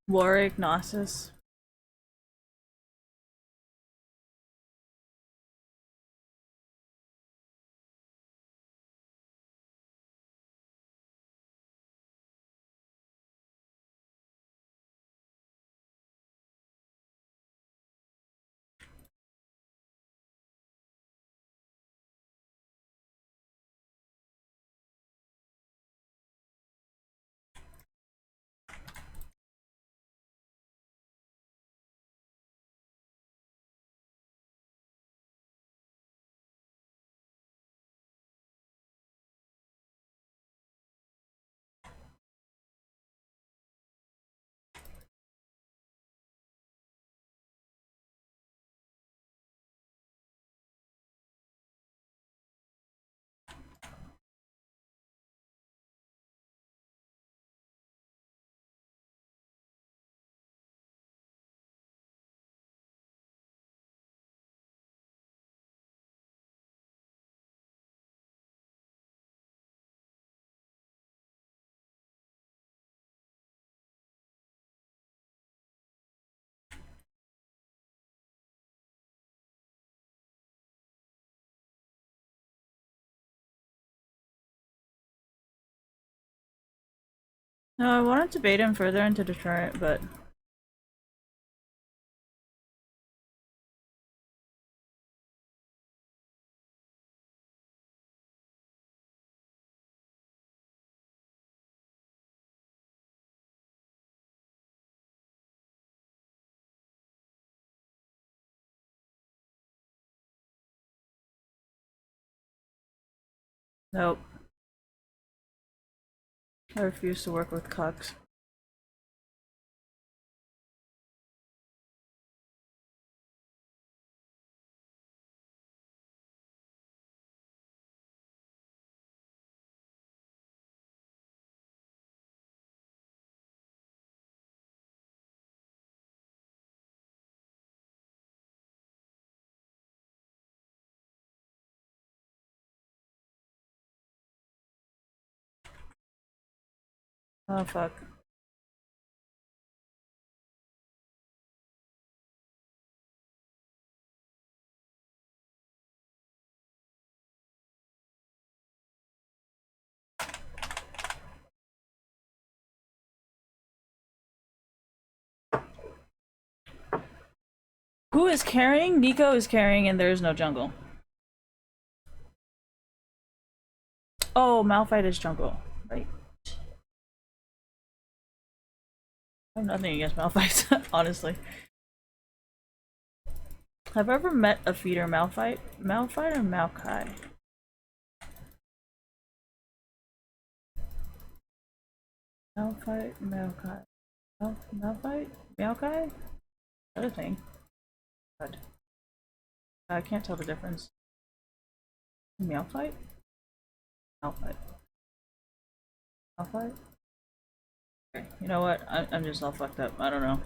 Warwick, Gnosis. No, I wanted to bait him further into Detroit, but nope. I refuse to work with cucks. Oh fuck. Who is carrying? Nico is carrying and there is no jungle. Oh, Malphite is jungle. Right. I have nothing against Malphite, honestly. Have I ever met a feeder Malphite? Malphite or Maokai? Malphite, Maokai. Malphite? Maokai? Is that a thing? God. I can't tell the difference. Malphite? Malphite. Malphite? Okay, you know what? I'm just all fucked up. I don't know.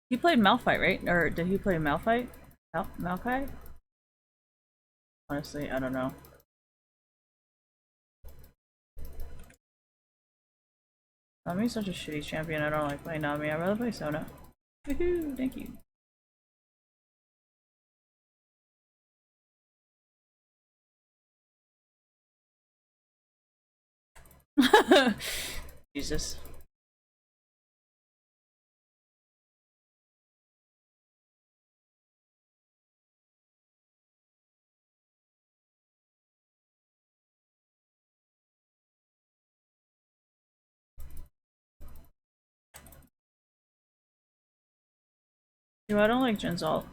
He played Malphite, right? Or did he play Malphite? Maokai? Honestly, I don't know. Nami's such a shitty champion. I don't like playing Nami. I'd rather play Sona. Woohoo! Thank you. Jesus. Yo, I don't like Jin's ult.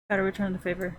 Gotta return the favor.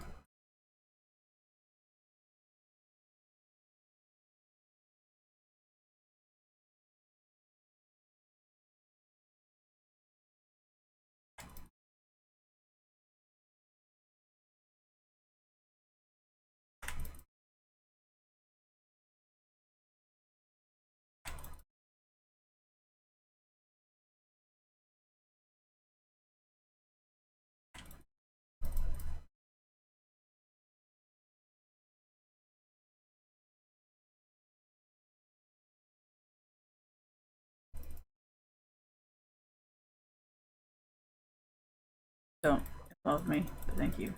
Don't involve me, but thank you.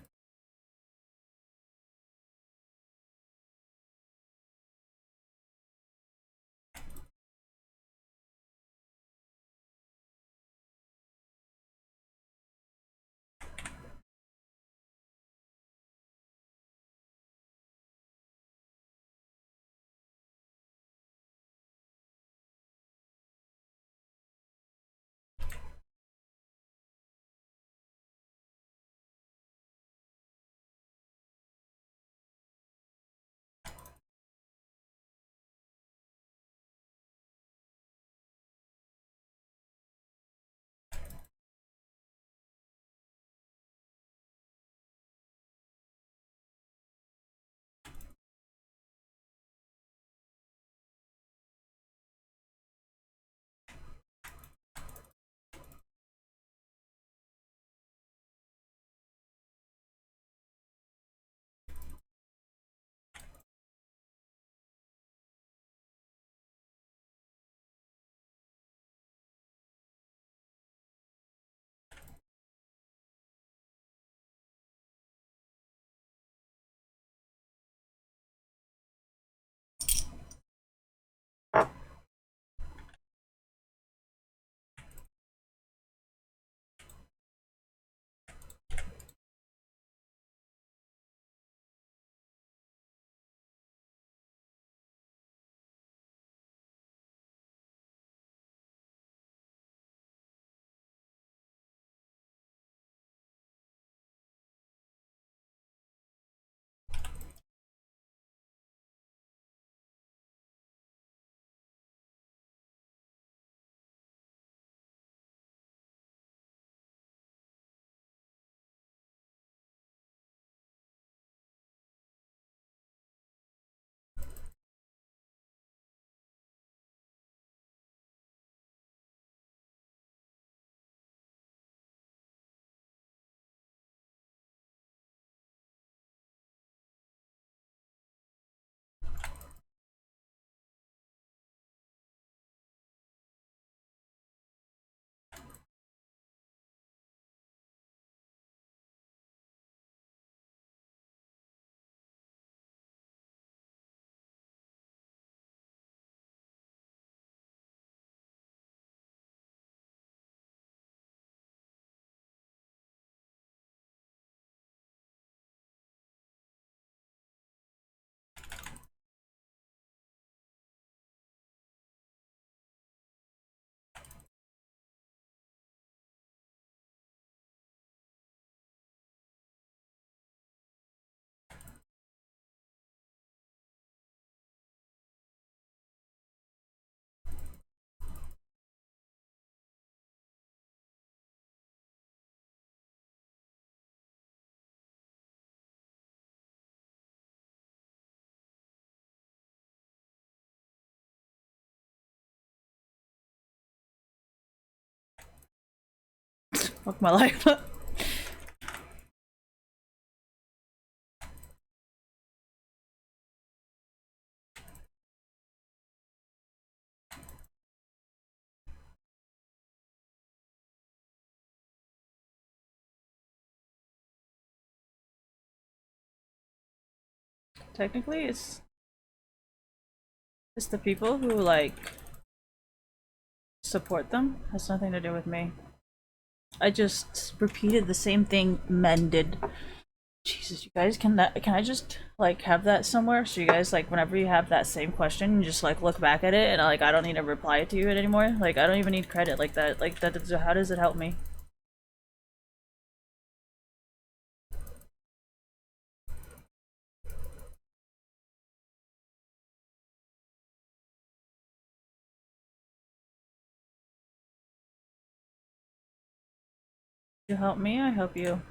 Fuck my life. Technically, it's the people who like support them. Has nothing to do with me. I just repeated the same thing men did. Jesus, you guys, can I just like have that somewhere so you guys like whenever you have that same question, you just like look back at it and like I don't need to reply to you anymore. Like I don't even need credit like that. Like that. How does it help me? You help me, I help you.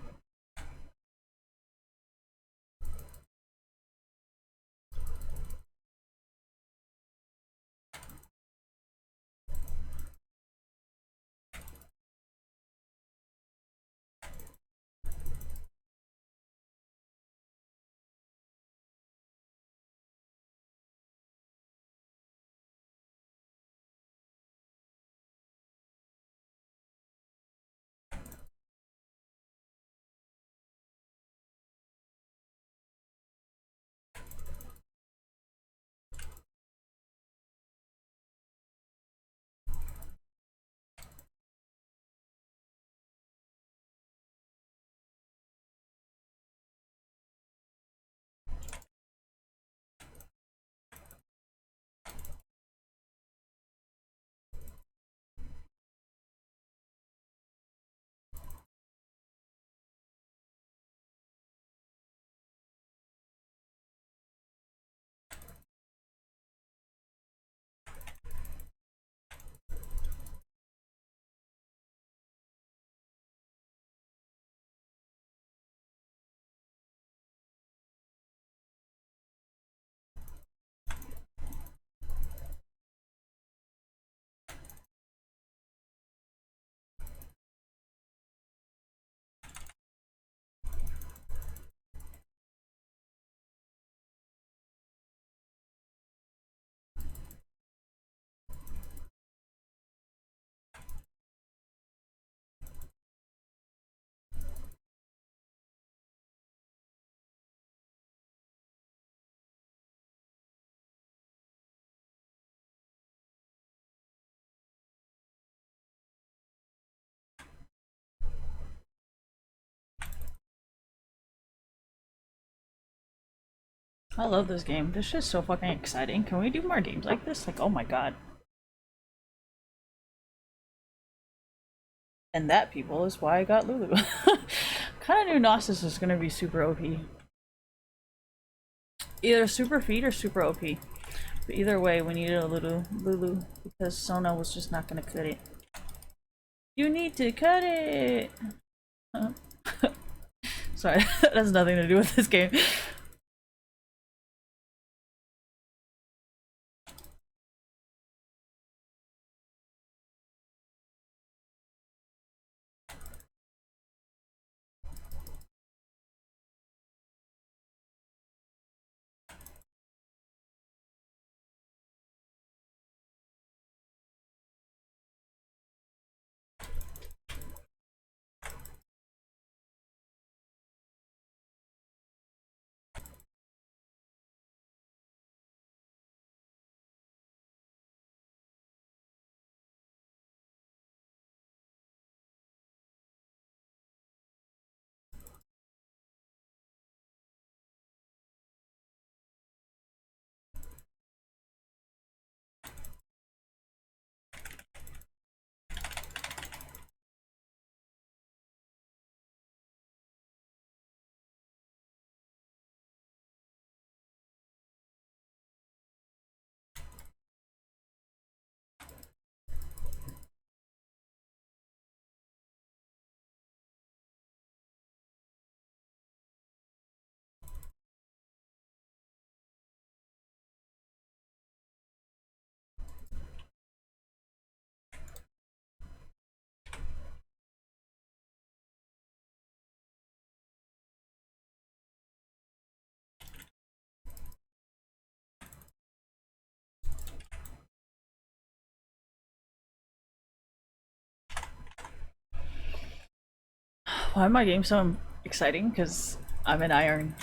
I love this game. This shit's so fucking exciting. Can we do more games like this? Like, oh my god. And that, people, is why I got Lulu. Kinda knew Gnosis was gonna be super OP. Either super feed or super OP. But either way, we needed a Lulu because Sona was just not gonna cut it. You need to cut it! Sorry, that has nothing to do with this game. Why my game so exciting? Because I'm an iron.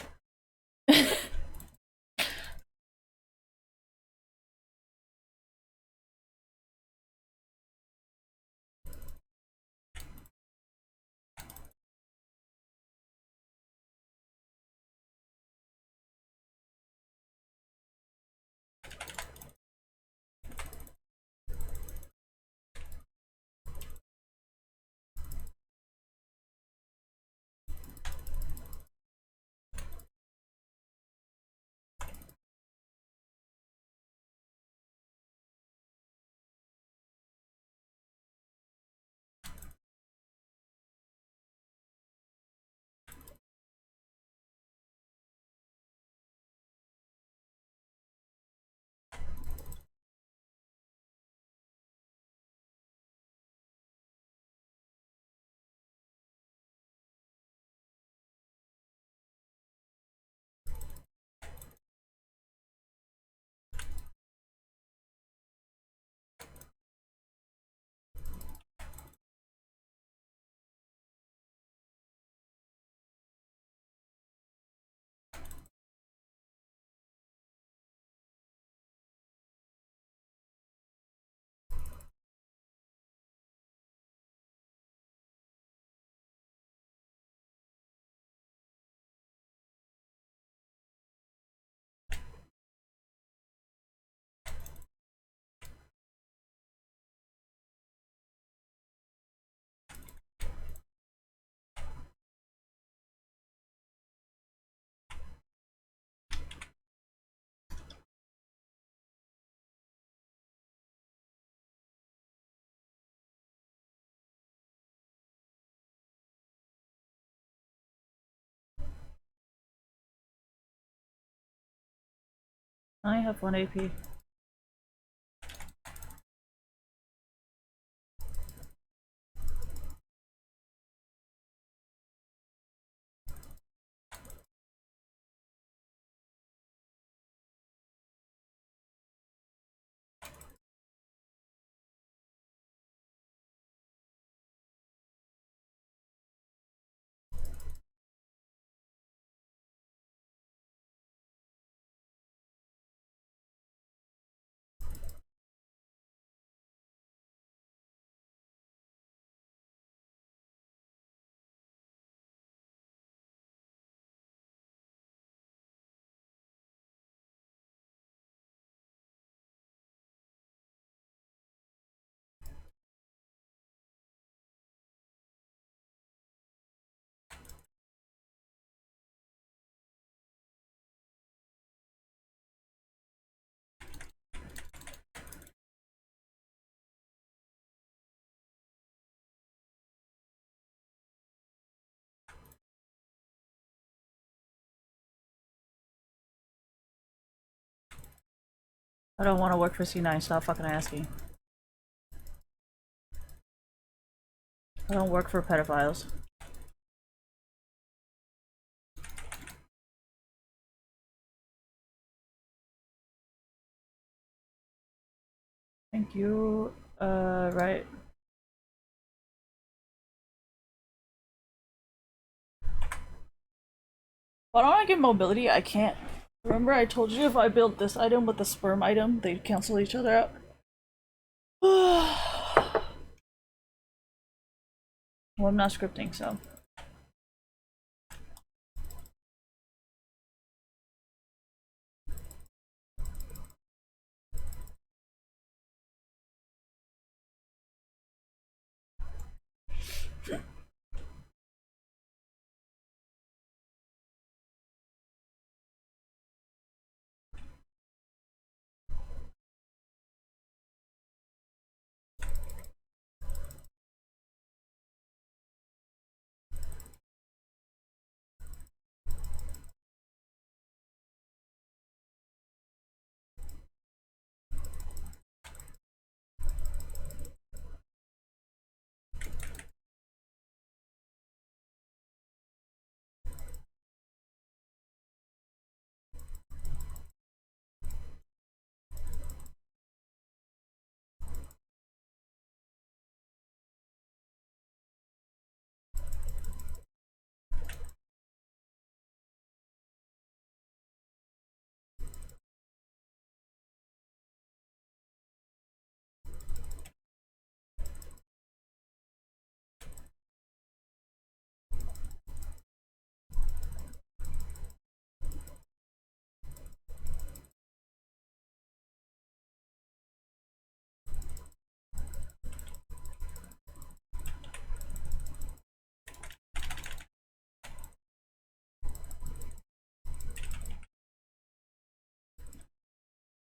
I have 1 AP. I don't want to work for C9, stop fucking asking. I don't work for pedophiles. Thank you. Right. Why don't I get mobility? I can't. Remember I told you if I build this item with the sperm item, they'd cancel each other out? Well, I'm not scripting, so.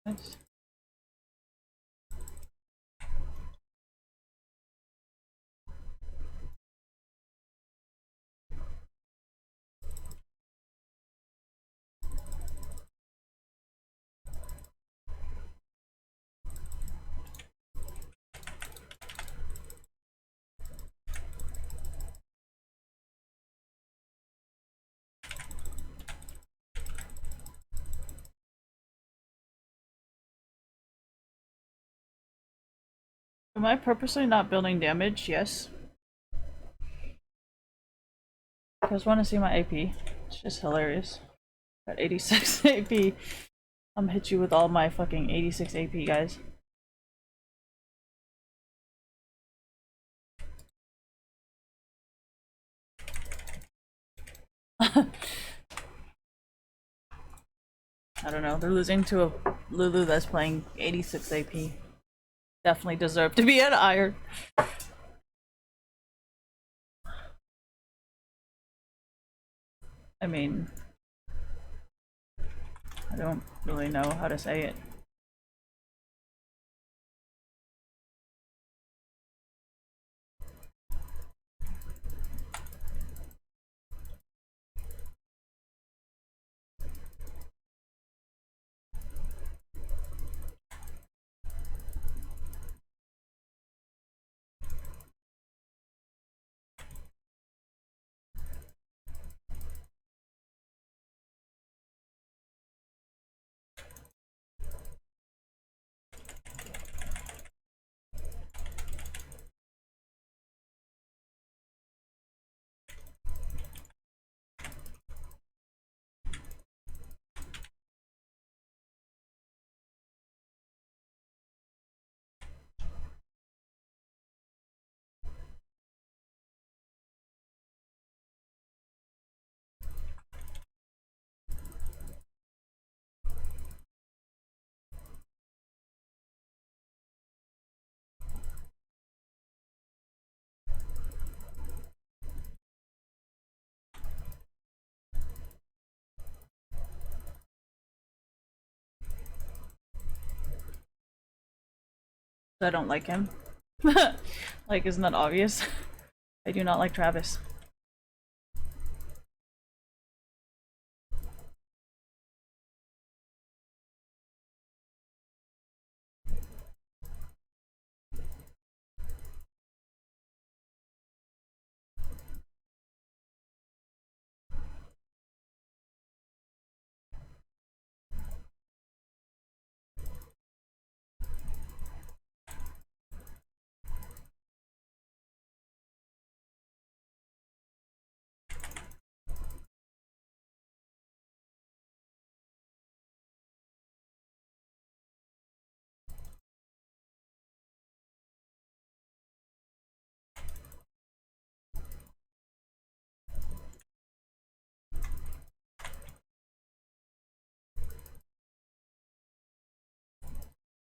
Nice. Am I purposely not building damage? Yes. You guys want to see my AP? It's just hilarious. Got 86 AP. I'm gonna hit you with all my fucking 86 AP, guys. I don't know. They're losing to a Lulu that's playing 86 AP. Definitely deserve to be at iron. I mean, I don't really know how to say it. I don't like him. Like, isn't that obvious? I do not like Travis.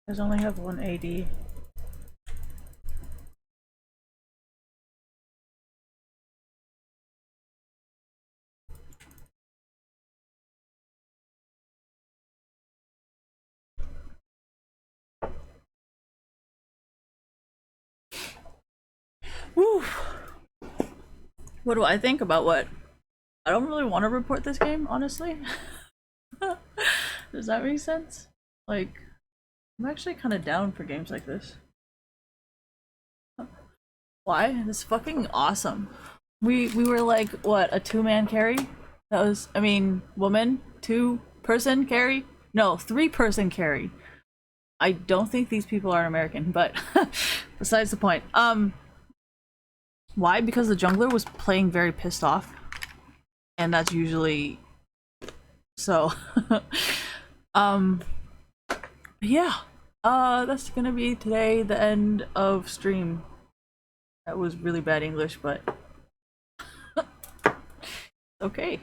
I only have one AD. Woo! What do I think about what? I don't really want to report this game, honestly. Does that make sense? Like, I'm actually kind of down for games like this. Why? This is fucking awesome. We were like, what, a two-man carry? That was, I mean, woman, two-person carry? No, three-person carry. I don't think these people are American, but besides the point. Why? Because the jungler was playing very pissed off. And that's usually so. Yeah. That's gonna be today the end of stream. That was really bad English, but okay.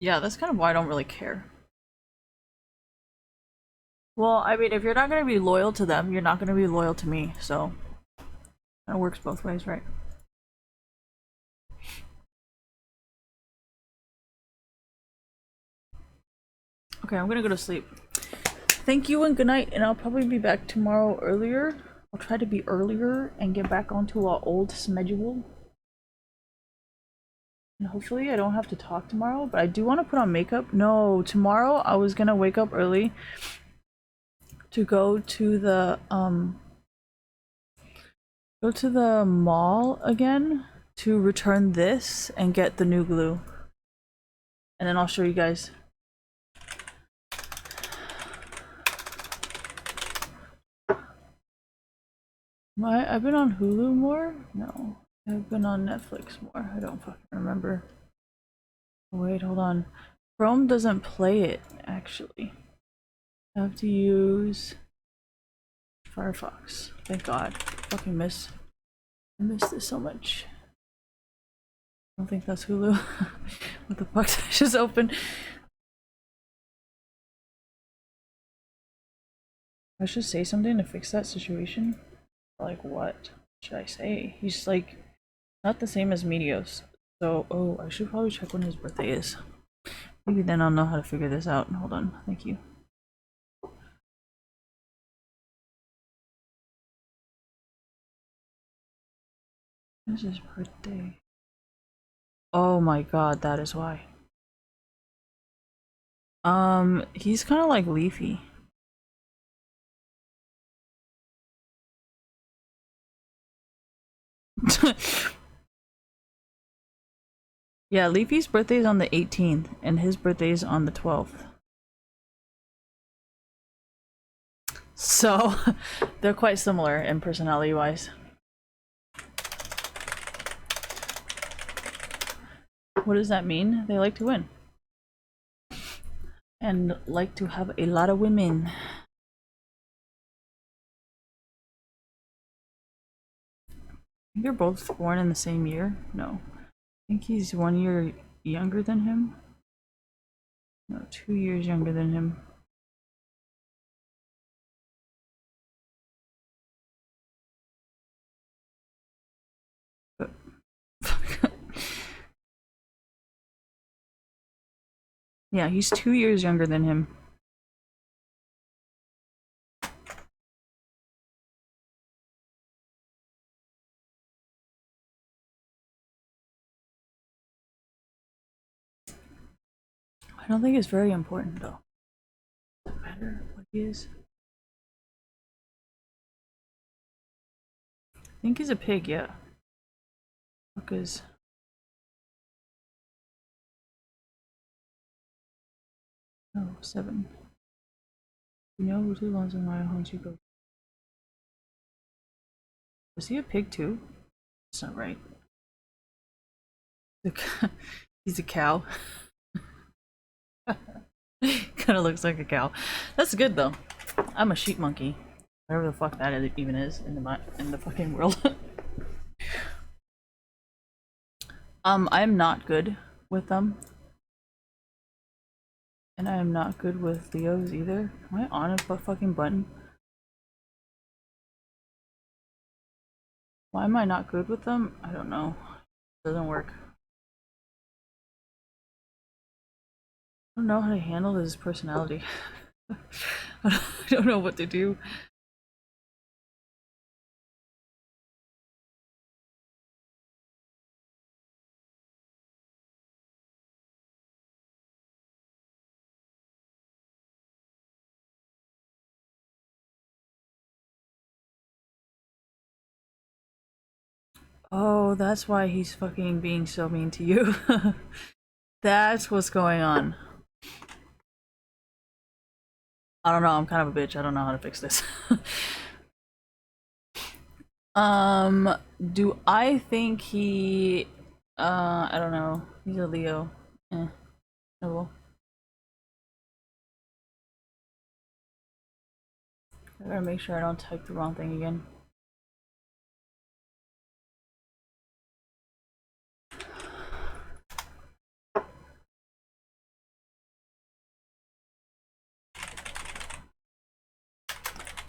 Yeah, that's kind of why I don't really care. Well, I mean, if you're not gonna be loyal to them, you're not gonna be loyal to me, so it works both ways, right? Okay, I'm gonna go to sleep. Thank you and good night, and I'll probably be back tomorrow earlier. I'll try to be earlier and get back onto our old schedule. And hopefully I don't have to talk tomorrow, but I do want to put on makeup. No, tomorrow I was gonna wake up early to go to the mall again to return this and get the new glue. And then I'll show you guys. I've been on Hulu more? No. I've been on Netflix more. I don't fucking remember. Wait, hold on. Chrome doesn't play it, actually. I have to use Firefox. Thank God. I miss this so much. I don't think that's Hulu. What the fuck did I just open? I should say something to fix that situation. Like, what should I say? He's like not the same as Medios. So, oh, I should probably check when his birthday is. Maybe then I'll know how to figure this out. Hold on. Thank you. When's his birthday? Oh my god, that is why. He's kind of like Leafy. Yeah, Leafy's birthday is on the 18th, and his birthday is on the 12th. So, they're quite similar in personality-wise. What does that mean? They like to win. And like to have a lot of women. They're both born in the same year? No. I think he's 1 year younger than him. No, 2 years younger than him. But yeah, he's 2 years younger than him. I don't think it's very important though. Doesn't matter what he is. I think he's a pig, yeah. Because oh, 7. You know who lives in my home you go. Was he a pig too? That's not right. He's a cow. Kind of looks like a cow. That's good though. I'm a sheep monkey, whatever the fuck that even is in the fucking world. I'm not good with them, and I am not good with Leos either. Am I on a fucking button? Why am I not good with them? I don't know. It doesn't work. I don't know how to handle his personality. I don't know what to do. Oh, that's why he's fucking being so mean to you. That's what's going on. I don't know, I'm kind of a bitch. I don't know how to fix this. Do I think he I don't know. He's a Leo. Oh well. I gotta make sure I don't type the wrong thing again.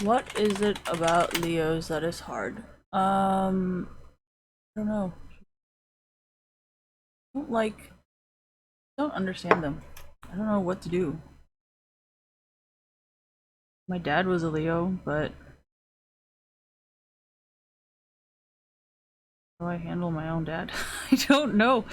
What is it about Leos that is hard? I don't know. Don't understand them. I don't know what to do. My dad was a Leo, but how do I handle my own dad? I don't know.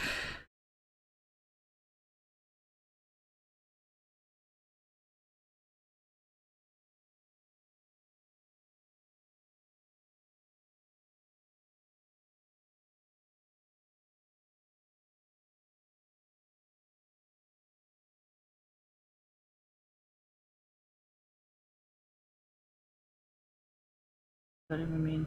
What does that even mean?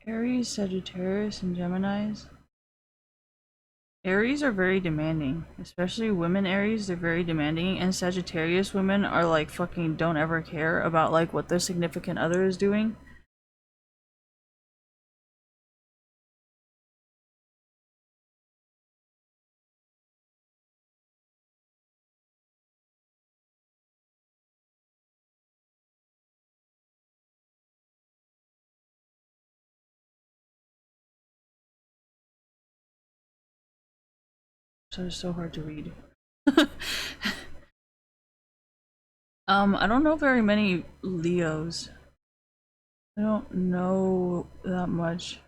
Aries, Sagittarius, and Geminis. Aries are very demanding, especially women Aries, they're very demanding, and Sagittarius women are like fucking don't ever care about like what their significant other is doing. So it's so hard to read. I don't know very many Leos. I don't know that much.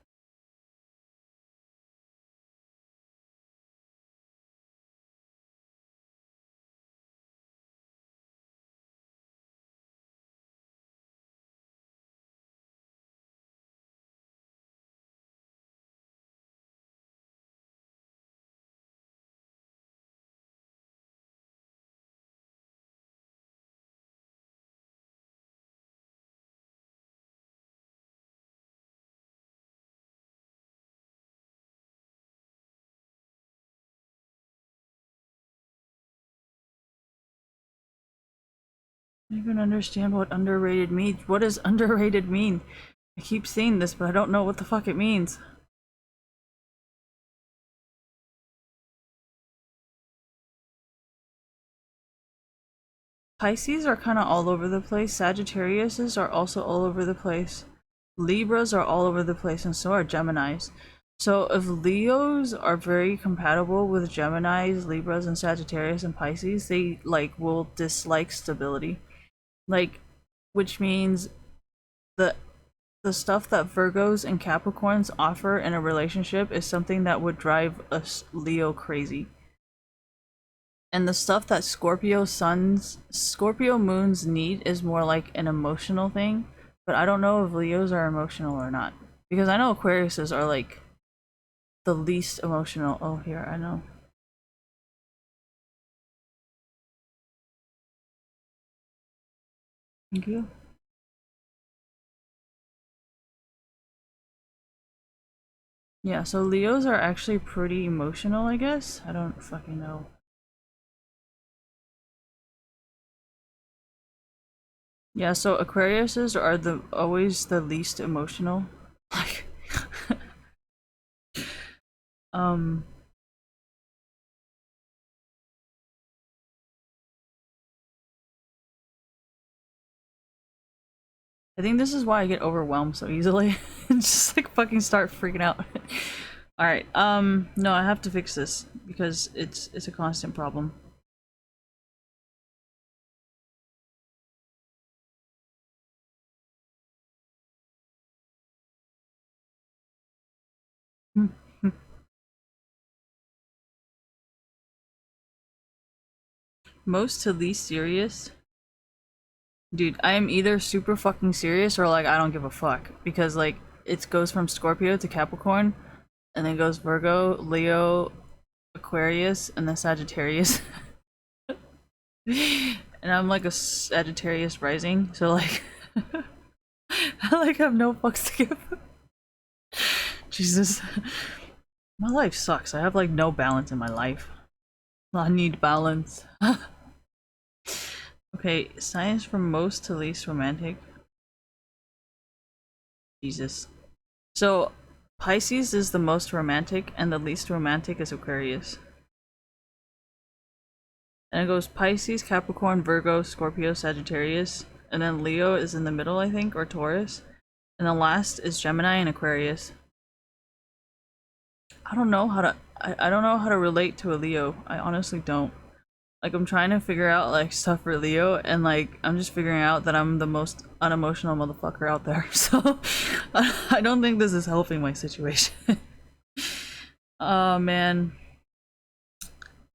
I don't even understand what underrated means. What does underrated mean? I keep seeing this, but I don't know what the fuck it means. Pisces are kind of all over the place. Sagittariuses are also all over the place. Libras are all over the place, and so are Geminis. So if Leos are very compatible with Geminis, Libras, and Sagittarius and Pisces, they like will dislike stability. Like, which means the the stuff that Virgos and Capricorns offer in a relationship is something that would drive a Leo crazy. And the stuff that Scorpio moons need is more like an emotional thing. But I don't know if Leos are emotional or not. Because I know Aquariuses are like the least emotional. Oh, here, I know. Thank you. Yeah, so Leos are actually pretty emotional, I guess. I don't fucking know. Yeah, so Aquariuses are always the least emotional. Like um I think this is why I get overwhelmed so easily and just like fucking start freaking out. Alright, no, I have to fix this because it's a constant problem. Most to least serious? Dude, I am either super fucking serious or like I don't give a fuck. Because like it goes from Scorpio to Capricorn and then goes Virgo, Leo, Aquarius, and then Sagittarius. And I'm like a Sagittarius rising, so like I like have no fucks to give. Jesus. My life sucks. I have like no balance in my life. I need balance. Okay, science from most to least romantic. Jesus. So Pisces is the most romantic and the least romantic is Aquarius. And it goes Pisces, Capricorn, Virgo, Scorpio, Sagittarius, and then Leo is in the middle, I think, or Taurus. And the last is Gemini and Aquarius. I don't know how to I don't know how to relate to a Leo. I honestly don't. Like I'm trying to figure out like stuff for Leo and like I'm just figuring out that I'm the most unemotional motherfucker out there. So I don't think this is helping my situation. Oh man.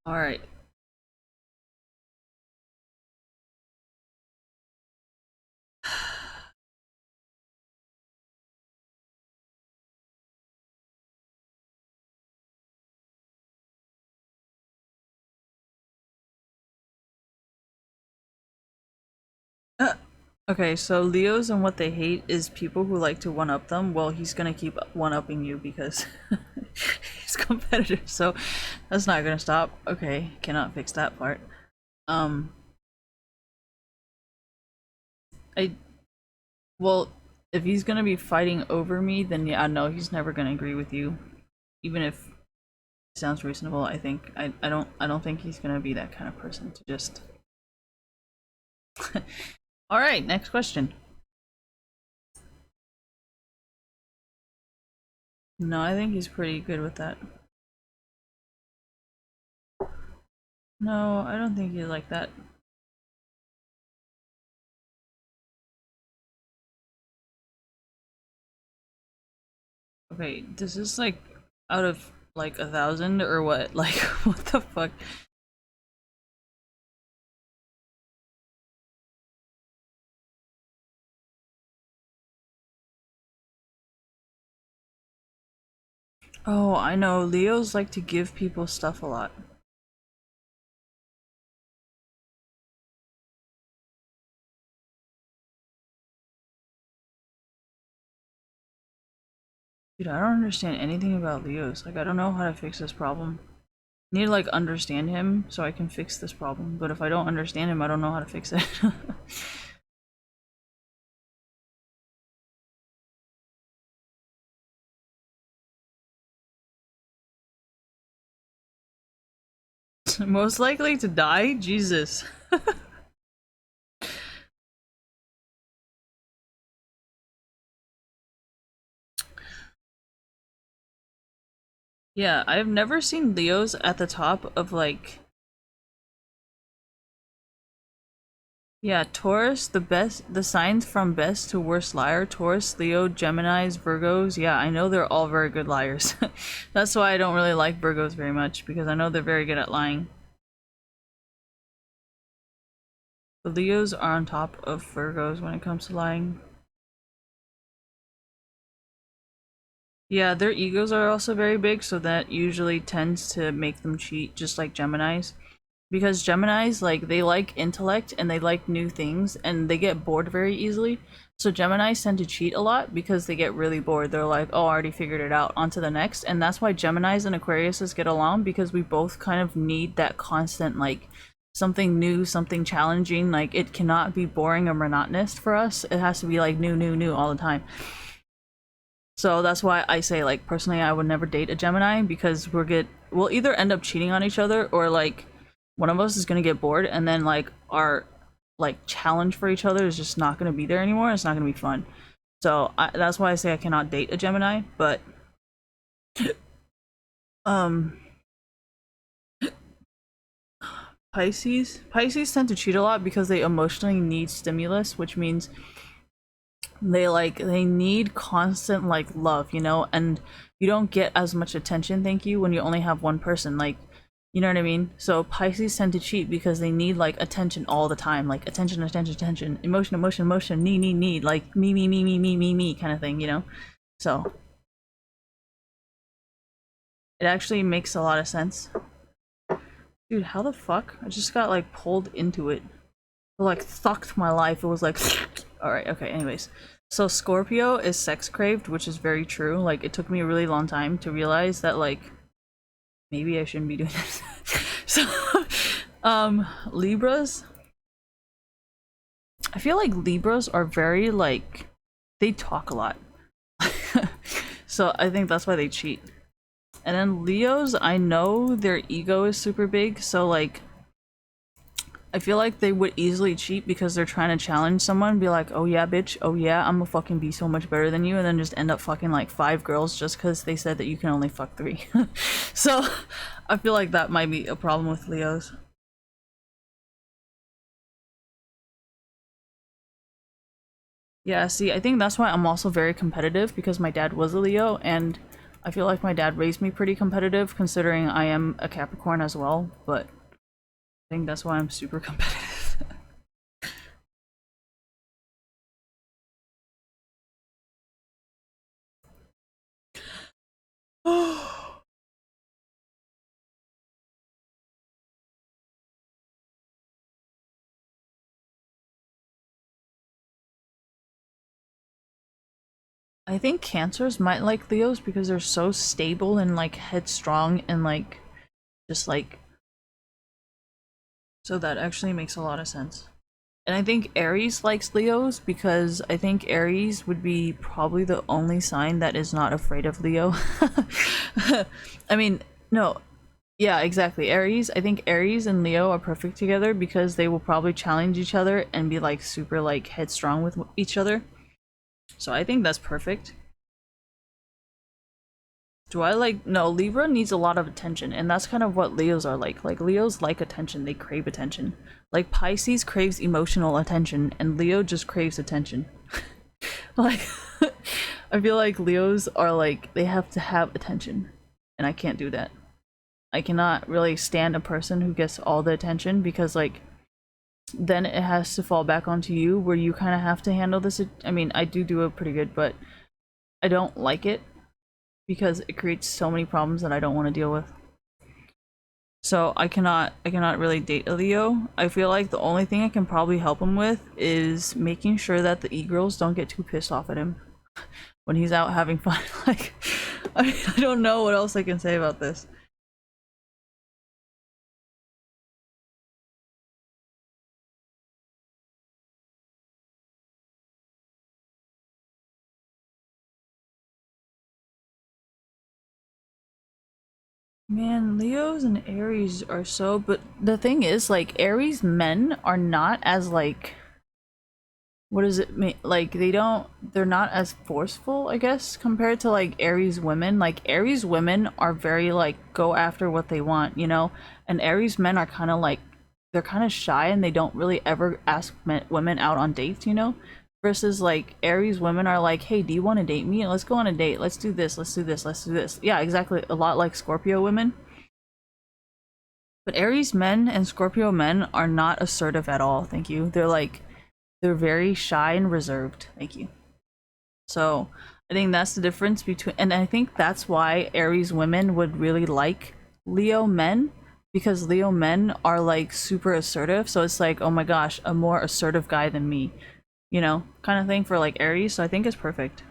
All right. Okay, so Leos and what they hate is people who like to one up them. Well, he's gonna keep one upping you because he's competitive, so that's not gonna stop. Okay, cannot fix that part. I well, if he's gonna be fighting over me, then yeah, no, he's never gonna agree with you, even if it sounds reasonable. I think I don't think he's gonna be that kind of person to just. All right, next question. No, I think he's pretty good with that. No, I don't think he's like that. Okay, this is like out of like 1,000 or what? Like, what the fuck? Oh, I know. Leos like to give people stuff a lot. Dude, I don't understand anything about Leos. Like, I don't know how to fix this problem. I need to like understand him so I can fix this problem. But if I don't understand him, I don't know how to fix it. Most likely to die? Jesus. Yeah, I've never seen Leos at the top of like. Yeah, Taurus, the signs from best to worst liar. Taurus, Leo, Geminis, Virgos. Yeah, I know they're all very good liars. That's why I don't really like Virgos very much, because I know they're very good at lying. The Leos are on top of Virgos when it comes to lying. Yeah, their egos are also very big, so that usually tends to make them cheat, just like Geminis. Because Geminis, like, they like intellect and they like new things and they get bored very easily. So Geminis tend to cheat a lot because they get really bored. They're like, oh, I already figured it out, on to the next. And that's why Geminis and Aquariuses get along, because we both kind of need that constant, like, something new, something challenging. Like, it cannot be boring or monotonous for us. It has to be like new all the time. So that's why I say, like, personally, I would never date a Gemini, because we'll either end up cheating on each other, or like one of us is gonna get bored, and then like our like challenge for each other is just not gonna be there anymore. It's not gonna be fun. So that's why I say I cannot date a Gemini. But um, Pisces tend to cheat a lot because they emotionally need stimulus, which means they need constant like love, you know, and you don't get as much attention, thank you, when you only have one person, like, you know what I mean? So Pisces tend to cheat because they need like attention all the time, like attention, emotion, need, like me kind of thing, you know. So it actually makes a lot of sense. Dude, how the fuck? I just got like pulled into it. It like sucked my life. It was like alright, okay, anyways. So Scorpio is sex craved, which is very true. Like, it took me a really long time to realize that, like, maybe I shouldn't be doing this. So Libras, I feel like Libras are very like, they talk a lot. So I think that's why they cheat. And then Leos, I know their ego is super big, so like I feel like they would easily cheat because they're trying to challenge someone, be like, oh yeah, bitch, oh yeah, I'm gonna fucking be so much better than you, and then just end up fucking like 5 girls just because they said that you can only fuck 3. So, I feel like that might be a problem with Leos. Yeah, see, I think that's why I'm also very competitive, because my dad was a Leo, and I feel like my dad raised me pretty competitive, considering I am a Capricorn as well, but I think that's why I'm super competitive. I think Cancers might like Leos because they're so stable and like headstrong and like just like, so that actually makes a lot of sense. And I think Aries likes Leos because I think Aries would be probably the only sign that is not afraid of Leo. I mean, no. Yeah, exactly. Aries, I think Aries and Leo are perfect together because they will probably challenge each other and be like super like headstrong with each other. So I think that's perfect. Do I like, no, Libra needs a lot of attention, and that's kind of what Leos are like. Like, Leos like attention, they crave attention. Like, Pisces craves emotional attention, and Leo just craves attention. Like, I feel like Leos are like, they have to have attention, and I can't do that. I cannot really stand a person who gets all the attention, because, like, then it has to fall back onto you, where you kind of have to handle this. I mean, I do it pretty good, but I don't like it because it creates so many problems that I don't want to deal with. So I cannot really date a Leo. I feel like the only thing I can probably help him with is making sure that the e-girls don't get too pissed off at him when he's out having fun. Like, I don't know what else I can say about this. Man, Leos and Aries are so, but the thing is, like, Aries men are not as, like, what does it mean? Like, they're not as forceful, I guess, compared to, like, Aries women. Like, Aries women are very, like, go after what they want, you know? And Aries men are kind of, like, they're kind of shy and they don't really ever ask women out on dates, you know? Versus, like, Aries women are like, hey, do you want to date me? Let's go on a date. Let's do this. Let's do this. Let's do this. Yeah, exactly. A lot like Scorpio women. But Aries men and Scorpio men are not assertive at all. Thank you. They're very shy and reserved. Thank you. So I think that's the difference between, and I think that's why Aries women would really like Leo men, because Leo men are like super assertive. So it's like, oh my gosh, a more assertive guy than me, you know, kind of thing for like Aries. So I think it's perfect.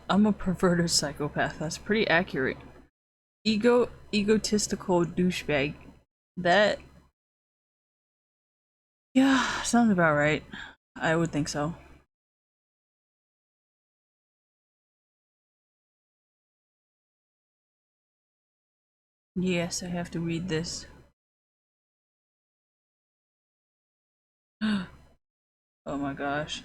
I'm a perverted psychopath. That's pretty accurate. Egotistical douchebag. That, yeah, sounds about right. I would think so. Yes, I have to read this. Oh my gosh.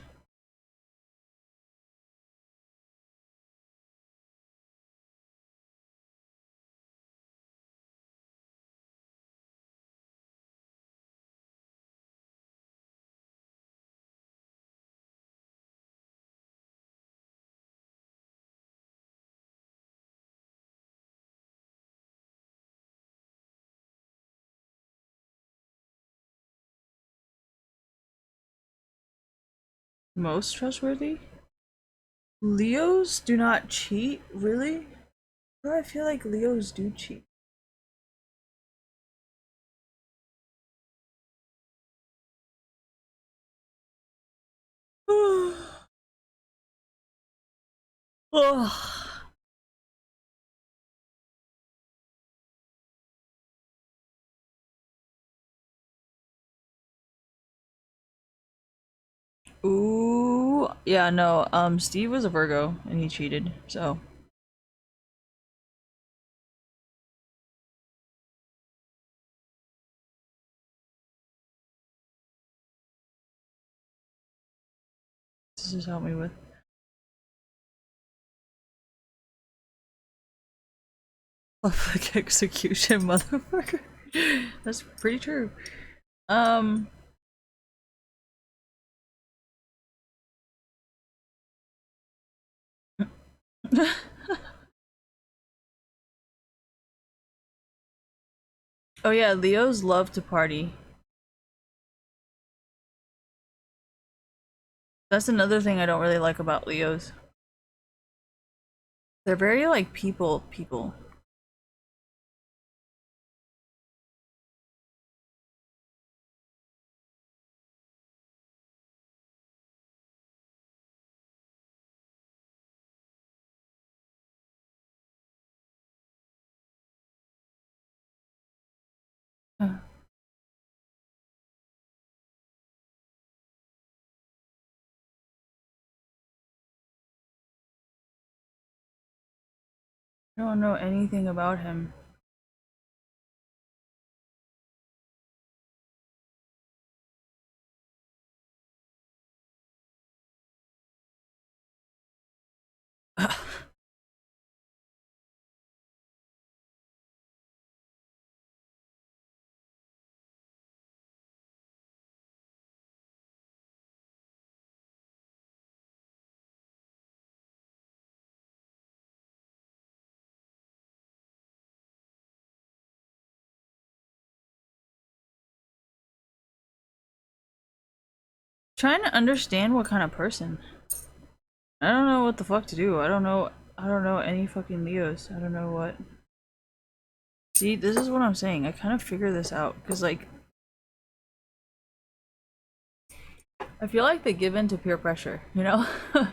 Most trustworthy? Leos do not cheat? Really? Or I feel like Leos do cheat. Ugh. Ooh, yeah, no, Steve was a Virgo and he cheated, so. This just help me with. Public execution, motherfucker. That's pretty true. Um. Oh yeah, Leos love to party. That's another thing I don't really like about Leos. They're very like people. Uh, I don't know anything about him. Trying to understand what kind of person. I don't know what the fuck to do. I don't know any fucking Leos. I don't know what. See, this is what I'm saying. I kind of figure this out because like I feel like they give in to peer pressure, you know? I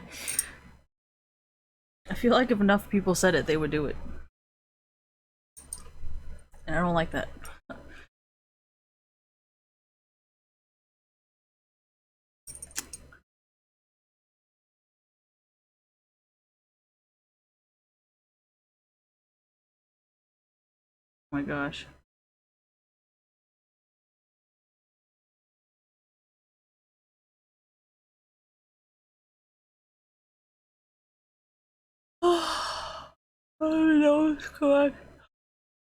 feel like if enough people said it, they would do it. And I don't like that. Oh my gosh. I don't know what's going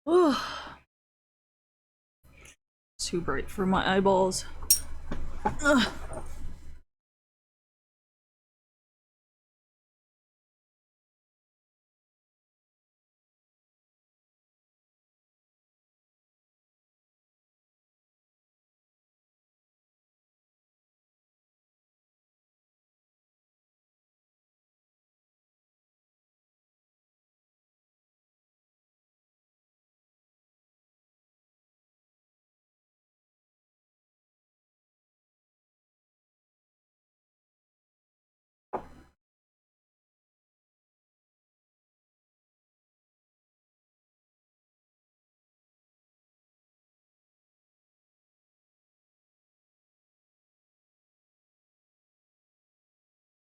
on. Too bright for my eyeballs. Ugh.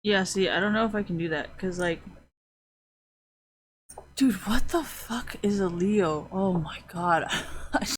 Yeah, see, I don't know if I can do that because like dude, what the fuck is a Leo? Oh my god.